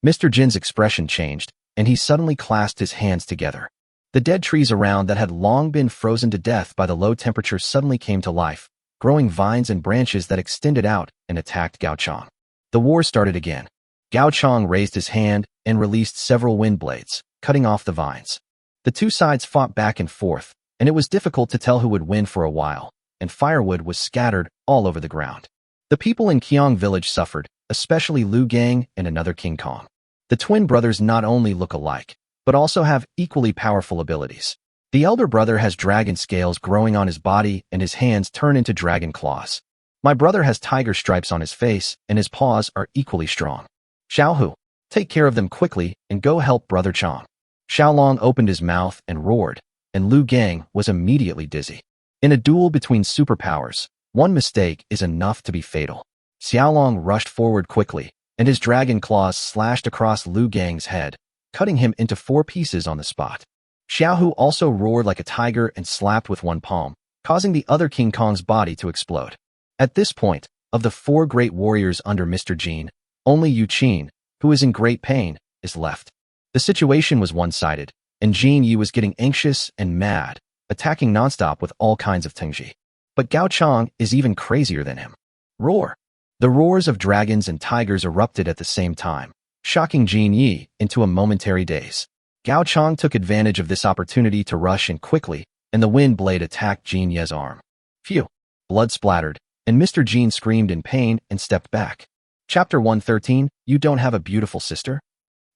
A: Mr. Jin's expression changed, and he suddenly clasped his hands together. The dead trees around that had long been frozen to death by the low temperature suddenly came to life, growing vines and branches that extended out and attacked Gao Chong. The war started again. Gao Chong raised his hand and released several wind blades, cutting off the vines. The 2 sides fought back and forth, and it was difficult to tell who would win for a while, and firewood was scattered all over the ground. The people in Qiang village suffered, especially Lu Gang and another King Kong. The twin brothers not only look alike, but also have equally powerful abilities. The elder brother has dragon scales growing on his body and his hands turn into dragon claws. My brother has tiger stripes on his face and his paws are equally strong. Xiaohu, take care of them quickly and go help Brother Chong. Xiaolong opened his mouth and roared, and Lu Gang was immediately dizzy. In a duel between superpowers, one mistake is enough to be fatal. Xiaolong rushed forward quickly, and his dragon claws slashed across Lu Gang's head, cutting him into 4 pieces on the spot. Xiaohu also roared like a tiger and slapped with one palm, causing the other King Kong's body to explode. At this point, of the 4 great warriors under Mr. Jean, only Yu Qin, who is in great pain, is left. The situation was one-sided, and Jean Yi was getting anxious and mad, attacking nonstop with all kinds of Tengji. But Gao Chong is even crazier than him. Roar! The roars of dragons and tigers erupted at the same time, shocking Jean Yi into a momentary daze. Gao Chong took advantage of this opportunity to rush in quickly, and the wind blade attacked Jean Ye's arm. Phew! Blood splattered, and Mr. Jean screamed in pain and stepped back. Chapter 113, You Don't Have a Beautiful Sister?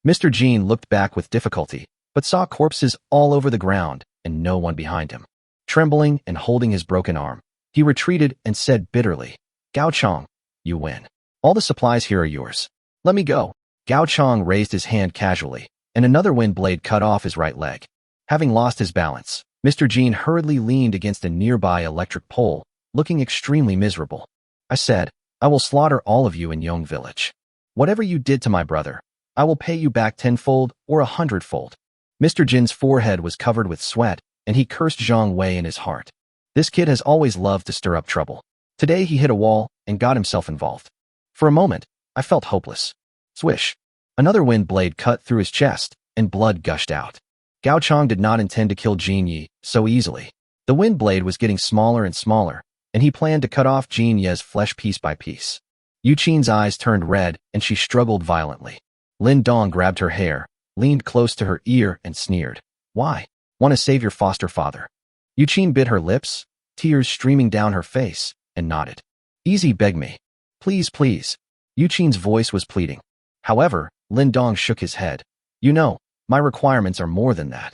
A: Mr. Jean looked back with difficulty, but saw corpses all over the ground and no one behind him. Trembling and holding his broken arm, he retreated and said bitterly, Gao Chong, you win. All the supplies here are yours. Let me go. Gao Chong raised his hand casually, and another wind blade cut off his right leg. Having lost his balance, Mr. Jean hurriedly leaned against a nearby electric pole, looking extremely miserable. I said, I will slaughter all of you in Yong Village. Whatever you did to my brother, I will pay you back 10-fold or 100-fold. Mr. Jin's forehead was covered with sweat, and he cursed Zhang Wei in his heart. This kid has always loved to stir up trouble. Today he hit a wall and got himself involved. For a moment, I felt hopeless. Swish. Another wind blade cut through his chest, and blood gushed out. Gao Chong did not intend to kill Jin Yi so easily. The wind blade was getting smaller and smaller, and he planned to cut off Jin Ye's flesh piece by piece. Yu Qin's eyes turned red, and she struggled violently. Lin Dong grabbed her hair, leaned close to her ear, and sneered. Why? Want to save your foster father? Yu Qin bit her lips, tears streaming down her face, and nodded. Easy, beg me. Please, please. Yu Qin's voice was pleading. However, Lin Dong shook his head. You know, my requirements are more than that.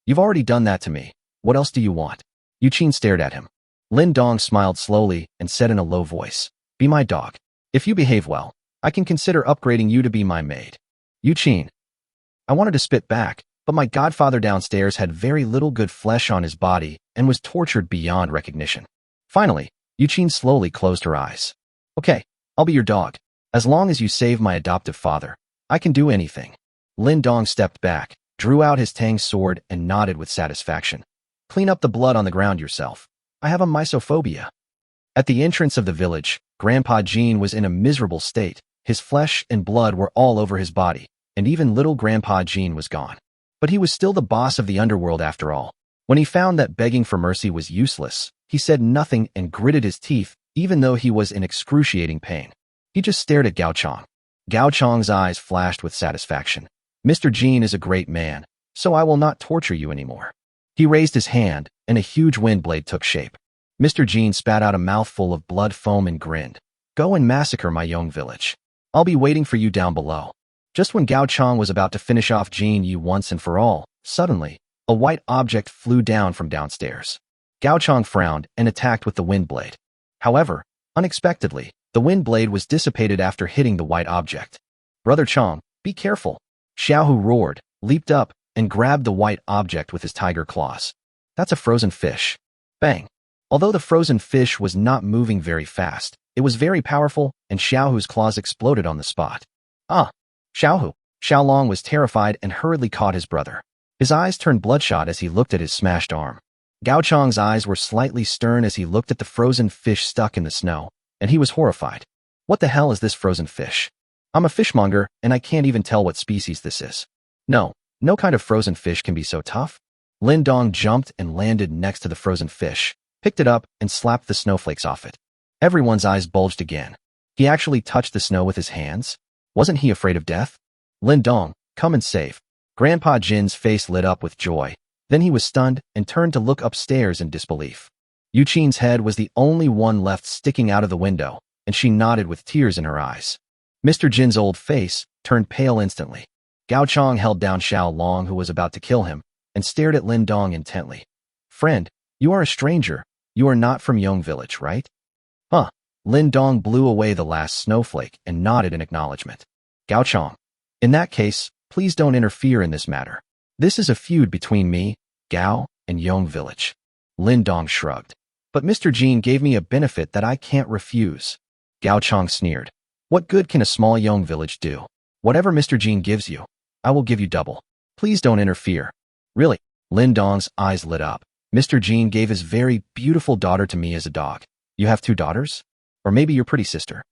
A: You've already done that to me. What else do you want? Yu Qin stared at him. Lin Dong smiled slowly and said in a low voice, Be my dog. If you behave well, I can consider upgrading you to be my maid. Yu Qin. I wanted to spit back, but my godfather downstairs had very little good flesh on his body and was tortured beyond recognition. Finally, Yu Qin slowly closed her eyes. Okay, I'll be your dog. As long as you save my adoptive father, I can do anything. Lin Dong stepped back, drew out his Tang sword, and nodded with satisfaction. Clean up the blood on the ground yourself. I have a mysophobia. At the entrance of the village, Grandpa Jean was in a miserable state. His flesh and blood were all over his body, and even little Grandpa Jean was gone. But he was still the boss of the underworld after all. When he found that begging for mercy was useless, he said nothing and gritted his teeth, even though he was in excruciating pain. He just stared at Gao Chong. Gao Chong's eyes flashed with satisfaction. Mr. Jean is a great man, so I will not torture you anymore. He raised his hand, and a huge wind blade took shape. Mr. Jean spat out a mouthful of blood foam and grinned. Go and massacre my Yong village. I'll be waiting for you down below. Just when Gao Chong was about to finish off Jean Yi once and for all, suddenly, a white object flew down from downstairs. Gao Chong frowned and attacked with the wind blade. However, unexpectedly, the wind blade was dissipated after hitting the white object. Brother Chong, be careful. Xiaohu roared, leaped up, and grabbed the white object with his tiger claws. That's a frozen fish. Bang. Although the frozen fish was not moving very fast, it was very powerful, and Xiaohu's claws exploded on the spot. Ah! Xiaohu! Xiaolong was terrified and hurriedly caught his brother. His eyes turned bloodshot as he looked at his smashed arm. Gao Chong's eyes were slightly stern as he looked at the frozen fish stuck in the snow, and he was horrified. What the hell is this frozen fish? I'm a fishmonger, and I can't even tell what species this is. No kind of frozen fish can be so tough. Lin Dong jumped and landed next to the frozen fish, picked it up, and slapped the snowflakes off it. Everyone's eyes bulged again. He actually touched the snow with his hands? Wasn't he afraid of death? Lin Dong, come and save. Grandpa Jin's face lit up with joy. Then he was stunned and turned to look upstairs in disbelief. Yu Qin's head was the only one left sticking out of the window, and she nodded with tears in her eyes. Mr. Jin's old face turned pale instantly. Gao Chong held down Xiao Long, who was about to kill him, and stared at Lin Dong intently. Friend, you are a stranger. You are not from Yong Village, right? Huh. Lin Dong blew away the last snowflake and nodded in acknowledgement. Gao Chong. In that case, please don't interfere in this matter. This is a feud between me, Gao, and Yong Village. Lin Dong shrugged. But Mr. Jean gave me a benefit that I can't refuse. Gao Chong sneered. What good can a small Yong Village do? Whatever Mr. Jean gives you, I will give you double. Please don't interfere. Really? Lin Dong's eyes lit up. Mr. Jean gave his very beautiful daughter to me as a dog. You have 2 daughters? Or maybe your pretty sister.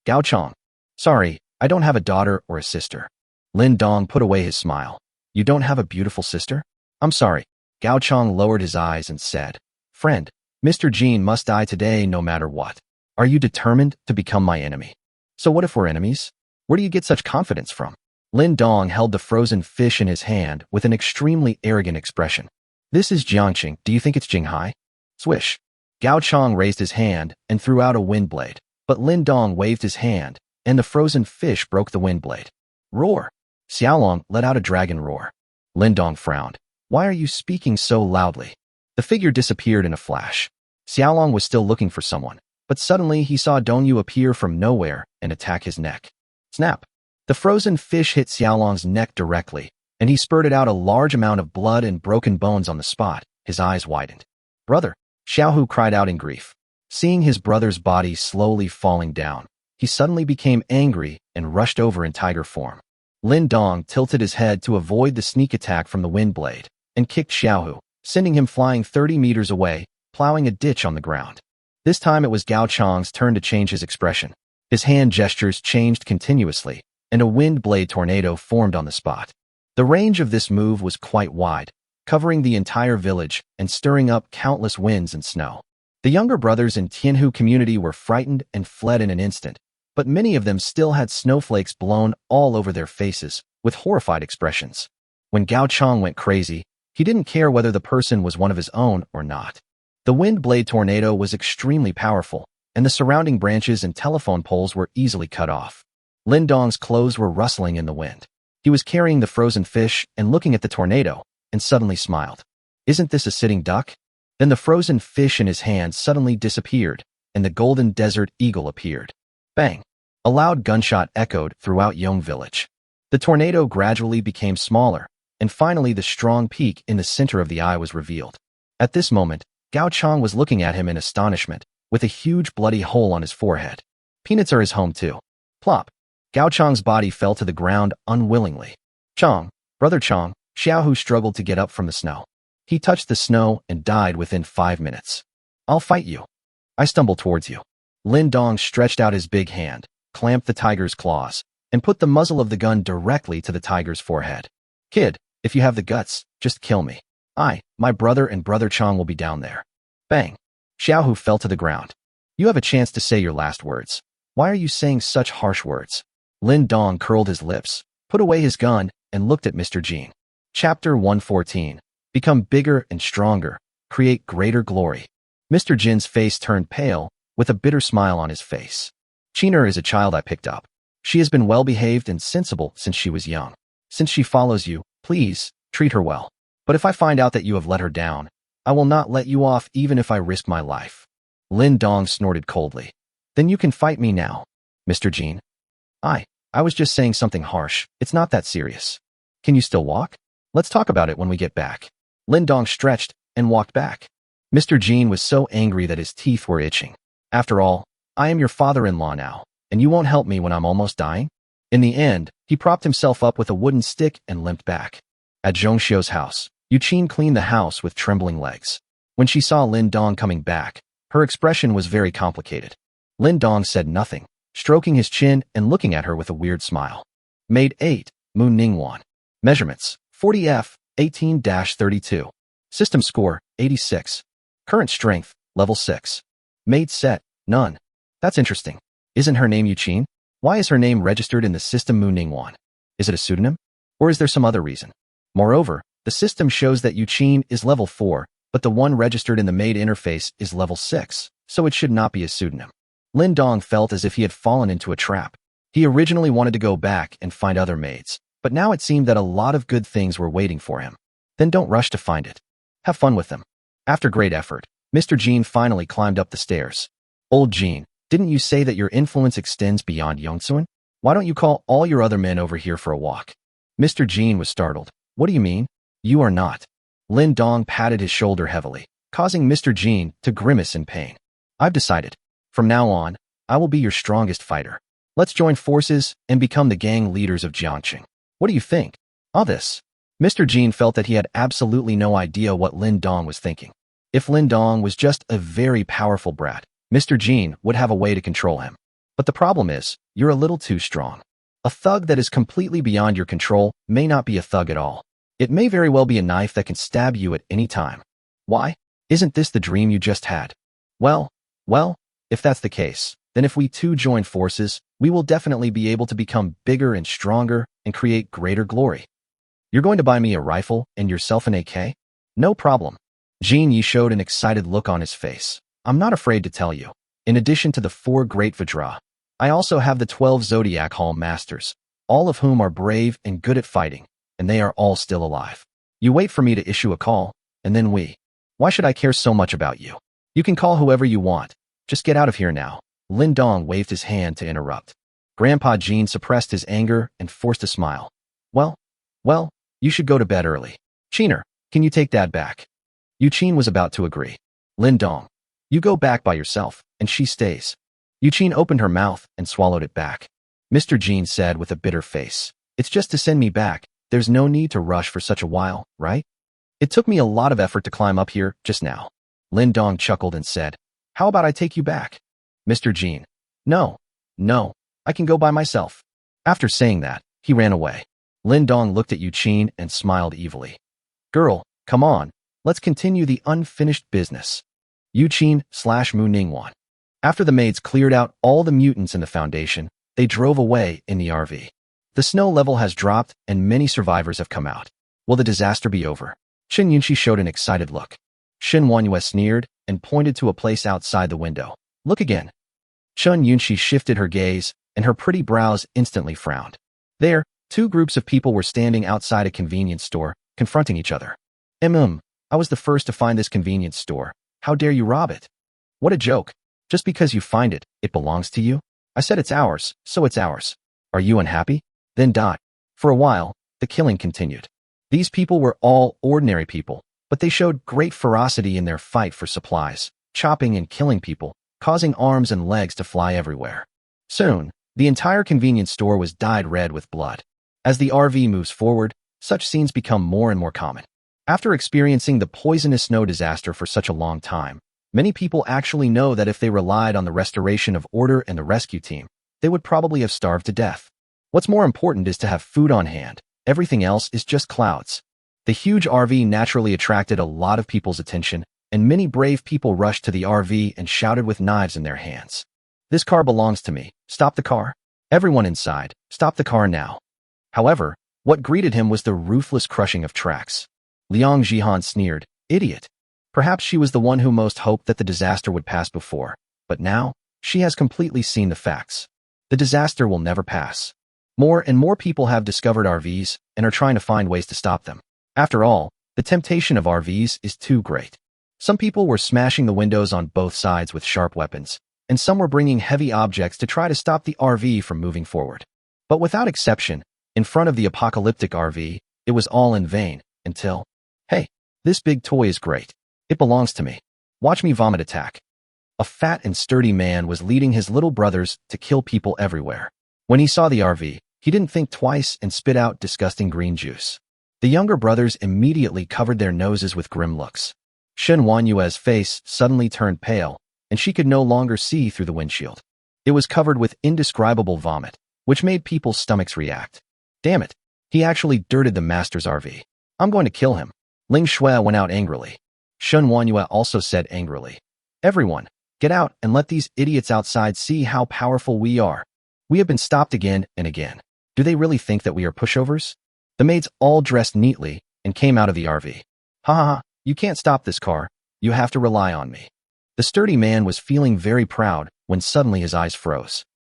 A: Gao Chong. Sorry, I don't have a daughter or a sister. Lin Dong put away his smile. You don't have a beautiful sister? I'm sorry. Gao Chong lowered his eyes and said, Friend, Mr. Jean must die today no matter what. Are you determined to become my enemy? So what if we're enemies? Where do you get such confidence from? Lin Dong held the frozen fish in his hand with an extremely arrogant expression. This is Jiangqing. Do you think it's Jinghai? Swish. Gao Chang raised his hand and threw out a wind blade, but Lin Dong waved his hand, and the frozen fish broke the wind blade. Roar. Xiaolong let out a dragon roar. Lin Dong frowned. Why are you speaking so loudly? The figure disappeared in a flash. Xiaolong was still looking for someone, but suddenly he saw Dongyu appear from nowhere and attack his neck. Snap. The frozen fish hit Xiaolong's neck directly, and he spurted out a large amount of blood and broken bones on the spot. His eyes widened. Brother, Xiaohu cried out in grief. Seeing his brother's body slowly falling down, he suddenly became angry and rushed over in tiger form. Lin Dong tilted his head to avoid the sneak attack from the wind blade and kicked Xiaohu, sending him flying 30 meters away, plowing a ditch on the ground. This time it was Gao Chang's turn to change his expression. His hand gestures changed continuously, and a wind blade tornado formed on the spot. The range of this move was quite wide, covering the entire village and stirring up countless winds and snow. The younger brothers in Tianhu community were frightened and fled in an instant, but many of them still had snowflakes blown all over their faces, with horrified expressions. When Gao Chang went crazy, he didn't care whether the person was one of his own or not. The wind blade tornado was extremely powerful, and the surrounding branches and telephone poles were easily cut off. Lin Dong's clothes were rustling in the wind. He was carrying the frozen fish and looking at the tornado, and suddenly smiled. Isn't this a sitting duck? Then the frozen fish in his hand suddenly disappeared, and the golden desert eagle appeared. Bang! A loud gunshot echoed throughout Yong village. The tornado gradually became smaller, and finally the strong peak in the center of the eye was revealed. At this moment, Gao Chang was looking at him in astonishment, with a huge bloody hole on his forehead. Peanuts are his home too. Plop! Gao Chang's body fell to the ground unwillingly. Chang, brother Chang, Xiaohu struggled to get up from the snow. He touched the snow and died within 5 minutes. I'll fight you. I stumbled towards you. Lin Dong stretched out his big hand, clamped the tiger's claws, and put the muzzle of the gun directly to the tiger's forehead. Kid, if you have the guts, just kill me. My brother and brother Chang will be down there. Bang! Xiaohu fell to the ground. You have a chance to say your last words. Why are you saying such harsh words? Lin Dong curled his lips, put away his gun, and looked at Mr. Jin. Chapter 114. Become bigger and stronger. Create greater glory. Mr. Jin's face turned pale, with a bitter smile on his face. Chiner is a child I picked up. She has been well-behaved and sensible since she was young. Since she follows you, please, treat her well. But if I find out that you have let her down, I will not let you off even if I risk my life. Lin Dong snorted coldly. Then you can fight me now, Mr. Jin. I was just saying something harsh. It's not that serious. Can you still walk? Let's talk about it when we get back. Lin Dong stretched and walked back. Mr. Jin was so angry that his teeth were itching. After all, I am your father-in-law now, and you won't help me when I'm almost dying? In the end, he propped himself up with a wooden stick and limped back. At Zhongxiu's house, Yuqin cleaned the house with trembling legs. When she saw Lin Dong coming back, her expression was very complicated. Lin Dong said nothing, stroking his chin and looking at her with a weird smile. Maid 8, Mu Ningwan. Measurements, 40F, 18-32. System score, 86. Current strength, level 6. Maid set, none. That's interesting. Isn't her name Yuqin? Why is her name registered in the system Mu Ningwan? Is it a pseudonym? Or is there some other reason? Moreover, the system shows that Yuqin is level 4, but the one registered in the Maid interface is level 6, so it should not be a pseudonym. Lin Dong felt as if he had fallen into a trap. He originally wanted to go back and find other maids, but now it seemed that a lot of good things were waiting for him. Then don't rush to find it. Have fun with them. After great effort, Mr. Jin finally climbed up the stairs. Old Jin, didn't you say that your influence extends beyond Yongsuan? Why don't you call all your other men over here for a walk? Mr. Jin was startled. What do you mean? You are not. Lin Dong patted his shoulder heavily, causing Mr. Jin to grimace in pain. I've decided. From now on, I will be your strongest fighter. Let's join forces and become the gang leaders of Jiangqing. What do you think? All this. Mr. Jin felt that he had absolutely no idea what Lin Dong was thinking. If Lin Dong was just a very powerful brat, Mr. Jin would have a way to control him. But the problem is, you're a little too strong. A thug that is completely beyond your control may not be a thug at all. It may very well be a knife that can stab you at any time. Why? Isn't this the dream you just had? Well, if that's the case, then if we two join forces, we will definitely be able to become bigger and stronger and create greater glory. You're going to buy me a rifle and yourself an AK? No problem. Jin Yi showed an excited look on his face. I'm not afraid to tell you. In addition to the 4 great Vajra, I also have the 12 Zodiac Hall Masters, all of whom are brave and good at fighting, and they are all still alive. You wait for me to issue a call, and then we. Why should I care so much about you? You can call whoever you want. Just get out of here now. Lin Dong waved his hand to interrupt. Grandpa Jean suppressed his anger and forced a smile. Well, you should go to bed early. Cheener, can you take Dad back? Yuqin was about to agree. Lin Dong, you go back by yourself, and she stays. Yuqin opened her mouth and swallowed it back. Mr. Jean said with a bitter face, it's just to send me back. There's no need to rush for such a while, right? It took me a lot of effort to climb up here just now. Lin Dong chuckled and said, how about I take you back? Mr. Jean, no, I can go by myself. After saying that, he ran away. Lin Dong looked at Yuqin and smiled evilly. Girl, come on, let's continue the unfinished business. Yuqin/Mu Ningwan. After the maids cleared out all the mutants in the Foundation, they drove away in the RV. The snow level has dropped and many survivors have come out. Will the disaster be over? Chen Yunxi showed an excited look. Shen Wanyue sneered and pointed to a place outside the window. Look again. Chen Yunxi shifted her gaze and her pretty brows instantly frowned. There, 2 groups of people were standing outside a convenience store, confronting each other. I was the first to find this convenience store. How dare you rob it? What a joke. Just because you find it, it belongs to you? I said it's ours, so it's ours. Are you unhappy? Then die. For a while, the killing continued. These people were all ordinary people, but they showed great ferocity in their fight for supplies, chopping and killing people, causing arms and legs to fly everywhere. Soon, the entire convenience store was dyed red with blood. As the RV moves forward, such scenes become more and more common. After experiencing the poisonous snow disaster for such a long time, many people actually know that if they relied on the restoration of order and the rescue team, they would probably have starved to death. What's more important is to have food on hand. Everything else is just clouds. The huge RV naturally attracted a lot of people's attention, and many brave people rushed to the RV and shouted with knives in their hands. This car belongs to me. Stop the car. Everyone inside, stop the car now. However, what greeted him was the ruthless crushing of tracks. Liang Jihan sneered, idiot. Perhaps she was the one who most hoped that the disaster would pass before, but now, she has completely seen the facts. The disaster will never pass. More and more people have discovered RVs and are trying to find ways to stop them. After all, the temptation of RVs is too great. Some people were smashing the windows on both sides with sharp weapons, and some were bringing heavy objects to try to stop the RV from moving forward. But without exception, in front of the apocalyptic RV, it was all in vain, until, hey, this big toy is great. It belongs to me. Watch me vomit attack. A fat and sturdy man was leading his little brothers to kill people everywhere. When he saw the RV, he didn't think twice and spit out disgusting green juice. The younger brothers immediately covered their noses with grim looks. Shen Wanyue's face suddenly turned pale, and she could no longer see through the windshield. It was covered with indescribable vomit, which made people's stomachs react. Damn it, he actually dirted the master's RV. I'm going to kill him. Ling Shui went out angrily. Shen Wanyue also said angrily, everyone, get out and let these idiots outside see how powerful we are. We have been stopped again and again. Do they really think that we are pushovers? The maids all dressed neatly and came out of the RV. Ha ha ha, you can't stop this car. You have to rely on me. The sturdy man was feeling very proud when suddenly his eyes froze.